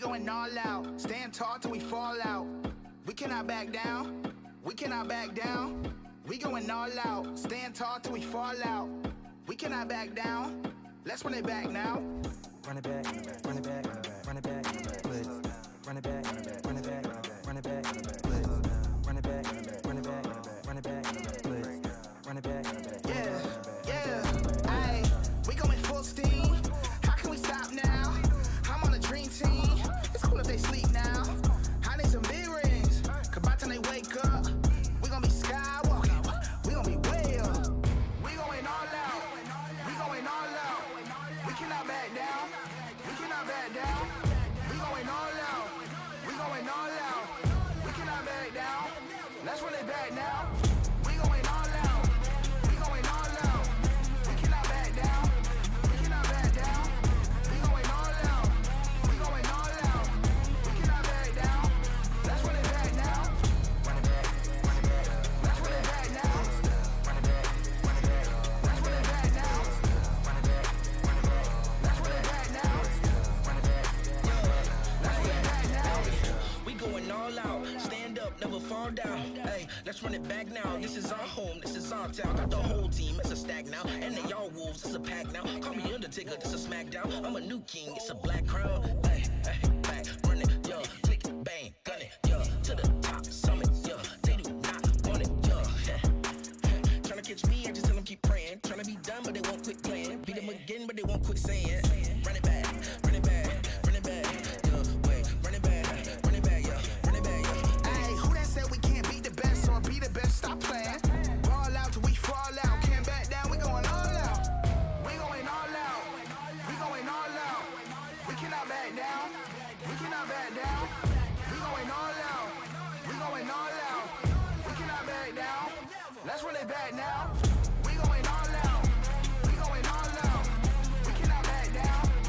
Going all out, stand tall till we fall out. We cannot back down, we cannot back down. We going all out, stand tall till we fall out. We cannot back down, let's run it back now. Run it back, run it back, run it back, blitz. Run it back, run it back, run it back, blitz. Run it back, run it back, run it back, blitz. Run it back, yeah, ayy, we going full steam. How can we stop now? I'm on a dream team. It's cool if they sleep now. I need some big rings, cause by the time they wake up, we gon' be skywalking, we gon' be way up. We going all out, we going all out. We cannot back down, we cannot back down. We going all out, we going all out. We cannot back down, let's run it back now. We going all out, we going all out. We cannot back down, we cannot back down. We going all out, we going all out. We cannot back down, let's run it back now. run it back, Let's run it back now. run it back, Let's run it back now. run it back, Let's run it back now. run it back. Let's run it back now. We going all out, stand up, never fall down. Hey, let's run it back now. This is our home, this is our town. Got the whole team, it's a stack now. And they all wolves, it's a pack now. Call me Undertaker, this a smackdown. I'm a new king, it's a black crown. Hey, back, run it, yo, click it, bang, gun it, yo, to the top, summit, yo. They do not want it, yo. Tryna catch me, I just tell them keep praying. Tryna be done, but they won't quit playing. Beat them again, but they won't quit saying. Run it back, run it back, run it back, yo, wait, run it back, run it back, yo, run it back, yo. Hey, who that said we can't be the best or be the best? Stop playing. Ball out till we fall out. Can't back down, we going all out. We going all out. We going all out. We cannot back down. We cannot back down. We going all out. We going all out. We cannot back down. Let's run it back now. We going all out. We going all out. We cannot back down.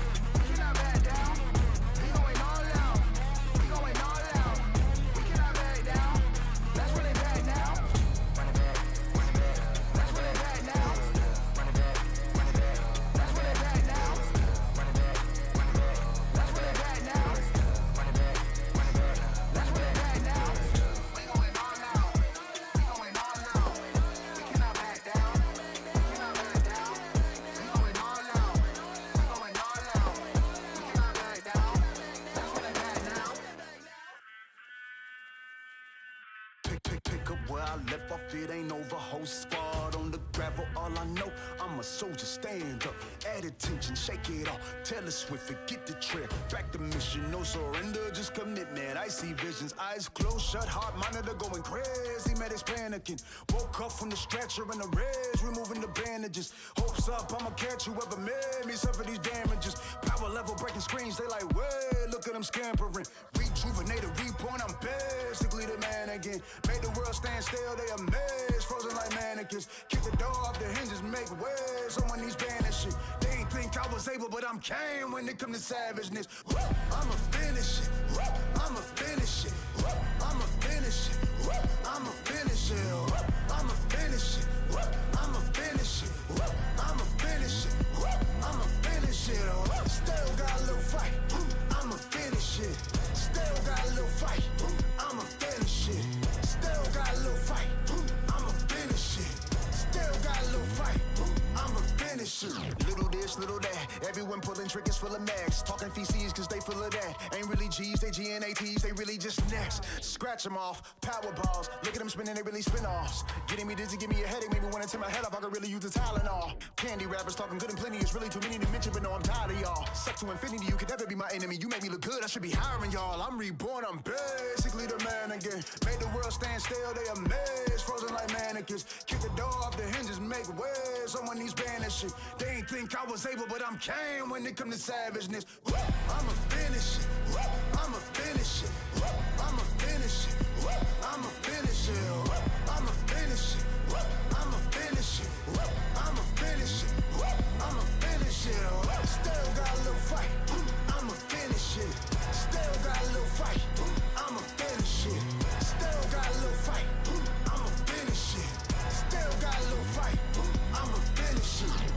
if it ain't over. Whole squad on the gravel, all I know, I'm a soldier, stand up, add attention, shake it off, tell us swift, forget the trail, back to mission, no surrender, just commitment. I see visions, eyes closed, shut, heart monitor going crazy, medics panicking. Woke up from the stretcher in the reds, removing the bandages. Hopes up, I'ma catch whoever made me suffer these damages. Power level breaking screens, they like, way, look at them scampering. Rejuvenated, reborn, I'm basically the man again. Made the world stand still, they amazed, frozen like mannequins. Kick the door off the hinges, make way, someone needs banishing. They ain't think I was able, but I'm came when it come to savageness. I'ma finish it, I'ma finish it, I'ma finish it, I'ma finish it, I'ma finish it, I'ma finish it, I'ma finish it, I'ma finish it. Still got a little fight, I'ma finish it. Still got a little fight, I'ma finish it. Still got a little fight, I'ma finish it. Still got a little fight, I'ma finish it. Little this, little that, everyone pulling triggers full of max. Talking feces cause they full of that. Ain't really G's, they GNATs, they really just next. Scratch them off, power balls. Look at them spinning, they really spin offs. Getting me dizzy, give me a headache, maybe wanna tear my head off. I could really use the Tylenol. Candy rappers talking good and plenty, it's really too many to mention, but no, I'm tired of y'all. Suck to infinity, you could never be my enemy. You make me look good, I should be hiring y'all. I'm reborn, I'm basically the man again. Made the world stand still, they amazed, frozen like mannequins. Kick the door off the hinges, make way, someone needs banishing. They ain't think I was able, but I'm came when it come to savageness. I'ma finish it, I'ma finish it, I'ma finish it, I'ma finish it, I'ma finish it, I'ma finish it, I'ma finish it, I'ma finish it. Still got a little fight, I'ma finish it. Still got a little fight, I'ma finish it. Still got a little fight, I'ma finish it. Still got a little fight, I'ma finish it.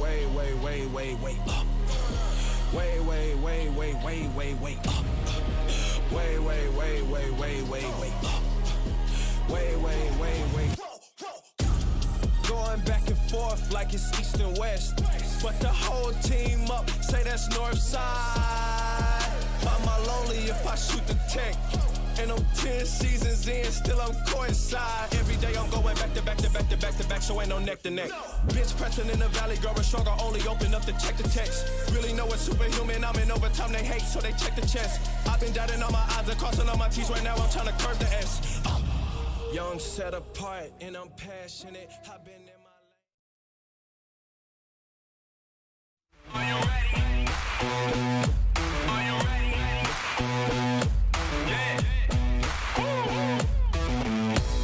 way, way, way, way, way up. Way, way, way, way, way, way, way up. Way, way, way, way, way, way, way up. Way, way, way, way. Going back and forth like it's east and west. But the whole team up, say that's north side. Am I lonely if I shoot the tech? And I'm 10 seasons in, still I'm coincide. Every day I'm going back to back to back to back to back, so ain't no neck to neck. Bitch pressing in the valley, growing stronger, only open up to check the text. Really know it's superhuman, I'm in overtime, they hate, so they check the chest. I've been dotting on my eyes and crossing on my T's, right now I'm trying to curve the S. Young, set apart, and I'm passionate. I've been in my lane. Are you ready? Are you ready? Yeah.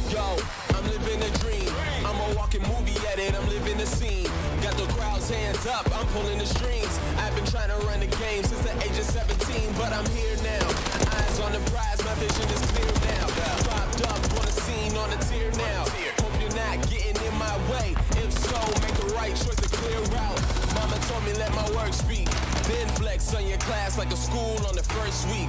Yo, I'm living a dream. I'm a walking movie edit, I'm living the scene. Got the crowd's hands up, I'm pulling the strings. I've been trying to run the game since the age of 17, but I'm here now. Eyes on the prize, my vision is clear now. Dropped up on the scene, on the tier now. Hope you're not getting in my way. If so, make the right choice to clear out. Mama told me let my work speak. Then flex on your class like a school on the first week.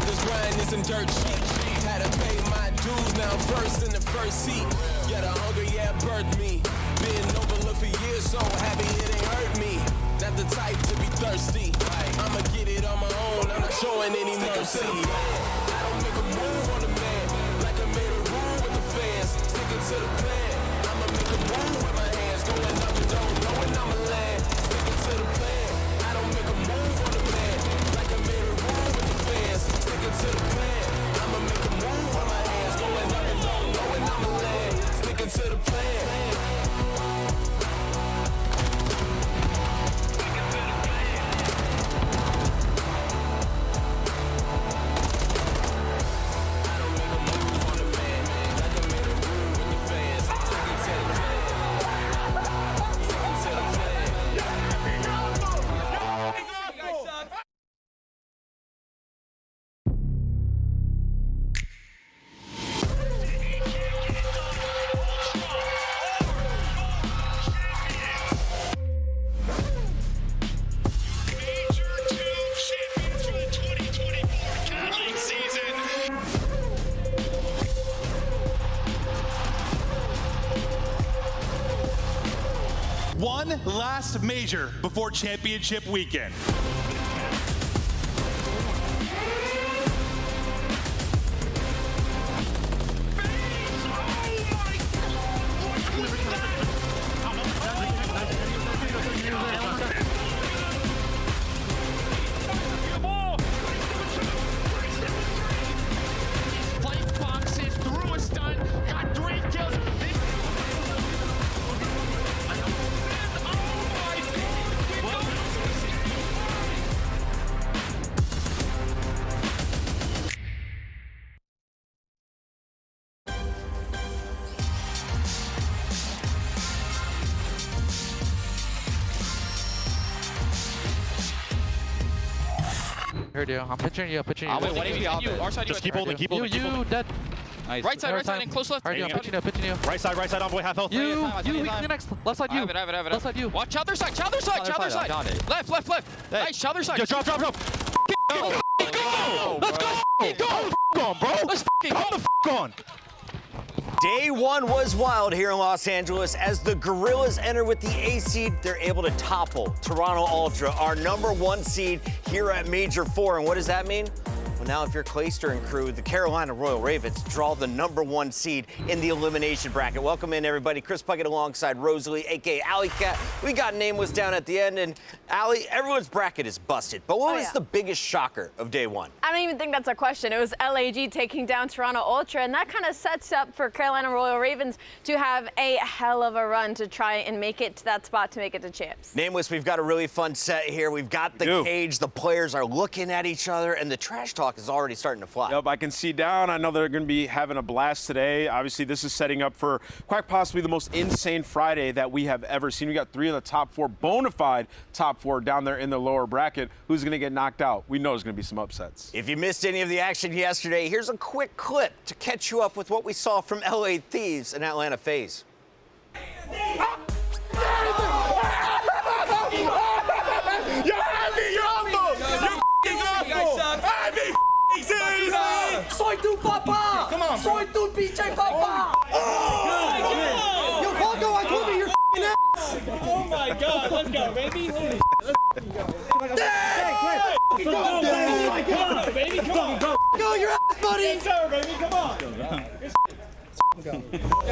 This grind isn't dirt cheap. Had to pay my dues, now I'm first in the first seat. Yeah, the hunger, yeah, birthed me. Been overlooked for years, so happy it ain't hurt me. Not the type to be thirsty. I'ma get it on my own, I'm not showing any mercy. I don't make a move on the man, like I made a rule with the fans. Sticking to the plan, I'ma make a move with my hands. Going up and down, knowing I'ma land. Sticking to the plan, I don't make a move on the man, like I made a rule with the fans. Sticking to the plan, I'ma make a move with my hands. Going up and down, knowing I'ma land. Sticking to the plan. One last major before championship weekend. Fight boxes, threw a stun, got 3 kills. Heard you. I'm pitching you. I'm pitching you. Wait, what do you? Our side, Just keep holding, keep holding, keep holding. Dead. Nice. Right side, and close left. Heard you. I'm pitching you. I'm pitching you. Right side, envoy, half health. You next. Left side, you. I have it. Left side, you. Watch other side. Left. Nice, other side. Drop. Go. Let's go. Go on, bro. Let's go the on. Day one was wild here in Los Angeles as the Gorillas enter with the A seed. They're able to topple Toronto Ultra, our #1 seed here at Major 4. And what does that mean? Well, now if you're Clayster and crew, the Carolina Royal Ravens draw the #1 seed in the elimination bracket. Welcome in, everybody. Chris Puckett alongside Rosalie, a.k.a. Alley Cat. We got Nameless down at the end, and Alley, everyone's bracket is busted. But what was the biggest shocker of day one? I don't even think that's a question. It was LAG taking down Toronto Ultra, and that kind of sets up for Carolina Royal Ravens to have a hell of a run to try and make it to that spot to make it to champs. Nameless, we've got a really fun set here. We've got the cage, the players are looking at each other, and the trash talk is already starting to fly. Yep, I can see down. I know they're going to be having a blast today. Obviously, this is setting up for quite possibly the most insane Friday that we have ever seen. We got 3 of the top 4, bona fide top 4 down there in the lower bracket. Who's going to get knocked out? We know there's going to be some upsets. If you missed any of the action yesterday, here's a quick clip to catch you up with what we saw from LA Thieves and Atlanta FaZe. Oh my God, let's go, baby. Go your ass, buddy! Yes, sir, baby, come on. Yeah,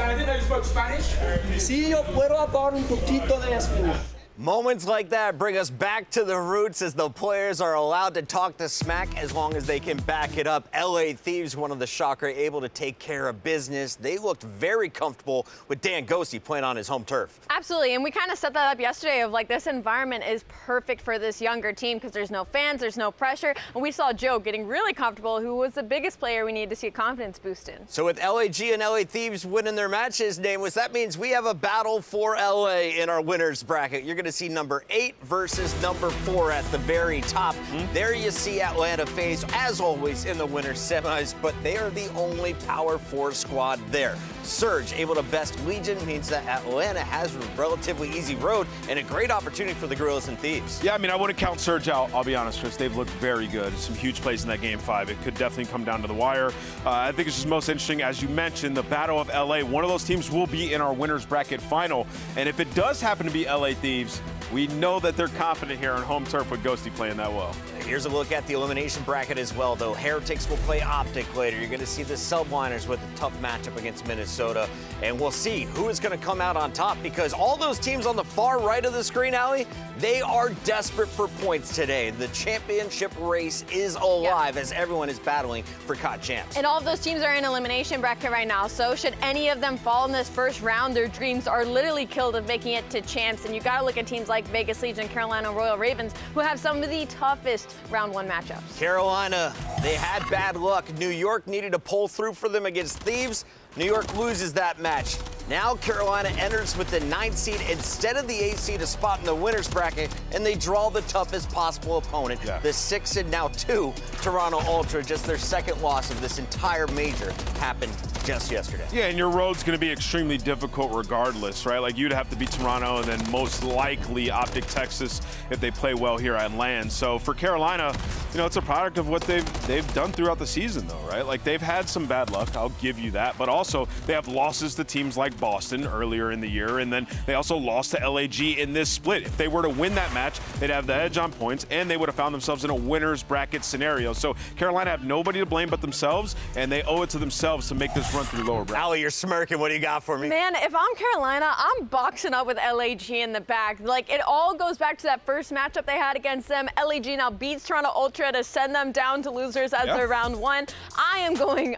I didn't know you spoke Spanish. Sí, yo puedo hablar un poquito de español. Moments like that bring us back to the roots as the players are allowed to talk the smack as long as they can back it up. LA Thieves, one of the shocker, able to take care of business. They looked very comfortable with Dan Ghosty playing on his home turf. Absolutely, and we kind of set that up yesterday of like this environment is perfect for this younger team because there's no fans, there's no pressure, and we saw Joe getting really comfortable, who was the biggest player we needed to see a confidence boost in. So with LAG and LA Thieves winning their matches, Nameless, that means we have a battle for LA in our winners bracket. You're going to see number 8 versus number 4 at the very top. There you see Atlanta face, as always, in the winners semis, but they are the only Power 4 squad there. Surge able to best Legion means that Atlanta has a relatively easy road and a great opportunity for the Gorillas and Thieves. Yeah, I mean, I wouldn't count Surge out, I'll be honest, Chris. They've looked very good. Some huge plays in that Game 5. It could definitely come down to the wire. I think it's just most interesting, as you mentioned, the Battle of LA. One of those teams will be in our winners bracket final. And if it does happen to be LA Thieves, we know that they're confident here on home turf with Ghosty playing that well. Here's a look at the elimination bracket as well, though. Heretics will play Optic later. You're going to see the Subliners with a tough matchup against Minnesota. And we'll see who is going to come out on top, because all those teams on the far right of the screen, Allie, they are desperate for points today. The championship race is alive as everyone is battling for COD champs. And all of those teams are in elimination bracket right now, so should any of them fall in this first round, their dreams are literally killed of making it to champs. And you got to look at teams like Vegas Legion, Carolina Royal Ravens, who have some of the toughest round 1 matchups. Carolina, they had bad luck. New York needed to pull through for them against Thieves. New York loses that match. Now Carolina enters with the 9th seed instead of the 8th seed, a spot in the winners bracket, and they draw the toughest possible opponent, the 6th and now 2 Toronto Ultra. Just their second loss of this entire major happened just yesterday. Yeah, and your road's going to be extremely difficult regardless, right? Like, you'd have to beat Toronto and then most likely Optic Texas if they play well here on land. So for Carolina, you know, it's a product of what they've done throughout the season, though, right? Like, they've had some bad luck, I'll give you that, but also they have losses to teams like Boston earlier in the year, and then they also lost to LAG in this split. If they were to win that match, they'd have the edge on points, and they would have found themselves in a winner's bracket scenario. So Carolina have nobody to blame but themselves, and they owe it to themselves to make this run through lower bracket. Allie, you're smirking. What do you got for me? Man, if I'm Carolina, I'm boxing up with LAG in the back. Like, it all goes back to that first matchup they had against them. LAG now beats Toronto Ultra to send them down to losers as their round 1. I'm doing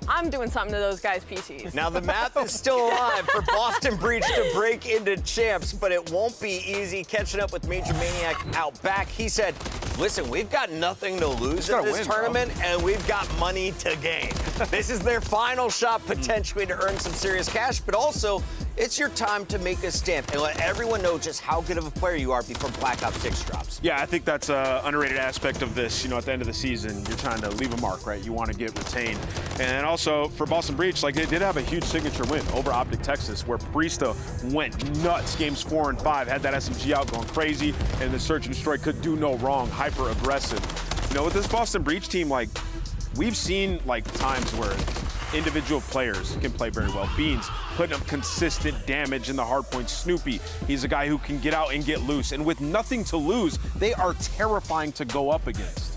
something to those guys' PCs. Now, the math is still alive for Boston Breach to break into champs, but it won't be easy catching up with Major Maniac out back. He said, listen, we've got nothing to lose in this tournament, and we've got money to gain. This is their final shot potentially to earn some serious cash, but also it's your time to make a stamp and let everyone know just how good of a player you are before Black Ops 6 drops. Yeah, I think that's an underrated aspect of this. You know, at the end of the season, you're trying to leave a mark, right? You want to get retained. And also, for Boston Breach, like, they did have a huge signature win over Optic Texas, where Priesta went nuts games 4 and 5, had that SMG out going crazy, and the Search and Destroy could do no wrong, hyper aggressive. You know, with this Boston Breach team, like, we've seen, like, times where individual players can play very well. Beans putting up consistent damage in the hardpoint. Snoopy, he's a guy who can get out and get loose. And with nothing to lose, they are terrifying to go up against.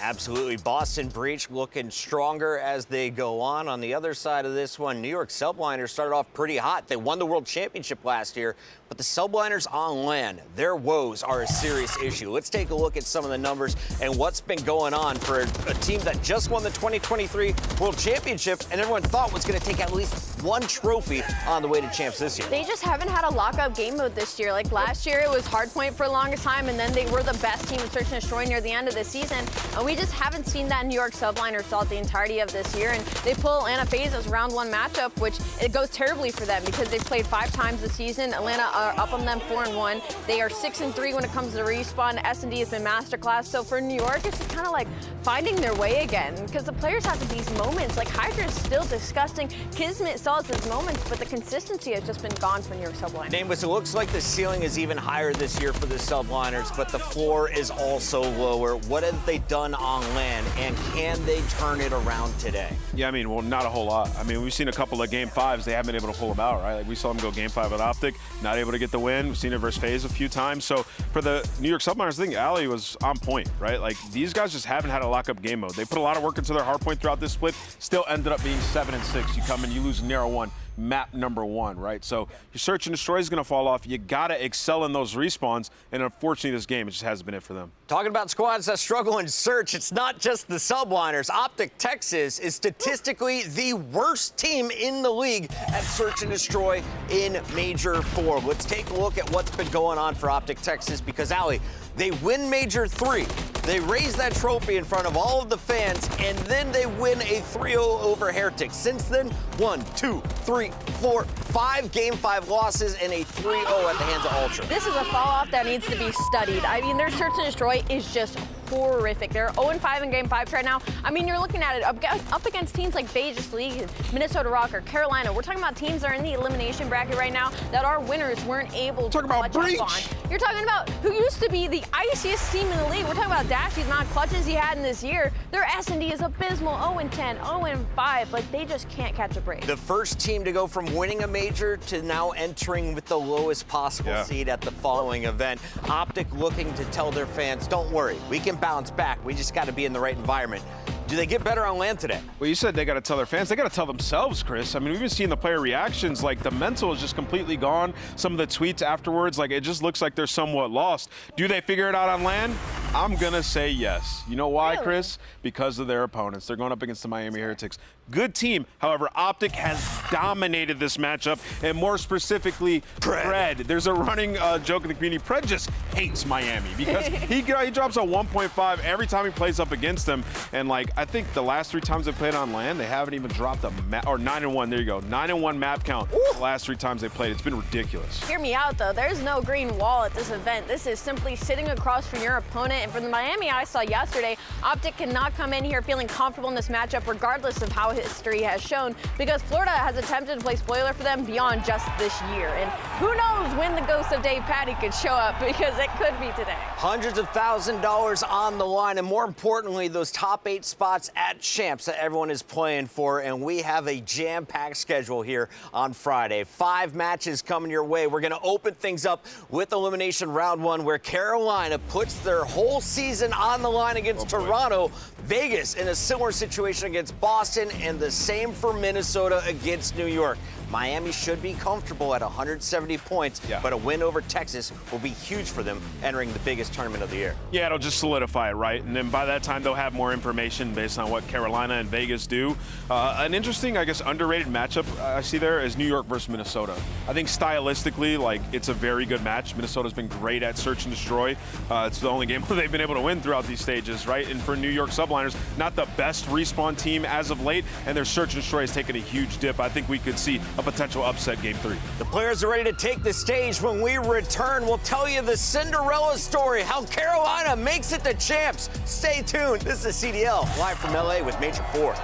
Absolutely. Boston Breach looking stronger as they go on. On the other side of this one, New York Subliners started off pretty hot. They won the World Championship last year, but the Subliners on land, their woes are a serious issue. Let's take a look at some of the numbers and what's been going on for a team that just won the 2023 World Championship and everyone thought was going to take at least 1 trophy on the way to champs this year. They just haven't had a lockup game mode this year. Like, last year, it was Hardpoint for the longest time, and then they were the best team in Search and Destroy near the end of the season. And we just haven't seen that New York Subliners throughout the entirety of this year. And they pull Atlanta FaZe as round 1 matchup, which it goes terribly for them because they've played 5 times this season. Atlanta are up on them 4-1. They are 6-3 when it comes to respawn. S&D has been masterclass. So for New York, it's kind of like finding their way again because the players have these moments. Like, Hydra is still disgusting. Kismet still develops his moments, but the consistency has just been gone for New York Subliners. Namus, it looks like the ceiling is even higher this year for the Subliners, but the floor is also lower. What have they done on land, and can they turn it around today? Yeah, I mean, well, not a whole lot. I mean, we've seen a couple of Game 5s. They haven't been able to pull them out, right? Like, we saw them go Game 5 at Optic, not able to get the win. We've seen it versus FaZe a few times. So for the New York Subliners, I think Ali was on point, right? Like, these guys just haven't had a lock-up game mode. They put a lot of work into their hardpoint throughout this split, still ended up being 7-6. You come in, you lose narrow one. Map number 1, right? So your search and destroy is going to fall off. You got to excel in those respawns, and unfortunately this game, it just hasn't been it for them. Talking about squads that struggle in search, it's not just the Subliners. Optic Texas is statistically the worst team in the league at search and destroy in Major 4. Let's take a look at what's been going on for Optic Texas, because, Ali, they win Major 3. They raise that trophy in front of all of the fans, and then they win a 3-0 over Heretics. Since then, 1, 2, 3, 4, 5 Game 5 losses and a 3-0 at the hands of Ultra. This is a fall-off that needs to be studied. I mean, their search and destroy is just horrific. They're 0-5 in Game 5s right now. I mean, you're looking at it up against teams like Vegas League, Minnesota Rock, or Carolina. We're talking about teams that are in the elimination bracket right now that our winners weren't able to clutch up on. You're talking about who used to be the iciest team in the league. We're talking about Dashy's amount of clutches he had in this year. Their S&D is abysmal, 0-10, 0-5. Like, they just can't catch a break. The first team to go from winning a major to now entering with the lowest possible seed at the following event. Optic looking to tell their fans, don't worry, we can bounce back. We just got to be in the right environment. Do they get better on land today? Well, you said they got to tell their fans. They got to tell themselves, Chris. I mean, we've been seeing the player reactions. Like, the mental is just completely gone. Some of the tweets afterwards, like, it just looks like they're somewhat lost. Do they figure it out on land? I'm going to say yes. You know why, Chris? Because of their opponents. They're going up against the Miami Heretics. Good team. However, Optic has dominated this matchup, and more specifically, Pred. There's a running joke in the community. Pred just hates Miami because he drops a 1.5 every time he plays up against them. And, like, I think the last 3 times they played on land, they haven't even dropped a map, or 9-1, there you go. 9-1 map count the last 3 times they played. It's been ridiculous. Hear me out, though. There's no green wall at this event. This is simply sitting across from your opponent. And from the Miami I saw yesterday, Optic cannot come in here feeling comfortable in this matchup, regardless of how history has shown, because Florida has attempted to play spoiler for them beyond just this year. And who knows when the ghost of Dave Patty could show up, because it could be today. Hundreds of $1,000s on the line, and more importantly, those top 8 spots at Champs that everyone is playing for. And we have a jam-packed schedule here on Friday. 5 matches coming your way. We're going to open things up with elimination round 1, where Carolina puts their whole season on the line against Toronto. Vegas in a similar situation against Boston, and the same for Minnesota against New York. Miami should be comfortable at 170 points, but a win over Texas will be huge for them entering the biggest tournament of the year. Yeah, it'll just solidify it, right? And then by that time, they'll have more information based on what Carolina and Vegas do. An interesting, I guess, underrated matchup I see there is New York versus Minnesota. I think stylistically, like, it's a very good match. Minnesota's been great at search and destroy. It's the only game where they've been able to win throughout these stages, right? And for New York Subliners, not the best respawn team as of late, and their search and destroy has taken a huge dip. I think we could see a potential upset Game 3. The players are ready to take the stage. When we return, we'll tell you the Cinderella story, how Carolina makes it to Champs. Stay tuned. This is CDL, live from LA with Major 4.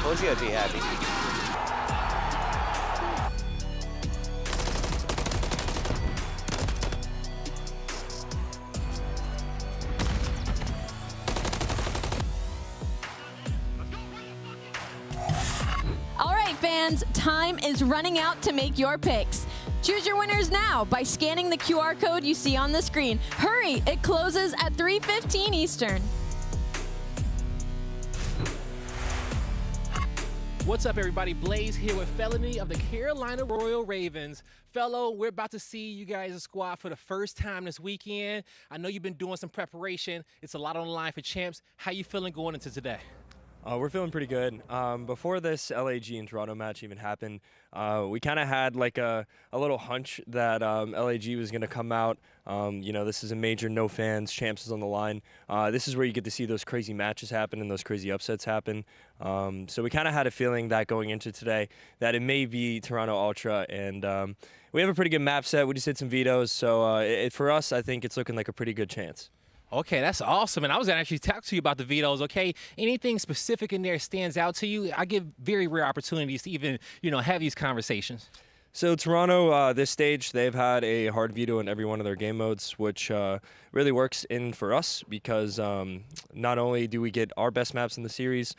Told you I'd be happy. Fans, time is running out to make your picks. Choose your winners now by scanning the QR code you see on the screen. Hurry, it closes at 3:15 Eastern. What's up, everybody? Blaze here with Felony of the Carolina Royal Ravens. Fellow, we're about to see you guys' squad for the first time this weekend. I know you've been doing some preparation. It's a lot on the line for Champs. How you feeling going into today? We're feeling pretty good. Before this LAG and Toronto match even happened, we kind of had like a little hunch that LAG was going to come out. You know, this is a major, no fans, Champs is on the line. This is where you get to see those crazy matches happen and those crazy upsets happen. So we kind of had a feeling that going into today that it may be Toronto Ultra, and we have a pretty good map set. We just hit some vetoes, so for us, I think it's looking like a pretty good chance. Okay, that's awesome. And I was going to actually talk to you about the vetoes, okay? Anything specific in there stands out to you? I give very rare opportunities to even, have these conversations. So Toronto, this stage, they've had a hard veto in every one of their game modes, which really works in for us because not only do we get our best maps in the series,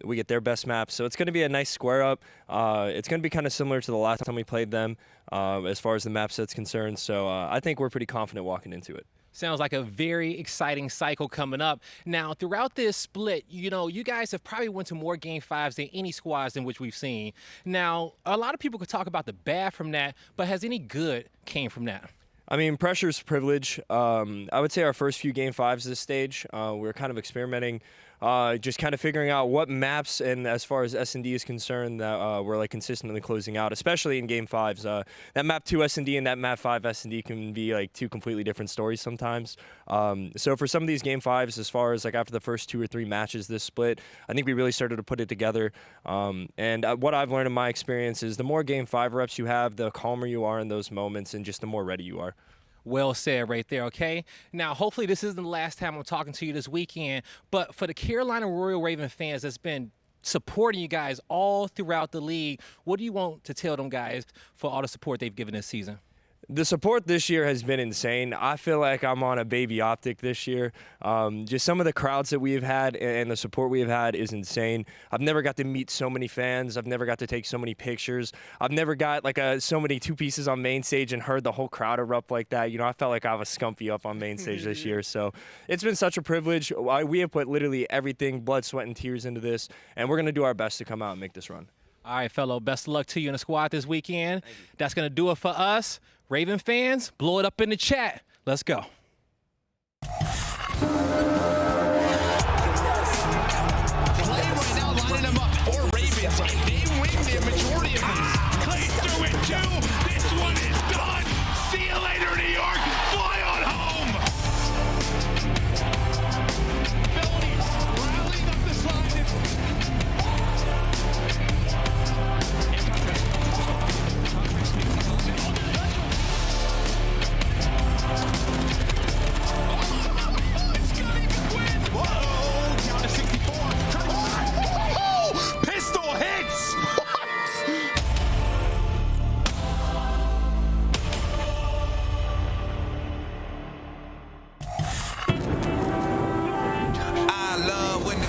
we get their best maps. So it's going to be a nice square up. It's going to be kind of similar to the last time we played them as far as the map set's concerned. So I think we're pretty confident walking into it. Sounds like a very exciting cycle coming up. Now, throughout this split, you guys have probably went to more Game 5s than any squads in which we've seen. Now, a lot of people could talk about the bad from that, but has any good came from that? I mean, pressure's privilege. I would say our first few Game 5s this stage, we're kind of experimenting, just kind of figuring out what maps, and as far as S&D is concerned, that we're like consistently closing out, especially in Game 5s. That map 2 S&D and that map 5 S&D can be like two completely different stories sometimes. So for some of these Game 5s, as far as like after the first 2 or 3 matches this split, I think we really started to put it together. And what I've learned in my experience is the more Game 5 reps you have, the calmer you are in those moments and just the more ready you are. Well said right there, okay? Now, hopefully this isn't the last time I'm talking to you this weekend, but for the Carolina Royal Raven fans that's been supporting you guys all throughout the league, what do you want to tell them guys for all the support they've given this season? The support this year has been insane. I feel like I'm on a baby optic this year. Just some of the crowds that we've had and the support we've had is insane. I've never got to meet so many fans. I've never got to take so many pictures. I've never got like so many 2 pieces on main stage and heard the whole crowd erupt like that. I felt like I was Scumpy up on main stage this year. So it's been such a privilege. We have put literally everything, blood, sweat, and tears into this, and we're going to do our best to come out and make this run. All right, fellow, best of luck to you in the squad this weekend. That's going to do it for us. Raven fans, blow it up in the chat. Let's go. Play right now, lining them up. Or Ravens, they win the majority of these. Clay through it, too. This one is done. See you later, New York. Fly on home. Felony rallying up the side. Pistol hits! I love when the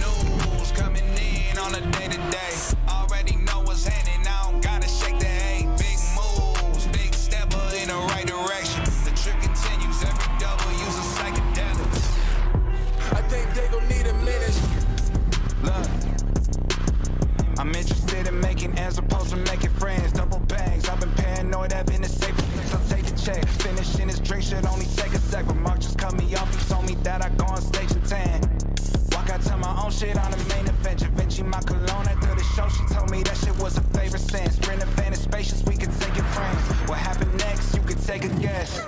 good news coming in on a day-to-day. Already know what's happening, I don't gotta shake the hay. Big moves, big stepper in the right direction. The trip continues, every double use a psychedelic. I think they gon' need a minute. Look, I'm interested in making as opposed to making friends. Double bags, I've been paranoid, having a safe place. I'll take a check. Finishing his drink should only take a sec. But Mark just cut me off, he told me that I go on stage in 10. Walk out to my own shit on the main event. Da Vinci, my cologne after the show, she told me that shit was a favorite sense. Sprint a fan of spacious, we could take it frames. What happened next, you could take a guess.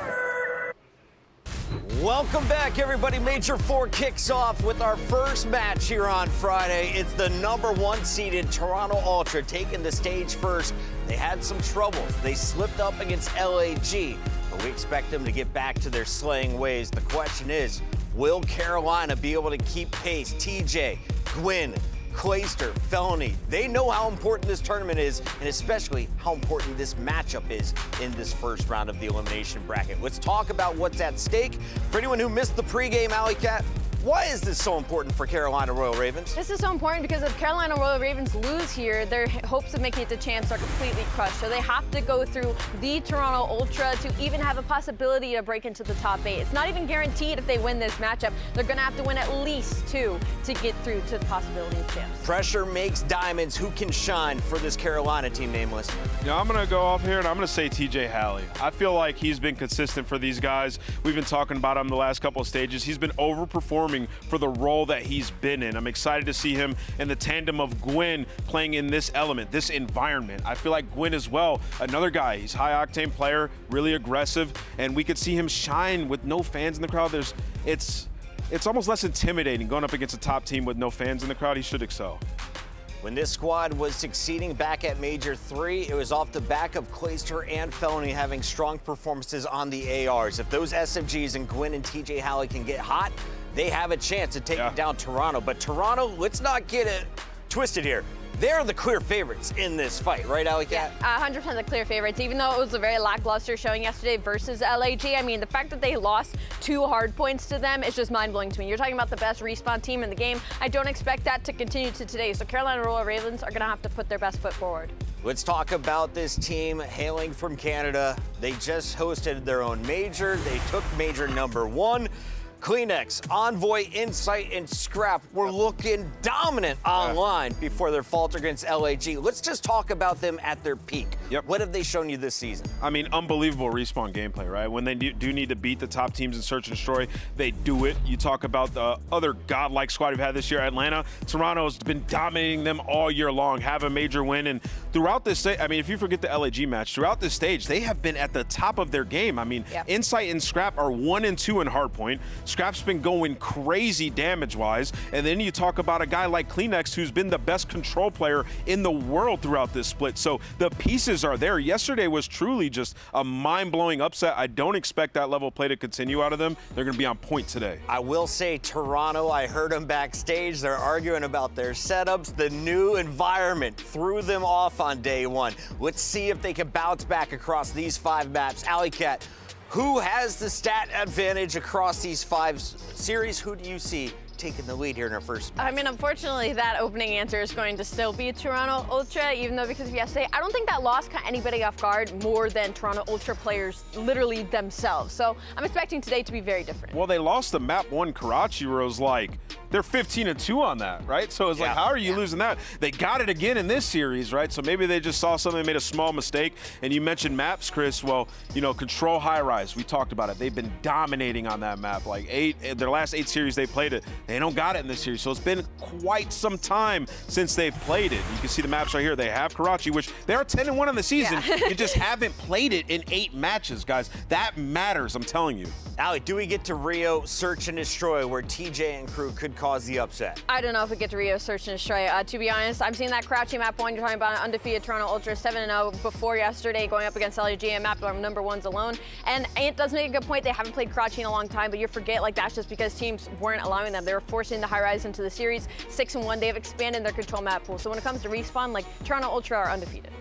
Welcome back, everybody. Major 4 kicks off with our first match here on Friday. It's the #1 seeded Toronto Ultra taking the stage first. They had some troubles. They slipped up against LAG, but we expect them to get back to their slaying ways. The question is, will Carolina be able to keep pace? TJ, Gwyn, Clayster, Felony, they know how important this tournament is, and especially how important this matchup is in this first round of the elimination bracket. Let's talk about what's at stake. For anyone who missed the pregame, Alley Cat, why is this so important for Carolina Royal Ravens? This is so important because if Carolina Royal Ravens lose here, their hopes of making it to champs are completely crushed. So they have to go through the Toronto Ultra to even have a possibility to break into the top 8. It's not even guaranteed if they win this matchup. They're going to have to win at least 2 to get through to the possibility of champs. Pressure makes diamonds. Who can shine for this Carolina team, Nameless? I'm going to go off here, and I'm going to say TJ Halley. I feel like he's been consistent for these guys. We've been talking about him the last couple of stages. He's been overperforming for the role that he's been in. I'm excited to see him in the tandem of Gwyn playing in this element, this environment. I feel like Gwyn as well, another guy. He's a high-octane player, really aggressive, and we could see him shine with no fans in the crowd. It's almost less intimidating going up against a top team with no fans in the crowd. He should excel. When this squad was succeeding back at Major 3, it was off the back of Clayster and Felony having strong performances on the ARs. If those SMGs and Gwyn and TJ Halley can get hot, they have a chance to take down Toronto. But Toronto, let's not get it twisted here. They're the clear favorites in this fight, right, Alley Cat? Yeah, 100% the clear favorites, even though it was a very lackluster showing yesterday versus LAG. I mean, the fact that they lost 2 hard points to them is just mind-blowing to me. You're talking about the best respawn team in the game. I don't expect that to continue to today, so Carolina Royal Ravens are going to have to put their best foot forward. Let's talk about this team hailing from Canada. They just hosted their own major. They took major number 1. Kleenex, Envoy, Insight, and Scrap were looking dominant online before their falter against LAG. Let's just talk about them at their peak. What have they shown you this season? I mean, unbelievable respawn gameplay, right? When they do need to beat the top teams in Search and Destroy, they do it. You talk about the other godlike squad we've had this year, Atlanta. Toronto's been dominating them all year long, have a major win. And throughout this, I mean, if you forget the LAG match, throughout this stage, they have been at the top of their game. I mean, Insight and Scrap are 1 and 2 in Hardpoint. Scrap's been going crazy damage-wise, and then you talk about a guy like Kleenex, who's been the best control player in the world throughout this split. So the pieces are there. Yesterday was truly just a mind-blowing upset. I don't expect that level of play to continue out of them. They're going to be on point today. I will say Toronto, I heard them backstage. They're arguing about their setups. The new environment threw them off on day 1. Let's see if they can bounce back across these 5 maps. Alley Cat, who has the stat advantage across these 5 series? Who do you see taking the lead here in our first match? I mean, unfortunately, that opening answer is going to still be Toronto Ultra, even though because of yesterday, I don't think that loss caught anybody off guard more than Toronto Ultra players literally themselves. So I'm expecting today to be very different. Well, they lost the map 1 Karachi, where it was like, they're 15-2 on that, right? So it's like, how are you losing that? They got it again in this series, right? So maybe they just saw something, made a small mistake. And you mentioned maps, Chris. Well, you know, Control High Rise, we talked about it. They've been dominating on that map. Like their last 8 series they played it, they don't got it in this series. So it's been quite some time since they've played it. You can see the maps right here. They have Karachi, which they are 10-1 in the season. You just haven't played it in 8 matches, guys. That matters, I'm telling you. Allie, do we get to Rio Search and Destroy, where TJ and crew could cause the upset? I don't know if we get to Rio Search and Destroy. To be honest, I'm seeing that Karachi map 1. You're talking about an undefeated Toronto Ultra 7-0 before yesterday, going up against LAG and map number 1's alone. And Ant does make a good point. They haven't played Karachi in a long time, but you forget, like, that's just because teams weren't allowing them. They were forcing the high rise into the series. 6-1. They have expanded their control map pool. So when it comes to respawn, like, Toronto Ultra are undefeated.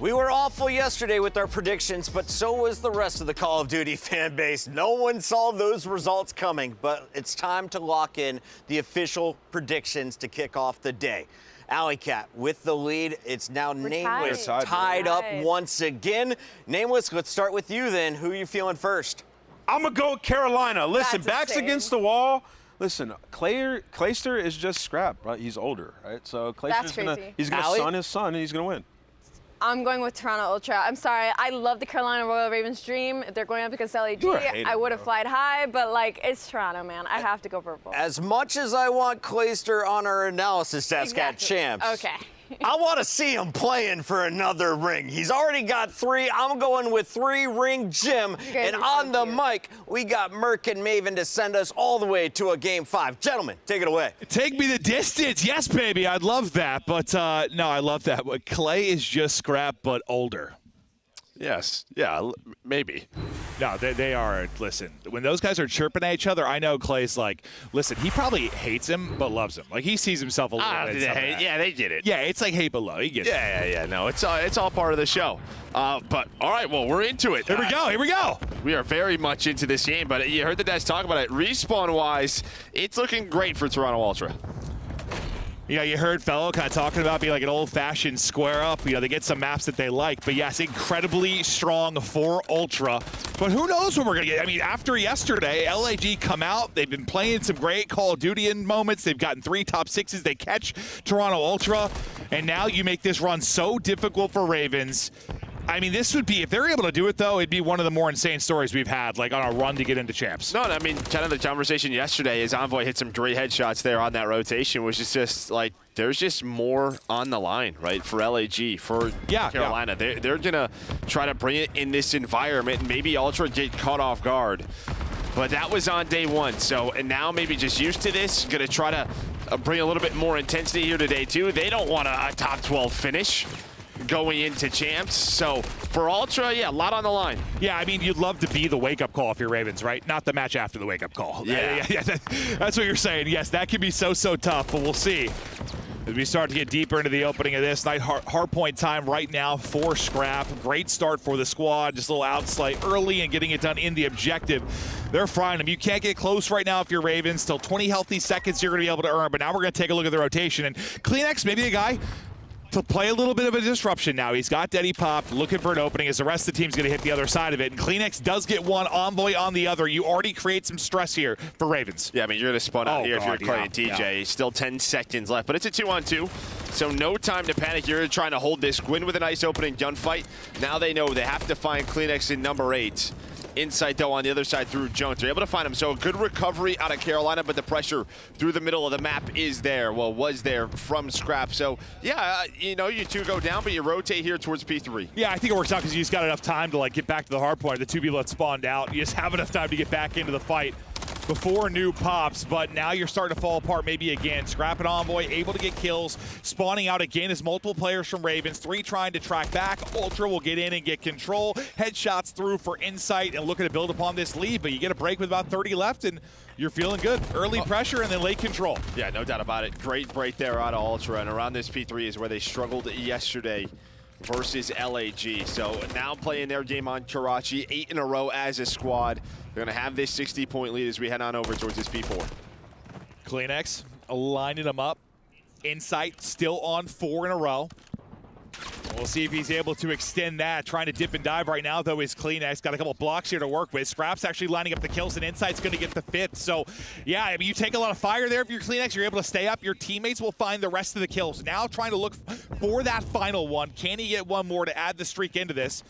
We were awful yesterday with our predictions, but so was the rest of the Call of Duty fan base. No one saw those results coming, but it's time to lock in the official predictions to kick off the day. Alley Cat with the lead. It's now Nameless tied up once again. Nameless, let's start with you then. Who are you feeling first? I'm going to go with Carolina. Listen, backs against the wall. Listen, Clayster is just Scrap, right? He's older, right? So Clayster's going to son his son, and he's going to win. I'm going with Toronto Ultra. I'm sorry, I love the Carolina Royal Ravens dream. If they're going up against LAG, I would have flied high, but like, it's Toronto, man. I have to go purple. As much as I want Clayster on our analysis desk at Champs. Okay. I want to see him playing for another ring. He's already got 3. I'm going with 3-ring Jim. And on the mic, we got Merc and Maven to send us all the way to a Game 5. Gentlemen, take it away. Take me the distance. Yes, baby. I'd love that. But no, I love that. But Clay is just Scrap, but older. Yes. Yeah, maybe. No, they are. Listen, when those guys are chirping at each other, I know Clay's like, listen, he probably hates him, but loves him. Like, he sees himself a little bit. Yeah, they get it. Yeah, it's like hate but love. He gets it. Yeah. No, it's all part of the show. But, all right, well, we're into it. Here we go. We are very much into this game, but you heard the guys talk about it. Respawn-wise, it's looking great for Toronto Ultra. You know, you heard Fellow kind of talking about being like an old-fashioned square up. You know, they get some maps that they like. But, yes, incredibly strong for Ultra. But who knows what we're going to get. I mean, after yesterday, LAG come out. They've been playing some great Call of Duty moments. They've gotten 3 top 6s. They catch Toronto Ultra. And now you make this run so difficult for Ravens. I mean, this would be, if they're able to do it, though, it'd be one of the more insane stories we've had, like on a run to get into Champs. No, I mean, kind of the conversation yesterday is Envoy hit some great headshots there on that rotation, which is just like, there's just more on the line, right, for LAG, for Carolina. Yeah. They're going to try to bring it in this environment. Maybe Ultra get caught off guard. But that was on day 1. So, and now maybe just used to this, going to try to bring a little bit more intensity here today, too. They don't want a top 12 finish going into champs. So for Ultra, yeah, a lot on the line. Yeah, I mean, you'd love to be the wake-up call if you're Ravens, right? Not the match after the wake-up call. Yeah. That's what you're saying. Yes, that can be so tough, but we'll see. As we start to get deeper into the opening of this night, hardpoint time right now for Scrap. Great start for the squad. Just a little outslay early and getting it done in the objective. They're frying them. You can't get close right now if you're Ravens. Till 20 healthy seconds you're going to be able to earn. But now we're going to take a look at the rotation. And Kleenex, maybe a guy to play a little bit of a disruption now. He's got Deddy popped, looking for an opening as the rest of the team's going to hit the other side of it. And Kleenex does get one, Envoy on the other. You already create some stress here for Ravens. Yeah, I mean, you're going to spawn out here if you're playing TJ. Yeah. Still 10 seconds left, but it's a 2-on-2, so no time to panic. You're trying to hold this. Gwyn with a nice opening gunfight. Now they know they have to find Kleenex in number 8. Insight, though, on the other side through Jones. They're able to find him. So a good recovery out of Carolina, but the pressure through the middle of the map is there. Well, was there from Scrap. So, yeah, you know, you two go down, but you rotate here towards P3. Yeah, I think it works out because you just got enough time to, like, get back to the hard point. The two people that spawned out, you just have enough time to get back into the fight before new pops, but now you're starting to fall apart maybe again. Scrap and Envoy able to get kills, spawning out again as multiple players from Ravens, 3 trying to track back. Ultra will get in and get control. Headshots through for Insight and looking to build upon this lead, but you get a break with about 30 left and you're feeling good. Early pressure and then late control. Yeah, no doubt about it. Great break there out of Ultra, and around this P3 is where they struggled yesterday versus LAG. So now playing their game on Karachi, 8 in a row as a squad. They're going to have this 60-point lead as we head on over towards this P4. Kleenex lining them up. Insight still on 4 in a row. We'll see if he's able to extend that. Trying to dip and dive right now, though, is Kleenex. Got a couple blocks here to work with. Scrap's actually lining up the kills, and Insight's going to get the 5th. So, yeah, I mean, you take a lot of fire there if you're Kleenex. You're able to stay up. Your teammates will find the rest of the kills. Now trying to look for that final one. Can he get one more to add the streak into this?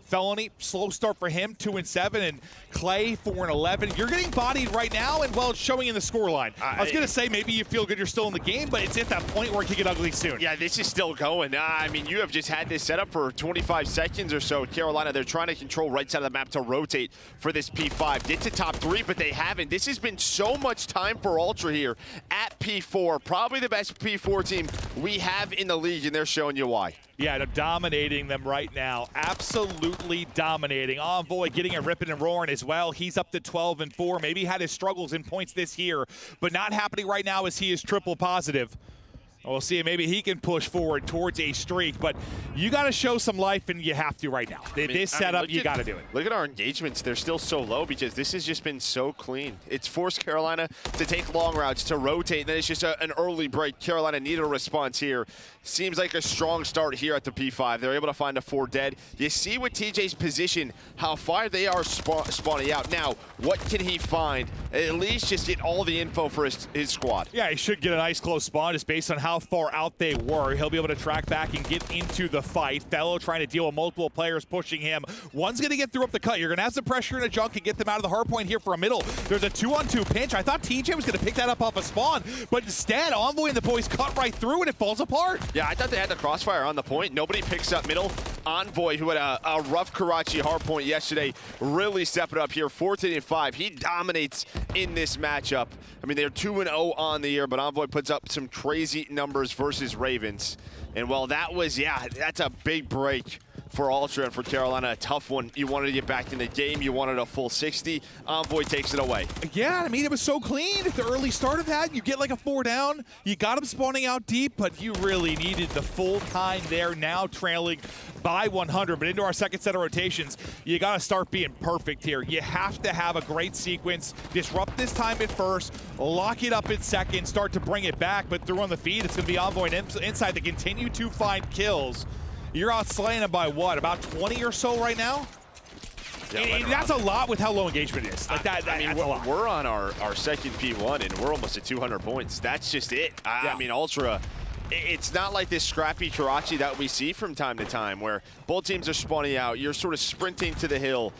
Felony, slow start for him, 2-7, and Clay, 4-11. You're getting bodied right now, and well, it's showing in the scoreline. I was going to say maybe you feel good you're still in the game, but it's at that point where it could get ugly soon. Yeah, this is still going. I mean, you have just had this set up for 25 seconds or so. Carolina, they're trying to control right side of the map to rotate for this P5. Get to top 3, but they haven't. This has been so much time for Ultra here at P4. Probably the best P4 team we have in the league, and they're showing you why. Yeah, they're dominating them right now. Absolutely dominating. Envoy getting it ripping and roaring as well. He's up to 12-4. Maybe had his struggles in points this year, but not happening right now as he is triple positive. We'll see. Maybe he can push forward towards a streak, but you got to show some life, and you have to right now. This setup, you got to do it. Look at our engagements. They're still so low because this has just been so clean. It's forced Carolina to take long routes, to rotate, and then it's just an early break. Carolina needed a response here. Seems like a strong start here at the P5. They're able to find a 4 dead. You see with TJ's position, how far they are spawning out. Now, what can he find? At least just get all the info for his squad. Yeah, he should get a nice close spawn just based on how far out they were. He'll be able to track back and get into the fight. Fellow trying to deal with multiple players pushing him. One's going to get through up the cut. You're going to have some pressure in a junk and get them out of the hard point here for a middle. There's a 2-on-2 pinch. I thought TJ was going to pick that up off a spawn, but instead, Envoy and the boys cut right through and it falls apart. Yeah, I thought they had the crossfire on the point. Nobody picks up middle. Envoy, who had a rough Karachi hard point yesterday, really stepping up here, 14-5. He dominates in this matchup. I mean, they're 2-0 on the year, but Envoy puts up some crazy numbers versus Ravens. And well, that was, yeah, that's a big break for Ultra and for Carolina. A tough one. You wanted to get back in the game. You wanted a full 60. Envoy takes it away. Yeah, I mean, it was so clean at the early start of that. You get like a 4 down. You got him spawning out deep, but you really needed the full time there. Now trailing by 100, but into our second set of rotations, you got to start being perfect here. You have to have a great sequence. Disrupt this time at first, lock it up in second, start to bring it back, but through on the feed, it's going to be Envoy and Inside to continue to find kills. You're out slaying them by what, about 20 or so right now? Yeah, and that's a lot with how low engagement is. Like that, I mean, that's a lot. We're on our second P1, and we're almost at 200 points. That's just it. I mean, Ultra, it's not like this scrappy Karachi that we see from time to time where both teams are spawning out. You're sort of sprinting to the hill.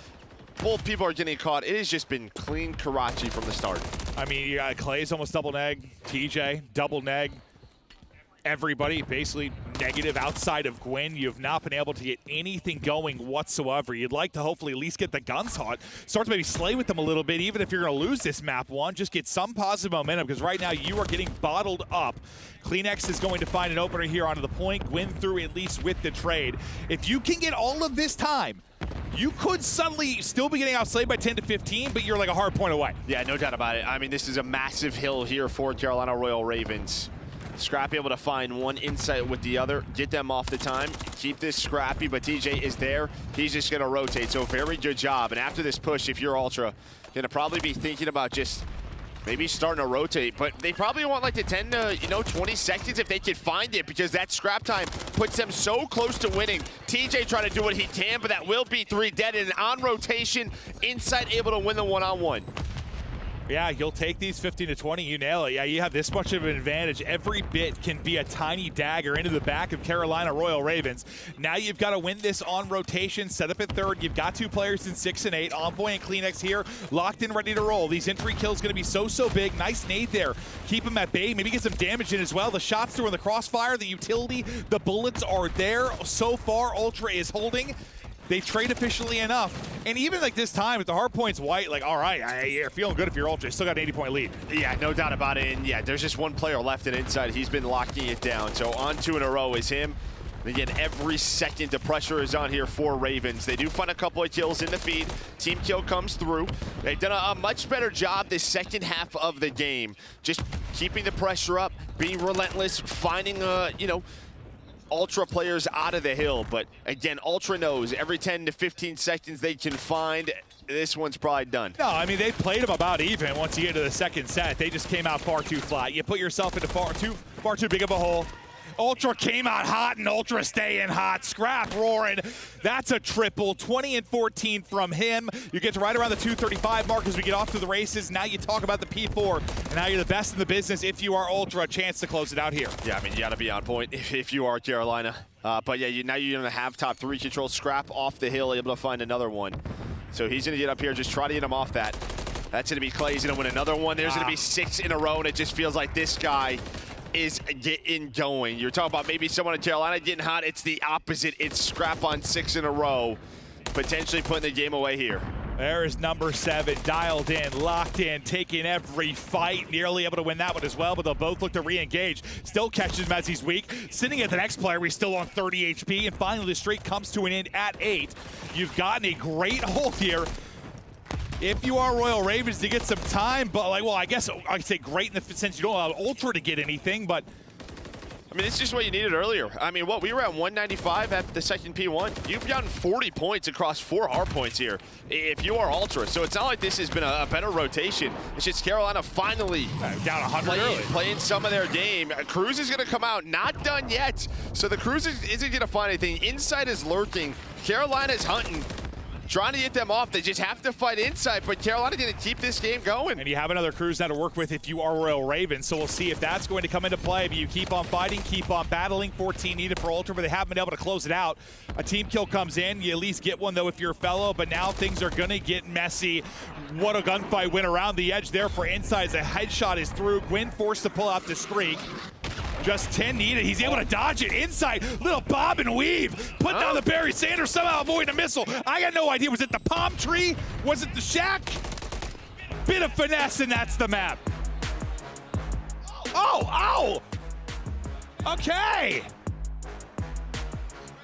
Both people are getting caught. It has just been clean Karachi from the start. I mean, you got Clay's almost double neg, TJ double neg. everybody basically negative outside of Gwyn. You've not been able to get anything going whatsoever. You'd like to hopefully at least get the guns hot, start to maybe slay with them a little bit, even if you're going to lose this map one, just get some positive momentum, because right now you are getting bottled up. Kleenex is going to find an opener here onto the point. Gwyn through at least with the trade. If you can get all of this time, you could suddenly still be getting outslayed by 10 to 15, but you're like a hard point away. Yeah, no doubt about it. I mean, this is a massive hill here for Carolina Royal Ravens. Scrappy able to find one insight with the other, get them off the time, keep this scrappy, but TJ is there. He's just going to rotate, so very good job. And after this push, if you're Ultra, going to probably be thinking about just maybe starting to rotate, but they probably want like the 10 to 20 seconds if they could find it, because that scrap time puts them so close to winning. TJ trying to do what he can, but that will be 3 dead, and on rotation, Insight able to win the one-on-one. Yeah, you'll take these 15 to 20, you nail it. Yeah, you have this much of an advantage. Every bit can be a tiny dagger into the back of Carolina Royal Ravens. Now you've got to win this on rotation, set up at third. You've got 2 players in 6 and 8. Envoy and Kleenex here, locked in, ready to roll. These entry kills going to be so big. Nice nade there. Keep him at bay, maybe get some damage in as well. The shots through in the crossfire, the utility, the bullets are there. So far, Ultra is holding. They trade efficiently enough. And even like this time, if the hard point's white, like, all right, you're feeling good if you're Ultra. You still got an 80-point lead. Yeah, no doubt about it. And yeah, there's just one player left in Inside. He's been locking it down. So on 2 in a row is him. And again, every second the pressure is on here for Ravens. They do find a couple of kills in the feed. Team kill comes through. They've done a much better job this second half of the game. Just keeping the pressure up, being relentless, finding, Ultra players out of the hill. But again, Ultra knows every 10 to 15 seconds they can find, this one's probably done. No, I mean, they played them about even once you get to the second set. They just came out far too flat. You put yourself into far too big of a hole. Ultra came out hot, and Ultra staying hot. Scrap roaring. That's a triple. 20 and 14 from him. You get to right around the 235 mark as we get off to the races. Now you talk about the P4, and now you're the best in the business. If you are Ultra, a chance to close it out here. Yeah, I mean, you got to be on point if you are Carolina. But yeah, now you're going to have top 3 control. Scrap off the hill, able to find another one. So he's going to get up here, just try to get him off that. That's going to be Clay. He's going to win another one. There's going to be 6 in a row, and it just feels like this guy is getting going. You're talking about maybe someone in Carolina getting hot. It's the opposite. It's Scrap on 6 in a row, potentially putting the game away here. There is number 7, dialed in, locked in, taking every fight, nearly able to win that one as well, but they'll both look to re-engage. Still catches him as he's weak. Sitting at the next player, he's still on 30 HP, and finally the streak comes to an end at 8. You've gotten a great hold here. If you are Royal Ravens, to get some time, but like, well, I guess I'd say great in the sense you don't allow Ultra to get anything, but I mean, it's just what you needed earlier. I mean, we were at 195 at the second P1. You've gotten 40 points across 4 hard points here if you are Ultra. So it's not like this has been a better rotation. It's just Carolina finally down 100 playing some of their game. Cruz is going to come out, not done yet. So the Cruz isn't going to find anything. Inside is lurking. Carolina's hunting. Trying to get them off. They just have to fight inside, but Carolina going to keep this game going. And you have another Cruz now to work with if you are Royal Ravens, so we'll see if that's going to come into play. But you keep on fighting, keep on battling. 14 needed for Ultra, but they haven't been able to close it out. A team kill comes in. You at least get one, though, if you're a fellow, but now things are going to get messy. What a gunfight went around the edge there for Inside as a headshot is through. Gwyn forced to pull out the streak. Just 10 needed. He's able to dodge it inside. Little bob and weave. Put down the Barry Sanders, somehow avoiding a missile. I got no idea. Was it the palm tree? Was it the shack? Bit of finesse, and that's the map. Oh, ow! Okay.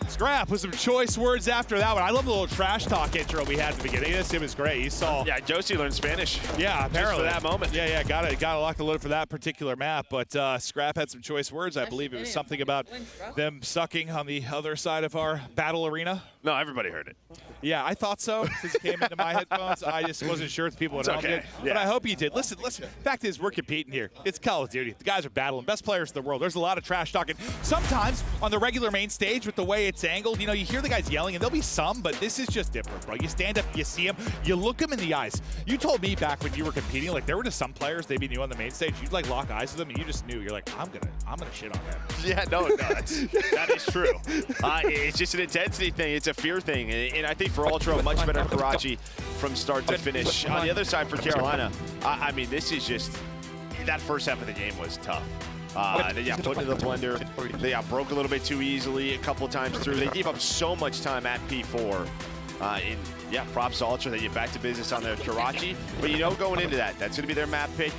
Scrap with some choice words after that one. I love the little trash talk intro we had at the beginning of this. It was great. You saw. Yeah, Josie learned Spanish. Yeah, apparently. Just for that moment. Yeah, got to lock the load for that particular map. But Scrap had some choice words. I believe it was something about them sucking on the other side of our battle arena. No, everybody heard it. Yeah, I thought so since it came into my headphones. I just wasn't sure if people at home did. Yeah. But I hope you did. Listen. Fact is, we're competing here. It's Call of Duty. The guys are battling. Best players in the world. There's a lot of trash talking. Sometimes on the regular main stage with the way it's angled, you hear the guys yelling, and there'll be some, but this is just different, bro. You stand up, you see them, you look them in the eyes. You told me back when you were competing, like there were just some players, they'd be new on the main stage, you'd like lock eyes with them, and you just knew. You're like, I'm gonna shit on them. Yeah, no, that is true. It's just an intensity thing. It's a fear thing, and I think for Ultra, much better Karachi from start to finish. On the other side for Carolina, I mean, this is just, that first half of the game was tough. They got put into the blender. They got broke a little bit too easily a couple of times through. They gave up so much time at P4. Props to Ultra. They get back to business on their Karachi. But you know, going into that, that's going to be their map pick.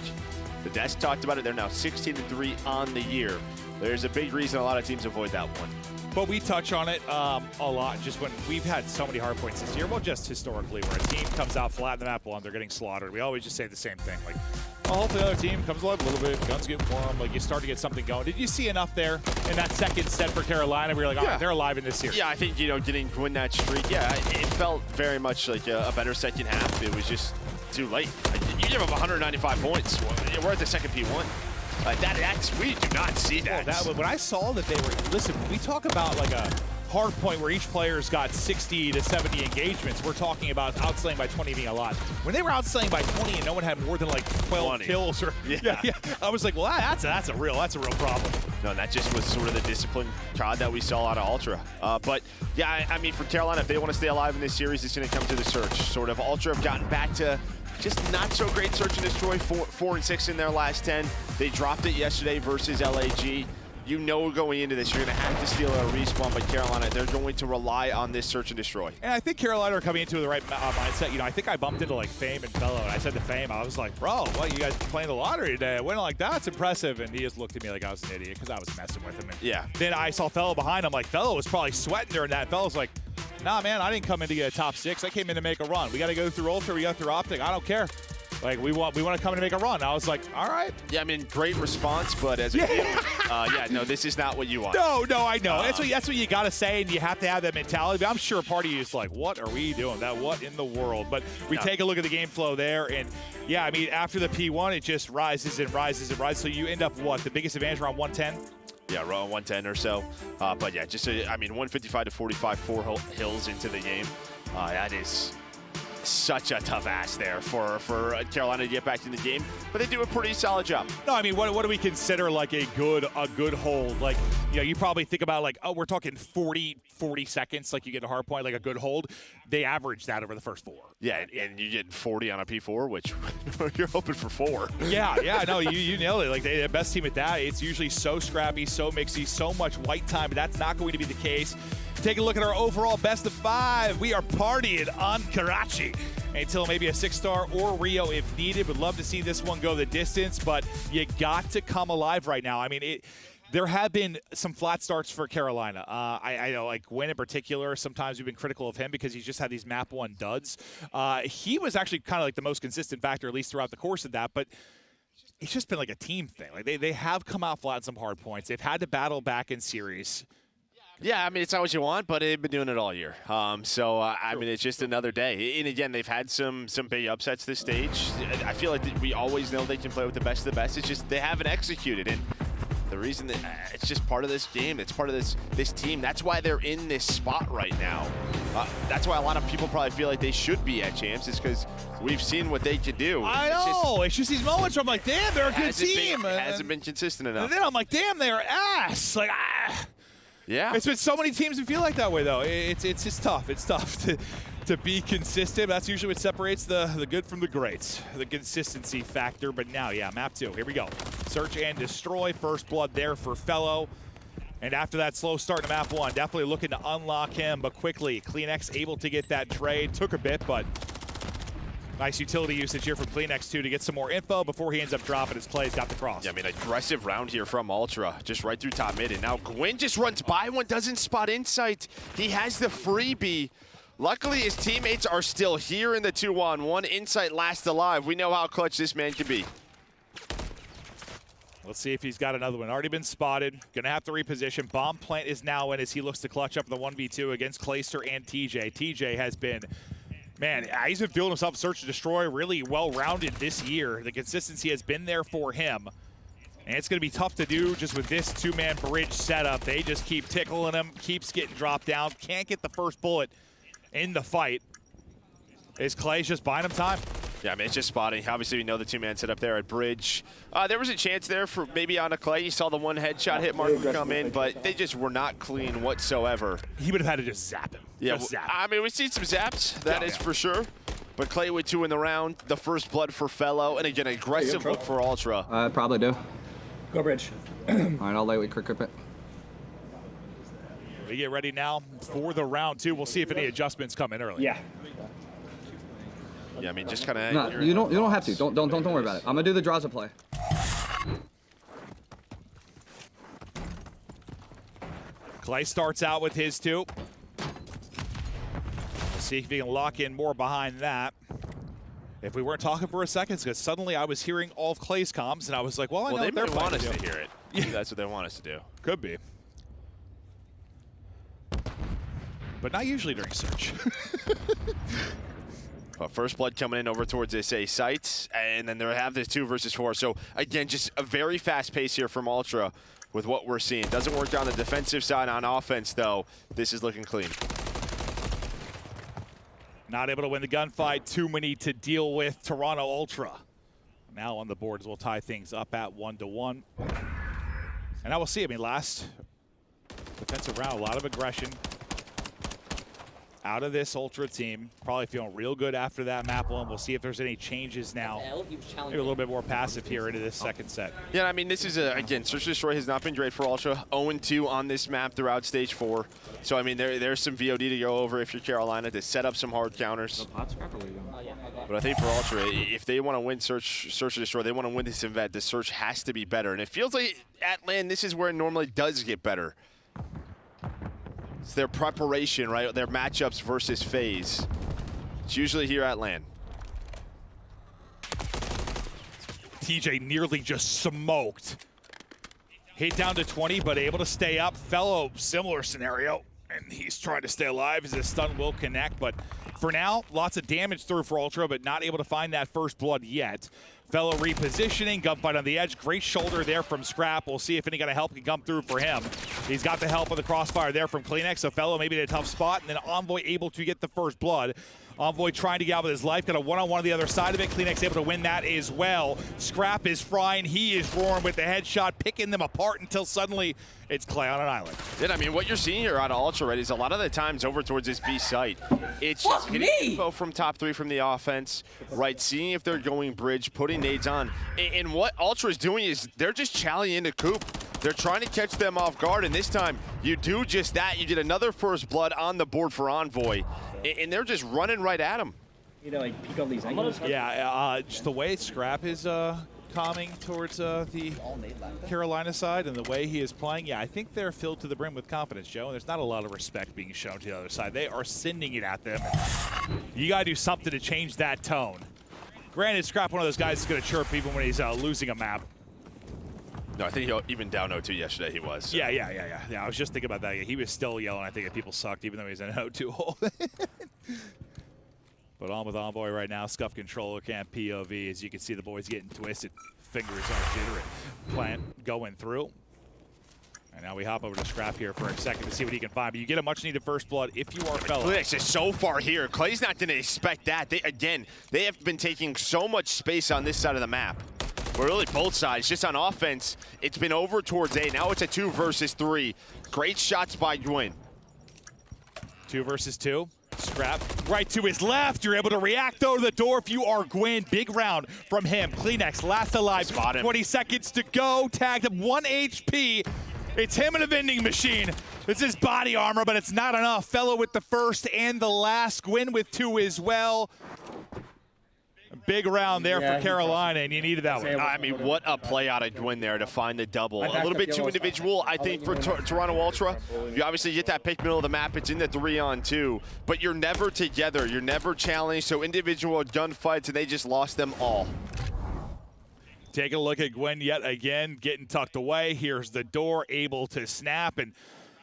The desk talked about it. They're now 16-3 on the year. There's a big reason a lot of teams avoid that one. But we touch on it a lot just when we've had so many hard points this year. Well, just historically, where a team comes out flat in the map one, they're getting slaughtered. We always just say the same thing. Like, oh, hopefully the other team comes alive a little bit, guns get warm, like you start to get something going. Did you see enough there in that second set for Carolina where you're like, all right, they're alive in this series? Yeah, I think, you know, getting win that streak, it felt very much like a better second half. It was just too late. You give up 195 points. We're at the second P1. We do not see that. When I saw that they were, listen, when we talk about like a hard point where each player's got 60 to 70 engagements, we're talking about outslaying by 20 being a lot. When they were outslaying by 20 and no one had more than like 12 kills, or I was like, well, that's a real problem. No, that just was sort of the discipline COD that we saw out of Ultra. But yeah, I mean, for Carolina, if they want to stay alive in this series, it's going to come to the search. Sort of Ultra have gotten back to just not so great search and destroy, 4 and 6 in their last 10. They dropped it yesterday versus LAG. You know, going into this, you're going to have to steal a respawn, but Carolina, they're going to rely on this search and destroy. And I think Carolina are coming into the right mindset. You know, I think I bumped into like Fame and Fellow, and I said to Fame, I was like, bro, what, you guys playing the lottery today? Winning like that's impressive. And he just looked at me like I was an idiot because I was messing with him. And then I saw Fellow behind him, like Fellow was probably sweating during that. Fellow's like, nah, man, I didn't come in to get a top 6. I came in to make a run. We got to go through Ultra. We got through Optic. I don't care. Like, we want to come in and make a run. I was like, all right. Yeah, I mean, great response, but as a team, no, this is not what you want. No, I know. That's what you got to say, and you have to have that mentality. But I'm sure part of you is like, what are we doing? What in the world? But we take a look at the game flow there, and yeah, I mean, after the P1, it just rises and rises and rises. So you end up, what, the biggest advantage around 110? Yeah, around 110 or so. But yeah, just, 155 to 45, 4 hills into the game. That is such a tough ask there for Carolina to get back in the game, but they do a pretty solid job. No, I mean, what do we consider like a good hold? Like, you know, you probably think about like, oh, we're talking 40 seconds, like you get a hard point, like a good hold. They average that over the first 4. Yeah, and you get 40 on a P4, which you're hoping for 4. Yeah, no, you nailed it. Like, the best team at that, it's usually so scrappy, so mixy, so much white time, but that's not going to be the case. Take a look at our overall best of 5. We are partying on Karachi until maybe a 6-star or Rio if needed. Would love to see this one go the distance, but you got to come alive right now. I mean, there have been some flat starts for Carolina. I know, like Gwyn in particular, sometimes we've been critical of him because he's just had these map 1 duds. He was actually kind of like the most consistent factor, at least throughout the course of that, but it's just been like a team thing. Like they have come out flat in some hard points. They've had to battle back in series. Yeah, I mean, it's not what you want, but they've been doing it all year. I mean, it's just another day. And again, they've had some big upsets this stage. I feel like we always know they can play with the best of the best. It's just they haven't executed. And the reason that it's just part of this game. It's part of this team. That's why they're in this spot right now. That's why a lot of people probably feel like they should be at champs. Is because we've seen what they can do. I know. It's just these moments where I'm like, damn, they're a good team. It hasn't been consistent enough. And then I'm like, damn, they're ass. Like, yeah. It's been so many teams that feel like that way, though. It's just tough. It's tough to be consistent. That's usually what separates the good from the greats, the consistency factor. But now, yeah, map 2. Here we go. Search and destroy. First blood there for Fellow. And after that slow start to map 1, definitely looking to unlock him. But quickly, CleanX able to get that trade. Took a bit, but nice utility usage here from CleanX 2 to get some more info before he ends up dropping his plays. Got the cross. Yeah, I mean, aggressive round here from Ultra, just right through top mid. And now Gwyn just runs by one, doesn't spot Insight. He has the freebie. Luckily, his teammates are still here in the 2-on-1. Insight last alive. We know how clutch this man can be. Let's see if he's got another one. Already been spotted. Gonna have to reposition. Bomb plant is now in as he looks to clutch up the 1v2 against Clayster and TJ. TJ has been, man, he's been feeling himself search and destroy, really well-rounded this year. The consistency has been there for him. And it's going to be tough to do just with this 2-man bridge setup. They just keep tickling him, keeps getting dropped down, can't get the first bullet in the fight. Is Clay's just buying him time? Yeah, I mean, it's just spotting. Obviously, we know the 2-man setup there at bridge. There was a chance there for maybe on a Clay. You saw the one headshot hit marker come in, but they just were not clean whatsoever. He would have had to just zap him. Yeah, I mean, we've seen some zaps, that is for sure. But Clay with 2 in the round, the first blood for Fellow, and again, aggressive look for Ultra. I probably do. Go bridge. right, I'll lightweight quick grip it. We get ready now for the round 2. We'll see if any adjustments come in early. Yeah. Yeah, I mean, just kind of. No, you don't have to. Don't worry about it. I'm gonna do the draws of play. Clay starts out with his 2. We'll see if he can lock in more behind that. If we weren't talking for a second, because suddenly I was hearing all of Clay's comms, and I was like, well, I know they they're want us to to hear it. Yeah. That's what they want us to do. Could be. But not usually during search. Well, first blood coming in over towards this A site, and then they have this 2 versus 4. So again, just a very fast pace here from Ultra with what we're seeing. Doesn't work on the defensive side. On offense, though, this is looking clean. Not able to win the gunfight. Too many to deal with. Toronto Ultra now on the boards. We'll tie things up at 1-1. And I will see. I mean, last defensive round, a lot of aggression out of this Ultra team. Probably feeling real good after that map one. We'll see if there's any changes now. Maybe a little bit more passive here into this second set. Yeah, I mean, this is, again, Search and Destroy has not been great for Ultra. 0-2 on this map throughout Stage 4. So, I mean, there's some VOD to go over if you're Carolina to set up some hard counters. But I think for Ultra, if they want to win Search and Destroy, they want to win this event, the Search has to be better. And it feels like at LAN, this is where it normally does get better. It's their preparation, right? Their matchups versus FaZe. It's usually here at LAN. TJ nearly just smoked. Hit down to 20, but able to stay up. Fellow, similar scenario. And he's trying to stay alive as his stun will connect. But for now, lots of damage through for Ultra, but not able to find that first blood yet. Fellow repositioning, gunfight on the edge. Great shoulder there from Scrap. We'll see if any kind of help can come through for him. He's got the help of the crossfire there from Kleenex. So Fellow maybe in a tough spot, and then Envoy able to get the first blood. Envoy trying to get out with his life. Got a one-on-one on the other side of it. Kleenex able to win that as well. Scrap is frying. He is roaring with the headshot, picking them apart until suddenly it's Clay on an island. Yeah, I mean, what you're seeing here out of Ultra, right, is a lot of the times over towards this B site. It's just hitting info from top 3 from the offense, right, seeing if they're going bridge, putting nades on. And what Ultra is doing is they're just challenging into Coop. They're trying to catch them off guard, and this time you do just that. You get another first blood on the board for Envoy, and they're just running right at him. You know, like pick up these angles. Yeah, just the way Scrap is coming towards the Carolina side and the way he is playing, yeah, I think they're filled to the brim with confidence, Joe, and there's not a lot of respect being shown to the other side. They are sending it at them. You got to do something to change that tone. Granted, Scrap, one of those guys is going to chirp even when he's losing a map. No, I think even down 0-2 yesterday he was. So. Yeah, I was just thinking about that. He was still yelling, I think, that people sucked, even though he's in an 0-2 hole. But on with Envoy right now. Scuff controller cam POV. As you can see, the boys getting twisted. Fingers are jittering. Plant going through. And now we hop over to Scrap here for a second to see what he can find. But you get a much-needed first blood if you are Fellow. Kleenex is so far here. Clay's not going to expect that. They have been taking so much space on this side of the map. Well, really both sides. Just on offense, it's been over towards A. Now it's a 2 versus 3. Great shots by Gwyn. 2 versus 2. Scrap right to his left. You're able to react, though, to the door if you are Gwyn. Big round from him. Kleenex last alive. 20 seconds to go. Tagged him 1 HP. It's him in a vending machine. This is body armor, but it's not enough. Fellow with the first and the last. Gwyn with 2 as well. Big round there for Carolina, and you needed that one. I mean, what a play out of Gwyn there to find the double. A little bit too individual, I think, for Toronto Ultra. You obviously get that pick middle of the map. It's in the 3-on-2, but you're never together. You're never challenged, so individual gunfights, and they just lost them all. Take a look at Gwyn yet again, getting tucked away. Here's the door, able to snap, and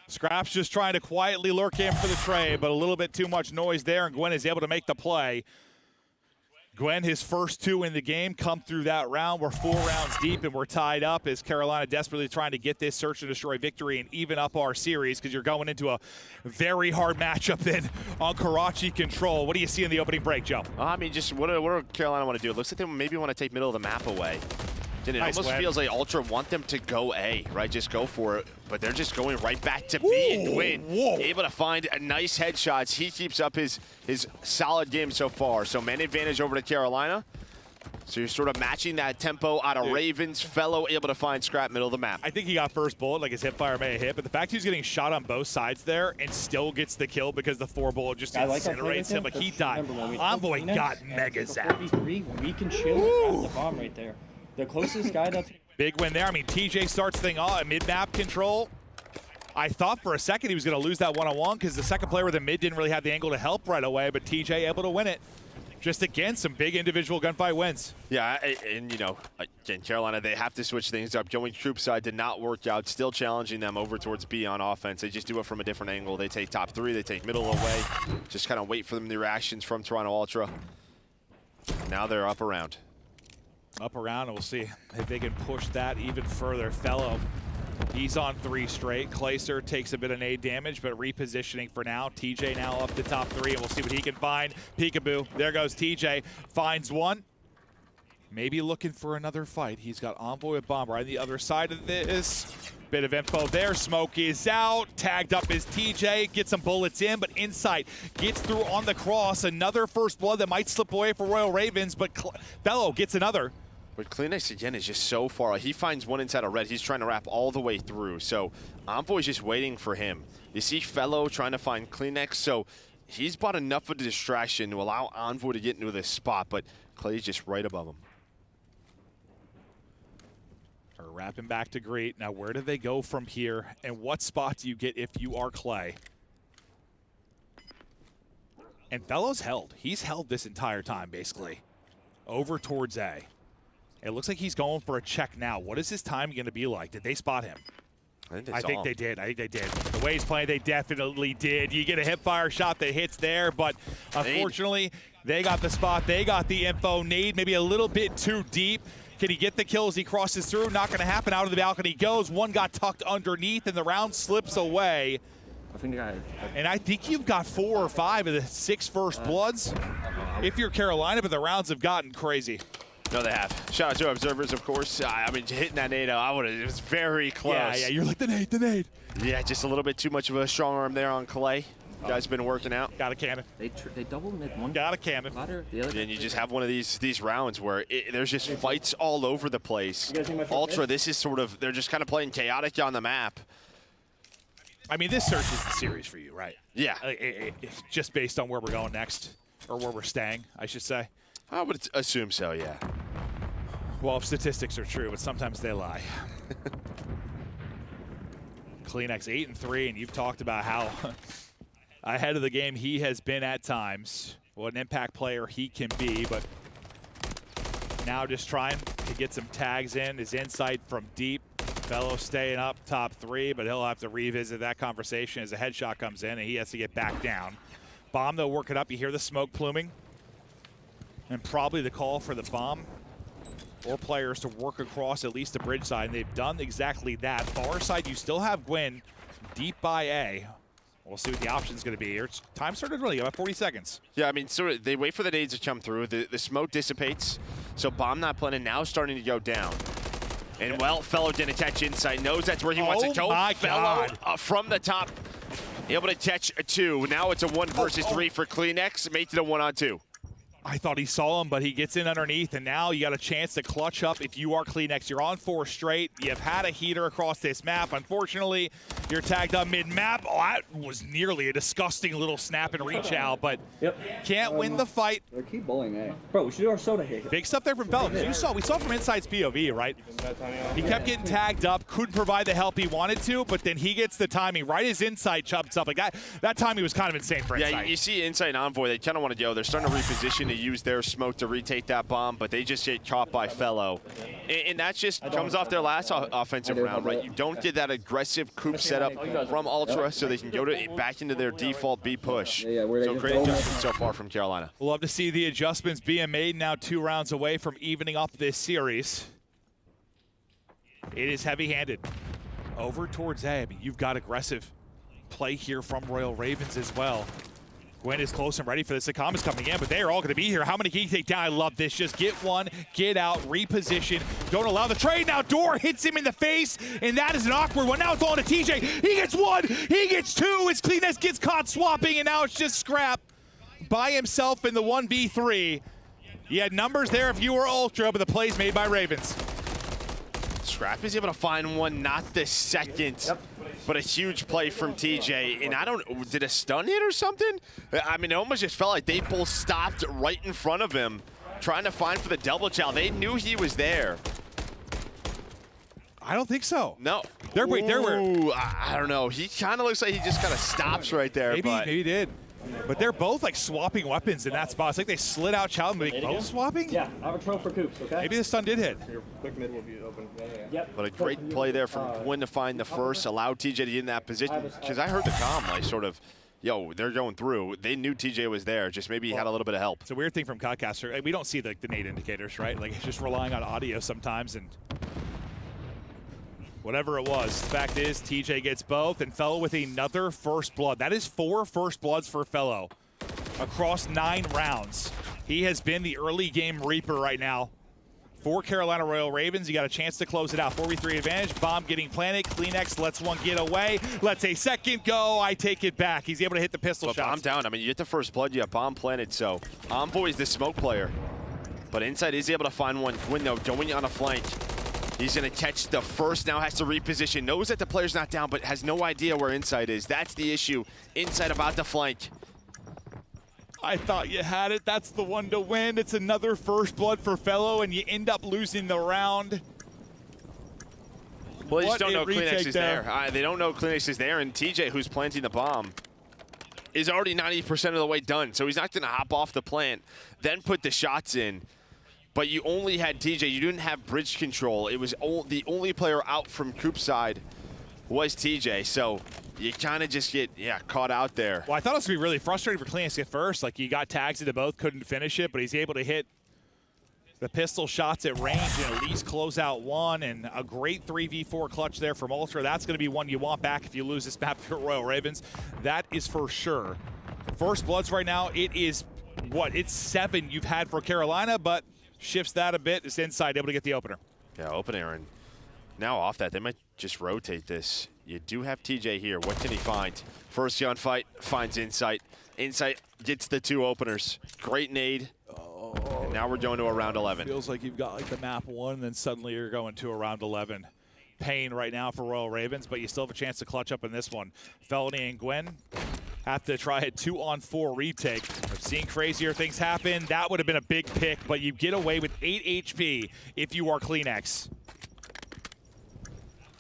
Scrap's just trying to quietly lurk in for the trade, but a little bit too much noise there, and Gwyn is able to make the play. Gwyn, his first 2 in the game, come through that round. We're 4 rounds deep, and we're tied up as Carolina desperately trying to get this search and destroy victory and even up our series because you're going into a very hard matchup then on Karachi Control. What do you see in the opening break, Joe? I mean, just what do Carolina want to do? It looks like they maybe want to take middle of the map away. And it almost feels like Ultra want them to go A, right? Just go for it. But they're just going right back to B and Gwyn. Able to find a nice headshots. He keeps up his solid game so far. So man advantage over to Carolina. So you're sort of matching that tempo out of Ravens. Fellow able to find scrap middle of the map. I think he got first bullet, like his hip fire may have hit, but the fact he's getting shot on both sides there and still gets the kill because the 4 bullet just incinerates him. Like he died. Envoy got mega zapped. 4v3, we can chill and grab the bomb right there. The closest guy that's big win there. I mean, TJ starts thing off mid-map control. I thought for a second he was going to lose that one-on-one because the second player with the mid didn't really have the angle to help right away, but TJ able to win it. Just again, some big individual gunfight wins. Yeah, and you know, again, Carolina, they have to switch things up. Going troop side did not work out. Still challenging them over towards B on offense. They just do it from a different angle. They take top 3, they take middle away. Just kind of wait for them the reactions from Toronto Ultra. Now they're up around. Up around, and we'll see if they can push that even further. Fellow, he's on 3 straight. Clayser takes a bit of nade damage, but repositioning for now. TJ now up to top 3, and we'll see what he can find. Peekaboo, there goes TJ. Finds one. Maybe looking for another fight. He's got Envoy with Bomb right on the other side of this. Bit of info there. Smoke is out. Tagged up is TJ. Gets some bullets in, but Insight gets through on the cross. Another first blood that might slip away for Royal Ravens, but Fellow gets another. But Kleenex, again, is just so far. He finds one inside a red. He's trying to wrap all the way through. So Envoy's just waiting for him. You see Fellow trying to find Kleenex. So he's bought enough of a distraction to allow Envoy to get into this spot, but Clay's just right above him. Are wrapping back to Great. Now, where do they go from here? And what spot do you get if you are Clay? And Fellow's held. He's held this entire time, basically. Over towards A. It looks like he's going for a check now. What is his time going to be like? Did they spot him? I think they did. The way he's playing, they definitely did. You get a hip fire shot that hits there, but unfortunately, they got the spot. They got the info. Nade maybe a little bit too deep. Can he get the kill as he crosses through? Not going to happen. Out of the balcony goes. One got tucked underneath, and the round slips away. And I think you've got 4 or 5 of the 6 first bloods if you're Carolina, but the rounds have gotten crazy. No, they have. Shout out to observers, of course. I mean, hitting that nade, it was very close. Yeah, you're like the nade. Yeah, just a little bit too much of a strong arm there on Clay. Guy's been working out. Got a cannon. They double mid one. Got a cannon. And you just have one of these rounds where there's just fights all over the place. Ultra, this is sort of, they're just kind of playing chaotic on the map. I mean, this search is the series for you, right? Yeah. Just based on where we're going next, or where we're staying, I should say. I would assume so, yeah. Well, if statistics are true, but sometimes they lie. Kleenex 8-3, and you've talked about how ahead of the game he has been at times. What an impact player he can be, but now just trying to get some tags in. His insight from deep. Fellow staying up top 3, but he'll have to revisit that conversation as a headshot comes in, and he has to get back down. Bomb, though, work it up. You hear the smoke pluming. And probably the call for the bomb or players to work across at least the bridge side, and they've done exactly that. Far side, you still have Gwyn deep by A. We'll see what the option's going to be here. Time started really about 40 seconds. Yeah, I mean, so they wait for the nades to come through. The smoke dissipates, so bomb not planning, now starting to go down. And, well, Fellow didn't catch Insight, knows that's where he wants to go. Fellow from the top, able to catch a 2. Now it's a 1 versus 3 for Kleenex. Makes it a 1-on-2. I thought he saw him, but he gets in underneath, and now you got a chance to clutch up if you are Kleenex. You're on 4 straight. You've had a heater across this map. Unfortunately, you're tagged up mid-map. Oh, that was nearly a disgusting little snap and reach out, but can't win the fight. They keep bullying A. Bro, we should do our soda here. Big stuff there from Fellow. We saw from Inside's POV, right? He kept getting tagged up, couldn't provide the help he wanted to, but then he gets the timing right as Insight chops up. Like that timing was kind of insane for Insight. Yeah, you see Insight and Envoy, they kind of want to go. They're starting to reposition to use their smoke to retake that bomb, but they just get caught by Fellow. And that just comes off their last offensive round, right? You don't get that aggressive coop setup from Ultra, so they can go back into their default B push. So great adjustment so far from Carolina. We'll love to see the adjustments being made now 2 rounds away from evening up this series. It is heavy-handed. Over towards A. I mean, you've got aggressive play here from Royal Ravens as well. Gwyn is close and ready for this. Sakama's coming in, but they are all going to be here. How many can you take down? I love this. Just get one, get out, reposition. Don't allow the trade. Now Door hits him in the face, and that is an awkward one. Now it's all to TJ. He gets 1, he gets 2. As Kleenex gets caught swapping, and now it's just Scrap by himself in the 1v3. You had numbers there if you were Ultra, but the plays made by Ravens. Scrap is able to find one, not the second, but a huge play from TJ. And did a stun hit or something? I mean, it almost just felt like they both stopped right in front of him, trying to find for the double chow. They knew he was there. I don't think so. No. They're I don't know. He kind of looks like he just kind of stops right there. Maybe he did. But they're both like swapping weapons in that spot. It's like they slid out Chow and both swapping? Yeah, I have a troll for Coops, okay? Maybe the stun did hit. Your quick mid will be open. Yep. But a great play there from Gwyn to find the first, allowed TJ to get in that position. Because I heard the comm like sort of, yo, they're going through. They knew TJ was there, just maybe he had a little bit of help. It's a weird thing from Codcaster. We don't see the nade indicators, right? Like it's just relying on audio sometimes and whatever it was. The fact is, TJ gets both and Fellow with another first blood. That is 4 first bloods for Fellow across 9 rounds. He has been the early game Reaper right now. For Carolina Royal Ravens, you got a chance to close it out. 4v3 advantage, bomb getting planted. Kleenex lets one get away. Lets a second go. I take it back. He's able to hit the pistol shots. Bomb down. I mean, you get the first blood, you have bomb planted. So Envoy's the smoke player. But Inside is able to find one. Gwyn, though, going on a flank. He's going to catch the first, now has to reposition. Knows that the player's not down, but has no idea where Inside is. That's the issue. Inside about to flank. I thought you had it. That's the one to win. It's another first blood for Fellow, and you end up losing the round. Well, they just don't know Kleenex is there. They don't know Kleenex is there, and TJ, who's planting the bomb, is already 90% of the way done. So he's not going to hop off the plant, then put the shots in. But you only had TJ. You didn't have bridge control. It was the only player out from Coop's side was TJ. So you kind of just get, caught out there. Well, I thought it was going to be really frustrating for Kleenex at first. Like, you got tags into both, couldn't finish it, but he's able to hit the pistol shots at range and at least close out one. And a great 3v4 clutch there from Ultra. That's going to be one you want back if you lose this map to Royal Ravens. That is for sure. First bloods right now, it is, it's 7 you've had for Carolina, but shifts that a bit. It's Inside, able to get the opener. Yeah, opener. And now off that, they might just rotate this. You do have TJ here. What can he find? First gunfight, finds Insight. Insight gets the 2 openers. Great nade. And now we're going to a round 11. Feels like you've got like the map 1, and then suddenly you're going to a round 11. Pain right now for Royal Ravens, but you still have a chance to clutch up in this one. Felony and Gwyn have to try a 2-on-4 retake. I've seen crazier things happen. That would have been a big pick, but you get away with 8 HP if you are Kleenex.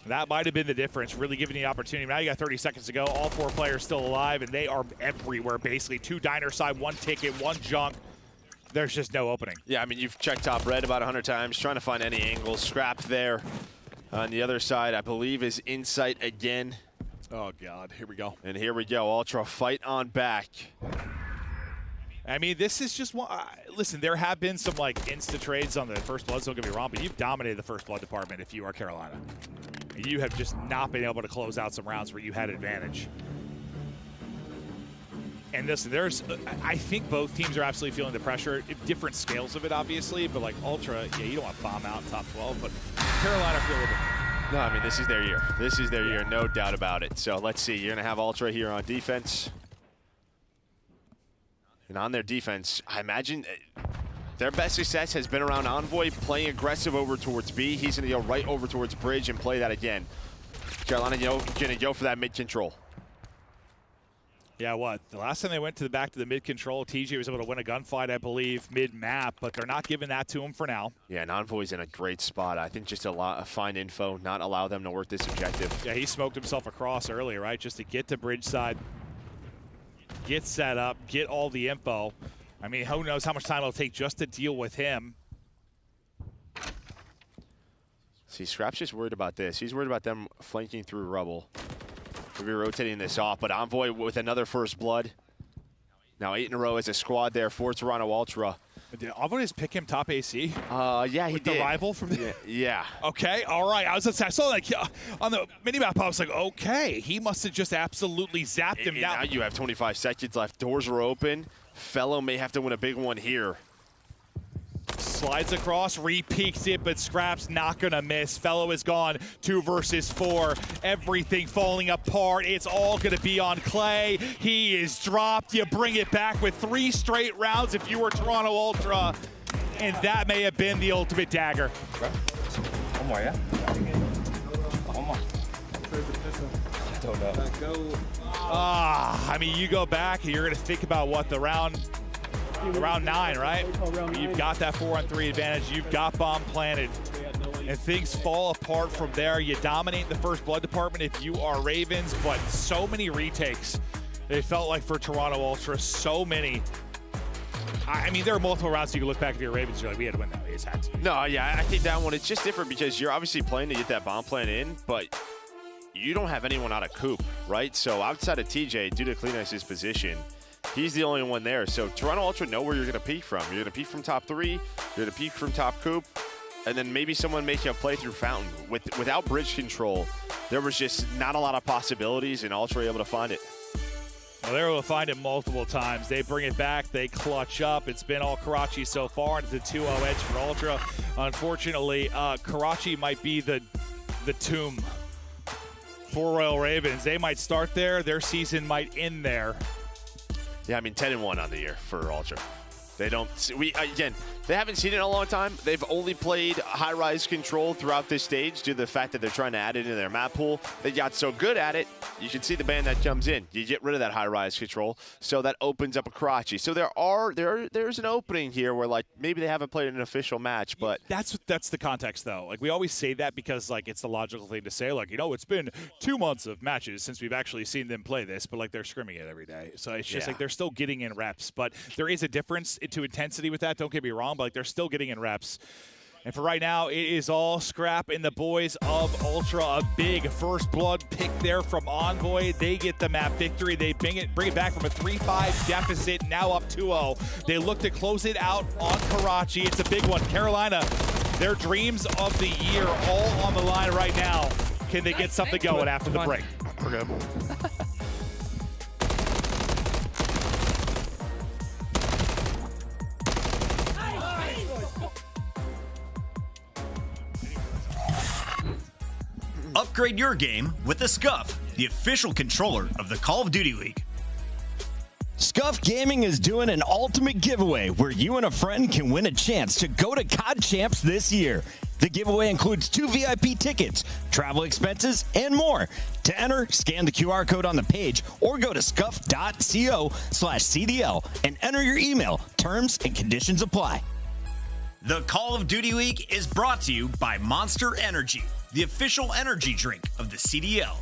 That might have been the difference, really giving you the opportunity. Now you got 30 seconds to go. All 4 players still alive, and they are everywhere, basically. 2 diner side, 1 ticket, 1 junk. There's just no opening. Yeah, I mean, you've checked top red about 100 times, trying to find any angles. Scrap there. On the other side, I believe, is Insight again. Oh, God. Here we go. And here we go. Ultra fight on back. I mean, this is just one. Listen, there have been some, like, insta trades on the first bloods, don't get me wrong, but you've dominated the first blood department if you are Carolina. You have just not been able to close out some rounds where you had advantage. And listen, I think both teams are absolutely feeling the pressure. Different scales of it, obviously, but like Ultra, you don't want to bomb out top 12, but Carolina feel a little bit. No, I mean, this is their year. This is their year, no doubt about it. So let's see. You're going to have Ultra here on defense. And on their defense, I imagine their best success has been around Envoy, playing aggressive over towards B. He's going to go right over towards Bridge and play that again. Carolina, going to go for that mid-control. Yeah, the last time they went back to the mid-control, TJ was able to win a gunfight, I believe, mid-map, but they're not giving that to him for now. Yeah, and Envoy's in a great spot. I think just find info, not allow them to work this objective. Yeah, he smoked himself across earlier, right, just to get to bridge side, get set up, get all the info. I mean, who knows how much time it'll take just to deal with him. See, Scrap's just worried about this. He's worried about them flanking through rubble. We'll be rotating this off, but Envoy with another first blood. Now 8 in a row as a squad there for Toronto Ultra. Did Envoy just pick him top AC? Yeah, he did. The rival from the yeah. Okay, all right. I saw like on the minimap, I was like, okay, he must have just absolutely zapped him down. Now you have 25 seconds left. Doors are open. Fellow may have to win a big one here. Slides across, re-peeks it, but Scrap's not gonna miss. Fellow is gone, 2 versus 4. Everything falling apart. It's all gonna be on Clay. He is dropped. You bring it back with 3 straight rounds if you were Toronto Ultra. And that may have been the ultimate dagger. One more, yeah? One more. I mean, you go back and you're going to think about what the round 9, right? You've got that 4-on-3 advantage. You've got bomb planted. And things fall apart from there. You dominate the first blood department if you are Ravens, but so many retakes. They felt like for Toronto Ultra, so many. I mean, there are multiple rounds you can look back if you're Ravens, you're like, we had to win that. We just had to. No, yeah, I think that one, it's just different because you're obviously playing to get that bomb plan in, but you don't have anyone out of Coop, right? So outside of TJ, due to Kleenex's position, he's the only one there. So Toronto Ultra know where you're going to peak from. You're going to peak from top 3, you're going to peak from top Coop, and then maybe someone make you a play through Fountain. Without bridge control, there was just not a lot of possibilities, and Ultra were able to find it. Well, they were able to find it multiple times. They bring it back. They clutch up. It's been all Karachi so far, and it's a 2-0 edge for Ultra. Unfortunately, Karachi might be the tomb for Royal Ravens. They might start there. Their season might end there. Yeah, I mean, 10-1 on the year for Ultra. They don't. Again, they haven't seen it in a long time. They've only played high-rise control throughout this stage due to the fact that they're trying to add it in their map pool. They got so good at it, you can see the band that comes in. You get rid of that high-rise control, so that opens up a Karachi. So there's an opening here where like maybe they haven't played an official match, but that's the context though. Like we always say that because like it's the logical thing to say. Like it's been 2 months of matches since we've actually seen them play this, but like they're scrimming it every day. So it's just like they're still getting in reps, but there is a difference to intensity with that. Don't get me wrong, but like they're still getting in reps. And for right now, it is all scrap in the boys of Ultra. A big first blood pick there from Envoy. They get the map victory. They bring it back from a 3-5 deficit, now up 2-0. They look to close it out on Karachi. It's a big one. Carolina, their dreams of the year all on the line right now. Can they get something going after the break? We're good. Upgrade your game with the Scuff, the official controller of the Call of Duty League. Scuff Gaming is doing an ultimate giveaway where you and a friend can win a chance to go to COD Champs this year. The giveaway includes 2 VIP tickets, travel expenses, and more. To enter, scan the QR code on the page or go to scuff.co/CDL and enter your email. Terms and conditions apply. The Call of Duty League is brought to you by Monster Energy, the official energy drink of the CDL.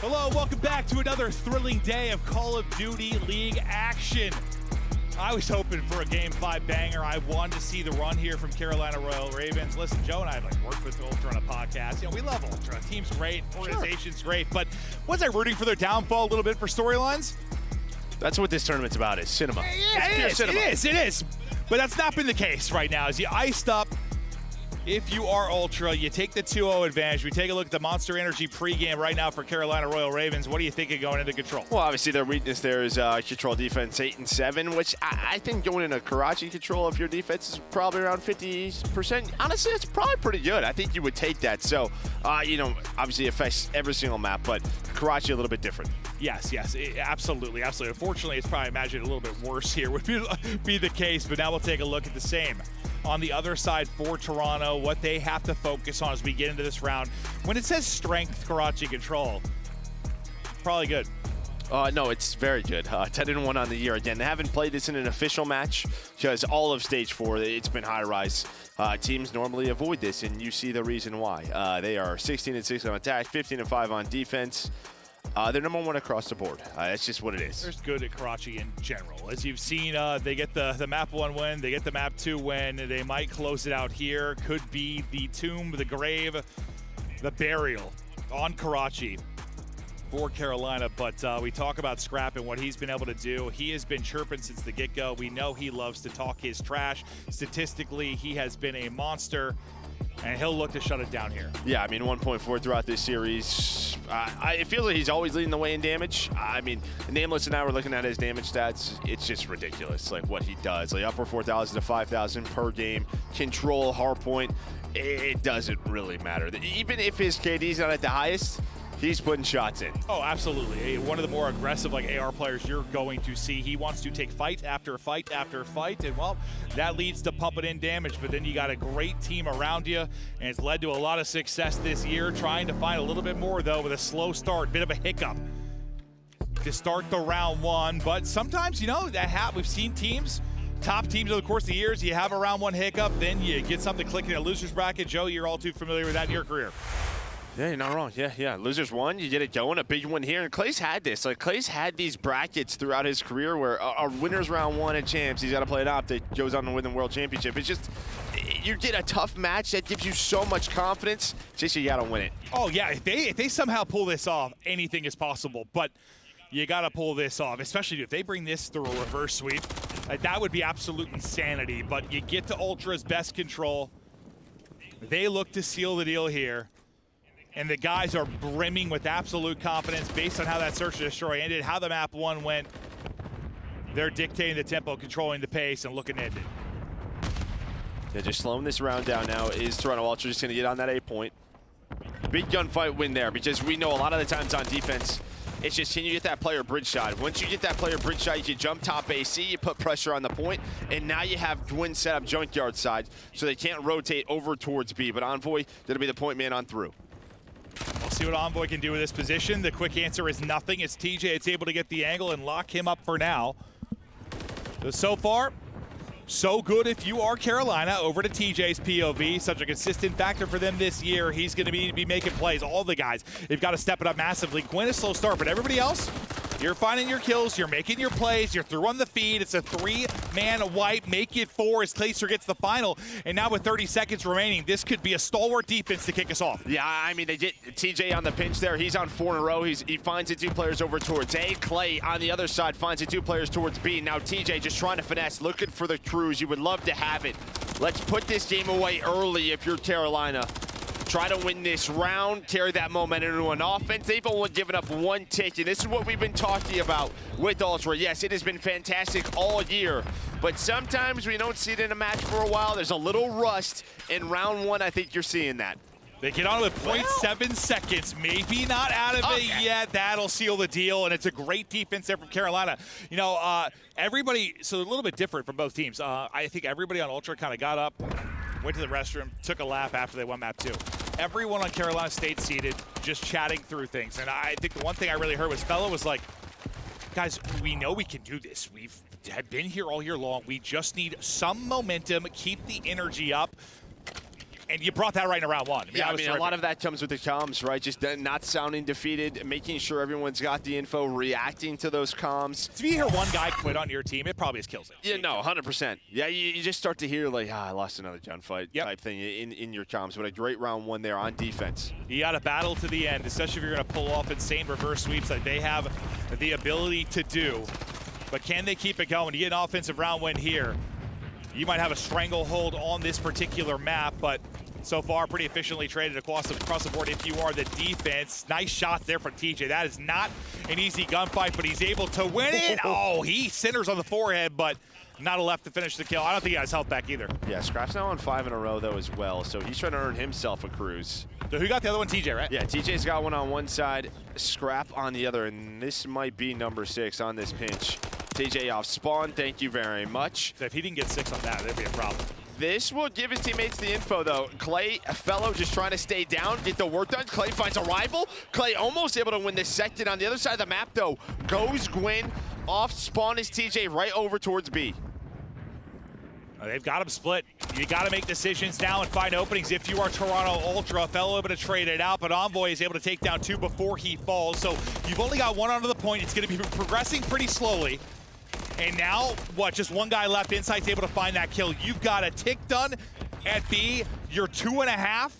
Hello, welcome back to another thrilling day of Call of Duty League action. I was hoping for a Game 5 banger. I wanted to see the run here from Carolina Royal Ravens. Listen, Joe and I have worked with Ultra on a podcast. You know, we love Ultra. Team's great, organization's great, but was I rooting for their downfall a little bit for storylines? That's what this tournament's about, is cinema. Yeah, it is. But that's not been the case right now. As you iced up, if you are Ultra, you take the 2-0 advantage. We take a look at the Monster Energy pregame right now for Carolina Royal Ravens. What do you think of going into control? Well, obviously their weakness there is control defense 8 and 7, which I think going into Karachi control, if your defense is probably around 50%, honestly, it's probably pretty good. I think you would take that. So, you know, obviously it affects every single map, but Karachi a little bit different. Yes, absolutely. Unfortunately, it's probably imagined a little bit worse here would be the case, but now we'll take a look at the same. On the other side for Toronto, what they have to focus on as we get into this round. When it says strength, Karachi control, probably good. No, it's very good. 10-1 on the year. Again, they haven't played this in an official match because all of Stage 4, it's been high rise. Teams normally avoid this, and you see the reason why. They are 16-6 on attack, 15-5 on defense. They're number 1 across the board. That's just what it is. They're good at Karachi in general. As you've seen, they get the map 1 win, they get the map 2 win. They might close it out here. Could be the tomb, the grave, the burial on Karachi for Carolina. But we talk about Scrap and what he's been able to do. He has been chirping since the get-go. We know he loves to talk his trash. Statistically, he has been a monster, and he'll look to shut it down here. Yeah, I mean, 1.4 throughout this series. It feels like he's always leading the way in damage. I mean, Nameless and I were looking at his damage stats. It's just ridiculous, like what he does. Like upper 4,000 to 5,000 per game. Control, hardpoint, it doesn't really matter. Even if his KD's not at the highest, he's putting shots in. Oh, absolutely. One of the more aggressive AR players you're going to see. He wants to take fight after fight after fight, and well, that leads to pumping in damage, but then you got a great team around you, and it's led to a lot of success this year, trying to find a little bit more, though, with a slow start, bit of a hiccup to start the round 1, but sometimes, you know, we've seen teams, top teams over the course of the years, you have a round 1 hiccup, then you get something clicking in a loser's bracket. Joe, you're all too familiar with that in your career. Yeah, you're not wrong. Yeah. Losers won, you get it going, a big one here. And Clay's had this. Like, Clay's had these brackets throughout his career where our winners round 1 and champs, he's got to play it up that goes on to win the world championship. It's just, you get a tough match that gives you so much confidence, just you got to win it. Oh, yeah. If they somehow pull this off, anything is possible. But you got to pull this off, especially if they bring this through a reverse sweep. That would be absolute insanity. But you get to Ultra's best control. They look to seal the deal here. And the guys are brimming with absolute confidence based on how that search and destroy ended, how the map 1 went. They're dictating the tempo, controlling the pace, and looking to end it. Yeah, just slowing this round down now. Is Toronto Ultra just going to get on that 8-point? Big gunfight win there, because we know a lot of the times on defense, it's just, can you get that player bridge shot? Once you get that player bridge shot, you can jump top AC, you put pressure on the point, and now you have Gwyn set up junkyard side, so they can't rotate over towards B. But Envoy, that'll be the point man on through. We'll see what Envoy can do with this position. The quick answer is nothing. It's TJ. It's able to get the angle and lock him up for now. So far, so good if you are Carolina. Over to TJ's POV. Such a consistent factor for them this year. He's going to be making plays. All the guys, they've got to step it up massively. Gwyn is slow start, but everybody else, you're finding your kills, you're making your plays, you're through on the feed. It's a 3-man wipe, make it 4 as Clacer gets the final. And now with 30 seconds remaining, this could be a stalwart defense to kick us off. Yeah, I mean, they get TJ on the pinch there. He's on 4 in a row. He finds the 2 players over towards A. Clay on the other side finds the 2 players towards B. Now TJ just trying to finesse, looking for the cruise. You would love to have it. Let's put this game away early if you're Carolina. Try to win this round, carry that momentum into an offense. They've only given up 1 tick, and this is what we've been talking about with Ultra. Yes, it has been fantastic all year, but sometimes we don't see it in a match for a while. There's a little rust in round 1. I think you're seeing that. They get on with 0.7 seconds, maybe not out of it yet. That'll seal the deal, and it's a great defense there from Carolina. You know, everybody, so a little bit different from both teams. I think everybody on Ultra kind of got up, went to the restroom, took a lap after they won map 2. Everyone on Carolina stayed seated, just chatting through things. And I think the one thing I really heard was Fellow was like, guys, we know we can do this. We've been here all year long. We just need some momentum, keep the energy up. And you brought that right in round one. I mean, a lot of that comes with the comms, right? Just not sounding defeated, making sure everyone's got the info, reacting to those comms. If you hear one guy quit on your team, it probably just kills it. Yeah, no, 100%. Yeah, you just start to hear, like, I lost another gunfight type thing in your comms. But a great round one there on defense. You got to battle to the end, especially if you're going to pull off insane reverse sweeps like they have the ability to do. But can they keep it going? You get an offensive round win here. You might have a stranglehold on this particular map, but so far pretty efficiently traded across the board if you are the defense. Nice shots there from TJ. That is not an easy gunfight, but he's able to win it. Oh, he centers on the forehead, but not enough to finish the kill. I don't think he has health back either. Yeah, Scrap's now on 5 in a row, though, as well, so he's trying to earn himself a cruise. So who got the other one? TJ, right? Yeah, TJ's got one on one side, Scrap on the other, and this might be number 6 on this pinch. TJ off spawn, thank you very much. So if he didn't get 6 on that, that'd be a problem. This will give his teammates the info, though. Clay, a fellow just trying to stay down, get the work done. Clay finds a rival. Clay almost able to win this second. On the other side of the map, though, goes Gwyn. Off spawn is TJ right over towards B. They've got him split. You got to make decisions now and find openings if you are Toronto Ultra. Fellow able to trade it out, but Envoy is able to take down 2 before he falls. So you've only got 1 onto the point. It's going to be progressing pretty slowly. And now, just one guy left. Insight's able to find that kill. You've got a tick done at B. You're 2.5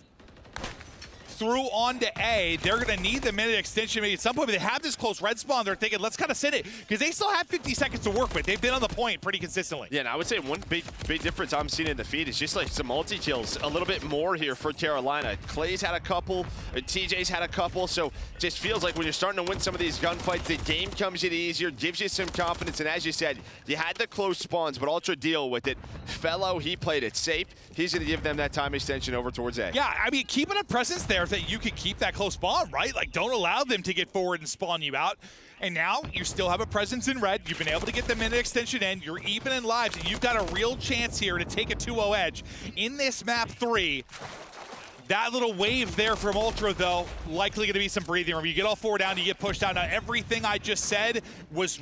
through on to A. They're going to need the minute extension. Maybe at some point, but they have this close red spawn. They're thinking, let's kind of sit it, because they still have 50 seconds to work with. They've been on the point pretty consistently. Yeah, and I would say one big difference I'm seeing in the feed is just like some multi-kills, a little bit more here for Carolina. Clay's had a couple, TJ's had a couple, so just feels like when you're starting to win some of these gunfights, the game comes in easier, gives you some confidence, and as you said, you had the close spawns, but Ultra deal with it. Fellow, he played it safe. He's going to give them that time extension over towards A. Yeah, I mean, keeping a presence there that you can keep that close spawn, right? Like, don't allow them to get forward and spawn you out. And now you still have a presence in red. You've been able to get the minute extension in. You're even in lives, and you've got a real chance here to take a 2-0 edge in this map 3. That little wave there from Ultra, though, likely going to be some breathing room. You get all 4 down, you get pushed down. Now, everything I just said was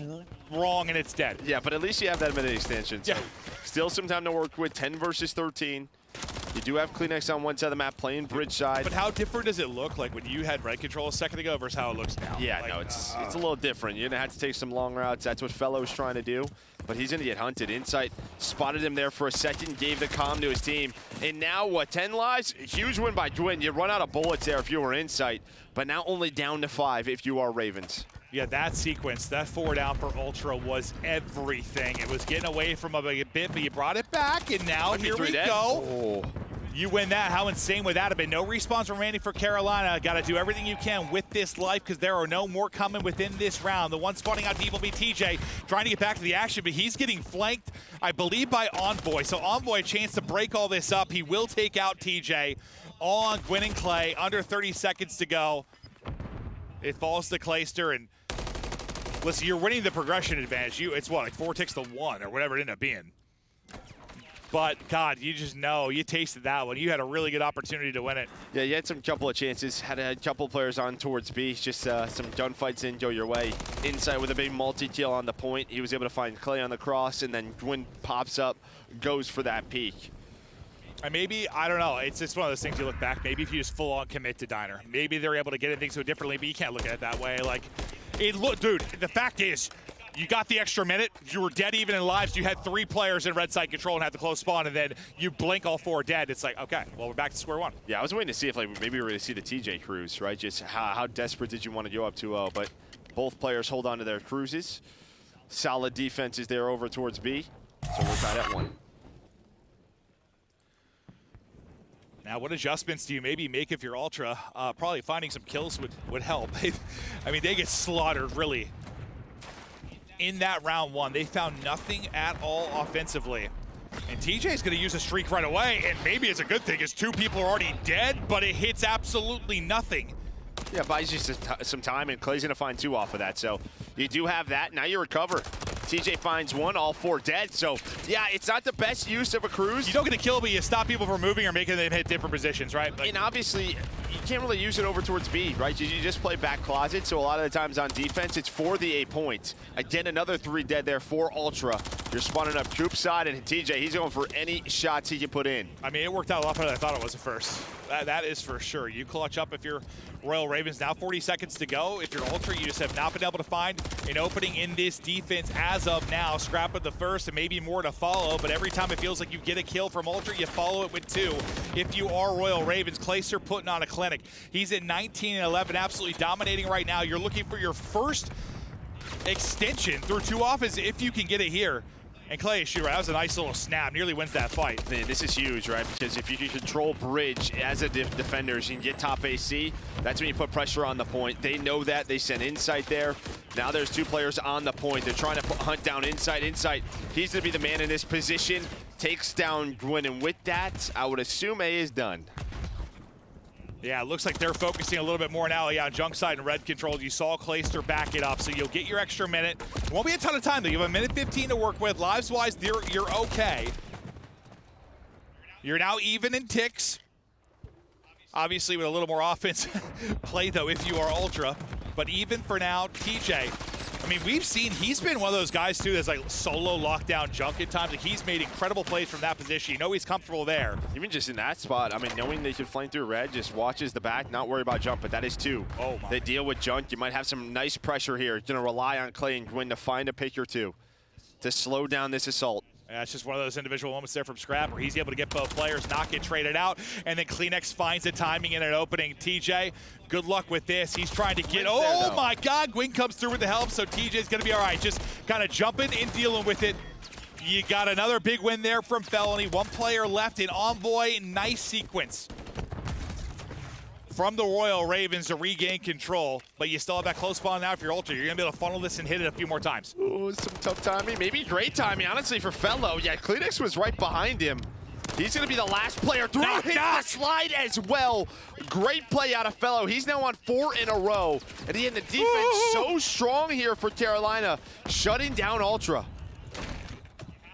wrong, and it's dead. Yeah, but at least you have that minute extension. So yeah. Still some time to work with, 10 versus 13. You do have Kleenex on one side of the map, playing bridge side. But how different does it look like when you had red control a second ago versus how it looks now? Yeah, no, it's a little different. You're going to have to take some long routes. That's what Fellow's trying to do. But he's going to get hunted. Insight spotted him there for a second, gave the comm to his team. And now, what, 10 lives? Huge win by Gwyn. You run out of bullets there if you were Insight. But now only down to 5 if you are Ravens. Yeah, that sequence, that 4 down for Ultra was everything. It was getting away from a bit, but you brought it back, and now here we go. Oh. You win that. How insane would that have been? No respawns remaining for Carolina. Got to do everything you can with this life, because there are no more coming within this round. The one spawning out deep will be TJ, trying to get back to the action, but he's getting flanked, I believe, by Envoy. So Envoy, a chance to break all this up. He will take out TJ. All on Gwyn and Clay. Under 30 seconds to go. It falls to Clayster, and listen, you're winning the progression advantage. It's what, like 4 ticks to 1 or whatever it ended up being. But, God, you just know, you tasted that one. You had a really good opportunity to win it. Yeah, you had some couple of chances. Had a couple players on towards B. Just some gunfights didn't go your way. Insight with a big multi-kill on the point. He was able to find Clay on the cross, and then Gwyn pops up, goes for that peek. And maybe, I don't know, it's just one of those things you look back. Maybe if you just full-on commit to Diner. Maybe they're able to get things so differently, but you can't look at it that way. Like, dude, the fact is, you got the extra minute, you were dead even in lives, you had 3 players in red side control and had the close spawn, and then you blink, all 4 dead. It's like, okay, well, we're back to square one. Yeah, I was waiting to see if maybe we were going to see the TJ cruise, right? Just how desperate did you want to go up 2-0? But both players hold on to their cruises. Solid defense is there over towards B, so we're tied at 1. Now, what adjustments do you maybe make if you're Ultra? Probably finding some kills would help. I mean, they get slaughtered, really. In that round 1, they found nothing at all offensively. And TJ's going to use a streak right away, and maybe it's a good thing, because 2 people are already dead, but it hits absolutely nothing. Yeah, buys you some time, and Clay's going to find 2 off of that. So you do have that. Now you recover. TJ finds one, all 4 dead. So, yeah, it's not the best use of a cruise. You don't get a kill, but you stop people from moving or making them hit different positions, right? And obviously, you can't really use it over towards B, right? You just play back closet, so a lot of the times on defense, it's for the 8 points. Again, another 3 dead there for Ultra. You're spawning up Coop side, and TJ, he's going for any shots he can put in. I mean, it worked out a lot better than I thought it was at first. That is for sure. You clutch up if you're Royal Ravens. Now 40 seconds to go. If you're Ultra, you just have not been able to find an opening in this defense as of now. Scrap with the first and maybe more to follow, but every time it feels like you get a kill from Ultra, you follow it with 2. If you are Royal Ravens, Clayster putting on a clinic. He's at 19 and 11, absolutely dominating right now. You're looking for your first extension through 2 offense if you can get it here. And Clay is shooting right. That was a nice little snap. Nearly wins that fight. Man, this is huge, right? Because if you can control bridge as a defender, you can get top AC. That's when you put pressure on the point. They know that. They send Insight there. Now there's 2 players on the point. They're trying to hunt down Insight. Insight, he's going to be the man in this position. Takes down Gwyn. And with that, I would assume A is done. Yeah, it looks like they're focusing a little bit more now on junk side and red control. You saw Clayster back it up, so you'll get your extra minute. It won't be a ton of time, though. You have 1:15 to work with. Lives-wise, you're okay. You're now even in ticks. Obviously, with a little more offense play, though, if you are Ultra. But even for now, TJ, I mean, we've seen he's been one of those guys, too, that's like solo lockdown junk at times. Like, he's made incredible plays from that position. You know he's comfortable there. Even just in that spot, I mean, knowing they could flame through red, just watches the back, not worry about jump, but that is 2. Oh, my. They deal with junk. You might have some nice pressure here. You're going to rely on Clay and Gwyn to find a pick or 2 to slow down this assault. Yeah, it's just one of those individual moments there from Scrap where he's able to get both players, not get traded out, and then Kleenex finds the timing in an opening. TJ, good luck with this. He's trying to get, oh my God, Gwyn comes through with the help, so TJ's gonna be all right. Just kind of jumping and dealing with it. You got another big win there from Felony. 1 player left in Envoy. Nice sequence from the Royal Ravens to regain control, but you still have that close spawn now. If you're Ultra, you're gonna be able to funnel this and hit it a few more times. Ooh, some tough timing, maybe great timing, honestly, for Fellow. Yeah, Kleenex was right behind him. He's gonna be the last player through. Hits the slide as well. Great play out of Fellow. He's now on 4 in a row. And again, the defense so strong here for Carolina, shutting down Ultra.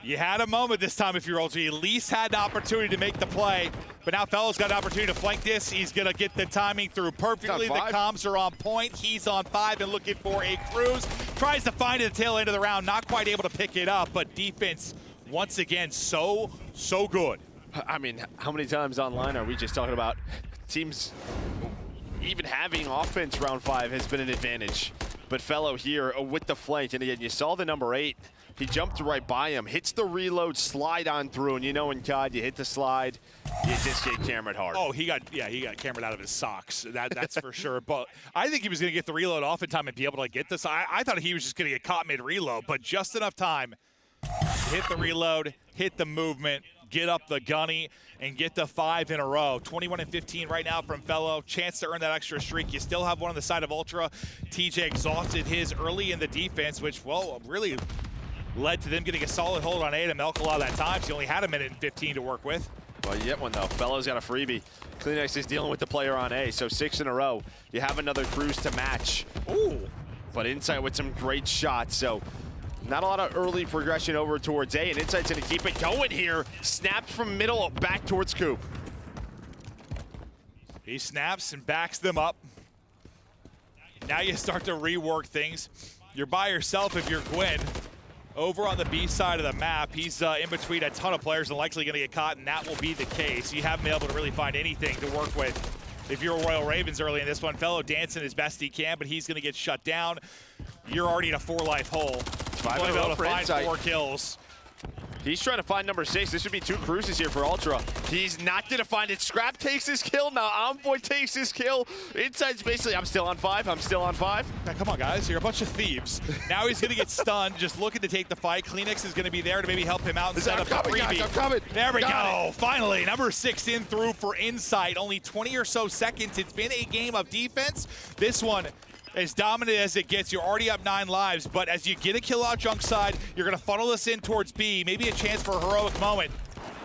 You had a moment this time if you're Ultra. You at least had the opportunity to make the play. But now Fellow's got an opportunity to flank this. He's going to get the timing through perfectly. The comms are on point. He's on 5 and looking for a cruise. Tries to find it at the tail end of the round. Not quite able to pick it up, but defense, once again, so good. I mean, how many times online are we just talking about teams even having offense round 5 has been an advantage. But Fellow here with the flank, and again, you saw the number 8. He jumped right by him, hits the reload, slide on through, and you know in COD, you hit the slide, you just get cameraed hard. Oh, he got cameraed out of his socks. That's for sure. But I think he was going to get the reload off in time and be able to get this. I thought he was just going to get caught mid-reload, but just enough time to hit the reload, hit the movement, get up the gunny, and get the 5 in a row. 21 and 15 right now from Fellow. Chance to earn that extra streak. You still have one on the side of Ultra. TJ exhausted his early in the defense, which, well, really led to them getting a solid hold on A to milk a lot of that time. So he only had 1:15 to work with. Well, you get one, though. Fellow's got a freebie. Kleenex is dealing with the player on A, so 6 in a row. You have another cruise to match. Ooh. But Insight with some great shots, so not a lot of early progression over towards A, and Insight's going to keep it going here. Snapped from middle back towards Coop. He snaps and backs them up. Now you start to rework things. You're by yourself if you're Gwyn. Over on the B side of the map, he's in between a ton of players and likely going to get caught, and that will be the case. You haven't been able to really find anything to work with. If you're Royal Ravens early in this one, Fellow dancing as best he can, but he's going to get shut down. You're already in a 4-life hole. 5 in a row for Insight. 4 kills. He's trying to find number 6. This would be 2 cruises here for Ultra. He's not going to find it. Scrap takes his kill. Now Envoy takes his kill. Insight's basically, I'm still on 5. I'm still on 5. Now, come on, guys. You're a bunch of thieves. Now he's going to get stunned, just looking to take the fight. Kleenex is going to be there to maybe help him out and set up a freebie. I'm coming. There we go. Finally, number 6 in through for Insight. Only 20 or so seconds. It's been a game of defense. This one, as dominant as it gets, you're already up 9 lives, but as you get a kill out junk side, you're going to funnel this in towards B, maybe a chance for a heroic moment.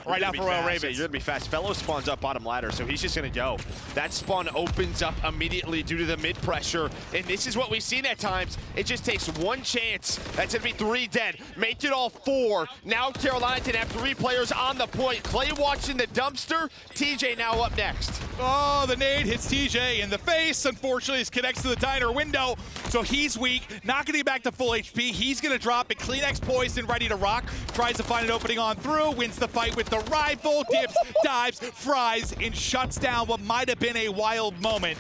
right now for Royal Ravens. Yeah, you're gonna be fast. Fellow spawns up bottom ladder, so he's just gonna go. That spawn opens up immediately due to the mid pressure, and this is what we've seen at times. It just takes one chance. That's gonna be 3 dead. Make it all 4. Now Carolina can have 3 players on the point. Clay watching the dumpster. TJ now up next. Oh, the nade hits TJ in the face. Unfortunately, it connects to the diner window, so he's weak. Not gonna get back to full HP. He's gonna drop it. Kleenex poised and ready to rock. Tries to find an opening on through. Wins the fight with the rifle. Dips, dives, fries, and shuts down what might have been a wild moment.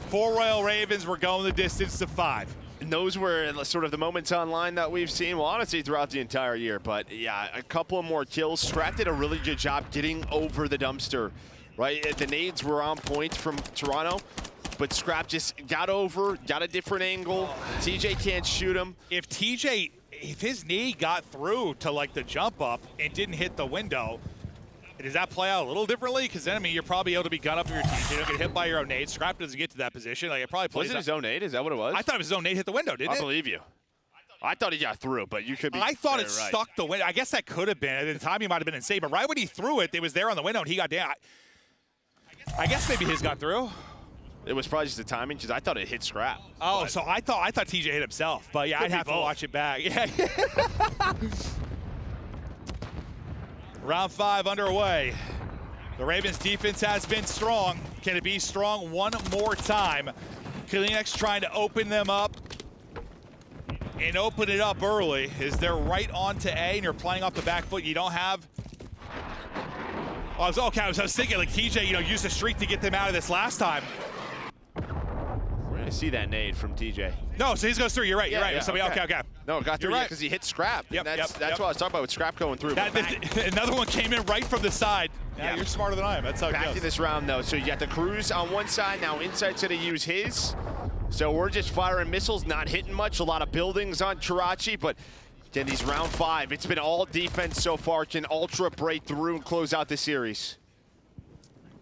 4 Royal Ravens were going the distance to 5. And those were sort of the moments online that we've seen, well, honestly, throughout the entire year. But yeah, a couple more kills. Scrap did a really good job getting over the dumpster, right? The nades were on point from Toronto, but Scrap just got over, got a different angle. TJ can't shoot him. If his knee got through to like the jump up and didn't hit the window, does that play out a little differently? Because then, I mean, you're probably able to be gun up your team. You don't get hit by your own nade. Scrap doesn't get to that position. Like, it probably plays. Was it his own nade? Is that what it was? I thought it was his own nade hit the window, didn't it? I believe you. I thought he got through, but you could be. I thought it right. stuck the window. I guess that could have been. At the time, he might have been insane. But right when he threw it, it was there on the window, and he got down. I guess maybe his got through. It was probably just the timing, because I thought it hit Scrap. Oh, so I thought TJ hit himself. But yeah, I'd have to watch it back. Yeah. Round 5 underway. The Ravens defense has been strong. Can it be strong one more time? Kleenex trying to open them up and open it up early. Is they're right on to A and you're playing off the back foot. You don't have. I was thinking like TJ, used a streak to get them out of this last time. We're gonna see that nade from TJ. No, so he goes through. You're right. Yeah, Okay. No, it got through because he hit Scrap. Yep, that's yep. what I was talking about with Scrap going through. Another one came in right from the side. Yeah, you're smarter than I am. That's how it goes. Back to this round, though. So you got the Cruise on one side. Now Insight's going to use his. So we're just firing missiles, not hitting much. A lot of buildings on Karachi, but again, these round 5, it's been all defense so far. Can Ultra break through and close out the series?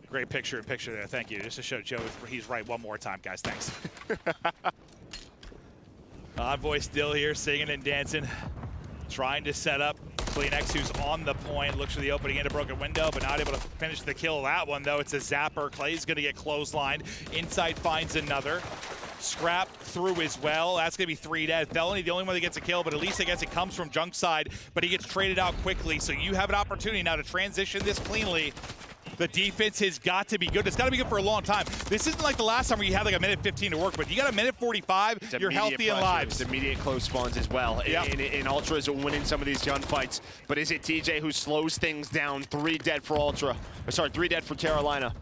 Great picture there. Thank you. Just to show Joe he's right one more time, guys. Thanks. Envoy still here, singing and dancing, trying to set up Kleenex, who's on the point, looks for the opening in a broken window, but not able to finish the kill. That one, though, it's a zapper. Clay's going to get clotheslined. Inside finds another. Scrap through as well. That's going to be 3 dead. Felony, the only one that gets a kill, but at least I guess it comes from junk side, but he gets traded out quickly. So you have an opportunity now to transition this cleanly. The defense has got to be good. It's got to be good for a long time. This isn't like the last time where you had like a minute 15 to work, but you got a minute 45, you're healthy and live. It's immediate close spawns as well. Yep. And Ultra is winning some of these gunfights. But is it TJ who slows things down? 3 dead for Ultra. Sorry, 3 dead for Carolina.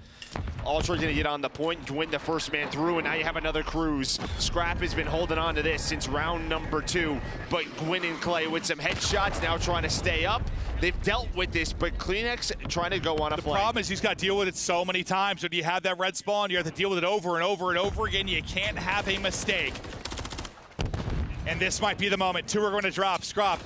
Ultra's gonna get on the point, win the first man through, and now you have another Cruise. Scrap has been holding on to this since round number 2, but Gwyn and Clay with some headshots, now trying to stay up. They've dealt with this, but Kleenex trying to go on a flame. The problem is he's got to deal with it so many times. When you have that red spawn, you have to deal with it over and over and over again. You can't have a mistake. And this might be the moment. 2 are going to drop. Scrap.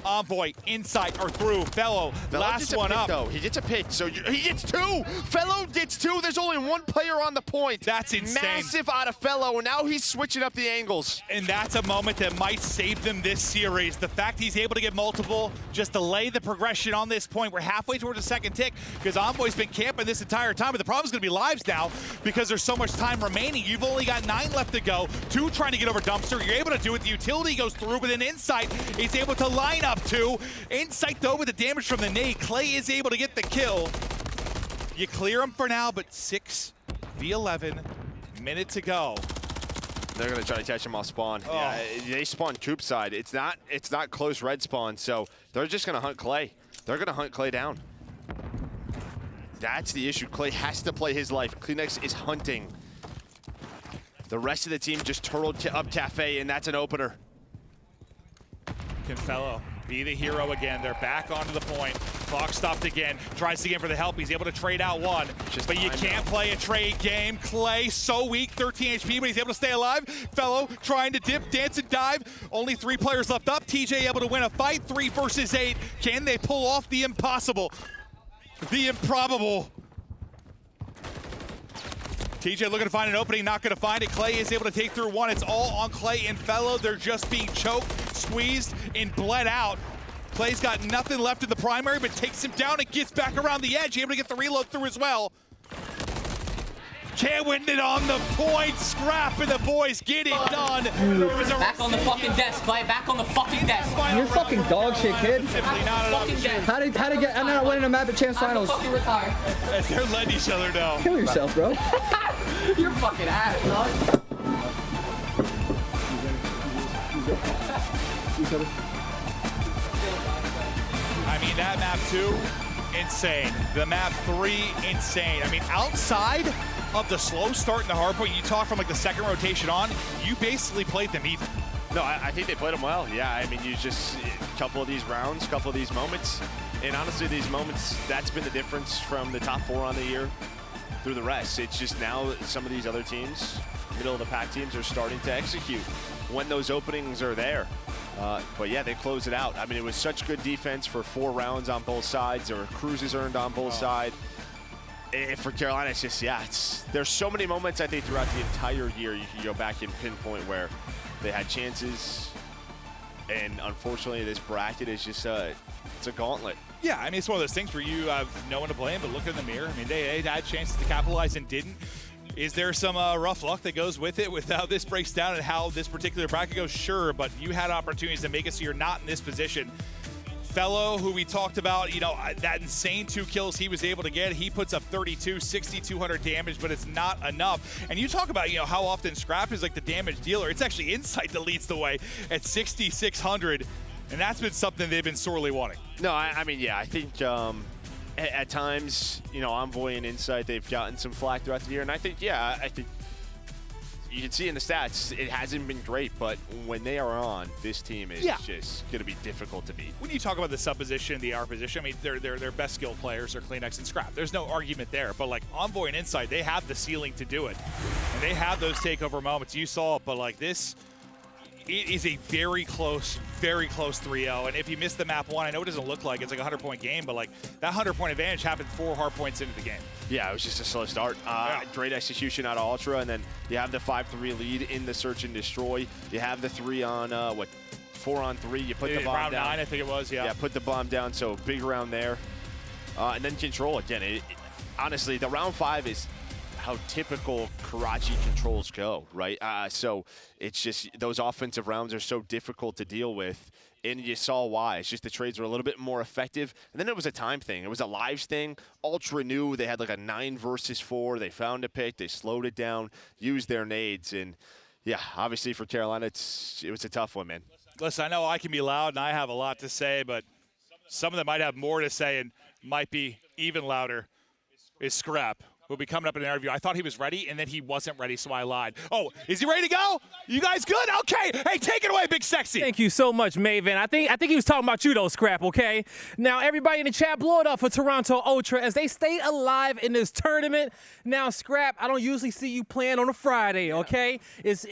Envoy, inside or through. Fellow last one up. Though. He gets a pick, so he gets 2. Fellow gets 2. There's only 1 player on the point. That's insane. Massive out of Fellow, and now he's switching up the angles. And that's a moment that might save them this series. The fact he's able to get multiple, just delay the progression on this point. We're halfway towards the second tick because Envoy's been camping this entire time, but the problem is going to be lives now because there's so much time remaining. You've only got 9 left to go. 2 trying to get over dumpster. You're able to do it. The utility goes through, but then Insight is able to line up 2. Insight, though, with the damage from the nade. Clay is able to get the kill. You clear him for now, but 6v11, minute to go. They're gonna try to catch him off spawn. Oh. Yeah, they spawn coop side. It's not close red spawn, so they're just gonna hunt Clay. They're gonna hunt Clay down. That's the issue. Clay has to play his life. Kleenex is hunting. The rest of the team just turtled up Cafe, and that's an opener. Can Fellow be the hero again? They're back onto the point. Clock stopped again. Tries again for the help. He's able to trade out 1. But you can't play a trade game. Clay, so weak, 13 HP, but he's able to stay alive. Fellow trying to dip, dance, and dive. Only 3 players left up. TJ able to win a fight. 3 versus 8. Can they pull off the impossible? The improbable. TJ looking to find an opening, not going to find it. Clay is able to take through 1. It's all on Clay and Fellow. They're just being choked, squeezed, and bled out. Clay's got nothing left in the primary, but takes him down and gets back around the edge, able to get the reload through as well. Can't win it on the point. Scrap, and the boys get it done. Back on the fucking desk, Clay. Back on the fucking desk. You're fucking dog shit, kid. Simply not an option. How to get? I'm not winning a map at Champs Finals. Fucking retire. They're letting each other know. Kill yourself, bro. You're fucking ass, dog. I mean, that map 2, insane. The map 3, insane. I mean, outside of the slow start in the hardpoint, you talk from like the second rotation on, you basically played them even. No, I think they played them well. Yeah, I mean, you just a couple of these rounds, couple of these moments, and honestly, these moments, that's been the difference from the top 4 on the year through the rest. It's just now some of these other teams, middle of the pack teams, are starting to execute when those openings are there. But yeah, they close it out. I mean, it was such good defense for 4 rounds on both sides. There were cruises earned on both sides. For Carolina, it's just, yeah, there's so many moments, I think, throughout the entire year you can go back and pinpoint where they had chances. And unfortunately, this bracket is just, it's a gauntlet. Yeah, I mean, it's one of those things where you have no one to blame, but look in the mirror. I mean, they had chances to capitalize and didn't. Is there some rough luck that goes with it, with how this breaks down and how this particular bracket goes? Sure, but you had opportunities to make it so you're not in this position. Fellow, who we talked about, you know, that insane 2 kills he was able to get, he puts up 32, 6,200 damage, but it's not enough. And you talk about, you know, how often Scrap is like the damage dealer. It's actually Insight that leads the way at 6,600, and that's been something they've been sorely wanting. No, I mean, yeah, I think at times, you know, Envoy and Insight, they've gotten some flack throughout the year, and I think, yeah, I think you can see in the stats, it hasn't been great, but when they are on, this team is just going to be difficult to beat. When you talk about the sub position, the R position, I mean, their best skill players are CleanX and Scrap. There's no argument there, but like Envoy and Insight, they have the ceiling to do it. And they have those takeover moments. You saw it, but like this, it is a very close 3-0. And if you miss the map 1, I know it doesn't look like it's like a 100-point game, but like that 100-point advantage happened 4 hard points into the game. Yeah, it was just a slow start. Great execution out of Ultra, and then you have the 5-3 lead in the search and destroy. You have the 3 on, 4 on 3. You put the bomb round down. Round 9, I think it was, yeah. Yeah, put the bomb down, so big round there. And then control again. Honestly, the round 5 is how typical Karachi controls go, right? So it's just those offensive rounds are so difficult to deal with, and you saw why. It's just the trades were a little bit more effective, and then it was a time thing. It was a lives thing. Ultra knew they had like a 9 versus 4. They found a pick. They slowed it down, used their nades, and yeah, obviously for Carolina, it was a tough one, man. Listen, I know I can be loud, and I have a lot to say, but some of them might have more to say and might be even louder. Is Scrap. Will be coming up in an interview. I thought he was ready, and then he wasn't ready, so I lied. Oh, is he ready to go? You guys good? Okay. Hey, take it away, Big Sexy. Thank you so much, Maven. I think he was talking about you, though, Scrap, okay? Now, everybody in the chat, blow it up for Toronto Ultra as they stay alive in this tournament. Now, Scrap, I don't usually see you playing on a Friday, okay? It's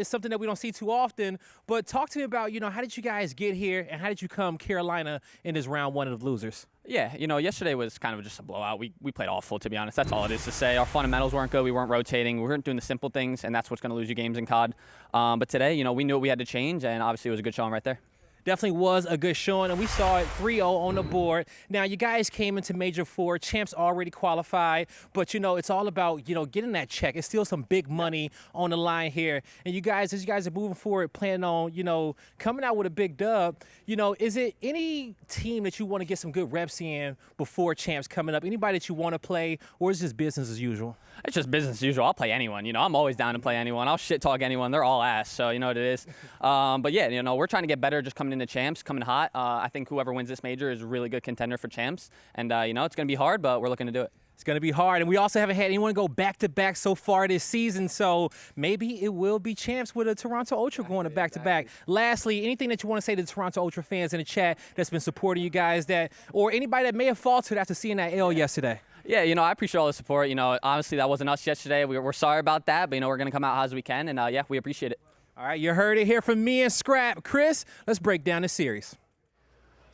something that we don't see too often. But talk to me about, how did you guys get here, and how did you come Carolina in this round 1 of the losers? Yeah, yesterday was kind of just a blowout. We played awful, to be honest. That's all it is to say. Our fundamentals weren't good. We weren't rotating. We weren't doing the simple things, and that's what's going to lose you games in COD. But today, we knew what we had to change, and obviously it was a good showing right there. Definitely was a good showing, and we saw it 3-0 on the board. Now, you guys came into Major 4. Champs already qualified, but, it's all about, getting that check. It's still some big money on the line here. And you guys, as you guys are moving forward, planning on, coming out with a big dub, is it any team that you want to get some good reps in before Champs coming up? Anybody that you want to play, or is it just business as usual? It's just business as usual. I'll play anyone. I'm always down to play anyone. I'll shit talk anyone. They're all ass, so you know what it is. But yeah, we're trying to get better just coming into Champs, coming hot. I think whoever wins this major is a really good contender for Champs. And, it's going to be hard, but we're looking to do it. It's going to be hard, and we also haven't had anyone go back-to-back so far this season, so maybe it will be Champs with a Toronto Ultra going to back-to-back. Lastly, anything that you want to say to the Toronto Ultra fans in the chat that's been supporting you guys, or anybody that may have faltered after seeing that L yesterday? Yeah, I appreciate all the support. Honestly, that wasn't us yesterday. We're sorry about that, but, we're going to come out as we can, and, yeah, we appreciate it. All right, you heard it here from me and Scrap. Chris, let's break down the series.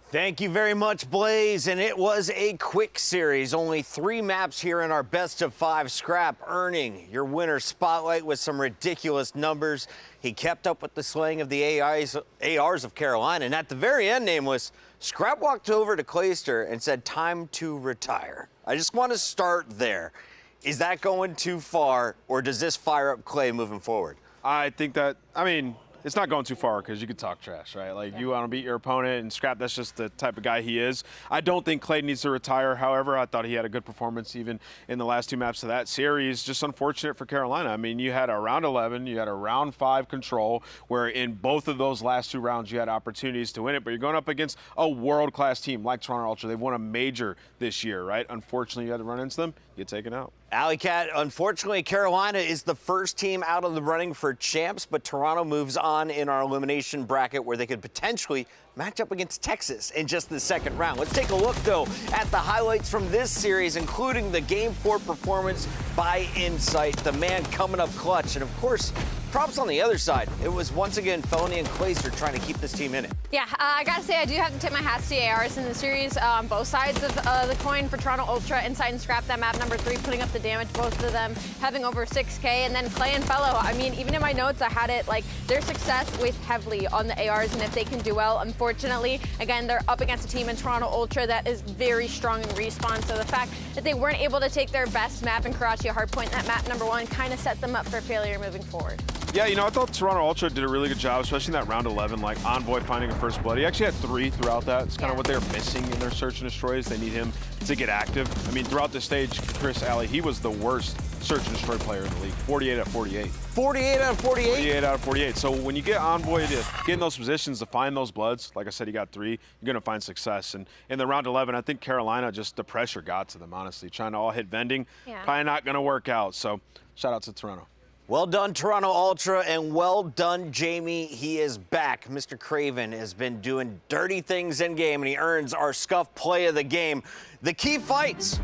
Thank you very much, Blaze. And it was a quick series. Only 3 maps here in our best of 5 scrap, earning your winner spotlight with some ridiculous numbers. He kept up with the slaying of the ARs of Carolina. And at the very end, Nameless, Scrap walked over to Clayster and said, time to retire. I just want to start there. Is that going too far, or does this fire up Clay moving forward? I think that, I mean, it's not going too far because you could talk trash, right? Like, you want to beat your opponent, and Scrap, that's just the type of guy he is. I don't think Clay needs to retire. However, I thought he had a good performance even in the last 2 maps of that series. Just unfortunate for Carolina. I mean, you had a round 11, you had a round 5 control, where in both of those last 2 rounds you had opportunities to win it, but you're going up against a world-class team like Toronto Ultra. They've won a major this year, right? Unfortunately, you had to run into them, you get taken out. Alley Cat, unfortunately, Carolina is the first team out of the running for champs, but Toronto moves on in our elimination bracket where they could potentially match up against Texas in just the second round. Let's take a look, though, at the highlights from this series, including the Game 4 performance by Insight, the man coming up clutch. And, of course, props on the other side. It was once again Felony and Clayster trying to keep this team in it. Yeah, I gotta say, I do have to tip my hat to the ARs in the series. Both sides of the coin for Toronto Ultra, Insight and Scrap, that map number 3, putting up the damage, both of them having over 6K. And then Clay and Fellow, I mean, even in my notes, I had it like their success weighs heavily on the ARs, and if they can do well, unfortunately, again, they're up against a team in Toronto Ultra that is very strong in respawn. So the fact that they weren't able to take their best map in Karachi Hardpoint, that map number 1, kind of set them up for failure moving forward. Yeah, you know, I thought Toronto Ultra did a really good job, especially in that round 11, like Envoy finding a first blood. He actually had 3 throughout that. It's kind of what they're missing in their search and destroys. They need him to get active. I mean, throughout the stage, Chris Alley, he was the worst search and destroy player in the league, 48 out of 48. 48 out of 48? 48 out of 48. So when you get Envoy to get in those positions to find those bloods, like I said, he got 3, you're going to find success. And in the round 11, I think Carolina, just the pressure got to them, honestly. Trying to all hit vending, probably not going to work out. So shout out to Toronto. Well done, Toronto Ultra, and well done, Jamie. He is back. Mr. Craven has been doing dirty things in game, and he earns our Scuff Play of the Game. The key fights,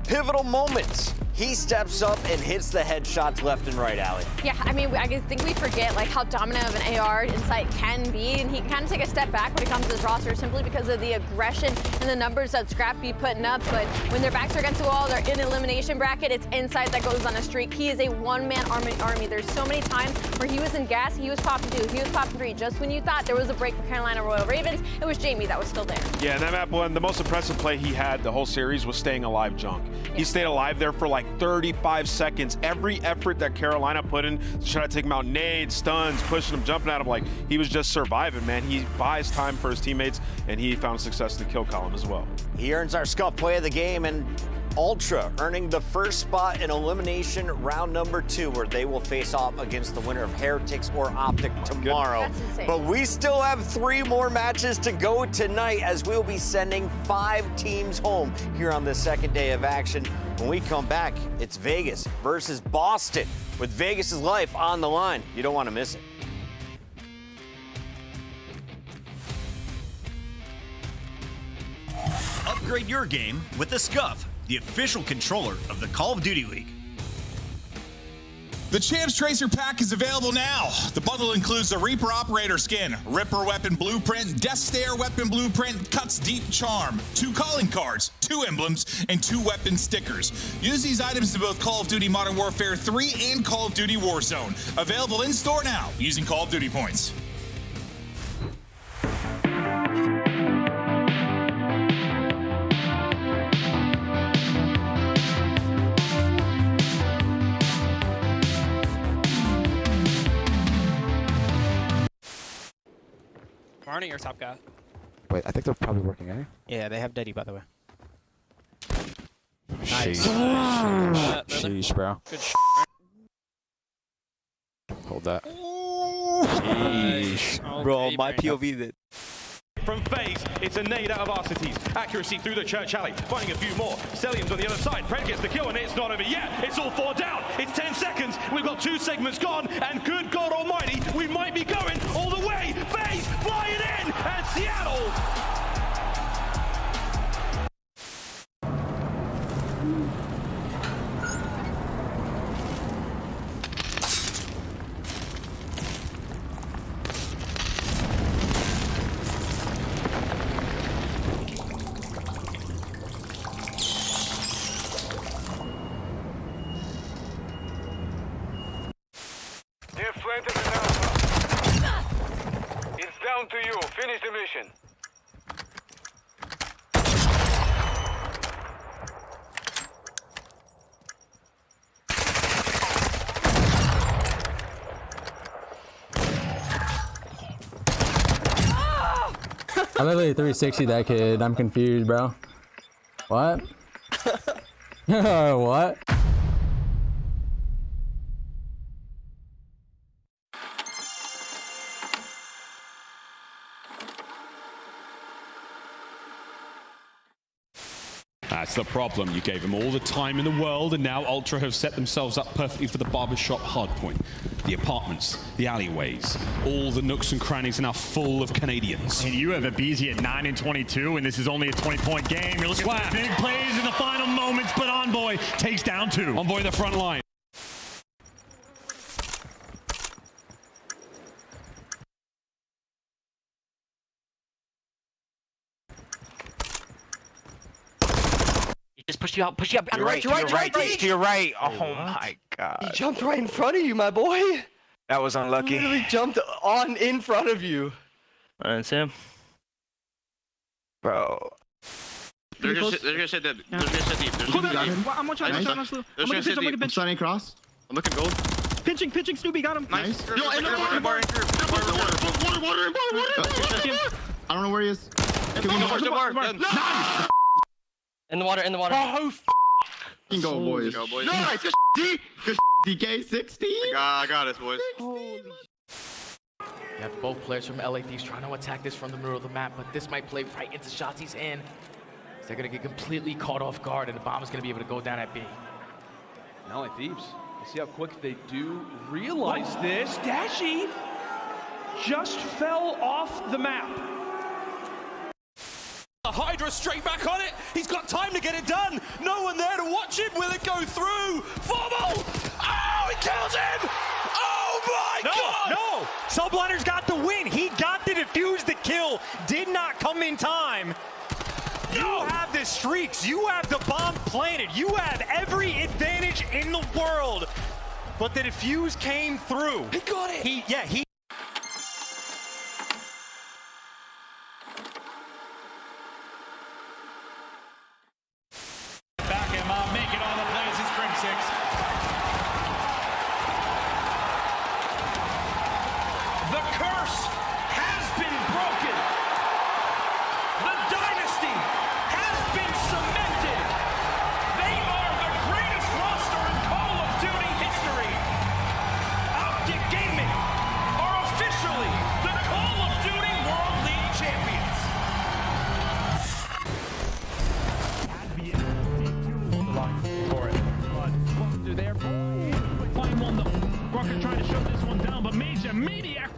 pivotal moments. He steps up and hits the headshots left and right, Allie. Yeah, I mean, I think we forget like how dominant of an AR Insight can be, and he can kind of take a step back when it comes to this roster simply because of the aggression and the numbers that Scrap be putting up. But when their backs are against the wall, they're in elimination bracket, it's Insight that goes on a streak. He is a one-man army. There's so many times where he was in gas, he was popping 2, he was popping 3. Just when you thought there was a break for Carolina Royal Ravens, it was Jamie that was still there. Yeah, and that map one, the most impressive play he had the whole series was staying alive junk. He stayed alive there for like 35 seconds. Every effort that Carolina put in to try to take him out, nades, stuns, pushing him, jumping at him, like he was just surviving, man. He buys time for his teammates, and he found success in the kill column as well. He earns our Scuff Play of the Game, and Ultra earning the first spot in elimination round number 2, where they will face off against the winner of Heretics or Optic tomorrow. But we still have 3 more matches to go tonight, as we'll be sending 5 teams home here on the second day of action. When we come back, it's Vegas versus Boston, with Vegas's life on the line. You don't want to miss it. Upgrade your game with the Scuff, the official controller of the Call of Duty League. The Champs Tracer Pack is available now. The bundle includes the Reaper Operator Skin, Ripper Weapon Blueprint, Death Stare Weapon Blueprint, Cuts Deep Charm, 2 calling cards, 2 emblems, and 2 weapon stickers. Use these items in both Call of Duty Modern Warfare 3 and Call of Duty Warzone. Available in store now using Call of Duty points. Marnie, your top guy. Wait, I think they're probably working, eh? Yeah, they have Deddy, by the way. Sheesh. Sheesh, bro. Good Hold that. Sheesh. Bro, my POV that. From FaZe, it's a nade out of Arcites. Accuracy through the church alley, finding a few more. Stellium's on the other side. Pred gets the kill, and it's not over yet. It's all 4 down. It's 10 seconds. We've got 2 segments gone, and good God Almighty, we might be going all the way. FaZe flying in, and Seattle. entered the Alpha. It's down to you. Finish the mission. I literally 360 that kid. I'm confused, bro. What? What? That's the problem. You gave them all the time in the world, and now Ultra have set themselves up perfectly for the barbershop hardpoint. The apartments, the alleyways, all the nooks and crannies are now full of Canadians. And you have a BZ at 9 and 22, and this is only a 20-point game. You're looking at big plays in the final moments, but Envoy takes down 2. Envoy the front line. Just push you out, push you up. To your right, to your right. Oh my God. He jumped right in front of you, my boy. That was unlucky. He literally jumped on in front of you. That's him. Bro. They're gonna sit deep. They're gonna sit deep. I'm watching. I'm starting cross. I'm looking gold. Pinching, Snoopy got him. Nice. Yo, in the water. I don't know where he is. In the water, in the water. Oh, go, boys. Go, boys. Nice. Good DK 16. I got us, boys. Holy. You have both players from LA Thieves trying to attack this from the middle of the map, but this might play right into Shotzi's hand. They're gonna get completely caught off guard, and the bomb is gonna be able to go down at B. LA Thieves. Let's see how quick they do realize this. Dashy just fell off the map. Hydra straight back on it. He's got time to get it done. No one there to watch him. Will it go through? Formal! Oh, he kills him! Oh my God! No! Subliner's got the win. He got to defuse the kill. Did not come in time. You have the streaks. You have the bomb planted. You have every advantage in the world. But the defuse came through. He got it. He. The curse has been broken. The dynasty has been cemented. They are the greatest roster in Call of Duty history. Optic Gaming are officially the Call of Duty World League champions. For it. But through there. Find one though. Rucker trying to shut this one down, but Major Maniac.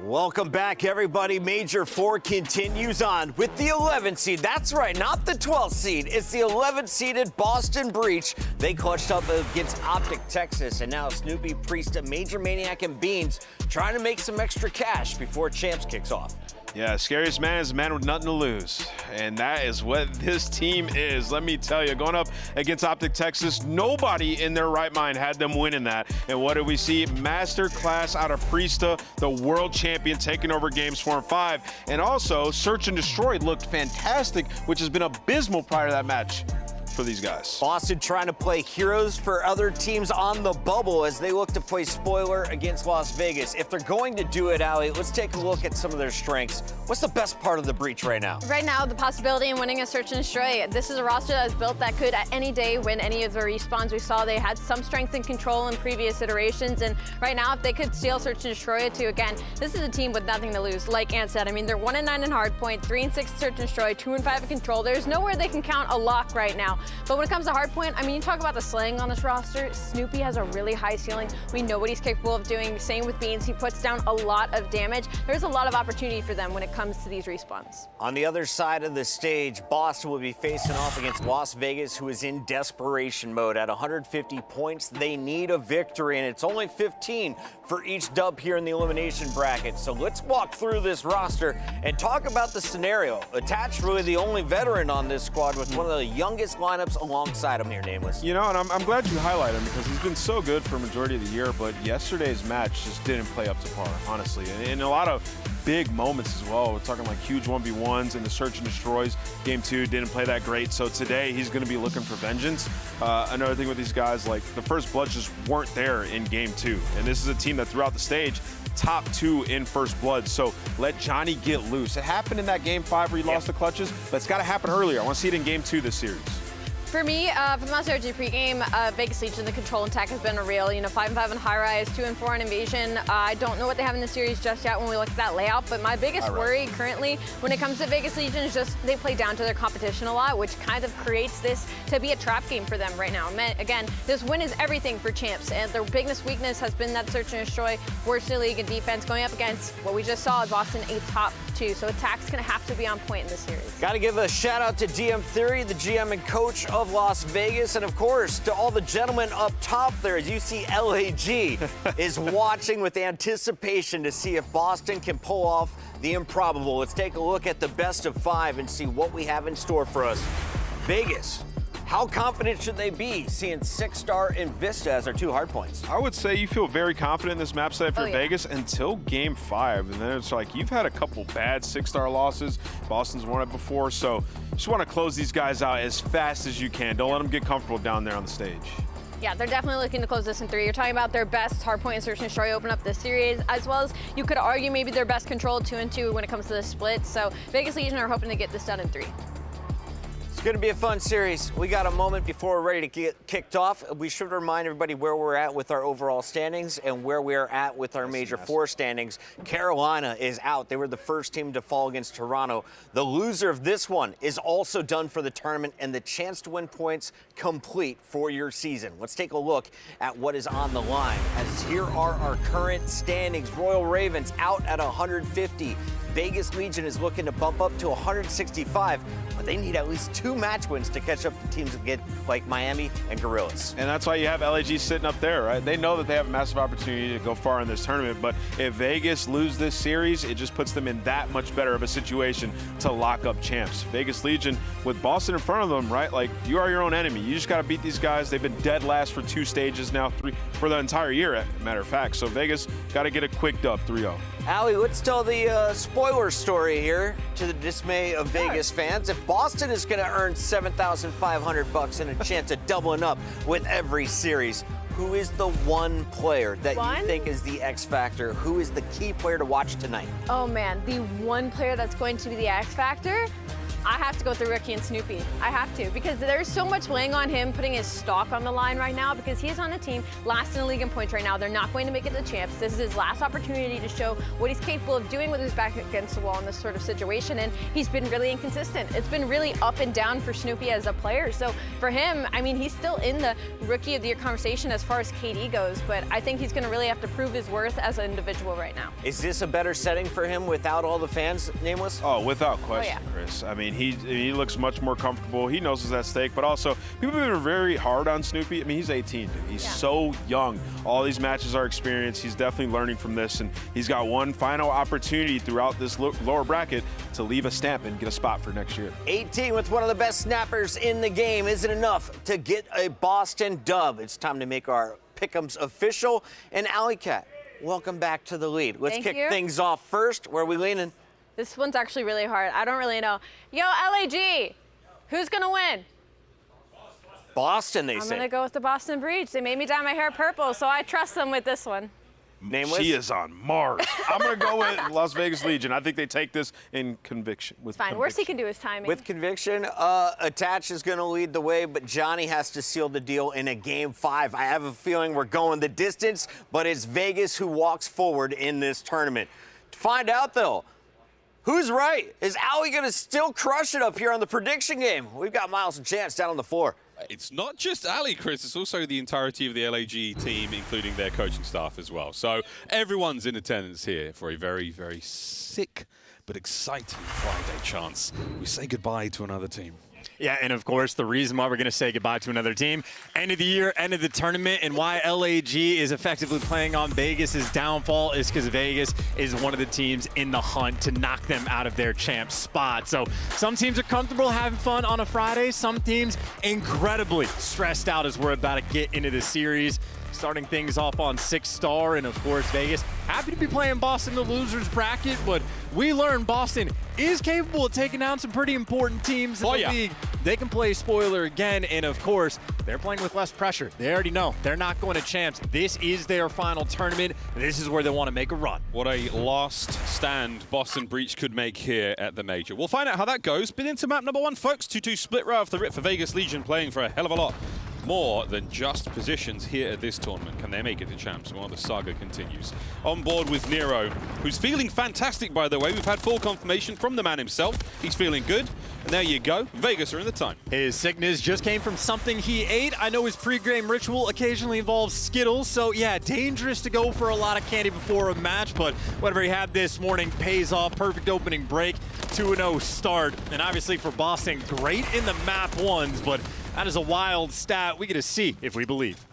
Welcome back, everybody. Major 4 continues on with the 11th seed. That's right, not the 12th seed. It's the 11th seeded Boston Breach. They clutched up against Optic Texas, and now Snoopy, Priest, Major Maniac, and Beans trying to make some extra cash before Champs kicks off. Yeah, scariest man is a man with nothing to lose. And that is what this team is. Let me tell you, going up against Optic Texas, nobody in their right mind had them winning that. And what did we see? Master class out of Priesta, the world champion, taking over games 4 and 5. And also, Search and Destroy looked fantastic, which has been abysmal prior to that match. for these guys. Boston trying to play heroes for other teams on the bubble as they look to play spoiler against Las Vegas. If they're going to do it, Allie, let's take a look at some of their strengths. What's the best part of the breach right now? Right now, the possibility in winning a search and destroy. This is a roster that is built that could at any day win any of the respawns. We saw they had some strength and control in previous iterations, and right now, if they could steal search and destroy it too, again, this is a team with nothing to lose. Like Ant said, I mean, they're 1-9 in Hardpoint, 3-6 in search and destroy, 2-5 in control. There's nowhere they can count a lock right now. But when it comes to Hardpoint, I mean, you talk about the slaying on this roster. Snoopy has a really high ceiling. We know what he's capable of doing. Same with Beans. He puts down a lot of damage. There's a lot of opportunity for them when it comes to these respawns. On the other side of the stage, Boston will be facing off against Las Vegas, who is in desperation mode. At 150 points, they need a victory, and it's only 15 for each dub here in the elimination bracket. So let's walk through this roster and talk about the scenario. Attached, really the only veteran on this squad with one of the youngest lineups alongside him here, Nameless. You know, and I'm glad you highlight him because he's been so good for a majority of the year, but yesterday's match just didn't play up to par, honestly. And in a lot of big moments as well. We're talking like huge 1v1s and the search and destroys. Game 2 didn't play that great, so today he's going to be looking for vengeance. Another thing with these guys, like the first bloods just weren't there in Game 2, and this is a team that throughout the stage top 2 in first blood, so let Johnny get loose. It happened in that Game 5 where he lost the clutches, but it's got to happen earlier. I want to see it in Game 2 this series. For me, for the Monster RG pregame, Vegas Legion, the control and tech has been a real, 5-5 in high rise, 2-4 in invasion. I don't know what they have in the series just yet when we look at that layout, but my biggest worry currently when it comes to Vegas Legion is just they play down to their competition a lot, which kind of creates this to be a trap game for them right now. Again, this win is everything for champs, and their biggest weakness has been that search and destroy, worst in the league in defense, going up against what we just saw is Boston a top 2, so attack's going to have to be on point in this series. Got to give a shout out to DM Theory, the GM and coach of Las Vegas, and of course to all the gentlemen up top there. As you see, LAG is watching with anticipation to see if Boston can pull off the improbable. Let's take a look at the best of 5 and see what we have in store for us. Vegas, how confident should they be seeing 6-star and Vista as our 2 hard points? I would say you feel very confident in this map set for Vegas until Game 5, and then it's like you've had a couple bad 6-star losses. Boston's won it before, so you just want to close these guys out as fast as you can. Don't let them get comfortable down there on the stage. Yeah, they're definitely looking to close this in 3. You're talking about their best hardpoint and search and destroy open up this series, as well as you could argue maybe their best control 2-2 when it comes to the split. So Vegas Legion are hoping to get this done in 3. It's going to be a fun series. We got a moment before we're ready to get kicked off. We should remind everybody where we're at with our overall standings and where we are at with our Major 4 standings. Carolina is out. They were the first team to fall against Toronto. The loser of this one is also done for the tournament and the chance to win points complete for your season. Let's take a look at what is on the line. As here are our current standings. Royal Ravens out at 150. Vegas Legion is looking to bump up to 165, but they need at least 2 match wins to catch up to teams that get like Miami and Gorillas. And that's why you have LAG sitting up there, right? They know that they have a massive opportunity to go far in this tournament, but if Vegas lose this series, it just puts them in that much better of a situation to lock up champs. Vegas Legion, with Boston in front of them, right? Like, you are your own enemy. You just got to beat these guys. They've been dead last for 2 stages now, 3 for the entire year, as a matter of fact. So Vegas got to get a quick dub, 3-0. Allie, let's tell the spoiler story here to the dismay of Vegas fans. If Boston is going to earn $7,500 and a chance of doubling up with every series, who is the one player that you think is the X factor? Who is the key player to watch tonight? Oh man, the one player that's going to be the X factor? I have to go with the rookie and Snoopy. I have to, because there's so much weighing on him putting his stock on the line right now because he's on the team, last in the league in points right now. They're not going to make it to champs. This is his last opportunity to show what he's capable of doing with his back against the wall in this sort of situation, and he's been really inconsistent. It's been really up and down for Snoopy as a player. So for him, I mean, he's still in the rookie of the year conversation as far as KD goes, but I think he's going to really have to prove his worth as an individual right now. Is this a better setting for him without all the fans, Nameless? Oh, without question, Chris. I mean, he looks much more comfortable. He knows what's at stake, but also people have been very hard on Snoopy. I mean, he's 18, dude. He's so young. All these matches are experience. He's definitely learning from this, and he's got one final opportunity throughout this lower bracket to leave a stamp and get a spot for next year. 18 with one of the best snappers in the game isn't enough to get a Boston dub. It's time to make our pick'ems official. And Alley Cat, welcome back to the lead. Let's kick things off first. Where are we leaning? This one's actually really hard. I don't really know. Yo, LAG, who's gonna win? Boston, they I'm say. going to go with the Boston Breach. They made me dye my hair purple, so I trust them with this one. Nameless? She is on Mars. I'm going to go with Las Vegas Legion. I think they take this in conviction. With Fine. conviction. Worst he can do is timing. With conviction, Attach is going to lead the way, but Johnny has to seal the deal in a Game 5. I have a feeling we're going the distance, but it's Vegas who walks forward in this tournament. To find out, though, who's right? Is Ali going to still crush it up here on the prediction game? We've got Miles and Chance down on the floor. It's not just Ali, Chris. It's also the entirety of the LAG team, including their coaching staff as well. So everyone's in attendance here for a very, very sick but exciting Friday chance. We say goodbye to another team. Yeah, and of course, the reason why we're going to say goodbye to another team, end of the year, end of the tournament, and why LAG is effectively playing on Vegas' downfall is because Vegas is one of the teams in the hunt to knock them out of their champ spot. So some teams are comfortable having fun on a Friday. Some teams incredibly stressed out as we're about to get into the series. Starting things off on 6-star, and of course Vegas happy to be playing Boston the losers bracket, but we learned Boston is capable of taking down some pretty important teams in the league. They can play spoiler again, and of course they're playing with less pressure. They already know they're not going to champs. This is their final tournament. This is where they want to make a run. What a last stand Boston Breach could make here at the Major. We'll find out how that goes. Been into map number 1, folks. 2-2 split right off the rip for Vegas Legion, playing for a hell of a lot more than just positions here at this tournament. Can they make it to champs while the saga continues? On board with Nero, who's feeling fantastic, by the way. We've had full confirmation from the man himself. He's feeling good. And there you go. Vegas are in the time. His sickness just came from something he ate. I know his pre-game ritual occasionally involves Skittles, so yeah, dangerous to go for a lot of candy before a match, but whatever he had this morning pays off. Perfect opening break, 2-0 start. And obviously for Boston, great in the map ones, but that is a wild stat. We get to see if we believe.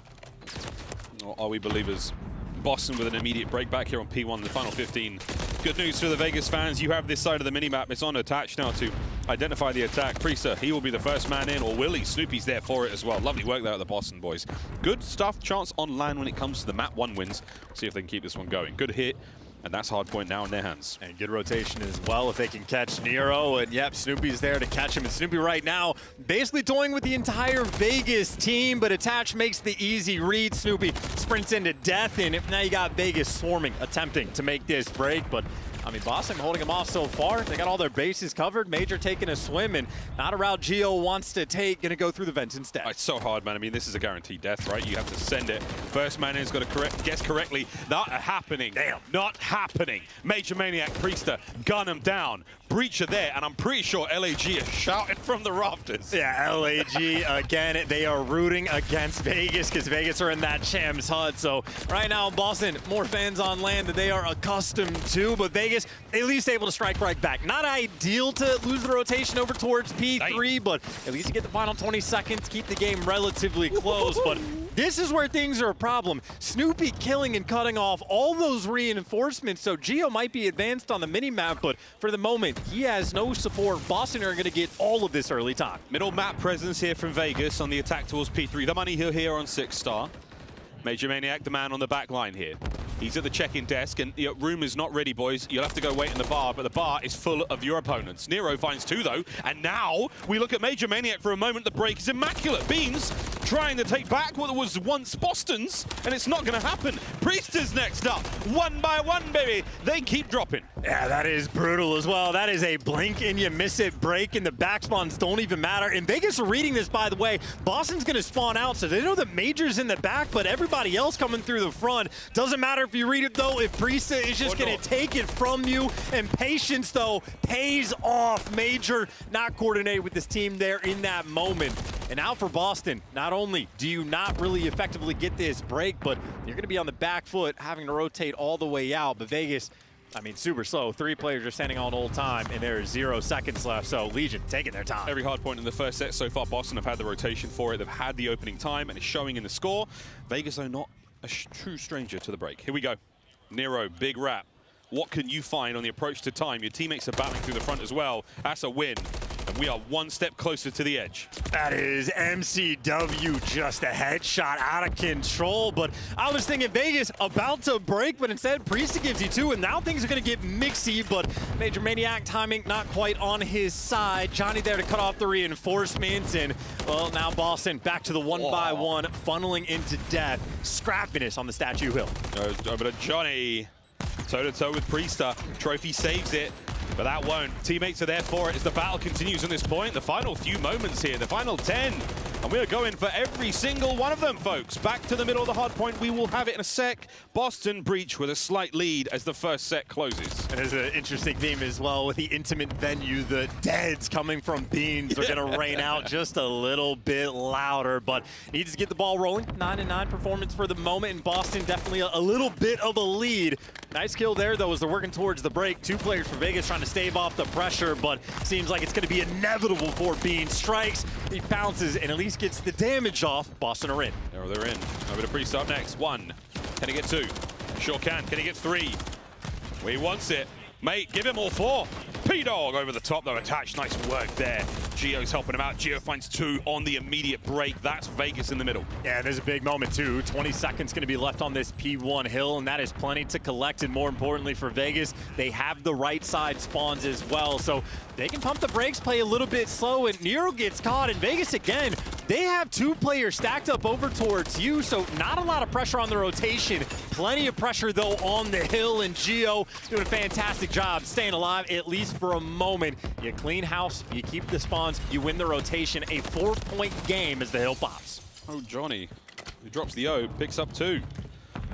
Or are we believers? Boston with an immediate break back here on P1 in the final 15. Good news for the Vegas fans. You have this side of the minimap. It's on Attach now to identify the attack. Priester, he will be the first man in, or will he? Snoopy's there for it as well. Lovely work there at the Boston boys. Good stuff. Chance on land when it comes to the map 1 wins. See if they can keep this one going. Good hit. And that's Hardpoint now in their hands. And good rotation as well if they can catch Nero. And yep, Snoopy's there to catch him. And Snoopy right now basically toying with the entire Vegas team, but Attach makes the easy read. Snoopy sprints into death, and now you got Vegas swarming, attempting to make this break. But I mean, Boston holding them off so far. They got all their bases covered. Major taking a swim, and not a route Geo wants to take. Going to go through the vents instead. It's so hard, man. I mean, this is a guaranteed death, right? You have to send it. First man in's got to guess correctly. Not happening. Damn. Not happening. Major Maniac, Priester, gun him down. Breacher there, and I'm pretty sure LAG is shouting from the rafters. Yeah, LAG, again, they are rooting against Vegas because Vegas are in that champs hut. So right now in Boston, more fans on land than they are accustomed to, but Vegas at least able to strike right back. Not ideal to lose the rotation over towards P3, but at least you get the final 20 seconds, keep the game relatively close. But this is where things are a problem. Snoopy killing and cutting off all those reinforcements, so Geo might be advanced on the minimap, but for the moment, he has no support. Boston are going to get all of this early time. Middle map presence here from Vegas on the attack towards P3. The money here on 6-star. Major Maniac, the man on the back line here. He's at the check-in desk, and the room is not ready, boys. You'll have to go wait in the bar, but the bar is full of your opponents. Nero finds 2, though, and now we look at Major Maniac for a moment. The break is immaculate. Beans trying to take back what was once Boston's, and it's not going to happen. Priester's next up. 1 by 1, baby. They keep dropping. Yeah, that is brutal as well. That is a blink and you miss it break, and the back spawns don't even matter. And Vegas are reading this, by the way. Boston's going to spawn out, so they know that Major's in the back, but everybody else coming through the front. Doesn't matter if you read it, though. If Priesta is just going to take it from you, and patience, though, pays off. Major not coordinate with this team there in that moment. And now for Boston, not only do you not really effectively get this break, but you're going to be on the back foot, having to rotate all the way out. But Vegas, I mean, super slow. 3 players are standing on old time, and there is 0 seconds left. So Legion taking their time. Every hard point in the first set so far, Boston have had the rotation for it. They've had the opening time, and it's showing in the score. Vegas are not a true stranger to the break. Here we go. Nero, big wrap. What can you find on the approach to time? Your teammates are battling through the front as well. That's a win. And we are one step closer to the edge. That is MCW, just a headshot out of control. But I was thinking Vegas about to break, but instead Priesta gives you two, and now things are going to get mixy. But Major Maniac timing not quite on his side. Johnny there to cut off the reinforcements, and well, now Boston back to the one-by-one, funneling into death. Scrappiness on the Statue Hill. Over to Johnny, toe-to-toe with Priesta. Trophy saves it. But that won't. Teammates are there for it as the battle continues on this point. The final few moments here, the final 10. And we are going for every single one of them, folks. Back to the middle of the hard point. We will have it in a sec. Boston breach with a slight lead as the first set closes. And there's an interesting theme as well with the intimate venue. The deads coming from Beans are going to rain out just a little bit louder, but needs to get the ball rolling. 9-9 performance for the moment, and Boston definitely a little bit of a lead. Nice kill there, though, as they're working towards the break. Two players for Vegas trying to stave off the pressure, but seems like it's going to be inevitable for Beans. Strikes, he bounces, and at least gets the damage off. Boston are in. There they're in. Over to Priest up next. One. Can he get two? Sure can. Can he get three? Well, he wants it. Mate, give him all four. P-Dog over the top, though, attached. Nice work there. Gio's helping him out. Gio finds two on the immediate break. That's Vegas in the middle. Yeah, there's a big moment, too. 20 seconds going to be left on this P1 hill, and that is plenty to collect. And more importantly for Vegas, they have the right side spawns as well. So they can pump the brakes, play a little bit slow, and Nero gets caught. And Vegas, again, they have two players stacked up over towards you, so not a lot of pressure on the rotation. Plenty of pressure, though, on the hill, and Gio doing a fantastic job staying alive, at least for a moment. You clean house, you keep the spawns, you win the rotation. A 4-point game as the hill pops. Oh, Johnny, who drops the O, picks up two.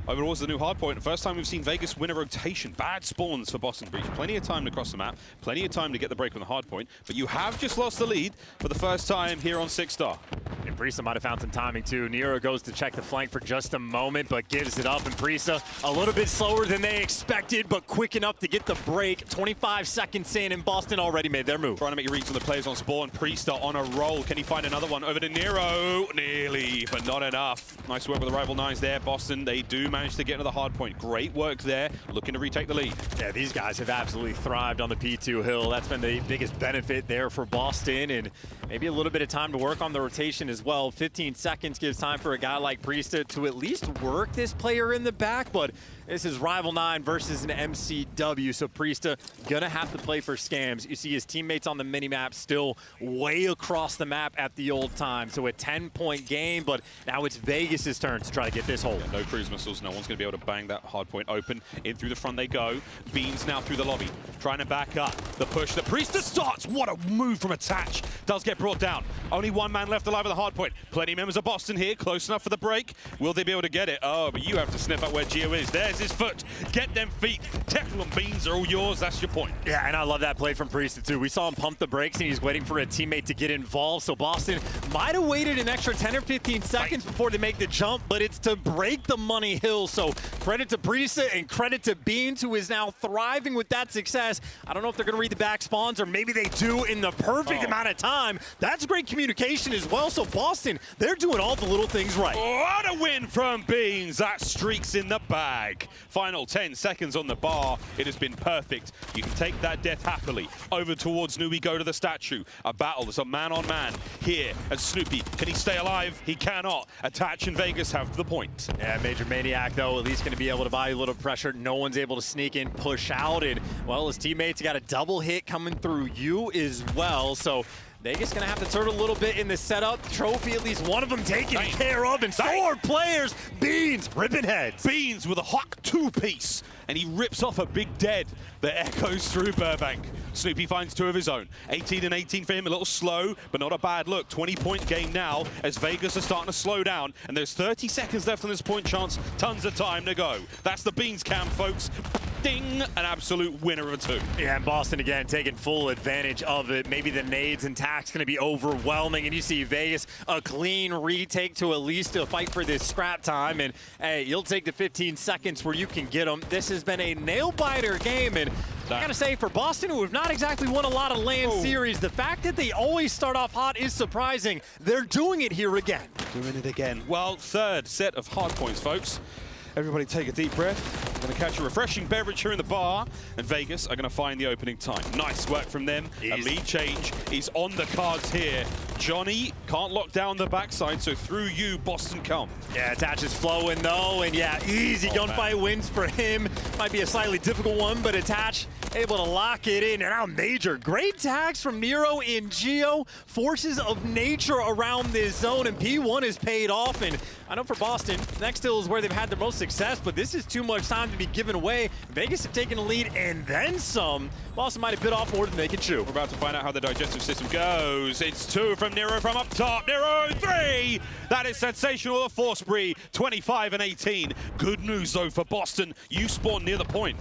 Over towards the new hard point. First time we've seen Vegas win a rotation. Bad spawns for Boston Breach. Plenty of time to cross the map. Plenty of time to get the break on the hard point. But you have just lost the lead for the first time here on 6 Star. And Priesta might have found some timing too. Nero goes to check the flank for just a moment, but gives it up. And Priesta a little bit slower than they expected, but quick enough to get the break. 25 seconds in, and Boston already made their move. Trying to make a reach on the players on spawn. Priesta on a roll. Can he find another one? Over to Nero. Nearly, but not enough. Nice work with the rival nines there. Boston, they do manage to get into the hard point. Great work there. Looking to retake the lead. Yeah, these guys have absolutely thrived on the P2 hill. That's been the biggest benefit there for Boston, and maybe a little bit of time to work on the rotation as well. 15 seconds gives time for a guy like Priesta to at least work this player in the back, but this is Rival 9 versus an MCW, so Priesta gonna have to play for scams. You see his teammates on the minimap still way across the map at the old time, so a 10-point game, but now it's Vegas's turn to try to get this hole. Yeah, no cruise missiles. No one's gonna be able to bang that hard point open. In through the front they go. Beans now through the lobby, trying to back up. The push that Priesta starts. What a move from Attach. Does get brought down. Only one man left alive at the hard point. Plenty of members of Boston here, close enough for the break. Will they be able to get it? Oh, but you have to sniff out where Gio is. There's his foot. Get them feet. Teckle and Beans are all yours. That's your point. Yeah, and I love that play from Priesta too. We saw him pump the brakes, and he's waiting for a teammate to get involved. So Boston might have waited an extra 10 or 15 seconds before they make the jump, but it's to break the money hill. So credit to Priesta and credit to Beans, who is now thriving with that success. I don't know if they're going to read the back spawns, or maybe they do in the perfect amount of time. That's great communication as well. So Boston, they're doing all the little things right. What a win from Beans. That streak's in the bag. Final 10 seconds on the bar. It has been perfect. You can take that death happily. Over towards New we go to the statue. A battle. There's a man-on-man here as Snoopy. Can he stay alive? He cannot. Attach and Vegas have the point. Yeah, Major Maniac, though, at least going to be able to buy a little pressure. No one's able to sneak in, push out, and, well, his teammates got a double hit coming through you as well. So Vegas gonna have to turn a little bit in the setup. Trophy, at least one of them taken care of, and so are players. Beans ripping heads. Beans with a Hawk 2-piece, and he rips off a big dead that echoes through Burbank. Snoopy finds two of his own. 18 and 18 for him, a little slow, but not a bad look. 20-point game now as Vegas are starting to slow down, and there's 30 seconds left on this point chance. Tons of time to go. That's the Beans cam, folks. Ding, an absolute winner of a 2. Yeah, and Boston again taking full advantage of it. Maybe the nades and tax going to be overwhelming, and you see Vegas a clean retake to at least to fight for this scrap time. And hey, you'll take the 15 seconds where you can get them. This has been a nail-biter game, and I gotta say, for Boston, who have not exactly won a lot of LAN series, the fact that they always start off hot is surprising. They're doing it here again. Doing it again. Well, third set of hard points, folks. Everybody take a deep breath. We're going to catch a refreshing beverage here in the bar, and Vegas are going to find the opening time. Nice work from them. A lead change is on the cards here. Johnny can't lock down the backside, so through you, Boston come. Yeah, Attach is flowing though, and yeah, easy gunfight wins for him. Might be a slightly difficult one, but Attach able to lock it in. And now Major, great tags from Nero in Geo. Forces of nature around this zone, and P1 is paid off. And I know for Boston, next hill is where they've had the most success, but this is too much time to be given away. Vegas have taken the lead and then some. Boston might have bit off more than they can chew. We're about to find out how the digestive system goes. It's 2 from Nero from up top. Nero 3. That is sensational. The force spree, 25 and 18. Good news though for Boston. You spawn near the point.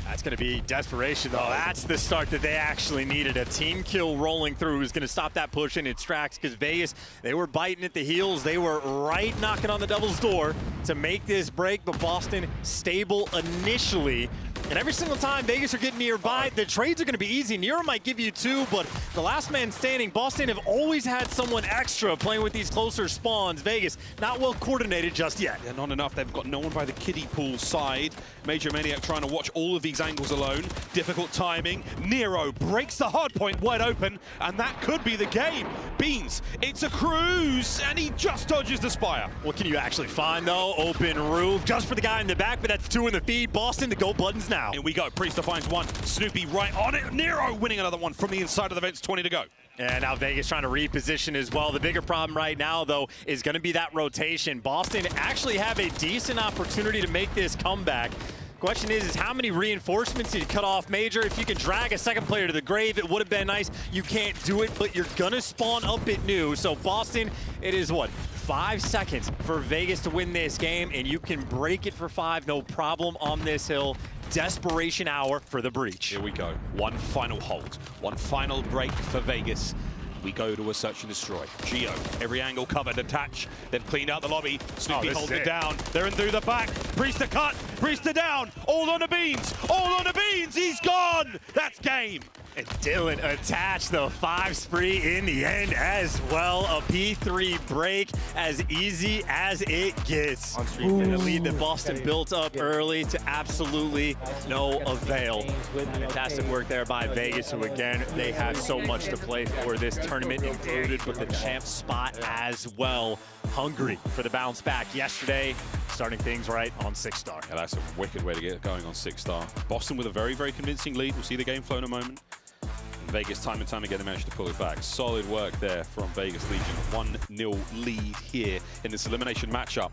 That's going to be desperation, though. That's the start that they actually needed. A team kill rolling through is going to stop that push in its tracks, because Vegas, they were biting at the heels. They were right knocking on the Devil's door to make this break, but Boston stable initially. And every single time Vegas are getting nearby, the trades are going to be easy. Nero might give you 2, but the last man standing, Boston have always had someone extra playing with these closer spawns. Vegas, not well coordinated just yet. Yeah, not enough. They've got no one by the kiddie pool side. Major Maniac trying to watch all of these angles alone. Difficult timing. Nero breaks the hard point wide open, and that could be the game. Beans, it's a cruise, and he just dodges the spire. What can you actually find, though? Open roof, just for the guy in the back, but that's 2 in the feed. Boston, the go buttons now. Here we go. Priester finds 1. Snoopy right on it. Nero winning another one from the inside of the vents. 20 to go. And now Vegas trying to reposition as well. The bigger problem right now, though, is going to be that rotation. Boston actually have a decent opportunity to make this comeback. Question is how many reinforcements did you cut off Major? If you can drag a second player to the grave, it would have been nice. You can't do it, but you're going to spawn up at new. So Boston, it is what? 5 seconds for Vegas to win this game, and you can break it for 5, no problem on this hill. Desperation hour for the breach. Here we go. One final hold. One final break for Vegas. We go to a search and destroy. Geo, every angle covered. Attach. They've cleaned out the lobby. Snoopy holds it down. They're in through the back. Priester cut. Priester down. All on the beans. All on the beans. He's gone. That's game. And Dylan attached the 5 spree in the end as well. A P3 break, as easy as it gets. And the lead that Boston built up early to absolutely no avail. Fantastic work there by Vegas, who again, they have so much to play for this tournament included, with the champ spot as well. Hungry for the bounce back yesterday, starting things right on 6-star. Yeah, that's a wicked way to get going on 6-star. Boston with a very, very convincing lead. We'll see the game flow in a moment. Vegas time and time again they managed to pull it back. Solid work there from Vegas Legion. 1-0 lead here in this elimination matchup.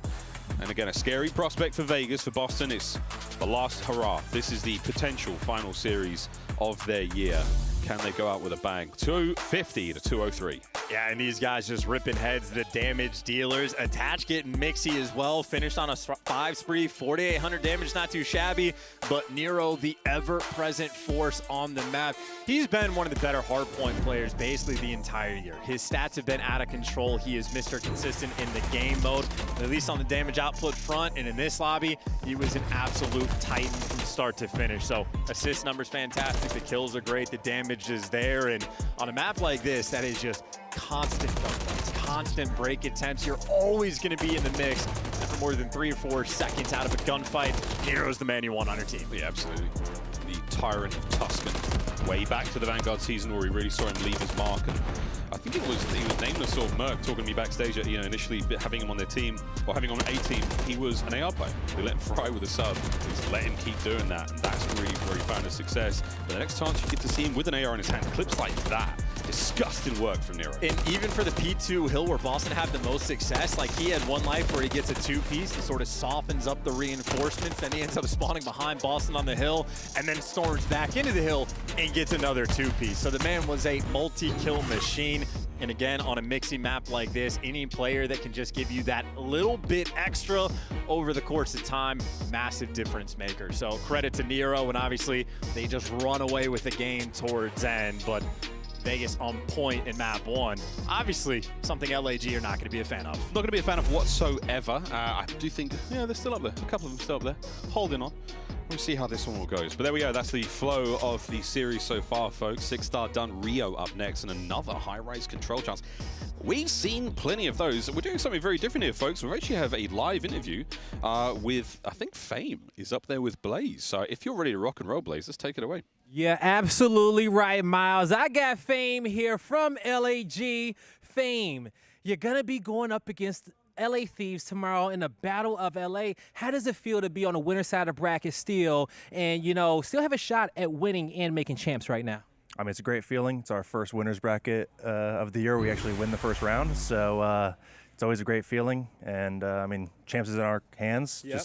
And again, a scary prospect for Vegas. For Boston, it's the last hurrah. This is the potential final series of their year. Can they go out with a bang? 250 to 203. Yeah, and these guys just ripping heads, the damage dealers. Attach getting mixy as well. Finished on a 5 spree, 4,800 damage, not too shabby. But Nero, the ever-present force on the map. He's been one of the better hardpoint players basically the entire year. His stats have been out of control. He is Mr. Consistent in the game mode, at least on the damage output front. And in this lobby, he was an absolute titan from start to finish. So assist numbers fantastic. The kills are great. The damage is there, and on a map like this that is just constant gunfights, constant break attempts, you're always going to be in the mix. And for more than 3 or 4 seconds out of a gunfight, Nero's the man you want on your team. Yeah, absolutely. The tyrant of Tuscan, way back to the Vanguard season where we really saw him leave his mark. And I think he was nameless sort of Merc talking to me backstage, initially having him on their team, or having him on a team, he was an AR player. They let him fry with a sub. Just let him keep doing that, and that's really where he found his success. But the next chance you get to see him with an AR in his hand, clips like that, disgusting work from Nero. And even for the P2 hill where Boston had the most success, like he had one life where he gets a 2-piece and sort of softens up the reinforcements, then he ends up spawning behind Boston on the hill, and then storms back into the hill and gets another 2-piece. So the man was a multi-kill machine. And again, on a mixy map like this, any player that can just give you that little bit extra over the course of time, massive difference maker. So credit to Nero, and obviously they just run away with the game towards end, but Vegas on point in map 1. Obviously, something LAG are not going to be a fan of. Not going to be a fan of whatsoever. I do think, they're still up there. A couple of them still up there, holding on. We'll see how this one will go. But there we go. That's the flow of the series so far, folks. 6-star done. Rio up next, and another high-rise control chance. We've seen plenty of those. We're doing something very different here, folks. We actually have a live interview with, I think, Fame is up there with Blaze. So if you're ready to rock and roll, Blaze, let's take it away. Yeah, absolutely right, Miles. I got Fame here from LAG. Fame, you're going to be going up against LA Thieves tomorrow in the Battle of LA. How does it feel to be on the winner side of bracket still and, you know, still have a shot at winning and making champs right now? I mean, it's a great feeling. It's our first winners bracket of the year. We actually win the first round, so it's always a great feeling. And, I mean, champs is in our hands. Yep.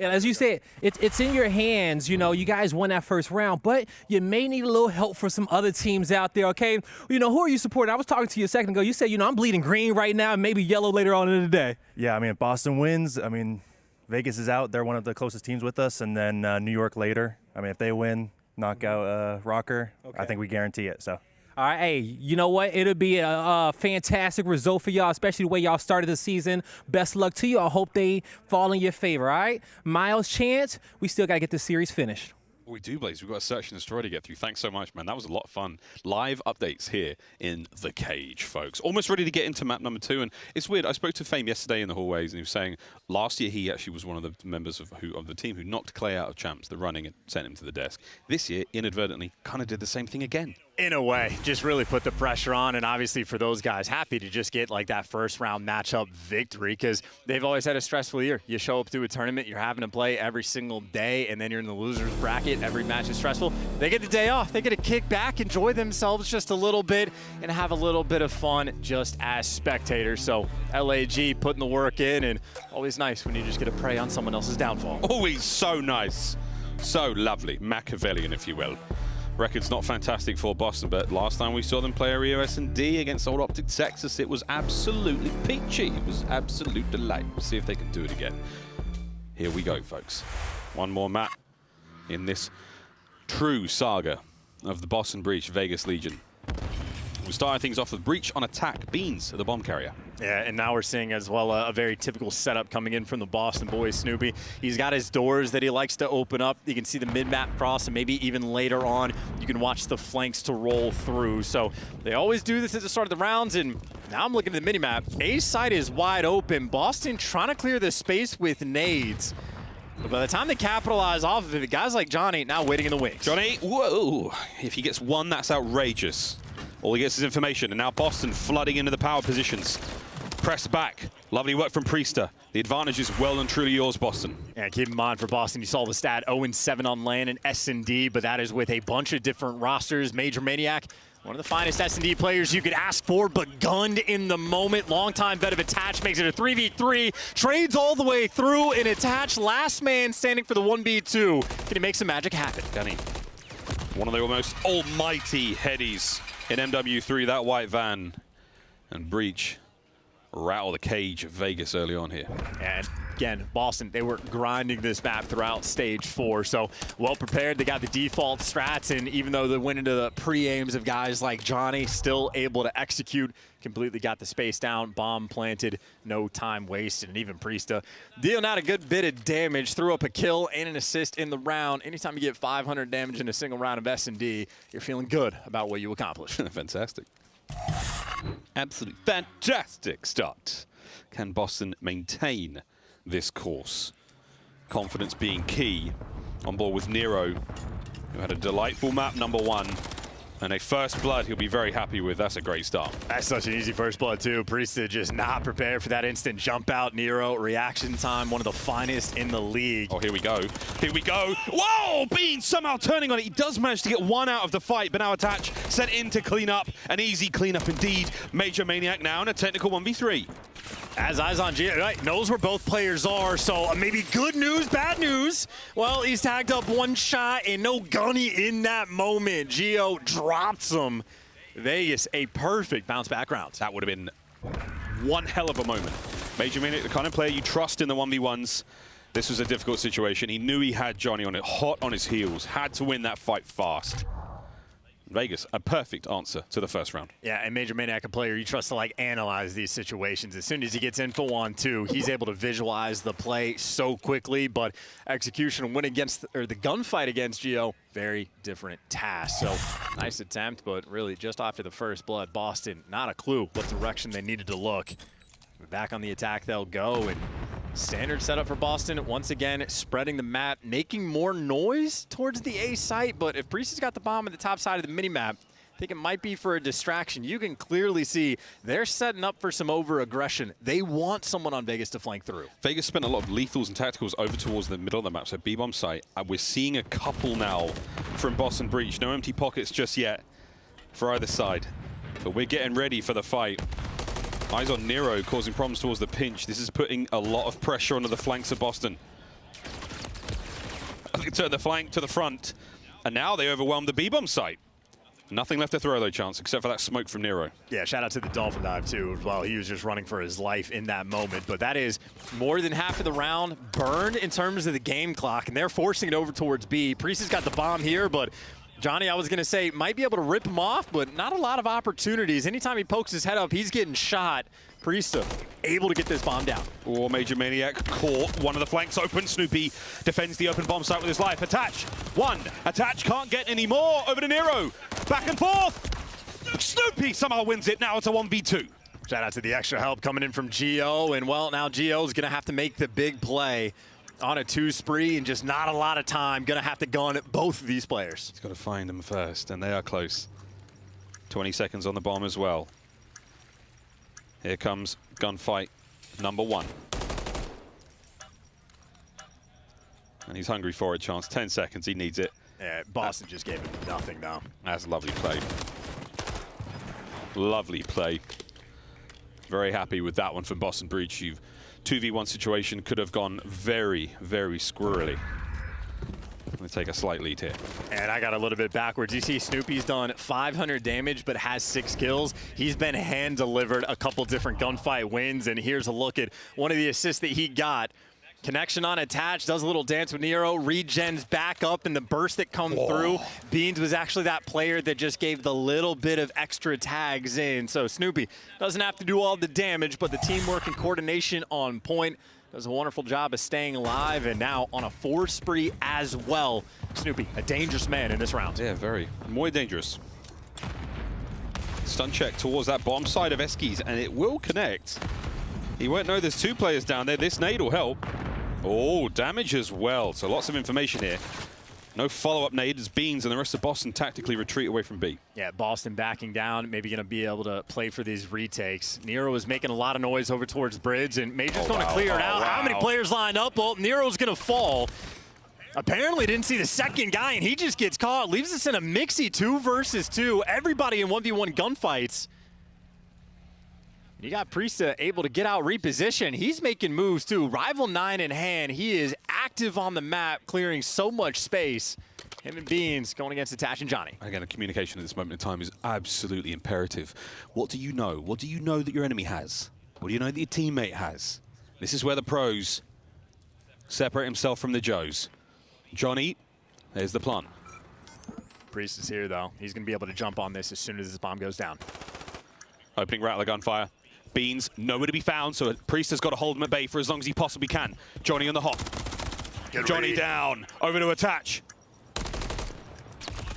And as you said, it's in your hands. You know, you guys won that first round, but you may need a little help for some other teams out there, okay? You know, who are you supporting? I was talking to you a second ago. You said, you know, I'm bleeding green right now and maybe yellow later on in the day. Yeah, I mean, if Boston wins, I mean, Vegas is out. They're one of the closest teams with us. And then New York later. I mean, if they win, knock out Rocker, I think we guarantee it, so. All right, hey, you know what? It'll be a fantastic result for y'all, especially the way y'all started the season. Best luck to you. I hope they fall in your favor, all right? Miles, Chance, we still got to get this series finished. We do, Blaze. We've got a search and destroy to get through. Thanks so much, man. That was a lot of fun. Live updates here in the cage, folks. Almost ready to get into map number 2. And it's weird. I spoke to Fame yesterday in the hallways, and he was saying last year he actually was one of the members of the team who knocked Clay out of champs, the running, and sent him to the desk. This year, inadvertently, kind of did the same thing again. In a way, just really put the pressure on, and obviously for those guys, happy to just get like that first round matchup victory because they've always had a stressful year. You show up to a tournament, you're having to play every single day, and then you're in the loser's bracket. Every match is stressful. They get the day off. They get to kick back, enjoy themselves just a little bit, and have a little bit of fun just as spectators. So LAG putting the work in, and always nice when you just get to prey on someone else's downfall. Always so nice. So lovely. Machiavellian, if you will. Record's not fantastic for Boston, but last time we saw them play a Rio S&D against Old Optic Texas, it was absolutely peachy. It was absolute delight. We'll see if they can do it again. Here we go, folks. One more map in this true saga of the Boston Breach Vegas Legion. We started things off with Breach on attack, Beans, the bomb carrier. Yeah, and now we're seeing as well a very typical setup coming in from the Boston boys. Snoopy, he's got his doors that he likes to open up. You can see the mid-map cross, and maybe even later on, you can watch the flanks to roll through. So they always do this at the start of the rounds, and now I'm looking at the mini-map. A side is wide open. Boston trying to clear the space with nades. But by the time they capitalize off of it, guys like Johnny now waiting in the wings. Johnny, whoa! If he gets one, that's outrageous. All he gets is information, and now Boston flooding into the power positions. Press back. Lovely work from Priester. The advantage is well and truly yours, Boston. Yeah, keep in mind for Boston, you saw the stat 0-7 on LAN and S&D, but that is with a bunch of different rosters. Major Maniac, one of the finest S&D players you could ask for, but gunned in the moment. Long-time bet of Attach makes it a 3v3. Trades all the way through, and Attach, last man standing for the 1v2. Can he make some magic happen? Gunny. One of the almost almighty headies in MW3, that white van. And Breach rattle the cage of Vegas early on here. And again, Boston, they were grinding this map throughout stage 4, so well prepared. They got the default strats, and even though they went into the pre-aims of guys like Johnny, still able to execute, completely got the space down, bomb planted, no time wasted, and even Priesta dealing out a good bit of damage, threw up a kill and an assist in the round. Anytime you get 500 damage in a single round of S&D, you're feeling good about what you accomplished. Fantastic. Absolutely fantastic start. Can Boston maintain this course? Confidence being key. On board with Nero, who had a delightful map number 1. And a first blood he'll be very happy with. That's a great start. That's such an easy first blood, too. Priesta just not prepared for that instant jump out. Nero, reaction time, one of the finest in the league. Oh, here we go. Here we go. Whoa! Bean somehow turning on it. He does manage to get one out of the fight, but now Attach sent in to clean up. An easy cleanup indeed. Major Maniac now in a technical 1v3. As eyes on Gio, right, knows where both players are, so maybe good news, bad news. Well, he's tagged up one shot and no gunny in that moment. Gio drops him. Vegas, a perfect bounce back round. That would have been one hell of a moment. Major Maniac, the kind of player you trust in the 1v1s. This was a difficult situation. He knew he had Johnny on it, hot on his heels. Had to win that fight fast. Vegas, a perfect answer to the first round. Yeah, and Major Maniac, a player you trust to like analyze these situations. As soon as he gets info on 2, he's able to visualize the play so quickly, but execution win against, or the gunfight against Geo, very different task. So nice attempt, but really just after the first blood, Boston, not a clue what direction they needed to look. Back on the attack they'll go, and standard setup for Boston, once again, spreading the map, making more noise towards the A site, but if Priest has got the bomb at the top side of the mini-map, I think it might be for a distraction. You can clearly see they're setting up for some over-aggression. They want someone on Vegas to flank through. Vegas spent a lot of lethals and tacticals over towards the middle of the map, so B-bomb site. We're seeing a couple now from Boston Breach. No empty pockets just yet for either side, but we're getting ready for the fight. Eyes on Nero, causing problems towards the pinch. This is putting a lot of pressure onto the flanks of Boston. They turn the flank to the front, and now they overwhelm the B-bomb site. Nothing left to throw, though, Chance, except for that smoke from Nero. Yeah, shout out to the Dolphin Dive, too, as well. He was just running for his life in that moment. But that is more than half of the round burned in terms of the game clock, and they're forcing it over towards B. Priest has got the bomb here, but Johnny, I was going to say, might be able to rip him off, but not a lot of opportunities. Anytime he pokes his head up, he's getting shot. Priesta able to get this bomb down. Oh, Major Maniac caught one of the flanks open. Snoopy defends the open bomb site with his life. Attach, one. Attach can't get any more. Over to Nero. Back and forth. Snoopy somehow wins it. Now it's a 1v2. Shout out to the extra help coming in from Geo. And, well, now Geo's going to have to make the big play on a 2 spree and just not a lot of time. Going to have to gun both of these players. He's got to find them first, and they are close. 20 seconds on the bomb as well. Here comes gunfight number 1. And he's hungry for it, Chance. 10 seconds, he needs it. Yeah, Boston just gave him nothing now. That's lovely play. Lovely play. Very happy with that one from Boston Breach. 2v1 situation could have gone very, very squirrely. I'm going to take a slight lead here. And I got a little bit backwards. You see Snoopy's done 500 damage but has 6 kills. He's been hand-delivered a couple different gunfight wins, and here's a look at one of the assists that he got. Connection on attach, does a little dance with Nero, regens back up in the burst that comes through. Beans was actually that player that just gave the little bit of extra tags in. So Snoopy doesn't have to do all the damage, but the teamwork and coordination on point. Does a wonderful job of staying alive, and now on a 4 spree as well. Snoopy, a dangerous man in this round. Yeah, very. More dangerous. Stun check towards that bomb side of Eskies, and it will connect. He won't know there's 2 players down there. This nade will help. Oh, damage as well. So lots of information here. No follow-up nade as Beans and the rest of Boston tactically retreat away from B. Yeah, Boston backing down, maybe going to be able to play for these retakes. Nero is making a lot of noise over towards Bridge, and Major's going to clear it out. How many players lined up? Well, Nero's going to fall. Apparently didn't see the second guy, and he just gets caught. Leaves us in a mixy 2 versus 2. Everybody in 1v1 gunfights. You got Priesta able to get out, reposition. He's making moves too. Rival 9 in hand. He is active on the map, clearing so much space. Him and Beans going against Attach and Johnny. Again, the communication at this moment in time is absolutely imperative. What do you know? What do you know that your enemy has? What do you know that your teammate has? This is where the pros separate himself from the Joes. Johnny, there's the plan. Priest is here though. He's going to be able to jump on this as soon as this bomb goes down. Opening Rattler gunfire. Beans nowhere to be found, so Priest has got to hold him at bay for as long as he possibly can. Johnny on the hop. Johnny down. Over to Attach.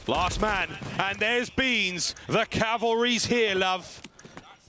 Last man. And there's Beans. The cavalry's here, love.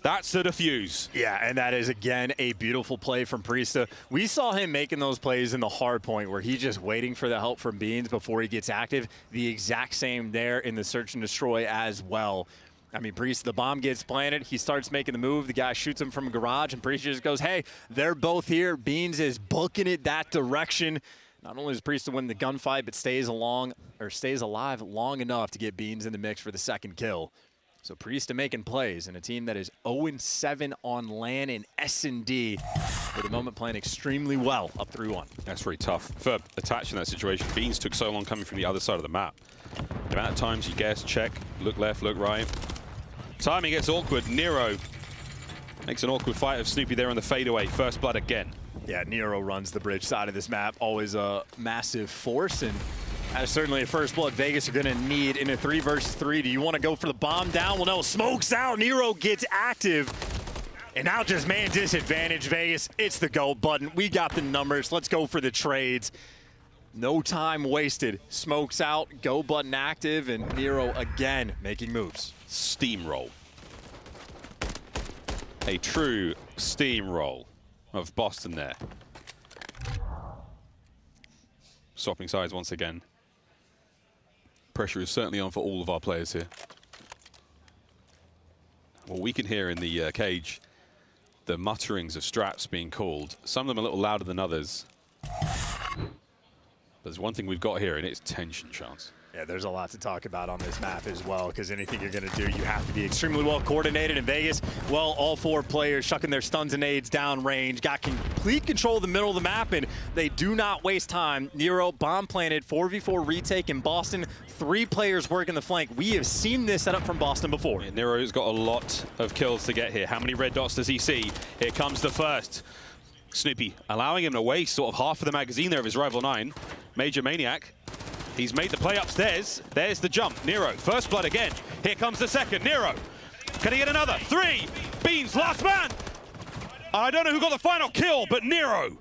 That's the defuse. Yeah, and that is, again, a beautiful play from Priesta. We saw him making those plays in the hard point where he's just waiting for the help from Beans before he gets active. The exact same there in the search and destroy as well. I mean, Priest, the bomb gets planted. He starts making the move. The guy shoots him from a garage, and Priest just goes, hey, they're both here. Beans is booking it that direction. Not only does Priest win the gunfight, but stays alive long enough to get Beans in the mix for the second kill. So Priesta making plays in a team that is 0-7 on LAN in S&D. For the moment, playing extremely well up 3-1. That's very tough for Attach in that situation. Beans took so long coming from the other side of the map. The amount of times you guess, check, look left, look right. Timing gets awkward. Nero makes an awkward fight of Snoopy there on the fadeaway. First blood again. Yeah, Nero runs the bridge side of this map. Always a massive force, and That's certainly a first blood Vegas are going to need in a 3 versus 3. Do you want to go for the bomb down? Well, no, smokes out. Nero gets active. And now just man disadvantage, Vegas. It's the go button. We got the numbers. Let's go for the trades. No time wasted. Smokes out, go button active, and Nero again making moves. Steamroll. A true steamroll of Boston there. Swapping sides once again. Pressure is certainly on for all of our players here. Well, we can hear in the cage the mutterings of straps being called. Some of them a little louder than others. There's one thing we've got here, and it's tension, Chance. Yeah, there's a lot to talk about on this map as well, because anything you're going to do, you have to be extremely well coordinated. In Vegas, well, all 4 players shucking their stuns and nades down range, got complete control of the middle of the map, and they do not waste time. Nero bomb planted, 4v4 retake in Boston, 3 players working the flank. We have seen this setup from Boston before. Yeah, Nero's got a lot of kills to get here. How many red dots does he see? Here comes the first. Snoopy allowing him to waste sort of half of the magazine there of his rival 9. Major Maniac. He's made the play upstairs. There's the jump. Nero, first blood again. Here comes the second. Nero. Can he get another? 3. Beans, last man. I don't know who got the final kill, but Nero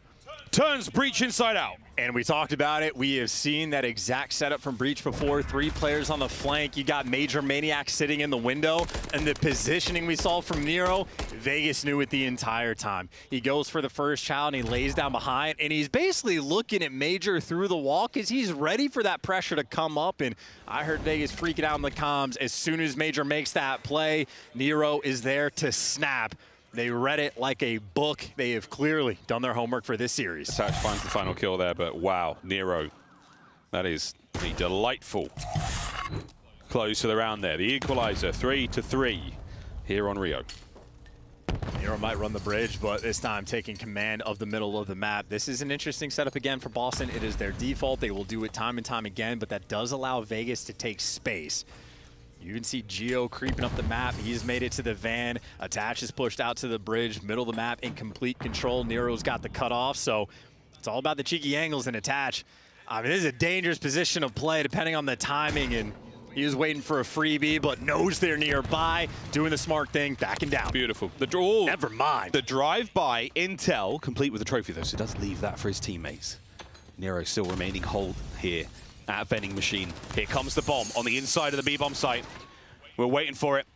turns Breach inside out. And we talked about it. We have seen that exact setup from Breach before. 3 players on the flank. You got Major Maniac sitting in the window. And the positioning we saw from Nero, Vegas knew it the entire time. He goes for the first child and he lays down behind. And he's basically looking at Major through the wall because he's ready for that pressure to come up. And I heard Vegas freaking out in the comms. As soon as Major makes that play, Nero is there to snap. They read it like a book. They have clearly done their homework for this series. Attach finds the final kill there, but wow, Nero. That is a delightful close to the round there. The equalizer, 3-3 here on Rio. Nero might run the bridge, but this time taking command of the middle of the map. This is an interesting setup again for Boston. It is their default. They will do it time and time again, but that does allow Vegas to take space. You can see Gio creeping up the map. He's made it to the van. Attach is pushed out to the bridge, middle of the map in complete control. Nero's got the cutoff, so it's all about the cheeky angles and Attach. I mean, this is a dangerous position of play depending on the timing, and he was waiting for a freebie, but knows they're nearby, doing the smart thing, backing down. Beautiful. The draw. Never mind. The drive-by intel, complete with the trophy though, so does leave that for his teammates. Nero still remaining hold here at vending machine. Here comes the bomb on the inside of the B-bomb site. We're waiting for it.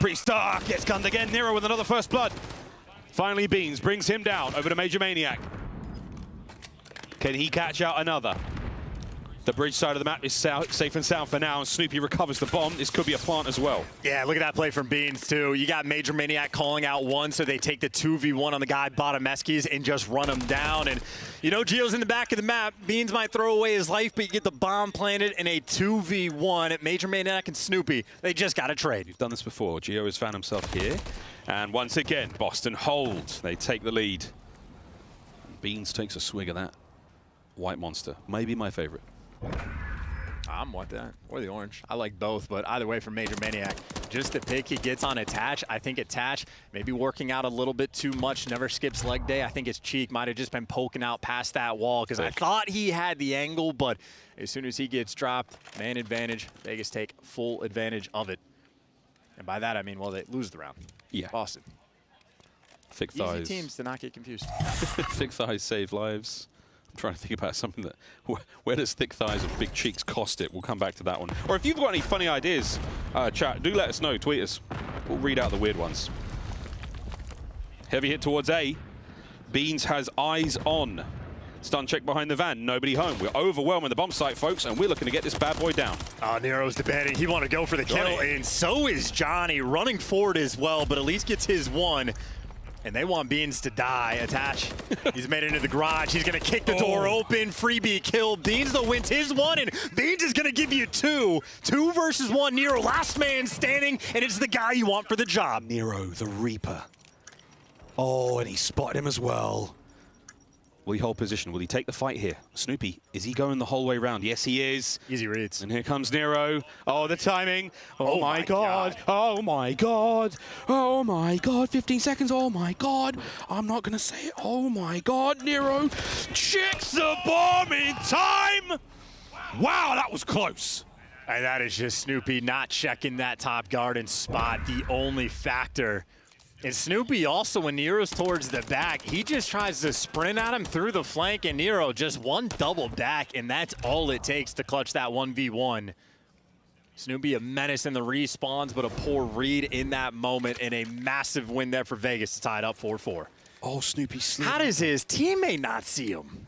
Priest gets gunned again. Nero with another first blood. Finally, Beans brings him down over to Major Maniac. Can he catch out another? The bridge side of the map is safe and sound for now, and Snoopy recovers the bomb. This could be a plant as well. Yeah, look at that play from Beans, too. You got Major Maniac calling out 1, so they take the 2v1 on the guy bottom Eskies and just run him down. And, you know, Gio's in the back of the map. Beans might throw away his life, but you get the bomb planted in a 2v1 at Major Maniac and Snoopy. They just got to trade. You've done this before. Gio has found himself here. And once again, Boston holds. They take the lead. Beans takes a swig of that white monster. Maybe my favorite. I'm want that, or the orange. I like both, but either way from Major Maniac, just the pick he gets on Attach. I think Attach maybe working out a little bit too much, never skips leg day. I think his cheek might have just been poking out past that wall because I thought he had the angle, but as soon as he gets dropped, man advantage, Vegas take full advantage of it. And by that I mean, well, they lose the round. Yeah. Boston. Thick Easy thighs. teams to not get confused. Thick thighs save lives. I'm trying to think about something that, where does thick thighs and big cheeks cost it? We'll come back to that one. Or if you've got any funny ideas, chat, do let us know, tweet us. We'll read out the weird ones. Heavy hit towards A. Beans has eyes on. Stun check behind the van, nobody home. We're overwhelming the bomb site, folks, and we're looking to get this bad boy down. Nero's debating. He want to go for the kill, and so is Johnny. Running forward as well, but at least gets his 1. And they want Beans to die. Attach. He's made it into the garage. He's going to kick the door open. Freebie kill. Beans, though, wins his 1, and Beans is going to give you 2. 2 versus 1. Nero, last man standing, and it's the guy you want for the job. Nero, the Reaper. Oh, and he spotted him as well. Will he hold position? Will he take the fight here? Snoopy, is he going the whole way around? Yes, he is. Easy reads. And here comes Nero. Oh, the timing. Oh, my God. Oh, my God. Oh, my God. 15 seconds. Oh, my God. I'm not going to say it. Oh, my God. Nero checks the bomb in time. Wow, that was close. And that is just Snoopy not checking that top garden spot, the only factor. And Snoopy also, when Nero's towards the back, he just tries to sprint at him through the flank, and Nero just one double back, and that's all it takes to clutch that 1v1. Snoopy a menace in the respawns, but a poor read in that moment, and a massive win there for Vegas to tie it up 4-4. Oh, Snoopy slipped. How does his teammate not see him?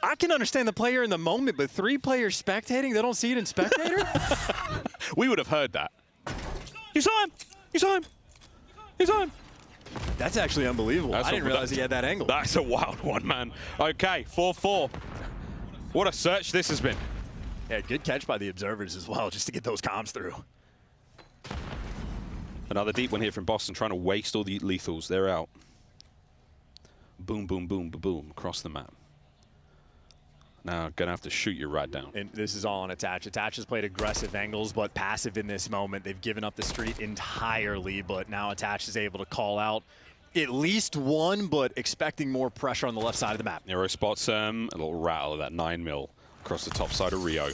I can understand the player in the moment, but 3 players spectating, they don't see it in spectator? We would have heard that. You saw him! You saw him! You saw him! That's actually unbelievable. I didn't realize he had that angle. That's a wild one, man. Okay, 4-4. What a search this has been. Yeah, good catch by the observers as well, just to get those comms through. Another deep one here from Boston, trying to waste all the lethals. They're out. Boom, boom, boom, boom, boom, across the map. Now, gonna have to shoot you right down. And this is all on Attach. Attach has played aggressive angles, but passive in this moment. They've given up the street entirely, but now Attach is able to call out at least one, but expecting more pressure on the left side of the map. Nero spots a little rattle of that 9mm across the top side of Rio.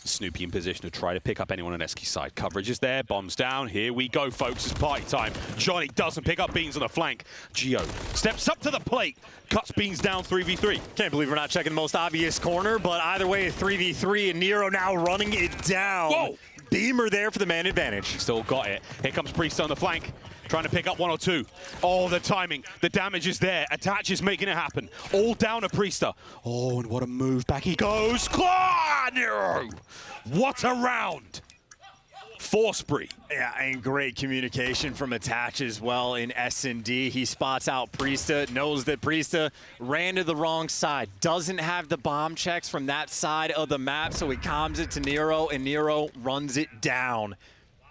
Snoopy in position to try to pick up anyone on Eski's side. Coverage is there, bombs down. Here we go, folks. It's party time. Johnny doesn't pick up Beans on the flank. Gio steps up to the plate, cuts Beans down 3v3. Can't believe we're not checking the most obvious corner, but either way, 3v3, and Nero now running it down. Whoa! Beamer there for the man advantage. Still got it. Here comes Priest on the flank, trying to pick up 1 or 2. Oh, the timing, the damage is there. Attach is making it happen. All down to Priester. Oh, and what a move. Back he goes. Nero! What a round. 4 spree. Yeah, and great communication from Attach as well in S&D. He spots out Priesta, knows that Priesta ran to the wrong side, doesn't have the bomb checks from that side of the map, so he comms it to Nero, and Nero runs it down.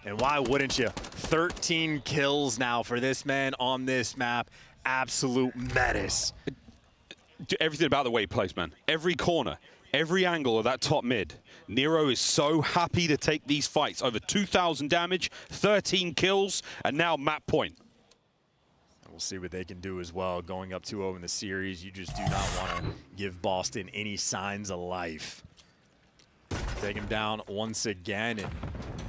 And why wouldn't you? 13 kills now for this man on this map. Absolute menace. Everything about the way he plays, man. Every corner, every angle of that top mid. Nero is so happy to take these fights. Over 2,000 damage, 13 kills, and now map point. We'll see what they can do as well. Going up 2-0 in the series, you just do not want to give Boston any signs of life. Take him down once again, and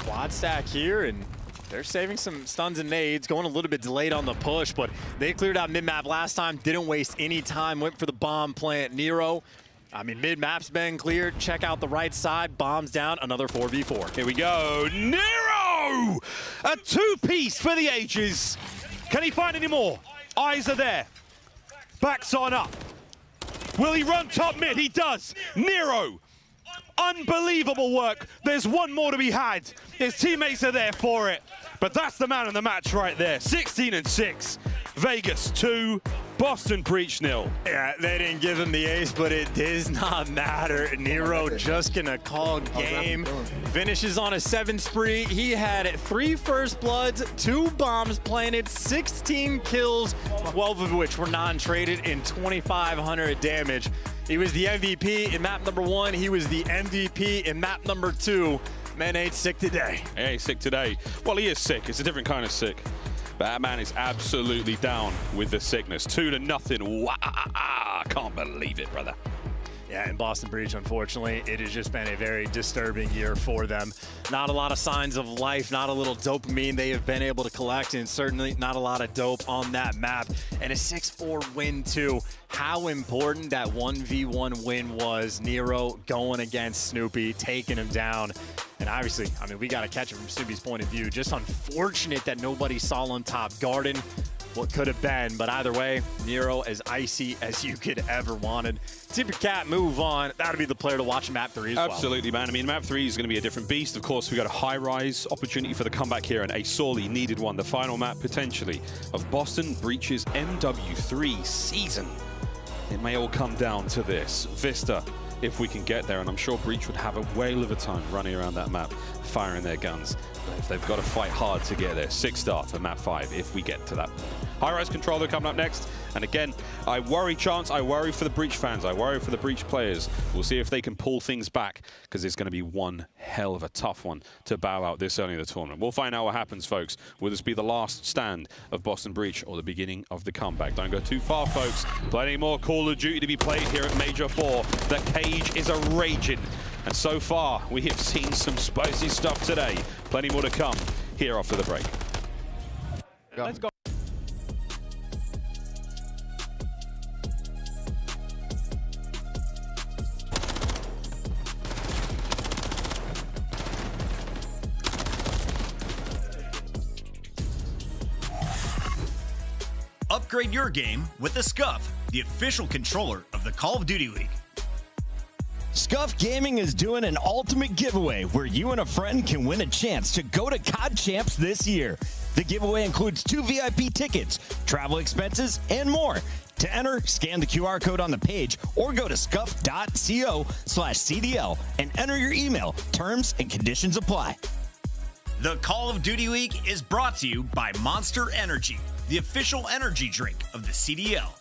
quad stack here, and they're saving some stuns and nades, going a little bit delayed on the push, but they cleared out mid-map last time, didn't waste any time, went for the bomb plant. Nero, I mean, mid-map's been cleared. Check out the right side, bombs down, another 4v4. Here we go, Nero! A 2-piece for the ages. Can he find any more? Eyes are there. Backs on up. Will he run top mid? He does. Nero, unbelievable work. There's one more to be had. His teammates are there for it. But that's the man of the match right there. 16-6. Vegas 2, Boston Breach 0. Yeah, they didn't give him the ace, but it does not matter. Nero just gonna call game. Finishes on a 7 spree. He had 3 first bloods, 2 bombs planted, 16 kills, 12 of which were non-traded, and 2,500 damage. He was the MVP in map number 1. He was the MVP in map number 2. Man ain't sick today. Yeah, he's sick today. Well, he is sick. It's a different kind of sick. But that man is absolutely down with the sickness. 2-0. Wow. Can't believe it, brother. Yeah, in Boston Breach, unfortunately, it has just been a very disturbing year for them. Not a lot of signs of life, not a little dopamine they have been able to collect, and certainly not a lot of dope on that map. And a 6-4 win, too. How important that 1v1 win was. Nero going against Snoopy, taking him down. And obviously, I mean, we got to catch it from Snoopy's point of view. Just unfortunate that nobody saw on top garden what could have been. But either way, Nero as icy as you could ever wanted. Tip your cap, move on. That would be the player to watch in map 3 as well. Absolutely, man. I mean, map 3 is going to be a different beast. Of course, we got a high-rise opportunity for the comeback here, and a sorely needed one. The final map, potentially, of Boston Breach's MW3 season. It may all come down to this. Vista, if we can get there, and I'm sure Breach would have a whale of a time running around that map, firing their guns. But if they've got to fight hard to get there, 6-star for map 5 if we get to that point. High-rise controller coming up next. And again, I worry, Chance. I worry for the Breach fans. I worry for the Breach players. We'll see if they can pull things back, because it's going to be one hell of a tough one to bow out this early in the tournament. We'll find out what happens, folks. Will this be the last stand of Boston Breach or the beginning of the comeback? Don't go too far, folks. Plenty more Call of Duty to be played here at Major 4. The cage is a raging. And so far, we have seen some spicy stuff today. Plenty more to come here after the break. Let's go. Upgrade your game with the Scuff, the official controller of the Call of Duty League. Scuff Gaming is doing an ultimate giveaway where you and a friend can win a chance to go to COD Champs this year. The giveaway includes 2 VIP tickets, travel expenses, and more. To enter, scan the QR code on the page or go to scuff.co/CDL and enter your email. Terms and conditions apply. The Call of Duty League is brought to you by Monster Energy, the official energy drink of the CDL.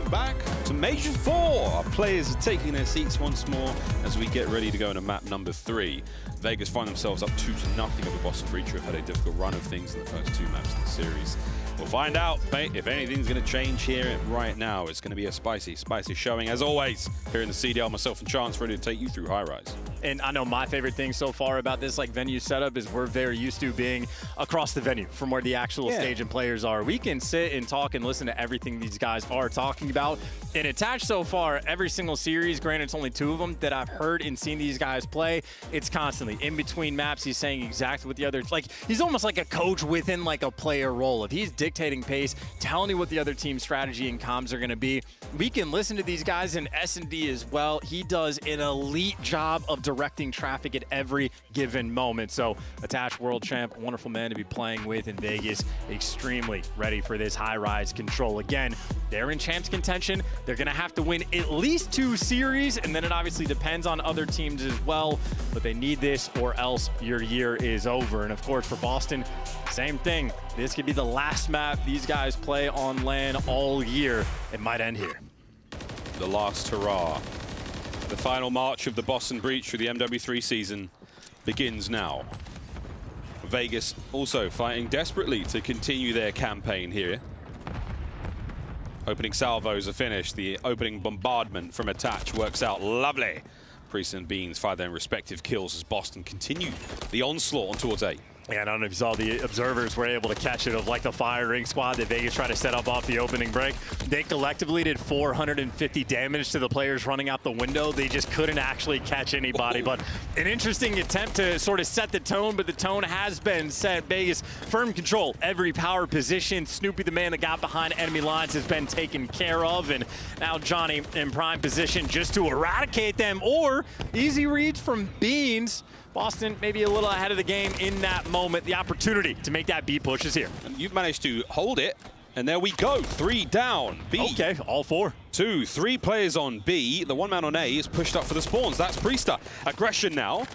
back to Major 4. Our players are taking their seats once more as we get ready to go into map number 3. Vegas find themselves up 2-0 over Boston Breach, who have had a difficult run of things in the first 2 maps in the series. We'll find out if anything's going to change here right now. It's going to be a spicy showing, as always, here in the CDL. Myself and Chance ready to take you through High Rise. And I know my favorite thing so far about this venue setup is we're very used to being across the venue from where the actual stage and players are. We can sit and talk and listen to everything these guys are talking about. And attached so far, every single series, granted it's only 2 of them, that I've heard and seen these guys play, it's constantly in between maps. He's saying exactly what the other, he's almost like a coach within a player role. If he's dictating pace, telling you what the other team's strategy and comms are going to be, we can listen to these guys in S&D as well. He does an elite job of directing traffic at every given moment. So attached world champ, wonderful man to be playing with in Vegas, extremely ready for this High Rise control. Again, they're in champs contention. They're going to have to win at least 2 series, and then it obviously depends on other teams as well, but they need this or else your year is over. And of course for Boston, same thing. This could be the last map these guys play on LAN all year. It might end here. The last hurrah. The final march of the Boston Breach through the MW3 season begins now. Vegas also fighting desperately to continue their campaign here. Opening salvos are finished. The opening bombardment from Attach works out lovely. Priest and Beans fire their respective kills as Boston continue the onslaught on towards A. Yeah, I don't know if you saw the observers were able to catch it of the firing squad that Vegas tried to set up off the opening break. They collectively did 450 damage to the players running out the window. They just couldn't actually catch anybody. But an interesting attempt to sort of set the tone, but the tone has been set. Vegas, firm control, every power position. Snoopy, the man that got behind enemy lines, has been taken care of. And now Johnny in prime position just to eradicate them, or easy reads from Beans. Boston maybe a little ahead of the game in that moment. The opportunity to make that B push is here. And you've managed to hold it, and there we go. 3 down. B. Okay, all 4. 2, 3 players on B. The 1 man on A is pushed up for the spawns. That's Priester. Aggression now.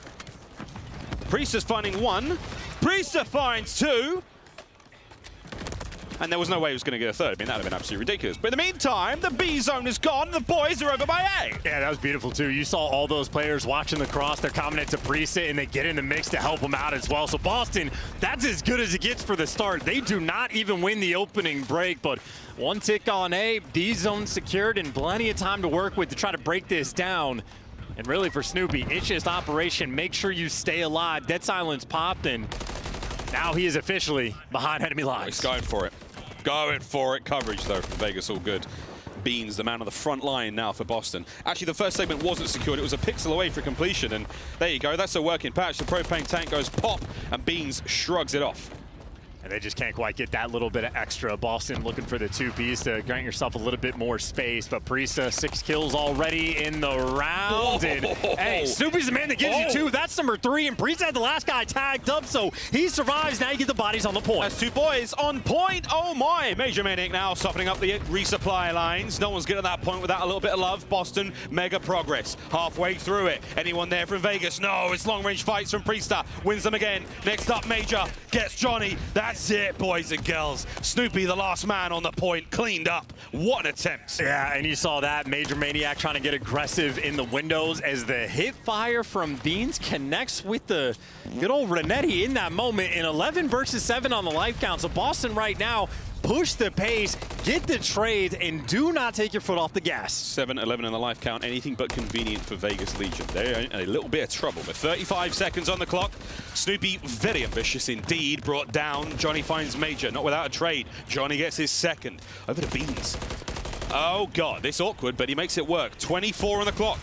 Priester's finding 1. Priester finds 2. And there was no way he was going to get a 3rd. I mean, that would have been absolutely ridiculous. But in the meantime, the B zone is gone. The boys are over by A. Yeah, that was beautiful, too. You saw all those players watching the cross. They're coming into Priest, and they get in the mix to help him out as well. So Boston, that's as good as it gets for the start. They do not even win the opening break, but 1 tick on A, B zone secured, and plenty of time to work with to try to break this down. And really for Snoopy, it's just operation. Make sure you stay alive. Dead silence popped, and now he is officially behind enemy lines. He's going for it. Going for it. Coverage, though, from Vegas, all good. Beans, the man on the front line now for Boston. Actually, the first segment wasn't secured. It was a pixel away for completion, and there you go. That's a working patch. The propane tank goes pop, and Beans shrugs it off. And they just can't quite get that little bit of extra. Boston looking for the 2Ps to grant yourself a little bit more space. But Priesta, 6 kills already in the round. And hey, Snoopy's the man that gives you 2. That's number 3. And Priesta had the last guy tagged up, so he survives. Now you get the bodies on the point. That's 2 boys on point. Oh my! Major Medic now softening up the resupply lines. No one's getting to that point without a little bit of love. Boston, mega progress. Halfway through it. Anyone there from Vegas? No, it's long-range fights from Priesta. Wins them again. Next up, Major gets Johnny. That's it, boys and girls. Snoopy, the last man on the point, cleaned up. What an attempt. Yeah, and you saw that. Major Maniac trying to get aggressive in the windows as the hip fire from Beans connects with the good old Renetti in that moment. In 11 versus 7 on the life count. So Boston right now, push the pace, get the trades, and do not take your foot off the gas. 7-11 in the life count, anything but convenient for Vegas Legion. They're in a little bit of trouble, but 35 seconds on the clock. Snoopy, very ambitious indeed, brought down. Johnny finds Major, not without a trade. Johnny gets his 2nd. Over to Beans. Oh God, this awkward, but he makes it work. 24 on the clock.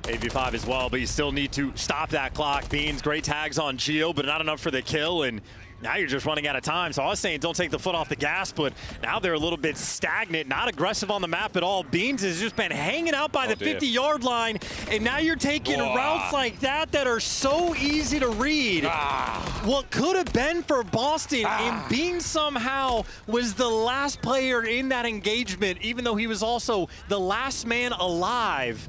8v5 as well, but you still need to stop that clock. Beans, great tags on Geo, but not enough for the kill, and now you're just running out of time. So I was saying don't take the foot off the gas, but now they're a little bit stagnant, not aggressive on the map at all. Beans has just been hanging out by the 50-yard line, and now you're taking routes like that that are so easy to read. What could have been for Boston, and Beans somehow was the last player in that engagement, even though he was also the last man alive.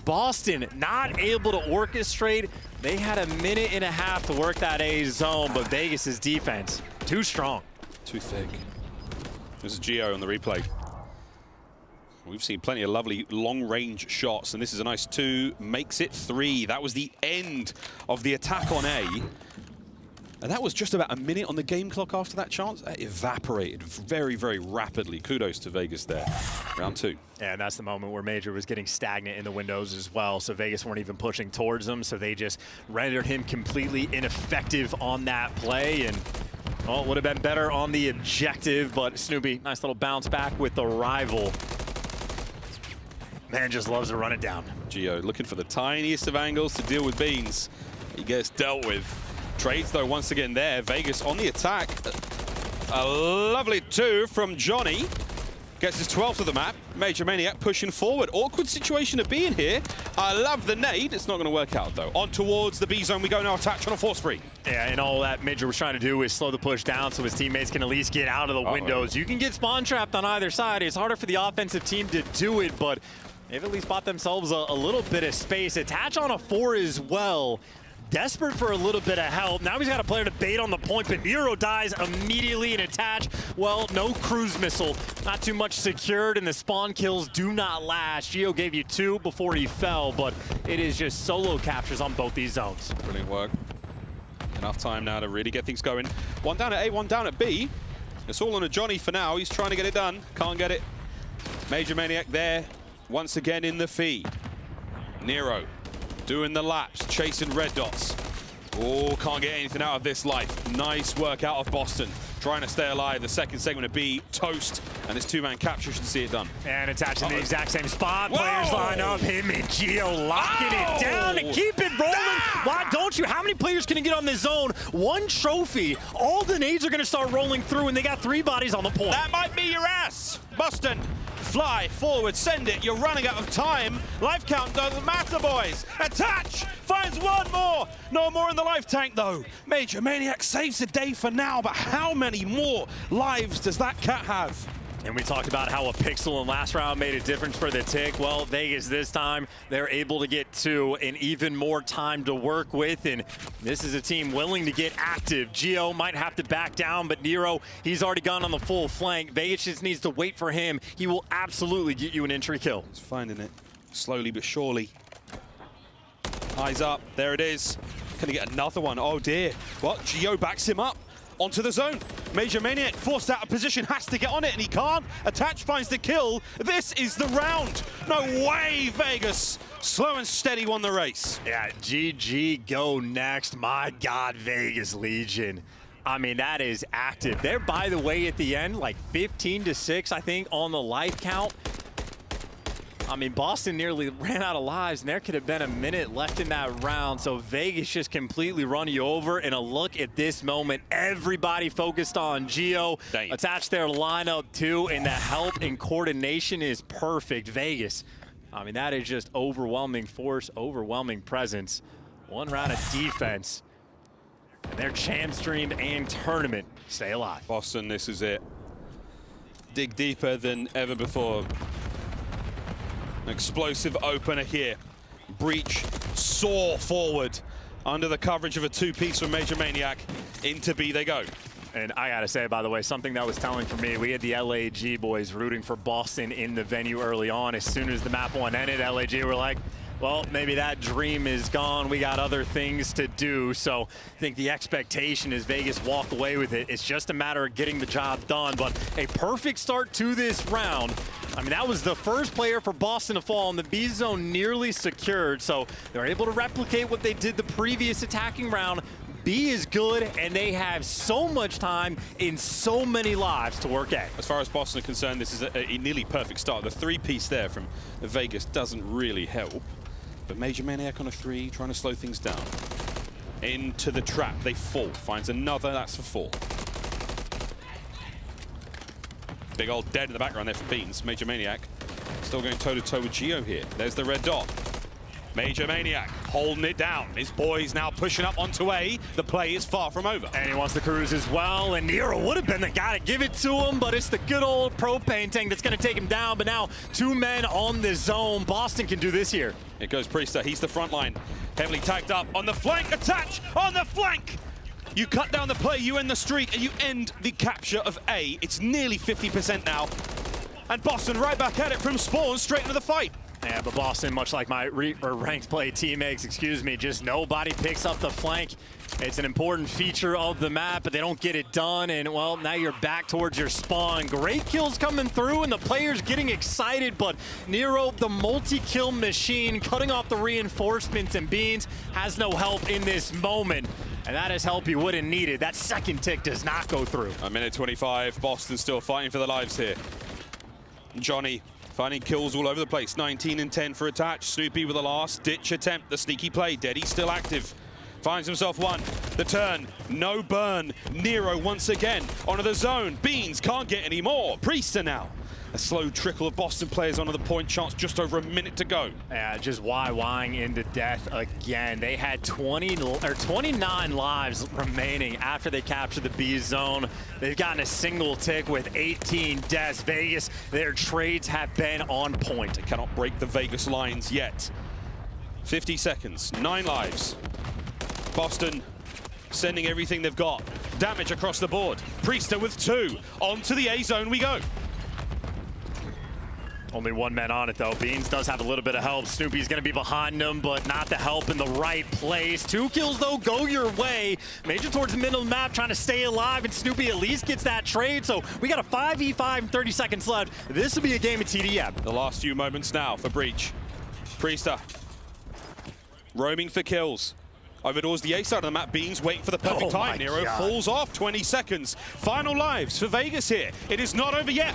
Boston not able to orchestrate. They had 1.5 minutes to work that A zone, but Vegas's defense, too strong. Too thick. There's a Geo on the replay. We've seen plenty of lovely long-range shots, and this is a nice 2, makes it 3. That was the end of the attack on A. And that was just about a minute on the game clock after that chance. That evaporated very, very rapidly. Kudos to Vegas there. Round 2. Yeah, and that's the moment where Major was getting stagnant in the windows as well, so Vegas weren't even pushing towards him, so they just rendered him completely ineffective on that play, and well, it would have been better on the objective, but Snoopy, nice little bounce back with the rival. Man just loves to run it down. Gio looking for the tiniest of angles to deal with Beans. He gets dealt with. Trades, though, once again there. Vegas on the attack. A lovely 2 from Johnny. Gets his 12th of the map. Major Maniac pushing forward. Awkward situation to be in here. I love the nade. It's not going to work out, though. On towards the B zone we go now. Attach on a force free. Yeah, and all that Major was trying to do is slow the push down so his teammates can at least get out of the windows. You can get spawn trapped on either side. It's harder for the offensive team to do it, but they've at least bought themselves a little bit of space. Attach on a 4 as well. Desperate for a little bit of help. Now he's got a player to bait on the point, but Nero dies immediately in Attach. Well, no cruise missile. Not too much secured, and the spawn kills do not last. Gio gave you 2 before he fell, but it is just solo captures on both these zones. Brilliant work. Enough time now to really get things going. 1 down at A, 1 down at B. It's all on a Johnny for now. He's trying to get it done. Can't get it. Major Maniac there, once again in the feed. Nero doing the laps, chasing red dots. Oh, can't get anything out of this life. Nice work out of Boston. Trying to stay alive. The second segment of B, toast. And this 2-man capture should see it done. And attaching the exact same spot. Whoa. Players line up. Him and Gio locking it down to keep it rolling. Why don't you? How many players can get on this zone? 1 trophy. All the nades are going to start rolling through, and they got 3 bodies on the point. That might be your ass. Boston, fly forward, send it. You're running out of time. Life count doesn't matter, boys. Attach finds 1 more. No more in the life tank, though. Major Maniac saves the day for now, but how many more lives does that cat have? And we talked about how a pixel in last round made a difference for the tick. Well, Vegas this time, they're able to get 2 and even more time to work with. And this is a team willing to get active. Gio might have to back down, but Nero, he's already gone on the full flank. Vegas just needs to wait for him. He will absolutely get you an entry kill. He's finding it slowly but surely. Eyes up, there it is. Can he get another one? Oh dear. What? Gio backs him up. Onto the zone. Major Maniac forced out of position, has to get on it, and he can't. Attach finds the kill. This is the round. No way, Vegas. Slow and steady won the race. Yeah, GG go next. My God, Vegas Legion. I mean, that is active. They're, by the way, at the end, like 15-6, I think, on the life count. I mean, Boston nearly ran out of lives, and there could have been a minute left in that round. So Vegas just completely run you over. And a look at this moment, everybody focused on Gio. Attach their lineup too, and the help and coordination is perfect. Vegas, I mean, that is just overwhelming force, overwhelming presence. 1 round of defense. And their champs dream and tournament stay alive. Boston, this is it. Dig deeper than ever before. An explosive opener here. Breach, soar forward under the coverage of a 2-piece from Major Maniac. Into B they go. And I gotta say, by the way, something that was telling for me, we had the LAG boys rooting for Boston in the venue early on. As soon as the map 1 ended, LAG were like, well, maybe that dream is gone. We got other things to do. So I think the expectation is Vegas walk away with it. It's just a matter of getting the job done. But a perfect start to this round. I mean, that was the first player for Boston to fall, and the B zone nearly secured. So they're able to replicate what they did the previous attacking round. B is good, and they have so much time in so many lives to work at. As far as Boston are concerned, this is a nearly perfect start. The 3-piece there from Vegas doesn't really help. But Major Maniac on a 3, trying to slow things down. Into the trap, they fall. Finds another, that's for 4. Big old dead in the background there for Beans. Major Maniac still going toe-to-toe with Gio here. There's the red dot. Major Maniac holding it down. His boys now pushing up onto A. The play is far from over. And he wants the cruise as well. And Nero would have been the guy to give it to him, but it's the good old propane tank that's going to take him down. But now 2 men on the zone. Boston can do this here. It goes Priester. He's the front line. Heavily tagged up on the flank. Attach on the flank. You cut down the play, you end the streak, and you end the capture of A. It's nearly 50% now. And Boston right back at it from spawn, straight into the fight. Yeah, but Boston, much like my ranked play teammates, just nobody picks up the flank. It's an important feature of the map, but they don't get it done. And, well, now you're back towards your spawn. Great kills coming through, and the players getting excited. But Nero, the multi-kill machine, cutting off the reinforcements, and Beans has no help in this moment. And that is help you wouldn't need it. That second tick does not go through. A minute 25. Boston still fighting for their lives here. Johnny finding kills all over the place. 19 and 10 for Attach. Snoopy with the last ditch attempt. The sneaky play. Deddy still active. Finds himself one. The turn. No burn. Nero once again onto the zone. Beans can't get any more. Priester now. A slow trickle of Boston players onto the point. Chance just over a minute to go. Yeah, just YYing into death again. They had 29 lives remaining after they captured the B zone. They've gotten a single tick with 18 deaths. Vegas, their trades have been on point. They cannot break the Vegas lines yet. 50 seconds, 9 lives. Boston sending everything they've got. Damage across the board. Priester with 2. On to the A zone we go. Only one man on it, though. Beans does have a little bit of help. Snoopy's going to be behind him, but not the help in the right place. 2 kills, though, go your way. Major towards the middle of the map, trying to stay alive, and Snoopy at least gets that trade. So we got a 5v5 and 30 seconds left. This will be a game of TDM. The last few moments now for Breach. Priester roaming for kills. Over towards the A side of the map, Beans waiting for the perfect time. Nero falls off, 20 seconds. Final lives for Vegas here. It is not over yet.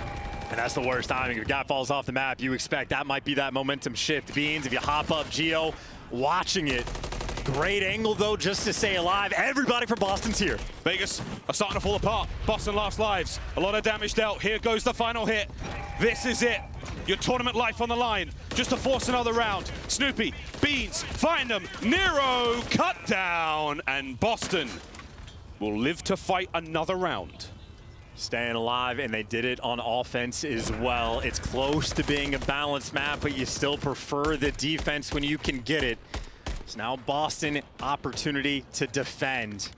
And that's the worst timing. If a guy falls off the map, you expect that might be that momentum shift. Beans, if you hop up, Geo, watching it. Great angle, though, just to stay alive. Everybody from Boston's here. Vegas are starting to fall apart. Boston last lives. A lot of damage dealt. Here goes the final hit. This is it. Your tournament life on the line. Just to force another round. Snoopy, Beans, find them. Nero, cut down. And Boston will live to fight another round. Staying alive, and they did it on offense as well. It's close to being a balanced map, but you still prefer the defense when you can get it. So now Boston, opportunity to defend.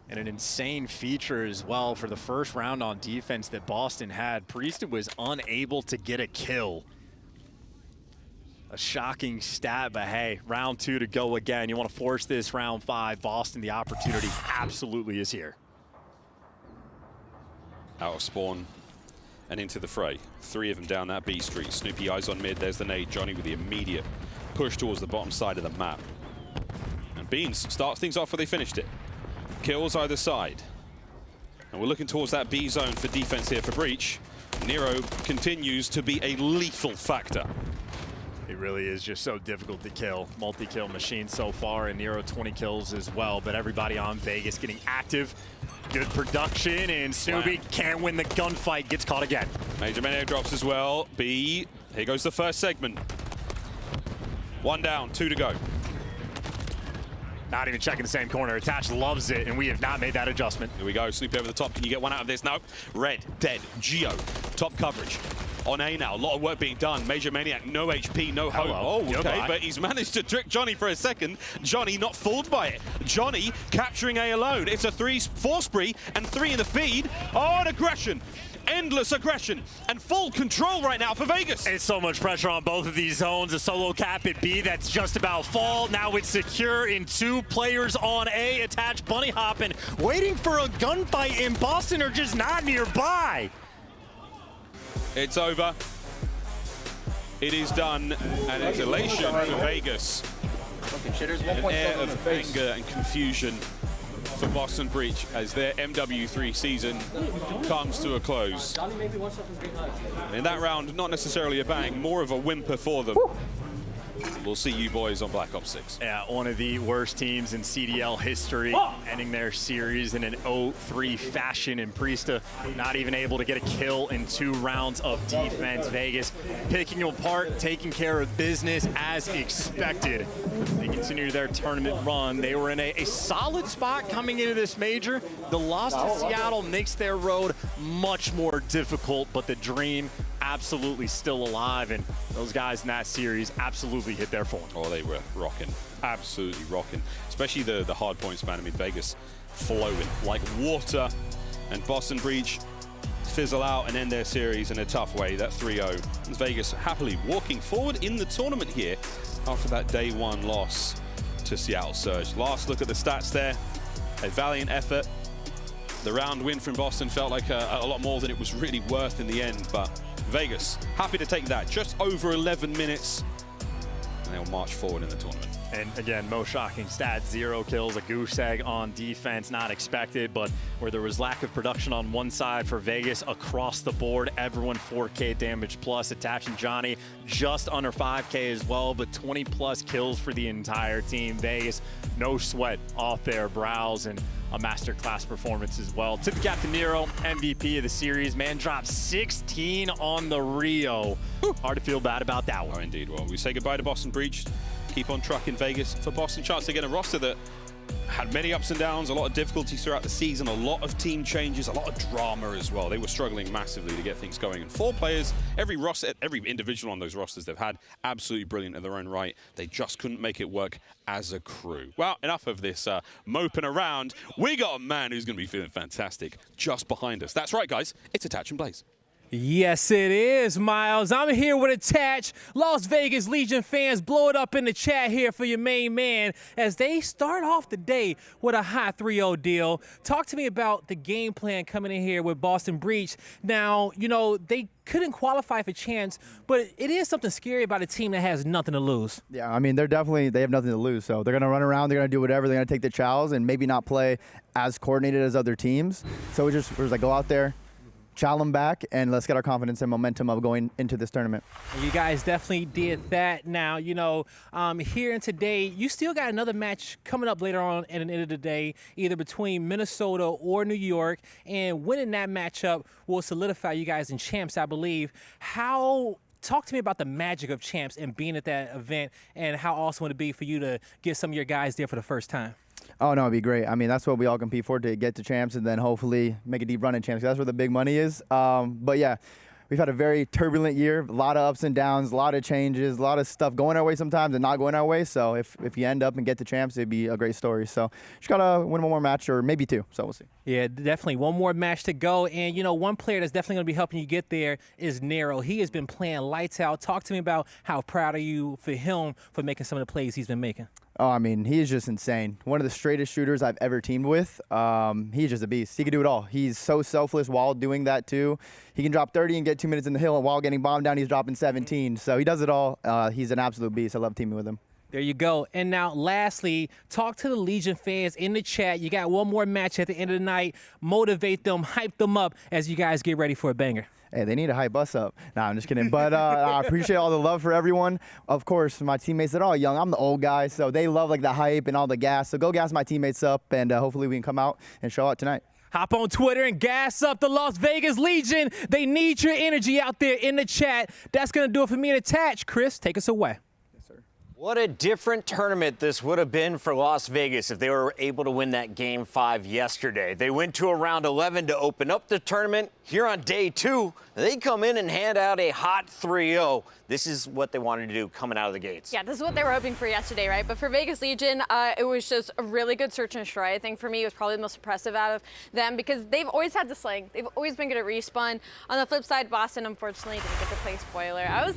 And an insane feature as well for the first round on defense that Boston had. Priester was unable to get a kill. A shocking stat, but hey, round 2 to go again. You want to force this round 5. Boston, the opportunity absolutely is here. Out of spawn and into the fray. 3 of them down that B street. Snoopy eyes on mid, there's the nade. Johnny with the immediate push towards the bottom side of the map. And Beans starts things off where they finished it. Kills either side. And we're looking towards that B zone for defense here for Breach. Nero continues to be a lethal factor. It really is just so difficult to kill. Multi-kill machine so far, and Nero 20 kills as well. But everybody on Vegas getting active. Good production, and Snoopy can't win the gunfight, gets caught again. Major Maniac drops as well. B, here goes the first segment. 1 down, 2 to go. Not even checking the same corner. Attach loves it, and we have not made that adjustment. Here we go, Snoopy over the top. Can you get one out of this? No. Red, dead, Geo, top coverage. On A now, a lot of work being done. Major Maniac, no HP, no hope. Hello. Oh, okay, but he's managed to trick Johnny for a second. Johnny not fooled by it. Johnny capturing A alone. It's a 3-4 spree and 3 in the feed. Oh, and aggression. Endless aggression and full control right now for Vegas. It's so much pressure on both of these zones. A solo cap at B that's just about fall. Now it's secure in 2 players on A. Attach bunny hopping, waiting for a gunfight, and Boston are just not nearby. It's over. It is done, and it's elation for Vegas. An air of anger and confusion for Boston Breach as their MW3 season comes to a close. In that round, not necessarily a bang, more of a whimper for them. We'll see you boys on Black Ops 6. Yeah, one of the worst teams in CDL history, ending their series in an 0-3 fashion. And Priester not even able to get a kill in 2 rounds of defense. Vegas picking them apart, taking care of business as expected. They continue their tournament run. They were in a solid spot coming into this major. The loss to Seattle makes their road much more difficult, but the dream absolutely still alive, and those guys in that series absolutely hit their form. Oh, they were rocking, absolutely rocking. Especially the Hardpoint span. I mean, Vegas flowing like water, and Boston Breach fizzle out and end their series in a tough way, that 3-0. Vegas happily walking forward in the tournament here after that day 1 loss to Seattle Surge. Last look at the stats there, a valiant effort. The round win from Boston felt like a lot more than it was really worth in the end, but Vegas happy to take that. Just over 11 minutes, and they'll march forward in the tournament. And again, most shocking stat, 0 kills, a goose egg on defense, not expected, but where there was lack of production on one side for Vegas, across the board, everyone 4K damage plus. Attach and Johnny just under 5K as well, but 20 plus kills for the entire team. Vegas, no sweat off their brows, and a masterclass performance as well. To the Captain Nero, MVP of the series. Man dropped 16 on the Rio. Hard to feel bad about that one. Oh, indeed. Well, we say goodbye to Boston Breach. Keep on trucking Vegas for Boston. Chance to get a roster that had many ups and downs, a lot of difficulties throughout the season, a lot of team changes, a lot of drama as well. They were struggling massively to get things going. And 4 players, every individual on those rosters they've had, absolutely brilliant in their own right. They just couldn't make it work as a crew. Well, enough of this moping around. We got a man who's going to be feeling fantastic just behind us. That's right, guys. It's Attach and Blaze. Yes, it is, Miles. I'm here with Attach. Las Vegas Legion fans, blow it up in the chat here for your main man as they start off the day with a hot 3-0 deal. Talk to me about the game plan coming in here with Boston Breach. Now, you know, they couldn't qualify for champs, but it is something scary about a team that has nothing to lose. Yeah, I mean, they have nothing to lose, so they're going to run around, they're going to do whatever, they're going to take the chows and maybe not play as coordinated as other teams. So we're just like, go out there, chow them back, and let's get our confidence and momentum of going into this tournament. You guys definitely did that. Now, you know, here in today, you still got another match coming up later on at the end of the day, either between Minnesota or New York, and winning that matchup will solidify you guys in champs, I believe. Talk to me about the magic of champs and being at that event, and how awesome would it be for you to get some of your guys there for the first time? Oh, no, it'd be great. I mean, that's what we all compete for, to get to champs and then hopefully make a deep run in champs. That's where the big money is. But, yeah, we've had a very turbulent year, a lot of ups and downs, a lot of changes, a lot of stuff going our way sometimes and not going our way. So if you end up and get to champs, it'd be a great story. So just got to win one more match, or maybe 2. So we'll see. Yeah, definitely. One more match to go. And, you know, one player that's definitely going to be helping you get there is Nero. He has been playing lights out. Talk to me about how proud are you for him for making some of the plays he's been making. Oh, I mean, he is just insane. One of the straightest shooters I've ever teamed with. He's just a beast. He can do it all. He's so selfless while doing that, too. He can drop 30 and get 2 minutes in the hill, and while getting bombed down, he's dropping 17. So he does it all. He's an absolute beast. I love teaming with him. There you go. And now, lastly, talk to the Legion fans in the chat. You got one more match at the end of the night. Motivate them, hype them up as you guys get ready for a banger. Hey, they need to hype us up. Nah, I'm just kidding. But I appreciate all the love for everyone. Of course, my teammates, they're all young. I'm the old guy, so they love like the hype and all the gas. So go gas my teammates up, and hopefully we can come out and show out tonight. Hop on Twitter and gas up the Las Vegas Legion. They need your energy out there in the chat. That's going to do it for me and Attach. Chris, take us away. What a different tournament this would have been for Las Vegas if they were able to win that Game 5 yesterday. They went to a round 11 to open up the tournament. Here on day 2, they come in and hand out a hot 3-0. This is what they wanted to do coming out of the gates. Yeah, this is what they were hoping for yesterday, right? But for Vegas Legion, it was just a really good search and destroy. I think for me, it was probably the most impressive out of them because they've always had the sling. They've always been good at respawn. On the flip side, Boston, unfortunately, didn't get to play spoiler. I was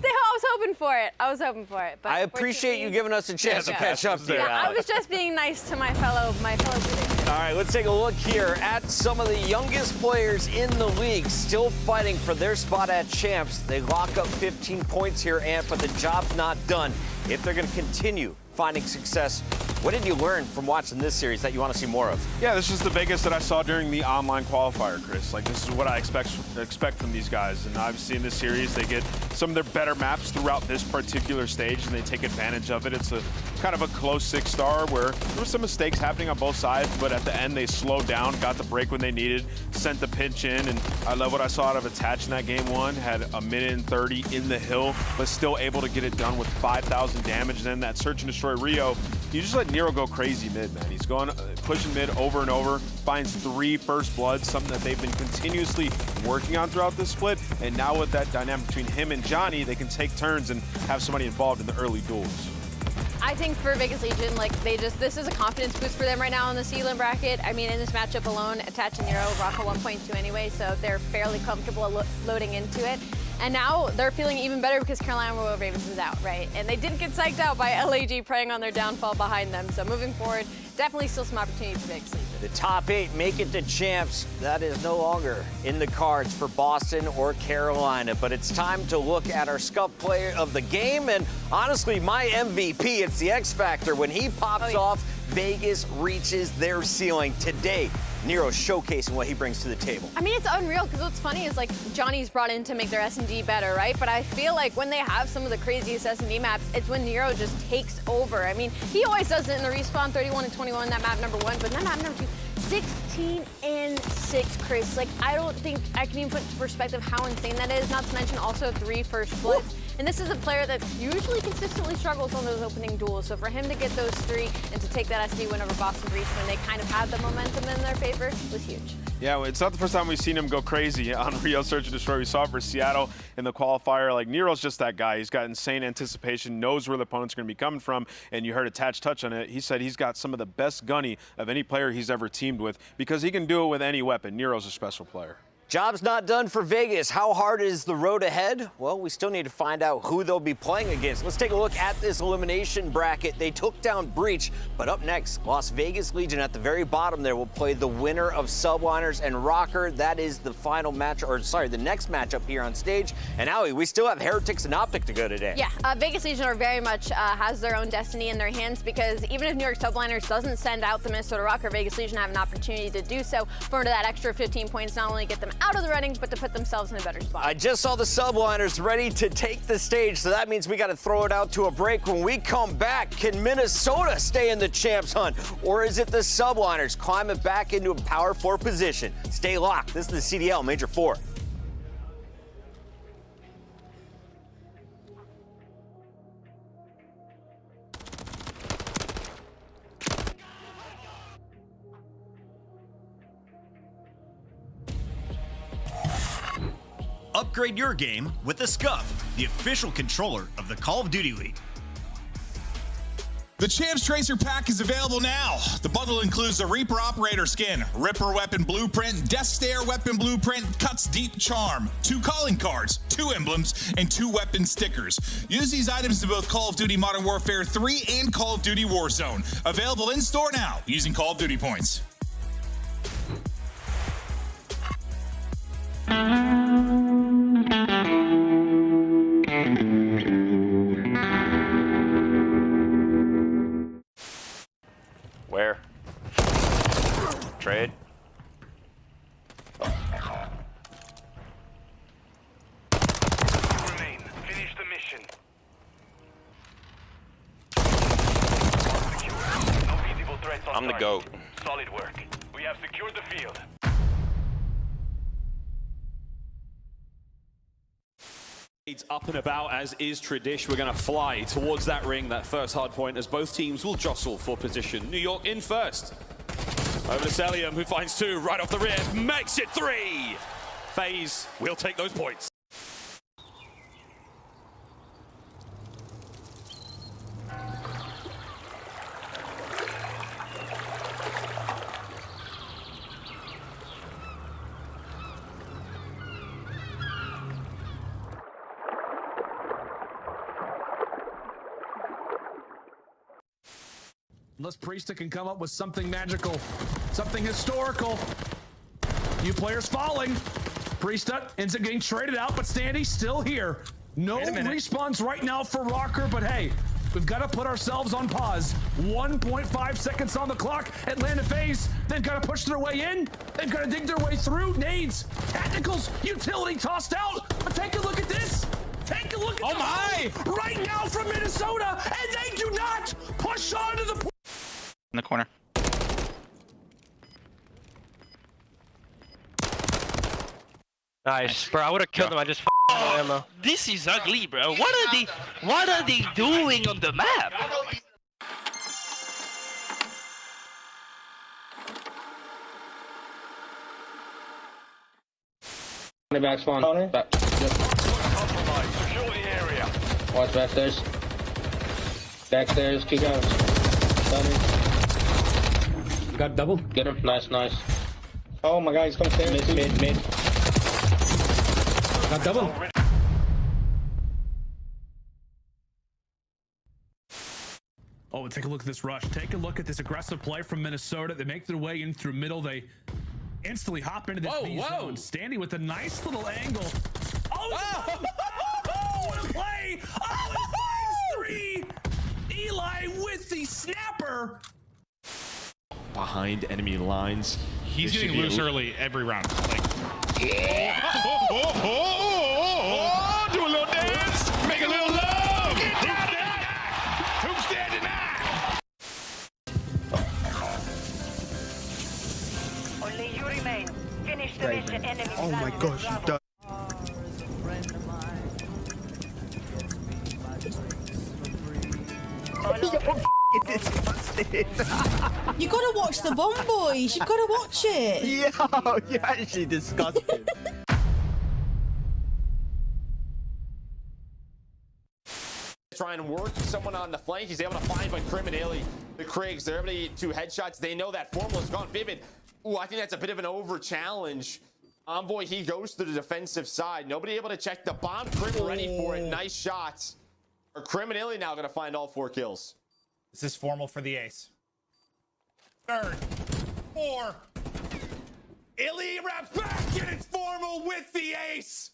hoping for it. But I appreciate you giving us a chance to catch up there. Yeah, I was just being nice to my fellow critics. All right, let's take a look here at some of the youngest players in the league still fighting for their spot at champs. They lock up 15 points here, Ant, but the job's not done. If they're going to continue finding success, what did you learn from watching this series that you want to see more of? Yeah, this is the Vegas that I saw during the online qualifier, Chris. Like, this is what I expect from these guys. And obviously in this series, they get some of their better maps throughout this particular stage, and they take advantage of it. It's a kind of a close 6-star where there were some mistakes happening on both sides, but at the end they slowed down, got the break when they needed, sent the pinch in, and I love what I saw out of Attach in that game 1. Had a minute and 30 in the hill, but still able to get it done with 5,000 damage. And then that search and destroy Rio, you just let Nero go crazy mid, man. He's going pushing mid over and over, finds 3 first bloods, something that they've been continuously working on throughout this split. And now with that dynamic between him and Johnny, they can take turns and have somebody involved in the early duels. I think for Vegas Legion, like this is a confidence boost for them right now in the Sealand bracket. I mean, in this matchup alone, attach and Nero rock a 1.2 anyway, so they're fairly comfortable loading into it. And now they're feeling even better because Carolina Royal Ravens is out, right? And they did get psyched out by LAG preying on their downfall behind them. So moving forward, definitely still some opportunity for Vegas Legion. The top 8 make it to champs. That is no longer in the cards for Boston or Carolina. But it's time to look at our Scuff player of the game. And honestly, my MVP, it's the X Factor. When he pops off, Vegas reaches their ceiling today. Nero showcasing what he brings to the table. I mean, it's unreal because what's funny is like Johnny's brought in to make their S&D better, right? But I feel like when they have some of the craziest S&D maps, it's when Nero just takes over. I mean, he always does it in the respawn 31 and 21, that map number 1, but that map number 2, 16 and 6, Chris. Like, I don't think I can even put into perspective how insane that is, not to mention also 3 first splits. And this is a player that usually consistently struggles on those opening duels. So for him to get those 3 and to take that SD win over Boston Breach when they kind of had the momentum in their favor was huge. Yeah, well, it's not the first time we've seen him go crazy on Rio Search and Destroy. We saw it for Seattle in the qualifier. Like, Nero's just that guy. He's got insane anticipation, knows where the opponent's going to be coming from, and you heard Attach touch on it. He said he's got some of the best gunny of any player he's ever teamed with because he can do it with any weapon. Nero's a special player. Job's not done for Vegas. How hard is the road ahead? Well, we still need to find out who they'll be playing against. Let's take a look at this elimination bracket. They took down Breach, but up next, Las Vegas Legion at the very bottom there will play the winner of Subliners and Rocker. That is the final match, or sorry, the next matchup here on stage. And Allie, we still have Heretics and Optic to go today. Yeah, Vegas Legion are very much has their own destiny in their hands because even if New York Subliners doesn't send out the Minnesota Rocker, Vegas Legion have an opportunity to do so for that extra 15 points, not only get them out of the running, but to put themselves in a better spot. I just saw the Subliners ready to take the stage, so that means we got to throw it out to a break. When we come back, can Minnesota stay in the champs hunt, or is it the Subliners climbing back into a power 4 position? Stay locked. This is the CDL Major 4. Upgrade your game with the Scuff, the official controller of the Call of Duty League. The Champs Tracer Pack is available now. The bundle includes a Reaper Operator skin, Ripper Weapon Blueprint, Death Stare Weapon Blueprint, Cuts Deep Charm, 2 calling cards, 2 emblems, and 2 weapon stickers. Use these items in both Call of Duty Modern Warfare 3 and Call of Duty Warzone. Available in-store now using Call of Duty points. Where? Trade. Remain. Finish the mission. No visible threats on I'm the target. GOAT. Solid work. We have secured the field. It's up and about, as is tradition. We're going to fly towards that ring, that first hard point, as both teams will jostle for position. New York in first. Over to Celium, who finds 2 right off the rear, makes it 3. FaZe will take those points. Unless Priesta can come up with something magical, something historical. Few players falling. Priesta ends up getting traded out, but Standy's still here. No respawns right now for Rocker, but hey, we've got to put ourselves on pause. 1.5 seconds on the clock. Atlanta FaZe, they've got to push their way in. They've got to dig their way through. Nades, tacticals, utility tossed out. But take a look at this. Take a look at right now from Minnesota, and they do not push on to the In the corner. Nice, bro. I would have killed him. I just no ammo. This is ugly, bro. What are they doing on the map? Back spawn. Back. Secure the area. Watch backstairs. Backstairs, 2 guys. Got double. Get him. Nice, nice. Oh my god, he's coming stairs. Mid. Got double. Oh, take a look at this rush. Take a look at this aggressive play from Minnesota. They make their way in through middle. They instantly hop into this B zone. Standing with a nice little angle. Oh, what a play! Oh, it finds 3! Eli with the snapper. Behind enemy lines. He's getting loose early every round. Like, do a little dance, make a little love. Get down there. Who's standing now? Only you remain. Finish the mission. Enemy. Oh my gosh, you done. It's disgusting. You gotta watch the bomb, boys. You've gotta watch it. Yeah, you're actually disgusting. Try and work someone on the flank. He's able to find by criminally the Craigs. They're able to get 2 headshots. They know that Formal is gone. Vivid. Ooh, I think that's a bit of an over challenge. Envoy, he goes to the defensive side. Nobody able to check the bomb. Crim ready for it. Nice shots. Are criminally now going to find all 4 kills? This is Formal for the ace. 3rd, 4. Illy wraps back and it's Formal with the ace.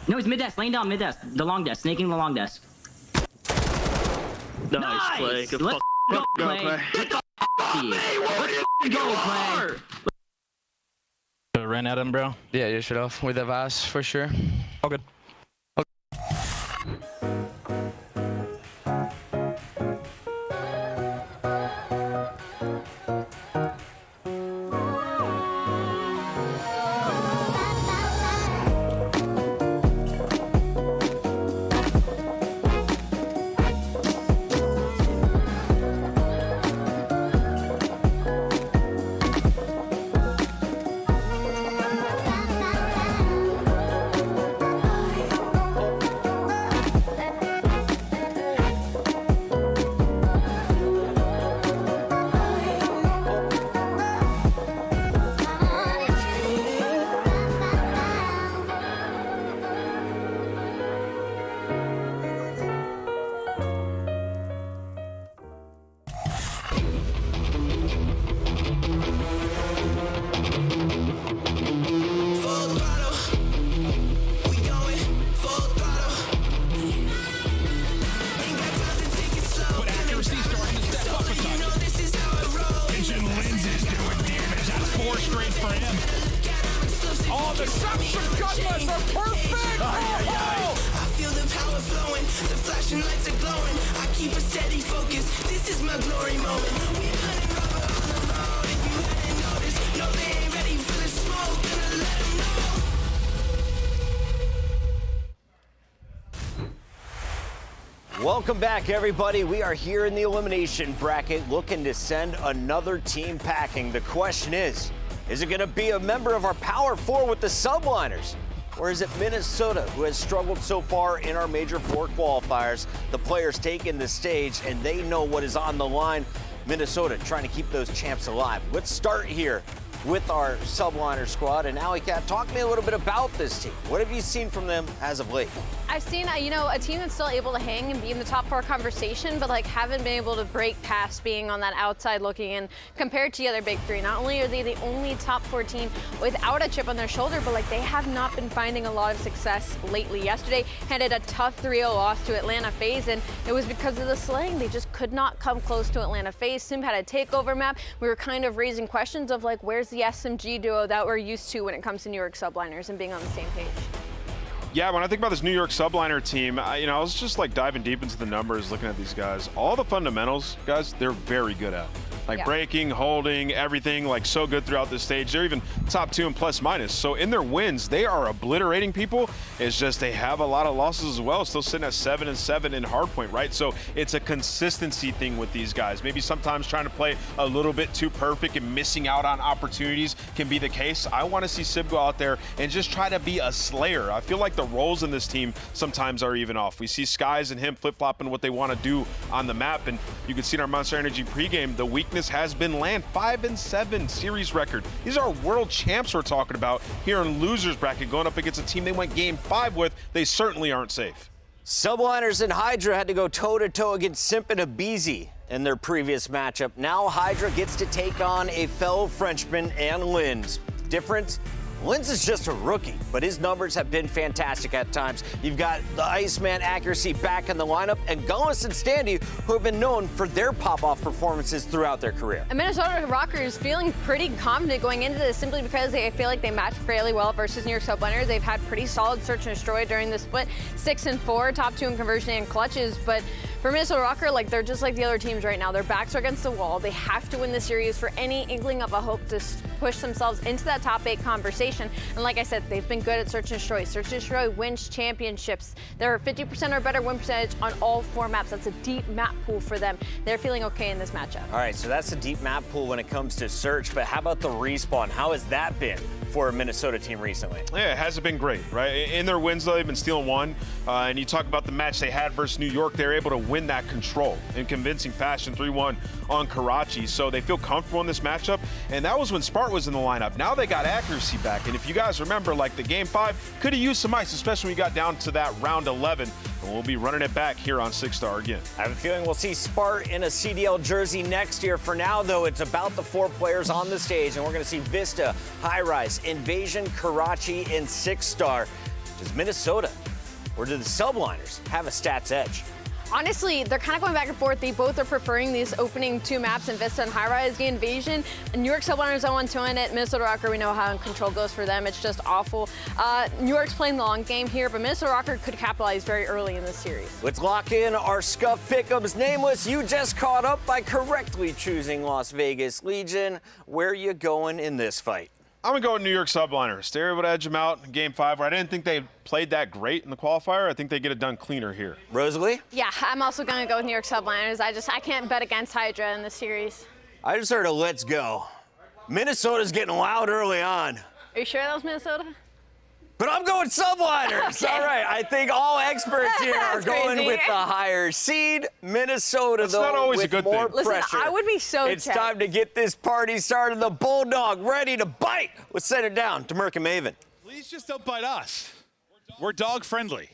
No, he's mid-desk, laying down mid-desk. The long desk, snaking the long desk. Nice play. Good Let's go, Clay. Let's go, Clay. Ran at him, bro. Yeah, you should have with the Vaz for sure. All good. Oh, the shots from Cutlass are perfect! I feel the power flowing, the flashing lights are glowing. I keep a steady focus, this is my glory moment. We hunting rubber on the road, if you hadn't noticed. No, they ain't ready for the smoke, gonna let them know. Welcome back, everybody. We are here in the elimination bracket looking to send another team packing. The question is it going to be a member of our Power 4 with the subliners? Or is it Minnesota, who has struggled so far in our Major 4 qualifiers? The players taking the stage, and they know what is on the line. Minnesota trying to keep those champs alive. Let's start here with our subliner squad. And Alley Cat, talk to me a little bit about this team. What have you seen from them as of late? I've seen, a team that's still able to hang and be in the top 4 conversation, but haven't been able to break past being on that outside looking in compared to the other big 3. Not only are they the only top 4 team without a chip on their shoulder, but they have not been finding a lot of success lately. Yesterday handed a tough 3-0 loss to Atlanta FaZe, and it was because of the slaying. They just could not come close to Atlanta FaZe. Sim had a takeover map. We were kind of raising questions of where's the SMG duo that we're used to when it comes to New York subliners and being on the same page. Yeah, when I think about this New York subliner team, I was just diving deep into the numbers, looking at these guys. All the fundamentals, guys, they're very good at. Like breaking, holding, everything, like so good throughout this stage. They're even top 2 in plus minus. So in their wins, they are obliterating people. It's just they have a lot of losses as well. Still sitting at 7-7 in Hardpoint, right? So it's a consistency thing with these guys. Maybe sometimes trying to play a little bit too perfect and missing out on opportunities can be the case. I want to see Sib go out there and just try to be a slayer. I feel like the roles in this team sometimes are even off. We see Skies and him flip-flopping what they want to do on the map, and you can see in our Monster Energy pregame, the weakness has been land. 5-7 series record. These are world champs we're talking about here in losers bracket, going up against a team they went game 5 with. They certainly aren't safe. Subliners and Hydra had to go toe-to-toe against Simp and Abizi in their previous matchup. Now Hydra gets to take on a fellow Frenchman and Linz. Difference? Linz is just a rookie, but his numbers have been fantastic at times. You've got the Iceman accuracy back in the lineup, and Gunless and Standy, who have been known for their pop-off performances throughout their career. And Minnesota Rockers feeling pretty confident going into this simply because they feel like they match fairly well versus New York Subliners. They've had pretty solid search and destroy during the split, 6-4, top 2 in conversion and clutches, but for Minnesota Rocker, like, they're just like the other teams right now. Their backs are against the wall. They have to win the series for any inkling of a hope to push themselves into that top 8 conversation. And like I said, they've been good at search and destroy. Search and destroy wins championships. They're 50% or better win percentage on all 4 maps. That's a deep map pool for them. They're feeling okay in this matchup. All right, so that's a deep map pool when it comes to search, but how about the respawn? How has that been for a Minnesota team recently? Yeah, it hasn't been great, right? In their wins, though, they've been stealing one. And you talk about the match they had versus New York, they're able to win that control in convincing fashion, 3-1 on Karachi. So they feel comfortable in this matchup. And that was when Spart was in the lineup. Now they got accuracy back. And if you guys remember, like the game 5, could have used some ice, especially when we got down to that round 11. And we'll be running it back here on 6-Star again. I have a feeling we'll see Spart in a CDL jersey next year. For now, though, it's about the 4 players on the stage, and we're going to see Vista, High Rise, Invasion, Karachi, and 6-Star. Does Minnesota or do the Subliners have a stats edge? Honestly, they're kind of going back and forth. They both are preferring these opening 2 maps in Vista and High Rise. The Invasion, New York Subliners 0-2 in it. Minnesota Rocker, we know how control goes for them. It's just awful. New York's playing the long game here, but Minnesota Rocker could capitalize very early in this series. Let's lock in our Scuff Pick'ems. Nameless, you just caught up by correctly choosing Las Vegas Legion. Where are you going in this fight? I'm going to go with New York Subliners. They're able to edge them out in Game 5, where I didn't think they played that great in the qualifier. I think they get it done cleaner here. Rosalie? Yeah, I'm also going to go with New York Subliners. I can't bet against Hydra in this series. I just heard a let's go. Minnesota's getting loud early on. Are you sure that was Minnesota? But I'm going Subliners. Okay. All right, I think all experts here are going crazy. with the higher seed. Minnesota, That's though, not always with a good more thing. pressure. Listen, I would be so It's checked. time to get this party started. The Bulldog ready to bite. Let's send it down to Merck and Maven. Please just don't bite us. We're dog friendly.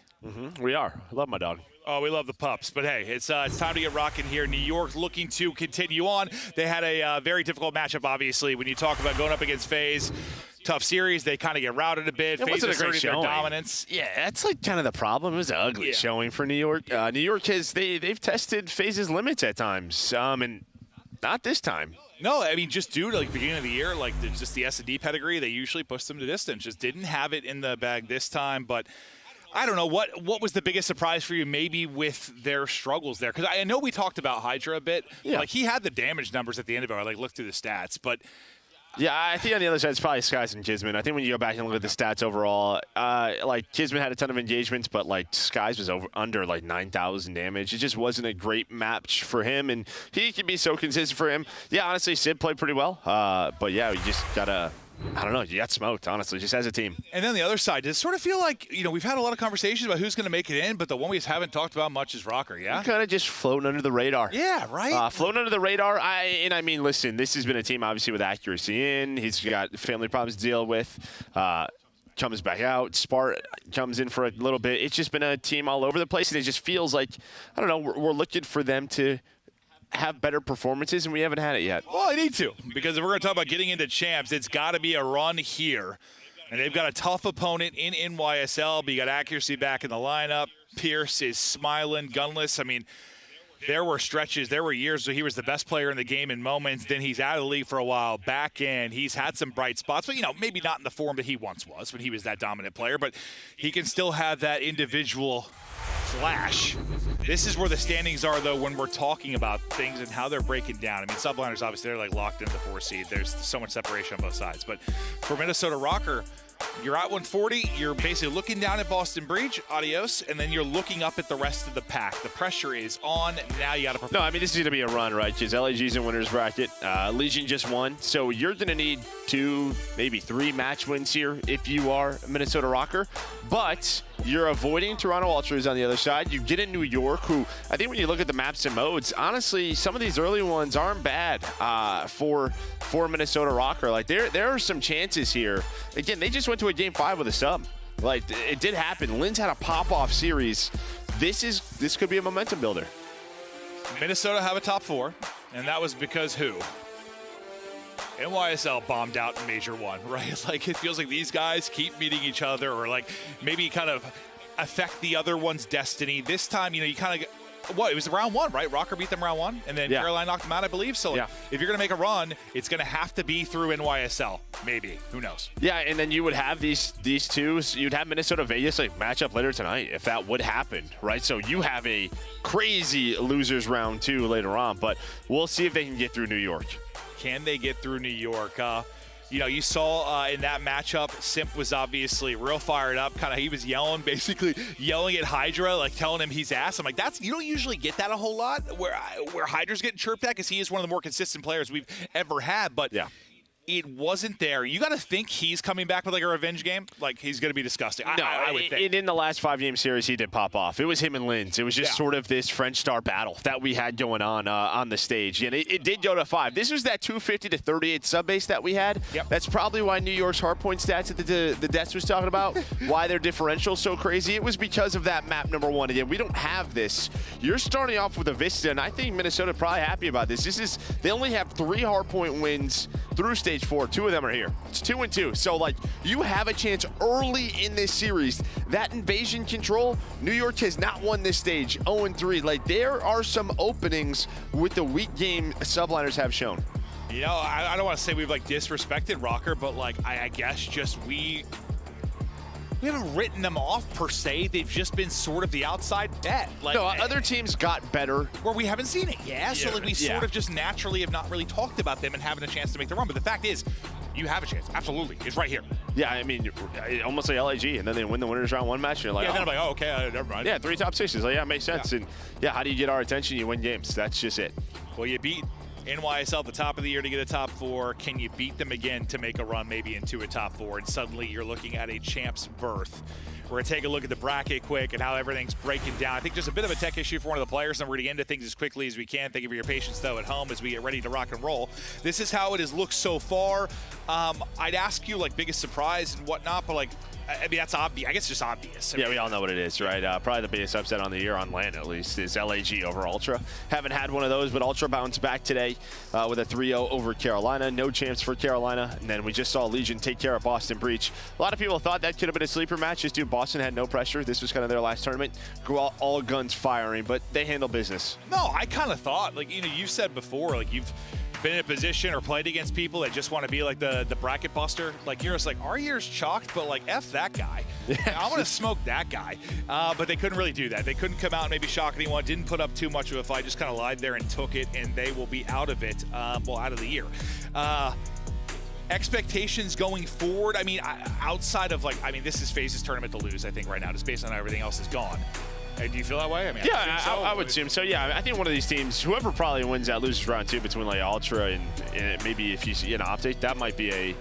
We are. I love my dog. Oh, we love the pups. But hey, it's time to get rocking here. New York looking to continue on. They had a very difficult matchup, obviously. When you talk about going up against FaZe, tough series. They kind of get routed a bit. FaZe asserting their dominance. Yeah, that's like kind of the problem. It was an ugly showing for New York. New York they've tested FaZe's limits at times, and not this time. No, I mean, just due to like beginning of the year, like just the S&D pedigree, they usually push them to distance. Just didn't have it in the bag this time, but I don't know, what was the biggest surprise for you maybe with their struggles there? Because I know we talked about Hydra a bit. Yeah. Like, he had the damage numbers at the end of it. I looked through the stats, but yeah, I think on the other side, it's probably Skies and Kisman. I think when you go back and look at the stats overall, like Kisman had a ton of engagements, but like Skies was under like 9,000 damage. It just wasn't a great match for him, and he can be so consistent for him. Yeah, honestly, Sid played pretty well, but yeah, we just gotta. I don't know. You got smoked, honestly, just as a team. And then the other side, does it sort of feel like, we've had a lot of conversations about who's going to make it in, but the one we just haven't talked about much is Rocker, yeah? Kind of just floating under the radar. Yeah, right? Floating under the radar. I mean, listen, this has been a team, obviously, with accuracy in. He's got family problems to deal with. Comes back out. Spart comes in for a little bit. It's just been a team all over the place, and it just feels like, I don't know, we're looking for them to have better performances, and we haven't had it yet. Well, I need to, because if we're going to talk about getting into champs, it's got to be a run here. And they've got a tough opponent in NYSL, but you got accuracy back in the lineup. Pierce is smiling, gunless. I mean, there were stretches, there were years where he was the best player in the game in moments. Then he's out of the league for a while, back in. He's had some bright spots, but, maybe not in the form that he once was when he was that dominant player. But he can still have that individual flash. This is where the standings are, though, when we're talking about things and how they're breaking down. I mean, Subliners, obviously, they're like locked into the 4 seed. There's so much separation on both sides. But for Minnesota Rocker, you're at 140. You're basically looking down at Boston Breach, adios, and then you're looking up at the rest of the pack. The pressure is on. Now you got to prepare. No, I mean, this is going to be a run, right? Because LAG's in winner's bracket. Legion just won. So you're going to need 2, maybe 3 match wins here if you are a Minnesota Rocker. But you're avoiding Toronto Ultras on the other side. You get in New York, who I think when you look at the maps and modes, honestly, some of these early ones aren't bad for Minnesota Rocker. Like, there are some chances here. Again, they just went to a Game 5 with a sub. Like, it did happen. Lynn's had a pop-off series. This could be a momentum builder. Minnesota have a top 4, and that was because who? NYSL bombed out in Major 1, right? Like, it feels like these guys keep meeting each other, or like maybe kind of affect the other one's destiny. This time, you know, you kind of, it was round 1, right? Rocker beat them round 1, and then Caroline knocked them out, I believe. So if you're going to make a run, it's going to have to be through NYSL. Maybe. Who knows? Yeah, and then you would have these two. You'd have Minnesota Vegas like match up later tonight if that would happen, right? So you have a crazy losers round 2 later on, but we'll see if they can get through New York. Can they get through New York? You know, you saw in that matchup, Simp was obviously real fired up. Kind of, he was yelling, basically yelling at Hydra, like telling him he's ass. I'm like, you don't usually get that a whole lot where Hydra's getting chirped at, because he is one of the more consistent players we've ever had. But it wasn't there. You got to think he's coming back with like a revenge game. Like, he's going to be disgusting. No, I would think. In the last 5-game series, he did pop off. It was him and Linz. It was just sort of this French star battle that we had going on the stage. And it did go to 5. This was that 250 to 38 sub base that we had. That's probably why New York's hardpoint stats that the Dets was talking about, why their differential so crazy. It was because of that map number 1. Again, we don't have this. You're starting off with a Vista, and I think Minnesota probably happy about this. They only have 3 hardpoint wins through stage 4. 2 of them are here. It's 2-2. So, like, you have a chance early in this series. That invasion control, New York has not won this stage. 0-3. Like, there are some openings with the weak game subliners have shown. You know, I don't want to say we've like disrespected Rocker, but like I guess just we haven't written them off per se. They've just been sort of the outside bet. Like, no, other teams got better. Where we haven't seen it. So like we sort of just naturally have not really talked about them and having a chance to make the run. But the fact is, you have a chance. Absolutely. It's right here. Yeah, I mean, almost like LAG, and then they win the winners round 1 match. And you're like, then I'm like, oh, okay, never mind. Yeah, 3 top 6s. Like, yeah, it makes sense. And how do you get our attention? You win games. That's just it. Well, you beat NYSL at the top of the year to get a top 4. Can you beat them again to make a run maybe into a top 4? And suddenly you're looking at a champ's berth. We're going to take a look at the bracket quick and how everything's breaking down. I think just a bit of a tech issue for one of the players, and we're going to get into things as quickly as we can. Thank you for your patience, though, at home as we get ready to rock and roll. This is how it has looked so far. I'd ask you, like, biggest surprise and whatnot, but, like, I mean, that's obvious. I guess it's just obvious. Yeah, we all know what it is, right? Probably the biggest upset on the year on LAN, at least, is LAG over Ultra. Haven't had one of those, but Ultra bounced back today with a 3-0 over Carolina. No champs for Carolina. And then we just saw Legion take care of Boston Breach. A lot of people thought that could have been a sleeper match. Just dude, Boston had no pressure. This was kind of their last tournament. Go out all guns firing, but they handle business. No, I kind of thought, like, you know, you've said before, like, you've been in a position or played against people that just want to be like the bracket buster. Like, you're just like, our year's chalked, but like, F that guy. I want to smoke that guy. But they couldn't really do that. They couldn't come out and maybe shock anyone, didn't put up too much of a fight, just kind of lied there and took it, and they will be out of it, well, out of the year. Expectations going forward, I mean, outside of, like, I mean, this is FaZe's tournament to lose, I think, right now, just based on how everything else is gone. Hey, do you feel that way? I mean, yeah, I would assume so. Yeah, I think one of these teams, whoever probably wins that loses round 2 between like Ultra and maybe if you see an Optic, that might be a.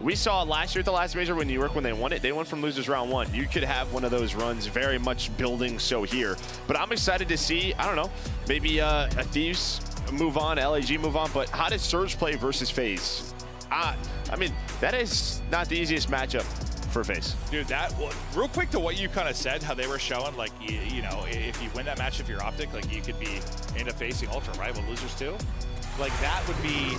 We saw it last year at the last major when New York, when they won it, they went from losers round 1. You could have one of those runs very much building so here. But I'm excited to see, I don't know, maybe a Thieves move on, LAG move on, but how does Surge play versus FaZe? I mean, that is not the easiest matchup for FaZe. Dude, real quick to what you kind of said, how they were showing, like, you know, if you win that match, if you're Optic, like, you could be into facing Ultra, right? With losers too. Like, that would be.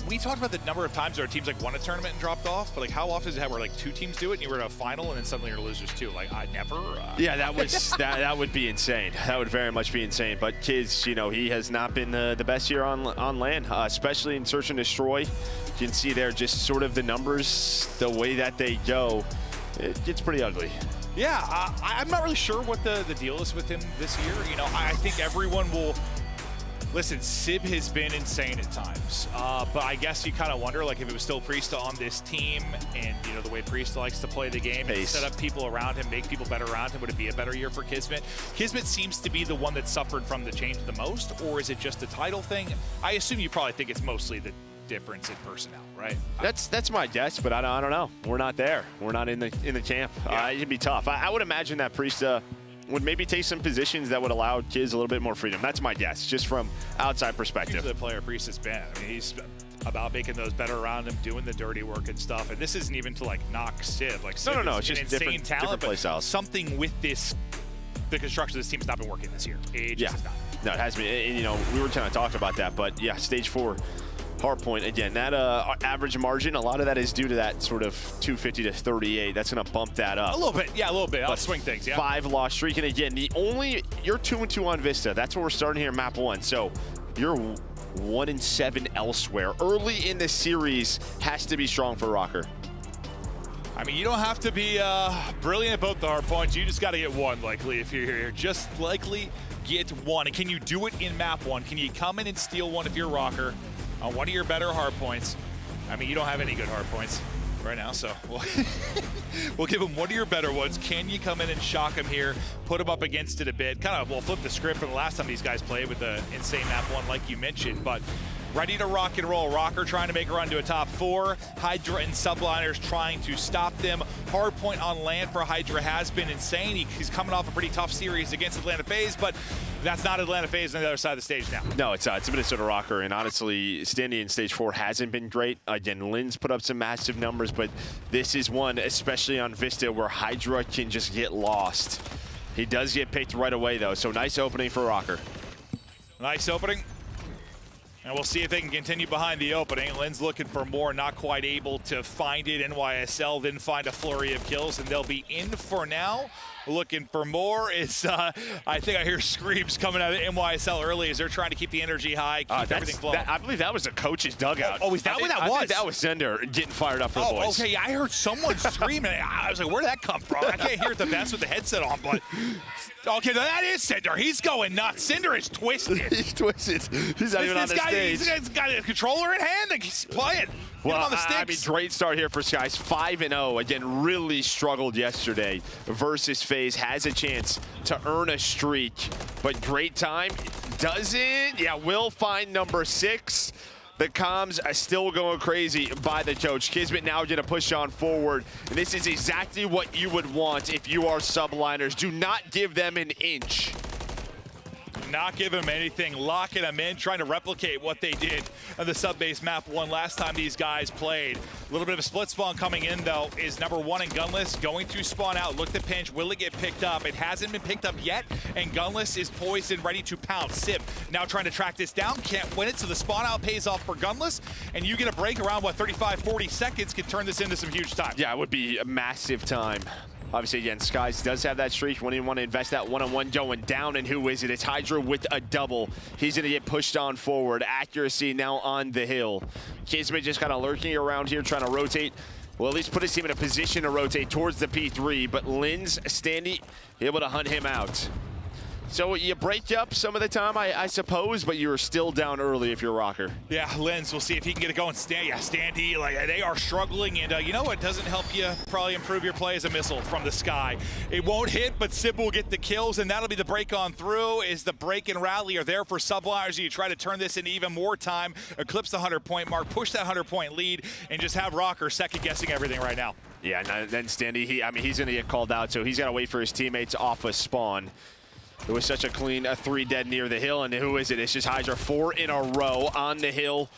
We talked about the number of times where teams like won a tournament and dropped off, but like how often does it have where like 2 teams do it and you were in a final and then suddenly you're losers too? Like, I never. Yeah, that was that would be insane. That would very much be insane. But Kids, you know, he has not been the best year on LAN, especially in Search and Destroy. You can see there just sort of the numbers, the way that they go. It gets pretty ugly. Yeah, I'm not really sure what the deal is with him this year. You know, I think everyone will. Listen, Sib has been insane at times, but I guess you kind of wonder, like, if it was still Priesta on this team, and you know the way Priesta likes to play the game, and set up people around him, make people better around him, would it be a better year for Kismet? Kismet seems to be the one that suffered from the change the most, or is it just a title thing? I assume you probably think it's mostly the difference in personnel, right? That's my guess, but I don't know. We're not there. We're not in the camp. It'd be tough. I would imagine that Priesta would maybe take some positions that would allow kids a little bit more freedom. That's my guess, just from outside perspective. Usually the player Priesta's been. I mean, he's about making those better around him, doing the dirty work and stuff. And this isn't even to like knock Sib. Like Sib no, is it's an just insane talent, play but styles. Something with this, the construction of this team has not been working this year. It just has not. No, it has been. And, you know, we were kind of talking about that, but yeah, stage 4. Hardpoint, again, that average margin, a lot of that is due to that sort of 250 to 38. That's going to bump that up. A little bit, yeah, a little bit. I'll swing things, yeah. 5-loss streak, and again, you're 2-2 on Vista. That's what we're starting here in map 1. So you're 1-7 elsewhere. Early in the series has to be strong for Rocker. I mean, you don't have to be brilliant at both the hard points. You just got to get one, likely, if you're here. Just likely get one. And can you do it in map 1? Can you come in and steal one if you're Rocker on one of your better hard points? I mean, you don't have any good hard points right now, so we'll give him one of your better ones. Can you come in and shock him here, put him up against it a bit? Kind of, we'll flip the script from the last time these guys played with the insane map 1, like you mentioned, but ready to rock and roll. Rocker trying to make a run to a top 4. Hydra and Subliners trying to stop them. Hardpoint on land for Hydra has been insane. He's coming off a pretty tough series against Atlanta FaZe, but that's not Atlanta FaZe on the other side of the stage now. No, it's a Minnesota Rocker, and honestly, standing in stage 4 hasn't been great. Again, Lynn's put up some massive numbers, but this is one, especially on Vista, where Hydra can just get lost. He does get picked right away, though, so nice opening for Rocker. Nice opening. And we'll see if they can continue behind the opening. Lynn's looking for more, not quite able to find it. NYSL then find a flurry of kills, and they'll be in for now. Looking for more is, I think I hear screams coming out of NYSL early as they're trying to keep the energy high, keep everything flowing. I believe that was the coach's dugout. Oh, is that what that was? I think that was Zender getting fired up for the boys. Okay, I heard someone screaming. I was like, where'd that come from? I can't hear it the best with the headset on, but okay, that is Cinder. He's going nuts. Cinder is twisted. He's twisted. He's not even on the stage. He's got a controller in hand and he's playing. Well, on the sticks. I mean, great start here for Skies. 5-0. Again, really struggled yesterday versus FaZe. Has a chance to earn a streak, but great time. Doesn't. Yeah, will find number 6. The comms are still going crazy by the coach. Kismet now going to push on forward. And this is exactly what you would want if you are Subliners. Do not give them an inch. Not give them anything, locking them in, trying to replicate what they did on the sub-base map 1 last time these guys played. A little bit of a split spawn coming in, though, is number 1 in Gunless going to spawn out. Look at pinch. Will it get picked up? It hasn't been picked up yet, and Gunless is poised and ready to pounce. Sib now trying to track this down, can't win it, so the spawn out pays off for Gunless, and you get a break around, what, 35, 40 seconds, can turn this into some huge time. Yeah, it would be a massive time. Obviously, again, Skies does have that streak. When you want to invest that one-on-one going down, and who is it? It's Hydra with a double. He's going to get pushed on forward. Accuracy now on the hill. Kismet just kind of lurking around here, trying to rotate. Well, at least put his team in a position to rotate towards the P3, but Lynn's standing, able to hunt him out. So you break up some of the time, I suppose, but you're still down early if you're Rocker. Yeah, Lenz, we'll see if he can get it going. Standy, like, they are struggling, and you know what doesn't help you probably improve your play is a missile from the sky. It won't hit, but Sib will get the kills, and that'll be the break on through. Is the break and rally are there for Subliners. You try to turn this into even more time, eclipse the 100-point mark, push that 100-point lead, and just have Rocker second-guessing everything right now. Yeah, and then Standy, he's going to get called out, so he's got to wait for his teammates off a spawn. It was such a clean 3 dead near the hill, and who is it? It's just Hydra 4 in a row on the hill.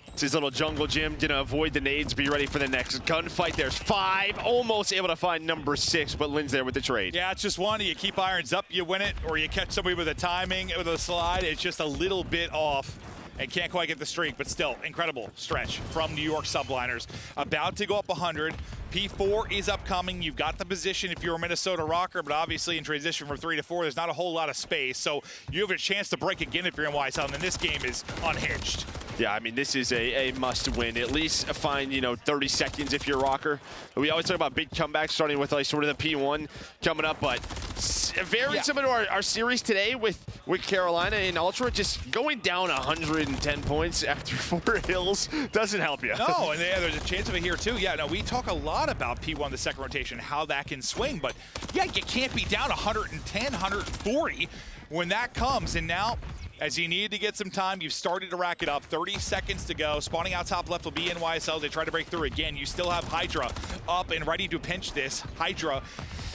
It's his little jungle gym, gonna avoid the nades, be ready for the next gunfight. There's 5, almost able to find number 6, but Lynn's there with the trade. Yeah, it's just one. You keep irons up, you win it, or you catch somebody with a timing, with a slide. It's just a little bit off. And can't quite get the streak, but still, incredible stretch from New York Subliners. About to go up 100. P4 is upcoming. You've got the position if you're a Minnesota Rocker, but obviously in transition from 3 to 4, there's not a whole lot of space. So you have a chance to break again if you're NYSL, and then this game is unhinged. Yeah, I mean, this is a must-win. At least find, 30 seconds if you're Rocker. We always talk about big comebacks, starting with like sort of the P1 coming up, but very similar to our series today with Carolina and Ultra, just going down 110 points after 4 hills doesn't help you. No, and there's a chance of it here too. Yeah, no, we talk a lot about P1, the second rotation, how that can swing, but yeah, you can't be down 110, 140 when that comes, and now, as you need to get some time, you've started to rack it up. 30 seconds to go. Spawning out top left will be NYSL. They try to break through again. You still have Hydra up and ready to pinch this. Hydra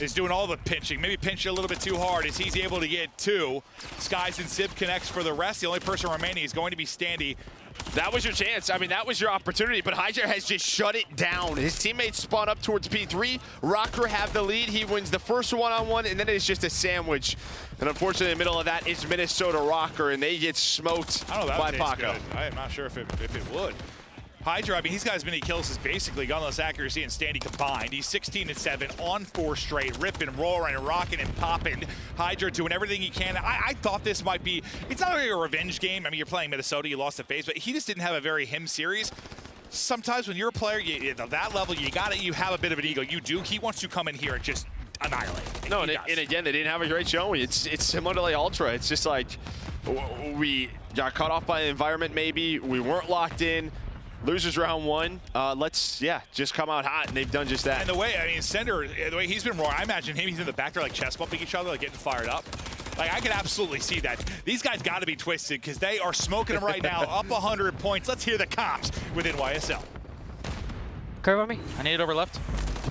is doing all the pinching. Maybe pinch a little bit too hard as he's able to get 2. Skies and Sib connects for the rest. The only person remaining is going to be Standy. That was your chance. I mean, that was your opportunity, but Hydra has just shut it down. His teammates spawn up towards P3. Rocker have the lead. He wins the first one-on-one, and then it's just a sandwich. And unfortunately, in the middle of that is Minnesota Rocker, and they get smoked by Paco. I am not sure if it would. Hydra, I mean, he's got as many kills as basically Gunless Accuracy and Standy combined. He's 16-7 on 4 straight, ripping, roaring, rocking, and popping. Hydra doing everything he can. I thought this might be, it's not really a revenge game. I mean, you're playing Minnesota, you lost the face, but he just didn't have a very him series. Sometimes when you're a player, at that level, you have a bit of an ego. You do. He wants to come in here and just annihilate. And again, they didn't have a great showing. It's similar to like Ultra. It's just like we got caught off by the environment maybe. We weren't locked in. Losers round 1. Let's just come out hot, and they've done just that. And the way, I mean, Sender, the way he's been roaring, I imagine him, he's in the back there like chest bumping each other, like getting fired up. Like, I can absolutely see that. These guys got to be twisted because they are smoking them right now, up 100 points. Let's hear the comps with NYSL. Curve on me. I need it over left.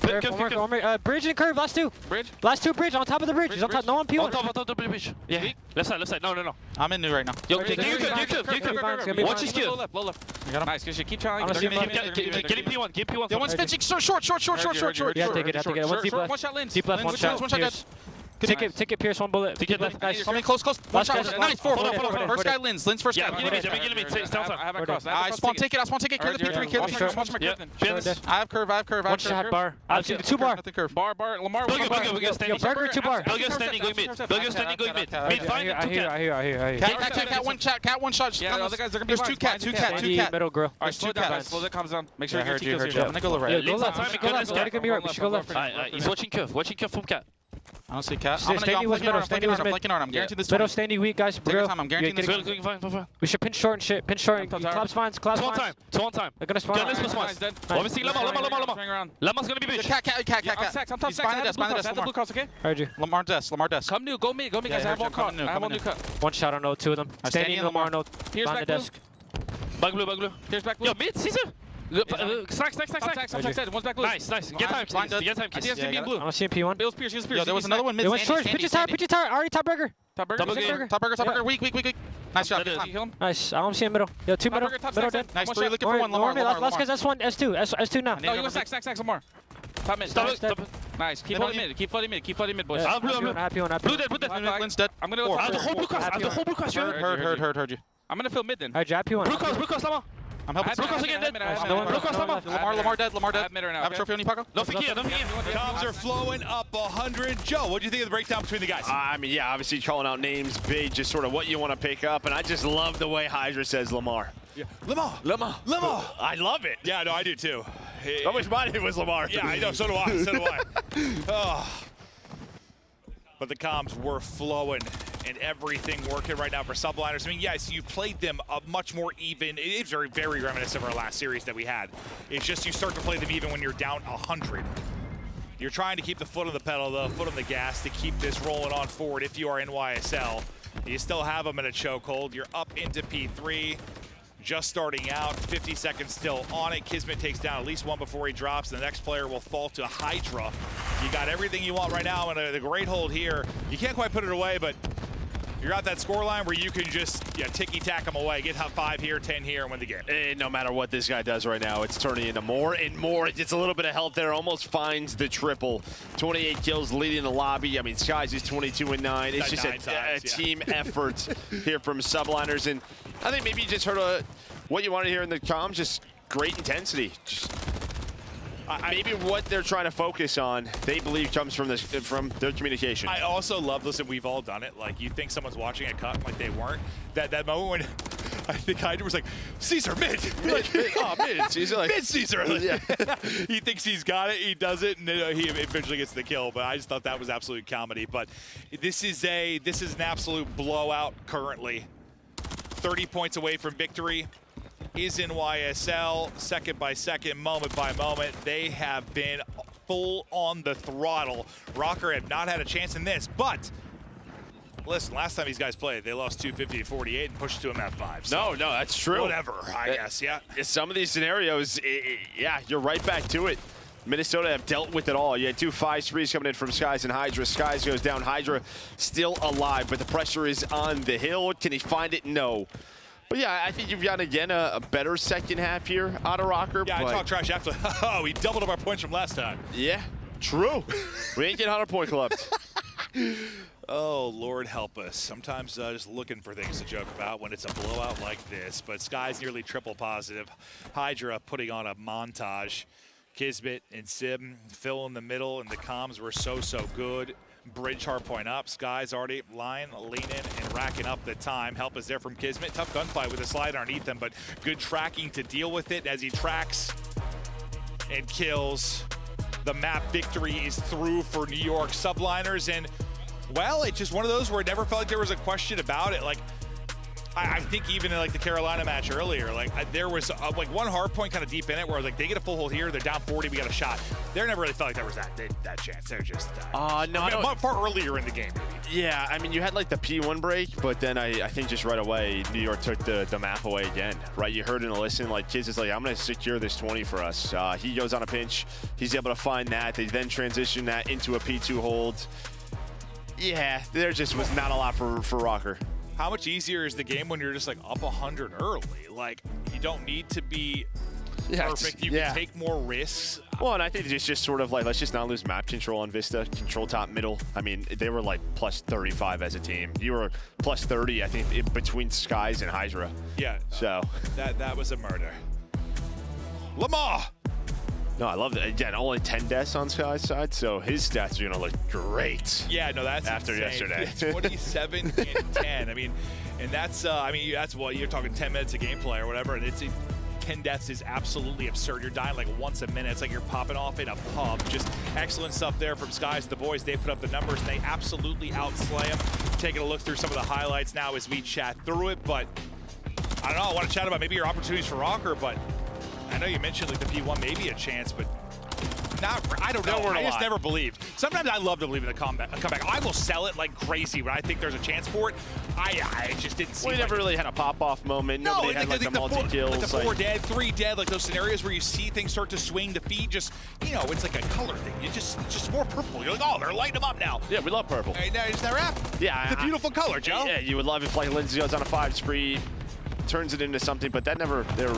Curve, one more. Bridge and curve, last 2. Bridge? Last 2 bridge, on top of the bridge. He's on top, no on P1. On top of the bridge. Yeah. Left side. No. I'm in new right now. Yo, you curve. Watch his kill. Low left. I got him. Nice, keep trying. Get him P1. Yo, one's pitching. Short. Yeah, take it. One deep left. One shot lens. Deep left, one shot. Take it, Pierce, 1 bullet. Take it left, guys. Coming close. One shot. Nice, 4. First guy lens. First guy. Yeah, Get him. I have a cross. I spawn ticket. Clear the P3. Watch my curve. I have curve. One shot bar. I've seen 2 bar. Nothing curve. Bar. Lamar. We got Burger 2 bar. Bilgo standing going mid. Mid fine. I hear. Cat one shot. Yeah, the other guys are gonna be. There's 2 cat. Middle grill. Alright, slow down. Slow that comes down. Make sure you get 2 kills here. I'm gonna go right. Go left. Go left. He's watching curve from cat. I don't see cat. Standy was middle. I'm flanking hard. I'm guaranteed this. Middle, Standy weak, guys. Take your time. I'm guaranteed this. Fine. We should pinch short and shit. Pinch short. Clap spawns. Two on time. They're gonna spawn. Gunless plus one. Obviously, Lama. Lama's gonna be bitch. Cat. I'm top side. Behind the desk. Blue cross, okay? Heard you. Lamar desk. Come new. Go mid, guys. I have one cut. One shot on no, 2 of them. Standy and Lamar no. Behind the desk. Bug blue. Here's back blue. Yo, mid, Caesar. Stack. One's back blue. Nice. Get time. I think that's gonna be blue. I'm seeing P1. Bills Pierce. Yo, there was another one mid. There was short. Pitch his tire. Already top burger. Top burger. Weak. Nice shot. Nice. I don't see him middle. Yo, 2 middle. Middle dead. Nice 3. Looking for one. Lamar. Last guy's S1, S2 now. No, you go stack. Lamar. Top mid. Nice. Keep flooding mid, boys. Happy one. Blue dead. Lynn's dead. I'm gonna go. I have the whole blue cross. Heard you. I'm gonna fill mid then. Alright, Happy one. Blue cross, Lama. I'm helping. Blue cross again, dead. Blue cross, Lama. Lamar dead. I have a trophy on you, Paco. No thinking. Comms are flowing up 100. Joe, what do you think of the breakdown between the guys? I mean, yeah, obviously calling out names, big, just sort of what you want to pick up, and I just love the way Hydra says Lamar. Yeah. Lamar. I love it. Yeah, no, I do too. How much mine was Lamar? Yeah, I know. So do I. Oh. But the comms were flowing and everything working right now for Subliners. I mean, yes, you played them a much more even. It is very, very reminiscent of our last series that we had. It's just you start to play them even when you're down 100. You're trying to keep the foot on the pedal, the foot on the gas to keep this rolling on forward if you are NYSL. You still have them in a chokehold. You're up into P3. Just starting out, 50 seconds still on it. Kismet takes down at least one before he drops. The next player will fall to Hydra. You got everything you want right now, and the great hold here. You can't quite put it away, but you're at that score line where you can just ticky-tack them away. Get 5 here, 10 here, and win the game. And no matter what this guy does right now, it's turning into more and more. It gets a little bit of help there, almost finds the triple. 28 kills leading the lobby. I mean, Skies is 22-9. It's just a team effort here from Subliners. And I think maybe you just heard what you want to hear in the comms, just great intensity. Maybe what they're trying to focus on, they believe comes from their communication. I also love, listen, we've all done it. Like, you think someone's watching a cut like they weren't. That moment when I think Hydra was like, Caesar, mid. Mid. Caesar, like, mid Caesar. Yeah. He thinks he's got it. He does it, and he eventually gets the kill. But I just thought that was absolute comedy. But this is an absolute blowout currently. 30 points away from victory is NYSL. Second by second, moment by moment, they have been full on the throttle. Rocker have not had a chance in this, but listen, last time these guys played, they lost 250-48 and pushed to them at 5. So no, that's true. Whatever, I guess, yeah. Some of these scenarios, yeah, you're right back to it. Minnesota have dealt with it all. You had 2 5-3s coming in from Skies and Hydra. Skies goes down, Hydra still alive, but the pressure is on the hill. Can he find it? No. But yeah, I think you've got, again, a better second half here out of Rocker. Yeah, I talked trash after. Oh, we doubled up our points from last time. Yeah, true. We ain't getting 100 point clubs. Oh, Lord help us. Sometimes just looking for things to joke about when it's a blowout like this. But Sky's nearly triple positive. Hydra putting on a montage. Kismet and Sim fill in the middle, and the comms were so good. Bridge hardpoint up. Sky's already leaning and racking up the time. Help is there from Kismet. Tough gunfight with a slide underneath him, but good tracking to deal with it as he tracks and kills. The map victory is through for New York subliners, and well, it's just one of those where it never felt like there was a question about it. Like, I think even in like the Carolina match earlier, like there was like one hard point kind of deep in it where I was like, they get a full hold here, they're down 40, we got a shot. There never really felt like there was that chance. They're just no, far earlier in the game, maybe. Yeah, I mean, you had like the P1 break, but then I think just right away, New York took the map away again, right? You heard in the listen, like Kiz is like, I'm going to secure this 20 for us. He goes on a pinch. He's able to find that. They then transition that into a P2 hold. Yeah, there just was not a lot for Rocker. How much easier is the game when you're just like up 100 early? Like, you don't need to be perfect. You can take more risks. Well, and I think it's just sort of like, let's just not lose map control on Vista. Control top middle. I mean, they were like plus 35 as a team. You were plus 30, I think, between Skies and Hydra. Yeah. So that was a murder. Lamar. No, I love that. Again, only 10 deaths on Sky's side, so his stats are going to look great. Yeah, no, that's after insane. yesterday. 27 and 10. I mean, and that's what you're talking 10 minutes of gameplay or whatever, and 10 deaths is absolutely absurd. You're dying like once a minute. It's like you're popping off in a pub. Just excellent stuff there from Skies. The boys, they put up the numbers, and they absolutely outslay them. Taking a look through some of the highlights now as we chat through it, but I don't know. I want to chat about maybe your opportunities for Rocker, but I know you mentioned like the P1 maybe a chance, but I don't know. I just never believed. Sometimes I love to believe in a comeback. I will sell it like crazy when I think there's a chance for it. I just didn't see. We never really had a pop-off moment. Nobody had like the multi-kills. Like the 4 dead, 3 dead, like those scenarios where you see things start to swing. The feed just, it's like a color thing. You just more purple. You're like, oh, they're lighting them up now. Yeah, we love purple. Is that rap? Yeah. It's a beautiful color, Joe. Yeah, you would love if like Lindsay goes on a 5 spree, turns it into something, but that never, there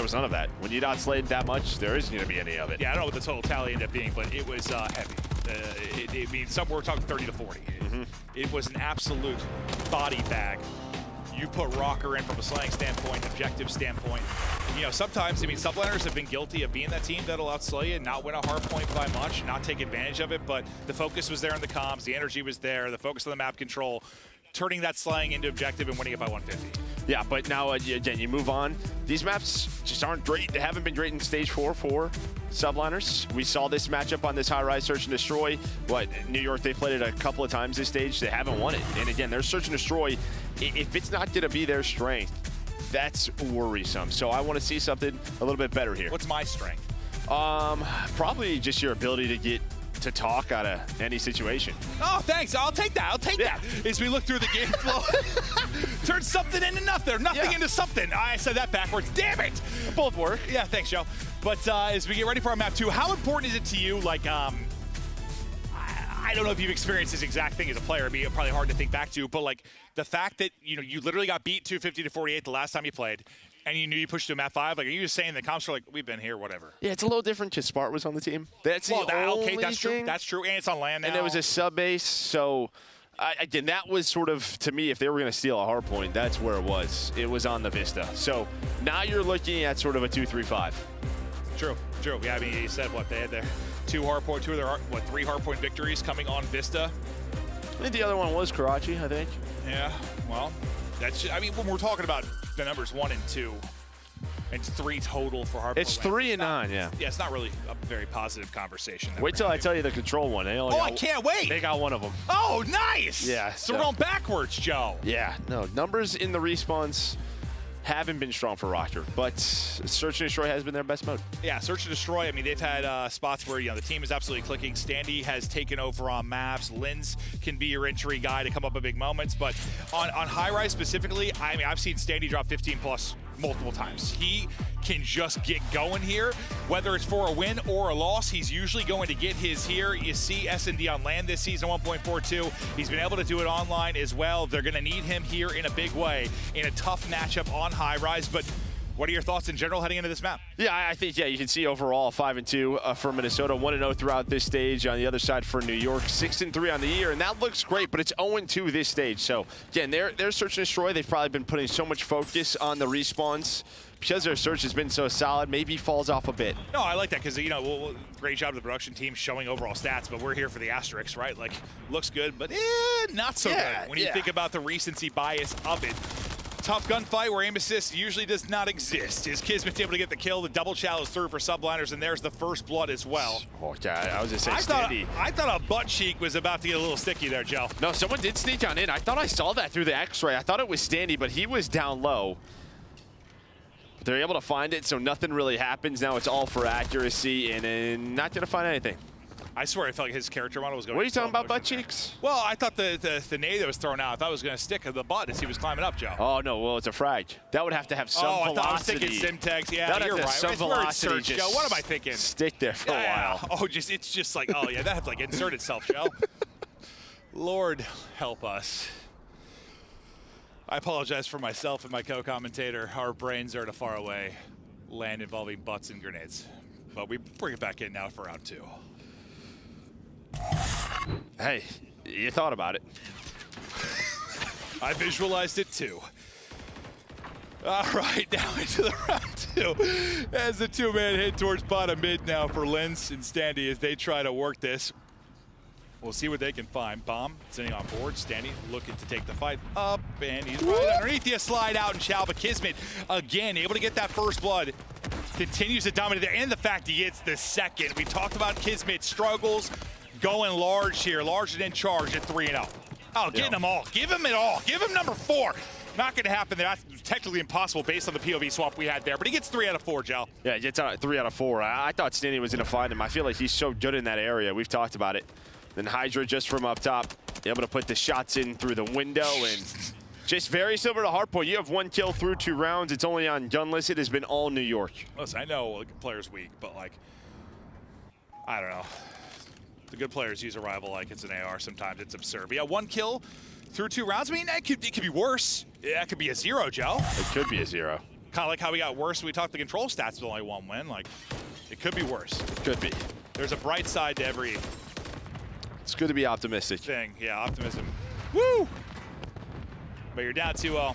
was none of that. When you outslayed that much, there isn't going to be any of it. Yeah, I don't know what the total tally ended up being, but it was heavy. I mean, some we're talking 30 to 40. It was an absolute body bag. You put Rocker in from a slaying standpoint, objective standpoint. Sometimes, subliners have been guilty of being that team that'll outslay you, not win a hard point by much, not take advantage of it, but the focus was there in the comms, the energy was there, the focus on the map control, turning that slaying into objective and winning it by 150. Yeah, but now, again, you move on. These maps just aren't great. They haven't been great in Stage 4 for subliners. We saw this matchup on this high-rise Search and Destroy. New York, they played it a couple of times this stage. They haven't won it. And again, their Search and Destroy, if it's not going to be their strength, that's worrisome. So I want to see something a little bit better here. What's my strength? Probably just your ability to get to talk out of any situation. Oh, thanks. I'll take that. I'll take that. As we look through the game flow, turn something into nothing, nothing into something. I said that backwards. Damn it. Both work. Yeah, thanks, Joe. But as we get ready for our map 2, how important is it to you, like, I don't know if you've experienced this exact thing as a player. It'd be probably hard to think back to, but like the fact that, you literally got beat 250 to 48 the last time you played, and you knew you pushed to a map 5, like, are you just saying the comps are like, we've been here, whatever? Yeah, it's a little different because Spart was on the team. That's that's true. That's true, and it's on land now. And it was a sub base, so again, that was sort of, to me, if they were going to steal a hard point, that's where it was. It was on the Vista. So now you're looking at sort of a 2-3-5. True. Yeah, I mean, you said they had their 3 hardpoint victories coming on Vista. I think the other one was Karachi, I think. Yeah, well, that's when we're talking about the numbers 1 and 2. And 3 total for Hardpoint. It's 3 and 9, yeah. Yeah, it's not really a very positive conversation. Wait till I tell you the control one. I can't wait. They got one of them. Oh, nice. Yeah. So we're going backwards, Joe. Yeah, no, numbers in the respawns haven't been strong for Rocker, but Search and Destroy has been their best mode. Yeah, Search and Destroy, I mean, they've had spots where, the team is absolutely clicking. Standy has taken over on maps. Linz can be your entry guy to come up with big moments. But on High Rise specifically, I mean, I've seen Standy drop 15+ multiple times. He can just get going here, whether it's for a win or a loss. He's usually going to get his here. You see S&D on land this season, 1.42. He's been able to do it online as well. They're going to need him here in a big way in a tough matchup on High Rise. But what are your thoughts in general heading into this map? Yeah, I think, you can see overall 5-2 for Minnesota, 1-0 throughout this stage. On the other side for New York, 6-3 on the year, and that looks great, but it's 0-2 this stage. So, again, their Search and Destroy, they've probably been putting so much focus on the respawns. Because their search has been so solid, maybe falls off a bit. No, I like that because, great job to the production team showing overall stats, but we're here for the asterisks, right? Like, looks good, but not so good when you think about the recency bias of it. Tough gunfight where aim assist usually does not exist. Is Kismet's able to get the kill? The double challenge through for subliners, and there's the first blood as well. Oh, yeah, I was just saying Standy. I thought a butt cheek was about to get a little sticky there, Joe. No, someone did sneak on in. I thought I saw that through the X-ray. I thought it was Standy, but he was down low. They're able to find it, so nothing really happens. Now it's all for accuracy, and not going to find anything. I swear I felt like his character model was going. What are you talking about, butt cheeks? Well, I thought the nade that was thrown out, I thought it was going to stick to the butt as he was climbing up, Joe. Oh, no, well, it's a frag. That would have to have some velocity. I was thinking Simtex. Yeah, you're right. Some velocity, Joe. What am I thinking? Stick there for a while. Oh, it's just like, oh, yeah, that had to, like, insert itself, Joe. Lord help us. I apologize for myself and my co-commentator. Our brains are at a faraway land involving butts and grenades. But we bring it back in now for round 2. Hey, you thought about it. I visualized it too. All right, now into the round 2. As the 2-man hit towards bottom mid now for Linz and Standy as they try to work this. We'll see what they can find. Bomb sitting on board. Standy looking to take the fight up, and he's right underneath you. Slide out and Chow, but Kismet again able to get that first blood. Continues to dominate there, and the fact he gets the second. We talked about Kismet's struggles going large here, large and in charge at 3-0. Oh, getting them all. Give him it all. Give him number 4. Not going to happen there. That's technically impossible based on the POV swap we had there, but he gets 3 out of 4, Joe. Yeah, he gets 3 out of 4. I thought Standy was going to find him. I feel like he's so good in that area. We've talked about it. Then Hydra just from up top, able to put the shots in through the window, and just very similar to Hardpoint. You have 1 kill through 2 rounds. It's only on Gunless. It has been all New York. Listen, I know players weak, but I don't know. The good players use a rival like it's an AR. Sometimes it's absurd. But yeah, 1 kill through 2 rounds. I mean, it could be worse. Yeah, it could be a 0, Joe. It could be a 0. Kind of like how we got worse when we talked the control stats with only 1 win. It could be worse. It could be. There's a bright side to every It's good to be optimistic. thing. Yeah, optimism. Woo! But you're down 2-0.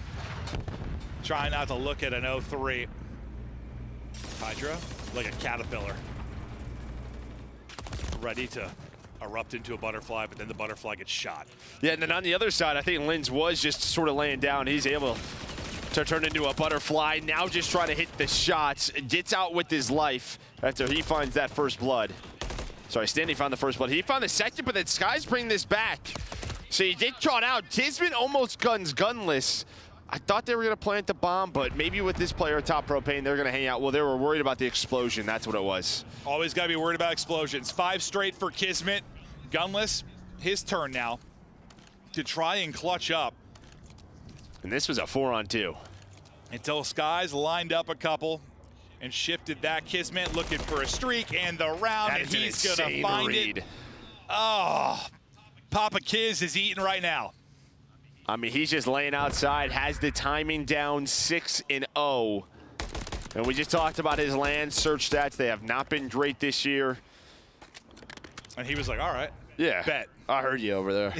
Trying not to look at an 0-3. Hydra, like a caterpillar. Ready to erupt into a butterfly, but then the butterfly gets shot. Yeah, and then on the other side, I think Linz was just sort of laying down. He's able to turn into a butterfly. Now just trying to hit the shots. Gets out with his life after he finds that first blood. Sorry, Standy found the first blood. He found the second, but then Sky's bringing this back. So he did caught out. Kismet almost gunless. I thought they were going to plant the bomb, but maybe with this player top propane, they're going to hang out. Well, they were worried about the explosion. That's what it was. Always got to be worried about explosions. 5 straight for Kismet. Gunless, his turn now to try and clutch up. And this was a 4-on-2. Until Skies lined up a couple and shifted that. Kismet looking for a streak and the round, and he's going to find it. Oh, Papa Kiz is eating right now. I mean, he's just laying outside, has the timing down, 6-0. And we just talked about his land search stats. They have not been great this year. And he was like, all right. Yeah. Bet. I heard you over there.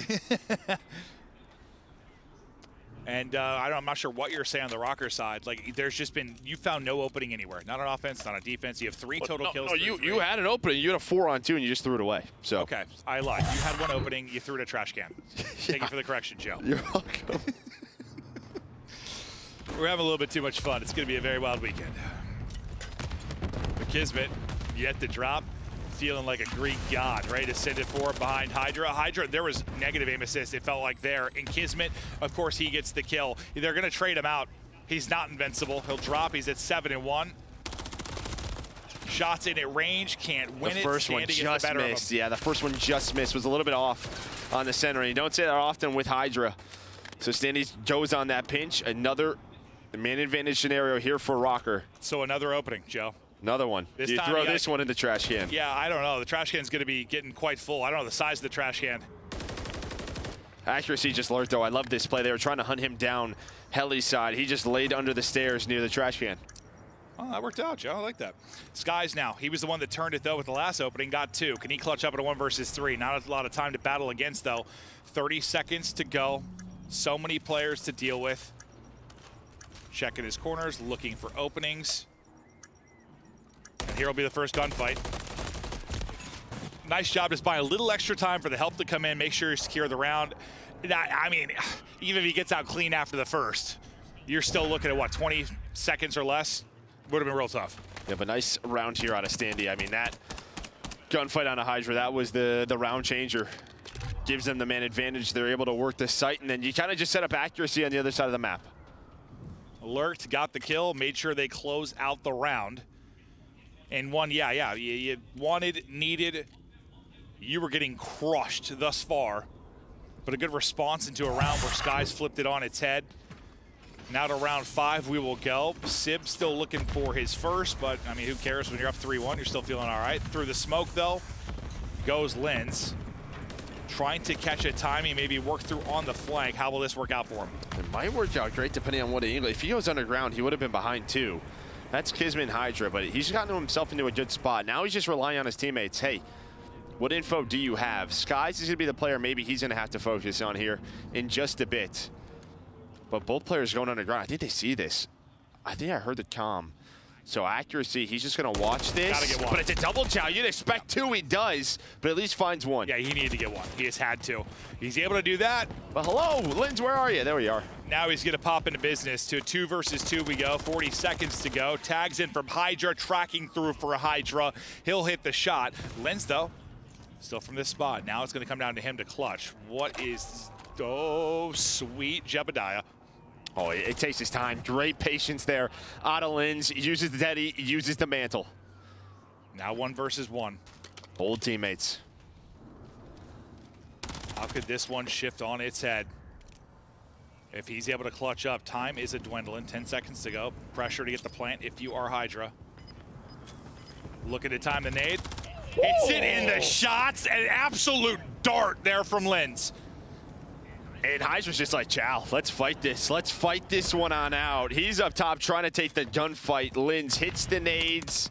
And I'm not sure what you're saying on the Rocker side. There's just been, you found no opening anywhere. Not on offense, not on defense. You have 3 total kills. No, you had an opening. You had a 4-on-2, and you just threw it away. So okay, I lied. You had 1 opening. You threw it in a trash can. Thank you for the correction, Joe. You're welcome. We're having a little bit too much fun. It's going to be a very wild weekend. But Kismet, yet to drop, feeling like a Greek god, ready to send it forward behind Hydra. Hydra, there was negative aim assist, it felt like there. And Kismet, of course, he gets the kill. They're going to trade him out. He's not invincible. He'll drop. He's at 7-1. Shots in at range, can't win it. The first one just missed. Yeah, the first one just missed. Was a little bit off on the center. And you don't say that often with Hydra. So Standy goes on that pinch. Another man advantage scenario here for Rocker. So another opening, Joe. Another one. This you time throw you this one in the trash can. Yeah, I don't know. The trash can's going to be getting quite full. I don't know the size of the trash can. Accuracy just lurked, though. I love this play. They were trying to hunt him down Heli's side. He just laid under the stairs near the trash can. Oh, that worked out, Joe. I like that. Skies now. He was the one that turned it, though, with the last opening. Got 2. Can he clutch up at a 1 versus 3? Not a lot of time to battle against, though. 30 seconds to go. So many players to deal with. Checking his corners, looking for openings. And here will be the first gunfight. Nice job just buying a little extra time for the help to come in, make sure you secure the round. I mean, even if he gets out clean after the first, you're still looking at, what, 20 seconds or less? Would have been real tough. Yeah, but nice round here out of Standy. I mean, that gunfight on a Hydra, that was the round changer. Gives them the man advantage. They're able to work the site, and then you kind of just set up accuracy on the other side of the map. Lurked, got the kill, made sure they close out the round. And one, yeah, you wanted, needed. You were getting crushed thus far. But a good response into a round where Skies flipped it on its head. Now to round 5 we will go. Sib still looking for his first, but I mean, who cares when you're up 3-1? You're still feeling all right. Through the smoke, though, goes Lens. Trying to catch a timing, maybe work through on the flank. How will this work out for him? It might work out great depending on what angle. If he goes underground, he would have been behind 2. That's Kismet and Hydra, but he's gotten himself into a good spot. Now he's just relying on his teammates. Hey, what info do you have? Skies is going to be the player maybe he's going to have to focus on here in just a bit. But both players going underground. I think they see this. I think I heard the comm. So accuracy, he's just going to watch this. Gotta get one. But it's a double chow. You'd expect 2, he does, but at least finds 1. Yeah, he needed to get 1. He just had to. He's able to do that. But hello, Lens, where are you? There we are. Now he's going to pop into business. To a 2 versus 2 we go. 40 seconds to go. Tags in from Hydra, tracking through for a Hydra. He'll hit the shot. Lens, though, still from this spot. Now it's going to come down to him to clutch. What is... Oh, sweet Jebediah. Oh, it takes his time. Great patience there. Out of Lens, uses the Teddy, uses the mantle. Now 1 versus 1. Old teammates. How could this one shift on its head? If he's able to clutch up, time is a dwindling. 10 seconds to go. Pressure to get the plant if you are Hydra. Looking to time the nade. It's it in the shots. An absolute dart there from Lens. And Hydra's just like, chow, let's fight this. Let's fight this one on out. He's up top trying to take the gunfight. Lens hits the nades.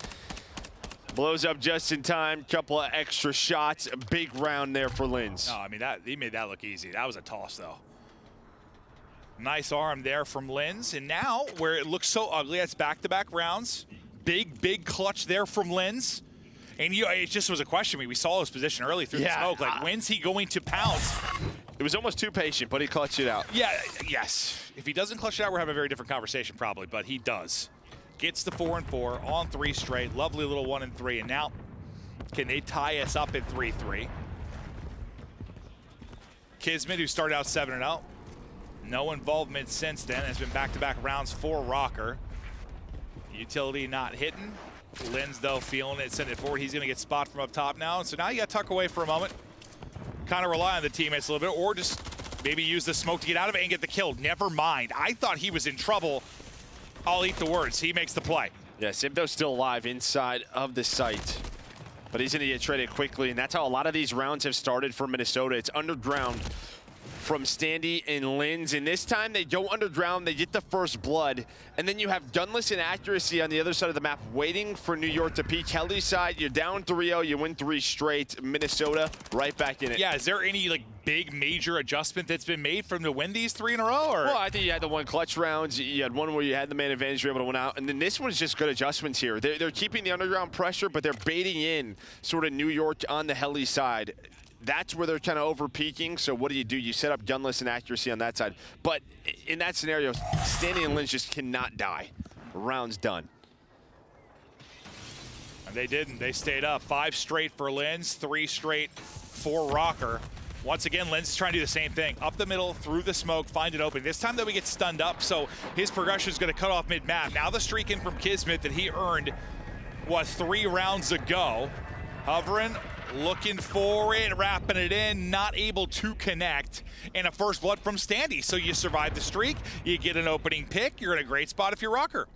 Blows up just in time. Couple of extra shots. A big round there for Lens. No, I mean, he made that look easy. That was a toss, though. Nice arm there from Lens. And now, where it looks so ugly, that's back-to-back rounds. Big clutch there from Lens. And it just was a question. I mean, we saw his position early through the smoke. Like, when's he going to pounce? It was almost too patient, but he clutched it out. Yeah, yes. If he doesn't clutch it out, we're having a very different conversation probably, but he does. Gets the 4 and 4 on 3 straight. Lovely little 1 and 3. And now, can they tie us up at 3-3? Kismet, who started out 7-0. No involvement since then. It's been back-to-back rounds for Rocker. Utility not hitting. Lens, though, feeling it, send it forward. He's going to get spot from up top now. So now you got to tuck away for a moment. Kind of rely on the teammates a little bit, or just maybe use the smoke to get out of it and get the kill. Never mind. I thought he was in trouble. I'll eat the words. He makes the play. Yeah, Simdo's still alive inside of the site. But he's going to get traded quickly, and that's how a lot of these rounds have started for Minnesota. It's underground from Standy and Lens, and this time they go underground, they get the first blood, and then you have Gunless and Accuracy on the other side of the map waiting for New York to peak. Kelly's side, you're down 3-0, you win 3 straight. Minnesota right back in it. Yeah, is there any like big major adjustment that's been made from to win these 3 in a row? Or? Well, I think you had the 1 clutch rounds, you had one where you had the man advantage, you were able to win out, and then this one's just good adjustments here. They're keeping the underground pressure, but they're baiting in sort of New York on the Heli side. that's where they're kind of over peaking. So what do? You set up gunless and accuracy on that side. But in that scenario, Standy and Lynch just cannot die. Round's done. And they didn't. They stayed up. 5 straight for Linz, 3 straight for Rocker. Once again, Linz is trying to do the same thing. Up the middle, through the smoke, find it open. This time, though, we get stunned up, so his progression is going to cut off mid-map. Now the streak in from Kismet that he earned, 3 rounds ago. Hovering, looking for it, wrapping it in, not able to connect. And a first blood from Standy. So you survive the streak, you get an opening pick, you're in a great spot if you're Rocker.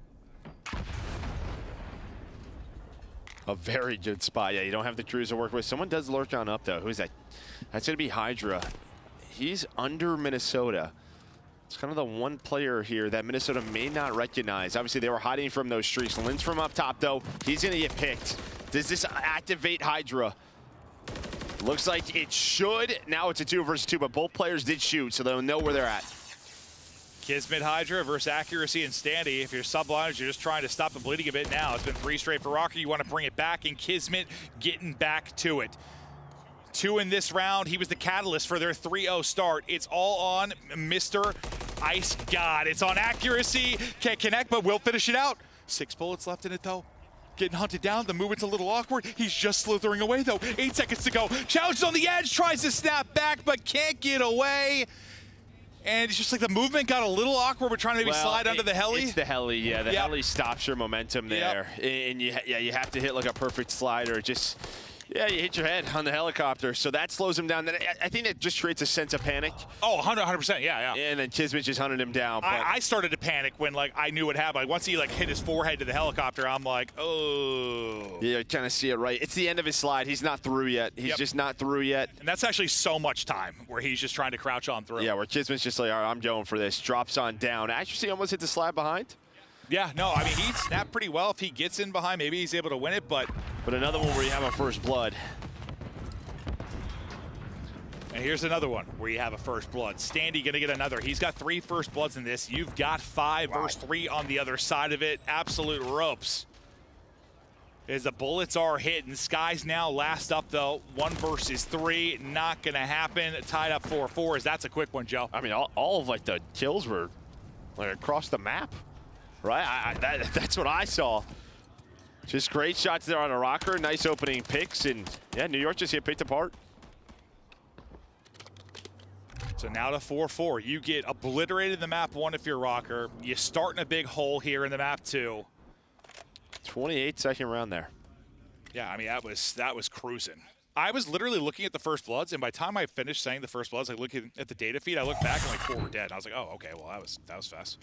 A very good spot. Yeah, you don't have the crews to work with. Someone does lurk on up, though. Who's that? That's going to be Hydra. He's under Minnesota. It's kind of the one player here that Minnesota may not recognize. Obviously, they were hiding from those streaks. Linz from up top, though. He's going to get picked. Does this activate Hydra? Looks like it should. Now it's a 2 versus 2, but both players did shoot, so they'll know where they're at. Kismet Hydra versus Accuracy and Standy. If you're subliners, you're just trying to stop the bleeding a bit now. It's been 3 straight for Rocker. You want to bring it back, and Kismet getting back to it. 2 in this round. He was the catalyst for their 3-0 start. It's all on Mr. Ice God. It's on Accuracy. Can't connect, but will finish it out. 6 bullets left in it, though. Getting hunted down. The movement's a little awkward. He's just slithering away, though. 8 seconds to go. Challenged on the edge. Tries to snap back, but can't get away. And it's just like the movement got a little awkward. We're trying to maybe slide under the heli. It's the heli, yeah. The heli stops your momentum there. And you have to hit like a perfect slider. Just, yeah, you hit your head on the helicopter. So that slows him down. I think that just creates a sense of panic. Oh, 100%, yeah. And then Kismet just hunted him down. I started to panic when I knew what happened. Like, once he hit his forehead to the helicopter, I'm like, oh. Yeah, you kind of see it right. It's the end of his slide. He's not through yet. He's just not through yet. And that's actually so much time where he's just trying to crouch on through. Yeah, where Kismet's just like, all right, I'm going for this. Drops on down. Actually, almost hit the slide behind. Yeah, no, I mean, he'd snap pretty well. If he gets in behind, maybe he's able to win it, but another one where you have a first blood. And here's another one where you have a first blood. Standy gonna get another. He's got 3 first bloods in this. You've got 5 versus 3 on the other side of it. Absolute ropes. As the bullets are hitting. Sky's now last up, though. 1 versus 3. Not gonna happen. Tied up 4-4. That's a quick one, Joe. I mean, all of the kills were across the map, right? That's what I saw. Just great shots there on a Rocker. Nice opening picks, and yeah, New York just get picked apart. So now to 4-4. You get obliterated in the map 1 if you're Rocker. You start in a big hole here in the map 2. 28-second round there. Yeah, I mean, that was cruising. I was literally looking at the first bloods, and by the time I finished saying the first bloods, looking at the data feed, I looked back and 4 were dead. And I was like, oh, okay, well, that was fast.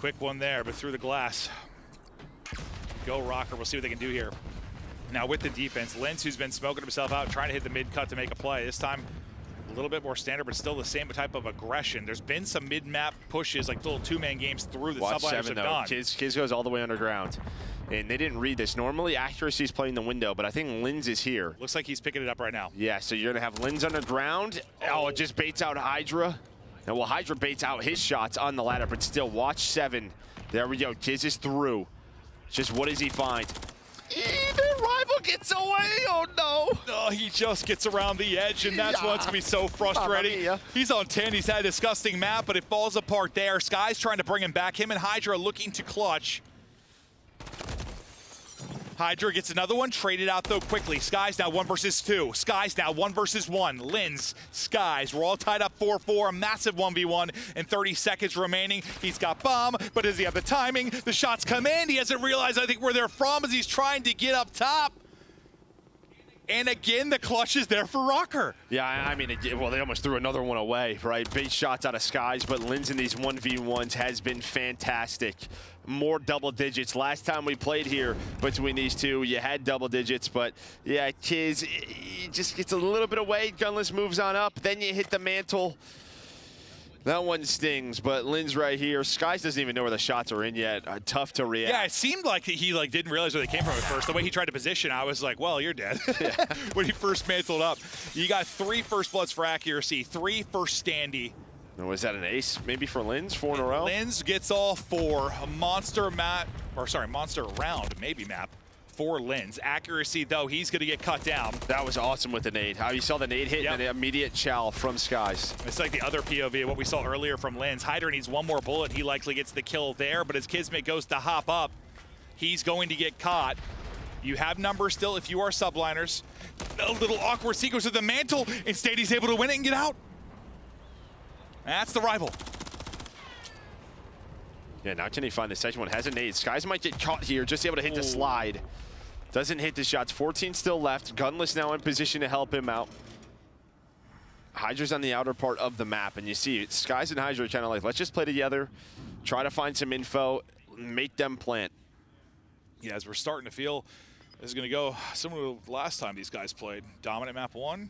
Quick one there, but through the glass. Go Rocker. We'll see what they can do here. Now with the defense, Linz, who's been smoking himself out, trying to hit the mid-cut to make a play. This time, a little bit more standard, but still the same type of aggression. There's been some mid-map pushes, like little 2-man games through the subliners have done. Kiz goes all the way underground. And they didn't read this. Normally, Accuracy's playing the window, but I think Linz is here. Looks like he's picking it up right now. Yeah, so you're going to have Linz underground. Oh, it just baits out Hydra. And well, Hydra baits out his shots on the ladder, but still, watch 7. There we go. Kiz is through. Just what does he find? The rival gets away. Oh, no. Oh, he just gets around the edge, and that's what's going to be so frustrating. He's on 10. He's had a disgusting map, but it falls apart there. Sky's trying to bring him back. Him and Hydra looking to clutch. Hydra gets another one, traded out though quickly. Sky's now 1 versus 2. Sky's now 1 versus 1. Linz, Skies, we're all tied up 4-4, a massive 1v1 and 30 seconds remaining. He's got bomb, but does he have the timing? The shots come in. He hasn't realized, I think, where they're from as he's trying to get up top. And again, the clutch is there for Rocker. Yeah, I mean, well, they almost threw another one away, right? Big shots out of Skies, but Linz in these 1v1s has been fantastic. More double digits. Last time we played here between these two, you had double digits, but yeah, Kiz, he just gets a little bit away. Gunless moves on up, then you hit the mantle. That one stings, but Linz right here. Skies doesn't even know where the shots are in yet. Tough to react. Yeah, it seemed like he didn't realize where they came from at first. The way he tried to position, I was like, well, you're dead. When he first mantled up. You got 3 first bloods for Accuracy, 3 for Standy. Was that an ace maybe for Linz? 4 in a row? Linz gets all 4. A monster round, maybe map. for Linz. Accuracy, though, he's going to get cut down. That was awesome with the nade. How you saw the nade hit and an immediate chow from Skies. It's like the other POV of what we saw earlier from Linz. Hydra needs one more bullet. He likely gets the kill there, but as Kismet goes to hop up, he's going to get caught. You have numbers still if you are subliners. A little awkward sequence with the mantle. Instead, he's able to win it and get out. That's the rival. Yeah, now can he find the second one? Has a nade. Skies might get caught here, just able to hit the slide. Doesn't hit the shots. 14 still left. Gunless now in position to help him out. Hydra's on the outer part of the map, and you see Skies and Hydra are kind of like, let's just play together, try to find some info, make them plant. Yeah, as we're starting to feel, this is going to go similar to last time these guys played. Dominant map 1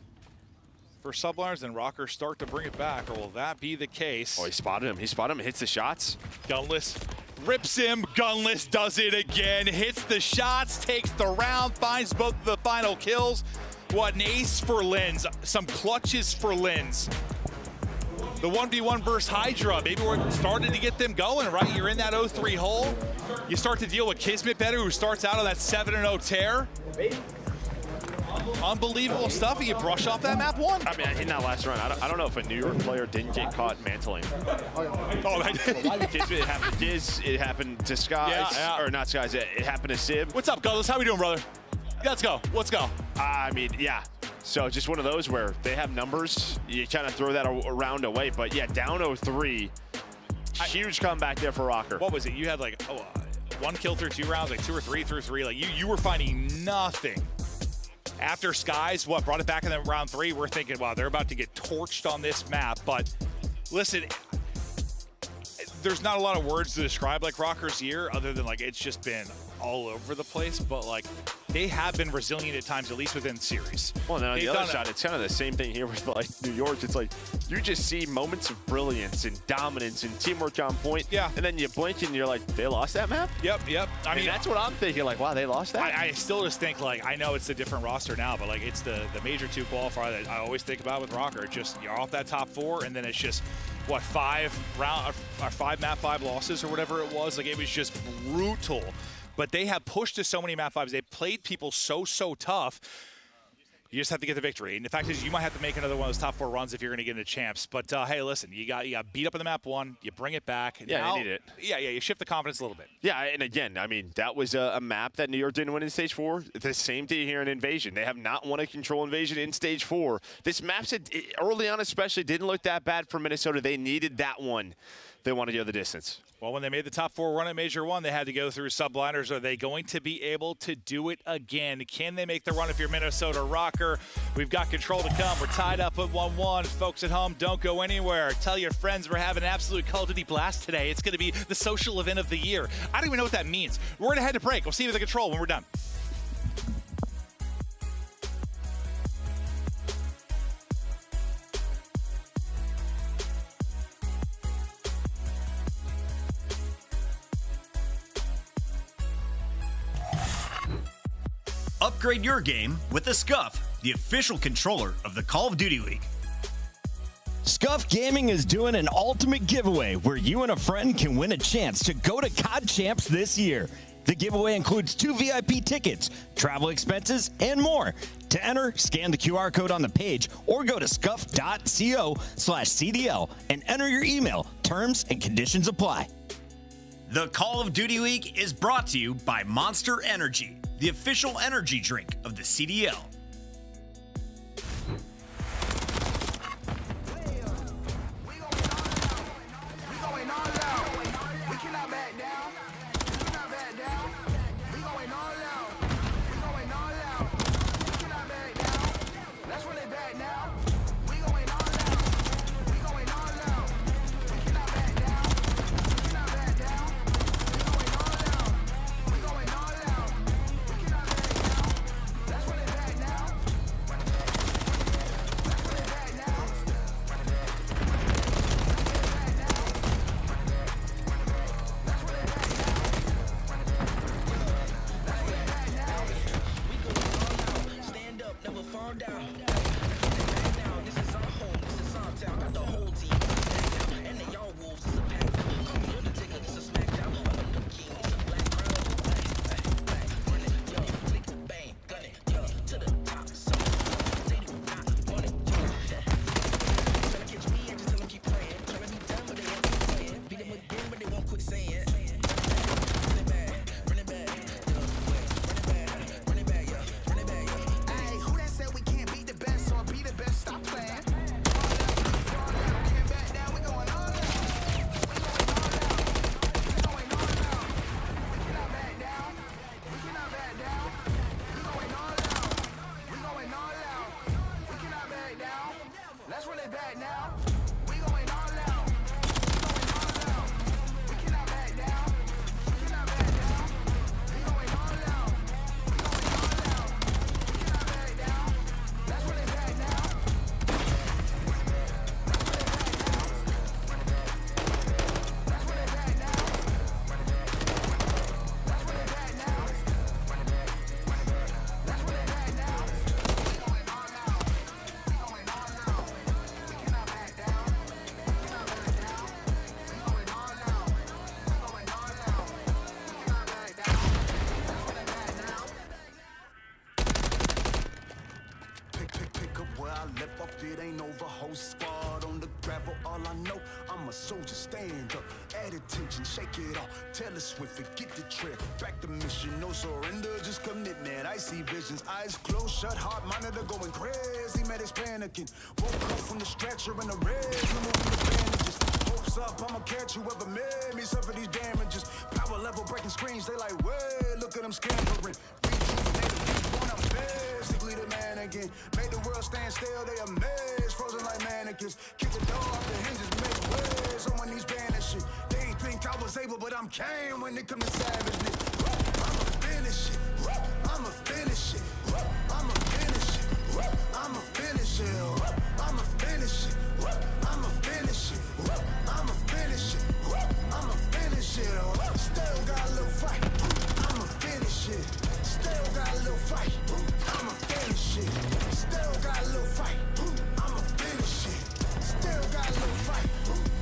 for subliners, then Rockers start to bring it back, or will that be the case? Oh, he spotted him. He spotted him, hits the shots. Gunless rips him. Gunless does it again, hits the shots, takes the round, finds both of the final kills. What an ace for Linz. Some clutches for Linz. The 1v1 versus Hydra. Maybe we're starting to get them going, right? You're in that 0-3 hole. You start to deal with Kismet better, who starts out on that 7-0 tear. Unbelievable stuff. And you brush off that map 1. I mean, in that last run, I don't know if a New York player didn't get caught mantling. It happened to Skies, or not Skies, it happened to Sib. What's up, Gunless? How we doing, brother? Let's go. Let's go. I mean, yeah. So just one of those where they have numbers. You kind of throw that around away. But yeah, down 0-3. Huge comeback there for Rocker. What was it? You had like 1 kill through 2 rounds, like 2 or 3 through 3. Like you were finding nothing. After Skies, brought it back in then round 3, we're thinking, wow, they're about to get torched on this map. But listen, there's not a lot of words to describe like Rocker's year, other than like it's just been all over the place. But like they have been resilient at times, at least within series. Well, then on the other side, it's kind of the same thing here with like New York. It's like you just see moments of brilliance and dominance and teamwork on point. Yeah. And then you blink and you're like, they lost that map? Yep. I mean, that's what I'm thinking. Like, wow, they lost that? I still just think, like, I know it's a different roster now, but like it's the major 2 qualifier that I always think about with Rocker. Just you're off that top 4, and then it's just what 5 map 5 losses or whatever it was. Like it was just brutal. But they have pushed to so many map 5s. They played people so tough. You just have to get the victory. And the fact is, you might have to make another one of those top 4 runs if you're going to get into champs. But hey, listen, you got beat up in the map 1. You bring it back. Yeah, now, you need it. Yeah, you shift the confidence a little bit. Yeah, and again, I mean, that was a map that New York didn't win in Stage 4. The same thing here in Invasion. They have not won a control Invasion in Stage 4. This map, early on especially, didn't look that bad for Minnesota. They needed that one. They want to go the distance. Well, when they made the top 4 run at Major 1, they had to go through subliners. Are they going to be able to do it again? Can they make the run if you're Minnesota Rocker? We've got control to come. We're tied up at 1-1. Folks at home, don't go anywhere. Tell your friends we're having an absolute Call of Duty blast today. It's going to be the social event of the year. I don't even know what that means. We're going to head to break. We'll see you at the control when we're done. Upgrade your game with the Scuff, the official controller of the Call of Duty League. Scuff Gaming is doing an ultimate giveaway where you and a friend can win a chance to go to COD Champs this year. The giveaway includes 2 VIP tickets, travel expenses, and more. To enter, scan the QR code on the page or go to scuff.co/CDL and enter your email. Terms and conditions apply. The Call of Duty League is brought to you by Monster Energy, the official energy drink of the CDL. ain't over, whole squad on the gravel. All I know, I'm a soldier, stand up, add attention, shake it off. Tell us Swift, forget the trick. Back to mission, no surrender, just commitment. I see visions, eyes closed, shut, heart monitor going crazy. Medics panicking, woke up from the stretcher in the red, removing the bandages. Hopes up, I'ma catch whoever made me suffer these damages. Power level breaking screens, they like, way, look at them scampering. I'm basically the man again. Made the world stand still, they amazed, frozen like mannequins. Kick the door off the hinges, make waves on my knees vanishing. They ain't think I was able, but I'm came when it come to savageness. I'ma finish it. I'ma finish it. I'ma finish it. I'ma finish it. I'ma finish it. I'ma finish it. I'ma finish it. I'ma finish it. Still got a little fight. I'ma finish it. Still got a little fight. I'ma finish it. Still got a little fight. I'ma finish it. Still got a little fight.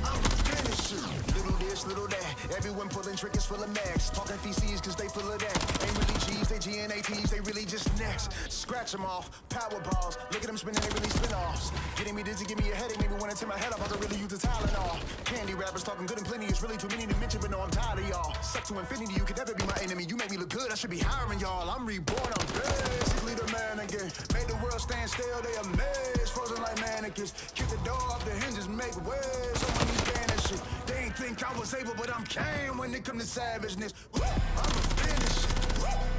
I'ma finish it. Little this, little that. Everyone pulling triggers full of max. Talking feces cause they full of that. Ain't really G's, they GNATs, they really just next. Scratch them off, power balls. Look at them spinning, they really spin offs. Getting me dizzy, give me a headache. Maybe when I tear my head off, I could really use the Tylenol. Candy rappers talking good and plenty. It's really too many to mention, but no, I'm tired of y'all. Suck to infinity, you could never be my enemy. You make me look good, I should be hiring y'all. I'm reborn, I'm basically the man again. Made the world stand still, they amazed, frozen like mannequins. Kick the door off the hinges, make waves on my knees vanishing. They ain't think I was able, but I'm came when it come to savageness. I'ma finish it.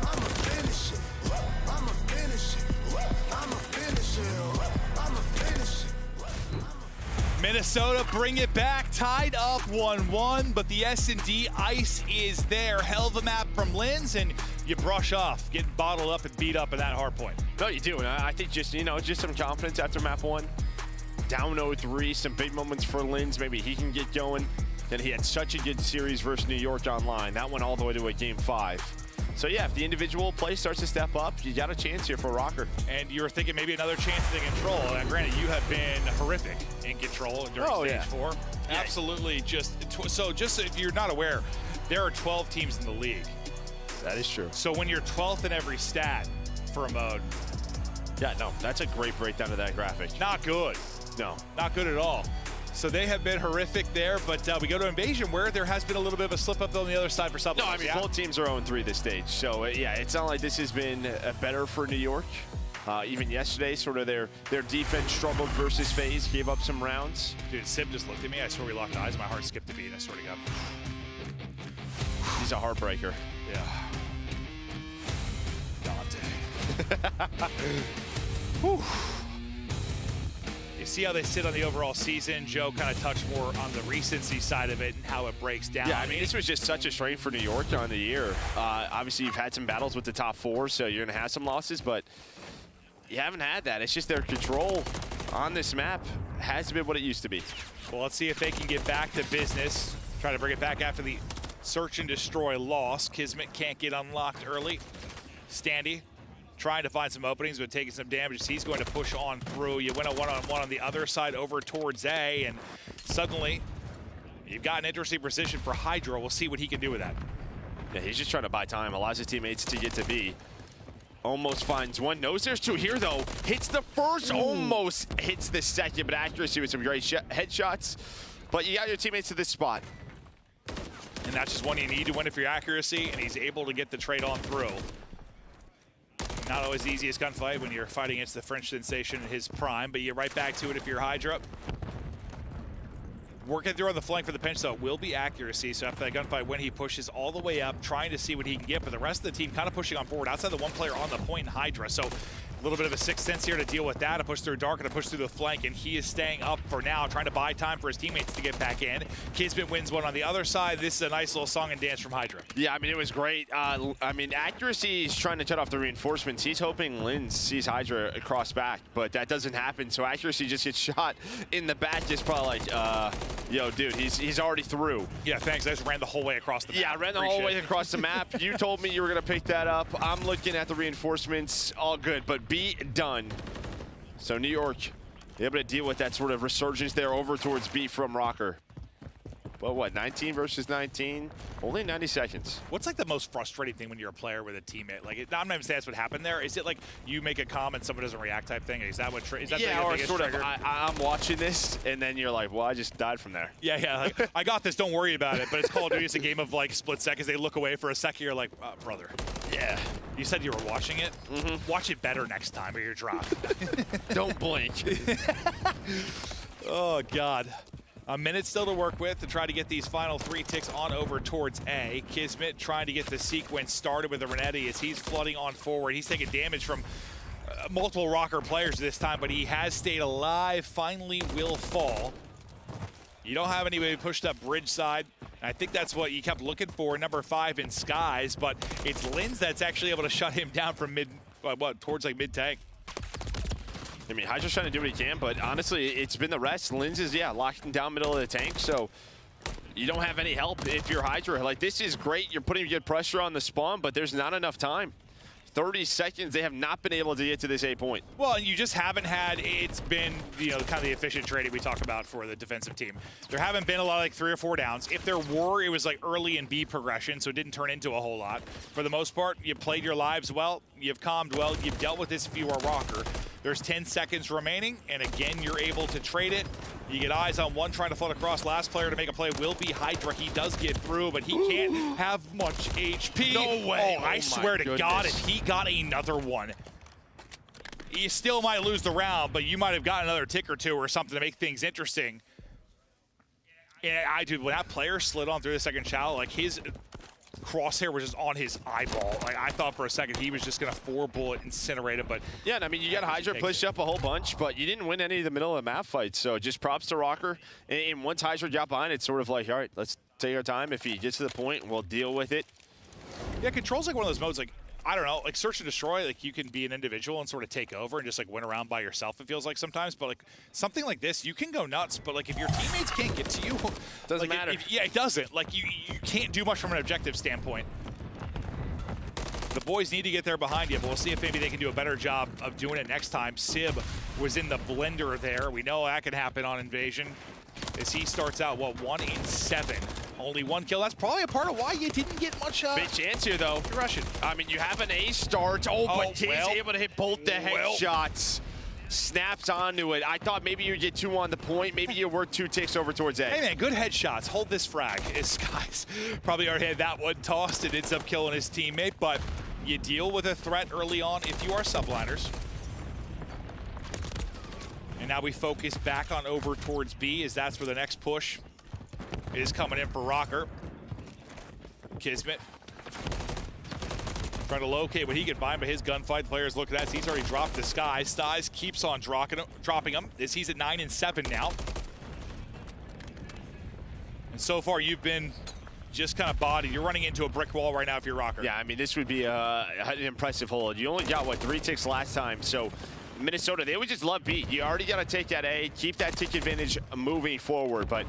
I'ma finish it. I'ma finish it. I'ma finish it. I'ma finish it. Minnesota bring it back, tied up 1-1, but the S&D ice is there. Hell of a map from Linz, and you brush off getting bottled up and beat up in that hard point. No, you do. And I think just some confidence after map 1. Down 0-3, some big moments for Linz. Maybe he can get going. Then he had such a good series versus New York online. That went all the way to a game 5. So yeah, if the individual play starts to step up, you got a chance here for Rocker. And you're thinking maybe another chance to control. And granted, you have been horrific in control during stage 4. Yeah. Absolutely, just if you're not aware, there are 12 teams in the league. That is true. So when you're 12th in every stat for a mode. Yeah, no, that's a great breakdown of that graphic. Not good. No. Not good at all. So they have been horrific there, but we go to Invasion where there has been a little bit of a slip-up on the other side for some. No, I mean, both teams are 0-3 this stage. So, yeah, it's not like this has been better for New York. Even yesterday, sort of their defense struggled versus FaZe, gave up some rounds. Dude, Sim just looked at me. I swear we locked eyes. My heart skipped a beat. I swear to God. He's a heartbreaker. Yeah. Dante. Whew. You see how they sit on the overall season. Joe kind of touched more on the recency side of it and how it breaks down. Yeah, I mean, this was just such a strain for New York on the year. Obviously, you've had some battles with the top 4, so you're going to have some losses, but you haven't had that. It's just their control on this map hasn't been what it used to be. Well, let's see if they can get back to business. Try to bring it back after the search and destroy loss. Kismet can't get unlocked early. Standy trying to find some openings, but taking some damage. He's going to push on through. You win a one-on-one on the other side over towards A, and suddenly you've got an interesting position for Hydra. We'll see what he can do with that. Yeah, he's just trying to buy time. Allows his teammates to get to B. Almost finds one. Knows there's 2 here, though. Hits the first, almost hits the second, but accuracy with some great headshots. But you got your teammates to this spot. And that's just one you need to win if you're accuracy, and he's able to get the trade on through. Not always the easiest gunfight when you're fighting against the French sensation in his prime, but you're right back to it if you're Hydra. Working through on the flank for the pinch, though, will be accuracy. So after that gunfight, when he pushes all the way up, trying to see what he can get, but the rest of the team kind of pushing on forward outside the one player on the point in Hydra. So a little bit of a sixth sense here to deal with that, to push through dark and to push through the flank, and he is staying up for now, trying to buy time for his teammates to get back in. Kismet wins one on the other side. This is a nice little song and dance from Hydra. Yeah, I mean, it was great. I mean, accuracy is trying to shut off the reinforcements. He's hoping Linz sees Hydra across back, but that doesn't happen. So accuracy just gets shot in the back, just probably like, yo, dude, he's already through. Yeah, thanks. I just ran the whole way across the map. Yeah, I ran the whole way across the map. You told me you were going to pick that up. I'm looking at the reinforcements. All good, but B done. So New York able to deal with that sort of resurgence there over towards B from Rocker. Well, what, 19 versus 19? Only 90 seconds. What's like the most frustrating thing when you're a player with a teammate? Like, I'm not even saying that's what happened there. Is it like you make a comment, someone doesn't react type thing? Is that what? Is that yeah, the or biggest sort trigger? of. I'm watching this, and then you're like, well, I just died from there. Yeah, yeah. Like, I got this. Don't worry about it. But it's Call of Duty. It's a game of like split seconds. They look away for a second. You're like, brother. Yeah. You said you were watching it. Watch it better next time, or you're dropped. Don't blink. Oh God. A minute still to work with to try to get these final 3 ticks on over towards A. Kismet trying to get the sequence started with the Renetti as he's flooding on forward. He's taking damage from multiple Rocker players this time, but he has stayed alive. Finally will fall. You don't have anybody pushed up bridge side. I think that's what you kept looking for, number 5 in Skies, but it's Linz that's actually able to shut him down from towards like mid-tank. I mean, Hydra's trying to do what he can, but honestly, it's been the rest. Linz is, locking down middle of the tank, so you don't have any help if you're Hydra. Like, this is great. You're putting good pressure on the spawn, but there's not enough time. 30 seconds, they have not been able to get to this A point. Well, and you just haven't had, it's been, kind of the efficient trading we talk about for the defensive team. There haven't been a lot of like 3 or 4 downs. If there were, it was like early in B progression, so it didn't turn into a whole lot. For the most part, you played your lives well, you've calmed well, you've dealt with this if you are Rocker. There's 10 seconds remaining, and again, you're able to trade it. You get eyes on one trying to float across. Last player to make a play will be Hydra. He does get through, but he can't have much HP. No way. Oh, I swear to God, if he got another one, you still might lose the round, but you might have got another tick or 2 or something to make things interesting. And when that player slid on through the second channel, like his crosshair was just on his eyeball. Like, I thought for a second he was just going to 4-bullet incinerate him, but yeah, and I mean, you got Hydra pushed up a whole bunch, but you didn't win any of the middle of the map fights, so just props to Rocker. And once Hydra got behind, it's sort of like, all right, let's take our time. If he gets to the point, we'll deal with it. Yeah, Control's like one of those modes, like, I don't know, like Search and Destroy, like you can be an individual and sort of take over and just like win around by yourself, it feels like sometimes, but like something like this, you can go nuts, but like if your teammates can't get to you, doesn't like, matter. It doesn't. Like you can't do much from an objective standpoint. The boys need to get there behind you, but we'll see if maybe they can do a better job of doing it next time. Sib was in the blender there. We know that can happen on Invasion as he starts out, 1 in 7. Only 1 kill. That's probably a part of why you didn't get much big chance here, though. Russian. I mean, you have an A start. But he's able to hit both the headshots. Snaps onto it. I thought maybe you'd get 2 on the point. Maybe you work 2 ticks over towards A. Hey, man, good headshots. Hold this frag. His Skies probably already had that one tossed and ends up killing his teammate, but you deal with a threat early on if you are subliners. And now we focus back on over towards B, as that's where the next push is coming in for Rocker. Kismet trying to locate what he can find, but his gunfight players look at that. He's already dropped the Sky. Skies keeps on dropping him as he's at 9 and 7 now. And so far, you've been just kind of bodied. You're running into a brick wall right now if you're Rocker. Yeah, I mean, this would be an impressive hold. You only got, 3 ticks last time, so Minnesota, they would just love B. You already got to take that A, keep that tick advantage moving forward, but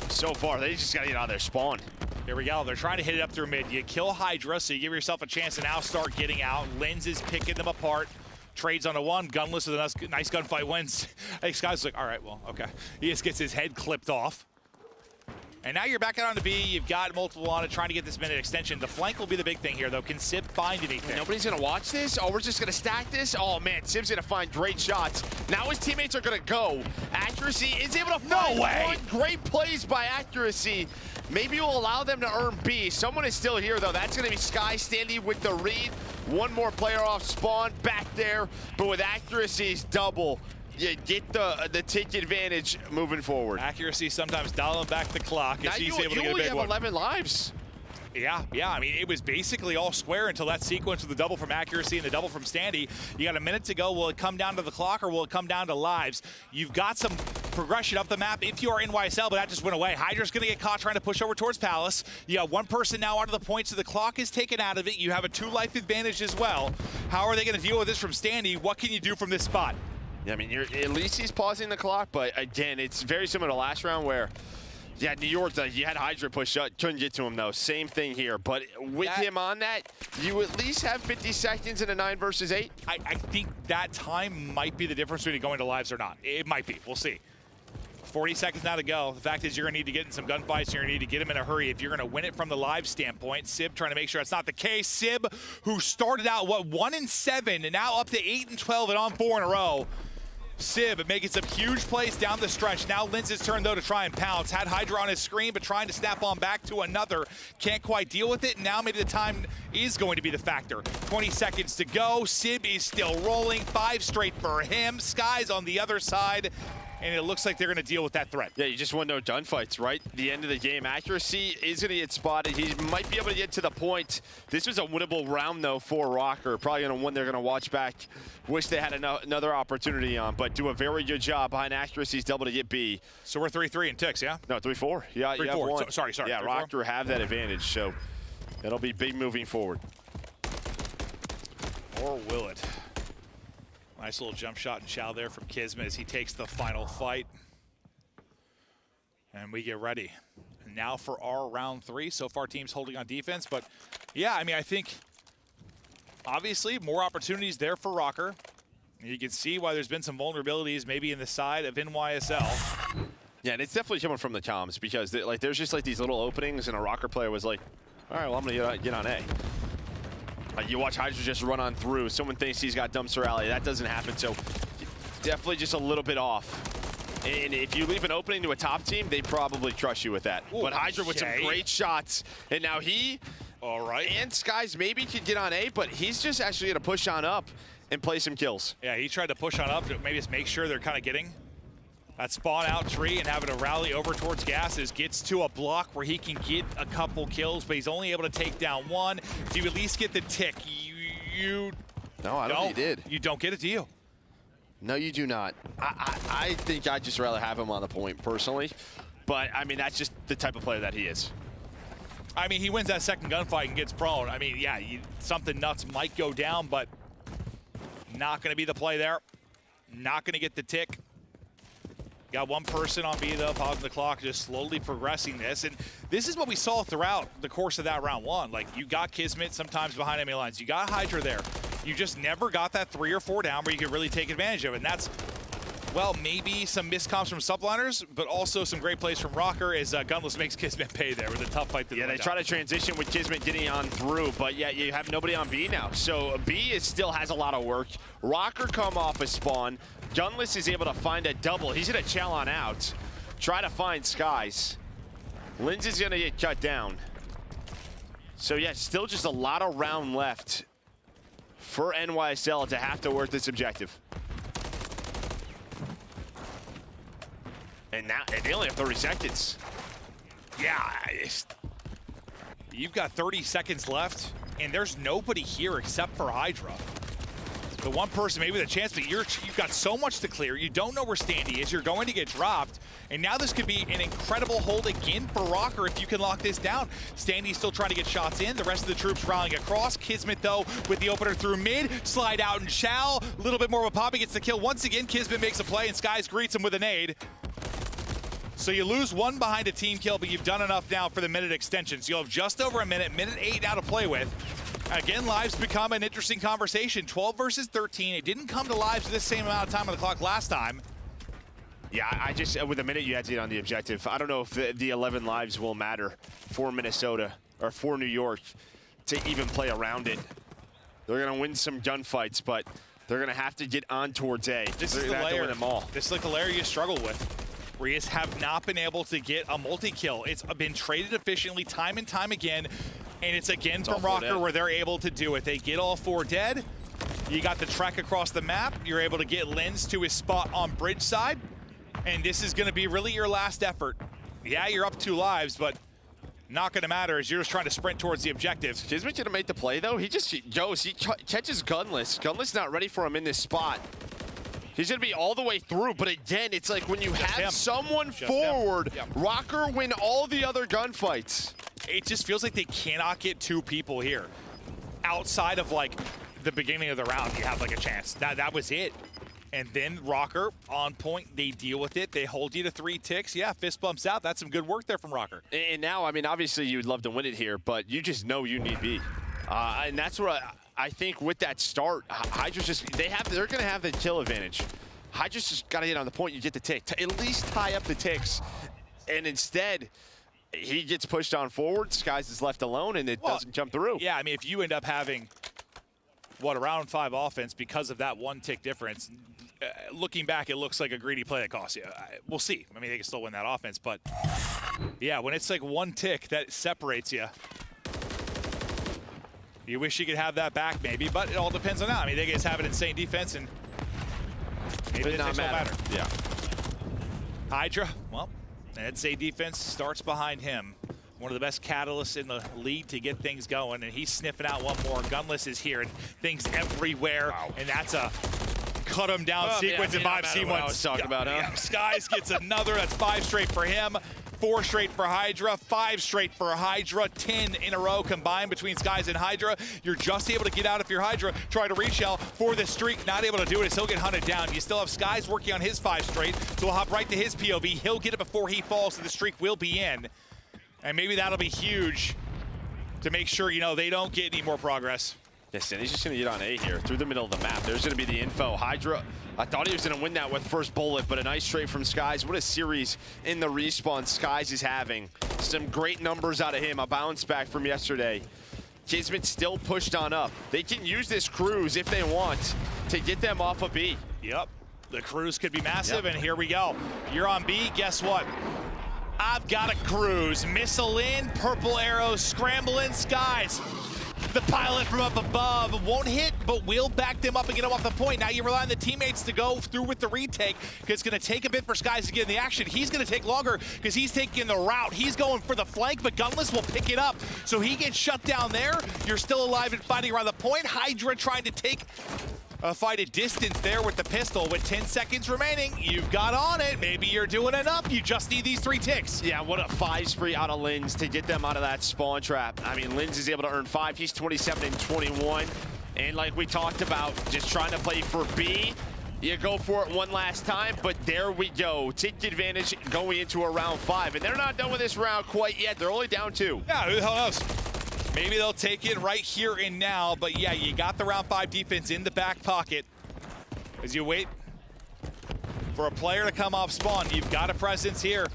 so far, they just got to get out of their spawn. Here we go. They're trying to hit it up through mid. You kill Hydra, so you give yourself a chance to now start getting out. Linz is picking them apart. Trades on a 1. Gunless with a nice gunfight wins. Hey, Sky's like, all right, well, okay. He just gets his head clipped off. And now you're back out onto B. You've got multiple on it, trying to get this minute extension. The flank will be the big thing here, though. Can Sib find anything? Nobody's going to watch this? Oh, we're just going to stack this? Oh, man, Sib's going to find great shots. Now his teammates are going to go. Accuracy is able to find one. Great plays by Accuracy. Maybe we'll allow them to earn B. Someone is still here, though. That's going to be Sky standing with the read. One more player off spawn back there, but with Accuracy's double, you get the tick advantage moving forward. Accuracy sometimes dialing back the clock as he's able to get a big one. You only have 11 lives. Yeah. I mean, it was basically all square until that sequence with the double from Accuracy and the double from Standy. You got a minute to go. Will it come down to the clock or will it come down to lives? You've got some progression up the map if you are NYSL, but that just went away. Hydra's going to get caught trying to push over towards Palace. You got one person now onto the point, so the clock is taken out of it. You have a 2-life advantage as well. How are they going to deal with this from Standy? What can you do from this spot? Yeah, I mean, at least he's pausing the clock, but again, it's very similar to last round where, yeah, New York, you had Hydra push up, couldn't get to him though. Same thing here, but with him on that, you at least have 50 seconds in a 9 versus 8. I think that time might be the difference between going to lives or not. It might be. We'll see. 40 seconds now to go. The fact is you're going to need to get in some gunfights. You're going to need to get them in a hurry if you're going to win it from the live standpoint. Sib trying to make sure that's not the case. Sib, who started out, 1-7, and now up to 8-12 and on 4 in a row. Sib making some huge plays down the stretch. Now Linz's turn, though, to try and pounce. Had Hydra on his screen, but trying to snap on back to another. Can't quite deal with it. Now maybe the time is going to be the factor. 20 seconds to go. Sib is still rolling. 5 straight for him. Sky's on the other side. And it looks like they're going to deal with that threat. Yeah, you just want no gunfights, right? The end of the game. Accuracy is going to get spotted. He might be able to get to the point. This was a winnable round, though, for Rocker. Probably going to one they're going to watch back. Wish they had another opportunity on, but do a very good job behind accuracy's double to get B. So we're 3-3 in ticks, yeah? No, 3-4. Yeah, 3-4. Sorry. Yeah, 3-4. Rocker have that advantage, so it'll be big moving forward. Or will it? Nice little jump shot and chow there from Kismet as he takes the final fight. And we get ready. And now for our round 3. So far, teams holding on defense. But, yeah, I mean, I think, obviously, more opportunities there for Rocker. And you can see why there's been some vulnerabilities maybe in the side of NYSL. Yeah, and it's definitely coming from the comms because, there's just, these little openings, and a Rocker player was like, all right, well, I'm going to get on A. You watch Hydra just run on through. Someone thinks he's got dumpster alley. That doesn't happen, so definitely just a little bit off. And if you leave an opening to a top team, they probably crush you with that. Ooh, but Hydra with some great shots. And now he, all right, and Skies maybe could get on A, but he's just actually going to push on up and play some kills. Yeah, he tried to push on up to maybe just make sure they're kind of getting that spawn out tree and having to rally over towards gases. Gets to a block where he can get a couple kills, but he's only able to take down one. Do you at least get the tick? No, I don't think he did. You don't get it, do you? No, you do not. I think I'd just rather have him on the point, personally. But, I mean, that's just the type of player that he is. I mean, he wins that second gunfight and gets prone. I mean, yeah, something nuts might go down, but not going to be the play there. Not going to get the tick. Got one person on B, though, pausing the clock, just slowly progressing this. And this is what we saw throughout the course of that round 1. Like, you got Kismet sometimes behind enemy lines. You got Hydra there. You just never got that 3 or 4 down where you could really take advantage of it. And that's, well, maybe some miscomms from subliners, but also some great plays from Rocker as Gunless makes Kismet pay there with a tough fight. Yeah, they try to transition with Kismet getting on through, but yeah, you have nobody on B now. So B still has a lot of work. Rocker come off a spawn. Gunless is able to find a double. He's going to chow on out. Try to find Skies. Linz is going to get cut down. So yeah, still just a lot of round left for NYSL to have to work this objective. And now they only have 30 seconds. Yeah, you've got 30 seconds left, and there's nobody here except for Hydra. The one person, maybe the chance, but you've got so much to clear. You don't know where Standy is. You're going to get dropped. And now this could be an incredible hold again for Rocker if you can lock this down. Standy's still trying to get shots in. The rest of the troops rallying across. Kismet, though, with the opener through mid. Slide out and chow. A little bit more of a pop. He gets the kill. Once again, Kismet makes a play, and Skies greets him with a nade. So you lose one behind a team kill, but you've done enough now for the minute extension. So you'll have just over a minute, minute 8 now to play with. Again, lives become an interesting conversation. 12 versus 13. It didn't come to lives this same amount of time on the clock last time. Yeah, I just, with a minute, you had to get on the objective. I don't know if the 11 lives will matter for Minnesota or for New York to even play around it. They're going to win some gunfights, but they're going to have to get on towards A. This is the layer. This is like the layer you struggle with, where you just have not been able to get a multi-kill. It's been traded efficiently time and time again, and it's again from Rocker where they're able to do it. They get all 4 dead. You got the trek across the map. You're able to get Linz to his spot on bridge side, and this is going to be really your last effort. Yeah, you're up 2 lives, but not going to matter as you're just trying to sprint towards the objective. Kismet going to make the play, though. He just goes. He catches Gunless. Gunless not ready for him in this spot. He's going to be all the way through, but again, it's like when you have someone forward, Rocker win all the other gunfights. It just feels like they cannot get 2 people here. Outside of, like, the beginning of the round, you have, like, a chance. That was it. And then Rocker, on point, they deal with it. They hold you to 3 ticks. Yeah, fist bumps out. That's some good work there from Rocker. And now, I mean, obviously you'd love to win it here, but you just know you need B. And that's where I think with that start, Hydra's just, they're going to have the kill advantage. Hydra's just got to get on the point. You get the tick. At least tie up the ticks. And instead, he gets pushed on forward. Skies is left alone, and it doesn't jump through. Yeah, I mean, if you end up having, a round 5 offense because of that 1 tick difference, looking back, it looks like a greedy play that costs you. We'll see. I mean, they can still win that offense, but yeah, when it's like 1 tick that separates you, you wish you could have that back maybe, but it all depends on that. I mean, they just have an insane defense, and maybe it doesn't matter. Yeah. Hydra, well, that insane defense starts behind him. One of the best catalysts in the league to get things going, and he's sniffing out one more. Gunless is here, and things everywhere, and that's a cut him down sequence. Yeah, If I've seen one, I was talking about, huh? Yeah, Skies gets another. That's 5 straight for him. 4 straight for Hydra, 5 straight for Hydra, 10 in a row combined between Skies and Hydra. You're just able to get out if you're Hydra. Try to reshell for the streak, not able to do it as he'll get hunted down. You still have Skies working on his 5 straight, so we'll hop right to his POV. He'll get it before he falls, so the streak will be in. And maybe that'll be huge to make sure, they don't get any more progress. Yes, and he's just going to get on A here through the middle of the map. There's going to be the info. Hydra, I thought he was going to win that with first bullet, but a nice trade from Skies. What a series in the respawn Skies is having. Some great numbers out of him. A bounce back from yesterday. Kismet still pushed on up. They can use this cruise if they want to get them off of B. Yep, the cruise could be massive, and here we go. You're on B, guess what? I've got a cruise. Missile in, purple arrows scrambling. Skies. The pilot from up above won't hit, but will back them up and get them off the point. Now you rely on the teammates to go through with the retake, because it's going to take a bit for Skies to get in the action. He's going to take longer because he's taking the route. He's going for the flank, but Gunless will pick it up. So he gets shut down there. You're still alive and fighting around the point. Hydra trying to take a fight at distance there with the pistol. With 10 seconds remaining, you've got on it. Maybe you're doing enough. You just need these 3 ticks. Yeah, what a 5 spree out of Linz to get them out of that spawn trap. I mean, Linz is able to earn 5. He's 27 and 21. And like we talked about, just trying to play for B. You go for it one last time, but there we go. Tick advantage going into a round 5. And they're not done with this round quite yet. They're only down 2. Yeah, who the hell knows? Maybe they'll take it right here and now, but yeah, you got the round 5 defense in the back pocket. As you wait for a player to come off spawn, you've got a presence here.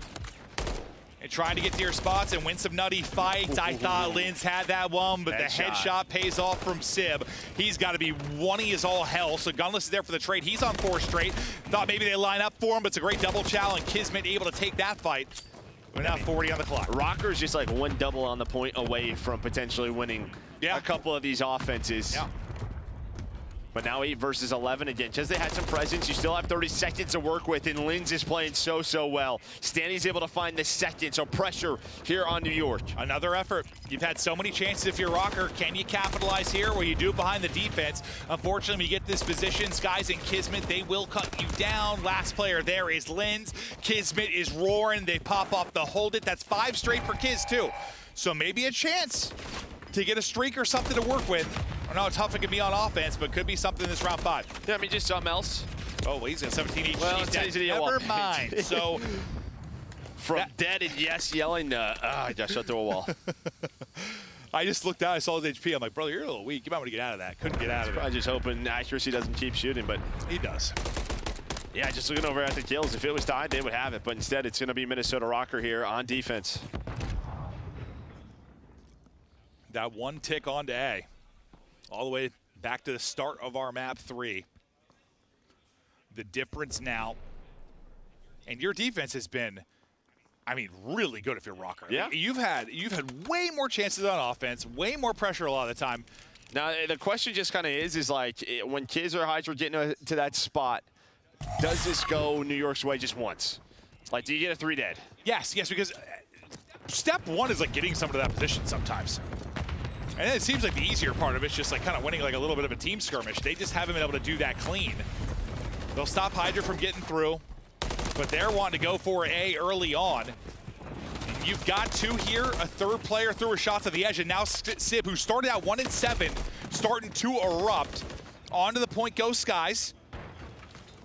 And trying to get to your spots and win some nutty fights. I thought Linz had that one, but the headshot pays off from Sib. He's got to be wanty as all hell, so Gunless is there for the trade. He's on 4 straight. Thought maybe they line up for him, but it's a great double chow, and Kismet able to take that fight. We're now 40 on the clock. Rocker's just like 1 double on the point away from potentially winning a couple of these offenses. Yeah. But now 8 versus 11 again. Because they had some presence, you still have 30 seconds to work with, and Linz is playing so well. Stanley's able to find the second, so pressure here on New York. Another effort. You've had so many chances if you're Rocker. Can you capitalize here? Well, you do behind the defense. Unfortunately, when you get this position, Skies and Kismet, they will cut you down. Last player there is Linz. Kismet is roaring. They pop off the hold it. That's 5 straight for Kiz, too. So maybe a chance to get a streak or something to work with. I know how tough it can be on offense, but could be something in this round 5. Yeah, I mean, just something else. Oh, well, he's got 17 each. Well, he's dead. Never mind. So from dead and yes yelling, I just shut through a wall. I just looked out, I saw his HP. I'm like, brother, you're a little weak. You might want to get out of that. Couldn't get out of it. I'm just hoping accuracy doesn't keep shooting, but he does. Yeah, just looking over at the kills. If it was tied, they would have it, but instead it's going to be Minnesota Rocker here on defense. That 1 tick onto A. All the way back to the start of our map 3. The difference now, and your defense has been, I mean, really good if you're Rocker. Yeah. I mean, you've had way more chances on offense, way more pressure a lot of the time. Now the question just kind of is like when Kiz or Hydra get to that spot, does this go New York's way just once? Like, do you get a 3 dead? Yes, because step 1 is like getting someone to that position sometimes. And then it seems like the easier part of it's just like kind of winning like a little bit of a team skirmish. They just haven't been able to do that clean. They'll stop Hydra from getting through, but they're wanting to go for A early on. And you've got 2 here. A 3rd player threw a shot to the edge, and now Sib, who started out 1 and 7, starting to erupt. Onto the point goes Skies.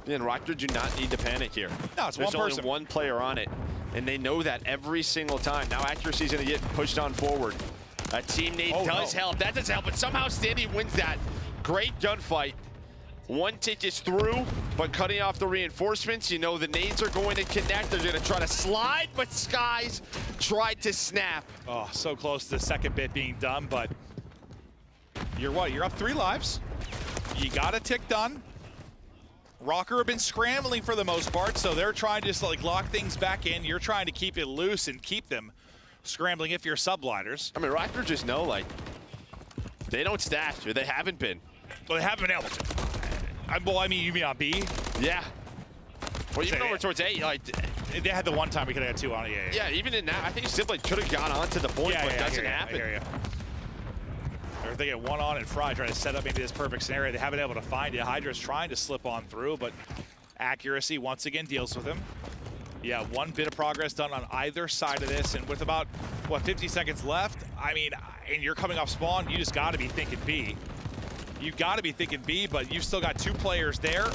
And Rocker do not need to panic here. No, it's There's one person. only 1 player on it, and they know that every single time. Now accuracy's going to get pushed on forward. A teammate does help. That does help, but somehow Standy wins that. Great gunfight. One tick is through, but cutting off the reinforcements. You know the nades are going to connect. They're going to try to slide, but Skies tried to snap. Oh, so close to the second bit being done, but you're what? You're up 3 lives. You got a tick done. Rocker have been scrambling for the most part, so they're trying to just like lock things back in. You're trying to keep it loose and keep them scrambling if you're subliners. I mean, Rocker just know, like, they don't stash, or they haven't been. Well, they haven't been able to. Well, I mean, you mean on B? Yeah. Well, even over towards A, like, they had the one time we could have got 2 on it. Yeah, even in that, I think Sibling could have gone on to the point, but it doesn't happen. I hear you. Or if they get 1 on and Fry trying to set up maybe this perfect scenario, they haven't been able to find it. Hydra's trying to slip on through, but accuracy once again deals with him. Yeah, 1 bit of progress done on either side of this, and with about, what, 50 seconds left, I mean, and you're coming off spawn, you just got to be thinking B. You've got to be thinking B, but you've still got 2 players there.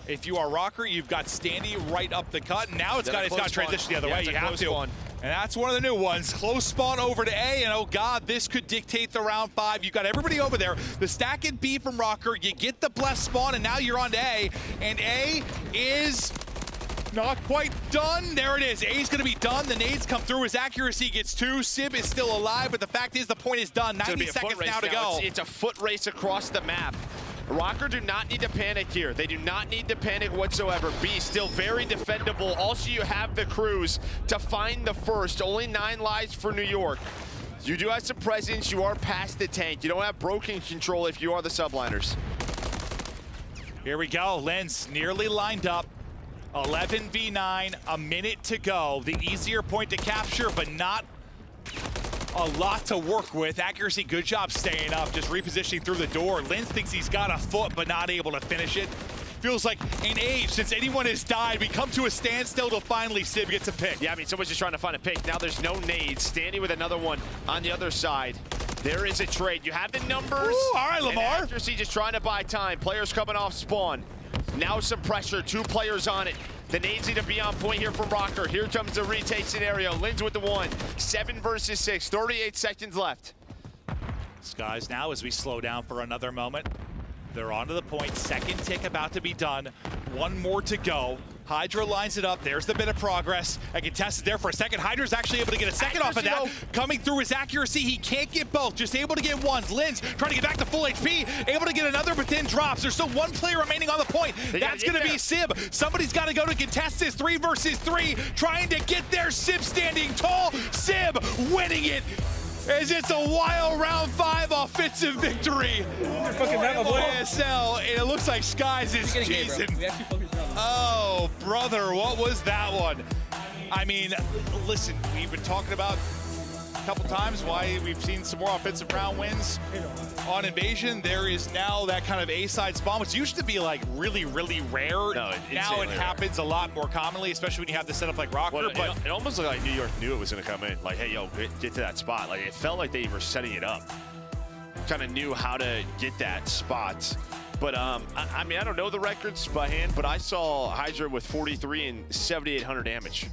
If you are Rocker, you've got Standy right up the cut, and now it's got to transition the other way. You have to. And that's one of the new ones. Close spawn over to A, and oh god, this could dictate the round 5. You've got everybody over there. The stack at B from Rocker. You get the blessed spawn, and now you're on to A. And A is not quite done. There it is. A's gonna be done. The nades come through. His accuracy gets 2. Sib is still alive, but the fact is the point is done. 90 seconds now to go. It's a foot race across the map. Rocker do not need to panic here. They do not need to panic whatsoever. B still very defendable. Also, you have the crews to find the first. Only 9 lives for New York. You do have some presence. You are past the tank. You don't have broken control if you are the subliners. Here we go. Lens nearly lined up. 11v9, a minute to go. The easier point to capture, but not a lot to work with. Accuracy, good job staying up, just repositioning through the door. Lens thinks he's got a foot, but not able to finish it. Feels like in age, since anyone has died, we come to a standstill till finally Sib gets a pick. Yeah, I mean, someone's just trying to find a pick. Now there's no nades. Standing with another one on the other side. There is a trade. You have the numbers. Ooh, all right, Lamar. And accuracy just trying to buy time. Players coming off spawn. Now some pressure, 2 players on it. The nades need to be on point here from Rocker. Here comes the retake scenario. Lins with the 1. 7 versus 6, 38 seconds left. Skies now as we slow down for another moment. They're onto the point. Second tick about to be done. 1 more to go. Hydra lines it up. There's the bit of progress. A contest is there for a second. Hydra's actually able to get a second off of that. Coming through his accuracy, he can't get both. Just able to get 1. Lins trying to get back to full HP. Able to get another, but then drops. There's still 1 player remaining on the point. That's going to be Sib. Somebody's got to go to contest this 3 versus 3. Trying to get there. Sib standing tall. Sib winning it. As it's a wild round 5 offensive victory for NYSL, and it looks like Skies is cheesing. Oh, brother, what was that one? I mean, listen, we've been talking about a couple times why we've seen some more offensive round wins on Invasion. There is now that kind of A-side spawn, which used to be like really, really rare. No, now it happens a lot more commonly, especially when you have the setup like Rocker. Well, but it almost looked like New York knew it was going to come in. Like, hey, yo, get to that spot. Like, it felt like they were setting it up. Kind of knew how to get that spot. But, I mean, I don't know the records by hand, but I saw Hydra with 43 and 7,800 damage.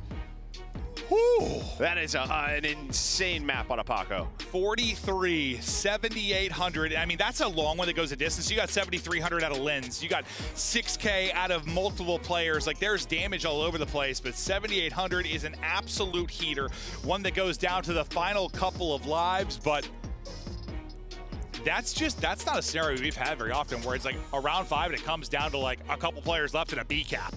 Whew. That is an insane map on a Paco. 43, 7,800. I mean, that's a long one that goes a distance. You got 7,300 out of Lens. You got 6K out of multiple players. Like, there's damage all over the place, but 7,800 is an absolute heater. One that goes down to the final couple of lives, but that's not a scenario we've had very often where it's like around 5 and it comes down to like a couple players left in a B cap.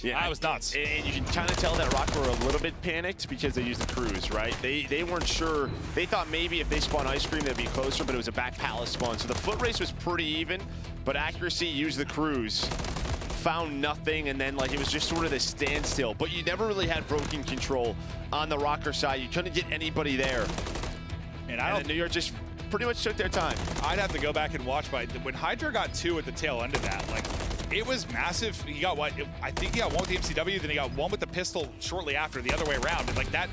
Yeah, that was nuts. And you can kind of tell that Rock were a little bit panicked because they used the cruise, right? They weren't sure. They thought maybe if they spawn Ice Cream, they'd be closer, but it was a back palace spawn. So the foot race was pretty even, but accuracy used the cruise. Found nothing, and then like it was just sort of this standstill. But you never really had broken control on the Rocker side. You couldn't get anybody there. And New York just pretty much took their time. I'd have to go back and watch, but when Hydra got 2 at the tail end of that, like, it was massive. He got what? I think he got 1 with the MCW, then he got 1 with the pistol shortly after, the other way around. And like that,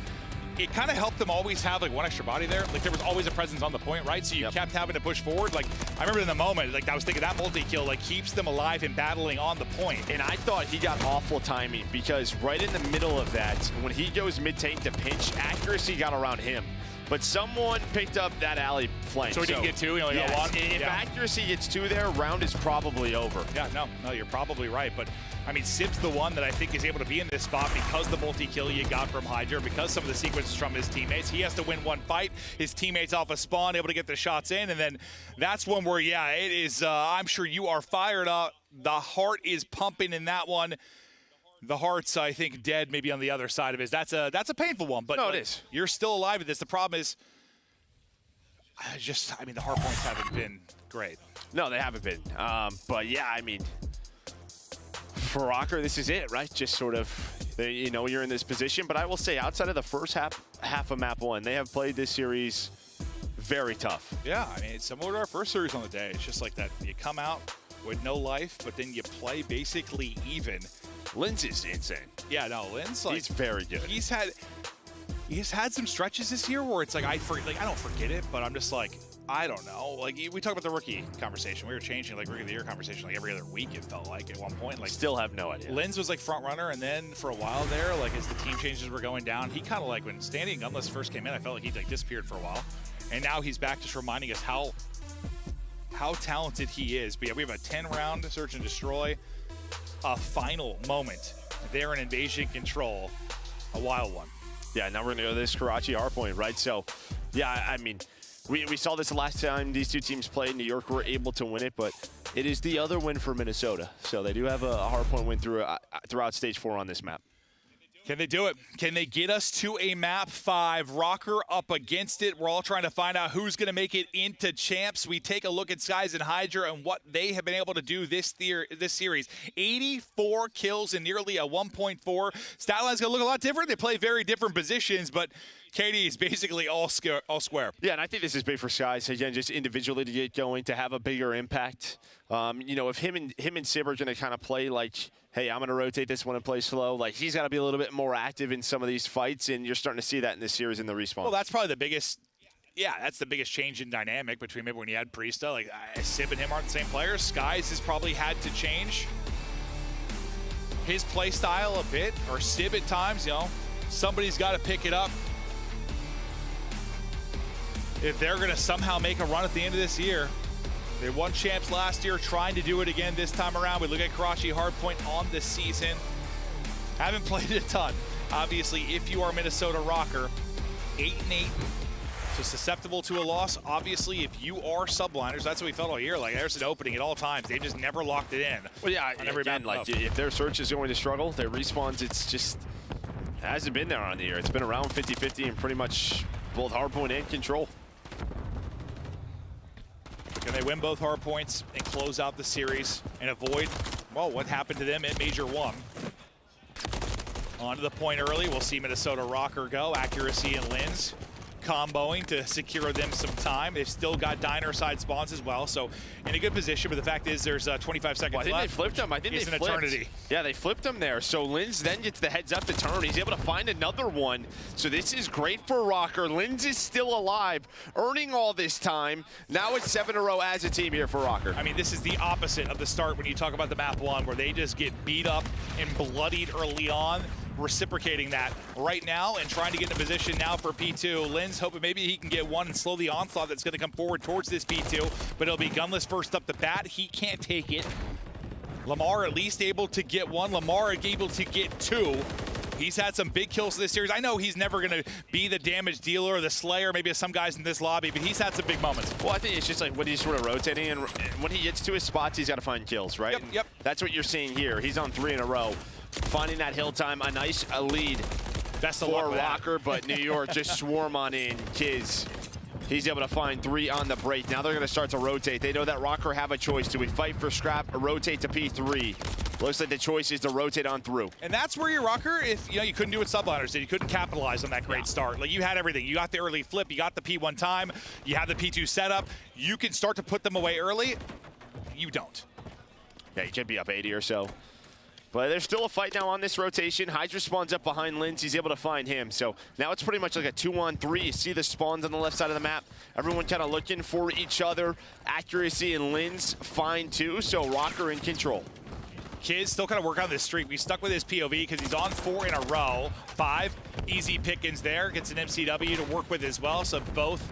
it kind of helped them always have like 1 extra body there. Like there was always a presence on the point, right? So you kept having to push forward. Like I remember in the moment, like I was thinking that multi-kill like keeps them alive and battling on the point. And I thought he got awful timing because right in the middle of that, when he goes mid-tank to pinch, accuracy got around him. but someone picked up that alley flank. So he didn't get two, he only got one? If accuracy gets two there, round is probably over. Yeah, no, you're probably right. But, I mean, Sib's the one that I think is able to be in this spot because the multi-kill you got from Hydra, because some of the sequences from his teammates. He has to win one fight. His teammates off a spawn, able to get the shots in. And then that's one where, yeah, it is, I'm sure you are fired up. The heart is pumping in that one. The heart's, I think, dead maybe on the other side of it. That's a painful one. But no, it is. You're still alive with this. The problem is, I mean, the hard points haven't been great. No, they haven't been. But, yeah, I mean, for Rocker, this is it, right? Just sort of, you know, you're in this position. But I will say, outside of the first half of map one, they have played this series very tough. Yeah, I mean, it's similar to our first series on the day. It's just like that. You come out with no life, but then you play basically even. Linz is insane. Yeah, no, Linz, like, he's very good. He's had some stretches this year where it's like I don't forget it, but I'm just like, I don't know. Like, we talk about the rookie conversation. We were changing like rookie of the year conversation like every other week, it felt like at one point. Like, still have no idea. Linz was like front runner, and then for a while there, like as the team changes were going down, he kind of like when Standy and Gunless first came in, I felt like he like disappeared for a while. And now he's back, just reminding us how talented he is. But yeah, we have a 10-round search and destroy, a final moment. They're in invasion control, a wild one. Yeah, now we're going to go to this Karachi Hardpoint, right? So, yeah, I mean, we saw this the last time these two teams played. New York were able to win it, but it is the other win for Minnesota. So they do have a Hardpoint win throughout Stage 4 on this map. Can they do it? Can they get us to a map 5? Rocker up against it. We're all trying to find out who's going to make it into champs. We take a look at Skies and Hydra and what they have been able to do this series. 84 kills and nearly a 1.4. Stat line's going to look a lot different. They play very different positions, but KD is basically all square. Yeah, and I think this is big for Skies, again, just individually to get going, to have a bigger impact. You know, if him and Sib are going to kind of play like, hey, I'm going to rotate this one and play slow, like he's got to be a little bit more active in some of these fights, and you're starting to see that in this series in the respawn. Well, that's probably the biggest, that's the biggest change in dynamic between maybe when you had Priesta. Like, Sib and him aren't the same players. Skies has probably had to change his play style a bit, or Sib at times, you know. Somebody's got to pick it up. If they're going to somehow make a run at the end of this year. They won champs last year, trying to do it again this time around. We look at Karachi Hardpoint on the season. Haven't played it a ton. Obviously, if you are Minnesota Rocker, 8-8, so susceptible to a loss. Obviously, if you are subliners, that's what we felt all year. Like, there's an opening at all times. They just never locked it in. Well, yeah, again, like, if their search is going to struggle, their respawns, it's just hasn't been there on the year. It's been around 50-50 and pretty much both Hardpoint and Control. Can they win both hard points and close out the series and avoid, well, what happened to them in Major 1? On to the point early. We'll see Minnesota Rocker go. Accuracy and Linz comboing to secure them some time. They've still got diner side spawns as well, so in a good position, but the fact is there's 25 seconds left. I think they flipped them. I think they flipped. It's an eternity. Yeah, they flipped them there. So Linz then gets the heads up to turn. He's able to find another one. So this is great for Rocker. Linz is still alive, earning all this time. Now it's 7 in a row as a team here for Rocker. I mean, this is the opposite of the start when you talk about the map 1, where they just get beat up and bloodied early on. Reciprocating that right now and trying to get in a position now for P2. Linz hoping maybe he can get one and slow the onslaught that's going to come forward towards this P2, but it'll be Gunless first up the bat. He can't take it. Lamar at least able to get one. Lamar able to get 2. He's had some big kills this series. I know he's never going to be the damage dealer or the slayer, maybe some guys in this lobby, but he's had some big moments. Well, I think it's just like when he's sort of rotating, and when he gets to his spots, he's got to find kills, right? Yep. That's what you're seeing here. He's on 3 in a row. Finding that hill time, a nice lead Best of for luck Rocker, but New York just swarm on in. Kiz, he's able to find 3 on the break. Now they're going to start to rotate. They know that Rocker have a choice. Do we fight for scrap or rotate to P3? Looks like the choice is to rotate on through. And that's where you're Rocker, if you couldn't do what subliners did. You couldn't capitalize on that great start. Like, you had everything. You got the early flip, you got the P1 time, you have the P2 setup. You can start to put them away early. You don't. Yeah, you could be up 80 or so. But there's still a fight now on this rotation. Hydra spawns up behind Linz. He's able to find him. So now it's pretty much like a 2-on-3. You see the spawns on the left side of the map. Everyone kind of looking for each other. Accuracy and Linz find 2. So Rocker in control. Kiz still kind of working on this streak. We stuck with his POV because he's on 4 in a row. 5 easy pickings there. Gets an MCW to work with as well. So both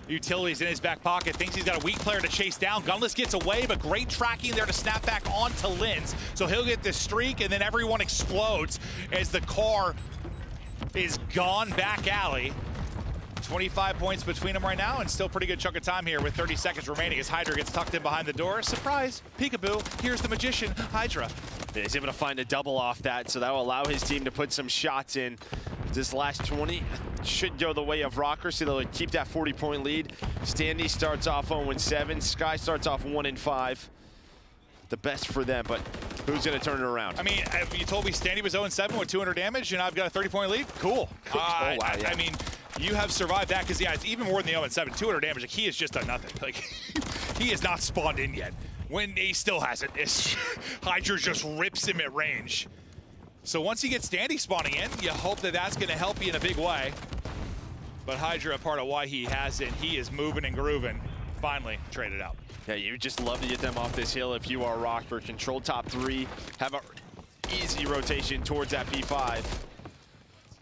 utilities in his back pocket. Thinks he's got a weak player to chase down. Gunless gets away, but great tracking there to snap back onto Linz. So he'll get this streak, and then everyone explodes as the car is gone back alley. 25 points between them right now, and still pretty good chunk of time here with 30 seconds remaining as Hydra gets tucked in behind the door. Surprise, peekaboo, here's the magician, Hydra. Yeah, he's able to find a double off that, so that will allow his team to put some shots in. This last 20 should go the way of Rocker, so they'll keep that 40-point lead. Standy starts off 0-7, Sky starts off 1-5. The best for them, but who's going to turn it around? I mean, you told me Standy was 0-7 with 200 damage, and I've got a 30-point lead? Cool. Oh, wow, yeah. I mean, you have survived that because, yeah, it's even more than the 0-7. 200 damage, like, he has just done nothing. Like, he has not spawned in yet. When he still hasn't, Hydra just rips him at range. So once you get Standy spawning in, you hope that that's going to help you in a big way. But Hydra, a part of why he hasn't, he is moving and grooving. Finally traded out. Yeah, you just love to get them off this hill if you are Rocker. Control top 3, have a easy rotation towards that P5.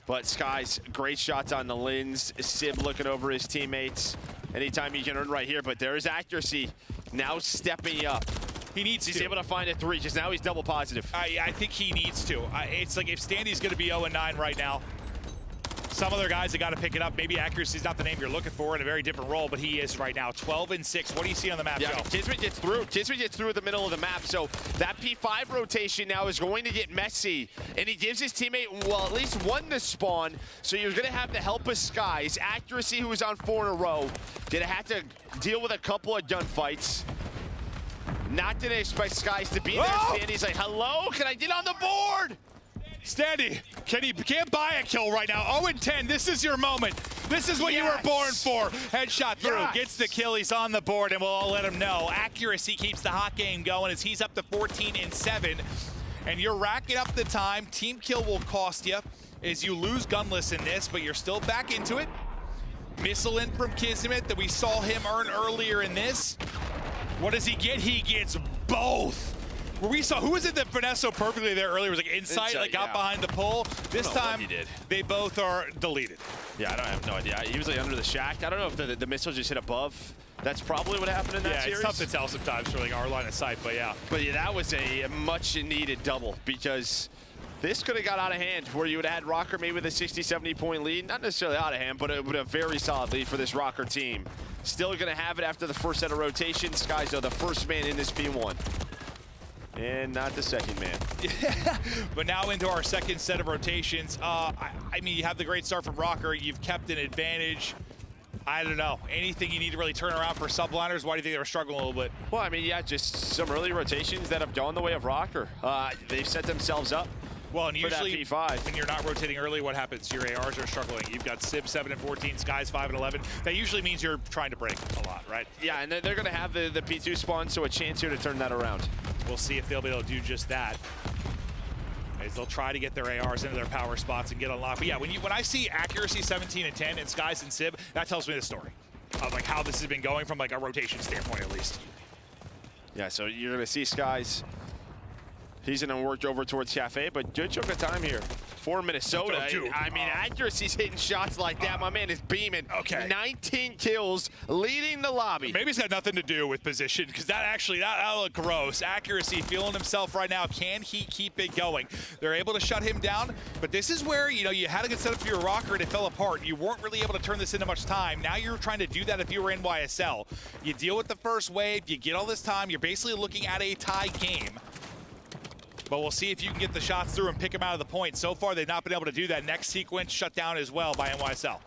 But Sky's great shots on the Linz. Sib looking over his teammates. Anytime you can earn right here, but there is accuracy now stepping up. He's able to find a 3, just now he's double positive. I think he needs to. It's like if Standy's going to be 0-9 right now, some other guys have got to pick it up. Maybe accuracy is not the name you're looking for in a very different role, but he is right now. 12-6. What do you see on the map, Yeah, Joe? Kismet gets through. Kismet gets through the middle of the map, so that P5 rotation now is going to get messy, and he gives his teammate, well, at least one to spawn, so you're going to have to help his Skies. Accuracy, who was on 4 in a row, gonna have to deal with a couple of gunfights. Not gonna expect Skies to be there. Standy's like, hello, can I get on the board? Standy, can't buy a kill right now. 0-10, this is your moment. This is what you were born for. Headshot through, gets the kill, he's on the board, and we'll all let him know. Accuracy keeps the hot game going as he's up to 14-7. And you're racking up the time. Team kill will cost you as you lose Gunless in this, but you're still back into it. Missile in from Kismet that we saw him earn earlier in this. What does he get? He gets both. Where we saw, who was it that finessed so perfectly there earlier? It was like Insight, like got behind the pole. This time, they both are deleted. Yeah, I have no idea. He was like under the shack. I don't know if the missile just hit above. That's probably what happened in that series. Yeah, it's tough to tell sometimes for like our line of sight, but yeah. But yeah, that was a much needed double because this could have got out of hand where you would have had Rocker maybe with a 60-70 point lead. Not necessarily out of hand, but it would have a very solid lead for this Rocker team. Still going to have it after the first set of rotations. Skies are the first man in this P1. And not the second man. Yeah, but now into our second set of rotations. I mean, you have the great start from Rocker. You've kept an advantage. I don't know. Anything you need to really turn around for subliners? Why do you think they were struggling a little bit? Well, I mean, yeah, just some early rotations that have gone the way of Rocker. They've set themselves up. Well, and for usually that P5. when you're not rotating early, what happens? Your ARs are struggling. You've got Sib 7-14, Skies 5-11. That usually means you're trying to break a lot, right? Yeah, and they're going to have the P2 spawn, so a chance here to turn that around. We'll see if they'll be able to do just that. As they'll try to get their ARs into their power spots and get unlocked. But yeah, when I see accuracy 17-10 and Skies and Sib, that tells me the story of like how this has been going from like a rotation standpoint at least. Yeah, so you're going to see Skies. He's going to work over towards Cafe, but good chunk of time here for Minnesota. I mean, accuracy's hitting shots like that. My man is beaming. Okay. 19 kills, leading the lobby. Maybe it's got nothing to do with position, because that looked gross. Accuracy feeling himself right now. Can he keep it going? They're able to shut him down, but this is where, you know, you had a good setup for your Rocker and it fell apart. You weren't really able to turn this into much time. Now you're trying to do that if you were NYSL. You deal with the first wave, you get all this time, you're basically looking at a tie game. But we'll see if you can get the shots through and pick them out of the point. So far, they've not been able to do that. Next sequence shut down as well by NYSL.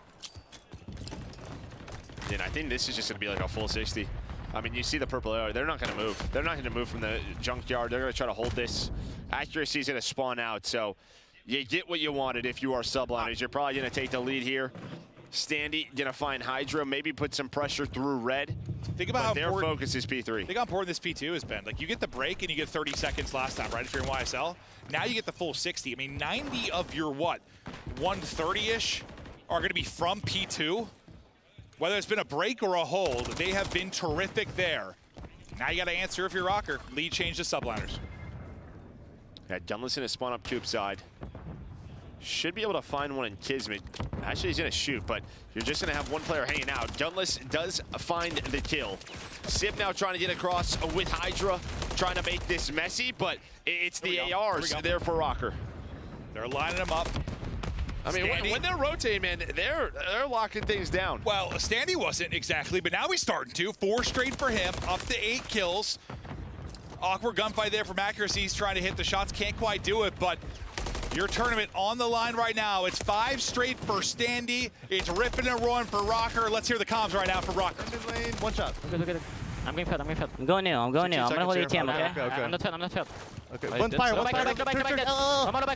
And I think this is just going to be like a full 60. I mean, you see the purple arrow. They're not going to move. They're not going to move from the junkyard. They're going to try to hold this. Accuracy is going to spawn out. So you get what you wanted if you are subliners. You're probably going to take the lead here. Standy going to find Hydra, maybe put some pressure through red. Think about how their focus is P3. Think how important this P2 has been. Like, you get the break and you get 30 seconds last time, right, if you're in YSL. Now you get the full 60. I mean, 90 of your, 130-ish are going to be from P2. Whether it's been a break or a hold, they have been terrific there. Now you got to answer if you're Rocker. Lead change to subliners. Yeah, Gunlison has spawned up Coop side. Should be able to find one in Kismet. Actually, he's going to shoot, but you're just going to have one player hanging out. Gunless does find the kill. Sib now trying to get across with Hydra, trying to make this messy, but it's the ARs there for Rocker. They're lining them up. I mean, when they're rotating, man, they're locking things down. Well, Standy wasn't exactly, but now he's starting to. 4 straight for him, up to 8 kills. Awkward gunfight there from Accuracy. He's trying to hit the shots, can't quite do it, but your tournament on the line right now. It's 5 straight for Standy. It's ripping and roaring for Rocker. Let's hear the comms right now for Rocker. Lane, 1 shot. Okay. I'm going fed. I'm going new. I'm going hold ATM, okay? Okay. I'm not fed. Okay, one fire. Come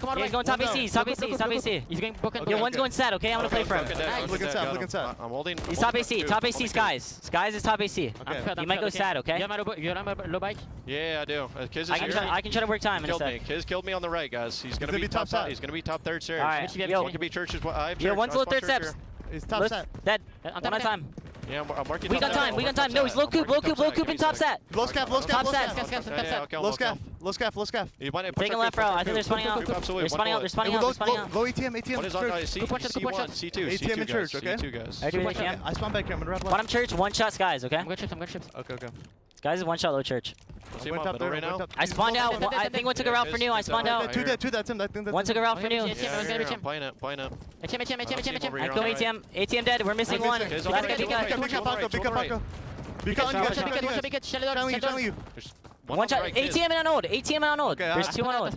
on, he's going top AC. Top AC. He's going broken. Yeah, one's going sad, okay? I'm gonna play for him. Looking sad. I'm holding. He's top AC. Top AC, Skies. Skies is top AC. He might go sad, okay? You have my low bike? Yeah, I do. Kiz is I can try to work time in a sec. Kiz killed me on the right, guys. He's gonna be top side. He's gonna be top third stairs. All right. Yo, could be churches. Yo, one's low third steps. He's top set. Dead. One at a time. Yeah, I'm working. We got time. No, he's low coop in top set. Low scaff. Top set. Low scaff. Taking left route. I think they're spawning out. They're spawning out. Low ATM. One is on C1, C2. ATM in church, okay? C2 guys. I spawn back here. I'm gonna wrap Bottom church, 1 shot Skies, okay? I'm going chips. Okay. Skies is 1 shot low church. Right now. I spawned out. I think one took a route for new. I spawned out. Two that's him. One took a route for new. I'm playing it. I go ATM. ATM dead. We're missing one. Last guy, One shot. ATM and on old. There's 2 on old.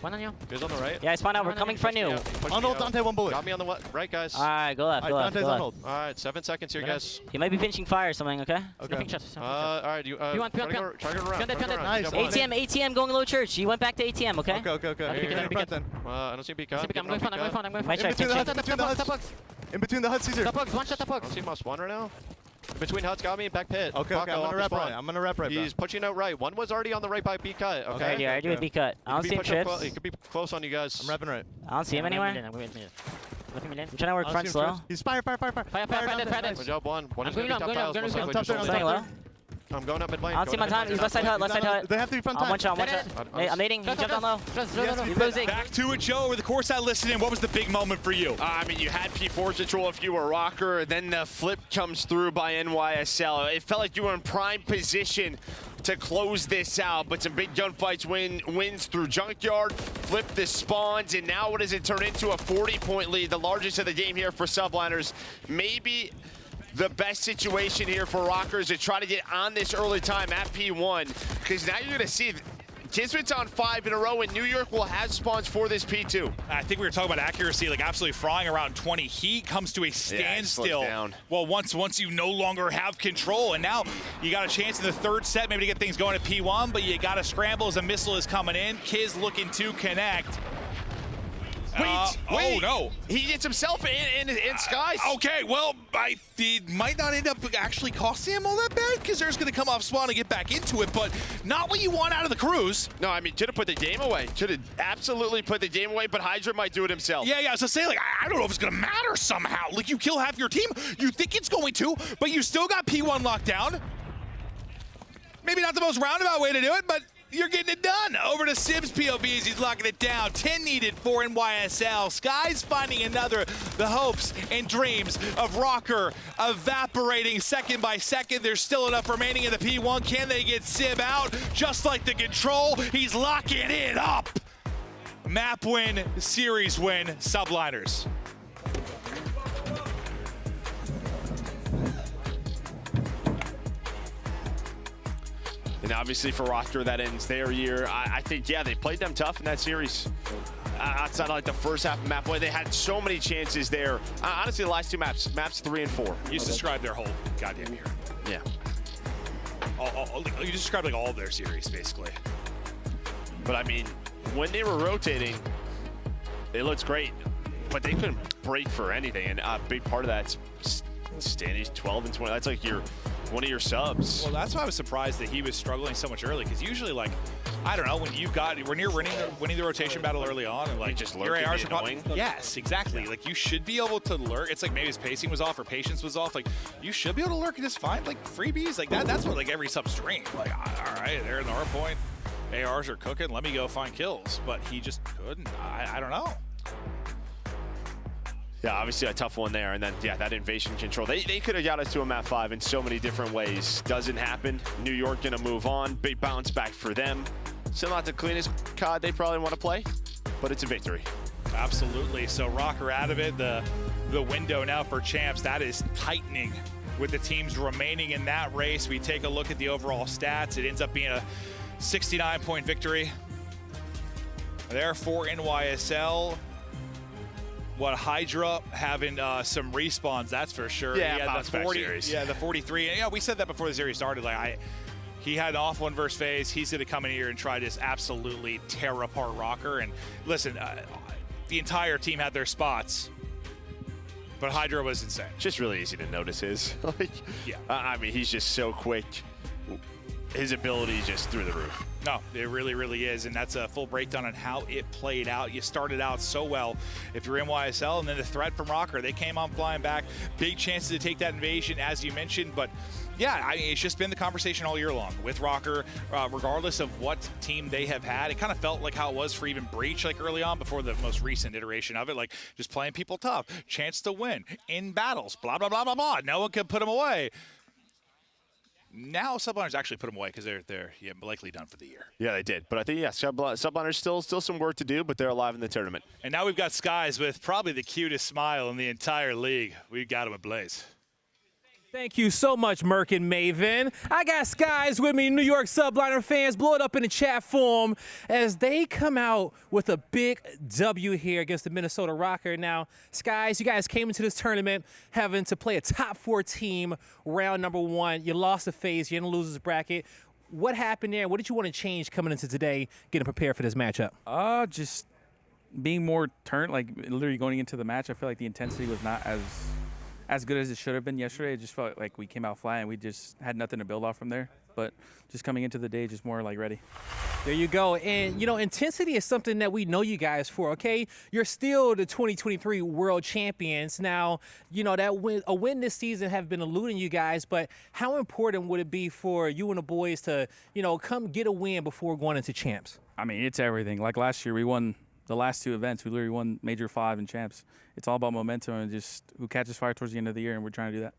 One on you. Goes on the right. Yeah, I spawned out. We're coming for new. On old, Dante, 1 bullet. Got me on the right, guys. Alright, go left. Dante's on hold. Alright, 7 seconds here, guys. He might be pinching fire or something, okay? Alright, you want try to go around. Nice. ATM going low church. You went back to ATM, okay? Okay. I don't see Beacon. I'm going front. In between the huts, Caesar. I don't see my spawn right now. Between huts, got me, back pit. Okay, I'm gonna wrap right. He's pushing out right. One was already on the right by B cut. Okay. I do a B cut. I don't see him trips. He could be close on you guys. I'm wrapping right. I don't see him anywhere. I'm trying to work front slow. He's fire. Good job, one. One is going to be top tiles. I'm going up mid lane. I don't see my time. He's left side hut. They have to be front time. One shot. I'm nading. He jumped down low. He's losing. Back to it, Joe. Over the course I listened in, what was the big moment for you? I mean, you had P4 control if you were Rocker, then the flip comes through by NYSL. It felt like you were in prime position to close this out, but some big gunfights wins through Junkyard, flip the spawns, and now what does it turn into? A 40-point lead, the largest of the game here for Subliners. Maybe the best situation here for Rockers to try to get on this early time at P1, because now you're going to see Kismet's on 5 in a row, and New York will have spawns for this P2. I think we were talking about accuracy, like absolutely frying around 20. He comes to a standstill. Well, once you no longer have control, and now you got a chance in the 3rd set maybe to get things going at P1, but you got to scramble as a missile is coming in. Kiz looking to connect. Wait. Oh, no. He gets himself in Skies. Okay, well, it might not end up actually costing him all that bad, because there's going to come off spawn and get back into it, but not what you want out of the cruise. No, I mean, should have put the game away. Should have absolutely put the game away, but Hydra might do it himself. Yeah, I was going to say, like, I don't know if it's going to matter somehow. Like, you kill half your team, you think it's going to, but you still got P1 locked down. Maybe not the most roundabout way to do it, but you're getting it done. Over to Sib's POVs, he's locking it down. 10 needed for NYSL. Skies finding another. The hopes and dreams of Rocker evaporating second by second. There's still enough remaining in the P1. Can they get Sib out? Just like the control, he's locking it up. Map win, series win, Subliners. And obviously for Rocker, that ends their year. I think, yeah, they played them tough in that series. Outside of like the first half of map play, they had so many chances there. Honestly, the last 2 maps 3 and 4. You just described their whole goddamn year. Yeah. You described like all of their series, basically. But I mean, when they were rotating, they looked great, but they couldn't break for anything. And a big part of that's Standy's 12 and 20. That's like one of your subs. Well, that's why I was surprised that he was struggling so much early, because usually, like, I don't know, when you're winning the rotation battle early on, and like just your ARs are annoying. Yes, exactly. Like, you should be able to lurk. It's like maybe his pacing was off or patience was off. Like, you should be able to lurk and just find like freebies like that. That's what like every sub's dream. Like, all right, they're in the Hardpoint. ARs are cooking. Let me go find kills. But he just couldn't. I don't know. Yeah, obviously a tough one there. And then, yeah, that invasion control. They could have got us to a map 5 in so many different ways. Doesn't happen. New York going to move on. Big bounce back for them. Still not the cleanest COD they probably want to play, but it's a victory. Absolutely. So Rocker out of it. The window now for champs, that is tightening with the teams remaining in that race. We take a look at the overall stats. It ends up being a 69-point victory there for NYSL. What, Hydra having some respawns, that's for sure. Yeah, the 40, series. Yeah, the 43. And, yeah, we said that before the series started. Like, he had an off one versus phase. He's going to come in here and try to just absolutely tear apart Rocker. And listen, the entire team had their spots, but Hydra was insane. Just really easy to notice his. Yeah. I mean, he's just so quick. His ability just through the roof. No, it really, really is, and that's a full breakdown on how it played out. You started out so well if you're NYSL, and then the threat from Rocker, they came on flying back. Big chances to take that invasion, as you mentioned, but yeah, I mean, it's just been the conversation all year long with Rocker, regardless of what team they have had. It kind of felt like how it was for even Breach, like early on before the most recent iteration of it, like just playing people tough, chance to win in battles, blah, blah, blah, blah, blah. No one can put them away. Now Subliners actually put them away because they're likely done for the year. Yeah, they did. But I think, yeah, Subliners still some work to do, but they're alive in the tournament. And now we've got Skies with probably the cutest smile in the entire league. We've got him ablaze. Thank you so much, Merc and Maven. I got Skies with me, New York Subliner fans. Blow it up in the chat form as they come out with a big W here against the Minnesota Rocker. Now, Skies, you guys came into this tournament having to play a top 4 team round number 1. You lost the phase. You're in the losers bracket. What happened there? What did you want to change coming into today, getting prepared for this matchup? Just being more literally going into the match, I feel like the intensity was not as good as it should have been yesterday. It just felt like we came out flat and we just had nothing to build off from there. But just coming into the day, just more like ready. There you go. And, you know, intensity is something that we know you guys for, okay? You're still the 2023 world champions. Now, you know, a win this season have been eluding you guys, but how important would it be for you and the boys to, you know, come get a win before going into champs? I mean, it's everything. Like last year, we won the last 2 events. We literally won Major 5 and champs. It's all about momentum and just who catches fire towards the end of the year, and we're trying to do that.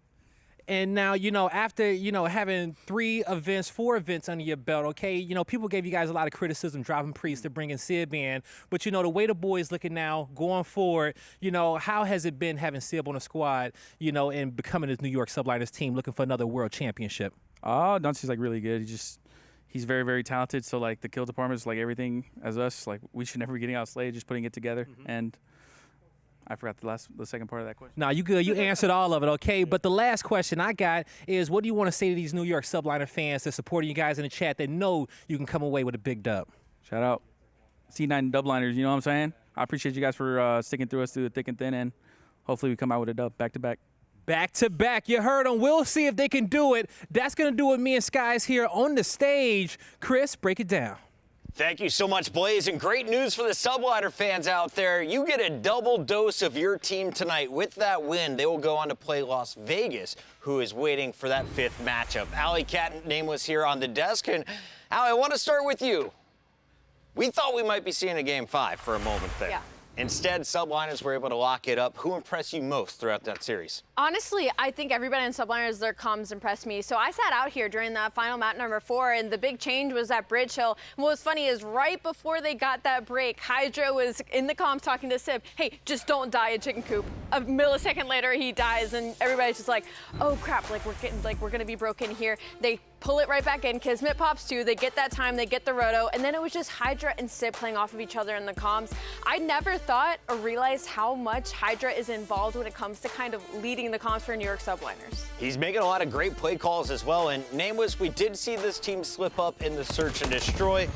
And now, you know, after, you know, having 4 events under your belt, okay, you know, people gave you guys a lot of criticism, dropping Priest to bringing Sib in. But, you know, the way the boys looking now, going forward, you know, how has it been having Sib on the squad, you know, and becoming this New York Subliners team, looking for another world championship? Duncy's, like, really good. He's very, very talented. So, like, the kill department is like everything as us. Like, we should never be getting outslayed, just putting it together. And I forgot the second part of that question. No, you good. You answered all of it, okay? But the last question I got is, what do you want to say to these New York Subliner fans that supporting you guys in the chat that know you can come away with a big dub? Shout out C9 Dubliners, you know what I'm saying? I appreciate you guys for sticking through us through the thick and thin, and hopefully we come out with a dub back-to-back. Back-to-back. You heard them. We'll see if they can do it. That's going to do it. Me and Skies here on the stage. Chris, break it down. Thank you so much, Blaze, and great news for the Subliner fans out there. You get a double dose of your team tonight. With that win, they will go on to play Las Vegas, who is waiting for that 5th matchup. Alley Cat Nameless here on the desk, and Allie, I want to start with you. We thought we might be seeing a Game 5 for a moment there. Yeah. Instead, Subliners were able to lock it up. Who impressed you most throughout that series? Honestly, I think everybody in Subliners, their comms impressed me. So I sat out here during that final map number 4, and the big change was at Bridge Hill. And what was funny is right before they got that break, Hydra was in the comms talking to Sib, hey, just don't die in chicken coop. A millisecond later, he dies, and everybody's just like, oh crap, we're gonna be broken here. They pull it right back in. Kismet pops 2. They get that time. They get the roto. And then it was just Hydra and Sib playing off of each other in the comms. I never thought or realized how much Hydra is involved when it comes to kind of leading the comms for New York Subliners. He's making a lot of great play calls as well. And Nameless, we did see this team slip up in the search and destroy.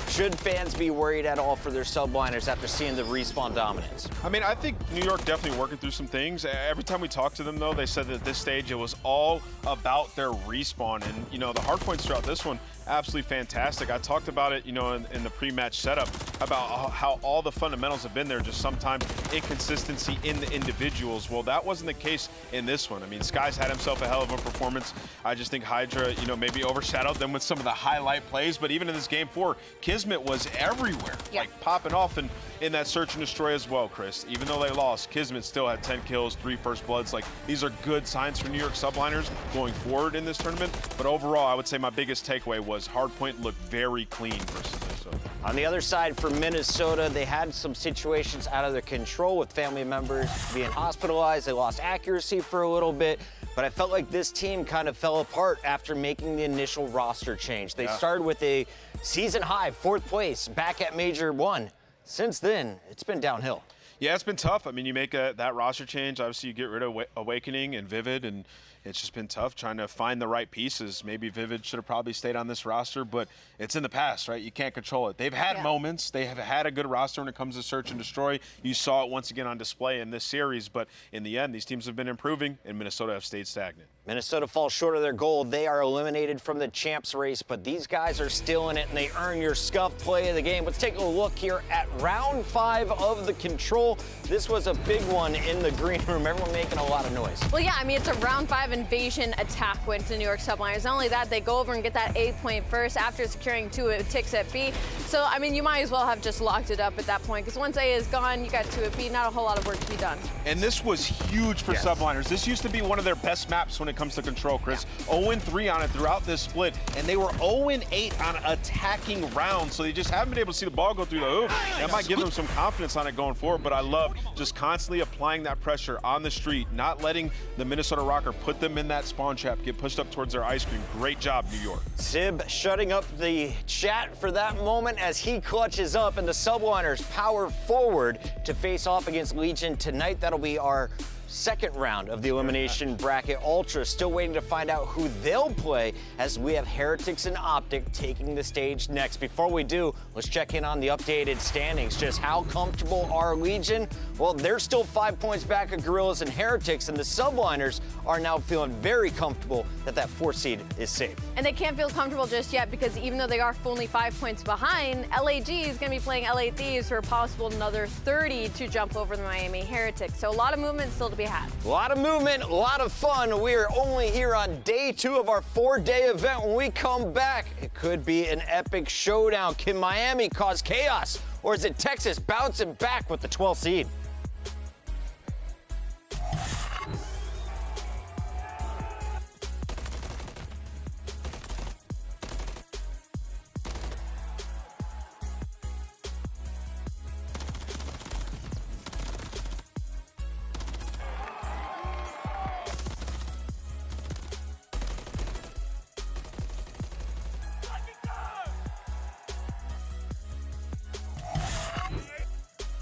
Should fans be worried at all for their Subliners after seeing the respawn dominance? I mean, I think New York definitely working through some things. Every time we talked to them, though, they said that at this stage it was all about their respawn. And, you know, the hard points throughout this one, absolutely fantastic. I talked about it, you know, in the pre-match setup. about how all the fundamentals have been there, just sometimes inconsistency in the individuals. Well, that wasn't the case in this one. I mean, Sky's had himself a hell of a performance. I just think Hydra, maybe overshadowed them with some of the highlight plays, but even in this game 4, Kismet was everywhere, like popping off in that search and destroy as well, Chris. Even though they lost, Kismet still had 10 kills, 3 first bloods. Like, these are good signs for New York subliners going forward in this tournament. But overall, I would say my biggest takeaway was Hardpoint looked very clean versus Minnesota. On the other side for Minnesota, they had some situations out of their control with family members being hospitalized. They lost accuracy for a little bit. But I felt like this team kind of fell apart after making the initial roster change. They started with a season high 4th place back at Major 1. Since then, it's been downhill. Yeah, it's been tough. I mean, you make that roster change. Obviously, you get rid of Awakening and Vivid, and it's just been tough trying to find the right pieces. Maybe Vivid should have probably stayed on this roster, but it's in the past, right? You can't control it. They've had moments. They have had a good roster when it comes to search and destroy. You saw it once again on display in this series, but in the end, these teams have been improving, and Minnesota have stayed stagnant. Minnesota falls short of their goal. They are eliminated from the champs race, but these guys are still in it, and they earn your Scuff play of the game. Let's take a look here at round 5 of the Control. This was a big one in the green room. Everyone making a lot of noise. Well, yeah, I mean, it's a round 5 invasion attack win to New York subliners. Not only that, they go over and get that A point first after securing 2 ticks at B. So, I mean, you might as well have just locked it up at that point, because once A is gone, you got 2 at B. Not a whole lot of work to be done. And this was huge for subliners. This used to be one of their best maps when it comes to Control, Chris. 0-3 on it throughout this split, and they were 0-8 on attacking rounds, so they just haven't been able to see the ball go through the hoop. That might give them some confidence on it going forward, but I love just constantly applying that pressure on the street, not letting the Minnesota Rocker put them in that spawn trap, get pushed up towards their ice cream. Great job, New York. Sib shutting up the chat for that moment as he clutches up, and the subliners power forward to face off against Legion tonight. That'll be our 2nd round of the elimination bracket. Ultra still waiting to find out who they'll play as we have Heretics and Optic taking the stage next. Before we do, let's check in on the updated standings. Just how comfortable are Legion? Well, they're still 5 points back of Gorillas and Heretics, and the subliners are now feeling very comfortable that that 4th seed is safe. And they can't feel comfortable just yet, because even though they are only 5 points behind, LAG is going to be playing LA Thieves for a possible another 30 to jump over the Miami Heretics. So a lot of movement still to be had. A lot of movement, a lot of fun. We are only here on day 2 of our 4-day event. When we come back, it could be an epic showdown. Can Miami cause chaos, or is it Texas bouncing back with the 12th seed?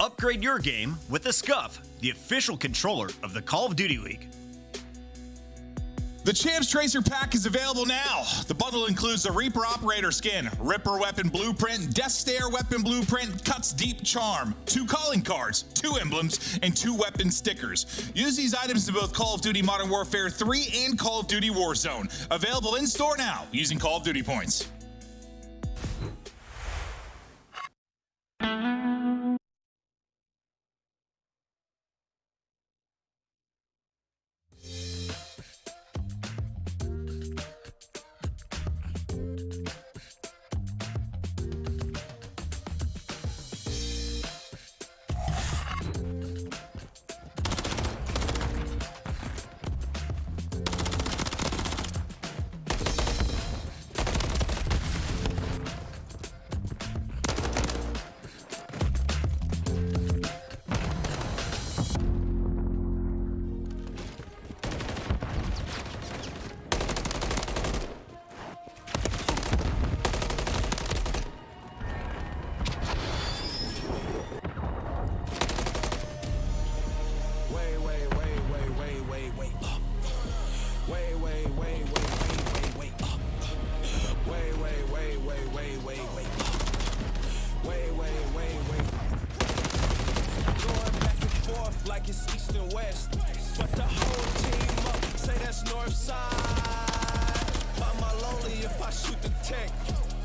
Upgrade your game with the Scuff, the official controller of the Call of Duty League. The Champs Tracer Pack is available now. The bundle includes the Reaper Operator Skin, Ripper Weapon Blueprint, Death Stare Weapon Blueprint, Cuts Deep Charm, 2 calling cards, 2 emblems, and 2 weapon stickers. Use these items in both Call of Duty Modern Warfare 3 and Call of Duty Warzone. Available in store now using Call of Duty points.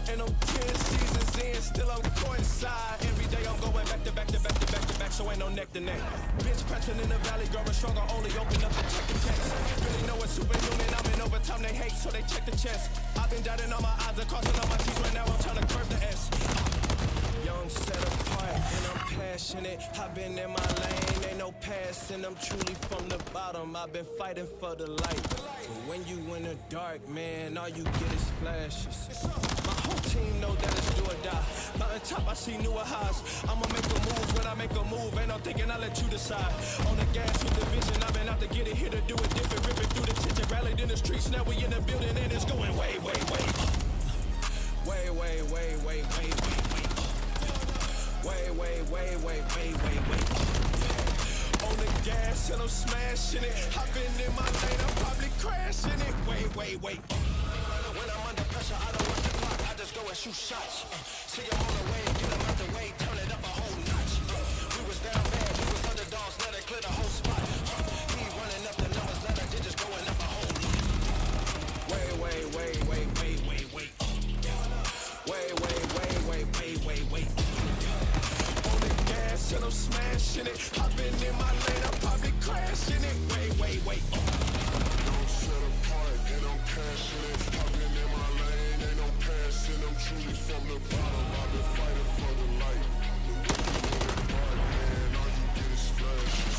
And I'm 10 seasons in, still I'm courtside. Every no neck to neck. Bitch pressing in the valley, growing stronger, only open up the check the text. Really know it's superhuman, I'm in overtime, they hate, so they check the chest. I've been dotting all my eyes and crossing all my T's, right now I'm trying to curve the S. Young, set apart, and I'm passionate. I've been in my lane, ain't no passing. I'm truly from the bottom, I've been fighting for the light. But when you in the dark, man, all you get is flashes. My whole team know that it's do or die. Mountain top, I see newer highs. I'ma make a move when I make a move, and I'm thinking I'll let you decide. On the gas with the vision, I've been out to get it, here to do it different. Ripping through the tension, rallied in the streets, now we in the building, and it's going way, way, way up. Way, way, way, way, way, way. Way, way, way, way, way, way, way. On the gas and I'm smashing it. I've been in my lane, I'm probably crashing it. Way, way, way. When I'm under pressure, I don't watch the clock. I just go and shoot shots. See them on the way, get them out the way, turn it up a whole notch. We was down bad, we was underdogs, let it clear the whole spot. He running up the numbers, let our digits going up a whole lot. Way, way, way, way, way, way, way. Way, way, way, way, way, way, way. And I'm smashing it. I've been in my lane, I'm probably crashing it. Way, way, way. Don't set apart, and I'm passionate. I've been in my lane, ain't no passing. I'm truly from the bottom. I've been fighting for the light. But when you in the dark, man, all you get is flashes.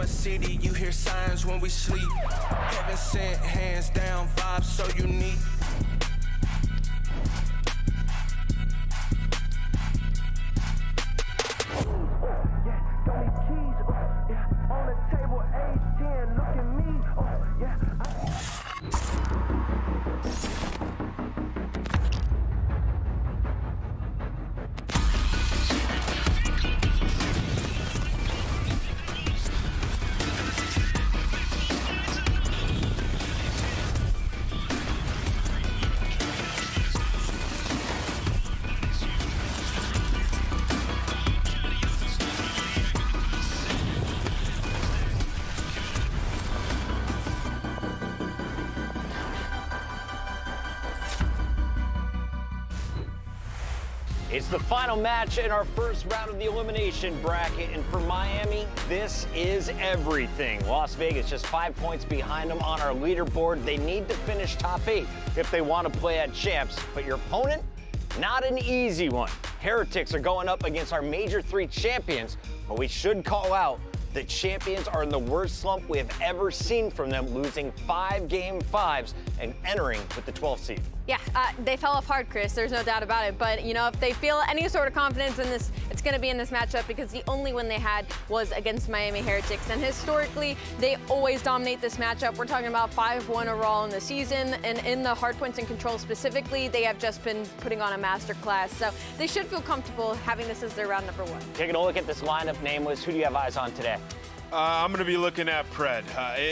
City, you hear signs when we sleep. Heaven sent, hands down, vibes so unique. On the table, age 10, look at me. Oh, yeah. It's the final match in our first round of the elimination bracket, and for Miami, this is everything. Las Vegas just 5 points behind them on our leaderboard. They need to finish top 8 if they want to play at champs, but your opponent, not an easy one. Heretics are going up against our Major 3 champions, but we should call out the champions are in the worst slump we have ever seen from them, losing 5 Game 5s and entering with the 12th seed. Yeah, they fell off hard, Chris. There's no doubt about it. But, you know, if they feel any sort of confidence in this, it's going to be in this matchup because the only win they had was against Miami Heretics. And historically, they always dominate this matchup. We're talking about 5-1 overall in the season. And in the hardpoints and control specifically, they have just been putting on a masterclass. So they should feel comfortable having this as their round number 1. Taking a look at this lineup, Nameless, who do you have eyes on today? I'm going to be looking at Pred.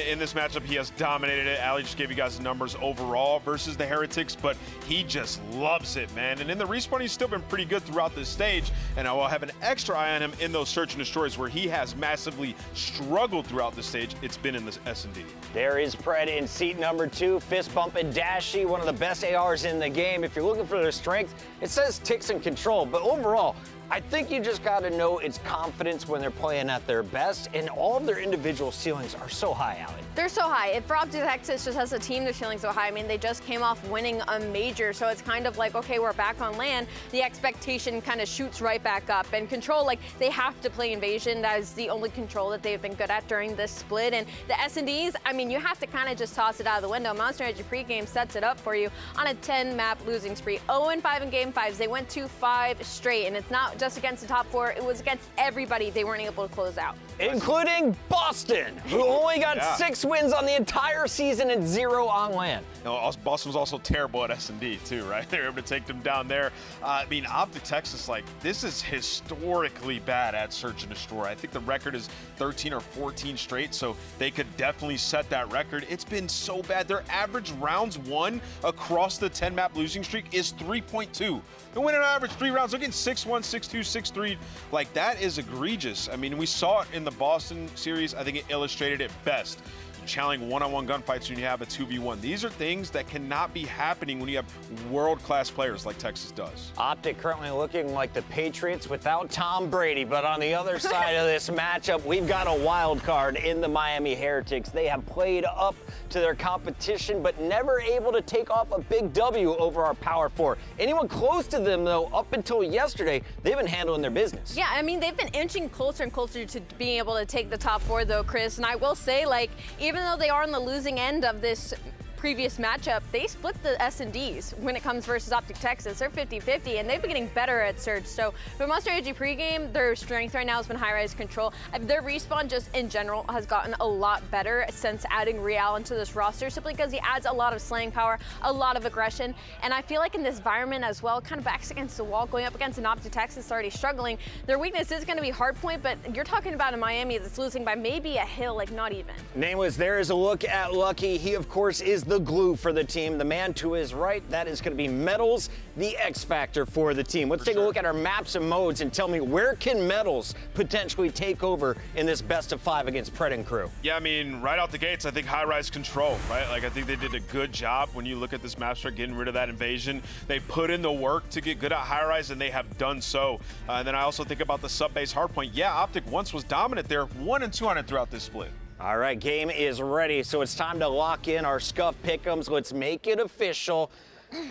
In this matchup, he has dominated it. Ali just gave you guys the numbers overall versus the Heretics, but he just loves it, man. And in the respawn, he's still been pretty good throughout this stage, and I will have an extra eye on him in those search and destroys where he has massively struggled throughout the stage. It's been in the S&D. There is Pred in seat number 2, fist bump and dashy, one of the best ARs in the game. If you're looking for their strength, it says ticks and control, but overall, I think you just got to know it's confidence when they're playing at their best, and all of their individual ceilings are so high, Allie. They're so high. If for Optic Texas just as a team, their ceilings so high. I mean, they just came off winning a major, so it's kind of like, okay, we're back on land. The expectation kind of shoots right back up. And control, like, they have to play invasion. That is the only control that they've been good at during this split. And the S&Ds, I mean, you have to kind of just toss it out of the window. Monster Energy pregame sets it up for you on a 10-map losing spree. 0-5 in game 5s. They went 2-5 straight, and it's not just against the top 4. It was against everybody they weren't able to close out. Including Boston, who only got 6 wins on the entire season and 0 on land. No, Boston was also terrible at S&D too, right? They were able to take them down there. I mean, Optic Texas, like, this is historically bad at search and destroy. I think the record is 13 or 14 straight, so they could definitely set that record. It's been so bad. Their average rounds won across the 10-map losing streak is 3.2. They win an average 3 rounds. They're getting 6-1, 6-2, 6-3. Like, that is egregious. I mean, we saw it in the Boston series. I think it illustrated it best. Challenging one-on-one gunfights when you have a 2v1. These are things that cannot be happening when you have world-class players like Texas does. Optic currently looking like the Patriots without Tom Brady, but on the other side of this matchup, we've got a wild card in the Miami Heretics. They have played up to their competition, but never able to take off a big W over our Power 4. Anyone close to them, though, up until yesterday, they've been handling their business. Yeah, I mean, they've been inching closer and closer to being able to take the top 4, though, Chris. And I will say, like, even though they are on the losing end of this previous matchup, they split the S&Ds when it comes versus Optic Texas. They're 50-50, and they've been getting better at search. So for Monster Energy pregame, their strength right now has been high-rise control. Their respawn just in general has gotten a lot better since adding Real into this roster, simply because he adds a lot of slaying power, a lot of aggression. And I feel like in this environment as well, kind of backs against the wall, going up against an Optic Texas already struggling. Their weakness is going to be Hardpoint, but you're talking about a Miami that's losing by maybe a hill, like not even. Nameless, there is a look at Lucky. He, of course, is the glue for the team. The man to his right, that is going to be Metals, the X factor for the team. Let's take a look at our maps and modes and tell me, where can Metals potentially take over in this best of 5 against Pred and crew? Yeah, I mean, right out the gates, I think high-rise control, right? Like, I think they did a good job when you look at this map start getting rid of that invasion. They put in the work to get good at high-rise, and they have done so. And then I also think about the sub-base Hardpoint. Yeah, Optic once was dominant there, 1 and 2 on it throughout this split. All right, game is ready, so it's time to lock in our Scuff pick'ems. Let's make it official.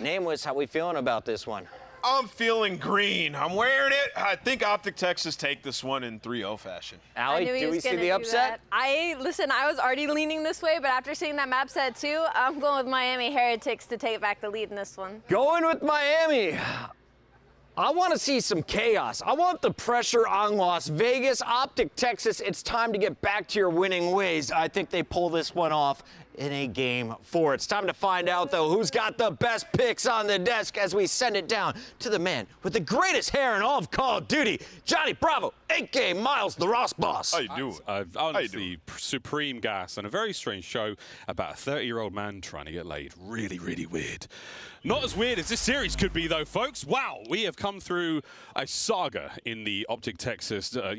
Nameless, how we feeling about this one? I'm feeling green. I'm wearing it. I think Optic Texas take this one in 3-0 fashion. Allie, do we see the upset? Listen, I was already leaning this way, but after seeing that map set too, I'm going with Miami Heretics to take back the lead in this one. Going with Miami. I want to see some chaos. I want the pressure on Las Vegas. Optic Texas, it's time to get back to your winning ways. I think they pull this one off in a game 4. It's time to find out, though, who's got the best picks on the desk as we send it down to the man with the greatest hair in all of Call of Duty, Johnny Bravo, a.k.a. Miles, the Ross Boss. How you doing? Honestly, supreme gas and a very strange show about a 30-year-old man trying to get laid. Really, really weird. Not as weird as this series could be, though, folks. Wow, we have come through a saga in the Optic Texas, I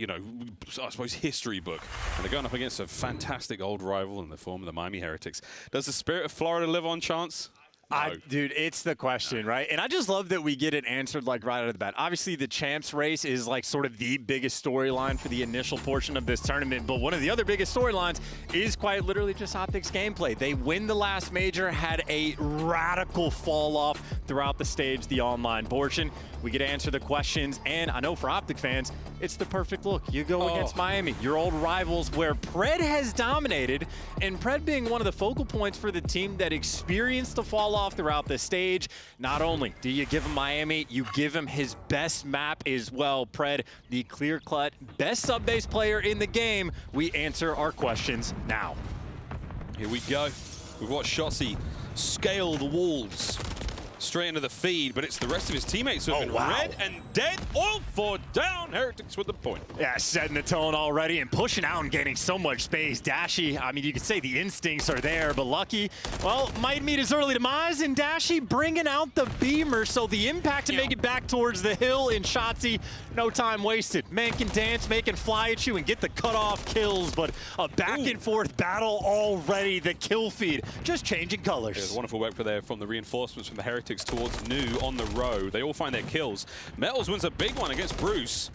suppose, history book. And they're going up against a fantastic old rival in the form of the Miami Heretics. Does the spirit of Florida live on, Chance? No. Dude, it's the question, right? And I just love that we get it answered like right out of the bat. Obviously, the champs race is like sort of the biggest storyline for the initial portion of this tournament, but one of the other biggest storylines is quite literally just Optic's gameplay. They win the last major, had a radical fall off throughout the stage, the online portion. We get to answer the questions, and I know for Optic fans, it's the perfect look. You go against Miami, your old rivals, where Pred has dominated, and Pred being one of the focal points for the team that experienced the fall off throughout the stage. Not only do you give him Miami, you give him his best map as well. Pred, the clear-cut best sub-base player in the game. We answer our questions now. Here we go. We've watched Shotzi scale the walls, straight into the feed, but it's the rest of his teammates who have been red and dead. All 4 down. Heretics with the point. Yeah, setting the tone already and pushing out and getting so much space. Dashy, I mean, you could say the instincts are there, but Lucky, well, might meet his early demise, and Dashy bringing out the beamer, so the impact to make it back towards the hill in Shotzi, no time wasted. Man can dance, man can fly at you and get the cutoff kills, but a back and forth battle already. The kill feed just changing colors. There's wonderful work there from the reinforcements from the Heretics towards Nu on the row. They all find their kills. Metals wins a big one against Bruce.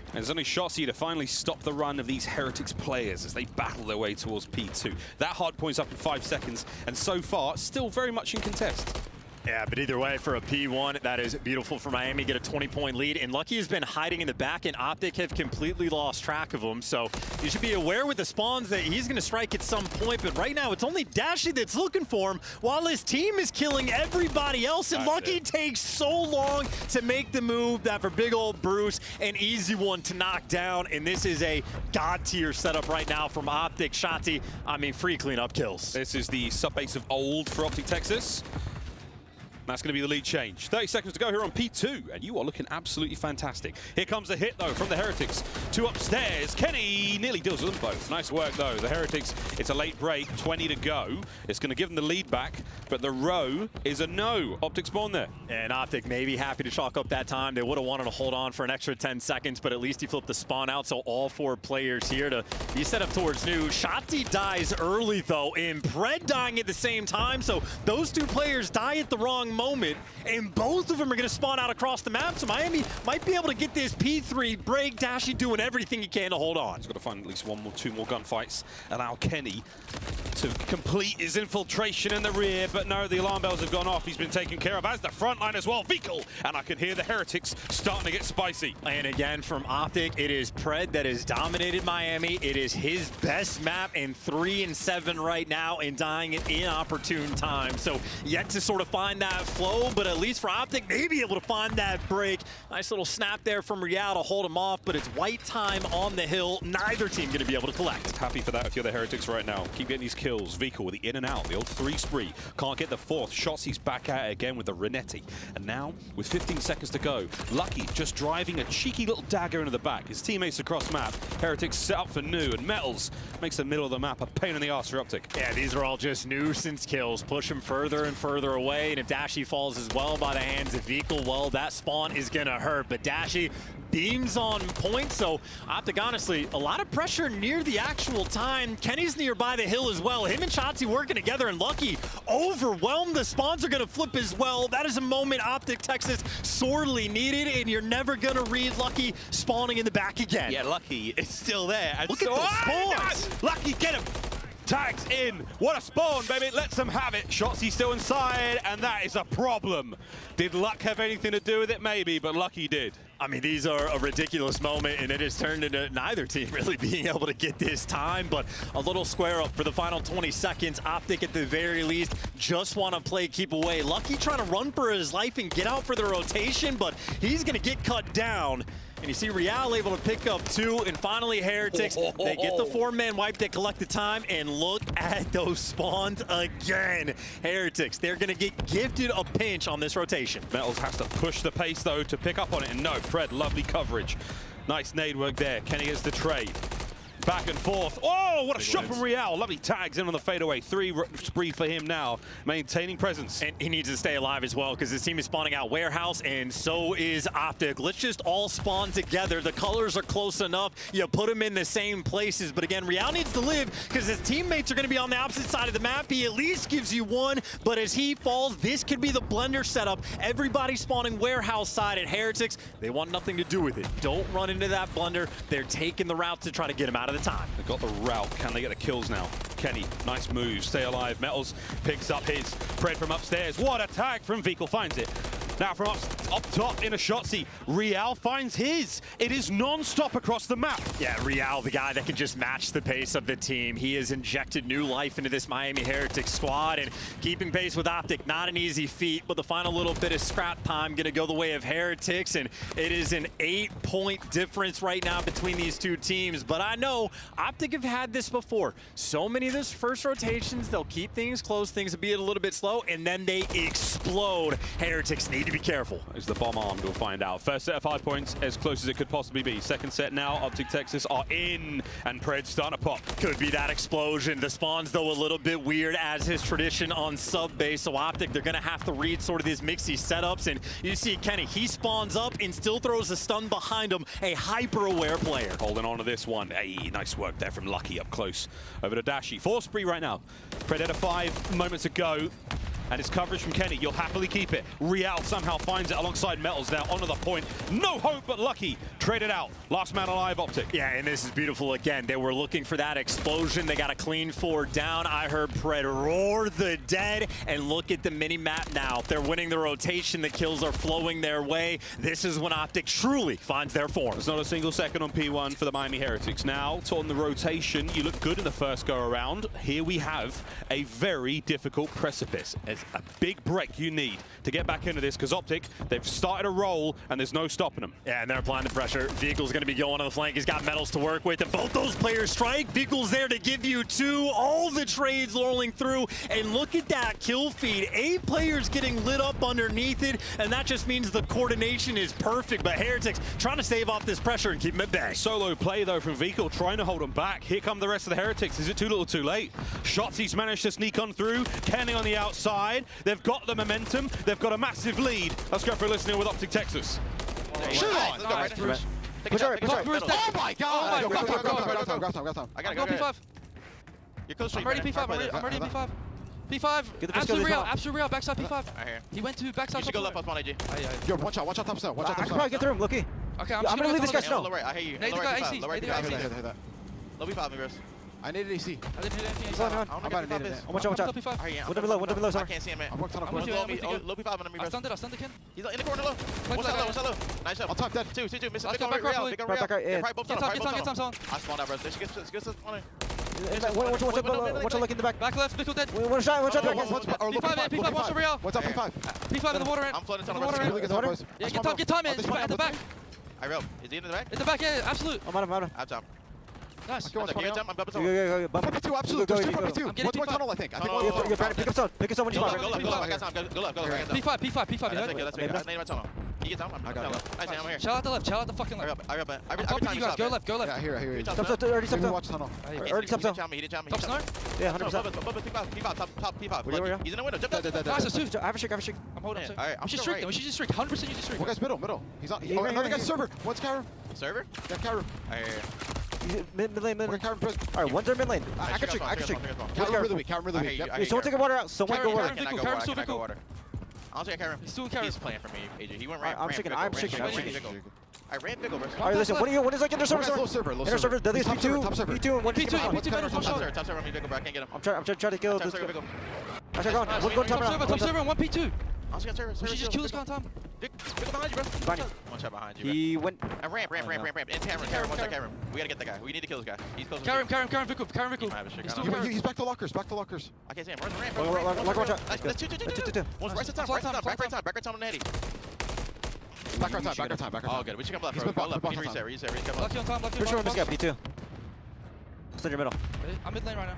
And there's only Shotzi to finally stop the run of these Heretics players as they battle their way towards P2. That hard point's up in 5 seconds, and so far, still very much in contest. Yeah, but either way, for a P1, that is beautiful for Miami. Get a 20-point lead, and Lucky has been hiding in the back, and Optic have completely lost track of him. So you should be aware with the spawns that he's going to strike at some point, but right now it's only Dashy that's looking for him while his team is killing everybody else, and Lucky takes so long to make the move that for big old Bruce, an easy one to knock down, and this is a god-tier setup right now from Optic. Shotzi, I mean, free cleanup kills. This is the sub-base of old for Optic Texas. That's going to be the lead change. 30 seconds to go here on P2, and you are looking absolutely fantastic. Here comes the hit, though, from the Heretics to upstairs. Kenny nearly deals with them both. Nice work, though. The Heretics, it's a late break, 20 to go. It's going to give them the lead back, but the row is a no. Optic spawn there. And Optic may be happy to chalk up that time. They would have wanted to hold on for an extra 10 seconds, but at least he flipped the spawn out, so all 4 players here to be set up towards Nu. Shotzi dies early, though, and Pred dying at the same time, so those 2 players die at the wrong moment, and both of them are going to spawn out across the map, so Miami might be able to get this P3 break. Dashy doing everything he can to hold on. He's got to find at least 2 more gunfights, allow Kenny to complete his infiltration in the rear, but no, the alarm bells have gone off. He's been taken care of as the front line as well. Vical, and I can hear the Heretics starting to get spicy. And again, from Optic, it is Pred that has dominated Miami. It is his best map, and 3 and 7 right now, and dying at inopportune time. So yet to sort of find that flow, but at least for Optic, they be able to find that break. Nice little snap there from Real to hold him off, but it's white time on the hill. Neither team going to be able to collect. Happy for that if you're the Heretics right now. Keep getting these kills. Vical with the in and out, the old 3 spree. Can't get the 4th. Shotzi's back at it again with the Renetti. And now, with 15 seconds to go, Lucky just driving a cheeky little dagger into the back. His teammates across map. Heretics set up for Nu, and Metals makes the middle of the map a pain in the ass for Optic. Yeah, these are all just nuisance kills. Push him further and further away, and if Dashy falls as well by the hands of Vical, well, that spawn is going to hurt. But Dashy beams on point, so Optic, honestly, a lot of pressure near the actual time. Kenny's nearby the hill as well. Him and Shotzi working together, and Lucky overwhelmed. The spawns are going to flip as well. That is a moment Optic Texas sorely needed, and you're never going to read Lucky spawning in the back again. Yeah, Lucky is still there. And look at those spawns. Lucky, get him. Tags in. What a spawn, baby. Let's them have it. Shotzi still inside, and that is a problem. Did luck have anything to do with it? Maybe, but Lucky did. I mean, these are a ridiculous moment, and it has turned into neither team really being able to get this time, but a little square up for the final 20 seconds. Optic, at the very least, just want to play keep away. Lucky trying to run for his life and get out for the rotation, but he's going to get cut down. And you see Real able to pick up 2, and finally Heretics, they get the 4-man wipe, they collect the time, and look at those spawns again. Heretics, they're going to get gifted a pinch on this rotation. Metals has to push the pace, though, to pick up on it, and no, Pred, lovely coverage. Nice nade work there. Kenny gets the trade. Back and forth. Oh, what a shot from Real. Lovely tags in on the fadeaway. 3 spree for him now, maintaining presence. And he needs to stay alive as well, because his team is spawning out Warehouse, and so is Optic. Let's just all spawn together. The colors are close enough. You put them in the same places. But again, Real needs to live, because his teammates are going to be on the opposite side of the map. He at least gives you 1, but as he falls, this could be the blender setup. Everybody spawning Warehouse side at Heretics. They want nothing to do with it. Don't run into that blunder. They're taking the route to try to get him out of the time. They've got the route. Can they get the kills now? Kenny, nice move. Stay alive. Metals picks up his Pred from upstairs. What a tag from Vical. Finds it. Now from up top in a Shotzi, Real finds his. It is non-stop across the map. Yeah, Real, the guy that can just match the pace of the team. He has injected new life into this Miami Heretics squad, and keeping pace with Optic, not an easy feat, but the final little bit of scrap time going to go the way of Heretics, and it is an 8-point difference right now between these two teams. But I know Optic have had this before. So many of those first rotations, they'll keep things close, things will be a little bit slow, and then they explode. Heretics need to be careful. Is the bomb armed? We'll find out. First set of 5 points, as close as it could possibly be. Second set now, Optic Texas are in, and Pred's starting to pop. Could be that explosion. The spawn's, though, a little bit weird, as his tradition on sub base. So Optic, they're going to have to read sort of these mixy setups, and you see Kenny, he spawns up and still throws a stun behind him. A hyper-aware player. Holding on to this one. Hey, nice work there from Lucky up close. Over to Dashi. 4 spree right now. Pred at a 5 moments ago. And it's coverage from Kenny. You'll happily keep it. Real somehow finds it alongside Metals now onto the point. No hope, but Lucky traded out. Last man alive, Optic. Yeah, and this is beautiful again. They were looking for that explosion. They got a clean 4 down. I heard Pred roar the dead. And look at the mini-map now. They're winning the rotation. The kills are flowing their way. This is when Optic truly finds their form. There's not a single second on P1 for the Miami Heretics. Now, on the rotation, you look good in the first go-around. Here we have a very difficult precipice. It's a big break you need to get back into this, because Optic, they've started a roll and there's no stopping them. Yeah, and they're applying the pressure. Vehicle's going to be going on the flank. He's got Metals to work with, and both those players strike. Vehicle's there to give you 2. All the trades rolling through, and look at that kill feed. 8 players getting lit up underneath it, and that just means the coordination is perfect. But Heretics trying to stave off this pressure and keep them at bay. Solo play, though, from Vehicle, trying to hold them back. Here come the rest of the Heretics. Is it too little too late? Shotzi's managed to sneak on through. Kenny on the outside. They've got the momentum. They've got a massive lead. Let's go for a listening with Optic Texas. Shoot on! Oh my god! Grab time. I gotta go P5. You're close. I'm ready P5. I'm ready P5. P5. Absolute real. Backside P5. He went to backside. You should go left. On AJ. Yo, watch out top cell. Watch out top cell. I can probably get through him. Lucky. Okay, I'm gonna leave this guy snow. I hear you. Nate got AC. Low P5 me, bros. I need an AC. I didn't hit anything. I'm about to need it. Watch out. One below, sorry. I can't see him, man. I'm working on low P5 on me, bro. I stunned it. He's in the corner low. What's that low? Nice shot. On top dead. Two. Missing. Big on Real. Probably both get time. I spawned out, bro. They should get spawning. Watch out, look in the back. Back left, Nickel dead. One shot. P5, watch the Real. What's up, P5? P5 in the water end. I'm floating tunnel. Yeah, get time in. At the back. I real. Is he in the back? In the back, yeah, absolute. I'm out. Out top. Nice. I'm double tunnel. Bump up to absolute. There's 2 for 2. One more tunnel, I think. Pick up someone. Go left. P5. That's good. I need my tunnel. He gets down. I'm here. Chill out the left. Chill out the fucking left. I got you guys. Go left. Yeah, I hear you. Already top tunnel. Already top tunnel. He didn't jump me. Top snow? Yeah, 100%. P5. Top. He's in the window. Nice. I have a shake. I'm holding him. Alright, we should just streak. 100% you just streak. One guy's middle. He's on. Another guy's server. One's Kyrum. Server? Yeah, Kyrum. I hear you. Mid lane. Alright, one's our mid lane. I can streak. Kyrum really weak. Yep. Someone take a water out. Someone go water. Can I go water? I'll take Kyrum. He's playing for me, AJ. He went right. I'm shaking. I ran Pickle, bro. Alright, listen. What is like inner server? Low server. Inner server. That is P2. P2 and 1 P2 top server. Top server. Pickle, bro. I can't get him. I'm trying to kill this. I try going. One top server and 1 P2. I'll take server. We should just kill this guy on top. Pickle behind you, bro. One shot behind you. He went. And ramp. In Kyrum. One shot Kyrum. We gotta get that guy. We need to kill this guy. He's close. Kyrum. Pickle. He's back to lockers. I can't see him. Where's the ramp? Watch out. That's 2. One's right side. Back right side on the heady. Back right time. Oh, good. We should come left. Go left. We need reset. Lucky on top. Pretty sure we missed gap. P2. Still in your middle. I'm mid lane right now.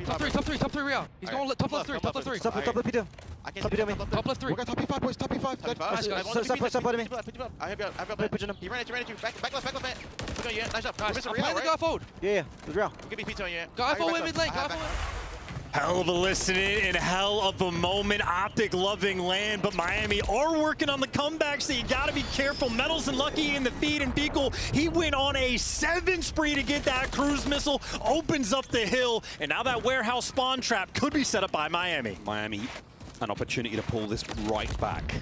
Top 3 Real. He's going top left 3. Top left P2. I can't see him. Top left 3. We got top P5, boys. Top P5. Stop letting me. I got pushing him. He ran at you. Back left, man. Look at you. Nice job. I'm playing the guy forward. Yeah. It's Real. Give me P2 on you. Guy forward mid lane. Hell of a listening and hell of a moment. Optic loving land, but Miami are working on the comeback, so you gotta be careful. Metals and Lucky in the feed, and Beagle, he went on a 7 spree to get that cruise missile, opens up the hill, and now that warehouse spawn trap could be set up by Miami. Miami, an opportunity to pull this right back.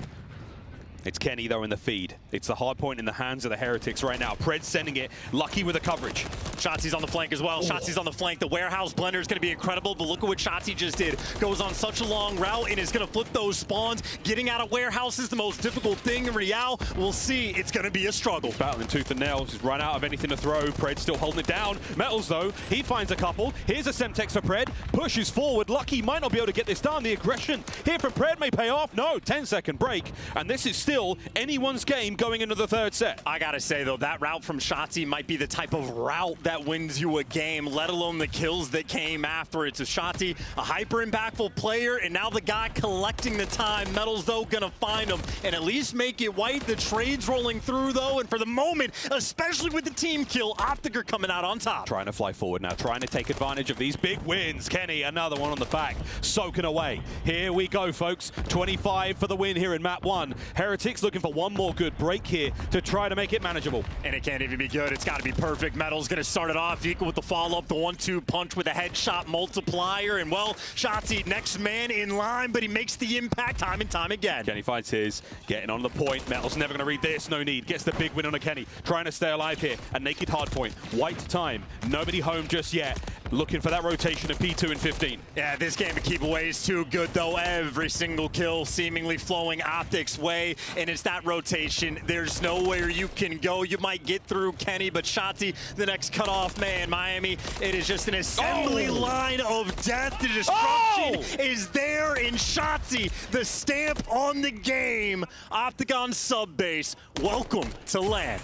It's Kenny, though, in the feed. It's the hard point in the hands of the Heretics right now. Pred's sending it. Lucky with the coverage. Shotzi's on the flank as well. Shotzi's on the flank. The warehouse blender is going to be incredible, but look at what Shotzi just did. Goes on such a long route and is going to flip those spawns. Getting out of warehouse is the most difficult thing in Real. We'll see. It's going to be a struggle. Battling tooth and nail. He's run out of anything to throw. Pred still holding it down. Metals, though, he finds a couple. Here's a Semtex for Pred. Pushes forward. Lucky might not be able to get this done. The aggression here from Pred may pay off. No, 10-second break. And this is still anyone's game going into the third set. I gotta say, though, that route from Shotzi might be the type of route that wins you a game, let alone the kills that came after it. So Shotzi, a hyper impactful player, and now the guy collecting the time. Metals, though, gonna find him and at least make it white. The trade's rolling through, though, and for the moment, especially with the team kill, Optic are coming out on top. Trying to fly forward now, trying to take advantage of these big wins. Kenny, another one on the back, soaking away. Here we go, folks. 25 for the win here in map 1. Heretics looking for one more good break here to try to make it manageable. And it can't even be good. It's got to be perfect. Metal's going to start it off. Vika with the follow-up, the 1-2 punch with a headshot multiplier. And, well, Shotzi, next man in line, but he makes the impact time and time again. Kenny finds his, getting on the point. Metal's never going to read this. No need. Gets the big win on a Kenny. Trying to stay alive here. A naked hard point. White time. Nobody home just yet. Looking for that rotation of P2 and 15. Yeah, this game of keep away is too good, though. Every single kill seemingly flowing Optic's way, and it's that rotation. There's nowhere you can go. You might get through Kenny, but Shotzi, the next cutoff man. Miami, it is just an assembly line of death. The destruction is there in Shotzi. The stamp on the game. Opticon sub base. Welcome to LAN.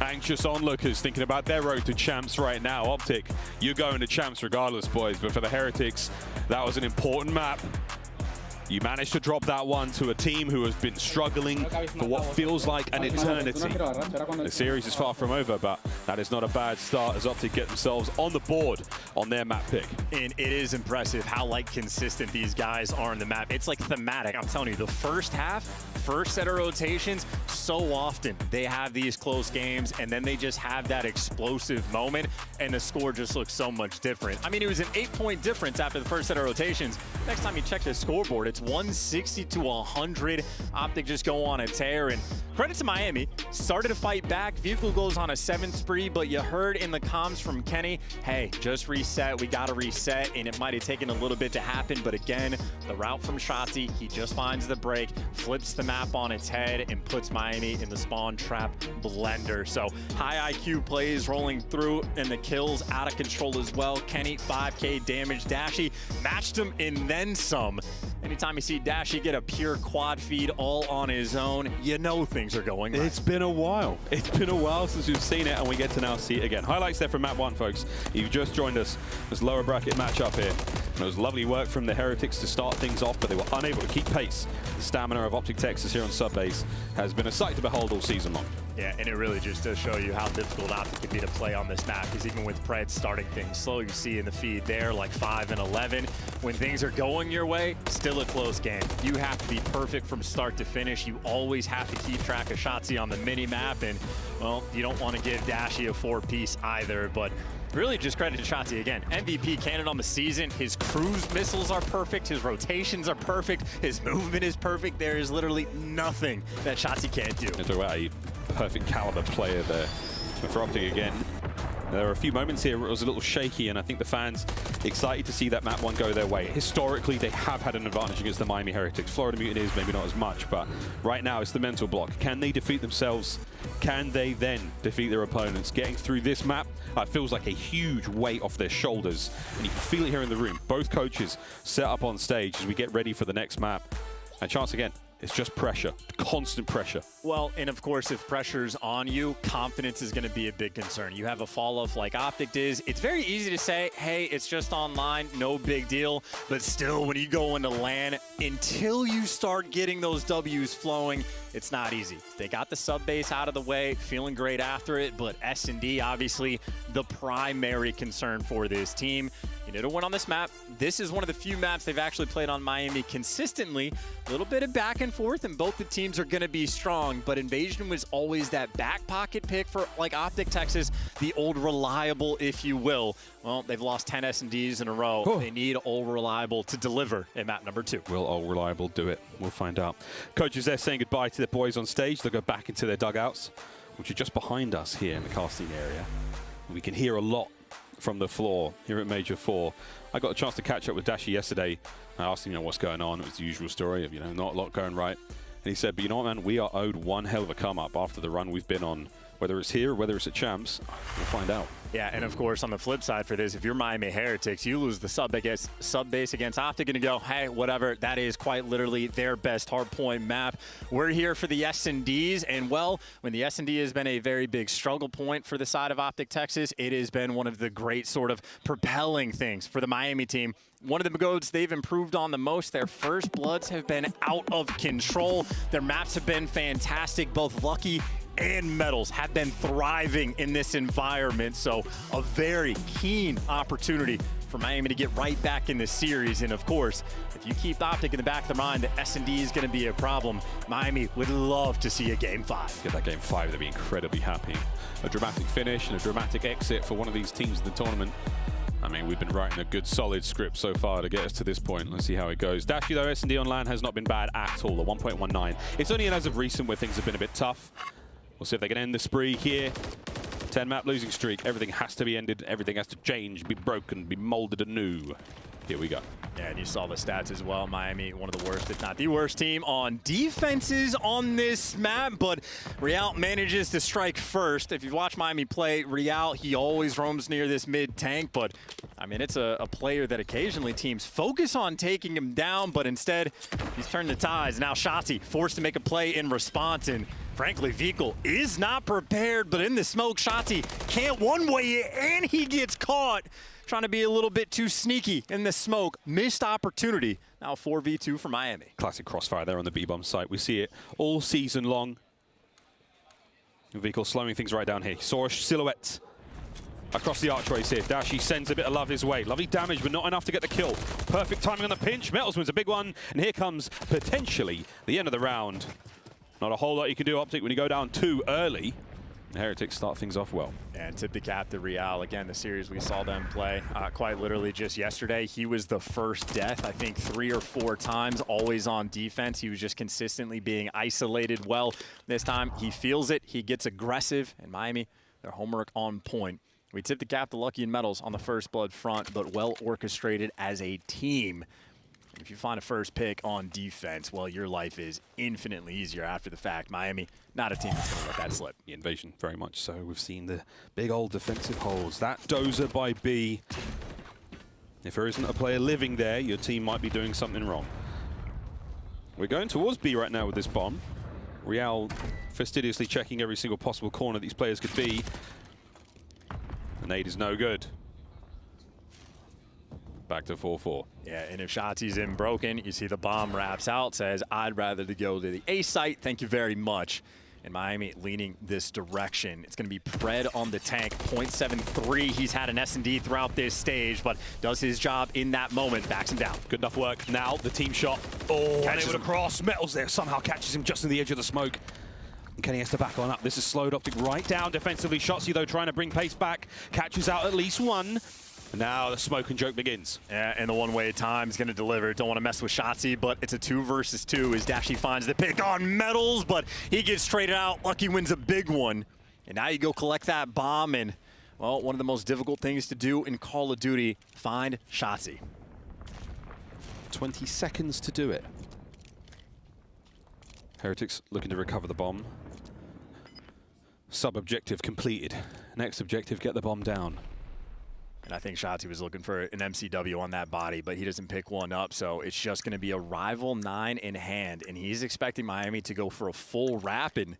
Anxious onlookers thinking about their road to champs right now. Optic, you're going to champs regardless, boys. But for the Heretics, that was an important map. You managed to drop that one to a team who has been struggling for what feels like an eternity. The series is far from over, but that is not a bad start as Optic get themselves on the board on their map pick. And it is impressive how consistent these guys are on the map. It's like thematic. I'm telling you, the first half, first set of rotations, so often they have these close games and then they just have that explosive moment and the score just looks so much different. I mean, it was an 8-point difference after the first set of rotations. Next time you check the scoreboard, it's 160 to 100. Optic just go on a tear, and credit to Miami. Started to fight back. Vehicle goes on a 7 spree, but you heard in the comms from Kenny, hey, just reset. We got to reset, and it might have taken a little bit to happen, but again, the route from Shotzi, he just finds the break, flips the map on its head, and puts Miami in the spawn trap blender. So high IQ plays rolling through, and the kills out of control as well. Kenny, 5K damage. Dashy matched him and then some. Anytime you see Dashy get a pure quad feed all on his own, you know things are going right. It's been a while. It's been a while since we've seen it, and we get to now see it again. Highlights there from map 1, folks. You've just joined us. This lower bracket matchup here. And it was lovely work from the Heretics to start things off, but they were unable to keep pace. The stamina of Optic Texas here on Subbase has been a sight to behold all season long. Yeah, and it really just does show you how difficult Optic can be to play on this map, because even with Pred starting things slow, you see in the feed there like 5 and 11. When things are going your way, still a close game. You have to be perfect from start to finish. You always have to keep track of Shotzi on the mini-map, and, well, you don't want to give Dashy a 4-piece either, but really just credit to Shotzi again. MVP candidate on the season. His cruise missiles are perfect. His rotations are perfect. His movement is perfect. There is literally nothing that Shotzi can't do. Talk about a perfect caliber player there. For Optic again, there were a few moments here where it was a little shaky, and I think the fans excited to see that map 1 go their way. Historically, they have had an advantage against the Miami Heretics. Florida Mutineers, maybe not as much, but right now it's the mental block. Can they defeat themselves? Can they then defeat their opponents? Getting through this map feels like a huge weight off their shoulders, and you can feel it here in the room. Both coaches set up on stage as we get ready for the next map. And chance again, it's just pressure, constant pressure. Well, and of course, if pressure's on you, confidence is going to be a big concern. You have a fall-off like Optic is. It's very easy to say, hey, it's just online, no big deal. But still, when you go into LAN, until you start getting those W's flowing, it's not easy. They got the sub base out of the way, feeling great after it, but S&D, obviously, the primary concern for this team. You need to win on this map. This is one of the few maps they've actually played on Miami consistently. A little bit of back and forth, and both the teams are going to be strong, but Invasion was always that back pocket pick for like Optic Texas, the old reliable, if you will. Well, they've lost 10 S&Ds in a row. They need old reliable to deliver in map number 2. Will old reliable do it? We'll find out. Coaches there saying goodbye to their boys on stage. They'll go back into their dugouts, which are just behind us here in the casting area. We can hear a lot from the floor here at Major 4. I got a chance to catch up with Dashi yesterday. I asked him, what's going on. It was the usual story of, not a lot going right. And he said, but you know what, man, we are owed one hell of a come up after the run we've been on. Whether it's here, whether it's at Champs, we'll find out. Yeah, and of course, on the flip side for this, if you're Miami Heretics, you lose the sub base against Optic, and you go, hey, whatever, that is quite literally their best hardpoint map. We're here for the S&Ds, and well, when the S&D has been a very big struggle point for the side of Optic Texas, it has been one of the great sort of propelling things for the Miami team. One of the modes they've improved on the most, their first bloods have been out of control. Their maps have been fantastic, both Lucky and Metals have been thriving in this environment. So a very keen opportunity for Miami to get right back in the series. And of course, if you keep Optic in the back of their mind that S&D is going to be a problem, Miami would love to see a Game 5. Get that Game 5, they'd be incredibly happy. A dramatic finish and a dramatic exit for one of these teams in the tournament. I mean, we've been writing a good, solid script so far to get us to this point. Let's see how it goes. Dashi, though, S&D on LAN has not been bad at all, a 1.19. It's only as of recent where things have been a bit tough. We'll see if they can end the spree here. 10-map losing streak. Everything has to be ended. Everything has to change, be broken, be molded anew. Here we go. Yeah, and you saw the stats as well. Miami, one of the worst, if not the worst team on defenses on this map, but Real manages to strike first. If you watch Miami play, Real, he always roams near this mid-tank, but I mean, it's a player that occasionally teams focus on taking him down, but instead, he's turned the tides. Now Shotzi forced to make a play in response, and frankly, Vikal is not prepared, but in the smoke, Shotzi can't one-way it, and he gets caught trying to be a little bit too sneaky in the smoke. Missed opportunity. Now 4v2 for Miami. Classic crossfire there on the B-bomb site. We see it all season long. Vikal slowing things right down here. Saw a silhouette across the archways here. Dashi sends a bit of love his way. Lovely damage, but not enough to get the kill. Perfect timing on the pinch. Metals wins a big one, and here comes potentially the end of the round. Not a whole lot you can do, Optic, when you go down too early. The Heretics start things off well. And tip the cap to Real. Again, the series we saw them play quite literally just yesterday. He was the first death, I think 3 or 4 times, always on defense. He was just consistently being isolated well. This time, he feels it. He gets aggressive. And Miami, their homework on point. We tip the cap to Lucky and Metals on the first blood front, but well orchestrated as a team. If you find a first pick on defense, well, your life is infinitely easier after the fact. Miami, not a team that's going to let that slip. The Invasion, very much so. We've seen the big old defensive holes. That dozer by B. If there isn't a player living there, your team might be doing something wrong. We're going towards B right now with this bomb. Real fastidiously checking every single possible corner these players could be. The nade is no good. Back to 4-4. Yeah, and if Shotzi's in broken, you see the bomb wraps out, says, I'd rather to go to the A site, thank you very much. And Miami leaning this direction. It's going to be Pred on the tank, 0.73. He's had an S&D throughout this stage, but does his job in that moment, backs him down. Good enough work. Now the team shot. Oh, unable to cross. Metals there somehow catches him just in the edge of the smoke. And Kenny has to back on up. This is slowed Optic right down defensively. Shotzi, though, trying to bring pace back. Catches out at least one. Now the smoke and joke begins. Yeah, and the one-way time is going to deliver. Don't want to mess with Shotzi, but it's a 2 versus 2 as Dashi finds the pick on Metals, but he gets traded out. Lucky wins a big one. And now you go collect that bomb, and, well, one of the most difficult things to do in Call of Duty, find Shotzi. 20 seconds to do it. Heretics looking to recover the bomb. Sub-objective completed. Next objective, get the bomb down. And I think Shotzi was looking for an MCW on that body, but he doesn't pick one up, so it's just going to be a rival 9 in hand, and he's expecting Miami to go for a full wrap, and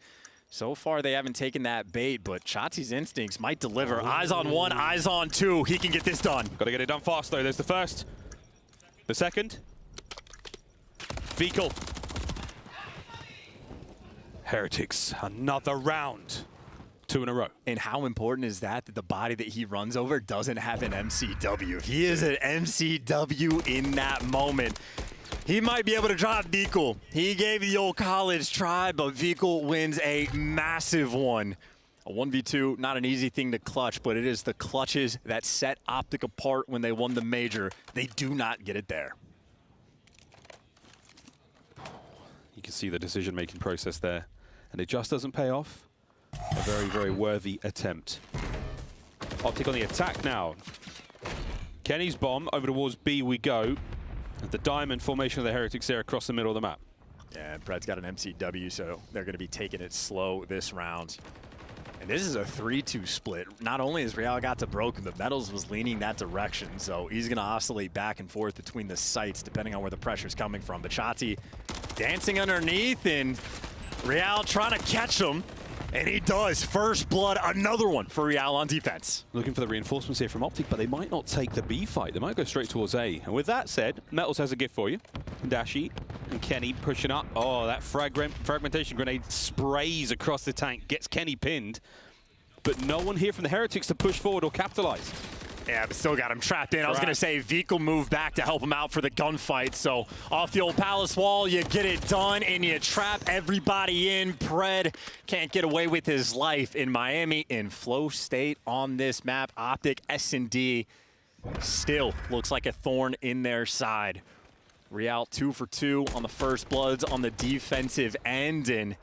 so far they haven't taken that bait, but Shotzi's instincts might deliver. Eyes on 1, eyes on 2. He can get this done. Got to get it done fast, though. There's the first. The second. Vikal. Heretics, another round 2 in a row. And how important is that the body that he runs over doesn't have an MCW? If he is an MCW in that moment, he might be able to drop Vikul. He gave the old college try, but Vikul wins a massive one. A 1v2, not an easy thing to clutch, but it is the clutches that set Optic apart when they won the major. They do not get it there. You can see the decision-making process there, and it just doesn't pay off. A very, very worthy attempt. Optic on the attack now. Kenny's bomb, over towards B we go. The diamond formation of the Heretics there across the middle of the map. Yeah, and Pred's got an MCW, so they're going to be taking it slow this round. And this is a 3-2 split. Not only has Real got to broken, but Metals was leaning that direction, so he's going to oscillate back and forth between the sites depending on where the pressure's coming from. But Shotzi dancing underneath, and Real trying to catch him. And he does. First blood, another one for Real on defense. Looking for the reinforcements here from Optic, but they might not take the B fight. They might go straight towards A. And with that said, Metals has a gift for you. Dashi and Kenny pushing up. Oh, that fragmentation grenade sprays across the tank, gets Kenny pinned. But no one here from the Heretics to push forward or capitalize. Yeah, but still got him trapped in. I was going to say Vikul moved back to help him out for the gunfight. So off the old palace wall, you get it done and you trap everybody in. Pred can't get away with his life in Miami in flow state on this map. Optic S&D still looks like a thorn in their side. Real 2 for 2 on the first bloods on the defensive end. And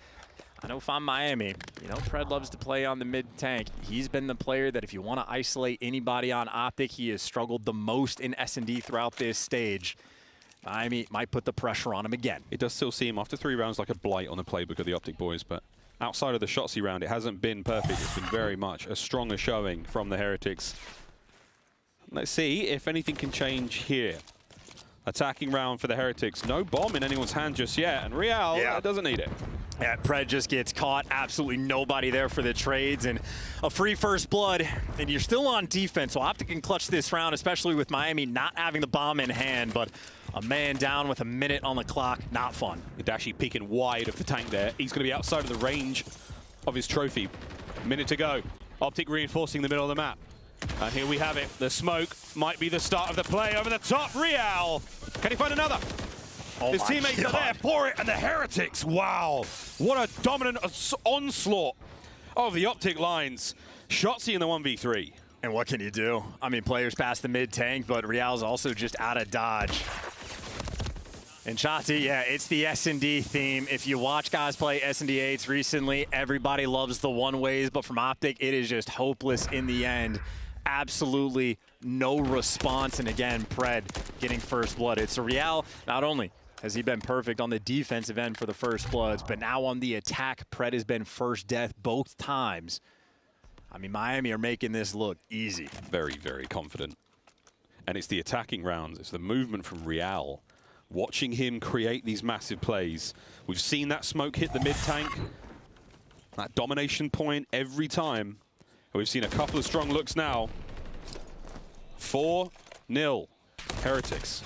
I know if I'm Miami, you know, Pred loves to play on the mid-tank. He's been the player that if you want to isolate anybody on Optic, he has struggled the most in S&D throughout this stage. Miami might put the pressure on him again. It does still seem, after 3 rounds, like a blight on the playbook of the Optic boys, but outside of the Shotzzy round, it hasn't been perfect. It's been very much a stronger showing from the Heretics. Let's see if anything can change here. Attacking round for the Heretics. No bomb in anyone's hand just yet, and Real doesn't need it. Yeah, Pred just gets caught. Absolutely nobody there for the trades, and a free first blood, and you're still on defense, so Optic can clutch this round, especially with Miami not having the bomb in hand, but a man down with a minute on the clock, not fun. Dashi peeking wide of the tank there. He's going to be outside of the range of his trophy. Minute to go. Optic reinforcing the middle of the map. And here we have it. The smoke might be the start of the play over the top. Real. Can he find another? Oh His teammates are there for it, and the Heretics, wow. What a dominant onslaught of the Optic lines. Shotzzy in the 1v3. And what can you do? I mean, players past the mid-tank, but Real's also just out of dodge. And Shotzzy, yeah, it's the S&D theme. If you watch guys play S&D8s recently, everybody loves the one-ways, but from Optic, it is just hopeless in the end. Absolutely no response, and again, Pred getting first blood. It's a Real, not only has he been perfect on the defensive end for the first bloods, but now on the attack, Pred has been first death both times. I mean, Miami are making this look easy. Very, very confident. And it's the attacking rounds. It's the movement from Real. Watching him create these massive plays. We've seen that smoke hit the mid-tank. That domination point every time. We've seen a couple of strong looks now. 4-0 Heretics.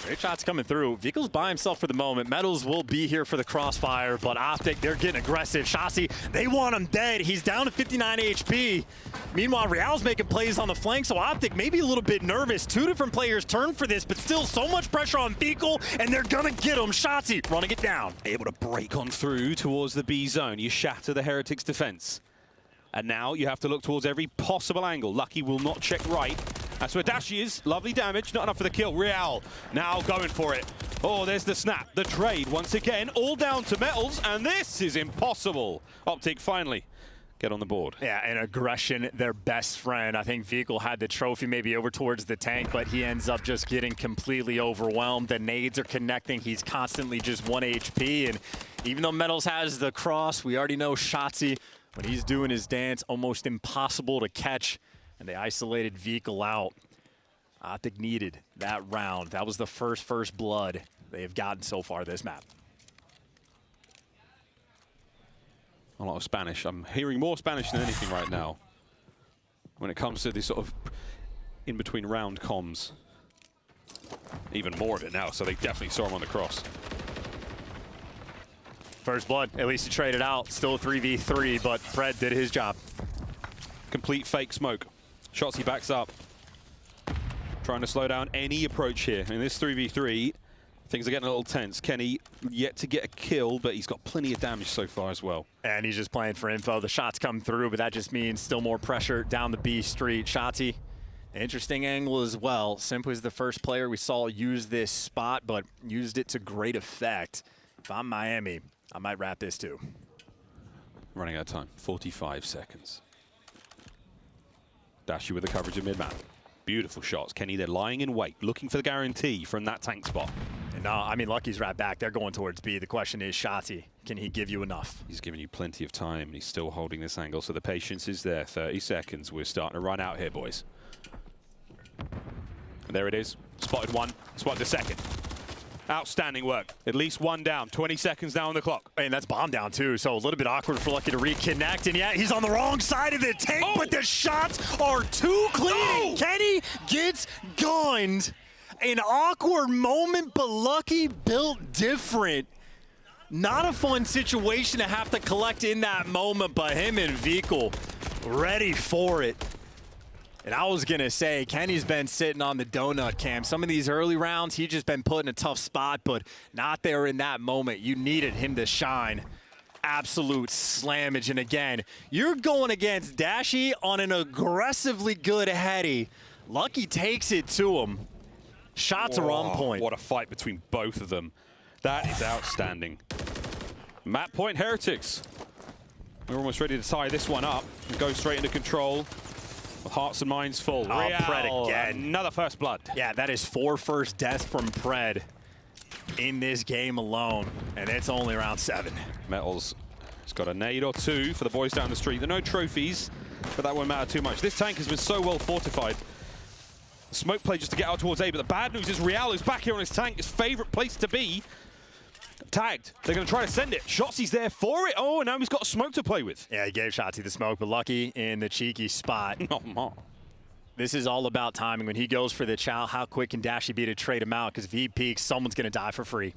Great shots coming through. Vikul's by himself for the moment. Metals will be here for the crossfire, but Optic, they're getting aggressive. Shotzzy, they want him dead. He's down to 59 HP. Meanwhile, Real's making plays on the flank, so Optic maybe a little bit nervous. 2 different players turn for this, but still so much pressure on Vikul, and they're gonna get him. Shotzzy running it down. Able to break on through towards the B zone. You shatter the Heretics' defense. And now you have to look towards every possible angle. Lucky will not check right. That's where Dashi is. Lovely damage. Not enough for the kill. Real now going for it. Oh, there's the snap. The trade once again. All down to Metals. And this is impossible. Optic finally get on the board. Yeah, and aggression, their best friend. I think Vikul had the trophy maybe over towards the tank, but he ends up just getting completely overwhelmed. The nades are connecting. He's constantly just 1 HP. And even though Metals has the cross, we already know Shotzzy, when he's doing his dance, almost impossible to catch. And they isolated Vikul out. Optic needed that round. That was the first blood they have gotten so far this map. A lot of Spanish. I'm hearing more Spanish than anything right now when it comes to this sort of in-between round comms. Even more of it now, so they definitely saw him on the cross. First blood. At least he traded out. Still a 3v3, but Pred did his job. Complete fake smoke. Shotzzy backs up. Trying to slow down any approach here. In this 3v3, things are getting a little tense. Kenny yet to get a kill, but he's got plenty of damage so far as well. And he's just playing for info. The shots come through, but that just means still more pressure down the B street. Shotzzy, interesting angle as well. Simply is the first player we saw use this spot, but used it to great effect. If I'm Miami, I might wrap this too. Running out of time. 45 seconds. Dashy with the coverage of mid-map. Beautiful shots. Kenny, they're lying in wait, looking for the guarantee from that tank spot. And no, I mean, Lucky's right back. They're going towards B. The question is, Shotzzy, can he give you enough? He's giving you plenty of time, and he's still holding this angle, so the patience is there. 30 seconds. We're starting to run out here, boys. And there it is. Spotted one. Spotted the second. Outstanding work. At least one down. 20 seconds down on the clock. And that's bomb down, too, so a little bit awkward for Lucky to reconnect. And yeah, he's on the wrong side of the tank, but the shots are too clean. Kenny gets gunned. An awkward moment, but Lucky built different. Not a fun situation to have to collect in that moment, but him and Vikal ready for it. And I was going to say, Kenny's been sitting on the donut cam. Some of these early rounds, he's just been put in a tough spot, but not there in that moment. You needed him to shine. Absolute slammage. And again, you're going against Dashy on an aggressively good heady. Lucky takes it to him. Shots are on point. What a fight between both of them. That is outstanding. Map point Heretics. We're almost ready to tie this one up and go straight into control. Hearts and minds full. Oh, Pred again. Another first blood. Yeah, that is 4 first deaths from Pred in this game alone, and it's only round 7. Metals has got a nade or two for the boys down the street. There are no trophies, but that won't matter too much. This tank has been so well fortified. Smoke play just to get out towards A, but the bad news is Real is back here on his tank, his favorite place to be. Tagged. They're going to try to send it. Shotzi's there for it. Oh, and now he's got a smoke to play with. Yeah, he gave Shotzzy the smoke, but Lucky in the cheeky spot. This is all about timing. When he goes for the chow, how quick can Dashy be to trade him out? Because if he peaks, someone's going to die for free.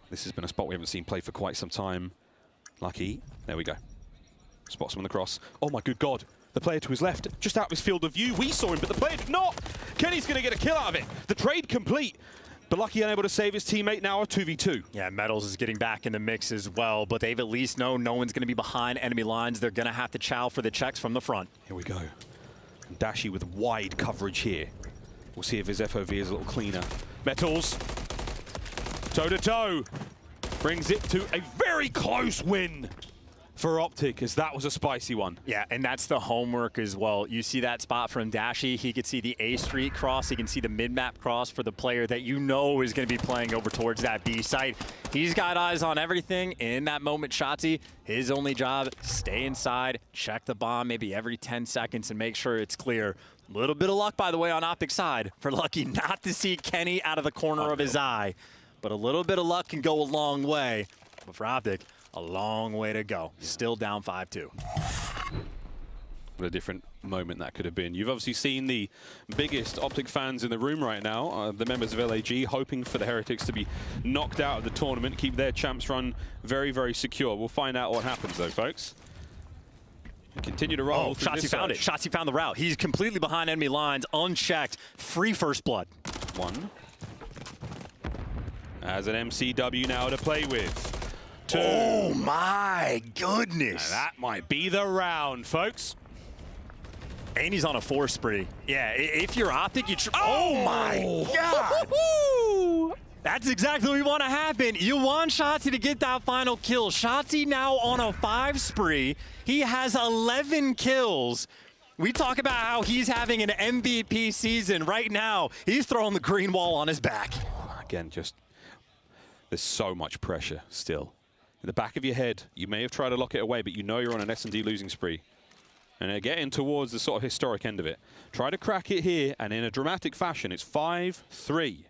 This has been a spot we haven't seen play for quite some time. Lucky. There we go. Spots him on the cross. Oh, my good God. The player to his left, just out of his field of view. We saw him, but the player did not. Kenny's going to get a kill out of it. The trade complete. But Lucky unable to save his teammate, now a 2v2. Yeah, Metals is getting back in the mix as well, but they've at least known no one's going to be behind enemy lines. They're going to have to chow for the checks from the front. Here we go. Dashy with wide coverage here. We'll see if his FOV is a little cleaner. Metals, toe-to-toe, brings it to a very close win for Optic, as that was a spicy one. Yeah, and that's the homework as well. You see that spot from Dashy. He could see the A Street cross. He can see the mid-map cross for the player that you know is going to be playing over towards that B site. He's got eyes on everything. In that moment, Shotzzy, his only job, stay inside, check the bomb maybe every 10 seconds and make sure it's clear. A little bit of luck, by the way, on Optic's side for Lucky not to see Kenny out of the corner of his eye. But a little bit of luck can go a long way. But for Optic, a long way to go. Still down 5-2. What a different moment that could have been. You've obviously seen the biggest Optic fans in the room right now, the members of LAG, hoping for the Heretics to be knocked out of the tournament, keep their champs run very, very secure. We'll find out what happens, though, folks. Continue to roll. Oh, Shotzzy found it. Shotzzy found the route. He's completely behind enemy lines, unchecked. Free first blood. One. As an MCW now to play with. Two. Oh my goodness. Now that might be the round, folks. And he's on a 4 spree. Yeah, if you're Optic, you... Oh my God. That's exactly what we want to happen. You want Shotzzy to get that final kill. Shotzzy now on a 5 spree. He has 11 kills. We talk about how he's having an MVP season. Right now, he's throwing the green wall on his back. Again, just... There's so much pressure still. In the back of your head, you may have tried to lock it away, but you know you're on an S&D losing spree. And they're getting towards the sort of historic end of it. Try to crack it here, and in a dramatic fashion, it's 5-3.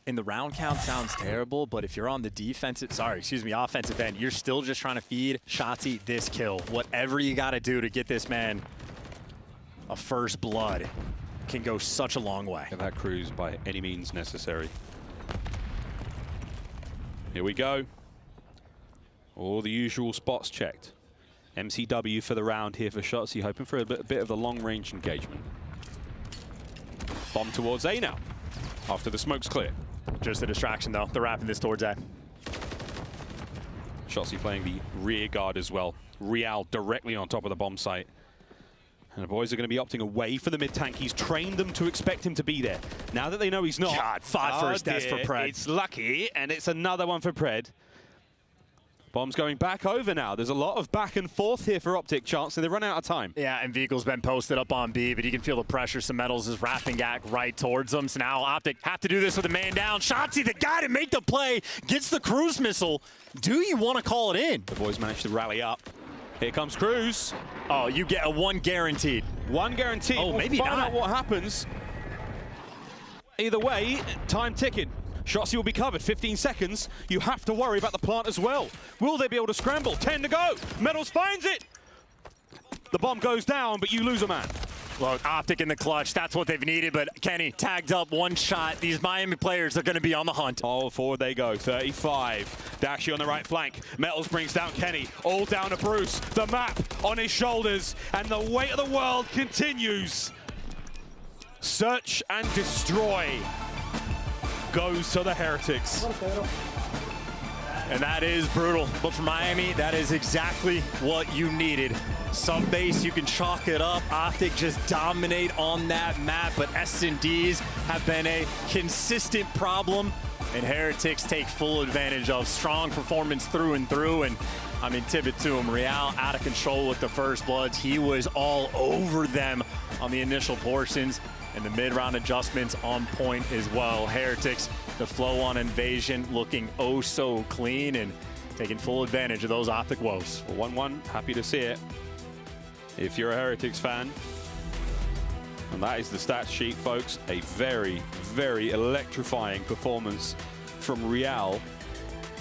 And the round count sounds terrible, but if you're on the offensive end, you're still just trying to feed Shotzzy this kill. Whatever you got to do to get this man a first blood can go such a long way. And that cruise by any means necessary. Here we go. All the usual spots checked. MCW for the round here for Shotzi, hoping for a bit of the long-range engagement. Bomb towards A now, after the smoke's clear. Just a distraction, though. They're wrapping this towards A. Shotzi playing the rear guard as well. Real directly on top of the bomb site. And the boys are going to be opting away from the mid-tank. He's trained them to expect him to be there. Now that they know he's not. God, 5 first deaths for Pred. It's lucky, and it's another one for Pred. Bomb's going back over now. There's a lot of back and forth here for Optic Chance, and they run out of time. Yeah, and Vehicle's been posted up on B, but you can feel the pressure. Some Metals is wrapping back right towards them. So now Optic have to do this with a man down. Shotzi, the guy to make the play, gets the cruise missile. Do you want to call it in? The boys managed to rally up. Here comes Cruz. Oh, you get a 1 guaranteed. 1 guaranteed. Oh, maybe find not. out what happens. Either way, time ticking. Shotzi will be covered. 15 seconds. You have to worry about the plant as well. Will they be able to scramble? 10 to go. Metals finds it. The bomb goes down, but you lose a man. Look, Optic in the clutch. That's what they've needed. But Kenny tagged up 1 shot. These Miami players are going to be on the hunt. Oh, forward they go. 35. Dashy on the right flank. Metals brings down Kenny. All down to Bruce. The map on his shoulders. And the weight of the world continues. Search and destroy goes to the Heretics. And that is brutal. But for Miami, that is exactly what you needed. Some base, you can chalk it up. Optic just dominate on that map, but S&Ds have been a consistent problem, and Heretics take full advantage of strong performance through and through. And I mean, tip it to him. Real out of control with the first bloods. He was all over them on the initial portions, and the mid-round adjustments on point as well. Heretics, the flow on invasion looking oh so clean and taking full advantage of those Optic woes. 1-1, happy to see it. If you're a Heretics fan, and that is the stats sheet, folks, a very, very electrifying performance from Real.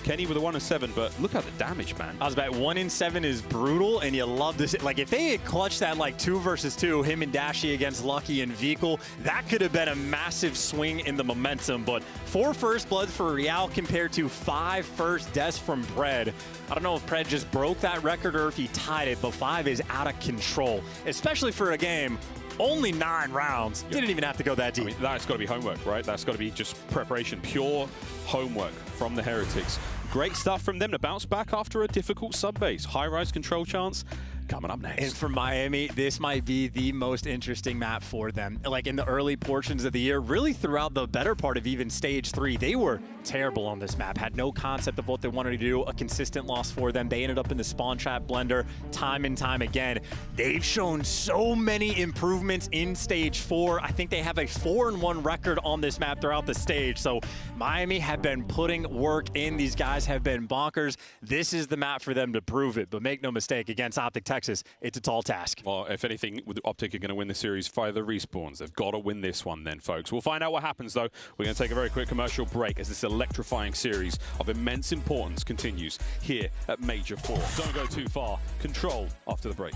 Kenny with a 1 and 7, but look at the damage, man. I was about 1 and 7 is brutal, and you love this. Like, if they had clutched that like 2 versus 2, him and Dashy against Lucky and Vehicle, that could have been a massive swing in the momentum. But 4 first bloods for Real compared to 5 first deaths from Pred. I don't know if Pred just broke that record or if he tied it, but 5 is out of control, especially for a game. Only 9 rounds. Didn't even have to go that deep. I mean, that's got to be homework, right? That's got to be just preparation, pure homework from the Heretics. Great stuff from them to bounce back after a difficult sub-base. High-rise control chance coming up next. And for Miami, this might be the most interesting map for them. Like in the early portions of the year, really throughout the better part of even stage 3, they were terrible on this map, had no concept of what they wanted to do, a consistent loss for them. They ended up in the spawn trap blender time and time again. They've shown so many improvements in stage 4. I think they have a 4-1 record on this map throughout the stage. So Miami have been putting work in. These guys have been bonkers. This is the map for them to prove it. But make no mistake, against Optic Texas, it's a tall task. Well, if anything, Optic are going to win the series via the respawns. They've got to win this one then, folks. We'll find out what happens, though. We're going to take a very quick commercial break as this electrifying series of immense importance continues here at Major 4. Don't go too far. Control after the break.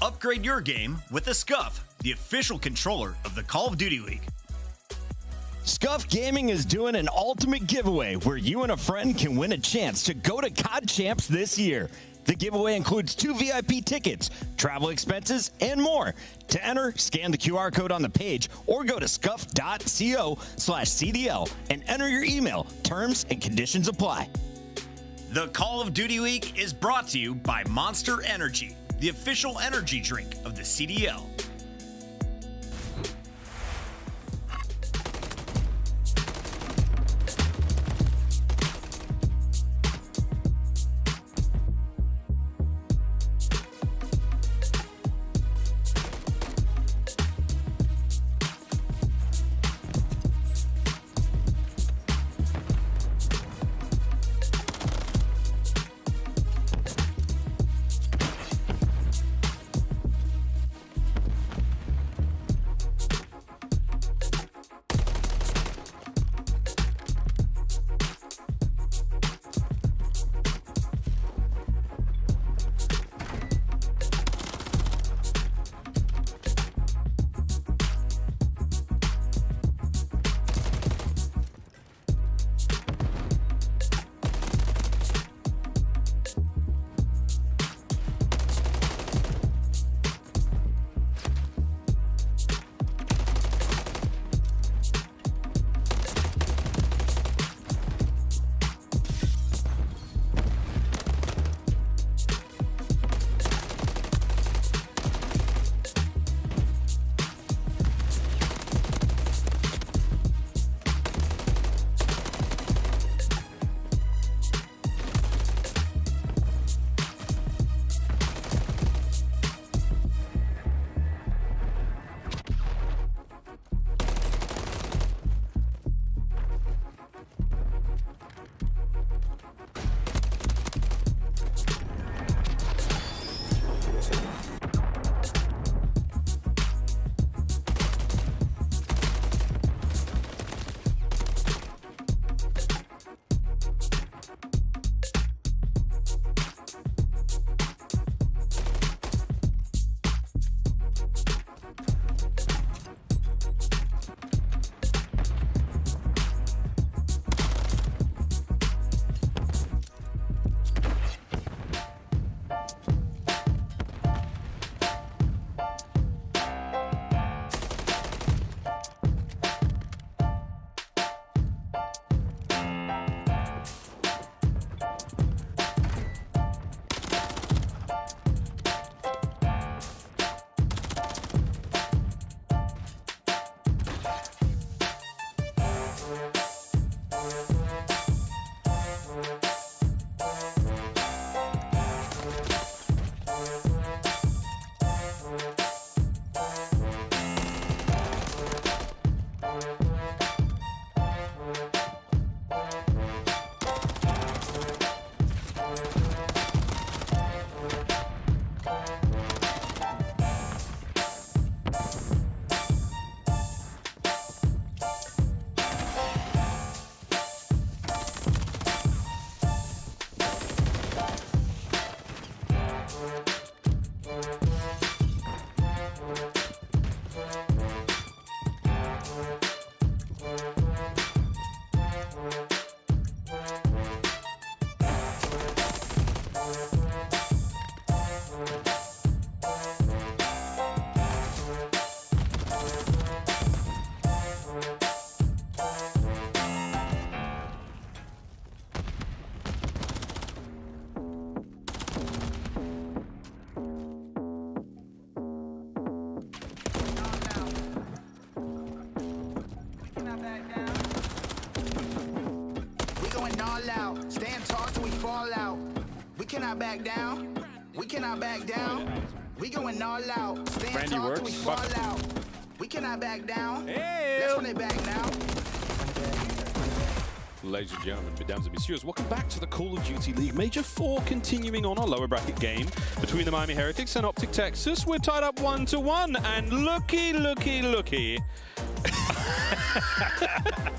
Upgrade your game with the Scuff, the official controller of the Call of Duty League. Scuff Gaming is doing an ultimate giveaway where you and a friend can win a chance to go to COD Champs this year. The giveaway includes 2 VIP tickets, travel expenses, and more. To enter, scan the QR code on the page or go to scuff.co/CDL and enter your email. Terms and conditions apply. The Call of Duty League is brought to you by Monster Energy, the official energy drink of the CDL. going all out. Stand tall till we fall out. We cannot back down. We cannot back down. We going all out. Stand tall till we fall out. We cannot back down. That's when they back now. Ladies and gentlemen, mesdames and messieurs, welcome back to the Call of Duty League Major 4, continuing on our lower bracket game between the Miami Heretics and Optic Texas. We're tied up 1-1, and looky.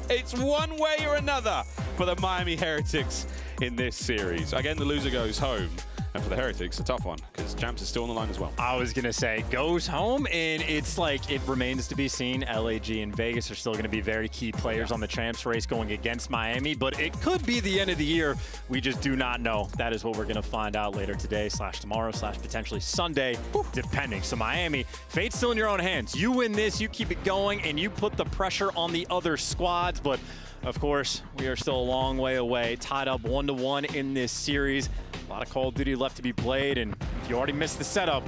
It's one way or another for the Miami Heretics in this series. Again, the loser goes home. And for the Heretics, a tough one, because Champs is still on the line as well. I was going to say, goes home, and it's like, it remains to be seen. LAG and Vegas are still going to be very key players on the Champs race going against Miami, but it could be the end of the year. We just do not know. That is what we're going to find out later today, /tomorrow, /potentially Sunday, depending. So Miami, fate's still in your own hands. You win this, you keep it going, and you put the pressure on the other squads, but of course, we are still a long way away, tied up 1-1 in this series. A lot of Call of Duty left to be played, and if you already missed the setup,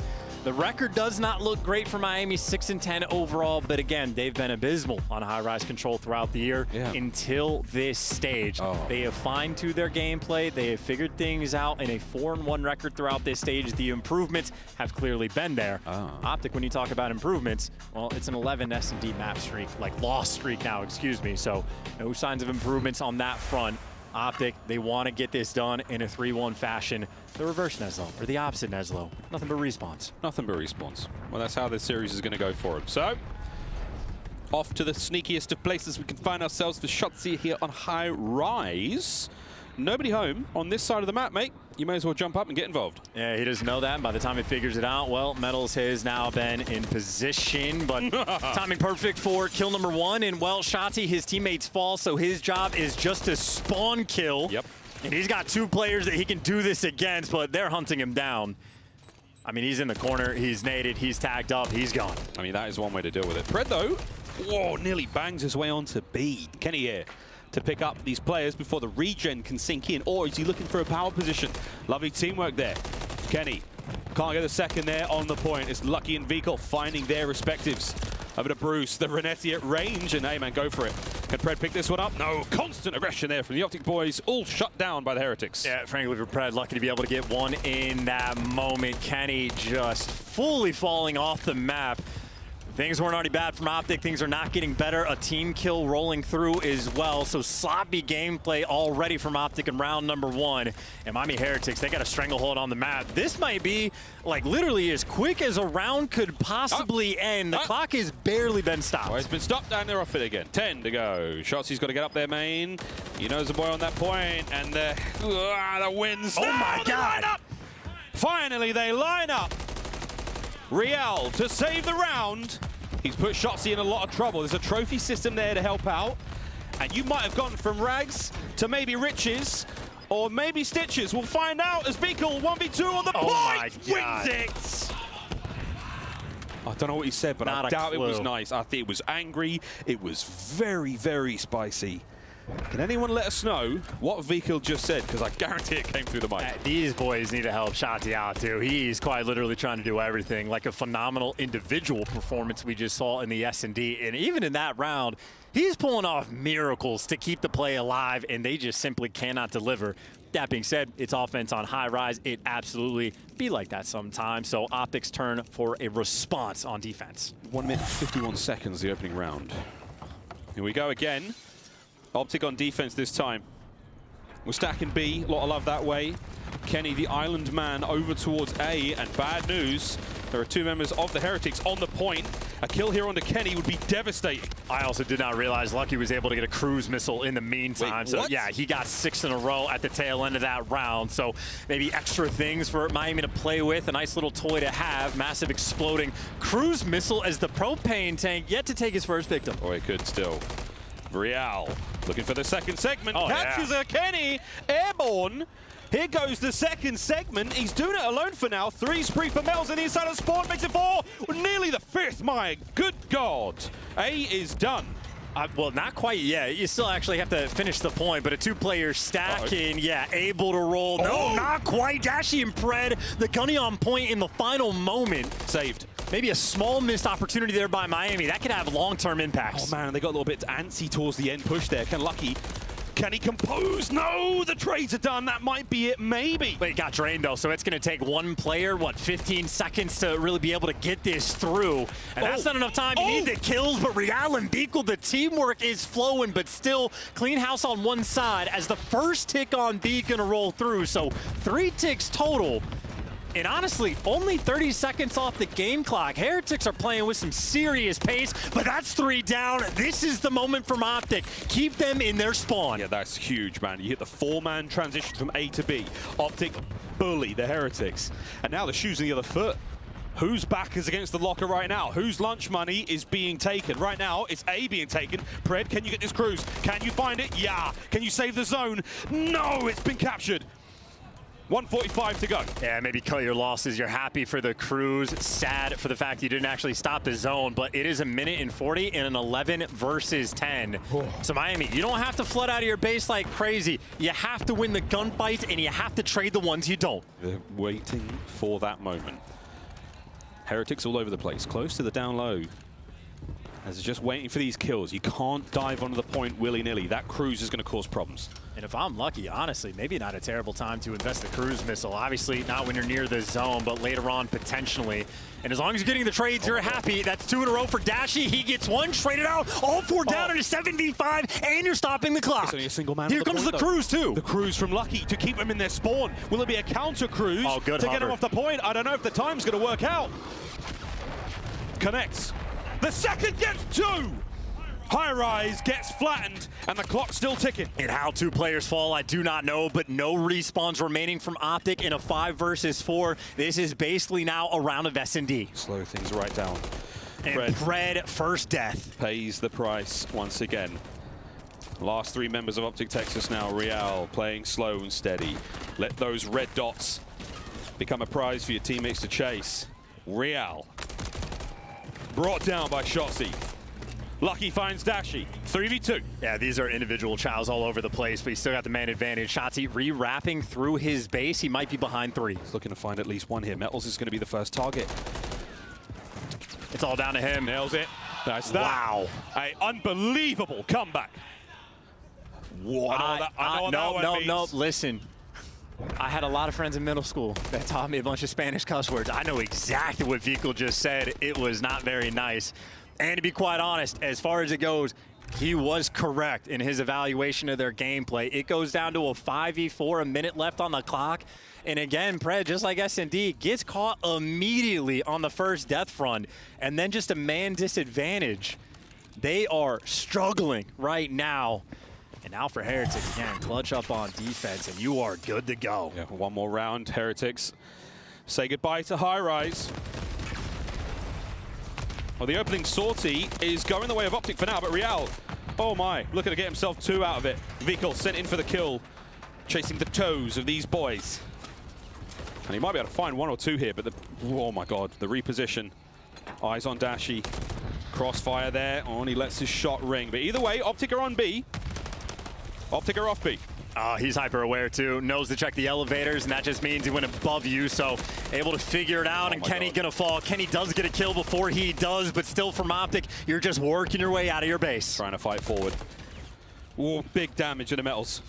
the record does not look great for Miami, 6-10 overall, but again, they've been abysmal on high-rise control throughout the year until this stage. They have fine-tuned their gameplay, they have figured things out, and a 4-1 record throughout this stage. The improvements have clearly been there. Optic, when you talk about improvements, well, it's an 11 S&D map streak, like loss streak now, excuse me, so no signs of improvements on that front. Optic, they want to get this done in a 3-1 fashion. The reverse Neslo, or the opposite Neslo. Nothing but respawns. Nothing but respawns. Well, that's how this series is going to go for them. So, off to the sneakiest of places we can find ourselves for Shotzi here on High Rise. Nobody home on this side of the map, mate. You may as well jump up and get involved. Yeah, he doesn't know that. And by the time he figures it out, well, Metals has now been in position, but timing perfect for kill number 1. And, well, Shotzi, his teammates fall, so his job is just to spawn kill. Yep. And he's got 2 players that he can do this against, but they're hunting him down. I mean, he's in the corner, he's naded, he's tagged up, he's gone. I mean, that is one way to deal with it. Pred, though, whoa, nearly bangs his way onto B. Kenny here to pick up these players before the regen can sink in, or is he looking for a power position? Lovely teamwork there. Kenny can't get a second there on the point. It's Lucky and Vikel finding their respectives. Over to Bruce, the Renetti at range, and hey man, go for it. Can Pred pick this one up? No, constant aggression there from the Optic boys, all shut down by the Heretics. Yeah, frankly for Pred, lucky to be able to get one in that moment. Kenny just fully falling off the map. Things weren't already bad from Optic. Things are not getting better. A team kill rolling through as well. So sloppy gameplay already from Optic in round number 1. And Miami Heretics, they got a stranglehold on the map. This might be like literally as quick as a round could possibly end. The clock has barely been stopped. Well, it's been stopped and they're off it again. 10 to go. Shotzi's got to get up there, main. He knows the boy on that point, and the wins. Oh my God! Finally, they line up. Riel to save the round. He's put Shotzi in a lot of trouble. There's a trophy system there to help out. And you might have gone from rags to maybe riches or maybe stitches. We'll find out as Beagle 1v2 on the point wins it. I don't know what he said, but I doubt it was nice. I think it was angry. It was very, very spicy. Can anyone let us know what Vikil just said? Because I guarantee it came through the mic. These boys need to help Shotzi out too. He's quite literally trying to do everything. Like a phenomenal individual performance we just saw in the S&D. And even in that round, he's pulling off miracles to keep the play alive, and they just simply cannot deliver. That being said, it's offense on high rise. It absolutely be like that sometimes. So Optic's turn for a response on defense. 1 minute 51 seconds, the opening round. Here we go again. Optic on defense this time. We're stacking B, a lot of love that way. Kenny, the island man, over towards A, and bad news. There are 2 members of the Heretics on the point. A kill here onto Kenny would be devastating. I also did not realize Lucky was able to get a cruise missile in the meantime. Wait, so what? yeah, he got 6 in a row at the tail end of that round. So maybe extra things for Miami to play with. A nice little toy to have. Massive exploding cruise missile as the propane tank yet to take his first victim. Oh, it could still. Rial looking for the second segment. Catches a Kenny airborne. Here goes the second segment. He's doing it alone for now. 3 spree for Mel's on the inside of spawn. Makes it 4. Nearly the 5th. My good God. A is done. Well, not quite yet. You still actually have to finish the point, but a 2-player stack and, yeah, able to roll. No, not quite. Dashi and Pred, the gunny on point in the final moment. Saved. Maybe a small missed opportunity there by Miami. That could have long-term impacts. Oh, man, they got a little bit antsy towards the end push there. Ken Lucky Can he compose? No, the trades are done. That might be it, maybe. But it got drained, though, so it's going to take one player, 15 seconds to really be able to get this through. And that's not enough time. You need the kills, but Real and Beagle, the teamwork is flowing, but still clean house on one side as the first tick on B going to roll through. So 3 ticks total. And honestly, only 30 seconds off the game clock. Heretics are playing with some serious pace, but that's 3 down. This is the moment from Optic. Keep them in their spawn. Yeah, that's huge, man. You hit the 4-man transition from A to B. Optic bully the Heretics. And now the shoes on the other foot. Whose back is against the locker right now? Whose lunch money is being taken? Right now, it's A being taken. Pred, can you get this cruise? Can you find it? Yeah. Can you save the zone? No, it's been captured. 1:45 to go. Yeah, maybe cut your losses. You're happy for the cruise, sad for the fact you didn't actually stop the zone, but it is 1:40 in an 11 versus 10. So Miami, you don't have to flood out of your base like crazy. You have to win the gunfights, and you have to trade the ones you don't. They're waiting for that moment. Heretics all over the place, close to the down low. As it's just waiting for these kills. You can't dive onto the point willy-nilly. That cruise is going to cause problems. And if I'm lucky, honestly, maybe not a terrible time to invest the cruise missile. Obviously, not when you're near the zone, but later on, potentially. And as long as you're getting the trades, you're happy. That's 2 in a row for Dashy. He gets 1, traded out, all 4 down in a 7v5, and you're stopping the clock. It's only a single man. Here comes the cruise, too. The cruise from Lucky to keep them in their spawn. Will it be a counter cruise to get them off the point? I don't know if the time's going to work out. Connects. The second gets 2. High Rise gets flattened, and the clock's still ticking. And how 2 players fall, I do not know, but no respawns remaining from Optic in a 5 versus 4. This is basically now a round of S&D. Slow things right down. And Pred, first death. Pays the price once again. Last 3 members of Optic Texas now. Real playing slow and steady. Let those red dots become a prize for your teammates to chase. Real brought down by Shotzi. Lucky finds Dashy. 3v2. Yeah, these are individual chows all over the place, but he's still got the man advantage. Shotzi re-wrapping through his base. He might be behind 3. He's looking to find at least 1 here. Metals is going to be the first target. It's all down to him. Nails it. That's that. Wow. An unbelievable comeback. What? No, listen. I had a lot of friends in middle school that taught me a bunch of Spanish cuss words. I know exactly what Vico just said. It was not very nice. And to be quite honest, as far as it goes, he was correct in his evaluation of their gameplay. It goes down to a 5v4, a minute left on the clock. And again, Pred, just like S&D, gets caught immediately on the first death front. And then just a man disadvantage. They are struggling right now. And now for Heretics, again, clutch up on defense, and you are good to go. Yeah, 1 more round, Heretics. Say goodbye to High Rise. Well, the opening sortie is going the way of Optic for now, but Real, oh my, looking to get himself 2 out of it. Vikal sent in for the kill, chasing the toes of these boys. And he might be able to find 1 or 2 here, but oh my God, the reposition. Eyes on Dashy. Crossfire there, and he lets his shot ring. But either way, Optic are on B. Optic are off B. He's hyper aware too, knows to check the elevators, and that just means he went above you, so able to figure it out. And Kenny gonna fall. Kenny does get a kill before he does, but still from Optic, you're just working your way out of your base. Trying to fight forward. Ooh, big damage in the metals.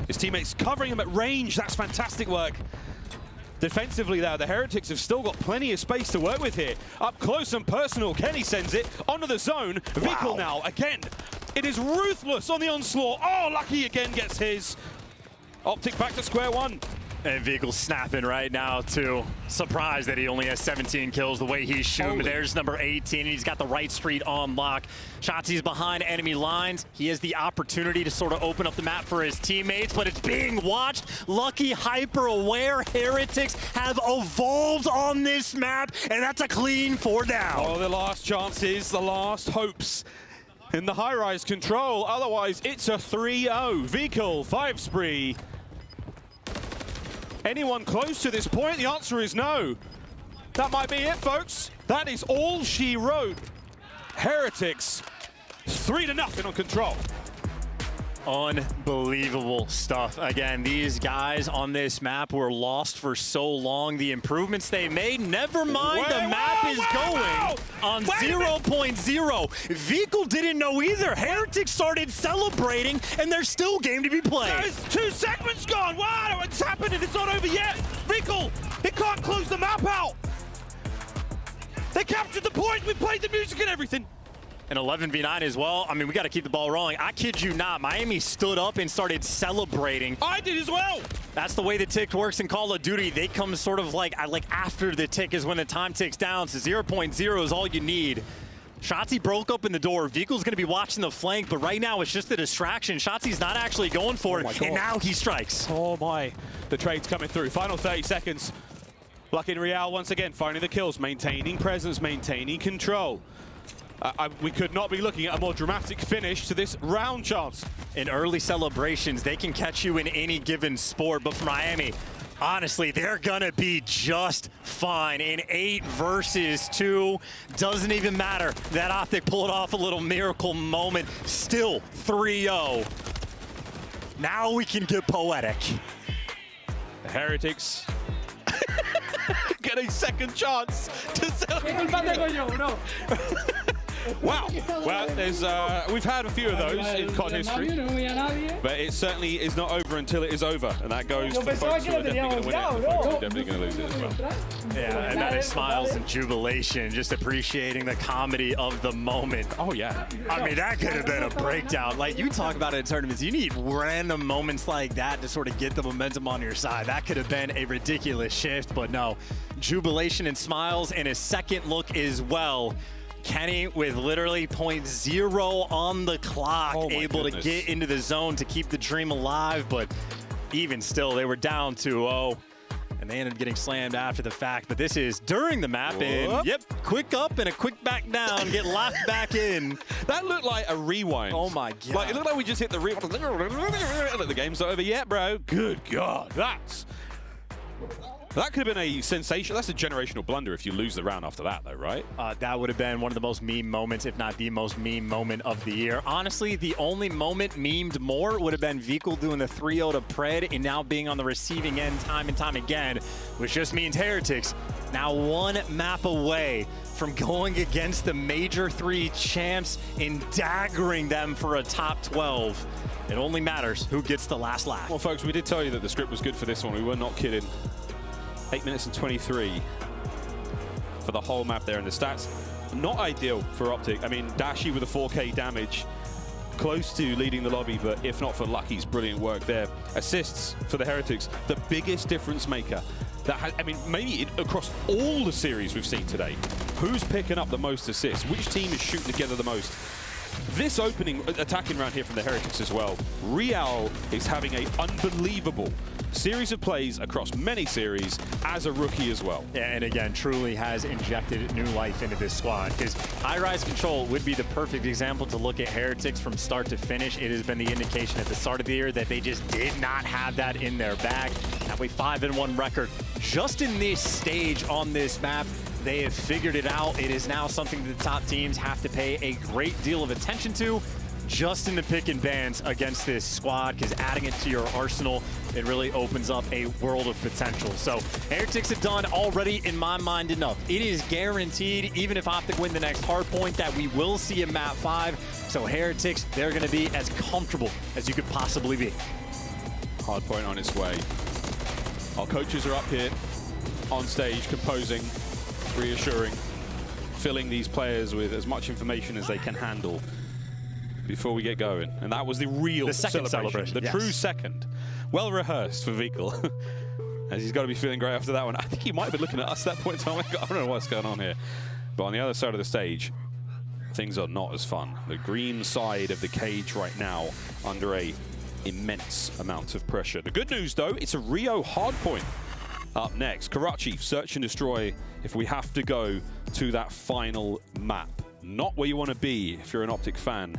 His teammates covering him at range. That's fantastic work. Defensively there, the Heretics have still got plenty of space to work with here. Up close and personal, Kenny sends it onto the zone. Vikal now, again. It is ruthless on the onslaught. Oh, Lucky again gets his. Optic back to square 1. And Vigal's snapping right now, too. Surprised that he only has 17 kills the way he's shooting. But there's number 18, and he's got the right street on lock. Shotzi's behind enemy lines. He has the opportunity to sort of open up the map for his teammates, but it's being watched. Lucky, hyper-aware Heretics have evolved on this map, and that's a clean 4 down. Oh, the last chances, the last hopes in the high-rise control. Otherwise, it's a 3-0. Vikal, 5 spree. Anyone close to this point? The answer is no. That might be it, folks. That is all she wrote. Heretics, 3-0 on control. Unbelievable stuff. Again, these guys on this map were lost for so long. The improvements they made, never mind, the map is going on 0.0. Vikul didn't know either. Heretics started celebrating, and there's still game to be played. There's 2 segments gone. Wow, it's happening. It's not over yet. Vikul, it can't close the map out. They captured the point. We played the music and everything. An 11v9 as well. I mean, we got to keep the ball rolling. I kid you not, Miami stood up and started celebrating. I did as well. That's the way the tick works in Call of Duty. They come sort of like after the tick is when the time ticks down. So 0.0 is all you need. Shotzzy broke open the door. Vikul's going to be watching the flank, but right now it's just a distraction. Shotzzy's not actually going for it, and now he strikes. Oh my. The trade's coming through. Final 30 seconds. Luck in Real once again, finding the kills, maintaining presence, maintaining control. We could not be looking at a more dramatic finish to this round, Chance. In early celebrations, they can catch you in any given sport, but for Miami, honestly, they're gonna be just fine. In 8 versus 2, doesn't even matter. That Optic pulled off a little miracle moment, still 3-0. Now we can get poetic. The Heretics get a second chance to celebrate. Wow. Well, there's we've had a few of those in COD history, but it certainly is not over until it is over, and that goes for folks who are definitely going to win it and folks who are definitely going to lose it as well. Yeah, and that is smiles and jubilation, just appreciating the comedy of the moment. Oh, yeah. I mean, that could have been a breakdown. Like, you talk about it in tournaments, you need random moments like that to sort of get the momentum on your side. That could have been a ridiculous shift, but no. Jubilation and smiles, and a second look as well. Kenny with literally 0.0 on the clock, able to get into the zone to keep the dream alive, but even still, they were down 2-0, and they ended up getting slammed after the fact. But this is during the map, and yep, quick up and a quick back down, get locked back in. That looked like a rewind. Oh my God. Like, it looked like we just hit the rewind. The game's not over yet, bro. Good God, that could have been a sensation. That's a generational blunder if you lose the round after that, though, right? That would have been one of the most meme moments, if not the most meme moment of the year. Honestly, the only moment memed more would have been Vikul doing the 3-0 to Pred and now being on the receiving end time and time again, which just means Heretics now 1 map away from going against the Major 3 champs and daggering them for a top 12. It only matters who gets the last laugh. Well, folks, we did tell you that the script was good for this one. We were not kidding. 8 minutes and 23 for the whole map there, and the stats not ideal for Optic. I mean, Dashi with a 4K damage, close to leading the lobby, but if not for Lucky's brilliant work there. Assists for the Heretics, the biggest difference maker. That has, I mean, maybe across all the series we've seen today, who's picking up the most assists? Which team is shooting together the most? This opening attacking round here from the Heretics as well. Real is having an unbelievable series of plays across many series as a rookie as well. Yeah, and again, truly has injected new life into this squad, because high-rise control would be the perfect example to look at Heretics from start to finish. It has been the indication at the start of the year that they just did not have that in their bag. Have a 5-1 record just in this stage on this map. They have figured it out. It is now something that the top teams have to pay a great deal of attention to just in the pick and bans against this squad, because adding it to your arsenal, it really opens up a world of potential. So Heretics have done already, in my mind, enough. It is guaranteed, even if Optic win the next Hardpoint, that we will see a map 5. So Heretics, they're going to be as comfortable as you could possibly be. Hardpoint on its way. Our coaches are up here on stage, composing, reassuring, filling these players with as much information as they can handle before we get going. And that was the real celebration. The true second. Well rehearsed for Vikul. As he's got to be feeling great after that one. I think he might have been looking at us at that point in time. I don't know what's going on here. But on the other side of the stage, things are not as fun. The green side of the cage right now under a immense amount of pressure. The good news, though, it's a Rio Hardpoint up next. Karachi, search and destroy if we have to go to that final map. Not where you want to be if you're an Optic fan,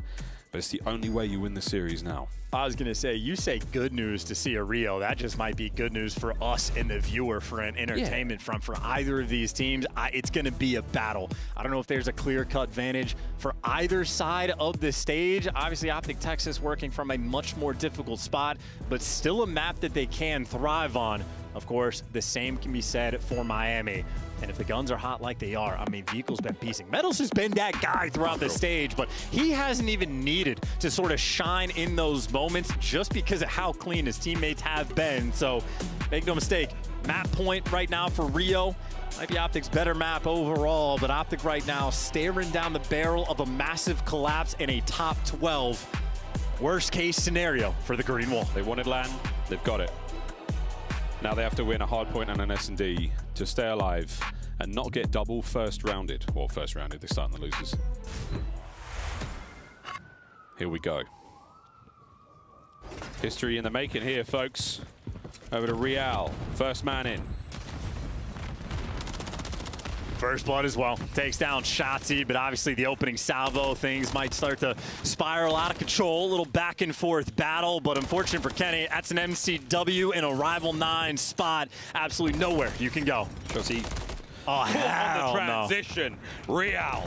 but it's the only way you win the series now. I was going to say, you say good news to see a Rio. That just might be good news for us and the viewer for an entertainment front for either of these teams. It's going to be a battle. I don't know if there's a clear-cut advantage for either side of the stage. Obviously, Optic Texas working from a much more difficult spot, but still a map that they can thrive on. Of course, the same can be said for Miami. And if the guns are hot like they are, I mean, Vehicle's been piecing. Metals has been that guy throughout the stage, but he hasn't even needed to sort of shine in those moments just because of how clean his teammates have been. So make no mistake, map point right now for Rio. Might be Optic's better map overall, but Optic right now staring down the barrel of a massive collapse in a top 12. Worst case scenario for the Green Wall. They wanted land, they've got it. Now they have to win a Hardpoint and an S&D to stay alive and not get double first rounded. Well, first rounded, they're starting the losers. Here we go. History in the making here, folks. Over to Real, first man in. First blood as well. Takes down Shotzi, but obviously the opening salvo, things might start to spiral out of control. A little back and forth battle, but unfortunate for Kenny, that's an MCW in a Rival 9 spot. Absolutely nowhere you can go. Shotzi. Oh, on hell the transition. No. Real.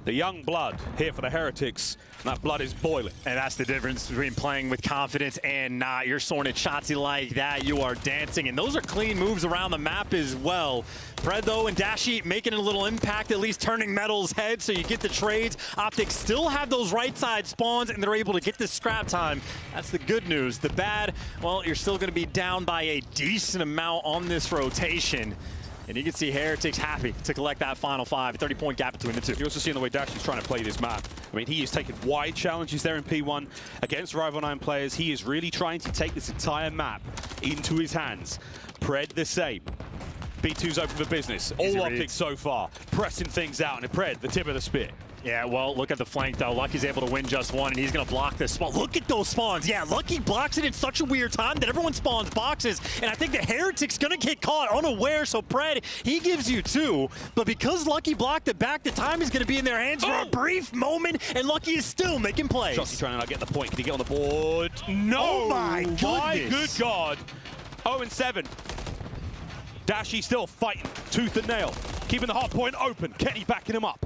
The young blood here for the Heretics. That blood is boiling. And that's the difference between playing with confidence and not. You're soaring at Shotzi like that. You are dancing. And those are clean moves around the map as well. Pred, though, and Dashi making a little impact, at least turning Metal's head so you get the trades. Optics still have those right side spawns, and they're able to get this scrap time. That's the good news. The bad, well, you're still going to be down by a decent amount on this rotation. And you can see Heretics happy to collect that final 5, 30-point gap between the two. You're also seeing the way Dash is trying to play this map. I mean, he is taking wide challenges there in P1 against Rival 9 players. He is really trying to take this entire map into his hands. Pred the same. B2's open for business. All Optics so far, pressing things out. And Pred, the tip of the spear. Yeah, well, look at the flank, though. Lucky's able to win just one, and he's going to block this spawn. Look at those spawns. Yeah, Lucky blocks it in such a weird time that everyone spawns boxes, and I think the Heretic's going to get caught unaware, so Pred, he gives you 2, but because Lucky blocked it back, the time is going to be in their hands for a brief moment, and Lucky is still making plays. Shotzi trying to get the point. Can he get on the board? No! Oh, my goodness. My good God. 0-7. Dashi still fighting, tooth and nail. Keeping the hard point open. Kenny backing him up.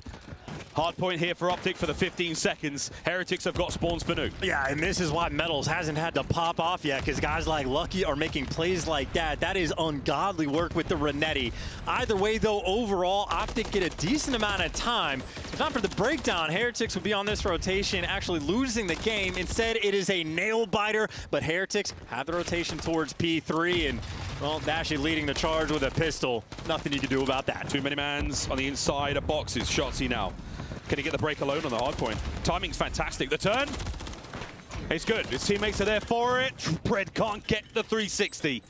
Hard point here for Optic for the 15 seconds. Heretics have got spawns for new. Yeah, and this is why Metals hasn't had to pop off yet, because guys like Lucky are making plays like that. That is ungodly work with the Renetti. Either way, though, overall, Optic get a decent amount of time. If not for the breakdown, Heretics would be on this rotation, actually losing the game. Instead, it is a nail-biter, but Heretics have the rotation towards P3, and, well, Dashi leading the charge with a pistol. Nothing you can do about that. Too many mans on the inside of boxes. Shotzi now. Can he get the break alone on the hard point? Timing's fantastic. The turn, it's good. His teammates are there for it. Pred can't get the 360.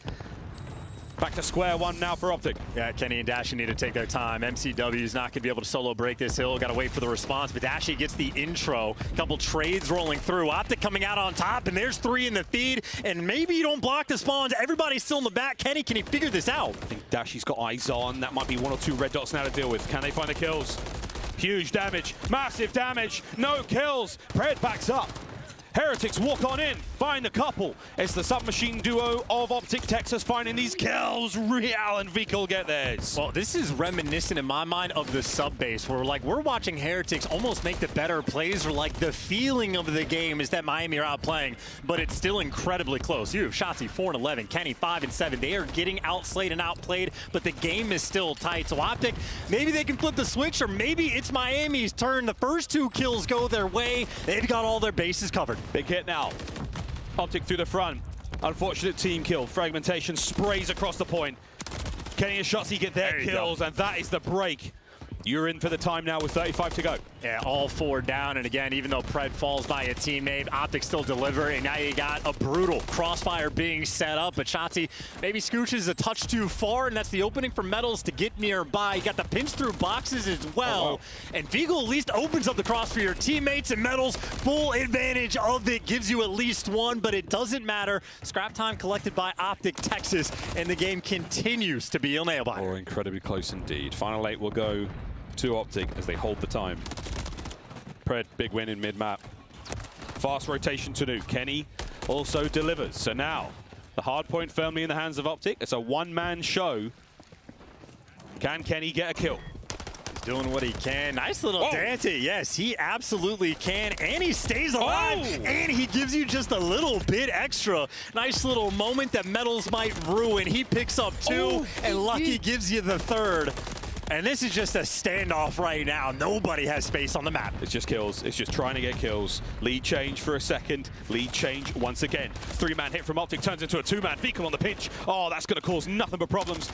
Back to square one now for Optic. Yeah, Kenny and Dashi need to take their time. MCW is not going to be able to solo break this hill. Got to wait for the response, but Dashi gets the intro. Couple trades rolling through. Optic coming out on top, and there's 3 in the feed, and maybe you don't block the spawns. Everybody's still in the back. Kenny, can he figure this out? I think Dashi's got eyes on. That might be 1 or 2 red dots now to deal with. Can they find the kills? Huge damage, massive damage, no kills. Pred backs up. Heretics walk on in, find a couple. It's the submachine duo of Optic Texas finding these kills. Real and Vico get theirs. Well, this is reminiscent in my mind of the sub base, where we're watching Heretics almost make the better plays, or like the feeling of the game is that Miami are outplaying, but it's still incredibly close. You have Shotzi 4-11, Kenny 5-7. They are getting outslayed and outplayed, but the game is still tight. So Optic, maybe they can flip the switch, or maybe it's Miami's turn. The first 2 kills go their way. They've got all their bases covered. Big hit now. Optic through the front. Unfortunate team kill. Fragmentation sprays across the point. Kenny and Shotzi get their kills, and that is the break. You're in for the time now with 35 to go. Yeah, all 4 down, and again, even though Pred falls by a teammate, Optic still deliver, and now you got a brutal crossfire being set up, but Shotzi maybe scooches a touch too far, and that's the opening for Metals to get nearby. You got the pinch through boxes as well, and Vigo at least opens up the cross for your teammates, and Metals full advantage of it, gives you at least 1, but it doesn't matter. Scrap time collected by Optic Texas, and the game continues to be a nail-biter. Oh, incredibly close indeed. Final 8 will go to Optic as they hold the time. Pred, big win in mid-map. Fast rotation to Nuke. Kenny also delivers. So now, the hard point firmly in the hands of Optic. It's a one-man show. Can Kenny get a kill? He's doing what he can. Nice little Dante. Yes, he absolutely can. And he stays alive. And he gives you just a little bit extra. Nice little moment that Metals might ruin. He picks up 2, and Lucky gives you the 3rd. And this is just a standoff right now. Nobody has space on the map. It's just kills. It's just trying to get kills. Lead change for a second. Lead change once again. 3-man hit from Optic turns into a 2-man. Vico on the pinch. Oh, that's going to cause nothing but problems.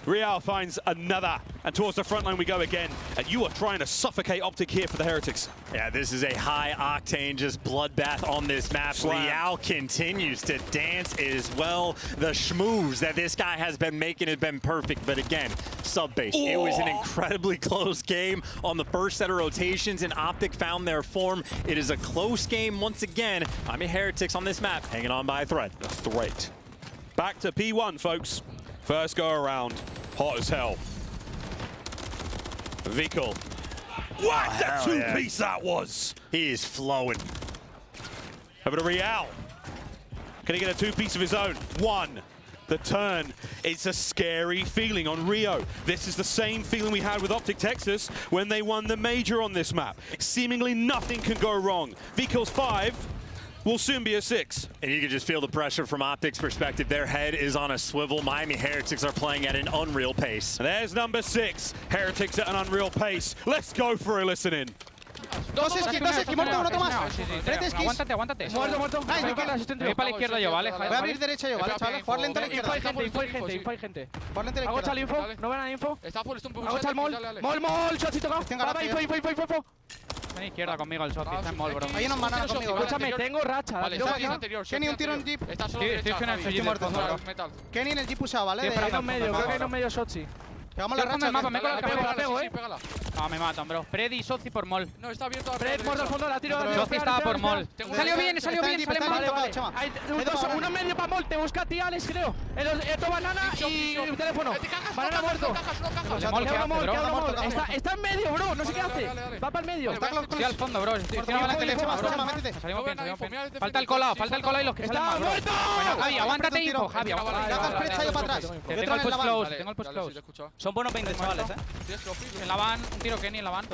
Real finds another, and towards the front line we go again. And you are trying to suffocate Optic here for the Heretics. Yeah, this is a high-octane, just bloodbath on this map. Real continues to dance as well. The schmooze that this guy has been making has been perfect, but again, sub-base. It was an incredibly close game on the first set of rotations, and Optic found their form. It is a close game once again. I mean, Heretics on this map, hanging on by a thread. A threat. Back to P1, folks. First go around, hot as hell. Vico. What a two-piece that was! He is flowing. Over to Real. Can he get a two-piece of his own? 1. The turn. It's a scary feeling on Rio. This is the same feeling we had with Optic Texas when they won the major on this map. Seemingly nothing can go wrong. Vico's 5. Will soon be a 6. And you can just feel the pressure from Optic's perspective. Their head is on a swivel. Miami Heretics are playing at an unreal pace. And there's number 6. Heretics at an unreal pace. Let's go for a listen in. Dos esquí, muerto, uno más. Frente esquís. Aguántate. Muerto. Ay, me queda asistente. Voy para la izquierda yo, ¿vale? Voy a abrir derecha yo, ¿vale, chavales? Jugar lento a la izquierda. Info hay gente. Jugar lento a la Hago izquierda. chal info, no ven a info. Está full, está un poco. Hago chal mol. Mol, shot, tocado. Va, info. Ven izquierda conmigo el shot, está en mall, bro. Hay unos bananas conmigo. Escúchame, tengo racha. Vale, está en anterior. Kenny, un tiro en jeep. Está solo derecha. Estoy muerto. Kenny en el jeep usado, ¿vale? Creo que hay unos medios shots. Pegamos la racha. Me pego, Pégala. No, me matan, bro. Freddy, Soci por mall. No, está abierto. Fred, muerto al fondo, la tiro. Soci estaba por mall. Salió bien, sale mal. Vale. Uno medio para mall, te busca a ti, Alex, creo. Esto banana y teléfono. Banana muerto. Está en medio, bro, no sé qué hace. Va para el medio. Estoy al fondo, bro. Estoy tirando la teléfono, bro. Salimos bien. Falta el colado los que salen mal, bro. Bueno, Javi, aguántate info, Javi. Tengo el push close. Son buenos 20, chavales, En la van, un tiro Kenny en la van.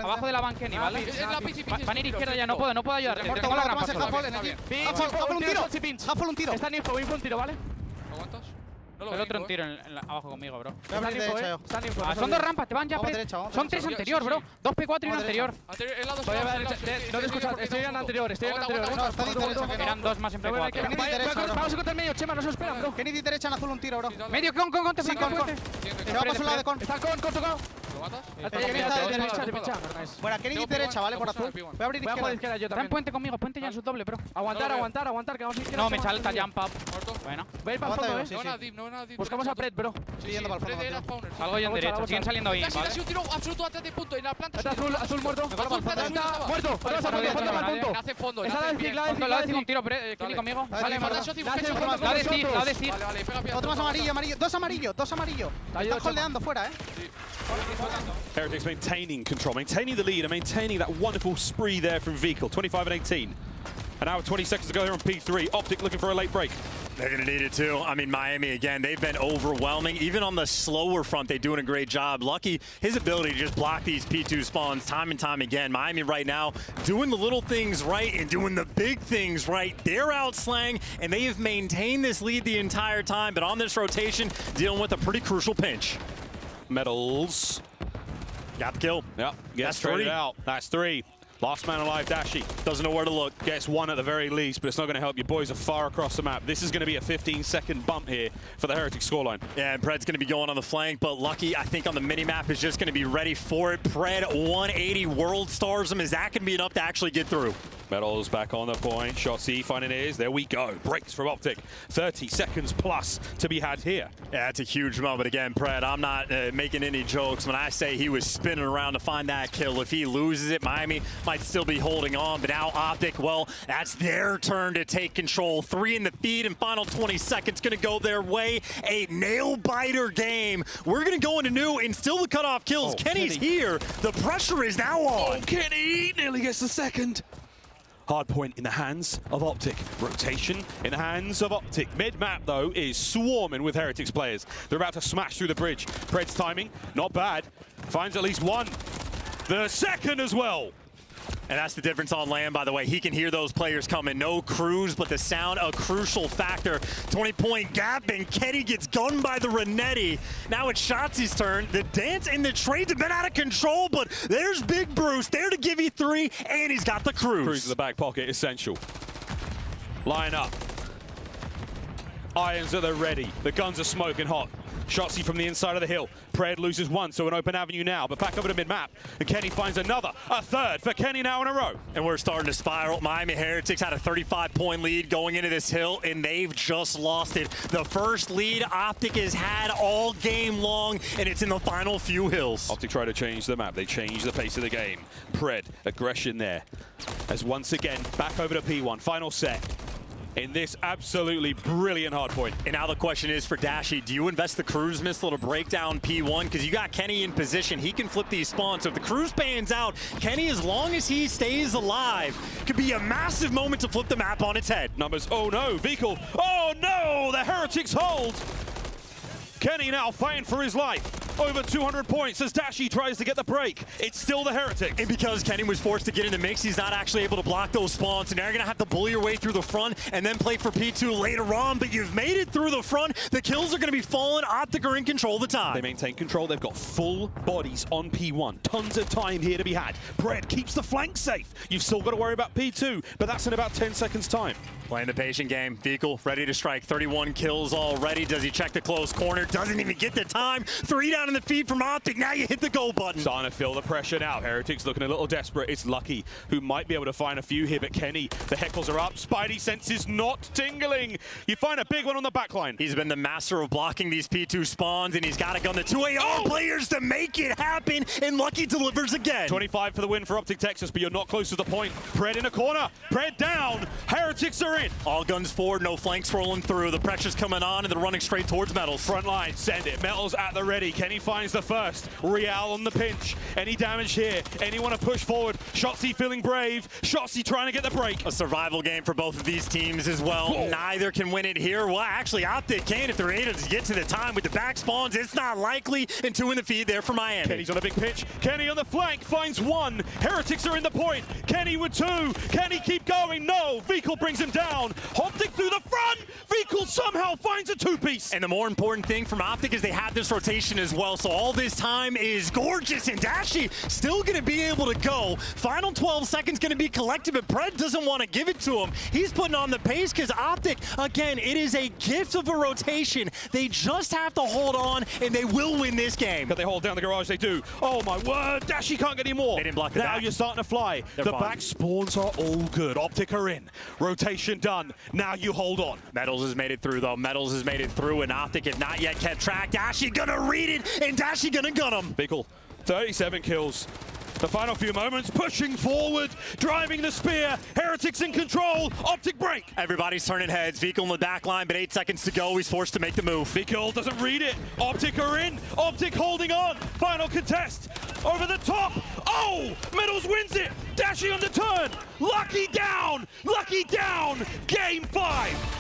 Abajo de la van Kenny, ¿vale? Van a ir izquierda ya, no puedo ayudar. Tengo la gran un tiro. Está en info un tiro, ¿vale? ¿Aguantas? El otro un tiro abajo conmigo, bro. Son 2 rampas, te van ya. Son 3 anterior, bro. 2 P4 y un anterior. No te escuchas, estoy en anterior. Eran 2 más en P4. Vamos a cortar medio, Chema, no se esperan, bro. Kenny derecha en azul un tiro, bro. Medio con, te sí, con. Se va por su lado de con. Está con tocado. ¿Lo matas? Kenny está de derecha. Bueno, Kenny derecha, ¿vale? Por azul. Voy a abrir izquierda. Yo también. Puente conmigo, puente ya en su doble, bro. Aguantar, que vamos a izquierda. No, me salta jump up. Bueno. Voy a ir para el fondo, Buscamos a Pred, bro. Sí, yendo para el fondo. Salgo yo en derecha, siguen saliendo bien, ¿vale? Casi un tiro absoluto antes de punto, en la planta. Azul muerto. Muerto. Hace fondo. La de un tiro, Kenny conmigo. Vale, la de Steve. Vale, pega. Otro más amarillo. Dos amarillo. Está holdeando fuera, Heretics maintaining control, maintaining the lead, and maintaining that wonderful spree there from Vico. 25 and 18. And now with 20 seconds to go here on P3. Optic looking for a late break. They're going to need it too. I mean, Miami, again, they've been overwhelming. Even on the slower front, they're doing a great job. Lucky, his ability to just block these P2 spawns time and time again. Miami right now doing the little things right and doing the big things right. They're out slang, and they have maintained this lead the entire time. But on this rotation, dealing with a pretty crucial pinch. Metals. Got the kill. Yep, gets traded out. That's 3. Last man alive, Dashi. Doesn't know where to look. Gets 1 at the very least, but it's not going to help. Your boys are far across the map. This is going to be a 15-second bump here for the Heretic scoreline. Yeah, and Pred's going to be going on the flank, but Lucky, I think on the mini-map, is just going to be ready for it. Pred 180 world stars him. Is that going to be enough to actually get through? Metals back on the point. Shotzi finding it is. There we go. Breaks from Optic. 30 seconds plus to be had here. Yeah, it's a huge moment. Again, Pred, I'm not making any jokes when I say he was spinning around to find that kill. If he loses it, Miami might still be holding on, but now Optic, well, that's their turn to take control. 3 in the feed and final 20 seconds going to go their way. A nail-biter game. We're going to go into new and still the cutoff kills. Kenny's here. The pressure is now on. Kenny nearly gets the second. Hardpoint in the hands of Optic. Rotation in the hands of Optic. Mid-map, though, is swarming with Heretics players. They're about to smash through the bridge. Pred's timing, not bad. Finds at least one. The second as well. And that's the difference on land, by the way. He can hear those players coming. No cruise, but the sound, a crucial factor. 20-point gap, and Kenny gets gunned by the Renetti. Now it's Shotzi's turn. The dance and the trades have been out of control, but there's Big Bruce there to give you 3, and he's got the cruise. Cruise in the back pocket, essential. Line up. Irons are ready. The guns are smoking hot. Shotzi from the inside of the hill. Pred loses one, so an open avenue now, but back over to mid-map. And Kenny finds another, a third for Kenny now in a row. And we're starting to spiral. Miami Heretics had a 35-point lead going into this hill, and they've just lost it. The first lead Optic has had all game long, and it's in the final few hills. Optic try to change the map. They change the pace of the game. Pred, aggression there. As once again, back over to P1, final set. In this absolutely brilliant hardpoint. And now the question is for Dashy, do you invest the cruise missile to break down P1? Because you got Kenny in position. He can flip these spawns. So if the cruise pans out, Kenny, as long as he stays alive, could be a massive moment to flip the map on its head. Numbers, oh no, Vehicle, oh no, the Heretics hold. Kenny now fighting for his life. Over 200 points as Dashy tries to get the break. It's still the Heretics. And because Kenny was forced to get in the mix, he's not actually able to block those spawns. And now you're going to have to bully your way through the front and then play for P2 later on. But you've made it through the front. The kills are going to be falling. Optic are in control of the time. They maintain control. They've got full bodies on P1. Tons of time here to be had. Pred keeps the flank safe. You've still got to worry about P2, but that's in about 10 seconds time. Playing the patient game. Vehicle ready to strike. 31 kills already. Does he check the close corner? Doesn't even get the time. 3 down in the feed from Optic. Now you hit the go button. Starting to feel the pressure now. Heretics looking a little desperate. It's Lucky who might be able to find a few here, but Kenny, the heckles are up. Spidey senses not tingling. You find a big one on the back line. He's been the master of blocking these P2 spawns, and he's got to gun the 2 AR players to make it happen, and Lucky delivers again. 25 for the win for Optic Texas, but you're not close to the point. Pred in a corner. Pred down. Heretics are in. All guns forward, no flanks rolling through. The pressure's coming on, and they're running straight towards Metals. Front line, send it. Metals at the ready. Kenny finds the first. Real on the pinch. Any damage here? Anyone to push forward? Shotzi feeling brave. Shotzi trying to get the break. A survival game for both of these teams as well. Whoa. Neither can win it here. Well, actually, Optic can if they're able to get to the time with the back spawns. It's not likely. And 2 in the feed there for Miami. Kenny's on a big pitch. Kenny on the flank finds 1. Heretics are in the point. Kenny with 2. Can he keep going? No. Vehicle brings him down. Optic through the front. Vehicle somehow finds a 2-piece. And the more important thing from Optic is they have this rotation as well. So all this time is gorgeous, and Dashy still going to be able to go. Final 12 seconds going to be collected, but Pred doesn't want to give it to him. He's putting on the pace because Optic, again, it is a gift of a rotation. They just have to hold on, and they will win this game. But they hold down the garage, they do. Oh my word, Dashy can't get any more. They didn't block the Now back. you're starting to fly. They're the fine. back spawns are all good. Optic are in. Rotation done. Now you hold on. Metals has made it through, though. Metals has made it through, and Optic have not yet kept track. Dashy gonna read it, and Dashy gonna gun him. Bickle, 37 kills. The final few moments, pushing forward, driving the spear. Heretics in control. Optic break. Everybody's turning heads. Vehicle in the back line, but 8 seconds to go. He's forced to make the move. Vehicle doesn't read it. Optic are in. Optic holding on. Final contest. Over the top. Oh! Metals wins it. Dashy on the turn. Lucky down. Lucky down. Game 5.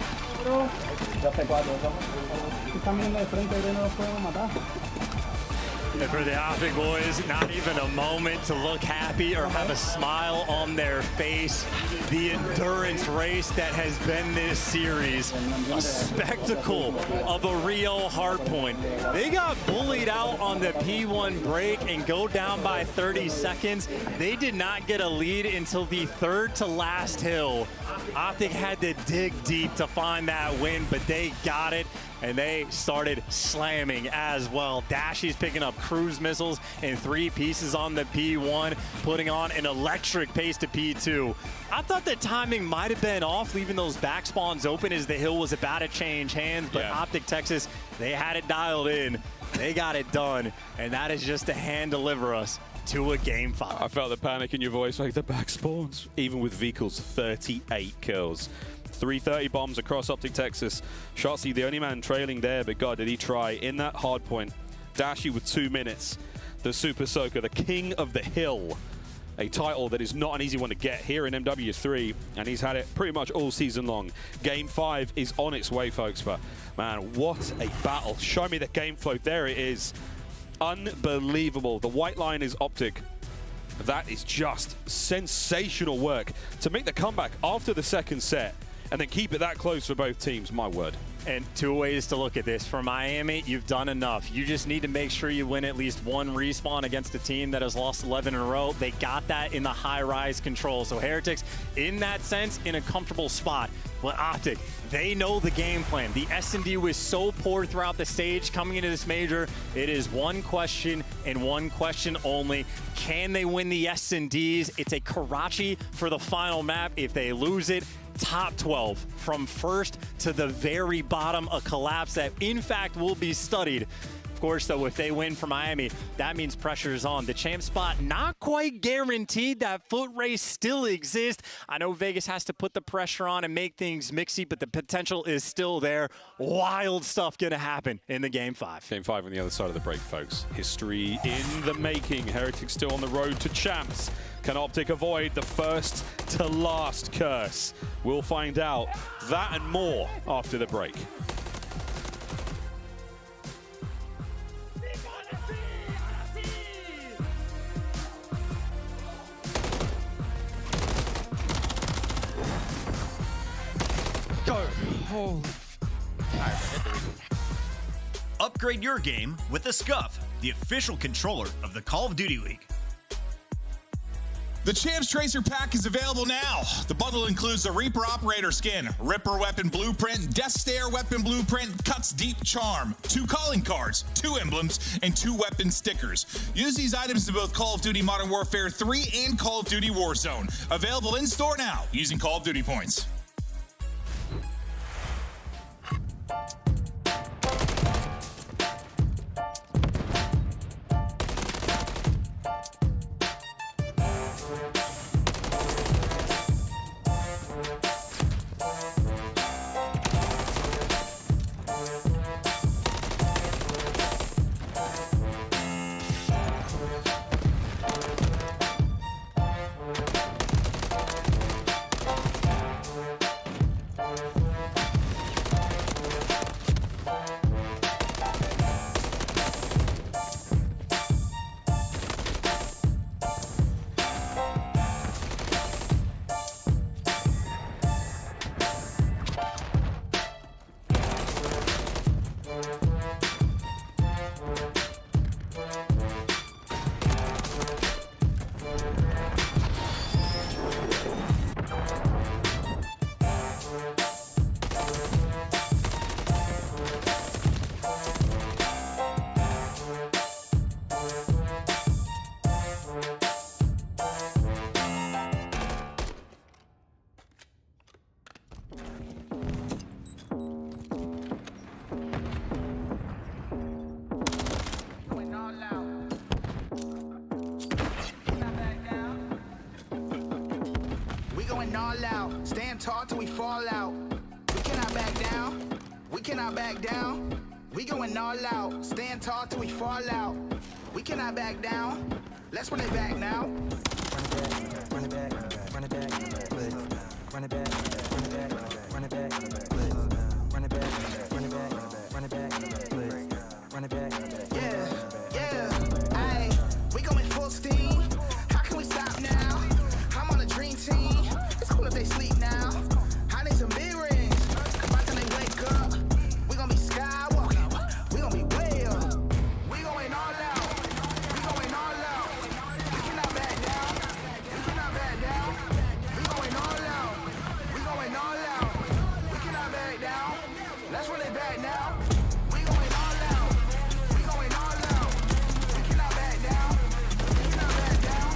And for the Optic boys, not even a moment to look happy or have a smile on their face. The endurance race that has been this series, a spectacle of a real hardpoint. They got bullied out on the P1 break and go down by 30 seconds. They did not get a lead until the 3rd to last hill. Optic had to dig deep to find that win, but they got it. And they started slamming as well. Dashy's picking up cruise missiles and 3 pieces on the P1, putting on an electric pace to P2. I thought the timing might have been off, leaving those back spawns open as the hill was about to change hands, but Optic Texas, they had it dialed in. They got it done, and that is just to hand deliver us to a game 5. I felt the panic in your voice, like the back spawns. Even with Vehicle's 38 kills. 330 bombs across Optic Texas. Shotzi, the only man trailing there, but God, did he try in that hard point. Dashy with 2 minutes. The Super Soaker, the king of the hill. a title that is not an easy one to get here in MW3, and he's had it pretty much all season long. Game 5 is on its way, folks, but man, what a battle. Show me the game flow. There it is. Unbelievable. The white line is Optic. That is just sensational work to make the comeback after the second set and then keep it that close for both teams, my word. And two ways to look at this. For Miami, you've done enough. You just need to make sure you win at least one respawn against a team that has lost 11 in a row. They got that in the high-rise control. So Heretics, in that sense, in a comfortable spot. But Optic, they know the game plan. The S&D was so poor throughout the stage coming into this major. It is one question and one question only. Can they win the S&Ds? It's a Karachi for the final map. If they lose it, top 12 from first to the very bottom, a collapse that in fact will be studied. Of course, though, if they win for Miami, that means pressure is on. The champ spot not quite guaranteed. That foot race still exists. I know Vegas has to put the pressure on and make things mixy, but the potential is still there. Wild stuff gonna happen in the Game 5. Game 5 on the other side of the break, folks. History in the making. Heretics still on the road to champs. Can Optic avoid the first to last curse? We'll find out that and more after the break. Go. Oh. Upgrade your game with the Scuff, the official controller of the Call of Duty League. The Champs Tracer Pack is available now. The bundle includes the Reaper Operator skin, Ripper Weapon Blueprint, Death Stare Weapon Blueprint, Cuts Deep Charm, 2 calling cards, 2 emblems, and 2 weapon stickers. Use these items in both Call of Duty Modern Warfare 3 and Call of Duty Warzone. Available in store now using Call of Duty points. All out, stand tall till we fall out. We cannot back down. We cannot back down. We going all out, stand tall till we fall out. We cannot back down. Let's run it back now. Run it back, run it back, run it back, run it back, run it back, run it back, run it back, run it back, run it back, run it back. Yeah, yeah. Ay, we going full steam. How can we stop now? I'm on a dream team. It's cool if they sleep now. I need some big rings. Cause by the time they wake up, we gon' be skywalking. We gon' be way up. We going all out. We going all out. We cannot back down. We cannot back down. We going all out. We going all out. We cannot back down. Let's run it back now. We going all out. We going all out. We cannot back down. We cannot back down.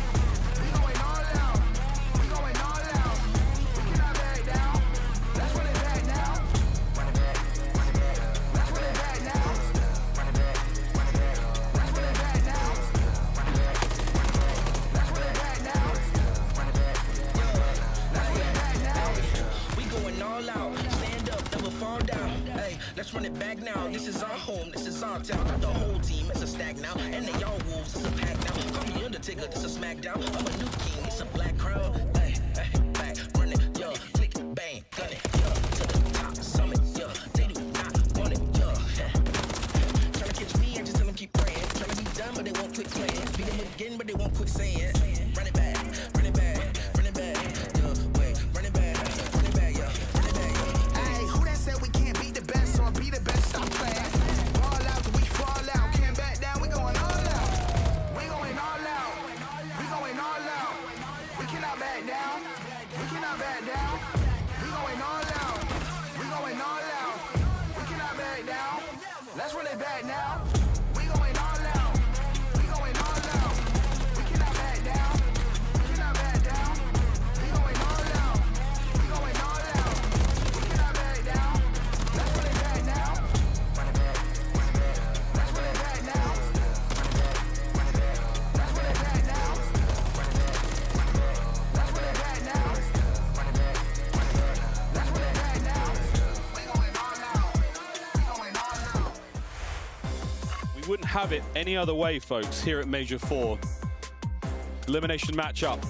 We going all out. We going all out. We cannot back down. Let's run it back now. Run it back. Run it back. Let's run it back now. Run it back. Run it back. Let's run it back now. Run it back. Run it back. Let's run it back now. Run it back. Let's run it back now. We going all out. Stand up, never fall all down. Hey, let's run it back now. This is our home, this is our town. Not the whole team, it's a stack now. And they all wolves, it's a pack now. Call me Undertaker, this a smackdown. I'm a new king, it's a black crowd. Hey, back, run it, yo, click, bang, gun it, yo, to the top, summit, yo. They do not want it, yo. Tryna catch me, I just tell them keep praying. Tryna be done, but they won't quit playing. Beat them again, but they won't quit saying. Run it back, run it back, run it back, yo, wait, run it back, run it back, yo, run it back, yo. Hey, who that said we can't be the best or be the best? Stop playing. Ball out till we fall out. Can't back down, we going all out. We going all out. We going all out. We cannot back down. We cannot back down. We going all out. We going all out. We cannot back down. Let's run it back now. We going all out. We going all out. We cannot back down. We cannot back down. We going all out. We going all out. We cannot back down. Let's run it back now. Run it back. Run it back. Let's run it back now. Run it back. Run it back. Let's run it back now. Run it back. Run it back. Let's run it back now. Run it back. Run it back. Let's run it back now. We going all out. We going all out. We wouldn't have it any other way, folks, here at Major 4. Elimination matchup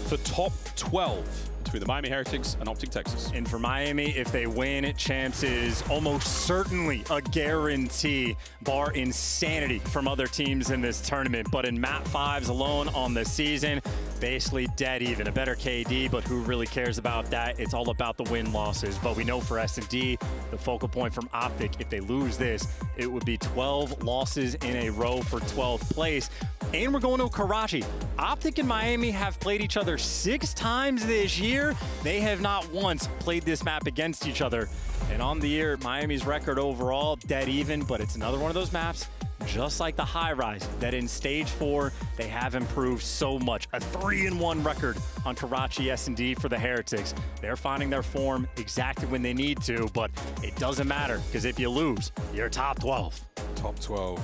for top 12 between the Miami Heretics and Optic Texas. And for Miami, if they win, chance is almost certainly a guarantee, bar insanity from other teams in this tournament. But in map 5s alone on the season, basically dead even. A better KD, but who really cares about that? It's all about the win-losses. But we know for S&D, the focal point from Optic, if they lose this, it would be 12 losses in a row for 12th place. And we're going to Karachi. Optic and Miami have played each other 6 times this year. They have not once played this map against each other. And on the year, Miami's record overall, dead even, but it's another one of those maps, just like the high rise, that in stage 4, they have improved so much. A 3-1 record on Karachi S&D for the Heretics. They're finding their form exactly when they need to, but it doesn't matter, because if you lose, you're top 12. Top 12.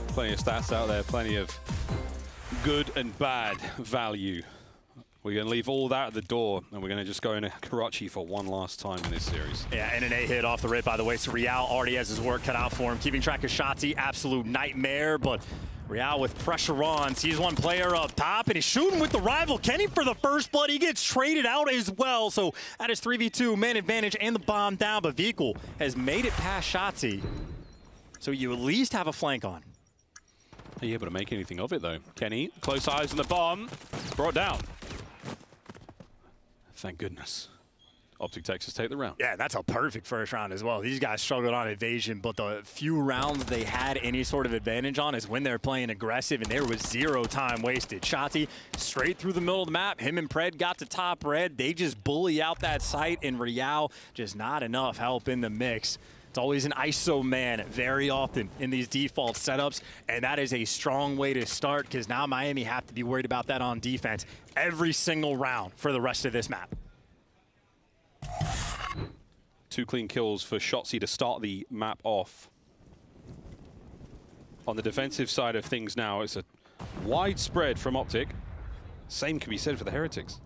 Plenty of stats out there, plenty of good and bad value. We're going to leave all that at the door, and we're going to just go into Karachi for one last time in this series. Yeah, and an A hit off the rip, by the way. So Real already has his work cut out for him. Keeping track of Shotzi, absolute nightmare, but Real with pressure on, sees one player up top, and he's shooting with the rival Kenny for the first blood. He gets traded out as well, so that is 3v2, man advantage, and the bomb down, but Vikul has made it past Shotzi, so you at least have a flank on. Are you able to make anything of it, though? Kenny, close eyes on the bomb, brought down. Thank goodness. Optic Texas take the round. Yeah, that's a perfect first round as well. These guys struggled on evasion, but the few rounds they had any sort of advantage on is when they're playing aggressive, and there was 0 time wasted. Shotzi straight through the middle of the map. Him and Pred got to top red. They just bully out that site, and Real just not enough help in the mix. It's always an ISO man very often in these default setups, and that is a strong way to start, because now Miami have to be worried about that on defense every single round for the rest of this map. 2 clean kills for Shotzi to start the map off. On the defensive side of things now, it's a wide spread from Optic. Same can be said for the Heretics.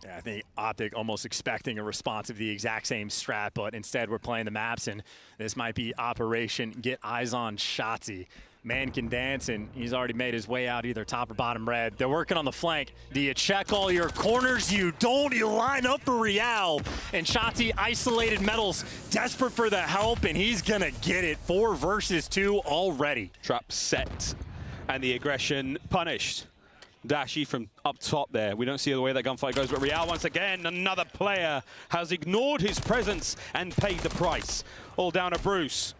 Yeah, I think Optic almost expecting a response of the exact same strat, but instead we're playing the maps, and this might be Operation Get Eyes on Shotzi. Man can dance, and he's already made his way out either top or bottom red. They're working on the flank. Do you check all your corners? You don't. You line up for Real. And Shotzi isolated metals, desperate for the help, and he's going to get it. 4 versus 2 already. Trap set, and the aggression punished. Dashi from up top there. We don't see the way that gunfight goes, but Real once again, another player has ignored his presence and paid the price. All down to Bruce.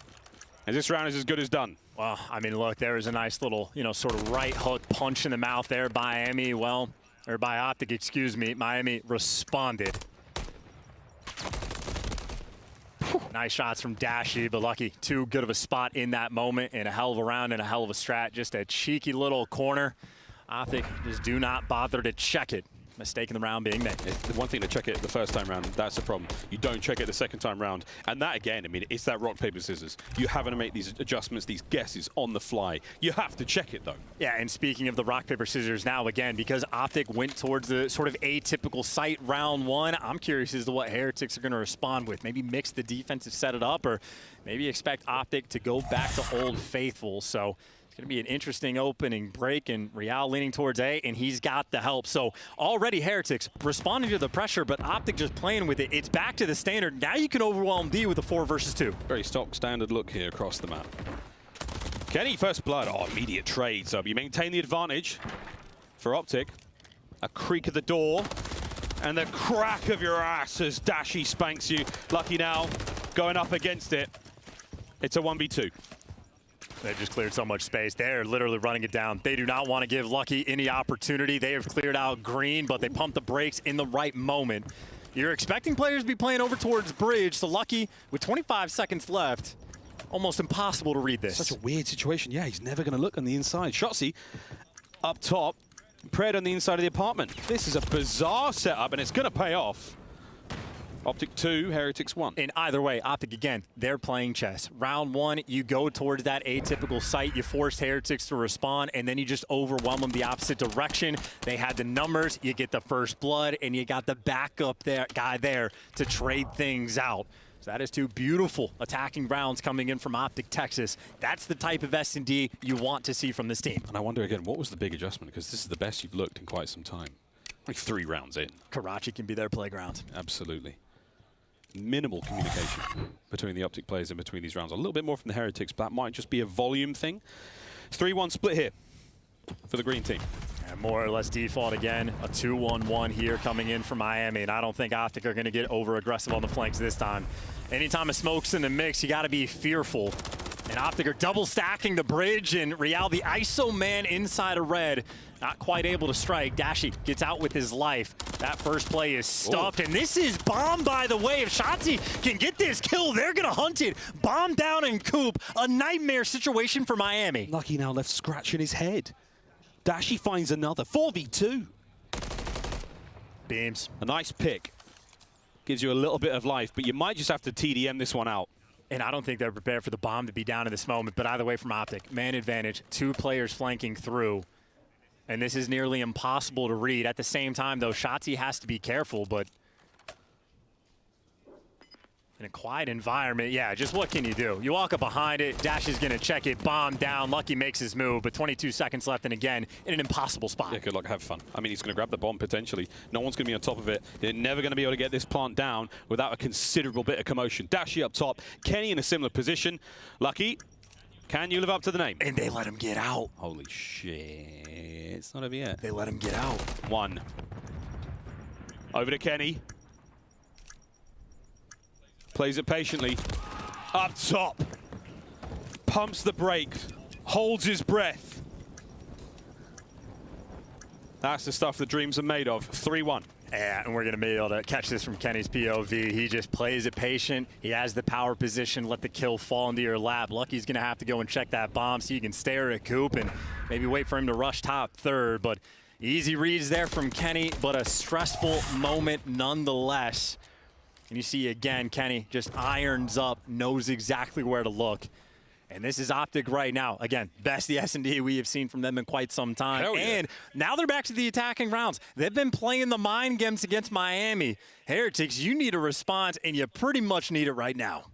And this round is as good as done. Well, I mean, look, there was a nice little, sort of right hook punch in the mouth there by Miami. Well, or by Optic, excuse me. Miami responded. Nice shots from Dashi, but lucky. Too good of a spot in that moment, and a hell of a round and a hell of a strat. Just a cheeky little corner. Optic just do not bother to check it. Mistake in the round being made. It's the one thing to check it the first time round, that's the problem. You don't check it the second time round. And that, again, I mean, it's that rock, paper, scissors. You having to make these adjustments, these guesses on the fly. You have to check it, though. Yeah, and speaking of the rock, paper, scissors now, again, because Optic went towards the sort of atypical site round one, I'm curious as to what Heretics are going to respond with. Maybe mix the defensive set it up, or maybe expect Optic to go back to Old Faithful. So it's going to be an interesting opening break, and Real leaning towards A, and he's got the help. So already Heretics responding to the pressure, but Optic just playing with it. It's back to the standard. Now you can overwhelm D with a 4 versus 2. Very stock standard look here across the map. Kenny, first blood. Oh, immediate trade. So you maintain the advantage for Optic. A creak of the door, and the crack of your ass as Dashy spanks you. Lucky now going up against it. It's a 1v2. They just cleared so much space. They're literally running it down. They do not want to give Lucky any opportunity. They have cleared out green, but they pumped the brakes in the right moment. You're expecting players to be playing over towards bridge, so Lucky, with 25 seconds left, almost impossible to read this. Such a weird situation. Yeah, he's never going to look on the inside. Shotzzy up top, Pred on the inside of the apartment. This is a bizarre setup, and it's going to pay off. Optic 2, Heretics 1. In either way, Optic, again, they're playing chess. Round one, you go towards that atypical site. You force Heretics to respond, and then you just overwhelm them the opposite direction. They had the numbers. You get the first blood, and you got the backup guy there to trade things out. So that is 2 beautiful attacking rounds coming in from Optic Texas. That's the type of S&D you want to see from this team. And I wonder, again, what was the big adjustment? Because this is the best you've looked in quite some time. Like 3 rounds in. Karachi can be their playground. Absolutely. Minimal communication between the Optic players in between these rounds. A little bit more from the Heretics, but that might just be a volume thing. 3-1 split here for the green team. And more or less default again. A 2-1-1 here coming in from Miami, and I don't think Optic are going to get over-aggressive on the flanks this time. Anytime a smoke's in the mix, you got to be fearful. And Optic are double stacking the bridge, and Real, the ISO man inside of red, not quite able to strike. Dashy gets out with his life. That first play is stuffed, and this is Bomb, by the way. If Shotzzy can get this kill, they're gonna hunt it. Bomb down and Coop, a nightmare situation for Miami. Lucky now left scratching his head. Dashy finds another 4v2. Beams. A nice pick. Gives you a little bit of life, but you might just have to TDM this one out. And I don't think they're prepared for the bomb to be down in this moment, but either way from Optic, man advantage, 2 players flanking through. And this is nearly impossible to read. At the same time, though, Shotzzy has to be careful, but in a quiet environment, yeah, just what can you do? You walk up behind it, Dash is going to check it, bomb down, Lucky makes his move, but 22 seconds left, and again, in an impossible spot. Yeah, good luck, have fun. I mean, he's going to grab the bomb potentially. No one's going to be on top of it. They're never going to be able to get this plant down without a considerable bit of commotion. Dashy up top, Kenny in a similar position. Lucky, can you live up to the name? And they let him get out. Holy shit, it's not over yet. They let him get out. 1. Over to Kenny. Plays it patiently. Up top. Pumps the brakes. Holds his breath. That's the stuff the dreams are made of. 3-1. Yeah, and we're going to be able to catch this from Kenny's POV. He just plays it patient. He has the power position. Let the kill fall into your lap. Lucky's going to have to go and check that bomb so you can stare at Coop and maybe wait for him to rush top third. But easy reads there from Kenny, but a stressful moment nonetheless. And you see again, Kenny just irons up, knows exactly where to look. And this is Optic right now. Again, best the S&D we have seen from them in quite some time. Hell yeah. And now they're back to the attacking rounds. They've been playing the mind games against Miami. Heretics, you need a response, and you pretty much need it right now.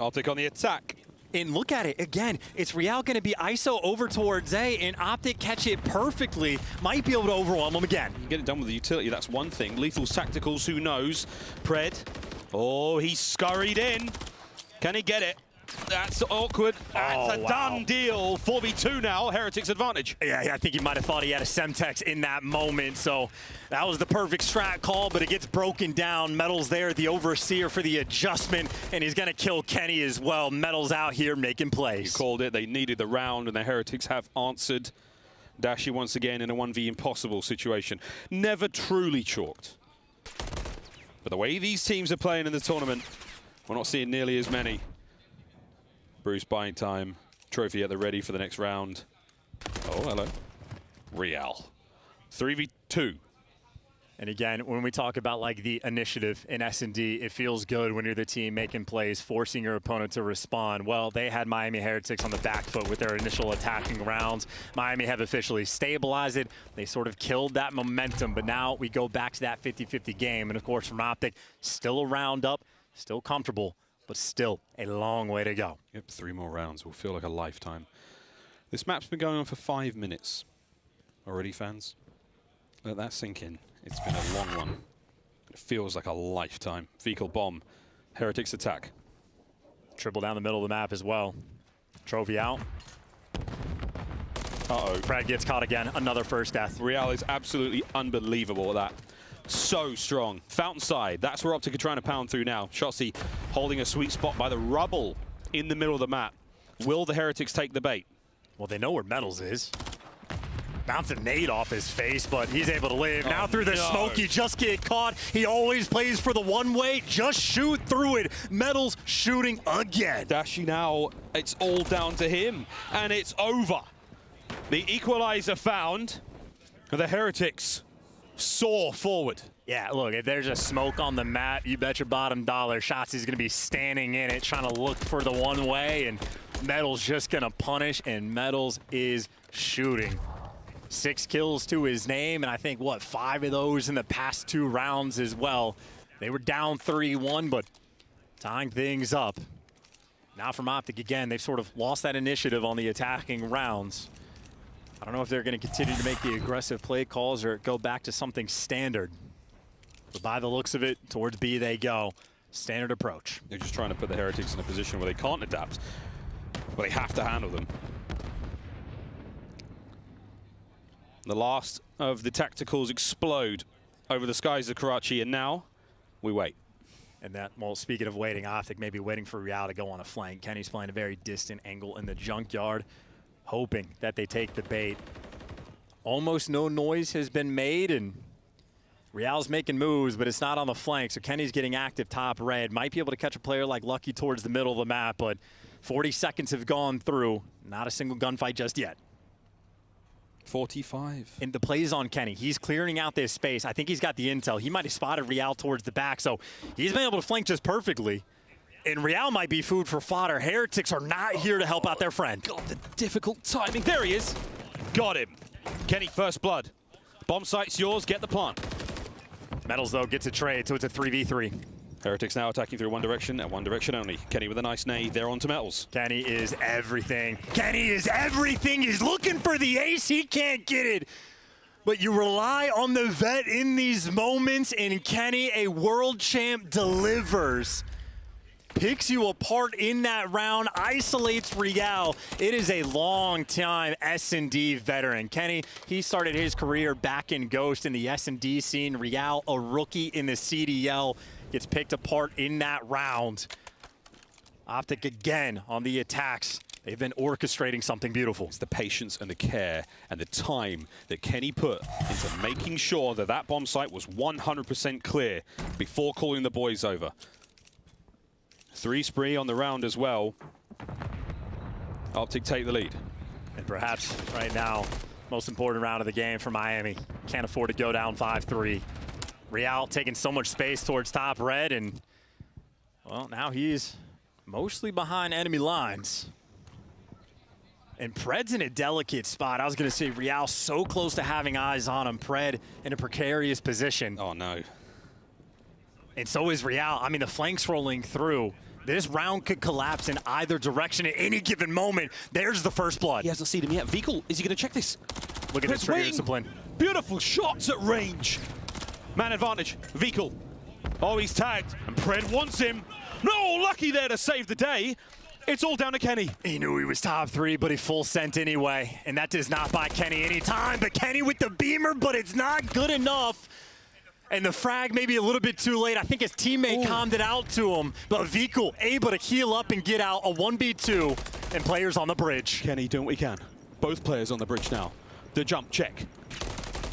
Optic on the attack. And look at it, again, it's Real going to be ISO over towards A, and Optic catch it perfectly. Might be able to overwhelm them again. Get it done with the utility, that's one thing. Lethal's tacticals, who knows? Pred. Oh, he scurried in. Can he get it? That's awkward. That's a done deal. 4v2 now, Heretics advantage. Yeah, I think he might have thought he had a Semtex in that moment, so that was the perfect strat call, but it gets broken down. Metal's there, the overseer for the adjustment, and he's gonna kill Kenny as well. Metal's out here making plays. You called it, they needed the round, and the Heretics have answered. Dashy once again in a 1v impossible situation. Never truly chalked. But the way these teams are playing in the tournament, we're not seeing nearly as many. Bruce buying time. Trophy at the ready for the next round. Oh, hello. Real. 3v2. And again, when we talk about like the initiative in S&D, it feels good when you're the team making plays, forcing your opponent to respond. Well, they had Miami Heretics on the back foot with their initial attacking rounds. Miami have officially stabilized it. They sort of killed that momentum, but now we go back to that 50-50 game. And of course, from Optic, still a round up, still comfortable, but still a long way to go. Yep, 3 more rounds will feel like a lifetime. This map's been going on for 5 minutes already, fans. Let that sink in. It's been a long one. It feels like a lifetime. Fecal bomb. Heretics attack. Triple down the middle of the map as well. Trophy out. Uh-oh. Pred gets caught again. Another first death. Real is absolutely unbelievable at that. So strong. Fountain side. That's where Optic are trying to pound through now. Shotzi holding a sweet spot by the rubble in the middle of the map. Will the Heretics take the bait? Well, they know where Metals is. Bounce a nade off his face, but he's able to live. Now through the smoke, he just get caught. He always plays for the one-way. Just shoot through it. Metals shooting again. Dashi now, it's all down to him, and it's over. The equalizer found. The Heretics soar forward. Yeah, look, if there's a smoke on the map, you bet your bottom dollar Shotzi's going to be standing in it, trying to look for the one-way, and Metals just going to punish, and Metals is shooting. 6 kills to his name, and I think, what, 5 of those in the past 2 rounds as well. They were down 3-1, but tying things up. Now from Optic again, they've sort of lost that initiative on the attacking rounds. I don't know if they're going to continue to make the aggressive play calls or go back to something standard. But by the looks of it, towards B they go. Standard approach. They're just trying to put the Heretics in a position where they can't adapt, but they have to handle them. The last of the tacticals explode over the skies of Karachi, and now we wait. And that, well, speaking of waiting, Optic may be waiting for Real to go on a flank. Kenny's playing a very distant angle in the junkyard, hoping that they take the bait. Almost no noise has been made, and Real's making moves, but it's not on the flank, so Kenny's getting active top red. Might be able to catch a player like Lucky towards the middle of the map, but 40 seconds have gone through. Not a single gunfight just yet. 45. And the play's on Kenny. He's clearing out this space. I think he's got the intel. He might have spotted Real towards the back, so he's been able to flank just perfectly. And Real might be food for fodder. Heretics are not here to help out their friend. God, the difficult timing. There he is. Got him. Kenny, first blood. Bomb site's yours. Get the plant. Metals, though, gets a trade, so it's a 3v3. Heretics now attacking through one direction and one direction only. Kenny with a nice nade. They're on to Metals. Kenny is everything. Kenny is everything. He's looking for the ace. He can't get it. But you rely on the vet in these moments, and Kenny, a world champ, delivers. Picks you apart in that round, isolates Real. It is a long-time S&D veteran. Kenny, he started his career back in Ghost in the S&D scene. Real, a rookie in the CDL, gets picked apart in that round. Optic again on the attacks. They've been orchestrating something beautiful. It's the patience and the care and the time that Kenny put into making sure that that bomb site was 100% clear before calling the boys over. 3 spree on the round as well. Optic take the lead. And perhaps right now, most important round of the game for Miami. Can't afford to go down 5-3. Real taking so much space towards top red, and well, now he's mostly behind enemy lines. And Pred's in a delicate spot. I was going to say Real so close to having eyes on him. Pred in a precarious position. Oh, no. And so is Real. I mean, the flanks rolling through. This round could collapse in either direction at any given moment. There's the first blood. He hasn't seen him yet. Vical, is he going to check this? Look at this trigger discipline. Beautiful shots at range. Man advantage. Vical. Oh, he's tagged. And Pred wants him. No, Lucky there to save the day. It's all down to Kenny. He knew he was top 3, but he full sent anyway. And that does not buy Kenny any time. But Kenny with the beamer, but it's not good enough. And the frag maybe a little bit too late. I think his teammate calmed it out to him. But Vical able to heal up and get out a 1v2. And players on the bridge. Kenny doing what he can. Both players on the bridge now. The jump check.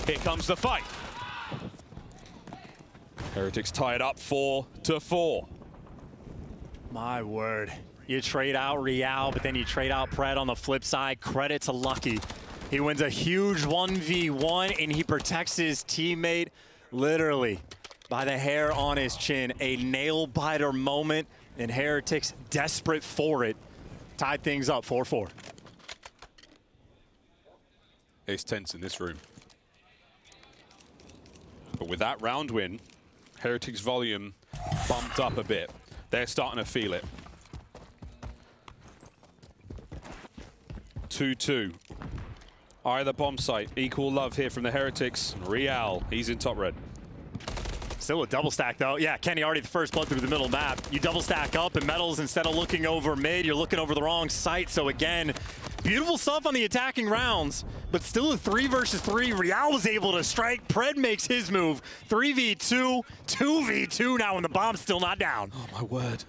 Here comes the fight. Heretics tie it up 4-4. My word. You trade out Real, but then you trade out Pred on the flip side. Credit to Lucky. He wins a huge 1v1, and he protects his teammate literally by the hair on his chin. A nail-biter moment, and Heretics, desperate for it, tied things up 4-4. It's tense in this room. But with that round win, Heretics' volume bumped up a bit. They're starting to feel it. 2-2. Either bomb site. Equal love here from the Heretics. Real, he's in top red. Still a double stack though. Yeah, Kenny already the first blood through the middle map. You double stack up, and Metals, instead of looking over mid, you're looking over the wrong site. So again, beautiful stuff on the attacking rounds, but still a 3 versus 3. Real was able to strike. Pred makes his move. 3v2, 2v2 now, and the bomb's still not down. Oh my word.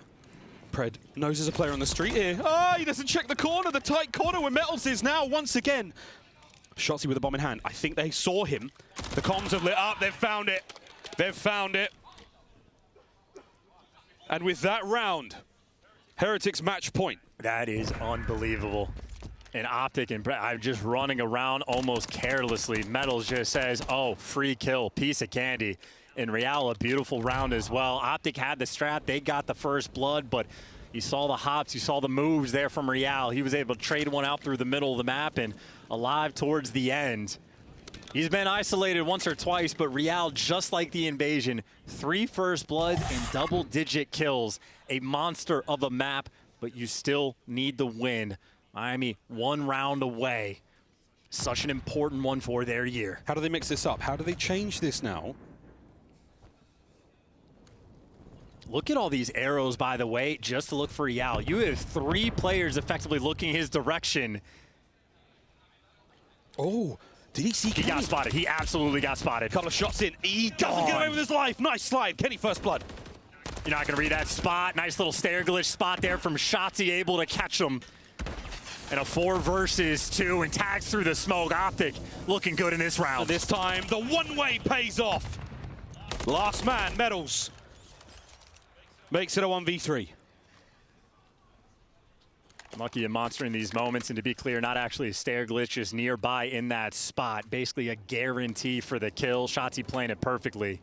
Pred knows there's a player on the street here. Oh, he doesn't check the corner, the tight corner where Metals is now once again. Shotzzy with a bomb in hand. I think they saw him. The comms have lit up. They've found it. They've found it. And with that round, Heretics match point. That is unbelievable. And Optic and I'm just running around almost carelessly. Metals just says, oh, free kill, piece of candy. And Real, a beautiful round as well. Optic had the strat. They got the first blood, but you saw the hops, you saw the moves there from Real. He was able to trade one out through the middle of the map and alive towards the end. He's been isolated once or twice, but Real, just like the Invasion, 3 first bloods and double-digit kills. A monster of a map, but you still need the win. Miami 1 round away. Such an important one for their year. How do they mix this up? How do they change this now? Look at all these arrows, by the way, just to look for Real. You have 3 players effectively looking his direction. Oh, did he see Kenny? He got spotted. He absolutely got spotted. Couple of shots in. He doesn't get away with his life. Nice slide. Kenny first blood. You're not going to read that spot. Nice little stair glitch spot there from Shotzzy, able to catch him. And a 4 versus 2 and tags through the smoke. Optic looking good in this round. This time, the one-way pays off. Last man, Metals. Makes it a 1v3. Lucky and Monster in these moments, and to be clear, not actually a stair glitch, just nearby in that spot. Basically a guarantee for the kill. Shotzzy playing it perfectly.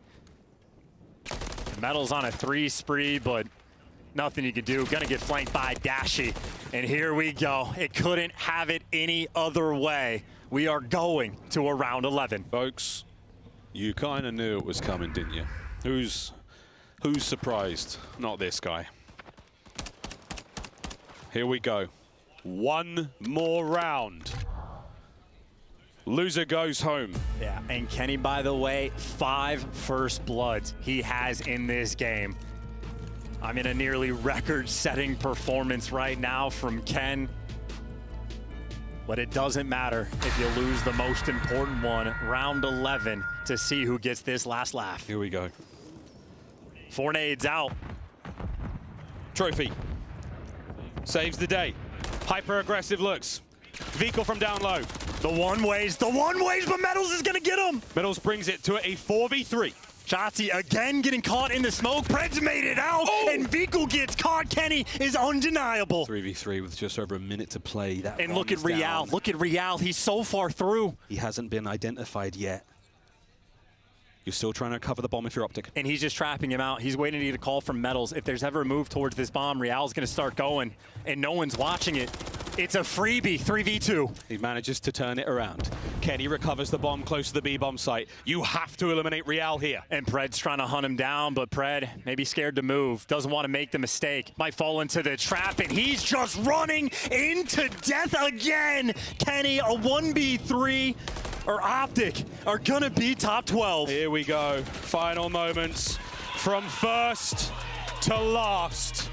Metals on a 3 spree, but nothing you can do. Gonna get flanked by Dashy. And here we go. It couldn't have it any other way. We are going to a round 11. Folks, you kind of knew it was coming, didn't you? Who's surprised? Not this guy. Here we go. 1 more round. Loser goes home. Yeah, and Kenny, by the way, 5 first bloods he has in this game. I'm in a nearly record-setting performance right now from Ken. But it doesn't matter if you lose the most important one, round 11, to see who gets this last laugh. Here we go. 4 nades out. Trophy. Saves the day. Hyper-aggressive looks. Vico from down low. The one-ways, but Metals is gonna get him. Metals brings it to a 4v3. Shotzzy again getting caught in the smoke. Pred's made it out, and Vico gets caught. Kenny is undeniable. 3v3 with just over a minute to play. And look at Real. Look at Real. He's so far through. He hasn't been identified yet. You're still trying to cover the bomb if you're Optic. And he's just trapping him out. He's waiting to get a call from Metals. If there's ever a move towards this bomb, Real's going to start going, and no one's watching it. It's a freebie, 3v2. He manages to turn it around. Kenny recovers the bomb close to the B-bomb site. You have to eliminate Real here. And Pred's trying to hunt him down, but Pred maybe scared to move. Doesn't want to make the mistake. Might fall into the trap, and he's just running into death again. Kenny, a 1v3. Or Optic are gonna be top 12. Here we go. Final moments from first to last.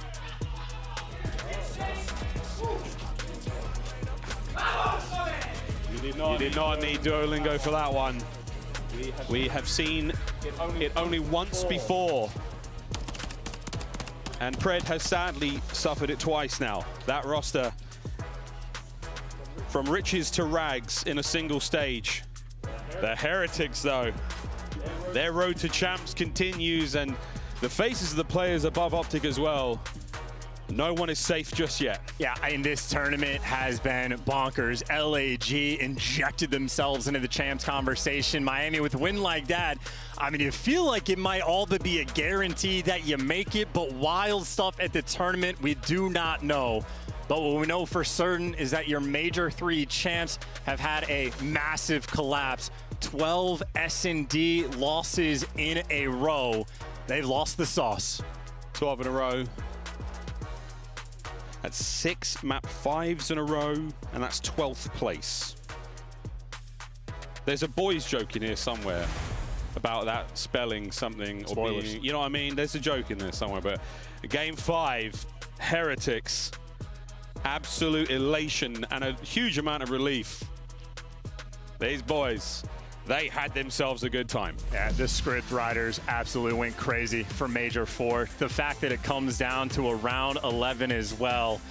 You did not need Duolingo for that one. We have seen it only once before. And Pred has sadly suffered it twice now. That roster, from riches to rags in a single stage. The Heretics, though, their road to champs continues, and the faces of the players above Optic as well No one is safe just yet. Yeah, and this tournament has been bonkers. LAG injected themselves into the champs conversation. Miami with a win like that, I mean, you feel like it might all but be a guarantee that you make it, but wild stuff at the tournament, we do not know. But what we know for certain is that your major 3 champs have had a massive collapse. 12 S&D losses in a row. They've lost the sauce. 12 in a row. That's 6 map 5s in a row, and that's 12th place. There's a boys joke in here somewhere about that spelling something or being, you know what I mean? There's a joke in there somewhere, but game 5, Heretics, absolute elation and a huge amount of relief. These boys, they had themselves a good time. Yeah, the script writers absolutely went crazy for Major 4. The fact that it comes down to a round 11 as well.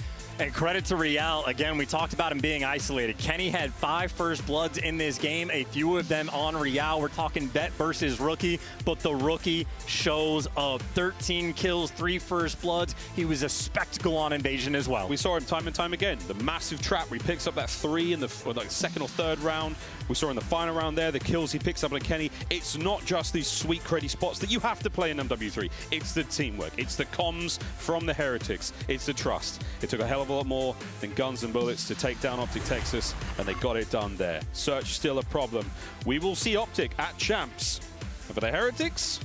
And credit to Real. Again, we talked about him being isolated. Kenny had 5 first bloods in this game, a few of them on Real. We're talking vet versus rookie, but the rookie shows up. 13 kills, 3 first bloods. He was a spectacle on Invasion as well. We saw him time and time again. The massive trap, he picks up that 3 in the second or third round. We saw in the final round there, the kills he picks up on Kenny. It's not just these sweet, creddy spots that you have to play in MW3. It's the teamwork. It's the comms from the Heretics. It's the trust. It took a hell of a lot more than guns and bullets to take down Optic Texas, and they got it done there. Search still a problem. We will see Optic at Champs. And for the Heretics,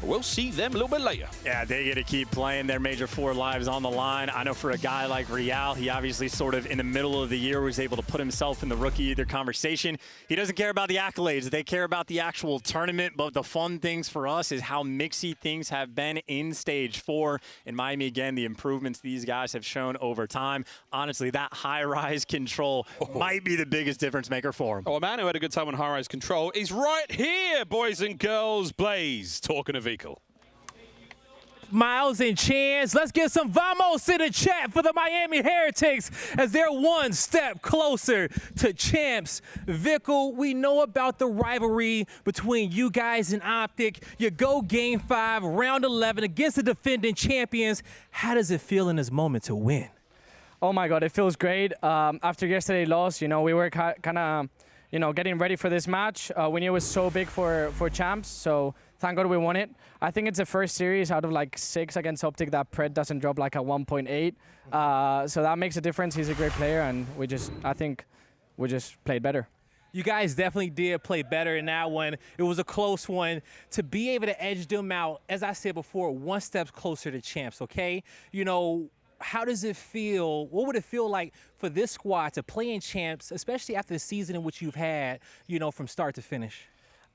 we'll see them a little bit later. Yeah, they get to keep playing their Major 4 lives on the line. I know for a guy like Real, he obviously sort of in the middle of the year was able to put himself in the rookie of the conversation. He doesn't care about the accolades. They care about the actual tournament, but the fun things for us is how mixy things have been in Stage 4. In Miami, again, the improvements these guys have shown over time. Honestly, that high-rise control might be the biggest difference maker for him. Oh, a man who had a good time on high-rise control is right here, boys and girls. Blaze, talking of Vehicle. Miles and Chance, let's get some vamos in the chat for the Miami Heretics as they're one step closer to champs. Vickle, we know about the rivalry between you guys and Optic. You go game 5, round 11 against the defending champions. How does it feel in this moment to win? Oh my God, it feels great. After yesterday's loss, you know, we were kind of, you know, getting ready for this match. We knew it was so big for champs, so thank God we won it. I think it's the first series out of like 6 against Optic that Pred doesn't drop like a 1.8. So that makes a difference. He's a great player, and I think we just played better. You guys definitely did play better in that one. It was a close one. To be able to edge them out, as I said before, 1 step closer to champs, okay? You know, how does it feel? What would it feel like for this squad to play in champs, especially after the season in which you've had, you know, from start to finish?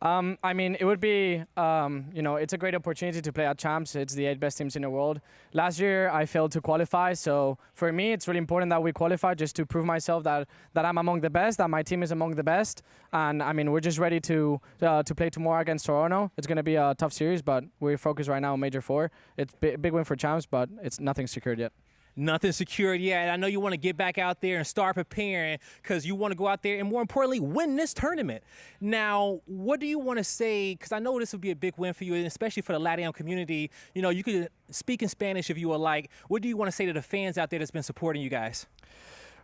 I mean, it would be, you know, it's a great opportunity to play at champs. It's the 8 best teams in the world. Last year, I failed to qualify. So for me, it's really important that we qualify just to prove myself that I'm among the best, that my team is among the best. And I mean, we're just ready to play tomorrow against Toronto. It's going to be a tough series, but we're focused right now on Major 4. It's a big win for champs, but it's nothing secured yet. Nothing secured yet. I know you want to get back out there and start preparing because you want to go out there and, more importantly, win this tournament. Now, what do you want to say? Because I know this would be a big win for you, and especially for the LATAM community. You know, you could speak in Spanish if you would like. What do you want to say to the fans out there that's been supporting you guys?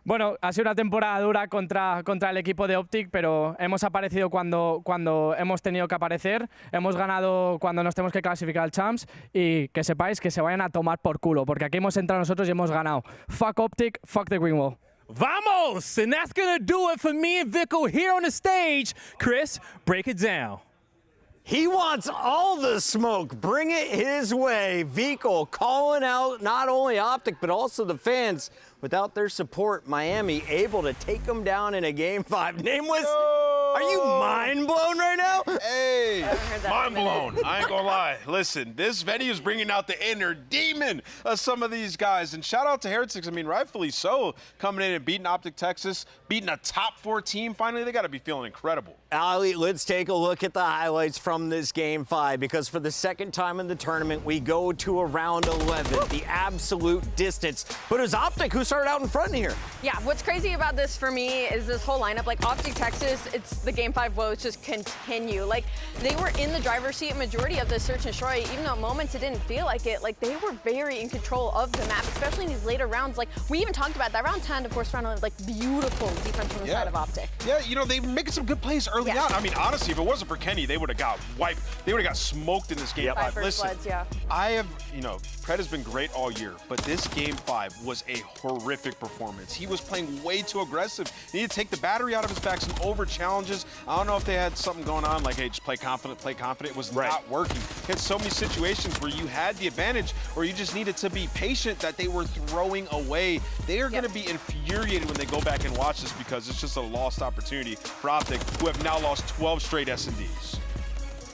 Bueno, ha sido una temporada dura contra el equipo de Optic, pero hemos aparecido cuando hemos tenido que aparecer, hemos ganado cuando nos tenemos que clasificar al Champs, y que sepáis que se vayan a tomar por culo, porque aquí hemos entrado nosotros y hemos ganado. Fuck Optic, fuck the Green Wall. Vamos! And that's going to do it for me and Vickle here on the stage. Chris, break it down. He wants all the smoke. Bring it his way. Vickle calling out not only Optic, but also the fans. Without their support, Miami able to take them down in a game 5. Nameless, are you mind blown right now? Hey, mind blown. I ain't gonna lie. Listen, this venue is bringing out the inner demon of some of these guys. And shout out to Heretics. I mean, rightfully so, coming in and beating Optic Texas, beating a top 4 team. Finally, they got to be feeling incredible. Ali, let's take a look at the highlights from this Game 5, because for the second time in the tournament, we go to a round 11, the absolute distance. But it was Optic who started out in front here. Yeah, what's crazy about this for me is this whole lineup. Like, Optic Texas, it's the Game 5 woes just continue. Like, they were in the driver's seat majority of the search and destroy, even though at moments it didn't feel like it. Like, they were very in control of the map, especially in these later rounds. Like, we even talked about that round 10, of course, round 11, like, beautiful defense from the side of Optic. Yeah, you know, they were making some good plays early on. I mean, honestly, if it wasn't for Kenny, they would have got wiped. They would have got smoked in this Game 5. Listen, I have, you know, Pred has been great all year, but this Game 5 was a horrific performance. He was playing way too aggressive. He needed to take the battery out of his back, some over challenges. I don't know if they had something going on, like, hey, just play confident, play confident. It was not working. He had so many situations where you had the advantage, or you just needed to be patient that they were throwing away. They are going to be infuriated when they go back and watch this, because it's just a lost opportunity for Optic, who have now lost 12 straight S&Ds.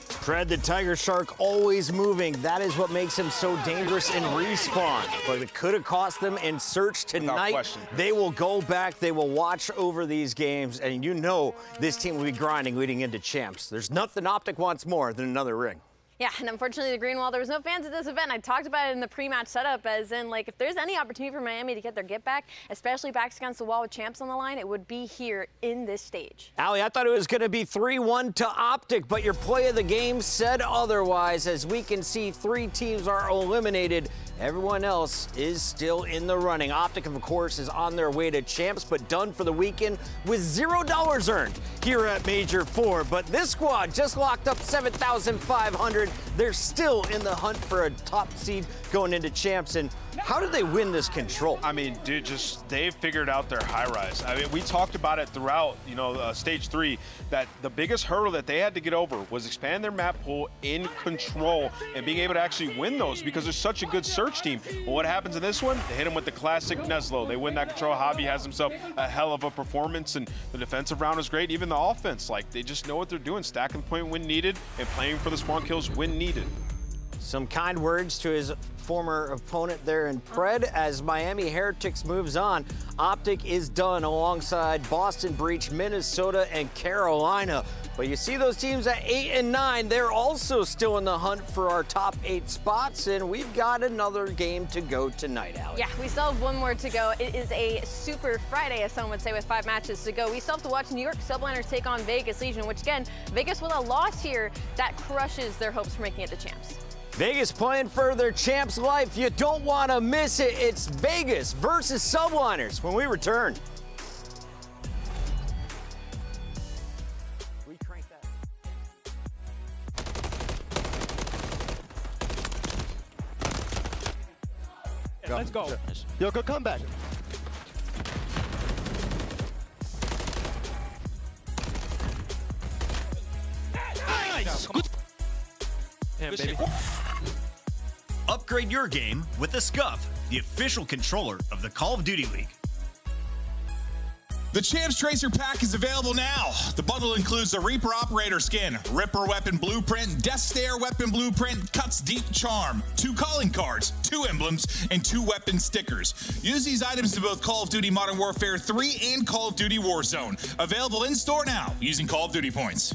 Pred, the Tiger Shark, always moving. That is what makes him so dangerous in respawn. But it could have cost them in search tonight. They will go back. They will watch over these games. And you know this team will be grinding leading into champs. There's nothing Optic wants more than another ring. Yeah, and unfortunately the green wall, there was no fans at this event. I talked about it in the pre-match setup, as in, like, if there's any opportunity for Miami to get their get back, especially backs against the wall with champs on the line, it would be here in this stage. Ali, I thought it was going to be 3-1 to Optic, but your play of the game said otherwise. As we can see, 3 teams are eliminated. Everyone else is still in the running. Optic, of course, is on their way to champs, but done for the weekend with $0 earned here at Major 4. But this squad just locked up $7,500. They're still in the hunt for a top seed going into champs. And how did they win this control? I mean, dude, they've figured out their high rise. I mean, we talked about it throughout, you know, stage 3, that the biggest hurdle that they had to get over was expand their map pool in control and being able to actually win those, because they're such a good search team. Well, what happens in this one? They hit him with the classic NYSL. They win that control. Javi has himself a hell of a performance, and the defensive round is great. Even the offense, like, they just know what they're doing, stacking the point when needed and playing for the spawn kills when needed. Some kind words to his former opponent there in Pred. As Miami Heretics moves on, Optic is done alongside Boston Breach, Minnesota, and Carolina. But you see those teams at 8 and 9, they're also still in the hunt for our top 8 spots, and we've got another game to go tonight, Alex. Yeah, we still have one more to go. It is a Super Friday, as some would say, with 5 matches to go. We still have to watch New York Subliners take on Vegas Legion, which, again, Vegas with a loss here, that crushes their hopes for making it to champs. Vegas playing for their champs life. You don't want to miss it. It's Vegas versus Subliners when we return. Let's go. Yo, good comeback. Nice. Good. Damn, baby. Upgrade your game with the Scuff, the official controller of the Call of Duty League. The Champs Tracer pack is available now. The bundle includes the Reaper Operator skin, Ripper Weapon Blueprint, Death Stare Weapon Blueprint, Cuts Deep Charm, 2 calling cards, 2 emblems, and 2 weapon stickers. Use these items in both Call of Duty Modern Warfare 3 and Call of Duty Warzone. Available in store now using Call of Duty points.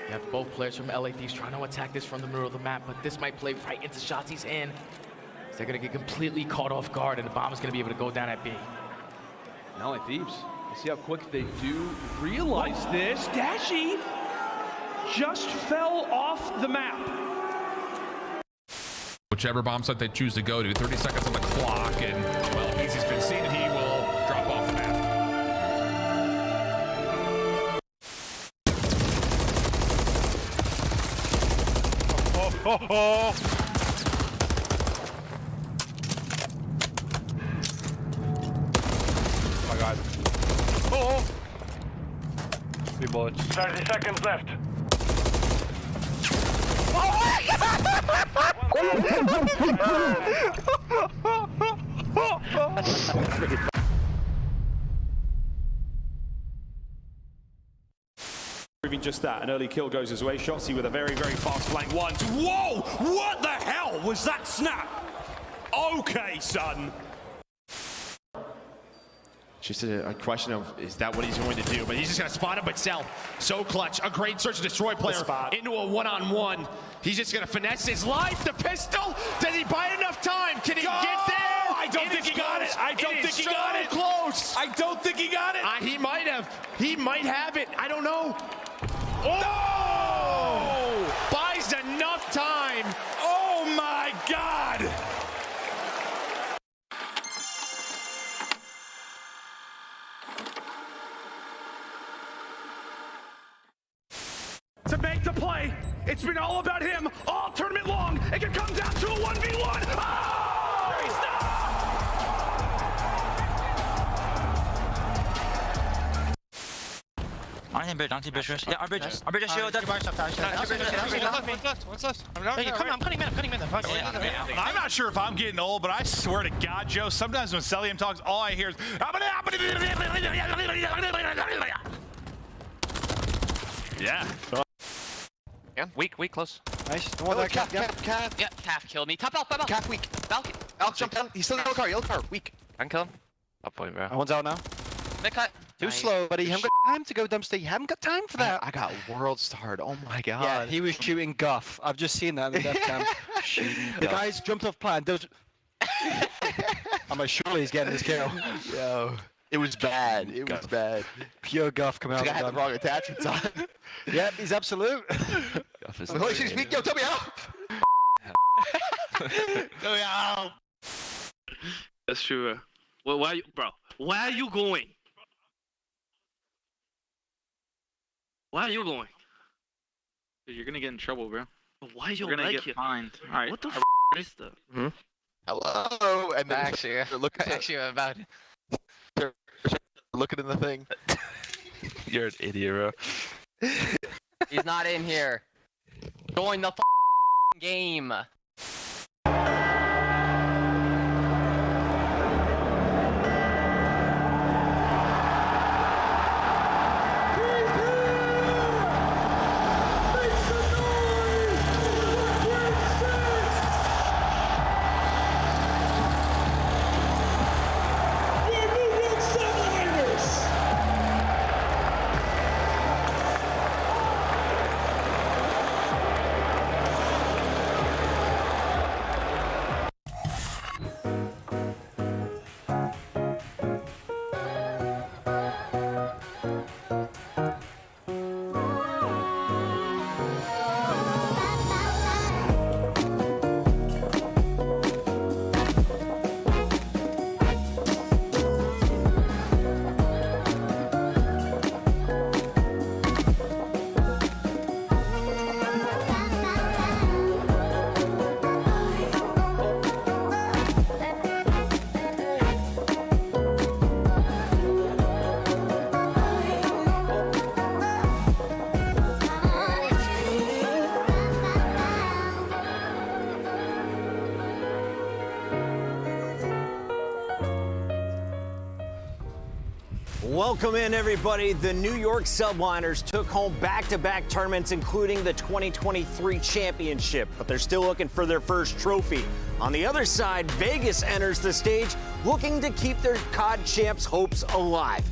You have both players from LA Thieves trying to attack this from the middle of the map, but this might play right into Shotzi's hand. They're going to get completely caught off guard, and the bomb is going to be able to go down at B. LA Thieves, you see how quick they do realize this. Dashy just fell off the map. Whichever bomb site they choose to go to, 30 seconds on the clock, and, well, if Easy's been seen, he will drop off the map. Oh my God. Oh! 3 bullets. 30 seconds left. proving just that. An early kill goes his way. Shotzi with a very, very fast flank one. Whoa! What the hell was that snap? Okay, son. Just a question of, is that what he's going to do? But he's just going to spot him, but Cell, so clutch. A great search and destroy player into a one-on-one. He's just going to finesse his life. The pistol, does he buy enough time? Can he get there? I don't think he got it. I don't think he got it. Close. I don't think he got it. He might have. He might have it. I don't know. Oh! No! Buys enough time. Oh my God! To make the play, it's been all about him all tournament long. It can come down to a 1v1. Oh! He's On him, bridge, yeah, our bridge is shield. One's left. I'm cutting mid. I'm not sure if I'm getting old, but I swear to God, Joe, sometimes when Celium talks, all I hear is... Yeah. Weak, close. Nice. Calf. Yeah, Calf killed me. Top out. Calf weak. Falcon. Alk jump down. He's still in yellow car. Weak. I can kill him. Up point, bro. One's out now. Mid cut. Too slow, buddy. You haven't got time to go dumpster. You haven't got time for that. I got world starred. Oh my god. Yeah, he was shooting guff. I've just seen that in the death cam. The guys jumped off plan. I'm like, surely he's getting his kill. Yo. It was bad. It was bad. Pure guff coming out. I had the wrong attachments on. Yep, he's absolute. Holy shit, speak. Yo, tell me out. Tell me out. That's true. Well, where are you, bro? Where are you going? Why are you going? Dude, you're gonna get in trouble, bro. Why is your You're gonna leg get here? fined. All right. What the is that? Hello. And then Actually, about it. looking in the thing. You're an idiot, bro. He's not in here. Join the game. Welcome in, everybody. The New York Subliners took home back-to-back tournaments, including the 2023 championship, but they're still looking for their first trophy. On the other side, Vegas enters the stage looking to keep their COD champs' hopes alive.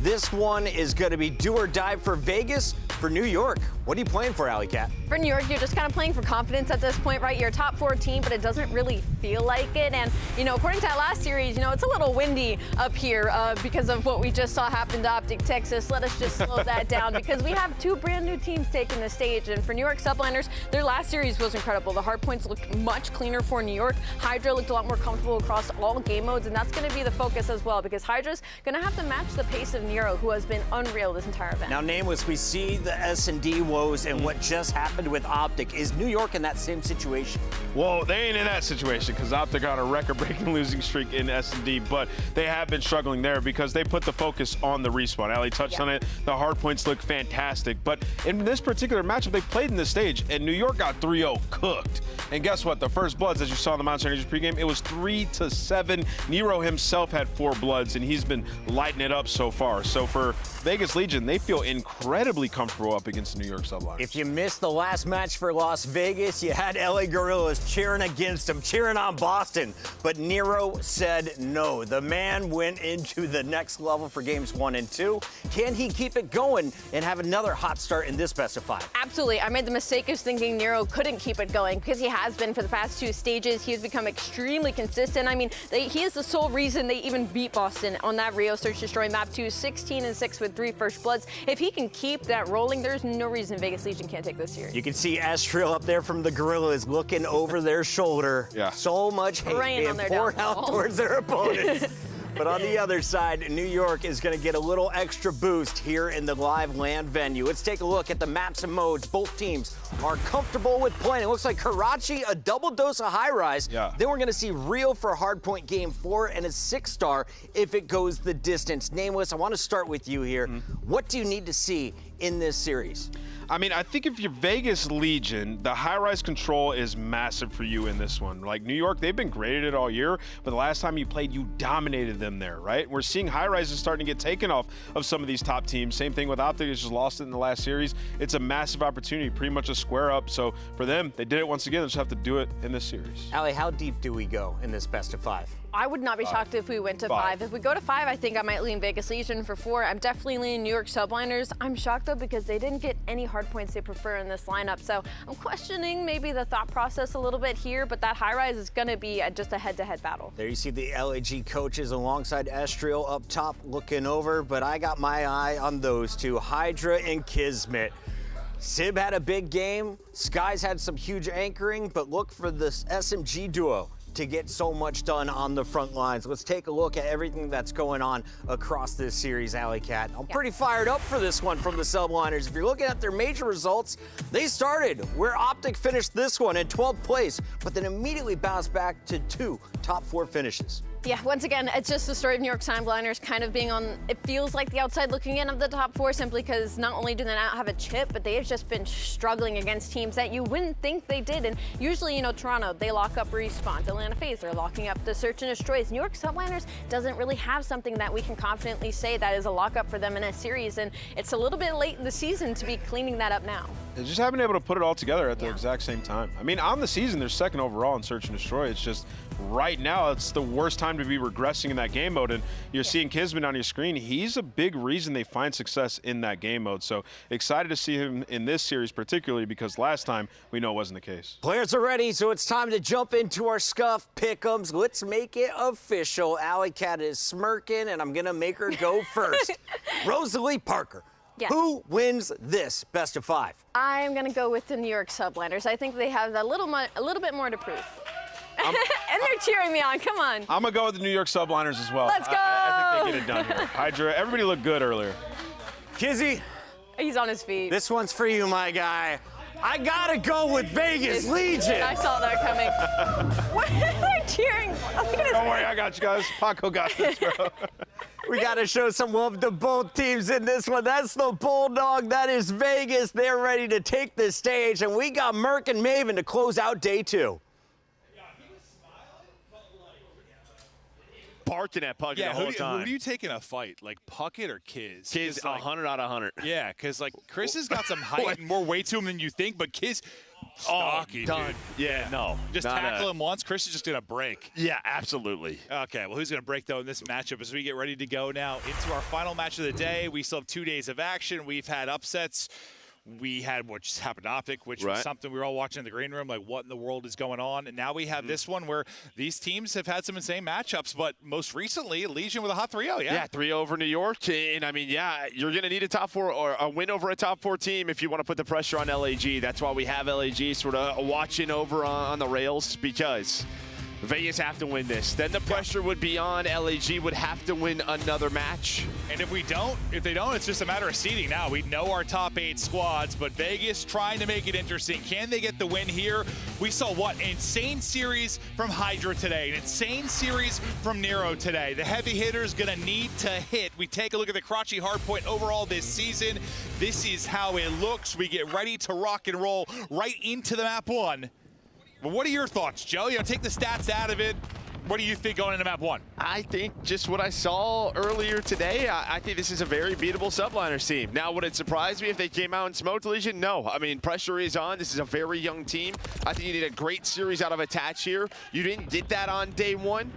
This one is going to be do or die for Vegas, for New York. What are you playing for, Alley Cat? For New York, you're just kind of playing for confidence at this point, right? You're a top 4 team, but it doesn't really feel like it. And, according to that last series, it's a little windy up here because of what we just saw happen to Optic Texas. Let us just slow that down because we have 2 brand new teams taking the stage. And for New York Subliners, their last series was incredible. The Hardpoints looked much cleaner for New York. Hydra looked a lot more comfortable across all game modes, and that's going to be the focus as well because Hydra's going to have to match the pace of Nero, who has been unreal this entire event. Now, Nameless, we see the S&D was woes and what just happened with Optic. Is New York in that same situation? Well, they ain't in that situation because Optic got a record-breaking losing streak in S&D, but they have been struggling there because they put the focus on the respawn. Ali touched on it. The hard points look fantastic, but in this particular matchup, they played in the stage, and New York got 3-0 cooked. And guess what? The first bloods, as you saw in the Monster Energy pregame, it was 3-7. Nero himself had 4 bloods, and he's been lighting it up so far. So for Vegas Legion, they feel incredibly comfortable up against the New York Subliners. If you missed the last match for Las Vegas, you had LA Gorillas cheering against them, cheering on Boston, but Nero said no. The man went into the next level for games 1 and 2. Can he keep it going and have another hot start in this best of 5? Absolutely. I made the mistake of thinking Nero couldn't keep it going because he has been for the past 2 stages. He has become extremely consistent. I mean, he is the sole reason they even beat Boston on that Rio Search Destroy map 2, 16-6 with 3 first bloods. If he can keep that rolling, there's no reason Vegas Legion can't take this series. You can see Estriel up there from the Gorillas looking over their shoulder. Yeah. So much hate being poured out towards their opponents. But on the other side, New York is going to get a little extra boost here in the live land venue. Let's take a look at the maps and modes both teams are comfortable with playing. It looks like Karachi, a double dose of high rise. Yeah. Then we're going to see Rio for Hardpoint Game 4 and a 6-star if it goes the distance. Nameless, I want to start with you here. What do you need to see in this series? I mean, I think if you're Vegas Legion, the high-rise control is massive for you in this one. Like New York, they've been great at it all year, but the last time you played, you dominated them there, right? We're seeing high-rises starting to get taken off of some of these top teams. Same thing with Optic, they just lost it in the last series. It's a massive opportunity, pretty much a square up. So for them, they did it once again. They just have to do it in this series. Ali, how deep do we go in this best of 5? I would not be shocked if we went to 5. If we go to 5, I think I might lean Vegas Legion. For 4, I'm definitely leaning New York Subliners. I'm shocked, though, because they didn't get any hard points they prefer in this lineup. So I'm questioning maybe the thought process a little bit here, but that high rise is going to be just a head-to-head battle. There you see the LAG coaches alongside Estriel up top looking over, but I got my eye on those two, Hydra and Kismet. Sib had a big game. Skies had some huge anchoring, but look for this SMG duo to get so much done on the front lines. Let's take a look at everything that's going on across this series, Alley Cat. I'm pretty fired up for this one from the Subliners. If you're looking at their major results, they started where Optic finished this one in 12th place, but then immediately bounced back to 2 top 4 finishes. Yeah, once again, it's just the story of New York Subliners kind of being on, it feels like the outside looking in of the top 4 simply because not only do they not have a chip, but they've just been struggling against teams that you wouldn't think they did. And usually, you know, Toronto, they lock up Respawn. Atlanta FaZe, they're locking up the Search and Destroys. New York Subliners doesn't really have something that we can confidently say that is a lockup for them in a series. And it's a little bit late in the season to be cleaning that up now. They just haven't been able to put it all together at the exact same time. I mean, on the season, they're 2nd overall in Search and Destroy. It's just right now, it's the worst time to be regressing in that game mode. And you're seeing Kismet on your screen. He's a big reason they find success in that game mode. So excited to see him in this series, particularly because last time we know it wasn't the case. Players are ready, so it's time to jump into our Scuff Pick'ems. Let's make it official. Alley Cat is smirking, and I'm going to make her go first. Rosalie Parker. Yes. Who wins this best of 5? I'm going to go with the New York Subliners. I think they have a little bit more to prove. And they're cheering me on. Come on. I'm going to go with the New York Subliners as well. Let's go. I think they get it done here. Hydra, everybody looked good earlier. Kizzy. He's on his feet. This one's for you, my guy. I got to go with Vegas Legion. I saw that coming. What? They're cheering. Don't worry, I got you guys. Paco got this, bro. We got to show some love to both teams in this one. That's the Bulldog. That is Vegas. They're ready to take the stage. And we got Merc and Maven to close out day 2. Barking at Puckett the whole time. Who do you take in a fight? Like Puckett or Kiz? Kiz, 100 out of 100. Yeah, because like Chris has got some height and more weight to him than you think, but Kiz, stocky, done. dude. Yeah, no. Just tackle him once. Chris is just going to break. Yeah, absolutely. Okay, well, who's going to break, though, in this matchup as we get ready to go now into our final match of the day? We still have 2 days of action. We've had upsets. We had what just happened to Optic, which was something we were all watching in the green room, like what in the world is going on? And now we have this one where these teams have had some insane matchups, but most recently, Legion with a hot 3-0, Yeah, 3-0 over New York. And, I mean, yeah, you're going to need a top 4 or a win over a top 4 team if you want to put the pressure on LAG. That's why we have LAG sort of watching over on the rails because Vegas have to win this. Then the pressure would be on. LAG would have to win another match. And if they don't, it's just a matter of seeding now. We know our top 8 squads, but Vegas trying to make it interesting. Can they get the win here? We saw what? An insane series from Hydra today. An insane series from Nero today. The heavy hitters gonna need to hit. We take a look at the Karachi Hardpoint overall this season. This is how it looks. We get ready to rock and roll right into the map 1. But what are your thoughts, Joe? You know, take the stats out of it. What do you think going into map 1? I think just what I saw earlier today, I think this is a very beatable Subliners team. Now, would it surprise me if they came out and smoked Legion? No. I mean, pressure is on. This is a very young team. I think you need a great series out of Attach here. You didn't get that on day 1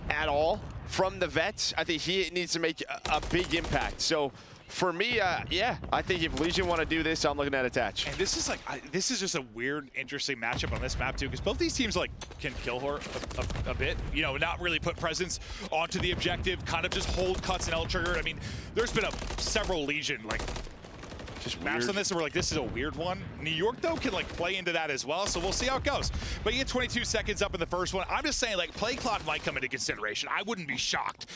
at all from the vets. I think he needs to make a big impact. So, for me, yeah, I think if Legion want to do this, I'm looking at Attach. And this is this is just a weird, interesting matchup on this map too, because both these teams can kill her a bit. You know, not really put presence onto the objective, kind of just hold cuts and L trigger. I mean, there's been several Legion just maps on this, and we're like, this is a weird one. New York though can play into that as well, so we'll see how it goes. But you get 22 seconds up in the first one. I'm just saying, play clock might come into consideration. I wouldn't be shocked.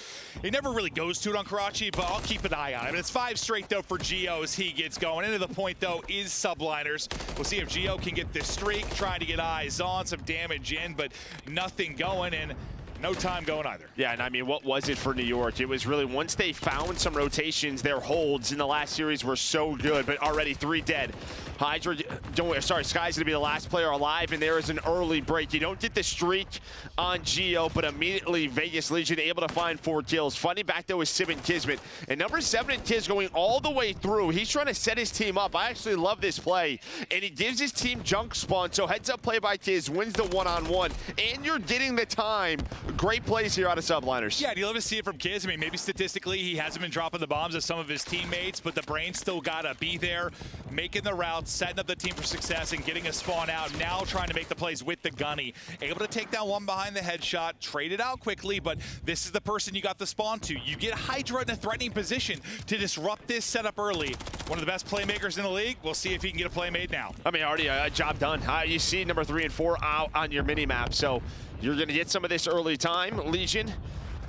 It never really goes to it on Karachi, but I'll keep an eye on it. I mean, it's 5 straight though for Gio as he gets going. Into the point though is Subliners. We'll see if Gio can get this streak, trying to get eyes on, some damage in, but nothing going, and no time going either. Yeah, and I mean, what was it for New York? It was really, once they found some rotations, their holds in the last series were so good, but already 3 dead. Hydra, Sky's gonna be the last player alive, and there is an early break. You don't get the streak on Gio, but immediately Vegas Legion able to find 4 kills. Fighting back though is Sib and Kismet. And number 7 and Kiz going all the way through. He's trying to set his team up. I actually love this play. And he gives his team junk spawn, so heads up play by Kiz, wins the one-on-one. And you're getting the time. Great plays here out of Subliners. Yeah, and you love to see it from Kiz. I mean, maybe statistically he hasn't been dropping the bombs as some of his teammates, but the brain still gotta be there, making the routes, setting up the team for success, and getting a spawn out. Now trying to make the plays with the gunny. Able to take down one behind the headshot, trade it out quickly, but this is the person you got the spawn to. You get Hydra in a threatening position to disrupt this setup early. One of the best playmakers in the league. We'll see if he can get a play made now. I mean, already a job done. You see number 3 and 4 out on your mini-map, so you're going to get some of this early time. Legion,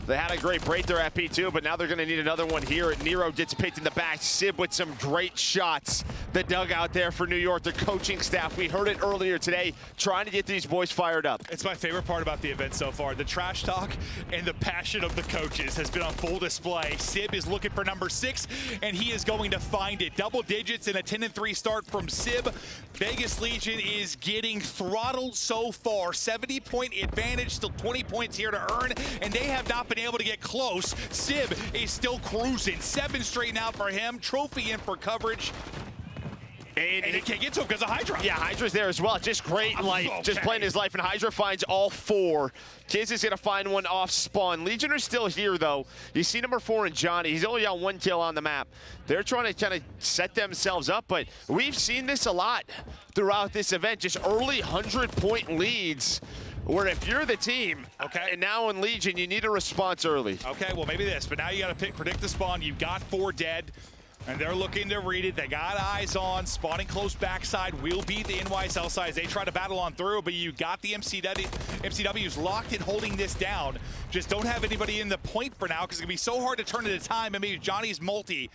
they had a great break there at P2, but now they're going to need another one here. Nero gets picked in the back. Sib with some great shots. The dugout there for New York, the coaching staff. We heard it earlier today, trying to get these boys fired up. It's my favorite part about the event so far. The trash talk and the passion of the coaches has been on full display. Sib is looking for number 6, and he is going to find it. Double digits and a 10-3 start from Sib. Vegas Legion is getting throttled so far. 70-point advantage, still 20 points here to earn, and they have not been able to get close. Sib is still cruising. 7 straight now for him. Trophy in for coverage. And he can't get to him because of Hydra. Yeah, Hydra's there as well. Just great life. Okay. Just playing his life, and Hydra finds all 4. Kiz is going to find one off spawn. Legion are still here, though. You see number 4 in Johnny. He's only got 1 kill on the map. They're trying to kind of set themselves up, but we've seen this a lot throughout this event. Just early 100-point leads, where if you're the team, okay, and now in Legion, you need a response early. Okay, well, maybe this, but now you got to predict the spawn. You've got 4 dead. And they're looking to read it. They got eyes on. Spawning close backside will be the NYSL side as they try to battle on through, but you got the MCW's locked in holding this down. Just don't have anybody in the point for now because it's going to be so hard to turn into time. I mean, Johnny's multi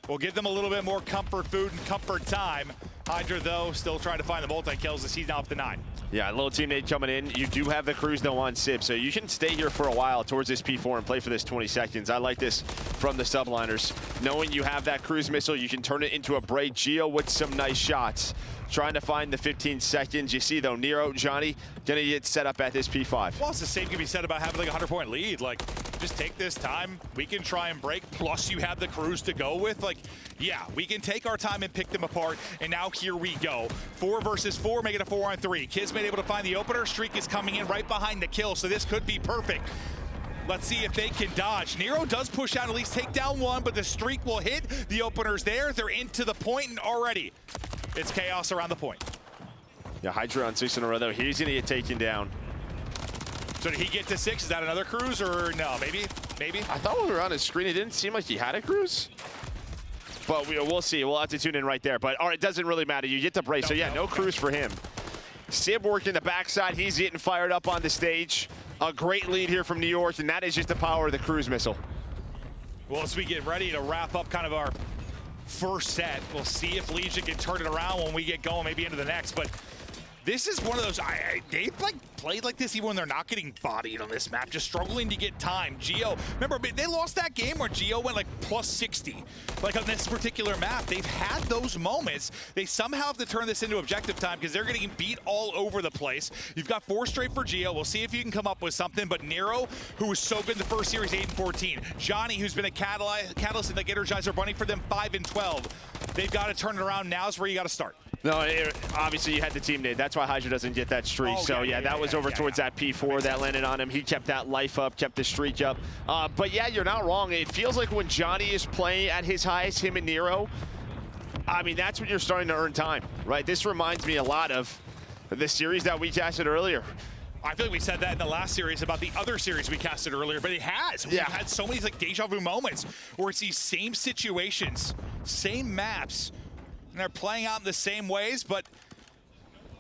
will give them a little bit more comfort food and comfort time. Hydra, though, still trying to find the multi-kills as he's now up to 9. Yeah, a little teammate coming in. You do have the cruise, though, on Sib, so you can stay here for a while towards this P4 and play for this 20 seconds. I like this from the Subliners. Knowing you have that cruise missile, you can turn it into a break. Gio with some nice shots. Trying to find the 15 seconds. You see, though, Nero, Johnny, gonna get set up at this P5. Well, it's the same can be said about having like a 100-point lead. Like, just take this time. We can try and break. Plus, you have the cruise to go with. Like, yeah, we can take our time and pick them apart. And now here we go. 4 versus 4, make it a 4-on-3. Kismet able to find the opener. Streak is coming in right behind the kill, so this could be perfect. Let's see if they can dodge. Nero does push out, at least take down 1, but the streak will hit. The opener's there. They're into the point, and already it's chaos around the point. Yeah, Hydra on 6 in a row, though. He's going to get taken down. So did he get to 6? Is that another cruise, or no? Maybe? I thought when we were on his screen, it didn't seem like he had a cruise. But we'll see. We'll have to tune in right there. But, all right, it doesn't really matter. You get the brace. So, yeah, no cruise for him. Sib working the backside. He's getting fired up on the stage. A great lead here from New York, and that is just the power of the cruise missile. Well, as we get ready to wrap up kind of our first set, we'll see if Legion can turn it around when we get going, maybe into the next. But this is one of those, they've played like this even when they're not getting bodied on this map, just struggling to get time. Geo, remember, they lost that game where Geo went like plus 60. Like on this particular map, they've had those moments. They somehow have to turn this into objective time because they're getting beat all over the place. You've got 4 straight for Geo. We'll see if you can come up with something. But Nero, who was so good in the first series, 8-14. Johnny, who's been a catalyst and the Energizer Bunny for them, 5-12. They've got to turn it around. Now's where you got to start. No, obviously you had the team nade. That's why Hydra doesn't get that streak. That was over towards that P4 that landed on him. He kept that life up, kept the streak up. But yeah, you're not wrong. It feels like when Johnny is playing at his highest, him and Nero, I mean, that's when you're starting to earn time, right? This reminds me a lot of the series that we casted earlier. I feel like we said that in the last series about the other series we casted earlier, but it has. We've had so many like deja vu moments where it's these same situations, same maps, and they're playing out in the same ways, but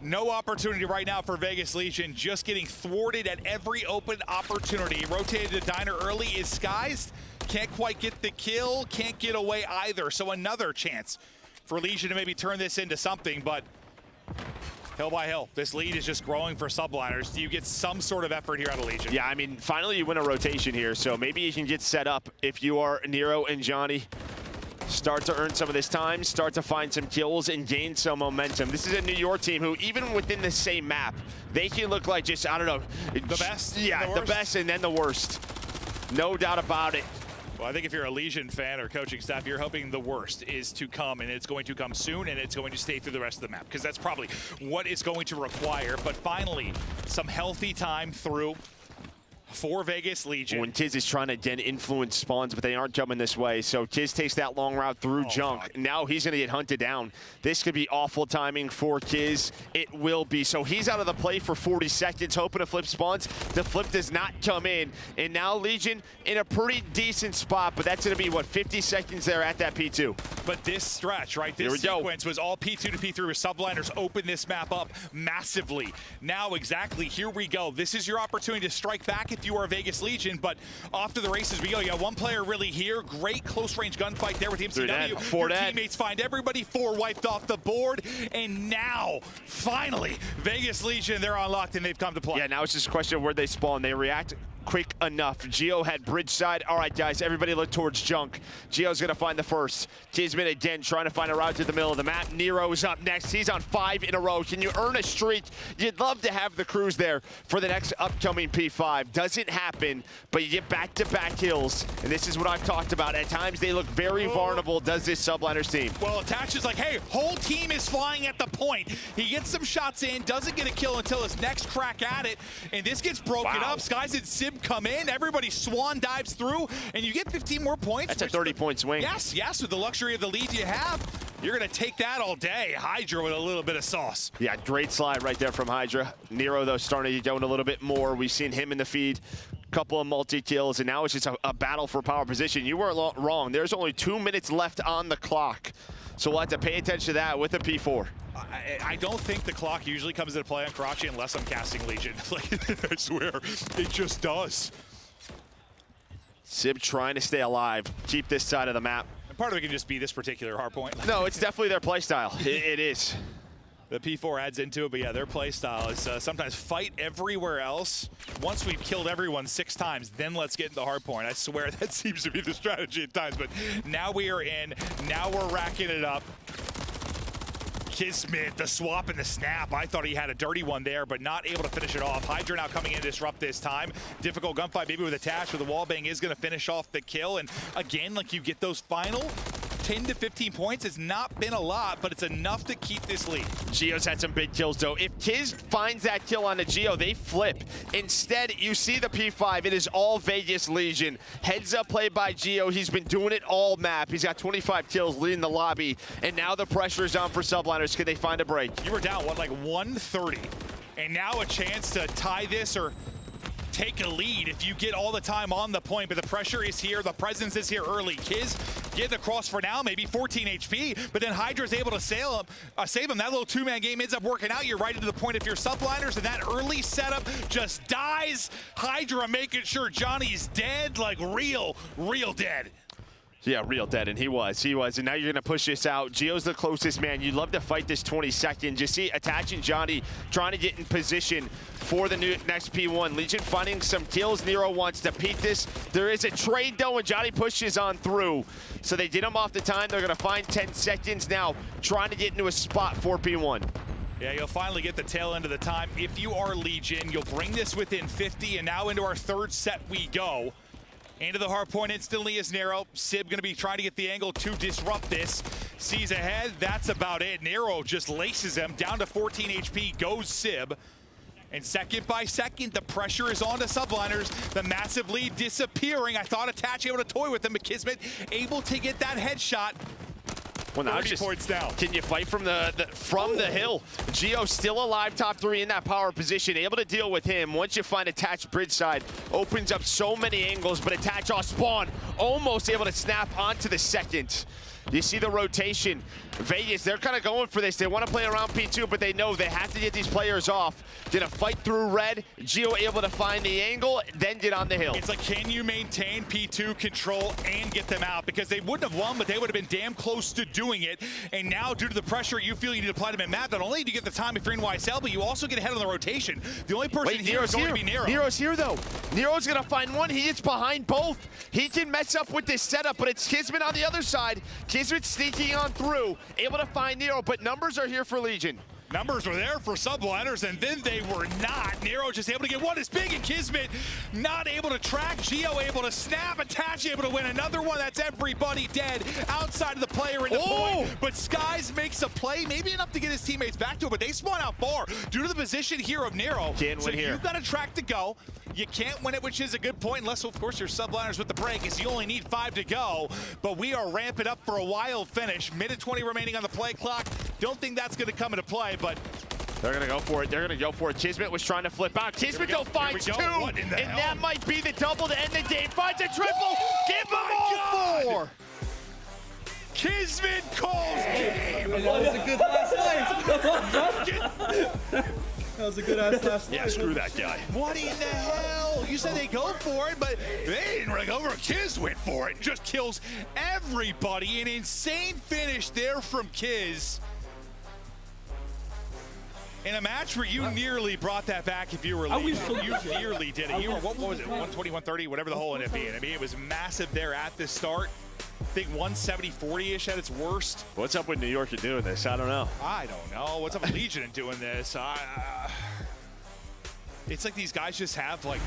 no opportunity right now for Vegas Legion, just getting thwarted at every open opportunity. Rotated to Diner early, is Skies, can't quite get the kill, can't get away either. So another chance for Legion to maybe turn this into something, but hill by hill, this lead is just growing for subliners. Do you get some sort of effort here out of Legion? Yeah, I mean, finally you win a rotation here, so maybe you can get set up if you are Nero and Johnny. Start to earn some of this time, start to find some kills and gain some momentum. This is a New York team who, even within the same map, they can look like just, I don't know. The best? Yeah, the best and then the worst. No doubt about it. Well, I think if you're a Legion fan or coaching staff, you're hoping the worst is to come, and it's going to come soon, and it's going to stay through the rest of the map, because that's probably what it's going to require. But finally, some healthy time through for Vegas Legion. When Tiz is trying to again influence spawns, but they aren't coming this way. So Tiz takes that long route through Junk. God. Now he's going to get hunted down. This could be awful timing for Tiz. It will be. So he's out of the play for 40 seconds, hoping to flip spawns. The flip does not come in. And now Legion in a pretty decent spot, but that's going to be, what, 50 seconds there at that P2. But this stretch, right, this sequence was all P2 to P3 where subliners open this map up massively. Now, exactly, here we go. This is your opportunity to strike back if you are Vegas Legion, but off to the races we go. You got one player really here. Great close-range gunfight there with the MCW. Your teammates find everybody, 4 wiped off the board, and now, finally, Vegas Legion, they're unlocked and they've come to play. Yeah, now it's just a question of where they spawn. They react quick enough. Geo had bridge side. All right, guys, everybody look towards Junk. Geo's going to find the first. Kismet again trying to find a route to the middle of the map. Nero's up next. He's on 5 in a row. Can you earn a streak? You'd love to have the crews there for the next upcoming P5. Doesn't happen, but you get back-to-back kills, and this is what I've talked about. At times, they look very vulnerable, does this subliners team. Well, Attach is like, hey, whole team is flying at the point. He gets some shots in, doesn't get a kill until his next crack at it, and this gets broken up. Skies and Sib come in, everybody swan dives through, and you get 15 more points. That's a 30-point swing. Yes, with the luxury of the lead you have, you're going to take that all day. Hydra with a little bit of sauce. Yeah, great slide right there from Hydra. Nero, though, starting to get going a little bit more. We've seen him in the feed, couple of multi-kills, and now it's just a battle for power position. You weren't wrong. There's only 2 minutes left on the clock, so we'll have to pay attention to that with a P4. I don't think the clock usually comes into play on Karachi unless I'm casting Legion. Like, I swear, it just does. Sib trying to stay alive, keep this side of the map. And part of it can just be this particular hardpoint. No, it's definitely their play style. It is. The P4 adds into it, but yeah, their play style is sometimes fight everywhere else. Once we've killed everyone 6 times, then let's get into hardpoint. I swear that seems to be the strategy at times, but now we are in. Now we're racking it up. Kismet, the swap and the snap. I thought he had a dirty one there, but not able to finish it off. Hydra now coming in to disrupt this time. Difficult gunfight, maybe with Attach, but the wallbang is going to finish off the kill. And again, like, you get those final 10 to 15 points. It's not been a lot, but it's enough to keep this lead. Geo's had some big kills, though. If Tiz finds that kill on the Geo, they flip. Instead, you see the P5. It is all Vegas Legion. Heads up play by Geo. He's been doing it all map. He's got 25 kills, leading the lobby. And now the pressure is on for subliners. Can they find a break? You were down, what, like 130? And now a chance to tie this or take a lead if you get all the time on the point, but the pressure is here, the presence is here early. Kiz getting across for now, maybe 14 HP, but then Hydra's able to save him. That little two-man game ends up working out. You're right into the point if you're subliners, and that early setup just dies. Hydra making sure Johnny's dead, like real dead. Yeah, real dead, and he was. And now you're going to push this out. Gio's the closest man. You'd love to fight this 20 seconds. You see attaching Johnny, trying to get in position for the next P1. Legion finding some kills. Nero wants to peek this. There is a trade, though, and Johnny pushes on through. So they did him off the time. They're going to find 10 seconds now, trying to get into a spot for P1. Yeah, you'll finally get the tail end of the time. If you are Legion, you'll bring this within 50, and now into our third set we go. Into the hard point instantly is Nero. Sib going to be trying to get the angle to disrupt this. Sees ahead, that's about it. Nero just laces him down to 14 HP, goes Sib. And second by second, the pressure is on the subliners. The massive lead disappearing. I thought Attach able to toy with them, but Kismet able to get that headshot. Well, now 30 points down. Can you fight from the hill? Gio still alive, top 3 in that power position, able to deal with him. Once you find Attach bridge side, opens up so many angles, but Attach off spawn, almost able to snap onto the second. You see the rotation. Vegas, they're kind of going for this. They want to play around P2, but they know they have to get these players off. Gonna fight through red. Gio able to find the angle, then get on the hill. It's like, can you maintain P2 control and get them out? Because they wouldn't have won, but they would have been damn close to doing it. And now, due to the pressure you feel you need to apply to mid-map, not only do you get the time if you're in NYSL, but you also get ahead on the rotation. The only person here is going to be Nero. Nero's here, though. Nero's gonna find one. He is behind both. He can mess up with this setup, but it's Kismet on the other side. Kismet sneaking on through, able to find Nero, but numbers are here for Legion. Numbers were there for subliners, and then they were not. Nero just able to get one as big, and Kismet not able to track. Gio able to snap. Attach able to win another one. That's everybody dead outside of the player in the point. But Skies makes a play, maybe enough to get his teammates back to it, but they spawn out far due to the position here of Nero. Can't win here. You've got a track to go. You can't win it, which is a good point, unless, of course, you're subliners with the break, as you only need 5 to go. But we are ramping up for a wild finish. Minute 20 remaining on the play clock. Don't think that's going to come into play, but they're going to go for it. They're going to go for it. Kismet was trying to flip out. Kismet finds 2, and that might be the double to end the game. Finds a triple. Give them all 4. Kismet calls game. That was a good last night. That was a good ass last night. Yeah, screw that guy. What in the hell? You said they go for it, but they didn't really go for it. Kiz went for it. Just kills everybody. An insane finish there from Kiz. In a match where you nearly brought that back if you were Legion. You nearly did it. You were, what was it, 120, 130, whatever the whole ended up being. I mean, it was massive there at the start. I think 170, 40-ish at its worst. What's up with New York in doing this? I don't know. I don't know. What's up with Legion in doing this? It's like these guys just have, like,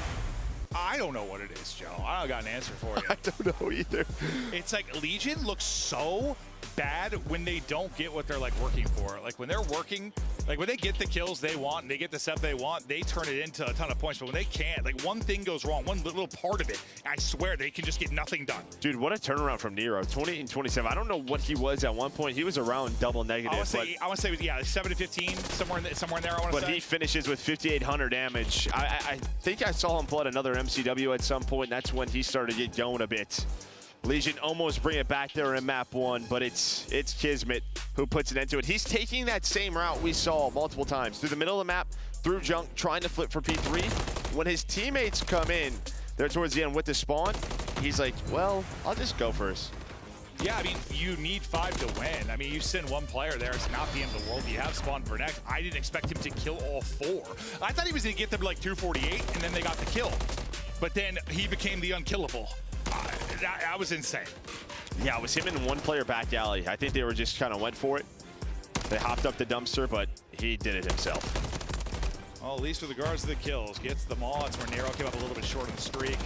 I don't know what it is, Joe. I don't got an answer for you. I don't know either. It's like Legion looks so bad when they don't get what they're like working for. Like when they're working, like when they get the kills they want and they get the stuff they want, they turn it into a ton of points. But when they can't, like one thing goes wrong, one little part of it, I swear they can just get nothing done. Dude, what a turnaround from Nero. 28 and 27. I don't know what he was at one point. He was around double negative. I want to say yeah, 7 to 15, somewhere in there. I want to say. But he finishes with 5,800 damage. I think I saw him pull out another MCW at some point. And that's when he started to get going a bit. Legion almost bring it back there in map 1, but it's Kismet who puts an end to it. He's taking that same route we saw multiple times. Through the middle of the map, through junk, trying to flip for P3. When his teammates come in, they're towards the end with the spawn, he's like, well, I'll just go first. Yeah, I mean, you need 5 to win. I mean, you send one player there, it's not the end of the world. You have spawn for next. I didn't expect him to kill all 4. I thought he was going to get them like 248, and then they got the kill. But then he became the unkillable. That was insane. Yeah, it was him and one player back alley. I think they were just kind of went for it. They hopped up the dumpster, but he did it himself. Well, at least with regards to the kills, gets them all. That's where Nero came up a little bit short of the streak.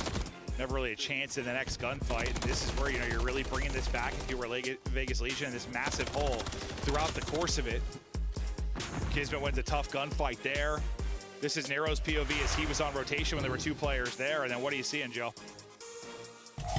Never really a chance in the next gunfight. And this is where, you know, you're really bringing this back if you were Vegas Legion in this massive hole throughout the course of it. Kismet wins a tough gunfight there. This is Nero's POV as he was on rotation when there were 2 players there. And then what are you seeing, Joe?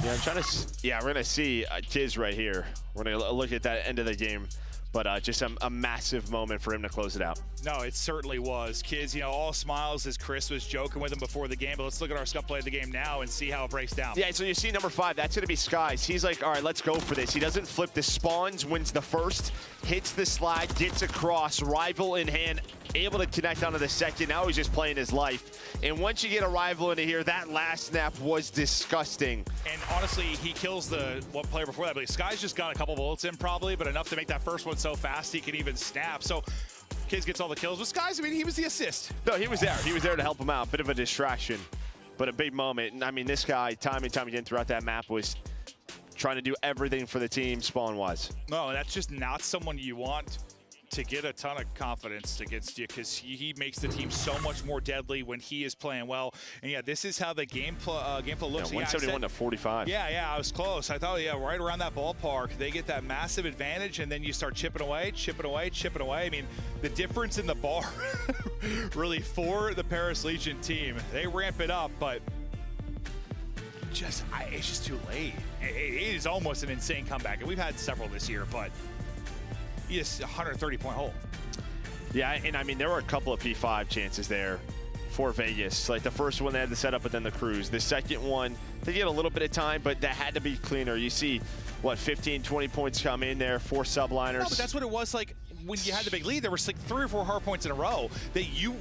Yeah, I'm trying to. Yeah, we're gonna see Kiz right here. We're gonna look at that end of the game. But just a massive moment for him to close it out. No, it certainly was. Kids, you know, all smiles as Chris was joking with him before the game. But let's look at our scuff play of the game now and see how it breaks down. Yeah, so you see number 5. That's going to be Skies. He's like, all right, let's go for this. He doesn't flip the spawns, wins the first, hits the slide, gets across, rival in hand, able to connect onto the second. Now he's just playing his life. And once you get a rival into here, that last snap was disgusting. And honestly, he kills the one player before that. But Sky's just got a couple bullets in probably, but enough to make that first one so fast he can even snap. So Kids gets all the kills. But Skies, I mean, he was the assist. No, he was there. He was there to help him out. Bit of a distraction, but a big moment. And I mean, this guy, time and time again throughout that map, was trying to do everything for the team spawn-wise. No, that's just not someone you want to get a ton of confidence against you, because he makes the team so much more deadly when he is playing well. And yeah, this is how the game flow looks. Yeah, 171 to 45. Yeah, I was close. I thought, yeah, right around that ballpark, they get that massive advantage, and then you start chipping away. I mean, the difference in the bar really for the Paris Legion team, they ramp it up, but it's just too late. It is almost an insane comeback, and we've had several this year, but yes, 130-point hole. Yeah, and I mean, there were a couple of P5 chances there for Vegas. Like the first one, they had the setup, but then the cruise. The second one, they get a little bit of time, but that had to be cleaner. You see, what, 15, 20 points come in there, 4 subliners. No, but that's what it was like when you had the big lead. There was like 3 or 4 hard points in a row that you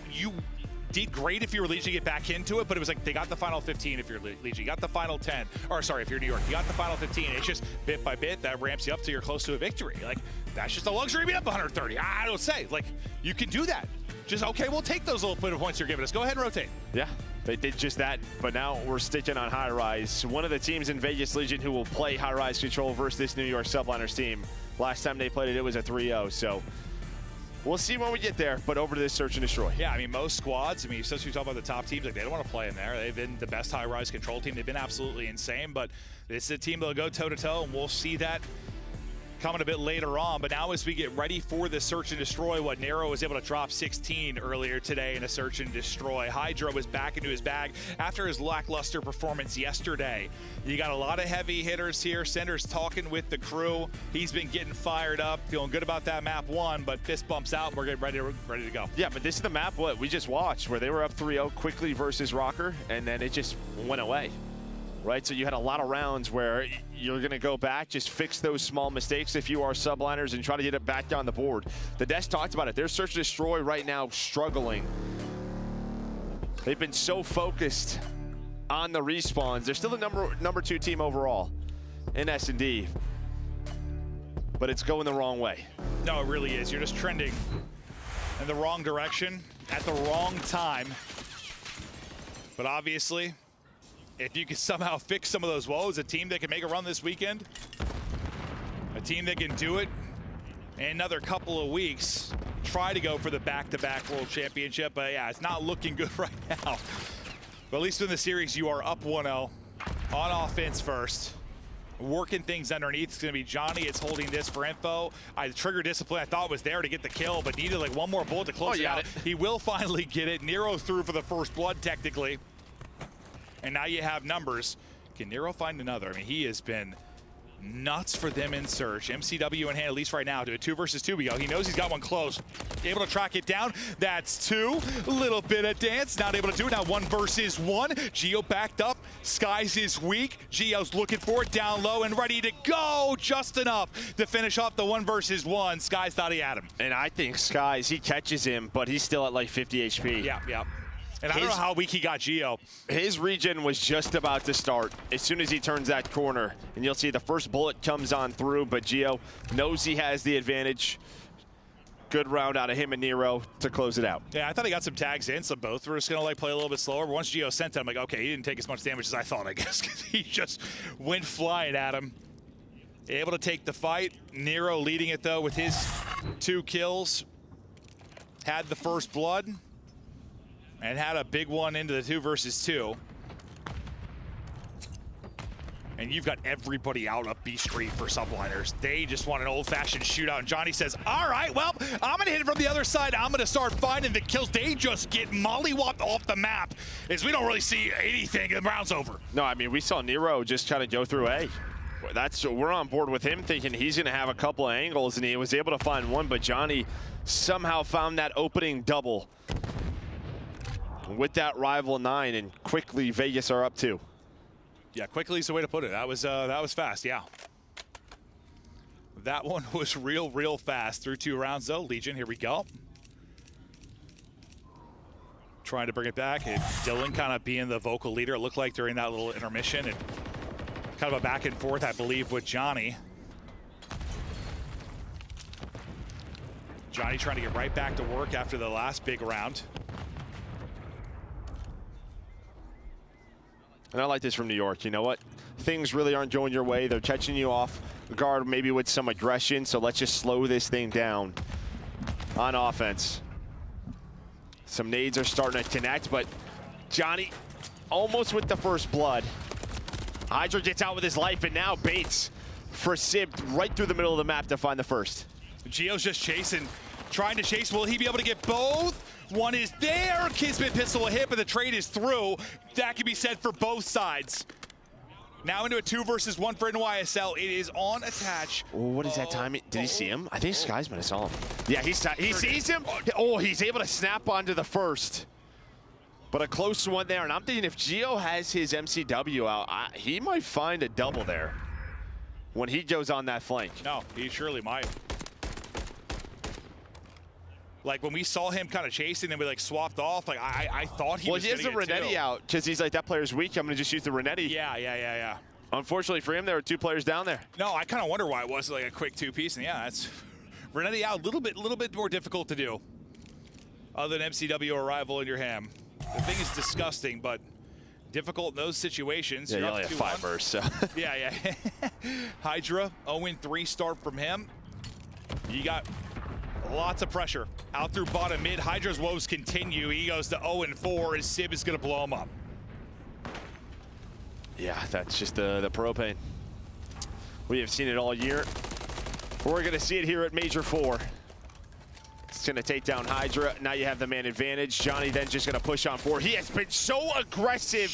did great if you were Legion to get back into it, but it was like they got the final 15 if you're Legion. You got the final 10, or sorry, if you're New York, you got the final 15. It's just bit by bit that ramps you up till you're close to a victory. Like, that's just a luxury being up 130. I don't say. Like, you can do that. Just, okay, we'll take those little bit of points you're giving us. Go ahead and rotate. Yeah, they did just that, but now we're sticking on High Rise. One of the teams in Vegas Legion who will play High Rise Control versus this New York Subliners team. Last time they played it, it was a 3-0, so we'll see when we get there, but over to this search and destroy. Yeah, I mean, most squads, I mean, especially talk about the top teams, like they don't want to play in there. They've been the best high-rise control team. They've been absolutely insane, but this is a team that'll go toe-to-toe, and we'll see that coming a bit later on. But now as we get ready for the search and destroy, what Nero was able to drop 16 earlier today in a search and destroy. Hydra was back into his bag after his lackluster performance yesterday. You got a lot of heavy hitters here. Sender's talking with the crew. He's been getting fired up, feeling good about that map 1, but fist bumps out and we're getting ready to go. Yeah, but this is the map what we just watched where they were up 3-0 quickly versus Rocker, and then it just went away. Right, so you had a lot of rounds where you're going to go back, just fix those small mistakes if you are subliners and try to get it back down the board. The desk talked about it. Their search and destroy right now struggling. They've been so focused on the respawns. They're still the number 2 team overall in S&D, but it's going the wrong way. No, it really is. You're just trending in the wrong direction at the wrong time. But obviously, if you can somehow fix some of those woes, a team that can make a run this weekend, a team that can do it in another couple of weeks, try to go for the back-to-back world championship. But yeah, it's not looking good right now. But at least in the series, you are up 1-0 on offense first. Working things underneath. It's going to be Johnny. It's holding this for info. The trigger discipline I thought was there to get the kill, but needed like one more bullet to close it out. He will finally get it. Nero through for the first blood, technically. And now you have numbers. Can Nero find another? I mean, he has been nuts for them in search. MCW in hand, at least right now. To a 2 versus 2 we go. He knows he's got one close. Able to track it down. That's 2. A little bit of dance. Not able to do it. Now 1 versus 1. Geo backed up. Skies is weak. Geo's looking for it down low and ready to go. Just enough to finish off the 1 versus 1. Skies thought he had him. And I think Skies, he catches him, but he's still at like 50 HP. Yeah. And I don't know how weak he got Geo. His regen was just about to start as soon as he turns that corner. And you'll see the first bullet comes on through, but Geo knows he has the advantage. Good round out of him and Nero to close it out. Yeah, I thought he got some tags in, so both were just going to like play a little bit slower. But once Geo sent it, I'm like, okay, he didn't take as much damage as I thought, I guess, because he just went flying at him. Able to take the fight. Nero leading it, though, with his 2 kills. Had the first blood. And had a big one into the 2 versus 2. And you've got everybody out up B Street for subliners. They just want an old-fashioned shootout. And Johnny says, all right, well, I'm going to hit it from the other side. I'm going to start finding the kills. They just get mollywopped off the map as we don't really see anything. The round's over. No, I mean, we saw Nero just kind of go through A. we're on board with him, thinking he's going to have a couple of angles, and he was able to find one, but Johnny somehow found that opening double with that rival 9, and quickly Vegas are up 2. Yeah, quickly is the way to put it. That was fast, yeah. That one was real fast. Through 2 rounds, though. Legion, here we go. Trying to bring it back, and Dylan kind of being the vocal leader, it looked like during that little intermission, and kind of a back and forth, I believe, with Johnny. Johnny trying to get right back to work after the last big round. And I like this from New York. You know what? Things really aren't going your way. They're catching you off guard, maybe with some aggression, so let's just slow this thing down on offense. Some nades are starting to connect, but Johnny almost with the first blood. Hydra gets out with his life, and now baits for Sib right through the middle of the map to find the first. Gio's just chasing, trying to chase. Will he be able to get both? One is there. Kismet pistol will hit, but the trade is through. That can be said for both sides. Now into a 2 versus 1 for NYSL. It is on attach. Oh, what is that timing? Did he see him? I think Skies might have saw him. Yeah, he sees him. Oh, he's able to snap onto the first. But a close one there, and I'm thinking if Gio has his MCW out, he might find a double there when he goes on that flank. No, he surely might. Like when we saw him kind of chasing and we like swapped off, like I thought he was Well, he has the Renetti out because he's like, that player's weak. I'm going to just use the Renetti. Yeah. Unfortunately for him, there were 2 players down there. No, I kind of wonder why it was like a quick 2-piece. And yeah, that's Renetti out, a little bit more difficult to do. Other than MCW arrival in your ham. The thing is disgusting, but difficult in those situations. Yeah, You're you only have 5 bursts, so. Yeah. Hydra, 0-3 start from him. You got lots of pressure. Out through bottom mid. Hydra's woes continue. He goes to 0-4 as Sib is going to blow him up. Yeah, that's just the propane. We have seen it all year. We're going to see it here at Major 4. It's going to take down Hydra. Now you have the man advantage. Johnny then just going to push on 4. He has been so aggressive,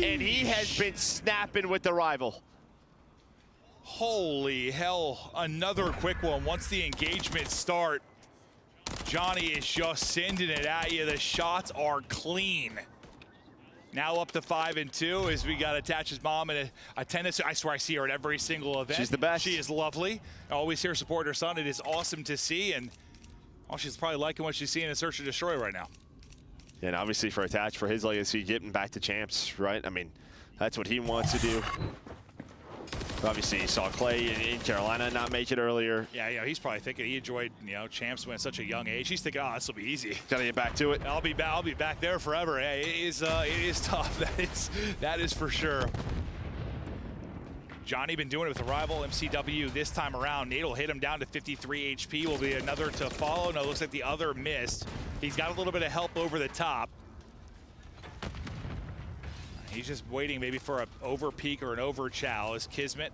and he has been snapping with the rival. Holy hell, another quick one. Once the engagements start, Johnny is just sending it at you. The shots are clean. Now up to 5-2 as we got Attach's mom and a tennis. I swear I see her at every single event. She's the best. She is lovely. Always here to support her son. It is awesome to see, and she's probably liking what she's seeing in Search and Destroy right now. And obviously for Attach, for his legacy, getting back to champs, right? I mean, that's what he wants to do. Obviously, you saw Clay in Carolina not make it earlier. Yeah, he's probably thinking he enjoyed, champs when at such a young age. He's thinking, this will be easy. Gotta get back to it. I'll be back there forever. Hey, it is tough. That is for sure. Johnny been doing it with the rival MCW this time around. Nate will hit him down to 53 HP. Will be another to follow. No, looks like the other missed. He's got a little bit of help over the top. He's just waiting maybe for an over peek or an over chow as Kismet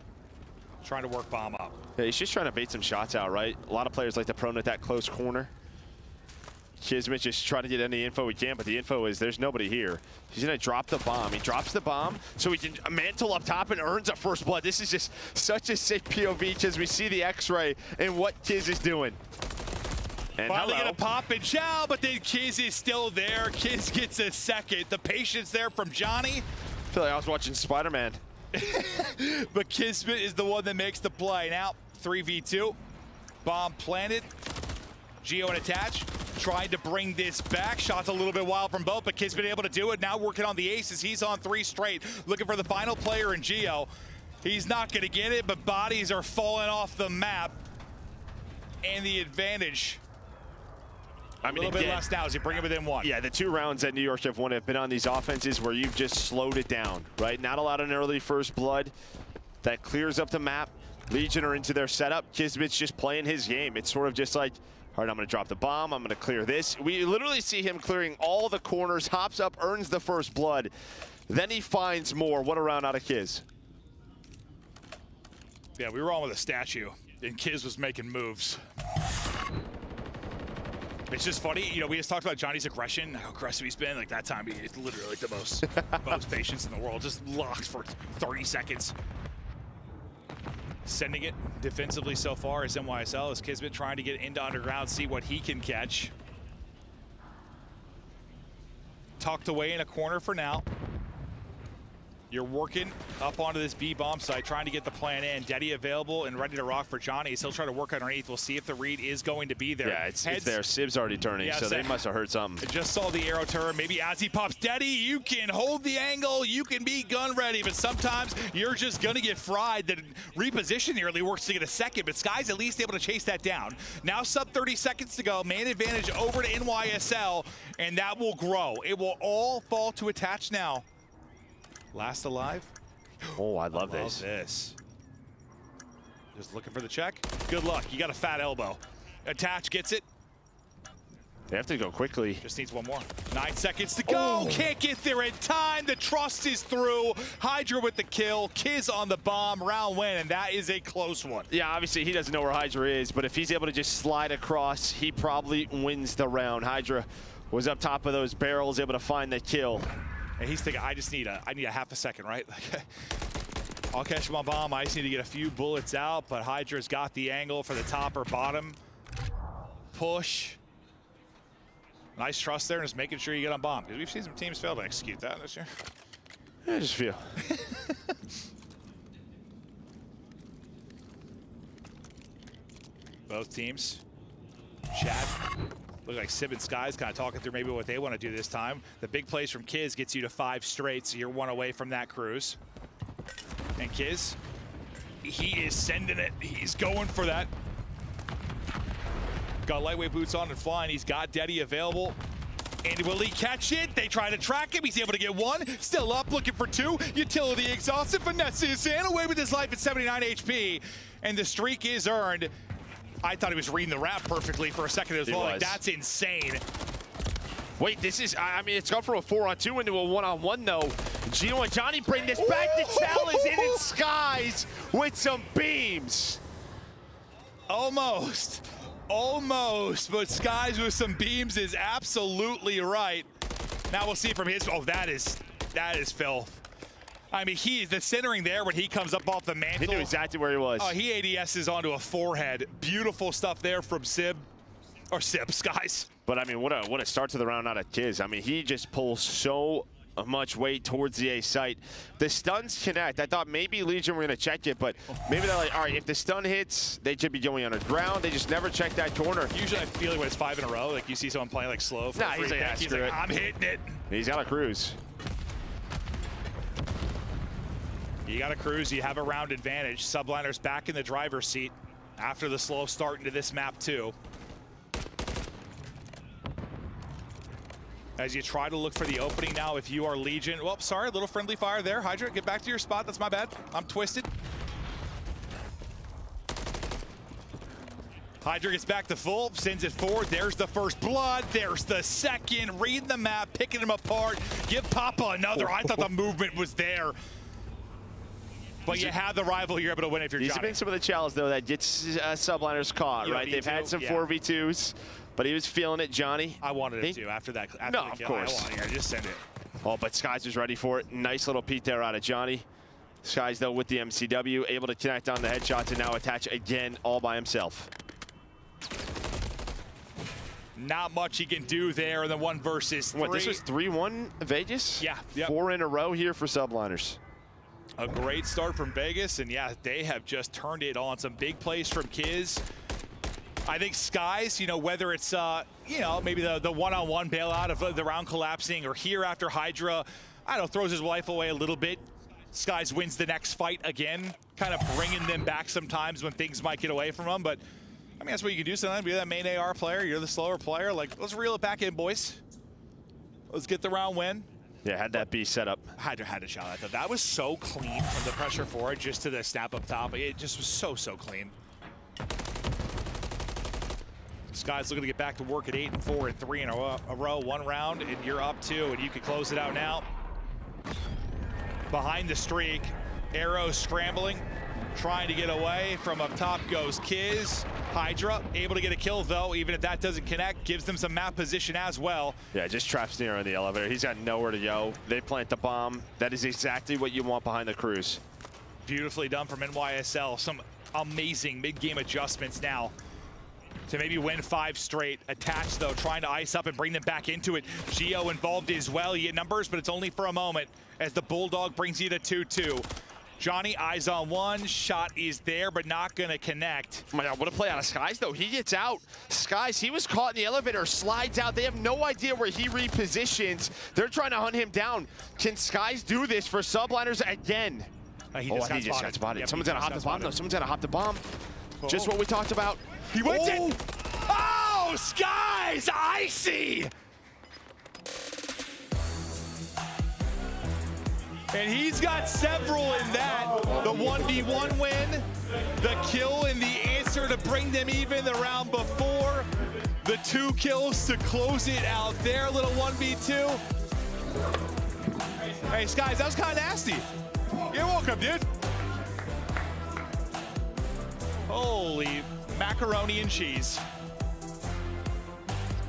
trying to work bomb up. Yeah, he's just trying to bait some shots out, right? A lot of players like to prone at that close corner. Kismet just trying to get any info he can, but the info is there's nobody here. He's going to drop the bomb. He drops the bomb so he can mantle up top and earns a first blood. This is just such a sick POV because we see the X-ray and what Kiz is doing. And finally gonna pop and chow, but then Kiz is still there. Kiz gets a second. The patience there from Johnny. I feel like I was watching Spider-Man. But Kismet is the one that makes the play. Now 3v2. Bomb planted. Gio and Attach trying to bring this back. Shots a little bit wild from both, but Kismet able to do it. Now working on the aces. He's on 3 straight. Looking for the final player in Gio. He's not gonna get it, but bodies are falling off the map. And the advantage. A little bit less now as you bring it within 1. Yeah, the 2 rounds that New York have won have been on these offenses where you've just slowed it down, right? Not allowed an early first blood. That clears up the map. Legion are into their setup. Kismet's just playing his game. It's sort of just like, all right, I'm going to drop the bomb. I'm going to clear this. We literally see him clearing all the corners, hops up, earns the first blood. Then he finds more. What a round out of Kiz. Yeah, we were on with a statue, and Kiz was making moves. It's just funny, we just talked about Johnny's aggression, how aggressive he's been. Like that time, he's literally like the most patience in the world. Just locked for 30 seconds. Sending it defensively so far is NYSL, as Kismet trying to get into underground, see what he can catch. Tucked away in a corner for now. You're working up onto this B bomb site, trying to get the plan in. Deddy available and ready to rock for Johnny. He'll try to work underneath. We'll see if the read is going to be there. Yeah, it's there. Sib's already turning, so they must have heard something. I just saw the arrow turn. Maybe as he pops, Deddy, you can hold the angle. You can be gun ready, but sometimes you're just going to get fried. The reposition nearly works to get a second, but Sky's at least able to chase that down. Now sub 30 seconds to go. Man advantage over to NYSL, and that will grow. It will all fall to attach now. Last alive. Oh, I love this. Just looking for the check. Good luck. You got a fat elbow. Attach gets it. They have to go quickly. Just needs one more. 9 seconds to go. Oh. Can't get there in time. The trust is through. Hydra with the kill. Kiz on the bomb. Round win, and that is a close one. Yeah, obviously he doesn't know where Hydra is, but if he's able to just slide across, he probably wins the round. Hydra was up top of those barrels, able to find the kill. And he's thinking, I need a half a second, right? I'll catch my bomb. I just need to get a few bullets out, but Hydra's got the angle for the top or bottom. Push. Nice trust there, and just making sure you get on bomb. Because we've seen some teams fail to execute that this year. I just feel. Both teams. Chad. Look like Sib and Sky's kind of talking through maybe what they want to do this time. The big plays from Kiz gets you to 5 straight, so you're 1 away from that cruise. And Kiz, he is sending it. He's going for that. Got lightweight boots on and flying. He's got Deddy available. And will he catch it? They try to track him. He's able to get 1. Still up, looking for 2. Utility exhausted. Finesse is in. Away with his life at 79 HP. And the streak is earned. I thought he was reading the wrap perfectly for a second as well. Like, that's insane. Wait, this is, I mean, it's gone from a 4-on-2 into a 1-on-1 though. Gio and Johnny bring this back. The challenge in Skies with some beams. Almost, but Skies with some beams is absolutely right. Now we'll see from his, oh, that is filth. I mean, he is the centering there when he comes up off the mantle. He knew exactly where he was. Oh, he ADS's onto a forehead. Beautiful stuff there from Skies. But I mean, what a start to the round out of Kiz. I mean, he just pulls so much weight towards the A site. The stuns connect. I thought maybe Legion were gonna check it, but maybe they're like, all right, if the stun hits, they should be going underground. They just never check that corner. Usually I feel like when it's 5 in a row, like you see someone playing like slow. For he's like, he's like, I'm hitting it. He's got a cruise. You got a cruise, you have a round advantage. Subliner's back in the driver's seat after the slow start into this map too. As you try to look for the opening now, if you are Legion. Well, sorry, a little friendly fire there. Hydra, get back to your spot. That's my bad. I'm twisted. Hydra gets back to full, sends it forward. There's the first blood. There's the second. Reading the map, picking them apart. Give Papa another. I thought the movement was there. But you have the rival, you're able to win if you're Johnny. These have been some of the challenges, though, that gets Subliners caught, right? They've had some 4v2s, but he was feeling it, Johnny. I wanted it to after that. After no, the kill. of course. I wanted it. Just send it. Oh, but Skies was ready for it. Nice little peek there out of Johnny. Skies, though, with the MCW, able to connect on the headshots and now attach again all by himself. Not much he can do there in the 1 versus 3. What, this was 3-1 Vegas? Yeah. 4 in a row here for Subliners. A great start from Vegas, and yeah, they have just turned it on. Some big plays from Kiz. I think Skies, you know, whether it's, you know, maybe the one-on-one bailout of the round collapsing, or here after Hydra, I don't know, throws his life away a little bit. Skies wins the next fight again, kind of bringing them back sometimes when things might get away from them. But, I mean, that's what you can do sometimes. You're that main AR player, you're the slower player. Like, let's reel it back in, boys. Let's get the round win. Yeah, had that B set up. Hydra had a shot at that. That was so clean from the pressure forward just to the snap up top. It just was so clean. Sky's looking to get back to work at 8 and 4 and 3 in a row. 1 round, and you're up 2, and you can close it out now. Behind the streak, Arrow scrambling, trying to get away. From up top goes Kiz. Hydra able to get a kill though, even if that doesn't connect, gives them some map position as well. Yeah, just traps Nero in the elevator. He's got nowhere to go. They plant the bomb. That is exactly what you want behind the cruise. Beautifully done from NYSL. Some amazing mid-game adjustments now to maybe win 5 straight. Attached, though, trying to ice up and bring them back into it. Gio involved as well. You get numbers, but it's only for a moment as the Bulldog brings you to 2-2. Johnny, eyes on one. Shot is there, but not going to connect. Oh my God, what a play out of Skies, though. He gets out. Skies, he was caught in the elevator, slides out. They have no idea where he repositions. They're trying to hunt him down. Can Skies do this for subliners again? He just got spotted. Yep, Someone's got to hop the bomb, though. Someone's got to hop the bomb. Oh. Just what we talked about. He wins it. Oh, Skies, icy. And he's got several in that. The 1v1 win, the kill, and the answer to bring them even the round before. The 2 kills to close it out there. Little 1v2. Hey, Skies, that was kind of nasty. You're welcome, dude. Holy macaroni and cheese.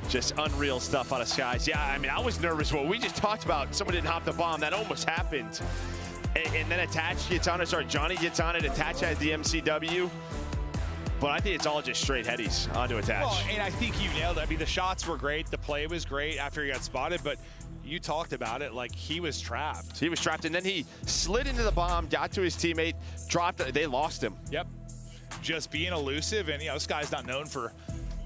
Just unreal stuff out of Skies. Yeah, I mean, I was nervous. What we just talked about, someone didn't hop the bomb. That almost happened. And then Attach gets on it. Sorry, Johnny gets on it. Attach has the MCW. But I think it's all just straight headies onto Attach. Well, and I think you nailed it. I mean, the shots were great. The play was great after he got spotted. But you talked about it like he was trapped. He was trapped, and then he slid into the bomb, got to his teammate, dropped it. They lost him. Yep. Just being elusive. And, you know, this guy's not known for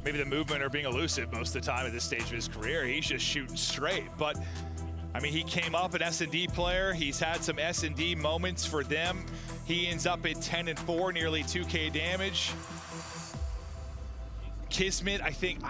maybe the movement or being elusive most of the time at this stage of his career. He's just shooting straight. But, I mean, he came up an S&D player. He's had some S&D moments for them. He ends up at 10-4, nearly 2K damage. Kismet, I think,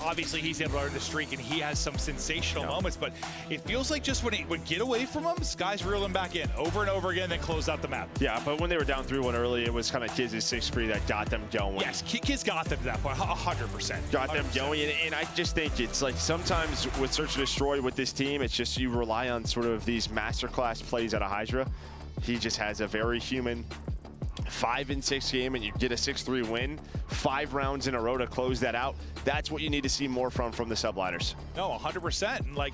obviously he's able to earn the streak and he has some sensational moments, but it feels like just when it would get away from him, Sky's reel him back in over and over again, then close out the map. Yeah, but when they were down 3-1 early, it was kind of Kids' 6th spree that got them going. Yes, Kids got them to that point, 100%. Got them 100%. going, and I just think it's like sometimes with Search and Destroy with this team, it's just you rely on sort of these masterclass plays out of Hydra. He just has a very human 5-6 game, and you get a 6-3 win, 5 rounds in a row to close that out. That's what you need to see more from the subliners. No, 100%. And like,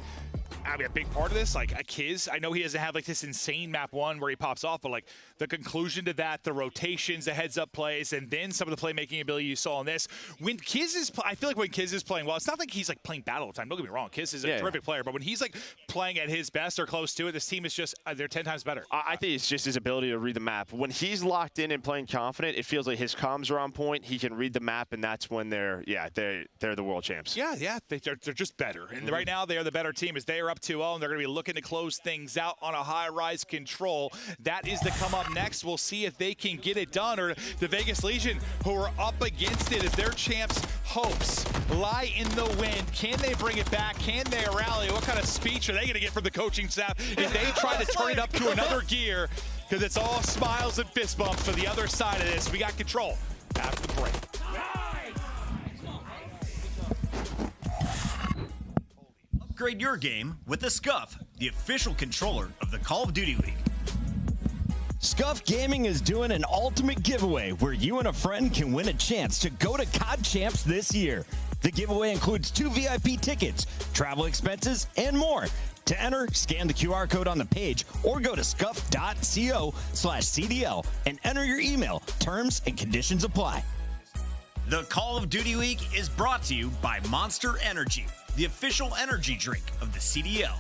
I mean, a big part of this, like a Kiz, I know he doesn't have like this insane map 1 where he pops off, but like the conclusion to that, the rotations, the heads up plays, and then some of the playmaking ability you saw in this. When Kiz is, I feel like when Kiz is playing well, it's not like he's like playing bad all the time. Don't get me wrong, Kiz is a terrific player, but when he's like playing at his best or close to it, this team is just, they're 10 times better. I think it's just his ability to read the map. When he's locked in and playing confident, it feels like his comms are on point. He can read the map, and that's when they're the world champs. Yeah, they're just better. And right now, they are the better team as they are up 2-0, and they're going to be looking to close things out on a high-rise control. That is to come up next. We'll see if they can get it done, or the Vegas Legion, who are up against it as their champs' hopes lie in the wind. Can they bring it back? Can they rally? What kind of speech are they going to get from the coaching staff as they try to turn it up to another gear? Because it's all smiles and fist bumps for the other side of this. We got control after the break. Upgrade your game with the Scuff, the official controller of the Call of Duty League. Scuff Gaming is doing an ultimate giveaway where you and a friend can win a chance to go to COD Champs this year. The giveaway includes 2 VIP tickets, travel expenses, and more. To enter, scan the QR code on the page or go to scuff.co/CDL and enter your email. Terms and conditions apply. The Call of Duty Week is brought to you by Monster Energy, the official energy drink of the CDL.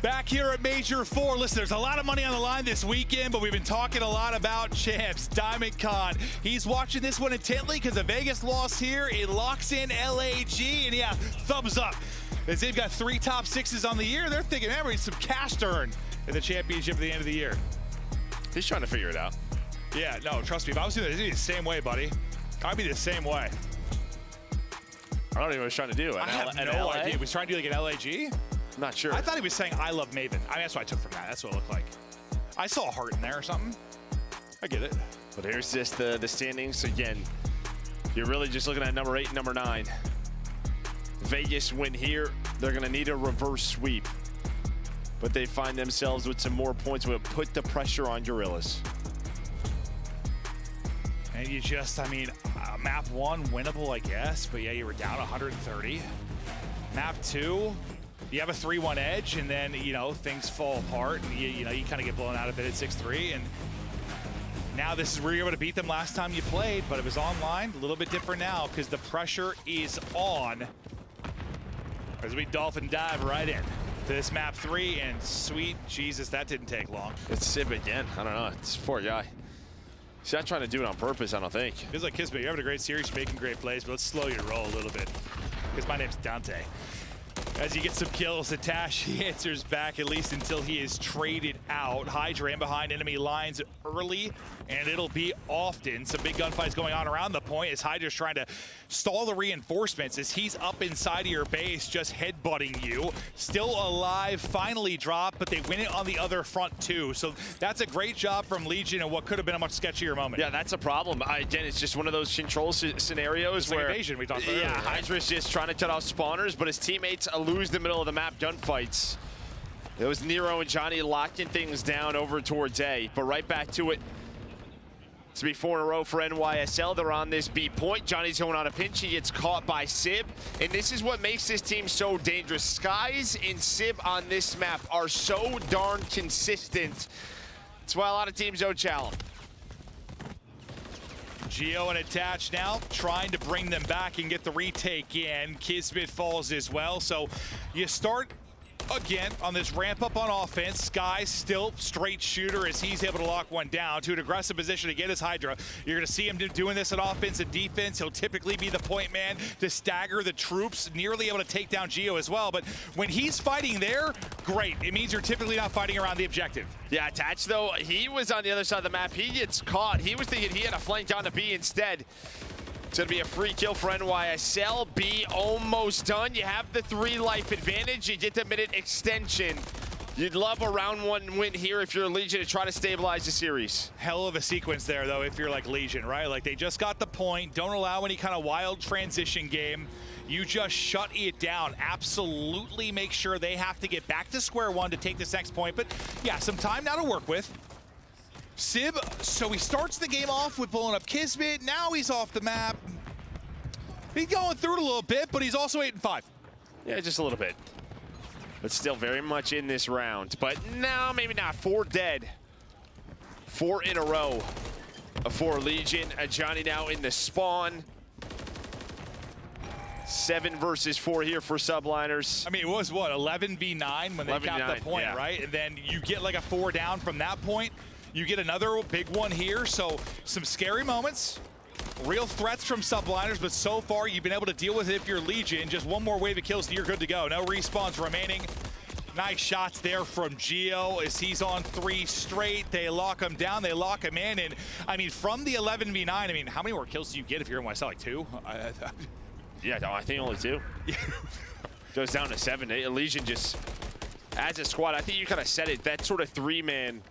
Back here at Major 4, listen, there's a lot of money on the line this weekend, but we've been talking a lot about champs. Diamond Khan, he's watching this one intently because a Vegas loss here. It locks in LAG, and yeah, thumbs up. As they've got 3 top 6s on the year, they're thinking, man, we need some cash to earn in the championship at the end of the year. He's trying to figure it out. Yeah, no, trust me, if I was doing it, it'd be the same way, buddy. I'd be the same way. I don't know what he was trying to do. I have no idea. He was trying to do like an LAG? I'm not sure. I thought he was saying, I love Maven. I mean, that's what I took from that. That's what it looked like. I saw a heart in there or something. I get it. But here's just the standings again. You're really just looking at number 8 and number 9. Vegas win here. They're going to need a reverse sweep. But they find themselves with some more points. Will put the pressure on Gorillas. And you just, I mean, map 1, winnable, I guess. But yeah, you were down 130. Map 2. You have a 3-1 edge, and then, you know, things fall apart, and you kind of get blown out a bit at 6-3, and now this is where you're able to beat them last time you played, but it was online, a little bit different now, because the pressure is on as we dolphin dive right in to this map 3, and sweet Jesus, that didn't take long. It's Sib again. I don't know. It's poor guy. He's not trying to do it on purpose, I don't think. Feels like Kismet, you're having a great series, you're making great plays, but let's slow your roll a little bit, because my name's Dante. As he gets some kills, Atash, he answers back, at least until he is traded out. Hydra in behind enemy lines early, and it'll be often. Some big gunfights going on around the point as Hydra's trying to stall the reinforcements as he's up inside of your base, just headbutting you. Still alive, finally dropped, but they win it on the other front too. So that's a great job from Legion in what could have been a much sketchier moment. Yeah, that's a problem. Again, it's just one of those control scenarios it's where like invasion we talked about earlier, right? Hydra's just trying to cut off spawners, but his teammates lose the middle of the map gunfights. It was Nero and Johnny locking things down over towards A, but right back to it. It's be 4 in a row for NYSL. They're on this B point. Johnny's going on a pinch. He gets caught by Sib, and this is what makes this team so dangerous. Skies and Sib on this map are so darn consistent. That's why a lot of teams don't challenge. Geo and Attach now trying to bring them back and get the retake in. Kismet falls as well. So you start again on this ramp up on offense. Sky still straight shooter as he's able to lock one down to an aggressive position to get his Hydra. You're going to see him doing this at offense and defense. He'll typically be the point man to stagger the troops, nearly able to take down Geo as well. But when he's fighting there, great. It means you're typically not fighting around the objective. Yeah, Attach, though, he was on the other side of the map. He gets caught. He was thinking he had a flank down to B instead. It's going to be a free kill for NYSL. B almost done. You have the 3 life advantage. You get the minute extension. You'd love a round 1 win here if you're a Legion to try to stabilize the series. Hell of a sequence there, though, if you're like Legion, right? Like, they just got the point. Don't allow any kind of wild transition game. You just shut it down. Absolutely make sure they have to get back to square one to take this next point. But, yeah, some time now to work with. Sib, so he starts the game off with blowing up Kismet. Now he's off the map. He's going through it a little bit, but he's also 8-5. Yeah, just a little bit. But still very much in this round. But no, maybe not. 4 dead. 4 in a row for Legion. Johnny now in the spawn. 7 versus 4 here for subliners. I mean, it was, what, 11v9 when they capped the point, yeah. right? And then you get like a 4 down from that point. You get another big one here, so some scary moments. Real threats from subliners, but so far you've been able to deal with it if you're Legion. Just one more wave of kills and you're good to go. No respawns remaining. Nice shots there from Geo as he's on 3 straight. They lock him down, they lock him in. And I mean, from the 11v9, I mean, how many more kills do you get if you're in NYSL? Like 2? Yeah, no, I think only 2. Goes down to 7. Legion just as a squad, I think you kind of said it, that sort of 3-man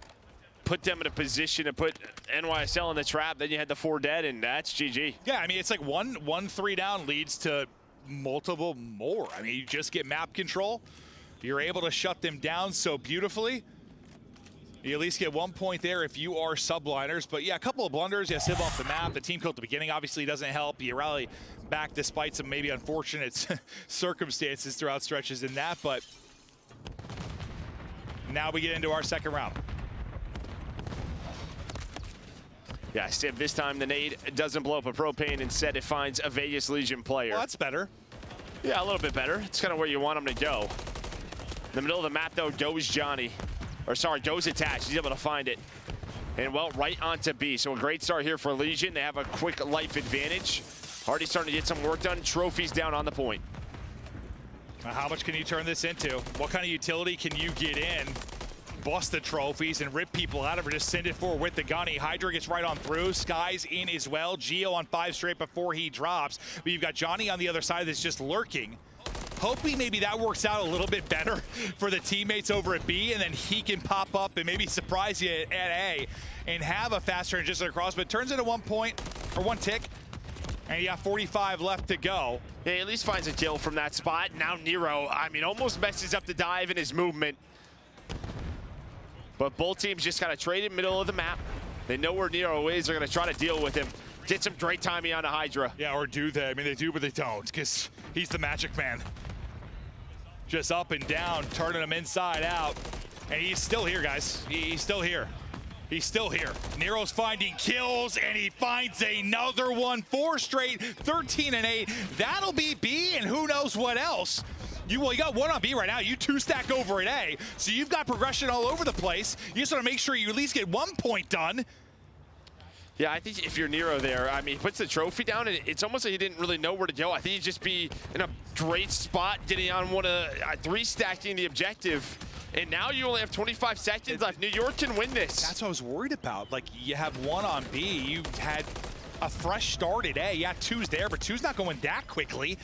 put them in a position to put NYSL in the trap. Then you had the 4 dead, and that's GG. Yeah, I mean, it's like one 3 down leads to multiple more. I mean, you just get map control. You're able to shut them down so beautifully. You at least get 1 point there if you are subliners. But yeah, a couple of blunders. Yeah, Civ off the map. The team kill at the beginning obviously doesn't help. You rally back despite some maybe unfortunate circumstances throughout stretches in that. But now we get into our second round. Yeah, Civ this time the nade doesn't blow up a propane. Instead, it finds a Vegas Legion player. Well, that's better. Yeah, a little bit better. It's kind of where you want him to go. In the middle of the map, though, goes Johnny. Or sorry, goes attached. He's able to find it. And, well, right onto B. So a great start here for Legion. They have a quick life advantage. Already starting to get some work done. Trophies down on the point. How much can you turn this into? What kind of utility can you get in? Bust the trophies and rip people out of it. Just send it forward with the gunny. Hydra gets right on through. Sky's in as well. Geo on 5 straight before he drops. But you've got Johnny on the other side that's just lurking. Hoping maybe that works out a little bit better for the teammates over at B, and then he can pop up and maybe surprise you at A and have a fast transition across. But it turns into 1 point or 1 tick. And you got 45 left to go. Yeah, he at least finds a kill from that spot. Now Nero, I mean, almost messes up the dive in his movement. But both teams just kind of traded middle of the map. They know where Nero is. They're going to try to deal with him. Get some great timing on the Hydra. Yeah, or do they? I mean, they do, but they don't, because he's the magic man. Just up and down, turning him inside out. And he's still here, guys. He's still here. He's still here. Nero's finding kills, and he finds another one. 4 straight, 13 and 8. That'll be B, and who knows what else. You got 1 on B right now. You 2-stack over at A, so you've got progression all over the place. You just want to make sure you at least get 1 point done. Yeah, I think if you're Nero there, I mean, he puts the trophy down, and it's almost like he didn't really know where to go. I think he'd just be in a great spot getting on 3-stacking the objective. And now you only have 25 seconds left. New York can win this. That's what I was worried about. Like, you have 1 on B. You had a fresh start at A. Yeah, 2's there, but 2's not going that quickly.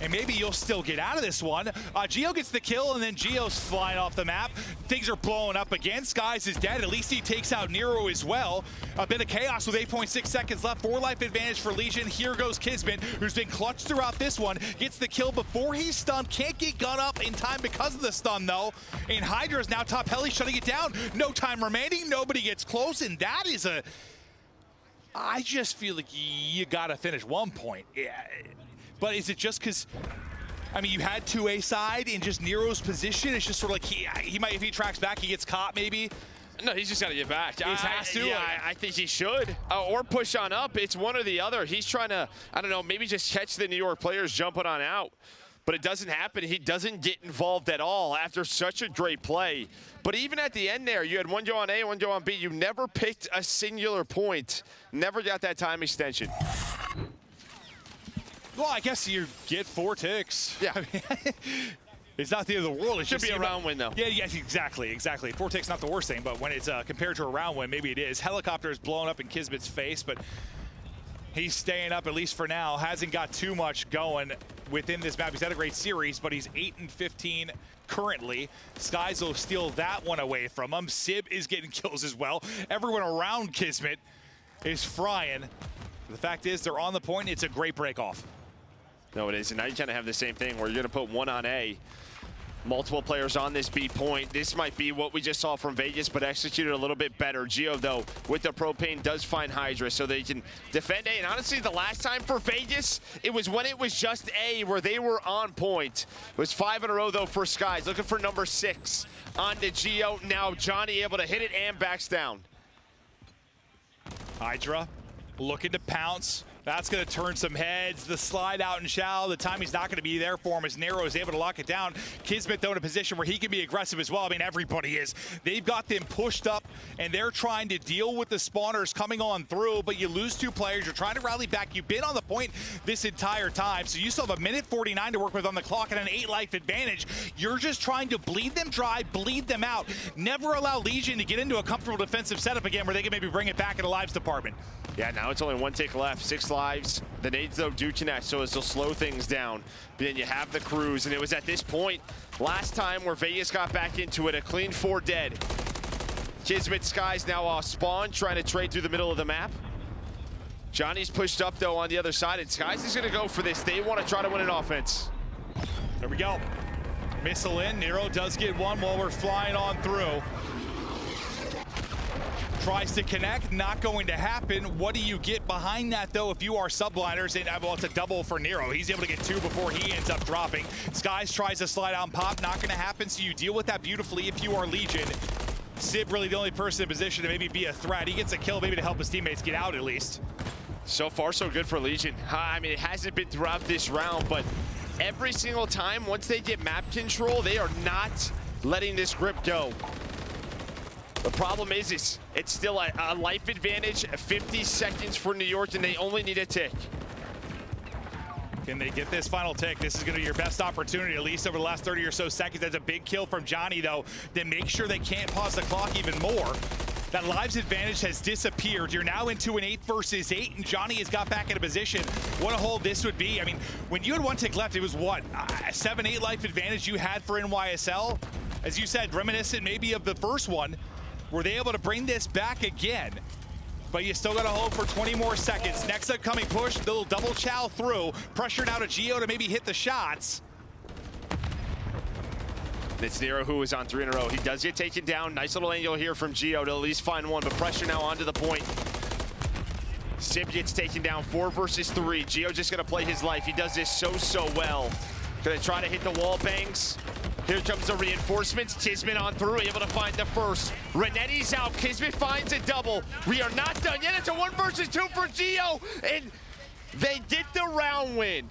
And maybe you'll still get out of this one. Geo gets the kill, and then Geo's flying off the map. Things are blowing up again. Skies is dead. At least he takes out Nero as well. A bit of chaos with 8.6 seconds left. 4 life advantage for Legion. Here goes Kismet, who's been clutched throughout this one. Gets the kill before he's stunned. Can't get gun up in time because of the stun, though. And Hydra's now top heli, shutting it down. No time remaining. Nobody gets close, and that is a... I just feel like you got to finish 1 point. Yeah. But is it just because, I mean, you had 2A side in just Nero's position? It's just sort of like he might, if he tracks back, he gets caught maybe? No, he's just got to get back. He has to? Yeah, I think he should. Or push on up. It's one or the other. He's trying to, I don't know, maybe just catch the New York players jumping on out. But it doesn't happen. He doesn't get involved at all after such a great play. But even at the end there, you had 1 go on A, 1 go on B. You never picked a singular point. Never got that time extension. Well, I guess you get 4 ticks. Yeah. I mean, it's not the end of the world. It should be a round win, though. Yeah, yes, exactly. 4 ticks, not the worst thing, but when it's compared to a round win, maybe it is. Helicopter is blowing up in Kismet's face, but he's staying up, at least for now. Hasn't got too much going within this map. He's had a great series, but he's 8 and 15 currently. Skies will steal that one away from him. Sib is getting kills as well. Everyone around Kismet is frying. The fact is, they're on the point. It's a great break-off. No, it is. And now you kind of have the same thing where you're going to put 1 on A. Multiple players on this B point. This might be what we just saw from Vegas, but executed a little bit better. Geo, though, with the propane, does find Hydra, so they can defend A. And honestly, the last time for Vegas, it was when it was just A where they were on point. It was 5 in a row, though, for Skies. Looking for number 6 on to Geo. Now Johnny able to hit it and backs down. Hydra looking to pounce. That's going to turn some heads. The slide out and shallow. The timing's not going to be there for him as Nero is able to lock it down. Kismet, though, in a position where he can be aggressive as well. I mean, everybody is. They've got them pushed up, and they're trying to deal with the spawners coming on through, but you lose 2 players. You're trying to rally back. You've been on the point this entire time, so you still have 1:49 to work with on the clock and an 8 life advantage. You're just trying to bleed them dry, bleed them out. Never allow Legion to get into a comfortable defensive setup again where they can maybe bring it back in the lives department. Yeah, now it's only 1 tick left. 6 lives. The nades, though, do connect, so it'll slow things down. But then you have the cruise, and it was at this point last time where Vegas got back into it, a clean 4 dead. Kismet Sky's now off spawn, trying to trade through the middle of the map. Johnny's pushed up, though, on the other side, and Skies is going to go for this. They want to try to win an offense. There we go. Missile in. Nero does get one while we're flying on through. Tries to connect, not going to happen. What do you get behind that, though, if you are subliners? And, well, it's a double for Nero. He's able to get 2 before he ends up dropping. Skies tries to slide out and pop. Not going to happen, so you deal with that beautifully if you are Legion. Sib really the only person in position to maybe be a threat. He gets a kill maybe to help his teammates get out at least. So far, so good for Legion. I mean, it hasn't been throughout this round, but every single time, once they get map control, they are not letting this grip go. The problem is it's still a life advantage, 50 seconds for New York, and they only need a tick. Can they get this final tick? This is going to be your best opportunity, at least over the last 30 or so seconds. That's a big kill from Johnny, though. Then make sure they can't pause the clock even more. That lives advantage has disappeared. You're now into an 8 versus 8, and Johnny has got back in a position. What a hold this would be. I mean, when you had 1 tick left, it was what? A 7-8 life advantage you had for NYSL? As you said, reminiscent maybe of the first one. Were they able to bring this back again? But you still got to hold for 20 more seconds. Next upcoming push, little double chow through. Pressure now to Geo to maybe hit the shots. It's Nero who is on 3 in a row. He does get taken down. Nice little angle here from Geo to at least find one, but pressure now onto the point. Sib gets taken down, 4 versus 3. Geo just gonna play his life. He does this so well. Gonna try to hit the wall bangs. Here comes the reinforcements. Kismet on through, able to find the first. Renetti's out. Kismet finds a double. We are not done yet. It's a 1 versus 2 for Geo, and they get the round win.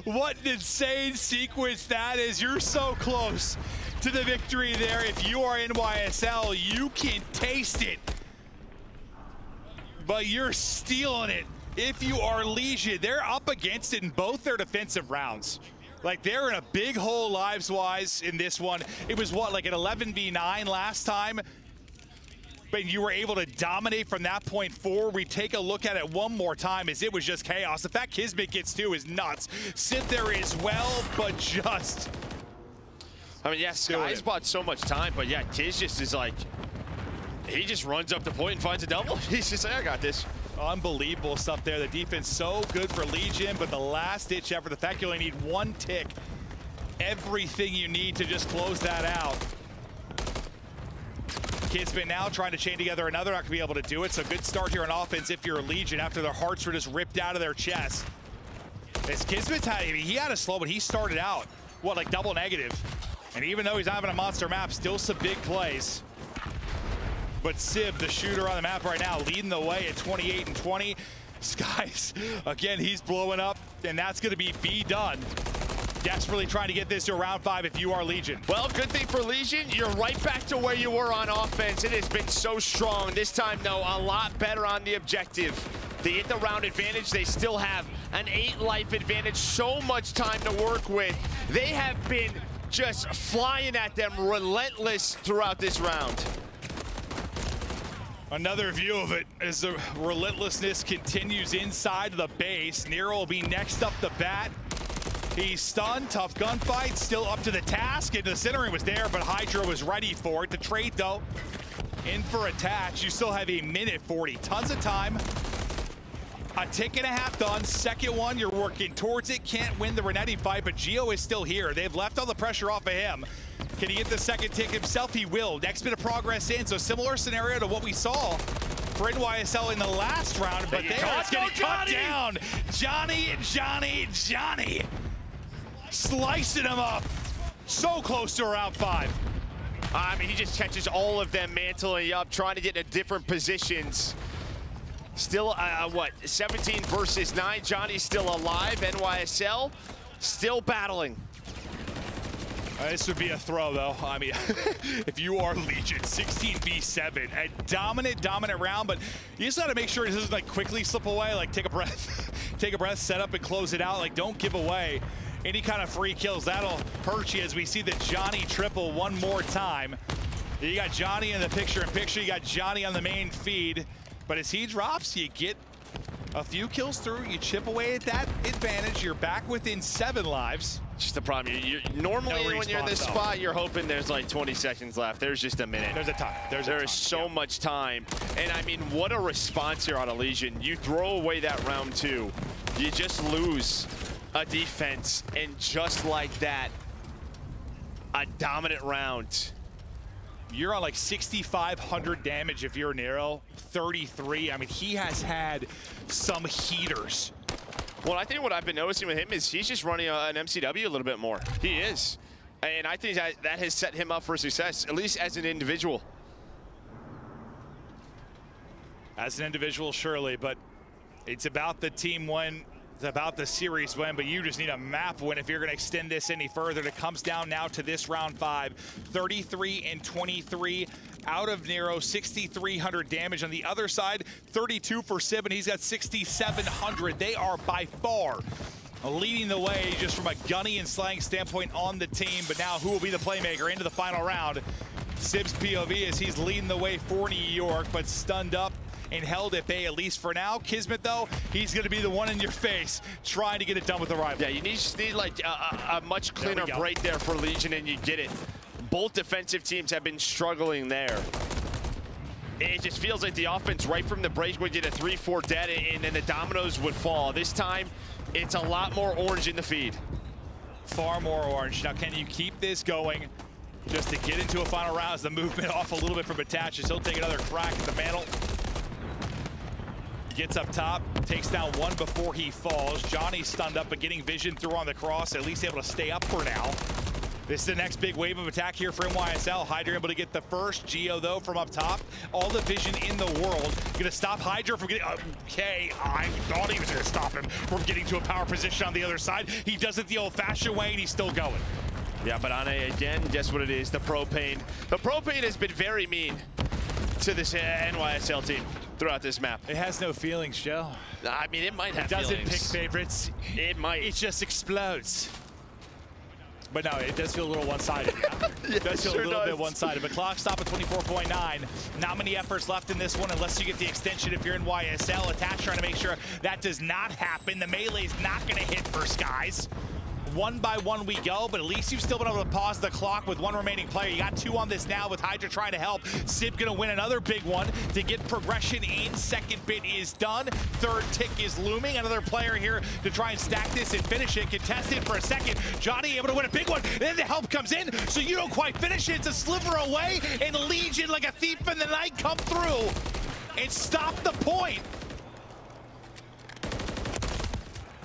What an insane sequence that is. You're so close to the victory there. If you are NYSL, you can taste it. But you're stealing it. If you are Legion, they're up against it in both their defensive rounds. Like, they're in a big hole lives-wise in this one. It was, what, like an 11v9 last time? But you were able to dominate from that point forward. We take a look at it one more time as it was just chaos. The fact Kismet gets 2 is nuts. Sit there as well, but just... I mean, yeah, Sky's bought so much time, but yeah, Kiz just is like... He just runs up the point and finds a double. He's just like, I got this. Unbelievable stuff there. The defense so good for Legion, but the last-ditch effort, the fact you only need 1 tick, everything you need to just close that out. Kismet now trying to chain together another, not going to be able to do it, so good start here on offense if you're a Legion after their hearts were just ripped out of their chest. As Kismet's had, I mean, he had a slow, but he started out, what, like double negative. And even though he's not having a monster map, still some big plays. But Sib, the shooter on the map right now, leading the way at 28 and 20. Skies, again, he's blowing up, and that's going to be done. Desperately trying to get this to round 5 if you are Legion. Well, good thing for Legion, you're right back to where you were on offense. It has been so strong. This time, though, a lot better on the objective. They get the round advantage. They still have an 8 life advantage. So much time to work with. They have been just flying at them relentless throughout this round. Another view of it as the relentlessness continues inside the base. Nero will be next up the bat. He's stunned, tough gunfight, still up to the task, and the centering was there, but Hydra was ready for it. The trade, though, in for attach. You still have a minute 40, tons of time. A tick and a half done. Second one, you're working towards it. Can't win the Renetti fight, but Geo is still here. They've left all the pressure off of him. Can he get the second tick himself? He will. Next bit of progress in, so similar scenario to what we saw for NYSL in the last round, but there it's getting cut down. Johnny. Slicing him up. So close to round 5. I mean, he just catches all of them mantling up, trying to get into different positions. Still, what, 17 versus 9. Johnny's still alive. NYSL still battling. This would be a throw, though. I mean, if you are Legion, 16v7, a dominant round, but you just got to make sure it doesn't like quickly slip away. Like, take a breath, set up and close it out. Like, don't give away any kind of free kills. That'll hurt you as we see the Johnny triple one more time. You got Johnny in the picture-in-picture. You got Johnny on the main feed. But as he drops, you get A few kills through, you chip away at that advantage. You're back within 7 lives. Just the problem. Normally, when you're in this spot, you're hoping there's like 20 seconds left. There's just a minute. There's a ton. There is so much time. And I mean, what a response here on a Legion. You throw away that round 2. You just lose a defense. And just like that, a dominant round. You're on like 6,500 damage if you're Nero. 33. I mean, he has had some heaters. Well, I think what I've been noticing with him is he's just running an MCW a little bit more. He is. And I think that has set him up for success, at least as an individual. As an individual, surely, but it's about the team win. It's about the series win, but you just need a map win if you're going to extend this any further. It comes down now to this round 5. 33 and 23 out of Nero, 6,300 damage. On the other side, 32 for Sib, and he's got 6,700. They are by far leading the way just from a gunny and slang standpoint on the team. But now who will be the playmaker into the final round? Sib's POV as he's leading the way for New York, but stunned up and held at bay, at least for now. Kismet, though, he's going to be the one in your face trying to get it done with the rival. Yeah, you need like a much cleaner break there for Legion, and you get it. Both defensive teams have been struggling there. It just feels like the offense right from the break would get a 3-4 dead, and then the dominoes would fall. This time, it's a lot more orange in the feed. Far more orange. Now, can you keep this going just to get into a final round? As the movement off a little bit from Attaches, he'll take another crack at the mantle. Gets up top, takes down one before he falls. Johnny stunned up, but getting vision through on the cross, at least able to stay up for now. This is the next big wave of attack here for NYSL. Hydra able to get the first. Geo, though, from up top. All the vision in the world. Gonna stop Hydra from getting... Okay, I thought he was gonna stop him from getting to a power position on the other side. He does it the old-fashioned way, and he's still going. Yeah, but Ane, again, guess what it is? The propane. The propane has been very mean to this NYSL team throughout this map. It has no feelings, Joe. I mean, it might have feelings. It doesn't feelings. pick favorites. It might. It just explodes. But no, it does feel a little one-sided. Yeah? It does feel a little bit one-sided. But clock stop at 24.9. Not many efforts left in this one unless you get the extension if you're in YSL. Attach trying to make sure that does not happen. The melee's not going to hit for Skies. 1 by 1 we go, but at least you've still been able to pause the clock with 1 remaining player. You got 2 on this now with Hydra trying to help. Sib gonna win another big one to get progression in. Second bit is done. Third tick is looming. Another player here to try and stack this and finish it. Contested for a second. Johnny able to win a big one. Then the help comes in, so you don't quite finish it. It's a sliver away, and Legion, like a thief in the night, come through and stop the point.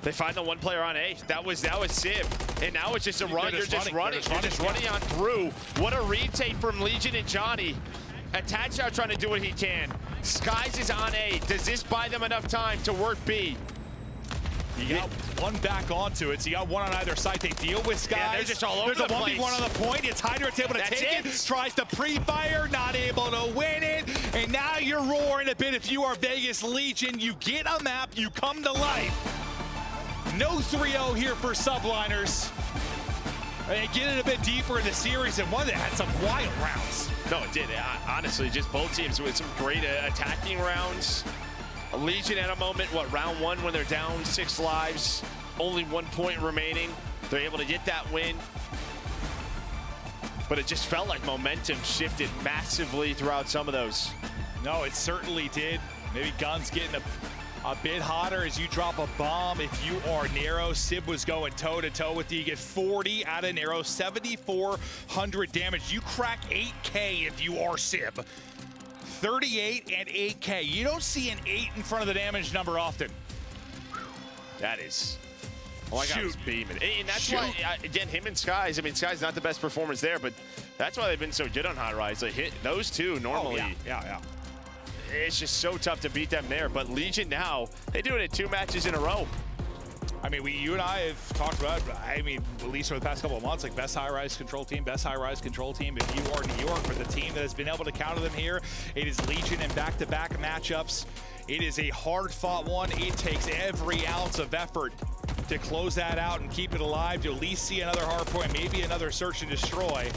They find the 1 player on A. That was Sib. And now it's just a run. You're just running on through. What a retake from Legion and Johnny. Attach out trying to do what he can. Skies is on A. Does this buy them enough time to work B? You got 1 back onto it, so you got 1 on either side. They deal with Skies. Yeah, they're just all over the place. There's a 1v1 on the point. It's Hydra, it's able to take it. Tries to pre-fire, not able to win it. And now you're roaring a bit. If you are Vegas Legion, you get a map, you come to life. No 3-0 here for Subliners. And get it a bit deeper in the series, and one that had some wild rounds. No, it did. Honestly, just both teams with some great attacking rounds. Legion at a moment, round 1 when they're down 6 lives, only 1 point remaining. They're able to get that win. But it just felt like momentum shifted massively throughout some of those. No, it certainly did. Maybe Guns getting a bit hotter as you drop a bomb. If you are Nero, Sib was going toe-to-toe with you. You get 40 out of Nero, 7,400 damage. You crack 8K if you are Sib. 38 and 8K. You don't see an 8 in front of the damage number often. That is... Oh, I got was beaming. And that's why, again, him and Skies, I mean, Skies not the best performance there, but that's why they've been so good on High Rise. They hit those 2 normally. Oh, yeah. It's just so tough to beat them there. But Legion now, they do it in 2 matches in a row. I mean, you and I have talked about, I mean, at least for the past couple of months, like best high-rise control team, If you are New York, for the team that has been able to counter them here, it is Legion in back-to-back matchups. It is a hard-fought one. It takes every ounce of effort to close that out and keep it alive, to at least see another hard point, maybe another search and destroy.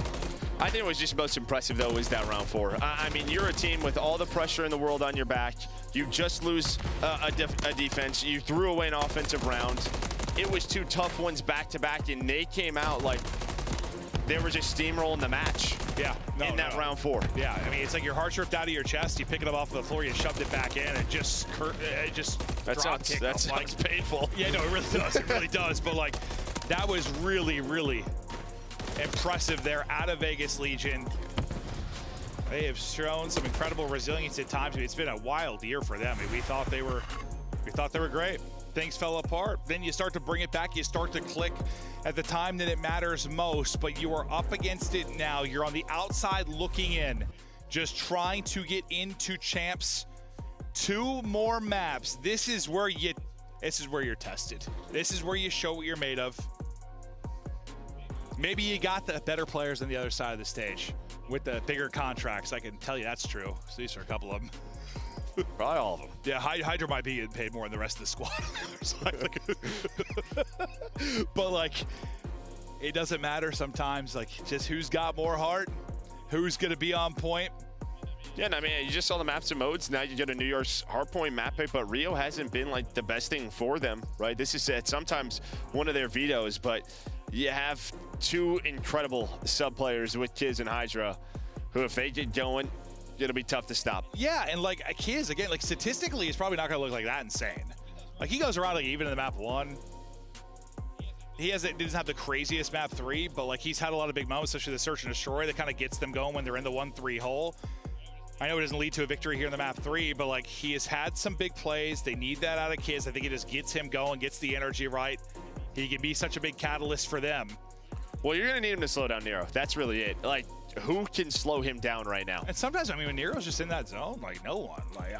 I think it was just most impressive, though, was that round 4. I mean, you're a team with all the pressure in the world on your back. You just lose a defense. You threw away an offensive round. It was 2 tough ones back-to-back, and they came out like they were just steamrolling the match. Yeah, in that round 4. Yeah, I mean, it's like your heart ripped out of your chest. You pick it up off the floor, you shoved it back in, and just that sounds painful. Yeah, no, it really does. It really does. But like, that was really, really impressive there out of Vegas Legion. They have shown some incredible resilience at times. I mean, it's been a wild year for them. I mean, we thought they were great. Things fell apart. Then you start to bring it back. You start to click at the time that it matters most, but you are up against it now. You're on the outside looking in, just trying to get into champs. 2 more maps. This is where you're tested. This is where you show what you're made of. Maybe you got the better players on the other side of the stage with the bigger contracts. I can tell you that's true. So these are a couple of them. Probably all of them. Yeah, Hydra might be getting paid more than the rest of the squad. But like, it doesn't matter sometimes. Like, just who's got more heart, who's gonna be on point. Yeah, and I mean, you just saw the maps and modes. Now you get a New York's Hardpoint map pick, but Rio hasn't been like the best thing for them, right? This is sometimes one of their vetoes, but you have 2 incredible sub players with Kiz and Hydra, who if they get going, it'll be tough to stop. Yeah, and like Kiz, again, like statistically, he's probably not gonna look like that insane. Like, he goes around like even in the map 1. He doesn't have the craziest map 3, but like he's had a lot of big moments, especially the search and destroy that kind of gets them going when they're in the 1-3 hole. I know it doesn't lead to a victory here in the map 3, but like he has had some big plays. They need that out of Kiz. I think it just gets him going, gets the energy right. He can be such a big catalyst for them. Well, you're gonna need him to slow down Nero. That's really it. Like, who can slow him down right now? And sometimes, I mean, when Nero's just in that zone, like no one. Like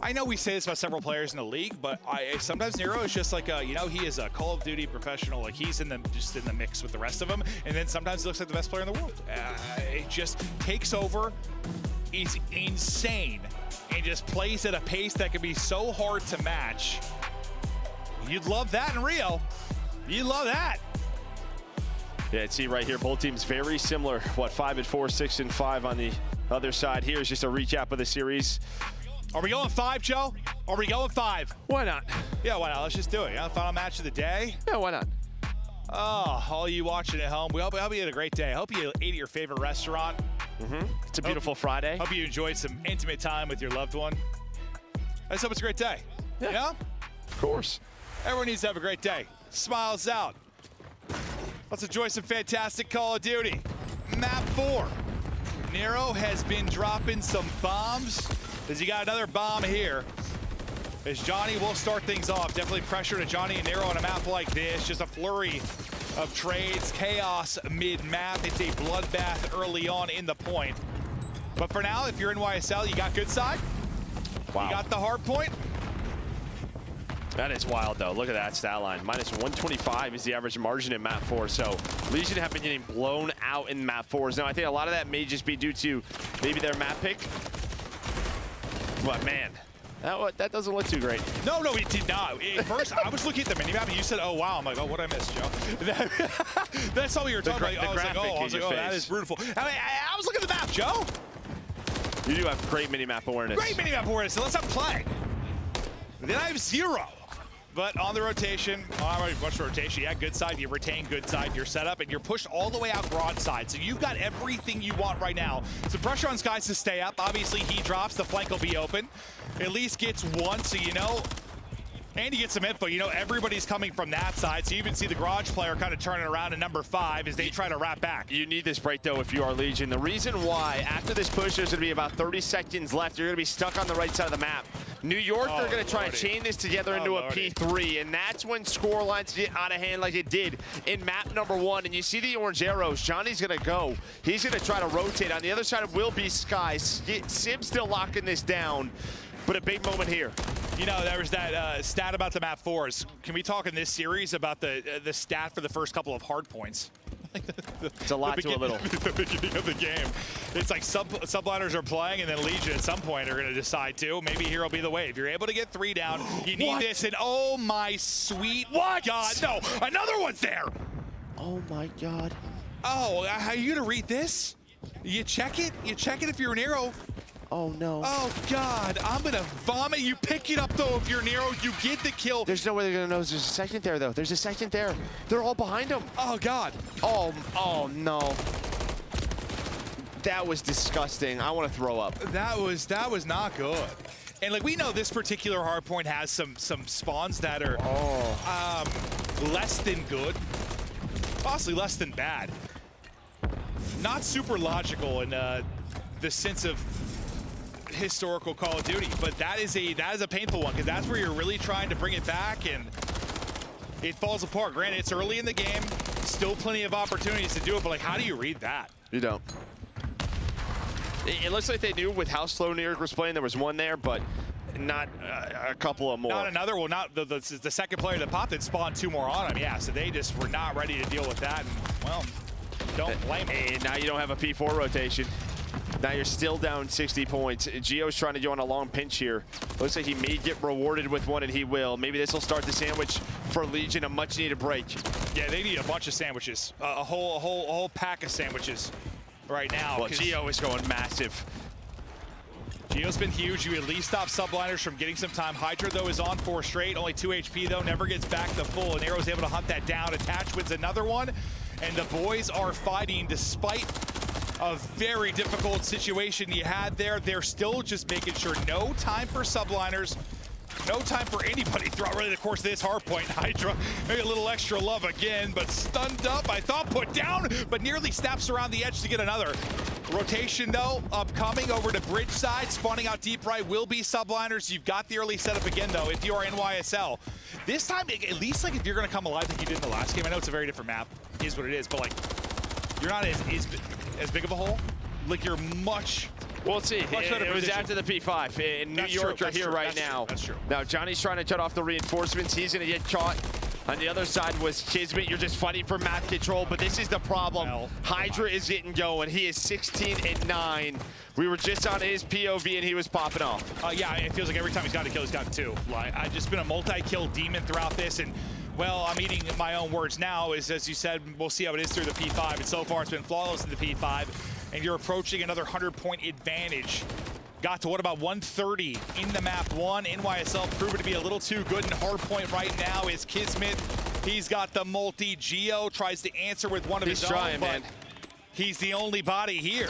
I know we say this about several players in the league, but sometimes Nero is just like he is a Call of Duty professional. Like, he's just in the mix with the rest of them. And then sometimes he looks like the best player in the world. It just takes over. He's insane and just plays at a pace that can be so hard to match. You'd love that in Rio. You'd love that. Yeah, see right here, both teams very similar. 5-4, 6-5 on the other side. Here's just a recap of the series. Are we going 5, Joe? Are we going 5? Why not? Yeah, why not? Let's just do it. Yeah, final match of the day. Yeah, why not? Oh, all you watching at home, we hope you had a great day. I hope you ate at your favorite restaurant. It's a beautiful Friday. Hope you enjoyed some intimate time with your loved one. I just hope it's a great day. Yeah. You know? Of course. Everyone needs to have a great day. Smiles out. Let's enjoy some fantastic Call of Duty. Map 4. Nero has been dropping some bombs. As he got another bomb here. As Johnny will start things off. Definitely pressure to Johnny and Nero on a map like this. Just a flurry of trades. Chaos mid-map. It's a bloodbath early on in the point. But for now, if you're NYSL, you got good side. Wow. You got the hard point. That is wild, though. Look at that stat line. Minus 125 is the average margin in map 4. So Legion have been getting blown out in map 4s. Now, I think a lot of that may just be due to maybe their map pick. But, man, that doesn't look too great. No, it did not. At first, I was looking at the minimap, and you said, oh, wow. I'm like, oh, what did I miss, Joe? That's all we were talking about. I was like, oh, that is brutal. I was looking at the map, Joe. You do have great minimap awareness. Great minimap awareness. So let's have play. Then I have 0. But on the rotation, what's the rotation? Yeah, good side. You retain good side. You're set up, and you're pushed all the way out broadside. So you've got everything you want right now. So pressure on Skies to stay up. Obviously, he drops. The flank will be open. At least gets one, so you know. And you get some info. You know, everybody's coming from that side. So you even see the Garage player kind of turning around in number 5 as they try to wrap back. You need this break, though, if you are Legion. The reason why, after this push, there's going to be about 30 seconds left. You're going to be stuck on the right side of the map. New York, they're going to try and chain this together into a P3, and that's when score lines get out of hand like it did in map number 1. And you see the orange arrows. Johnny's going to go. He's going to try to rotate. On the other side will be Sky. Sim's still locking this down, but a big moment here. You know, there was that stat about the map 4s. Can we talk in this series about the stat for the first couple of hard points? It's a lot to a little. The beginning of the game. It's like subliners are playing, and then Legion at some point are going to decide to. Maybe here will be the way. If you're able to get 3 down, you need this. And oh my sweet God, no, another one's there. Oh my God. Oh, how are you gonna read this? You check it? You check it if you're an arrow. Oh, no. Oh, God. I'm going to vomit. You pick it up, though, if you're an arrow. You get the kill. There's no way they're going to know there's a second there, though. There's a second there. They're all behind him. Oh, God. Oh, no. That was disgusting. I want to throw up. That was not good. And, like, we know this particular hardpoint has some spawns that are less than good, possibly less than bad. Not super logical in the sense of historical Call of Duty, but that is a painful one, because that's where you're really trying to bring it back and it falls apart. Granted, it's early in the game, still plenty of opportunities to do it, but like, how do you read that? You don't. It looks like they knew with how slow New York was playing. There was one there, but not a couple of more. Not another. Well, not the second player that popped it spawned 2 more on him. Yeah, so they just were not ready to deal with that. And, well, don't blame them. And now you don't have a P4 rotation. Now you're still down 60 points. Gio's trying to go on a long pinch here. Looks like he may get rewarded with one, and he will. Maybe this will start the sandwich for Legion, a much-needed break. Yeah, they need a bunch of sandwiches, a whole pack of sandwiches right now. Well, Gio is going massive. Gio's been huge. You at least stop subliners from getting some time. Hydra, though, is on 4 straight. Only 2 HP, though. Never gets back the full. And Arrow's able to hunt that down. Attach wins another one. And the boys are fighting despite a very difficult situation you had there. They're still just making sure no time for subliners. No time for anybody throughout really the course of this hardpoint. Hydra, maybe a little extra love again, but stunned up. I thought put down, but nearly snaps around the edge to get another. Rotation, though, upcoming over to bridge side. Spawning out deep right will be subliners. You've got the early setup again, though, if you are NYSL. This time, at least like if you're going to come alive like you did in the last game. I know it's a very different map, is what it is, but like you're not as big of a hole. Like you're much... We'll see. It was after the P5. And New York are here right now. That's true. Now, Johnny's trying to shut off the reinforcements. He's going to get caught. On the other side was Kismet. You're just fighting for map control, but this is the problem. Hydra is getting going. He is 16-9. We were just on his POV, and he was popping off. Yeah, it feels like every time he's gotten a kill, he's gotten 2. Like, I've just been a multi-kill demon throughout this, and well, I'm eating my own words now. Is as you said, we'll see how it is through the P5, and so far it's been flawless in the P5. And you're approaching another 100-point advantage. Got to what about 130 in the map 1. NYSL proven to be a little too good in hardpoint right now is Kismet. He's got the multi. Gio tries to answer with one of his own, but he's the only body here.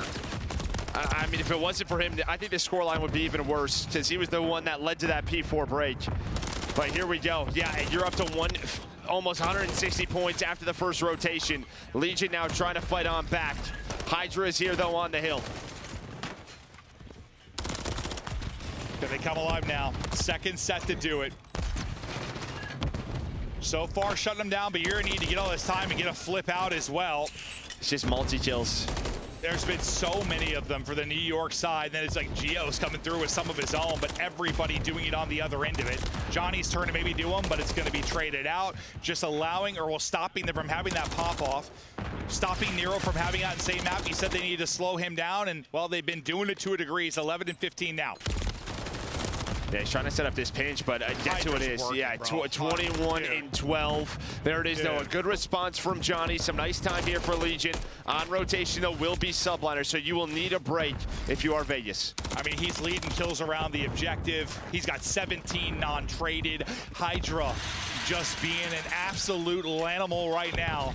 I mean, if it wasn't for him, I think the scoreline would be even worse because he was the one that led to that P4 break. But here we go. Yeah, and you're up to almost 160 points after the first rotation. Legion now trying to fight on back. Hydra is here, though, on the hill. Can they come alive now? Second set to do it. So far, shutting them down, but you're going to need to get all this time and get a flip out as well. It's just multi-kills. There's been so many of them for the New York side. Then it's like Gio's coming through with some of his own, but everybody doing it on the other end of it. Johnny's turn to maybe do them, but it's going to be traded out. Just allowing, or stopping them from having that pop-off. Stopping Nero from having that insane map. He said they needed to slow him down, and, well, they've been doing it to a degree. It's 11-15 now. Yeah, he's trying to set up this pinch, but that's who it is. Working, yeah, 21-12. There it is, though. A good response from Johnny. Some nice time here for Legion. On rotation, though, will be subliner, so you will need a break if you are Vegas. I mean, he's leading kills around the objective. He's got 17 non-traded. Hydra just being an absolute animal right now.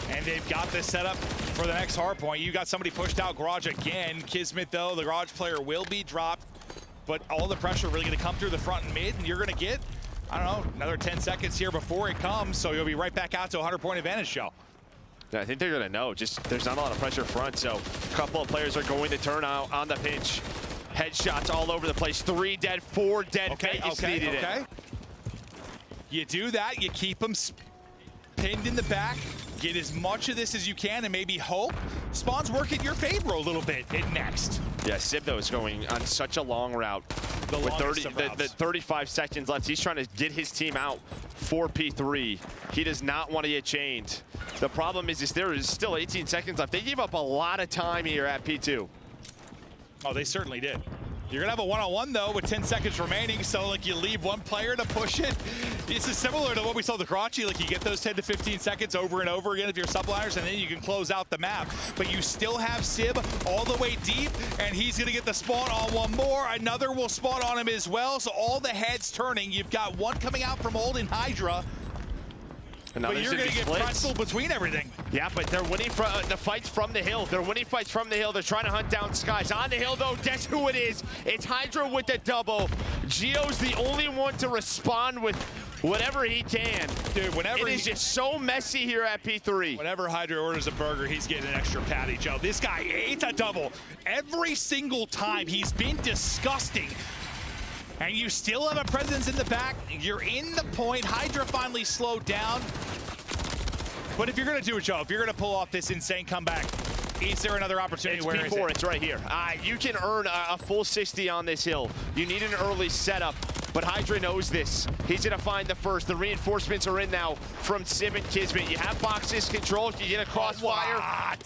And they've got this set up for the next hardpoint. You got somebody pushed out garage again. Kismet, though, the garage player will be dropped. But all the pressure really going to come through the front and mid, and you're going to get, I don't know, another 10 seconds here before it comes, so you'll be right back out to a 100-point advantage show. Yeah, I think they're going to know. Just there's not a lot of pressure front, so a couple of players are going to turn out on the pinch. Headshots all over the place. 3 dead, 4 dead. Vegas needed it. You do that, you keep them pinned in the back, get as much of this as you can, and maybe hope spawns work in your favor a little bit at next. Yeah, Sib, though, is going on such a long route. With 35 seconds left, he's trying to get his team out for P3. He does not want to get chained. The problem is there is still 18 seconds left. They gave up a lot of time here at P2. Oh, they certainly did. You're gonna have a one-on-one though with 10 seconds remaining, so like you leave one player to push it. This is similar to what we saw with Karachi, like you get those 10 to 15 seconds over and over again if you're subliners, and then you can close out the map. But you still have Sib all the way deep, and he's gonna get the spawn on one more. Another will spawn on him as well, so all the heads turning. You've got one coming out from Old and Hydra. But you're going to get pretzel between everything. Yeah, but they're winning the fights from the hill. They're winning fights from the hill. They're trying to hunt down Skies. On the hill, though, guess who it is? It's Hydra with the double. Gio's the only one to respond with whatever he can. Dude, whenever it is just so messy here at P3. Whenever Hydra orders a burger, he's getting an extra patty, Joe. This guy ate a double. Every single time, he's been disgusting. And you still have a presence in the back. You're in the point. Hydra finally slowed down. But if you're going to do it, Joe, if you're going to pull off this insane comeback, is there another opportunity? It's where P4, is it? it's right here. You can earn a full 60 on this hill. You need an early setup, but Hydra knows this. He's going to find the first. The reinforcements are in now from Sib and Kismet. You have boxes controlled. You get a crossfire.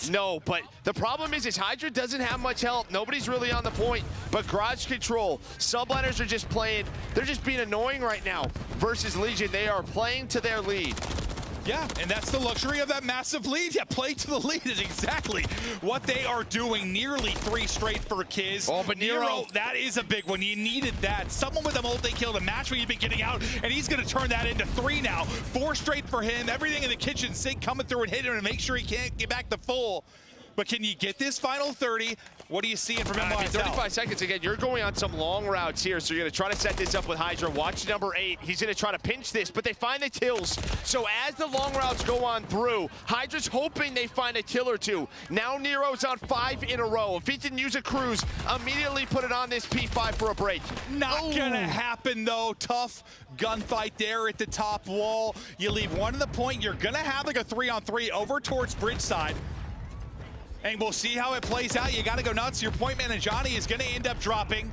No, but the problem is Hydra doesn't have much help. Nobody's really on the point, but garage control. Subliners are just playing. They're just being annoying right now versus Legion. They are playing to their lead. Yeah, and that's the luxury of that massive lead. Yeah, play to the lead is exactly what they are doing. Nearly 3 straight for Kiz. Oh, but Nero, that is a big one. You needed that. Someone with a multi-kill to match what you've been getting out, and he's going to turn that into 3 now. 4 straight for him. Everything in the kitchen sink coming through and hitting him to make sure he can't get back to full. But can you get this final 30? What are you seeing from NYSL? 35 seconds again. You're going on some long routes here, so you're going to try to set this up with Hydra. Watch number 8. He's going to try to pinch this, but they find the kills. So as the long routes go on through, Hydra's hoping they find a kill or two. Now Nero's on 5 in a row. If he can use a cruise, immediately put it on this P5 for a break. Not going to happen, though. Tough gunfight there at the top wall. You leave one to the point. You're going to have like a 3-on-3 over towards bridge side. And we'll see how it plays out. You got to go nuts. Your point man and Johnny is going to end up dropping.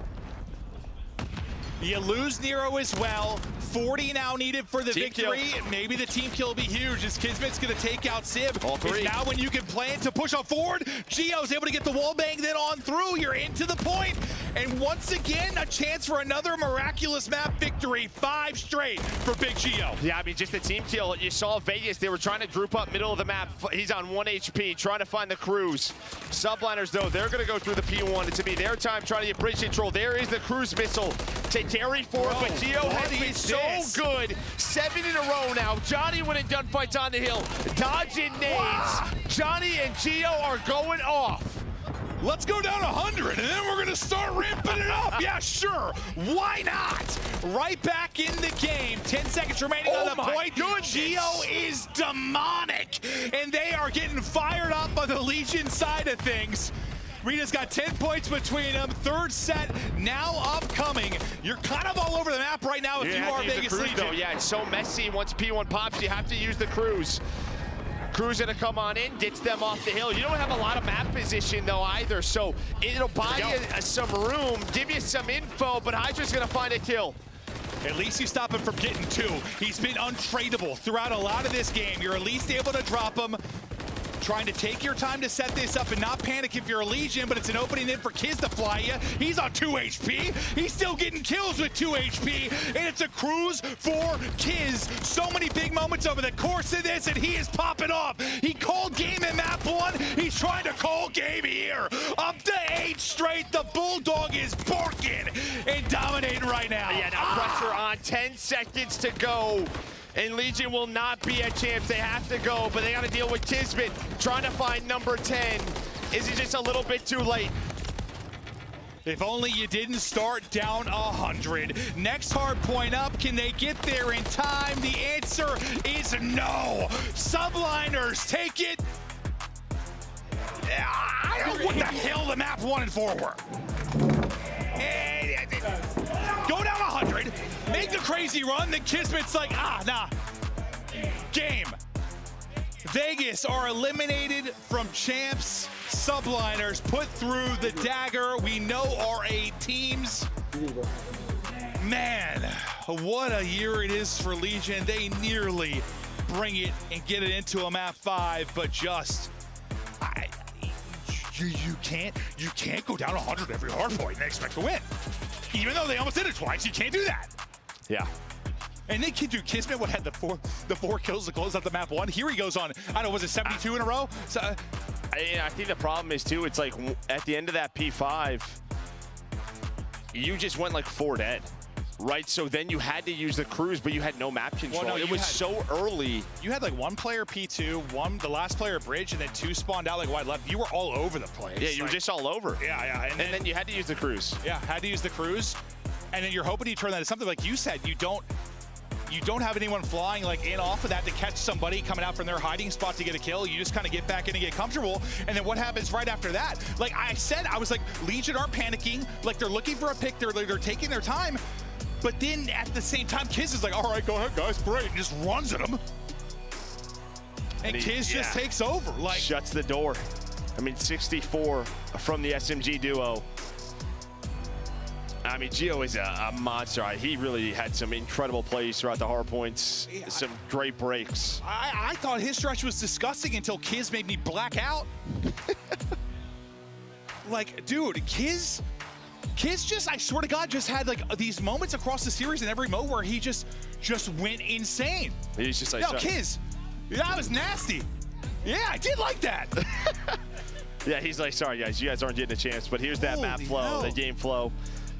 You lose Nero as well. 40 now needed for the victory. Maybe the team kill will be huge as Kismet's going to take out Sib. All 3. Now when you can plan to push on forward, Gio's able to get the wall bang then on through. You're into the point. And once again, a chance for another miraculous map victory. 5 straight for Big Gio. Yeah, I mean, just a team kill. You saw Vegas. They were trying to group up middle of the map. He's on 1 HP, trying to find the cruise. Subliners, though, they're going to go through the P1. It's going to be their time trying to get bridge control. There is the cruise missile to carry forward, but Gio has been so good. 7 in a row now. Johnny winning gunfights on the hill. Dodging nades. Johnny and Gio are going off. Let's go down 100, and then we're going to start ramping it up. Yeah, sure. Why not? Right back in the game. 10 seconds remaining on the point. Gio is demonic, and they are getting fired up on the Legion side of things. Rita's got 10 points between them. 3rd set now upcoming. You're kind of all over the map right now if you are Vegas Legion. Though. Yeah, it's so messy. Once P1 pops, you have to use the cruise. Crew's gonna come on in, gets them off the hill. You don't have a lot of map position though either, so it'll buy you some room, give you some info, but Hydra's gonna find a kill. At least you stop him from getting 2. He's been untradeable throughout a lot of this game. You're at least able to drop him. Trying to take your time to set this up and not panic if you're a Legion, but it's an opening in for Kiz to fly you. He's on 2 HP. He's still getting kills with 2 HP, and it's a cruise for Kiz. So many big moments over the course of this, and he is popping off. He called game in map 1. He's trying to call game here. Up to 8 straight. The Bulldog is barking and dominating right now. Yeah, now pressure on. 10 seconds to go. And Legion will not be a champ. They have to go, but they got to deal with Kismet trying to find number 10. Is it just a little bit too late? If only you didn't start down 100. Next hard point up, can they get there in time? The answer is no. Subliners take it. I don't know what the hell the map wanted forward. Go down 100, make a crazy run, then Kismet's like, nah. Game. Vegas are eliminated from champs. Subliners put through the dagger. We know our 8 teams. Man, what a year it is for Legion. They nearly bring it and get it into a map 5, but just you can't go down 100 every hardpoint and expect to win. Even though they almost did it twice, you can't do that. Yeah. And they can do Kismet, what had the four kills to close out the map one. Here he goes on, I don't know, was it 72 in a row? So, I think the problem is too, it's like at the end of that P5, you just went like 4 dead. Right, so then you had to use the cruise, but you had no map control. Well, no, it was so early. You had like 1 player P2, the last player bridge, and then 2 spawned out like wide left. You were all over the place. Yeah, you were just all over. Yeah. And then you had to use the cruise. Yeah, had to use the cruise. And then you're hoping you turn that into something like you said. You don't have anyone flying like in off of that to catch somebody coming out from their hiding spot to get a kill. You just kind of get back in and get comfortable. And then what happens right after that? Like I said, I was like, Legion aren't panicking. Like they're looking for a pick. They're taking their time. But then at the same time, Kiz is like, all right, go ahead, guys, great, and just runs at him. And Kiz just takes over. Like shuts the door. I mean, 64 from the SMG duo. I mean, Gio is a monster. He really had some incredible plays throughout the hard points, some great breaks. I thought his stretch was disgusting until Kiz made me black out. Like, dude, Kiz just, I swear to God, just had like these moments across the series in every mode where he just went insane. He's just like, no, Kiz, that was nasty. Yeah, I did like that. Yeah, he's like, sorry guys, you guys aren't getting a chance, but here's that map flow, the game flow.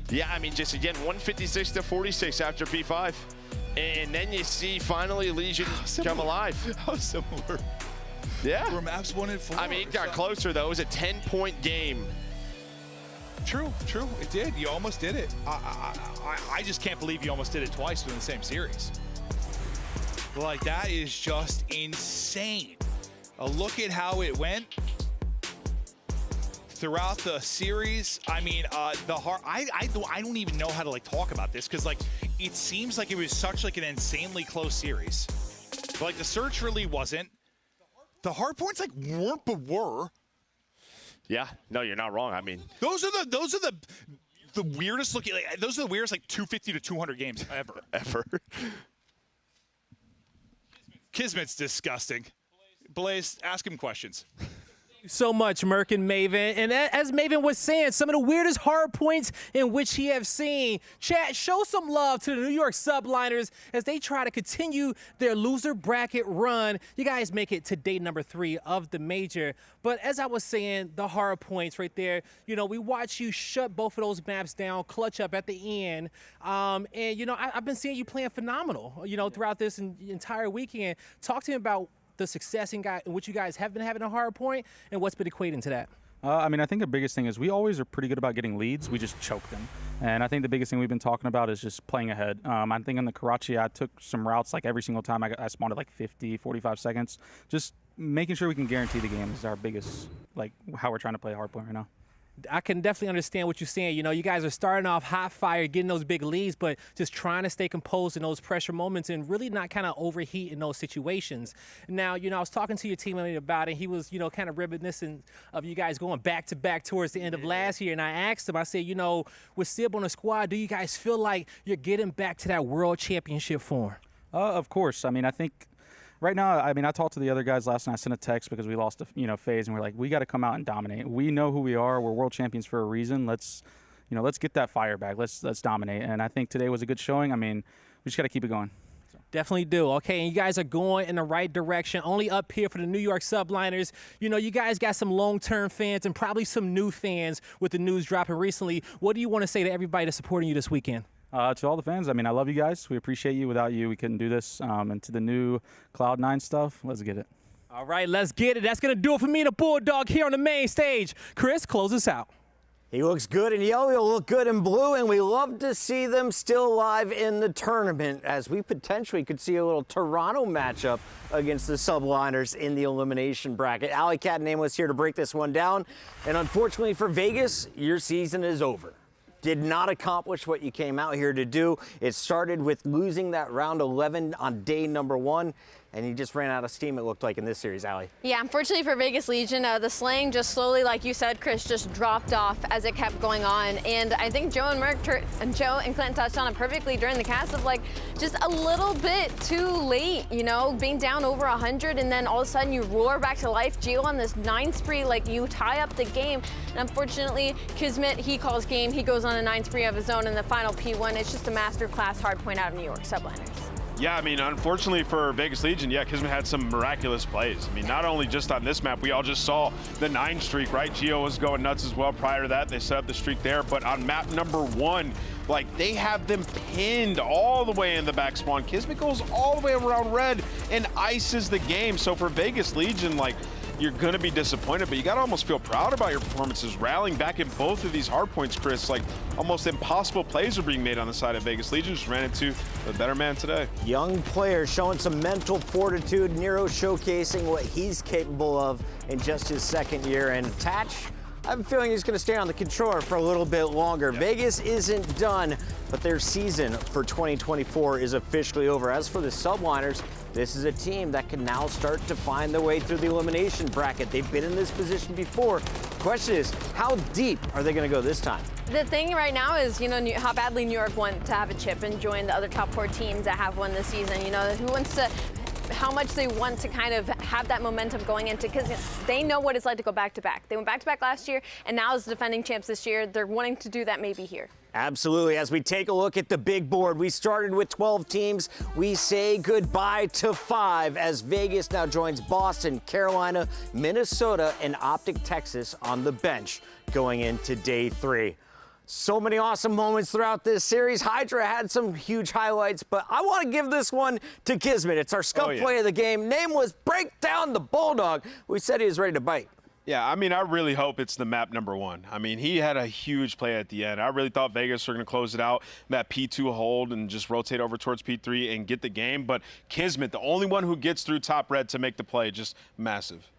Yeah, I mean, just again, 156 to 46 after P5. And then you see finally Legion come alive. How similar. Yeah. We're maps 1 and 4. I mean, it got closer though. It was a 10-point game. True, it did. You almost did it. I just can't believe you almost did it twice in the same series. Like, that is just insane. A look at how it went throughout the series. I mean, I don't even know how to like talk about this because like it seems like it was such like an insanely close series. But like the search really wasn't. The hard points like weren't but were. Yeah, no, you're not wrong. I mean, those are the weirdest looking. Like, those are the weirdest like 250 to 200 games ever. Kismet's disgusting. Blaze, ask him questions. So much, Merc and Maven. And as Maven was saying, some of the weirdest hard points in which he have seen. Chat, show some love to the New York Subliners as they try to continue their loser bracket run. You guys make it to day number 3 of the major. But as I was saying, the hard points right there, you know, we watch you shut both of those maps down, clutch up at the end. And, you know, I've been seeing you playing phenomenal, you know, throughout this entire weekend. Talk to me about the success in which you guys have been having a hard point and what's been equating to that. I mean, I think the biggest thing is we always are pretty good about getting leads. We just choke them. And I think the biggest thing we've been talking about is just playing ahead. I think in the Karachi, I took some routes like every single time I spawned at like 50, 45 seconds. Just making sure we can guarantee the game is our biggest, like, how we're trying to play hard point right now. I can definitely understand what you're saying. You know, you guys are starting off hot fire, getting those big leads, but just trying to stay composed in those pressure moments and really not kind of overheat in those situations. Now, you know, I was talking to your teammate about it. He was, you know, kind of reminiscent of you guys going back-to-back towards the end of last year. And I asked him, I said, you know, with Sib on the squad, do you guys feel like you're getting back to that world championship form? Of course. I mean, I think right now, I mean, I talked to the other guys last night. I sent a text because we lost a phase, and we're like, we got to come out and dominate. We know who we are. We're world champions for a reason. Let's get that fire back. Let's dominate. And I think today was a good showing. I mean, we just got to keep it going. Definitely do. Okay, and you guys are going in the right direction. Only up here for the New York Subliners. You know, you guys got some long-term fans and probably some new fans with the news dropping recently. What do you want to say to everybody that's supporting you this weekend? To all the fans, I mean, I love you guys. We appreciate you. Without you, we couldn't do this. And to the new Cloud9 stuff, let's get it. All right, let's get it. That's going to do it for me and the Bulldog here on the main stage. Chris, close us out. He looks good in yellow, he'll look good in blue, and we love to see them still alive in the tournament as we potentially could see a little Toronto matchup against the Subliners in the elimination bracket. Alley Cat and Nameless here to break this one down. And unfortunately for Vegas, your season is over. Did not accomplish what you came out here to do. It started with losing that round 11 on day number 1. and he just ran out of steam, it looked like, in this series, Allie. Yeah, unfortunately for Vegas Legion, the slaying just slowly, like you said, Chris, just dropped off as it kept going on. And I think Joe and Clinton touched on it perfectly during the cast of like just a little bit too late, you know, being down over 100, and then all of a sudden you roar back to life. Gio on this 9 spree, like you tie up the game. And unfortunately, Kismet, he calls game. He goes on a 9 spree of his own in the final P1. It's just a masterclass hardpoint out of New York Subliners. Yeah, I mean, unfortunately for Vegas Legion, yeah, Kismet had some miraculous plays. I mean, not only just on this map, we all just saw the 9 streak, right? Gio was going nuts as well. Prior to that, they set up the streak there. But on map number 1, like, they have them pinned all the way in the back spawn. Kismet goes all the way around red and ices the game. So for Vegas Legion, like, you're going to be disappointed, but you got to almost feel proud about your performances. Rallying back in both of these hard points, Chris, like almost impossible plays are being made on the side of Vegas Legion. Just ran into the better man today. Young players showing some mental fortitude. Nero showcasing what he's capable of in just his second year. And Tatch, I have a feeling he's going to stay on the controller for a little bit longer. Yep. Vegas isn't done, but their season for 2024 is officially over. As for the Subliners, this is a team that can now start to find their way through the elimination bracket. They've been in this position before. The question is, how deep are they going to go this time? The thing right now is, you know, how badly New York want to have a chip and join the other top 4 teams that have won this season. You know, who wants to, how much they want to kind of have that momentum going into, because they know what it's like to go back-to-back. They went back-to-back last year, and now as defending champs this year, they're wanting to do that maybe here. Absolutely. As we take a look at the big board, we started with 12 teams. We say goodbye to 5 as Vegas now joins Boston, Carolina, Minnesota, and Optic Texas on the bench going into day 3. So many awesome moments throughout this series. Hydra had some huge highlights, but I want to give this one to Kismet. It's our scuff play of the game. Name was Break Down the Bulldog. We said he was ready to bite. Yeah, I mean, I really hope it's the map number 1. I mean, he had a huge play at the end. I really thought Vegas were going to close it out, that P2 hold, and just rotate over towards P3 and get the game. But Kismet, the only one who gets through top red to make the play, just massive.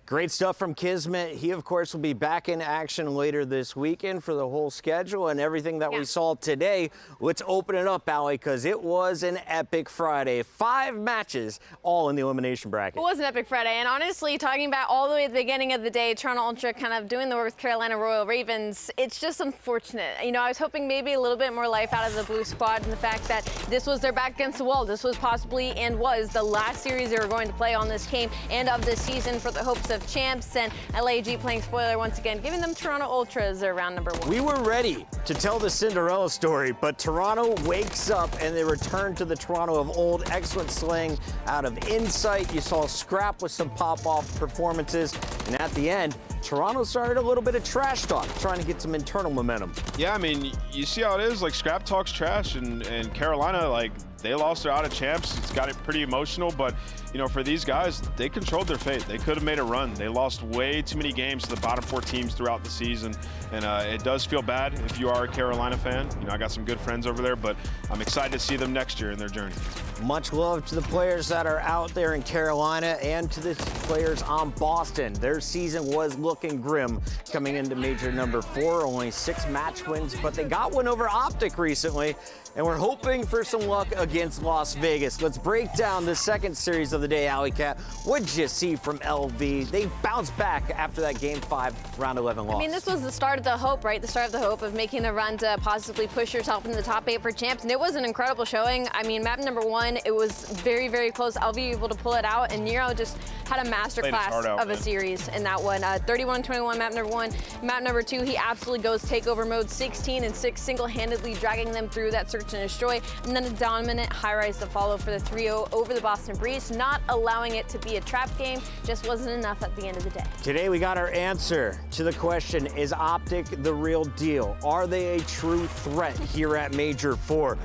Great stuff from Kismet. He, of course, will be back in action later this weekend for the whole schedule and everything that we saw today. Let's open it up, Allie, because it was an epic Friday. 5 matches, all in the elimination bracket. It was an epic Friday, and honestly, talking about all the way at the beginning of the day, Toronto Ultra kind of doing the work with Carolina Royal Ravens, it's just unfortunate. You know, I was hoping maybe a little bit more life out of the blue squad, and the fact that this was their back against the wall. This was possibly and was the last series they were going to play on this game and of this season for the hopes of champs, and LAG playing spoiler once again, giving them Toronto Ultras their round number 1. We were ready to tell the Cinderella story, but Toronto wakes up and they return to the Toronto of old. Excellent slaying out of Insight. You saw Scrap with some pop-off performances, and at the end, Toronto started a little bit of trash talk, trying to get some internal momentum. Yeah, I mean, you see how it is. Like, Scrap talks trash, and Carolina, like, they lost their out of champs. It's got it pretty emotional, but, you know, for these guys, they controlled their fate. They could have made a run. They lost way too many games to the bottom 4 teams throughout the season, and it does feel bad if you are a Carolina fan. You know, I got some good friends over there, but I'm excited to see them next year in their journey. Much love to the players that are out there in Carolina and to the players on Boston. Their season was looking grim coming into major number 4. Only 6 match wins, but they got one over Optic recently, and we're hoping for some luck against Las Vegas. Let's break down the second series of the day, Alley Cat. What'd you see from LV? They bounced back after that Game 5 round 11 loss. I mean, this was the start of the hope, right? The start of the hope of making a run to possibly push yourself into the top 8 for champs, and it was an incredible showing. I mean, map number 1, it was very, very close. LV able to pull it out, and Nero just had a masterclass of a series in that one. 31-21, map number 1. Map number 2, he absolutely goes takeover mode, 16 and 6, single-handedly dragging them through that search and destroy, and then a dominant high-rise to follow for the 3-0 over the Boston Breeze, not allowing it to be a trap game. Just wasn't enough at the end of the day. Today we got our answer to the question, is Optic the real deal? Are they a true threat here at Major 4?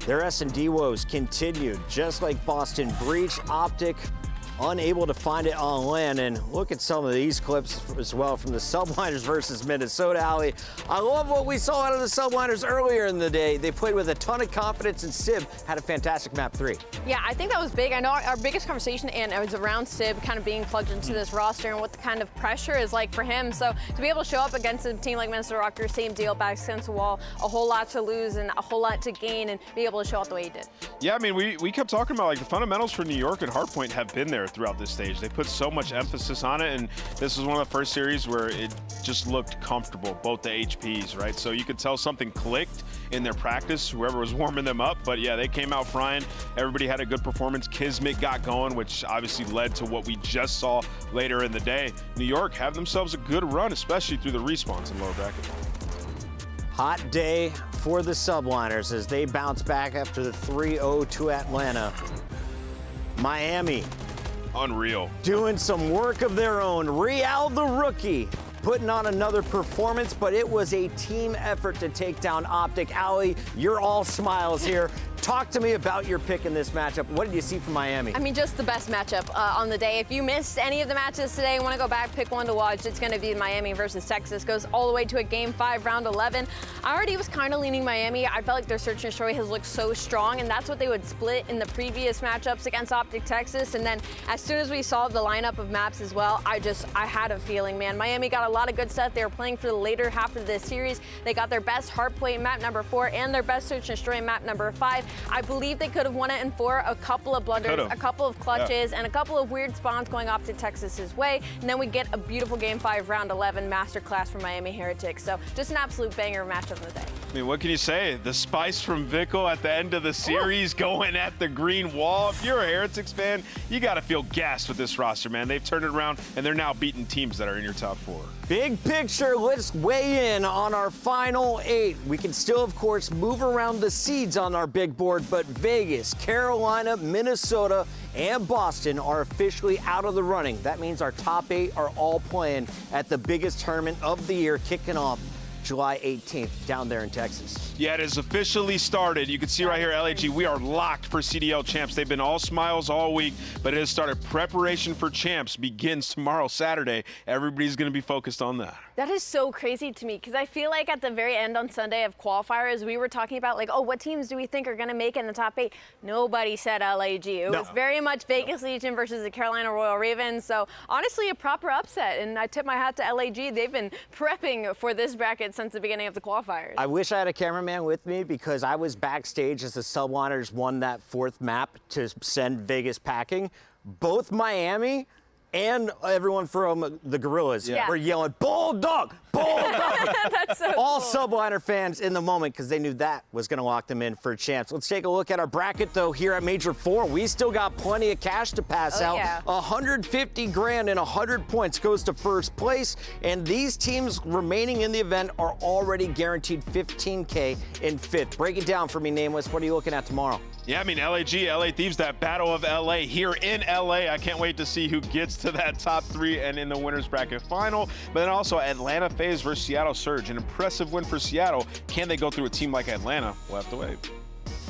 Their S&D woes continued, just like Boston Breach. Optic unable to find it on land. And look at some of these clips as well from the Subliners versus Minnesota. Alley, I love what we saw out of the Subliners earlier in the day. They played with a ton of confidence, and Sib had a fantastic map 3. Yeah, I think that was big. I know our biggest conversation, and it was around Sib kind of being plugged into this roster and what the kind of pressure is like for him. So to be able to show up against a team like Minnesota Rockers, same deal, back against the wall, a whole lot to lose and a whole lot to gain, and be able to show up the way he did. Yeah, I mean, we kept talking about, like, the fundamentals for New York and Hardpoint have been there throughout this stage. They put so much emphasis on it, and this was one of the first series where it just looked comfortable, both the HPs, right? So you could tell something clicked in their practice, whoever was warming them up. But yeah, they came out frying. Everybody had a good performance. Kismet got going, which obviously led to what we just saw later in the day. New York have themselves a good run, especially through the respawns in lower bracket. Hot day for the Subliners as they bounce back after the 3-0 to Atlanta. Miami. Unreal. Doing some work of their own. Real, the rookie, putting on another performance, but it was a team effort to take down Optic. Alley, you're all smiles here. Talk to me about your pick in this matchup. What did you see from Miami? I mean, just the best matchup on the day. If you missed any of the matches today, want to go back, pick one to watch, it's going to be Miami versus Texas. Goes all the way to a Game 5, round 11. I already was kind of leaning Miami. I felt like their search and destroy has looked so strong, and that's what they would split in the previous matchups against Optic Texas. And then as soon as we saw the lineup of maps as well, I had a feeling, man. Miami got a lot of good stuff. They were playing for the later half of this series. They got their best Hardpoint map number 4 and their best search and destroy map number 5. I believe they could have won it in 4. A couple of blunders, a couple of clutches, and a couple of weird spawns going off to Texas's way. And then we get a beautiful Game 5, round 11 masterclass from Miami Heretics. So just an absolute banger matchup of the day. I mean, what can you say? The spice from Vickle at the end of the series going at the green wall. If you're a Heretics fan, you got to feel gassed with this roster, man. They've turned it around, and they're now beating teams that are in your top 4. Big picture, let's weigh in on our final 8. We can still, of course, move around the seeds on our big board, but Vegas, Carolina, Minnesota, and Boston are officially out of the running. That means our top 8 are all playing at the biggest tournament of the year, kicking off July 18th down there in Texas. Yeah, it has officially started. You can see right here, LAG, we are locked for CDL champs. They've been all smiles all week, but it has started. Preparation for champs begins tomorrow, Saturday. Everybody's going to be focused on that. That is so crazy to me, because I feel like at the very end on Sunday of qualifiers, we were talking about, like, oh, what teams do we think are going to make it in the top 8? Nobody said LAG. It was very much Vegas Legion versus the Carolina Royal Ravens. So honestly, a proper upset. And I tip my hat to LAG. They've been prepping for this bracket since the beginning of the qualifiers. I wish I had a cameraman with me, because I was backstage as the Subliners won that 4th map to send Vegas packing. Both Miami and everyone from the Gorillas were yelling, Bulldog, Bulldog. That's so all cool. Subliner fans in the moment, because they knew that was going to lock them in for champs. Let's take a look at our bracket, though, here at Major 4. We still got plenty of cash to pass out. Yeah. 150 grand and 100 points goes to first place, and these teams remaining in the event are already guaranteed 15K in 5th. Break it down for me, Nameless. What are you looking at tomorrow? Yeah, I mean, LAG, LA Thieves, that battle of LA here in LA. I can't wait to see who gets to that top 3 and in the winner's bracket final. But then also Atlanta FaZe versus Seattle Surge. An impressive win for Seattle. Can they go through a team like Atlanta? We'll have to wait.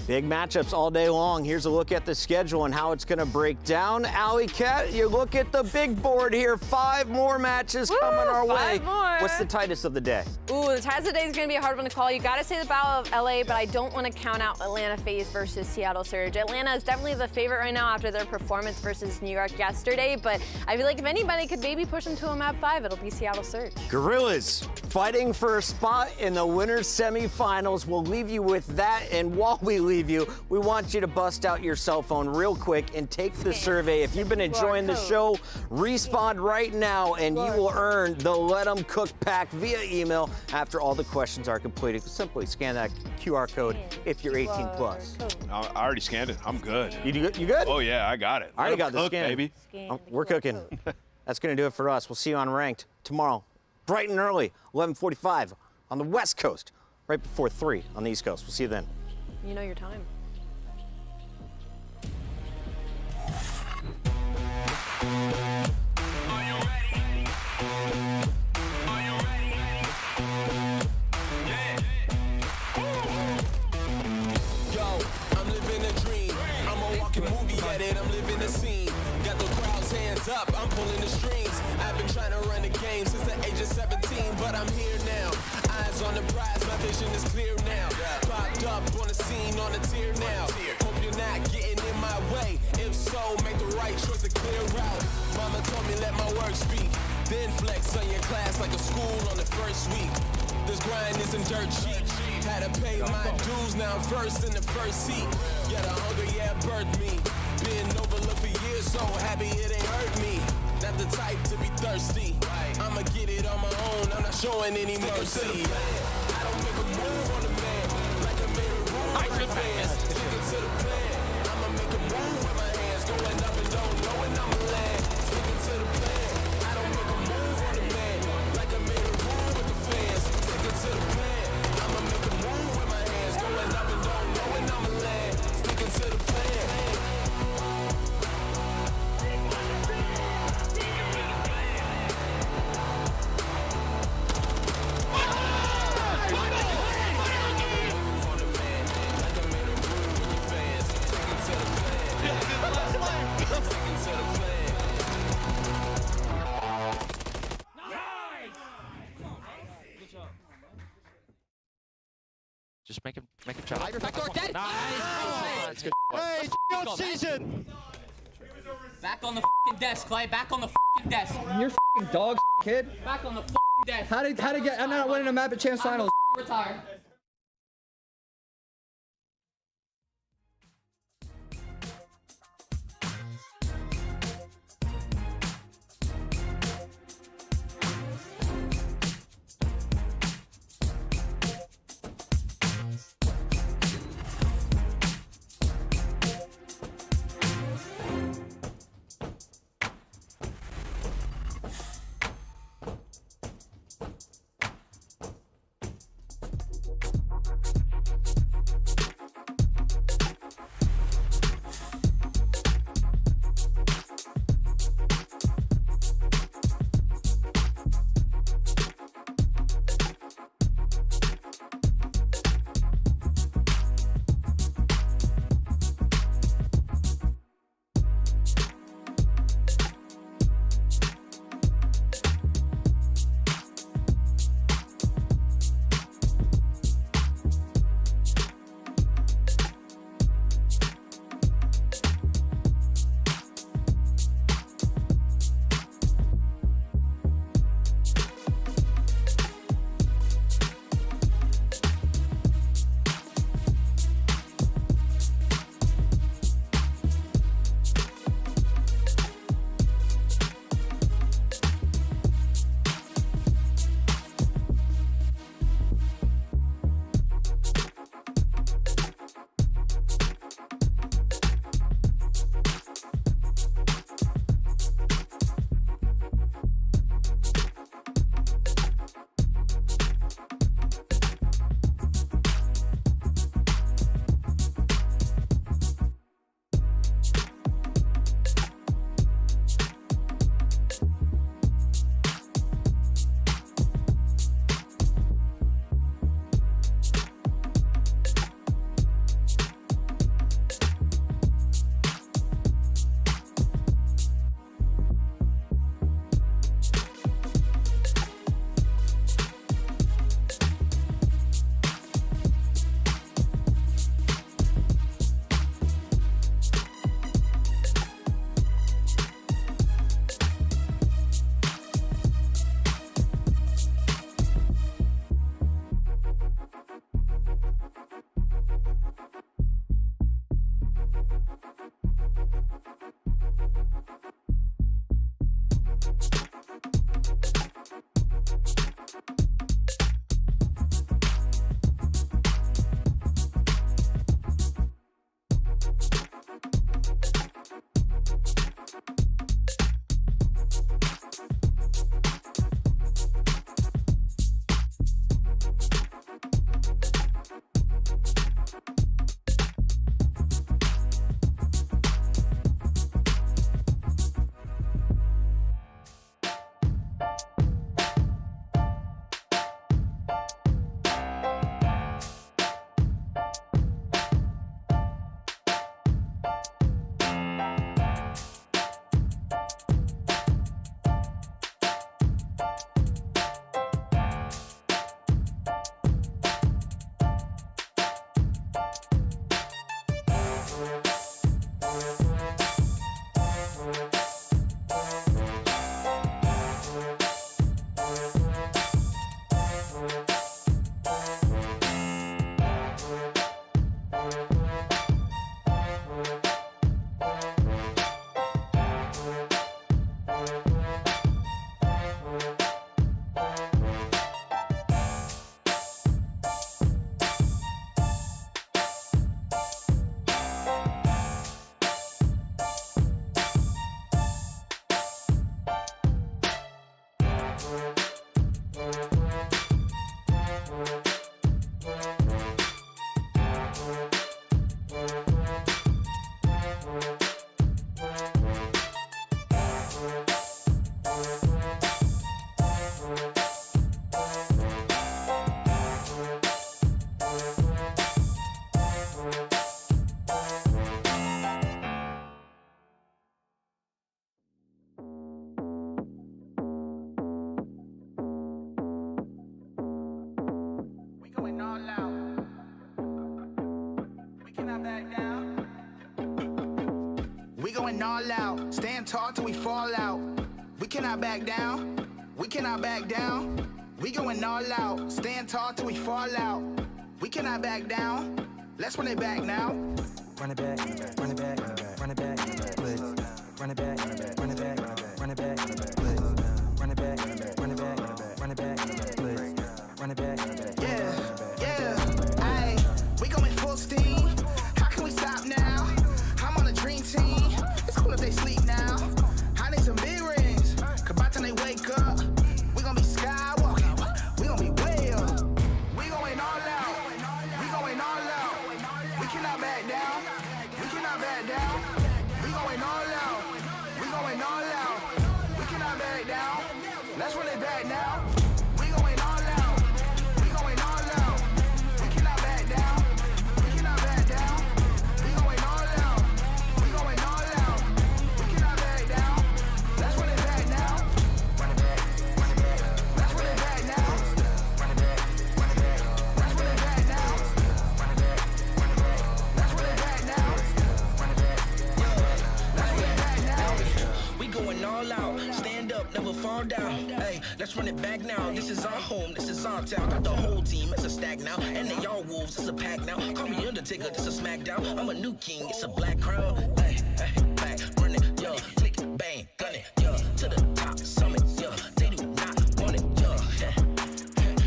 Big matchups all day long. Here's a look at the schedule and how it's going to break down. Alley Cat, you look at the big board here. 5 more matches coming our way. 5 more. What's the tightest of the day? Ooh, the tightest of the day is going to be a hard one to call. You got to say the Battle of LA, but I don't want to count out Atlanta FaZe versus Seattle Surge. Atlanta is definitely the favorite right now after their performance versus New York yesterday, but I feel like if anybody could maybe push them to a map 5, it'll be Seattle Surge. Gorillas fighting for a spot in the winner's semifinals. We'll leave you with that, and while we leave you, we want you to bust out your cell phone real quick and take the survey. If you've been enjoying the show, respond right now, and you will earn the Let 'em Cook pack via email after all the questions are completed. Simply scan that QR code if you're 18 plus. I already scanned it. I'm good. You good? Oh, yeah, I got it. I already got the Cook, scan. baby. We're cooking. That's going to do it for us. We'll see you on Ranked tomorrow, bright and early, 11:45 on the West Coast, right before 3 on the East Coast. We'll see you then. You know your time. Yo, I'm living a dream. I'm a walking movie edit. I'm living a scene. Got the crowd up on the scene on the tier now. Hope you're not getting in my way. If so, make the right choice to clear out. Mama told me let my work speak. Then flex on your class like a school on the first week. This grind isn't dirt cheap. Had to pay my dues, now I'm first in the first seat. Yeah, the hunger, yeah, birthed me. Been overlooked for years, so happy it ain't hurt me. Not the type to be thirsty. I'ma get it on my own, I'm not showing any mercy. I don't make a move on the man, like I made a move with the fans. Sticking to the plan, I'ma make a move with my hands. Going up and don't know when I'ma land. Sticking to the plan, I don't make a move on the man, like I made a move with the fans. Sticking to the plan, I'ma make a move with my hands. Going up and don't know when I'ma land. Sticking to the plan. Just make him try. Backdoor dead. Nice. Hey, good season. Back on the f***ing desk, Clay. Back on the f***ing desk. You're f***ing dog, kid. Back on the f***ing desk. How to get? I'm not winning a map at Champs Finals. Retire. going all out. Stand tall till we fall out. We cannot back down. We cannot back down. We going all out. Stand tall till we fall out. We cannot back down. Let's run it back now. Run it back, run it back, run it back, blitz. Run it back, run it back, run it back, run it back, blitz. Run it back, run it back, run it back, blitz. Run it back, yeah, yeah. Ayy, we going full steam. How can we stop now? I'm on a dream team. It's cool if they sleep now. I need some big rings. Cause by the time they wake up, we gon' be skywalking. We gon' be way up. We going all out. We going all out. We cannot back down. We cannot back down. We going all out. We going all out. We cannot back down. Let's run it back now. We going all out. We going all out. We cannot back down. We cannot back down. We going all out. We going all out. We cannot back down. Let's run it back now. run it back, run it back. Let's run it back now. Run it back, run it back. Let's run it back now. Run it back, run it back. Let's run it back now. Run it back, run it back. Let's run it back now. We going all out, stand up, never fall down. Hey, let's run it back now. This is our home, this is our town. Got the whole team, it's a stack now. And they all wolves, it's a pack now. Call me Undertaker, this a smackdown. I'm a new king, it's a black crown. Hey, hey, back, run it, yo. Click it, bang, gun it, yo. To the top, summit, yo. They do not want it, yo.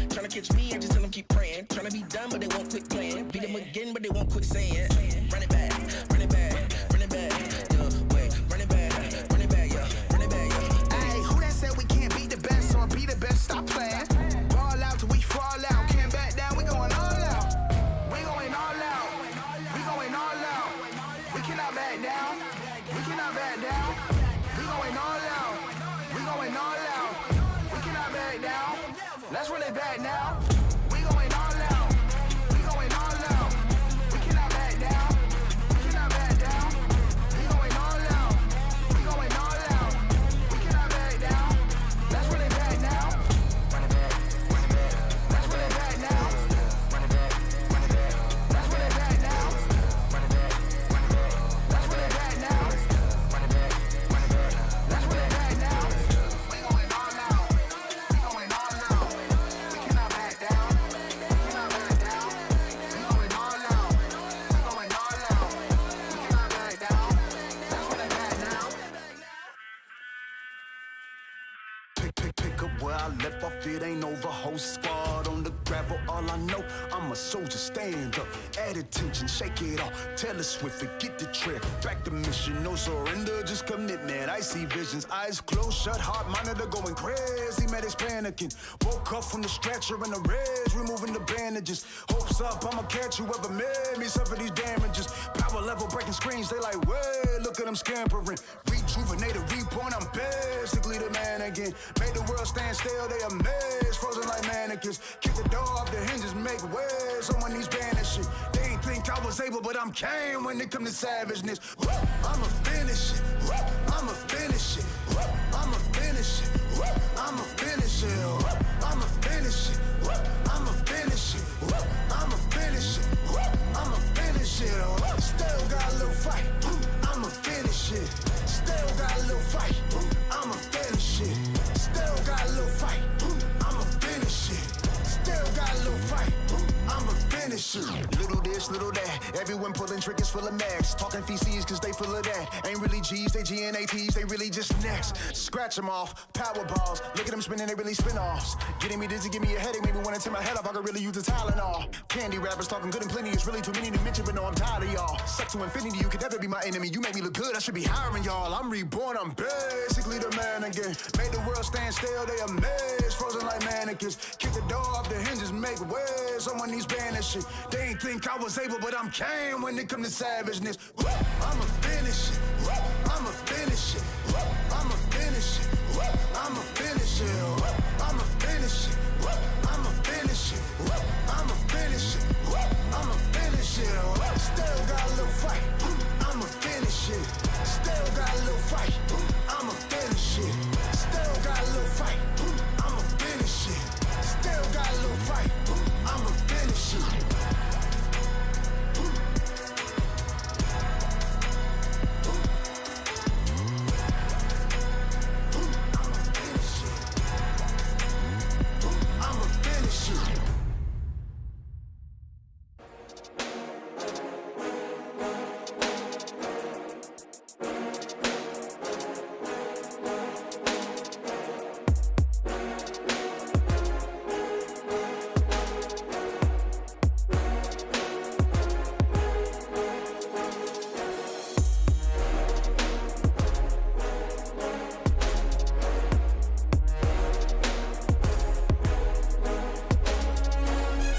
Tryna catch me, I just tell them keep praying. Tryna be done, but they won't quit playing. Beat them again, but they won't quit saying. Run it back, run it back, run it back, yo. Wait, run it back, run it back, yo. Run it back, yo. Ayy, who that said we can't be the best or be the best? Stop playing. Ball out till we fall out. Can't back down, we going all out. We going all out. We going all out. We cannot back down. We cannot back down. We going all out. We going all out. We cannot back down. Let's run it back now. We going all out. We going all out. We cannot back down. We cannot back down. We going all out. We going all out. We cannot back down. Let's run it back now. Run it back, run it back. Let's run it back now. Run it back, run it back. Let's run it back now. Run it back, run it back. Let's run it back now. Run it back, run it back. Let's run it back now. We going all out. We going all out. We cannot back down. We cannot back down. We going all out. We going all out. We cannot back down. Let's run it back now. Pick up where I left off, it ain't over. Whole squad on the gravel, all I know, I'm a soldier, stand up, add attention, shake it off, tell us swift, forget the trick, back to mission, no surrender, just commitment, I see visions, eyes closed, shut, heart monitor, going crazy, medics panicking, woke up from the stretcher in the reds, removing the bandages, hopes up, I'ma catch whoever made me suffer these damages, power level breaking screens, they like, way, look at them scampering, rejuvenated, reborn, I'm basically the man again, made the world stand still, they amazed, frozen like mannequins. Kick the door off the hinges, make waves. Someone needs banishing. They ain't think I was able, but I'm came when it come to savageness. I'ma finish it. I'ma finish it. I'ma finish it. I'ma finish it. I'ma finish it. I'ma finish it. I'ma finish it. I'ma finish it. Still got a little fight. I'ma finish it. Still got a little fight. I'ma finish it. Still got a little fight. I'ma finish it. Still got a little fight. I'ma finish it. Little this, little that. Everyone pulling triggers full of max. Talking feces cause they full of that. Ain't really G's, they GNATs, they really just next. Scratch them off, power balls. Look at them spinning, they really spin offs. Getting me dizzy, give me a headache, maybe wanna tear my head off. I could really use the Tylenol. Candy rappers talking good and plenty. It's really too many to mention, but no, I'm tired of y'all. Suck to infinity, you could never be my enemy. You make me look good, I should be hiring y'all. I'm reborn, I'm basically the man again. Made the world stand still, they amazed. Frozen like mannequins. Kick the door off the hinges, make waves. Someone needs banishing. They ain't think I was able, but I'm came when it come to savageness. I'ma finish it. I'ma finish it. I'ma finish it. I'ma finish it. I'ma finish it. I'ma finish it. I'ma finish it. I'ma finish it. Still got a little fight. I'ma finish it. Still got a little fight.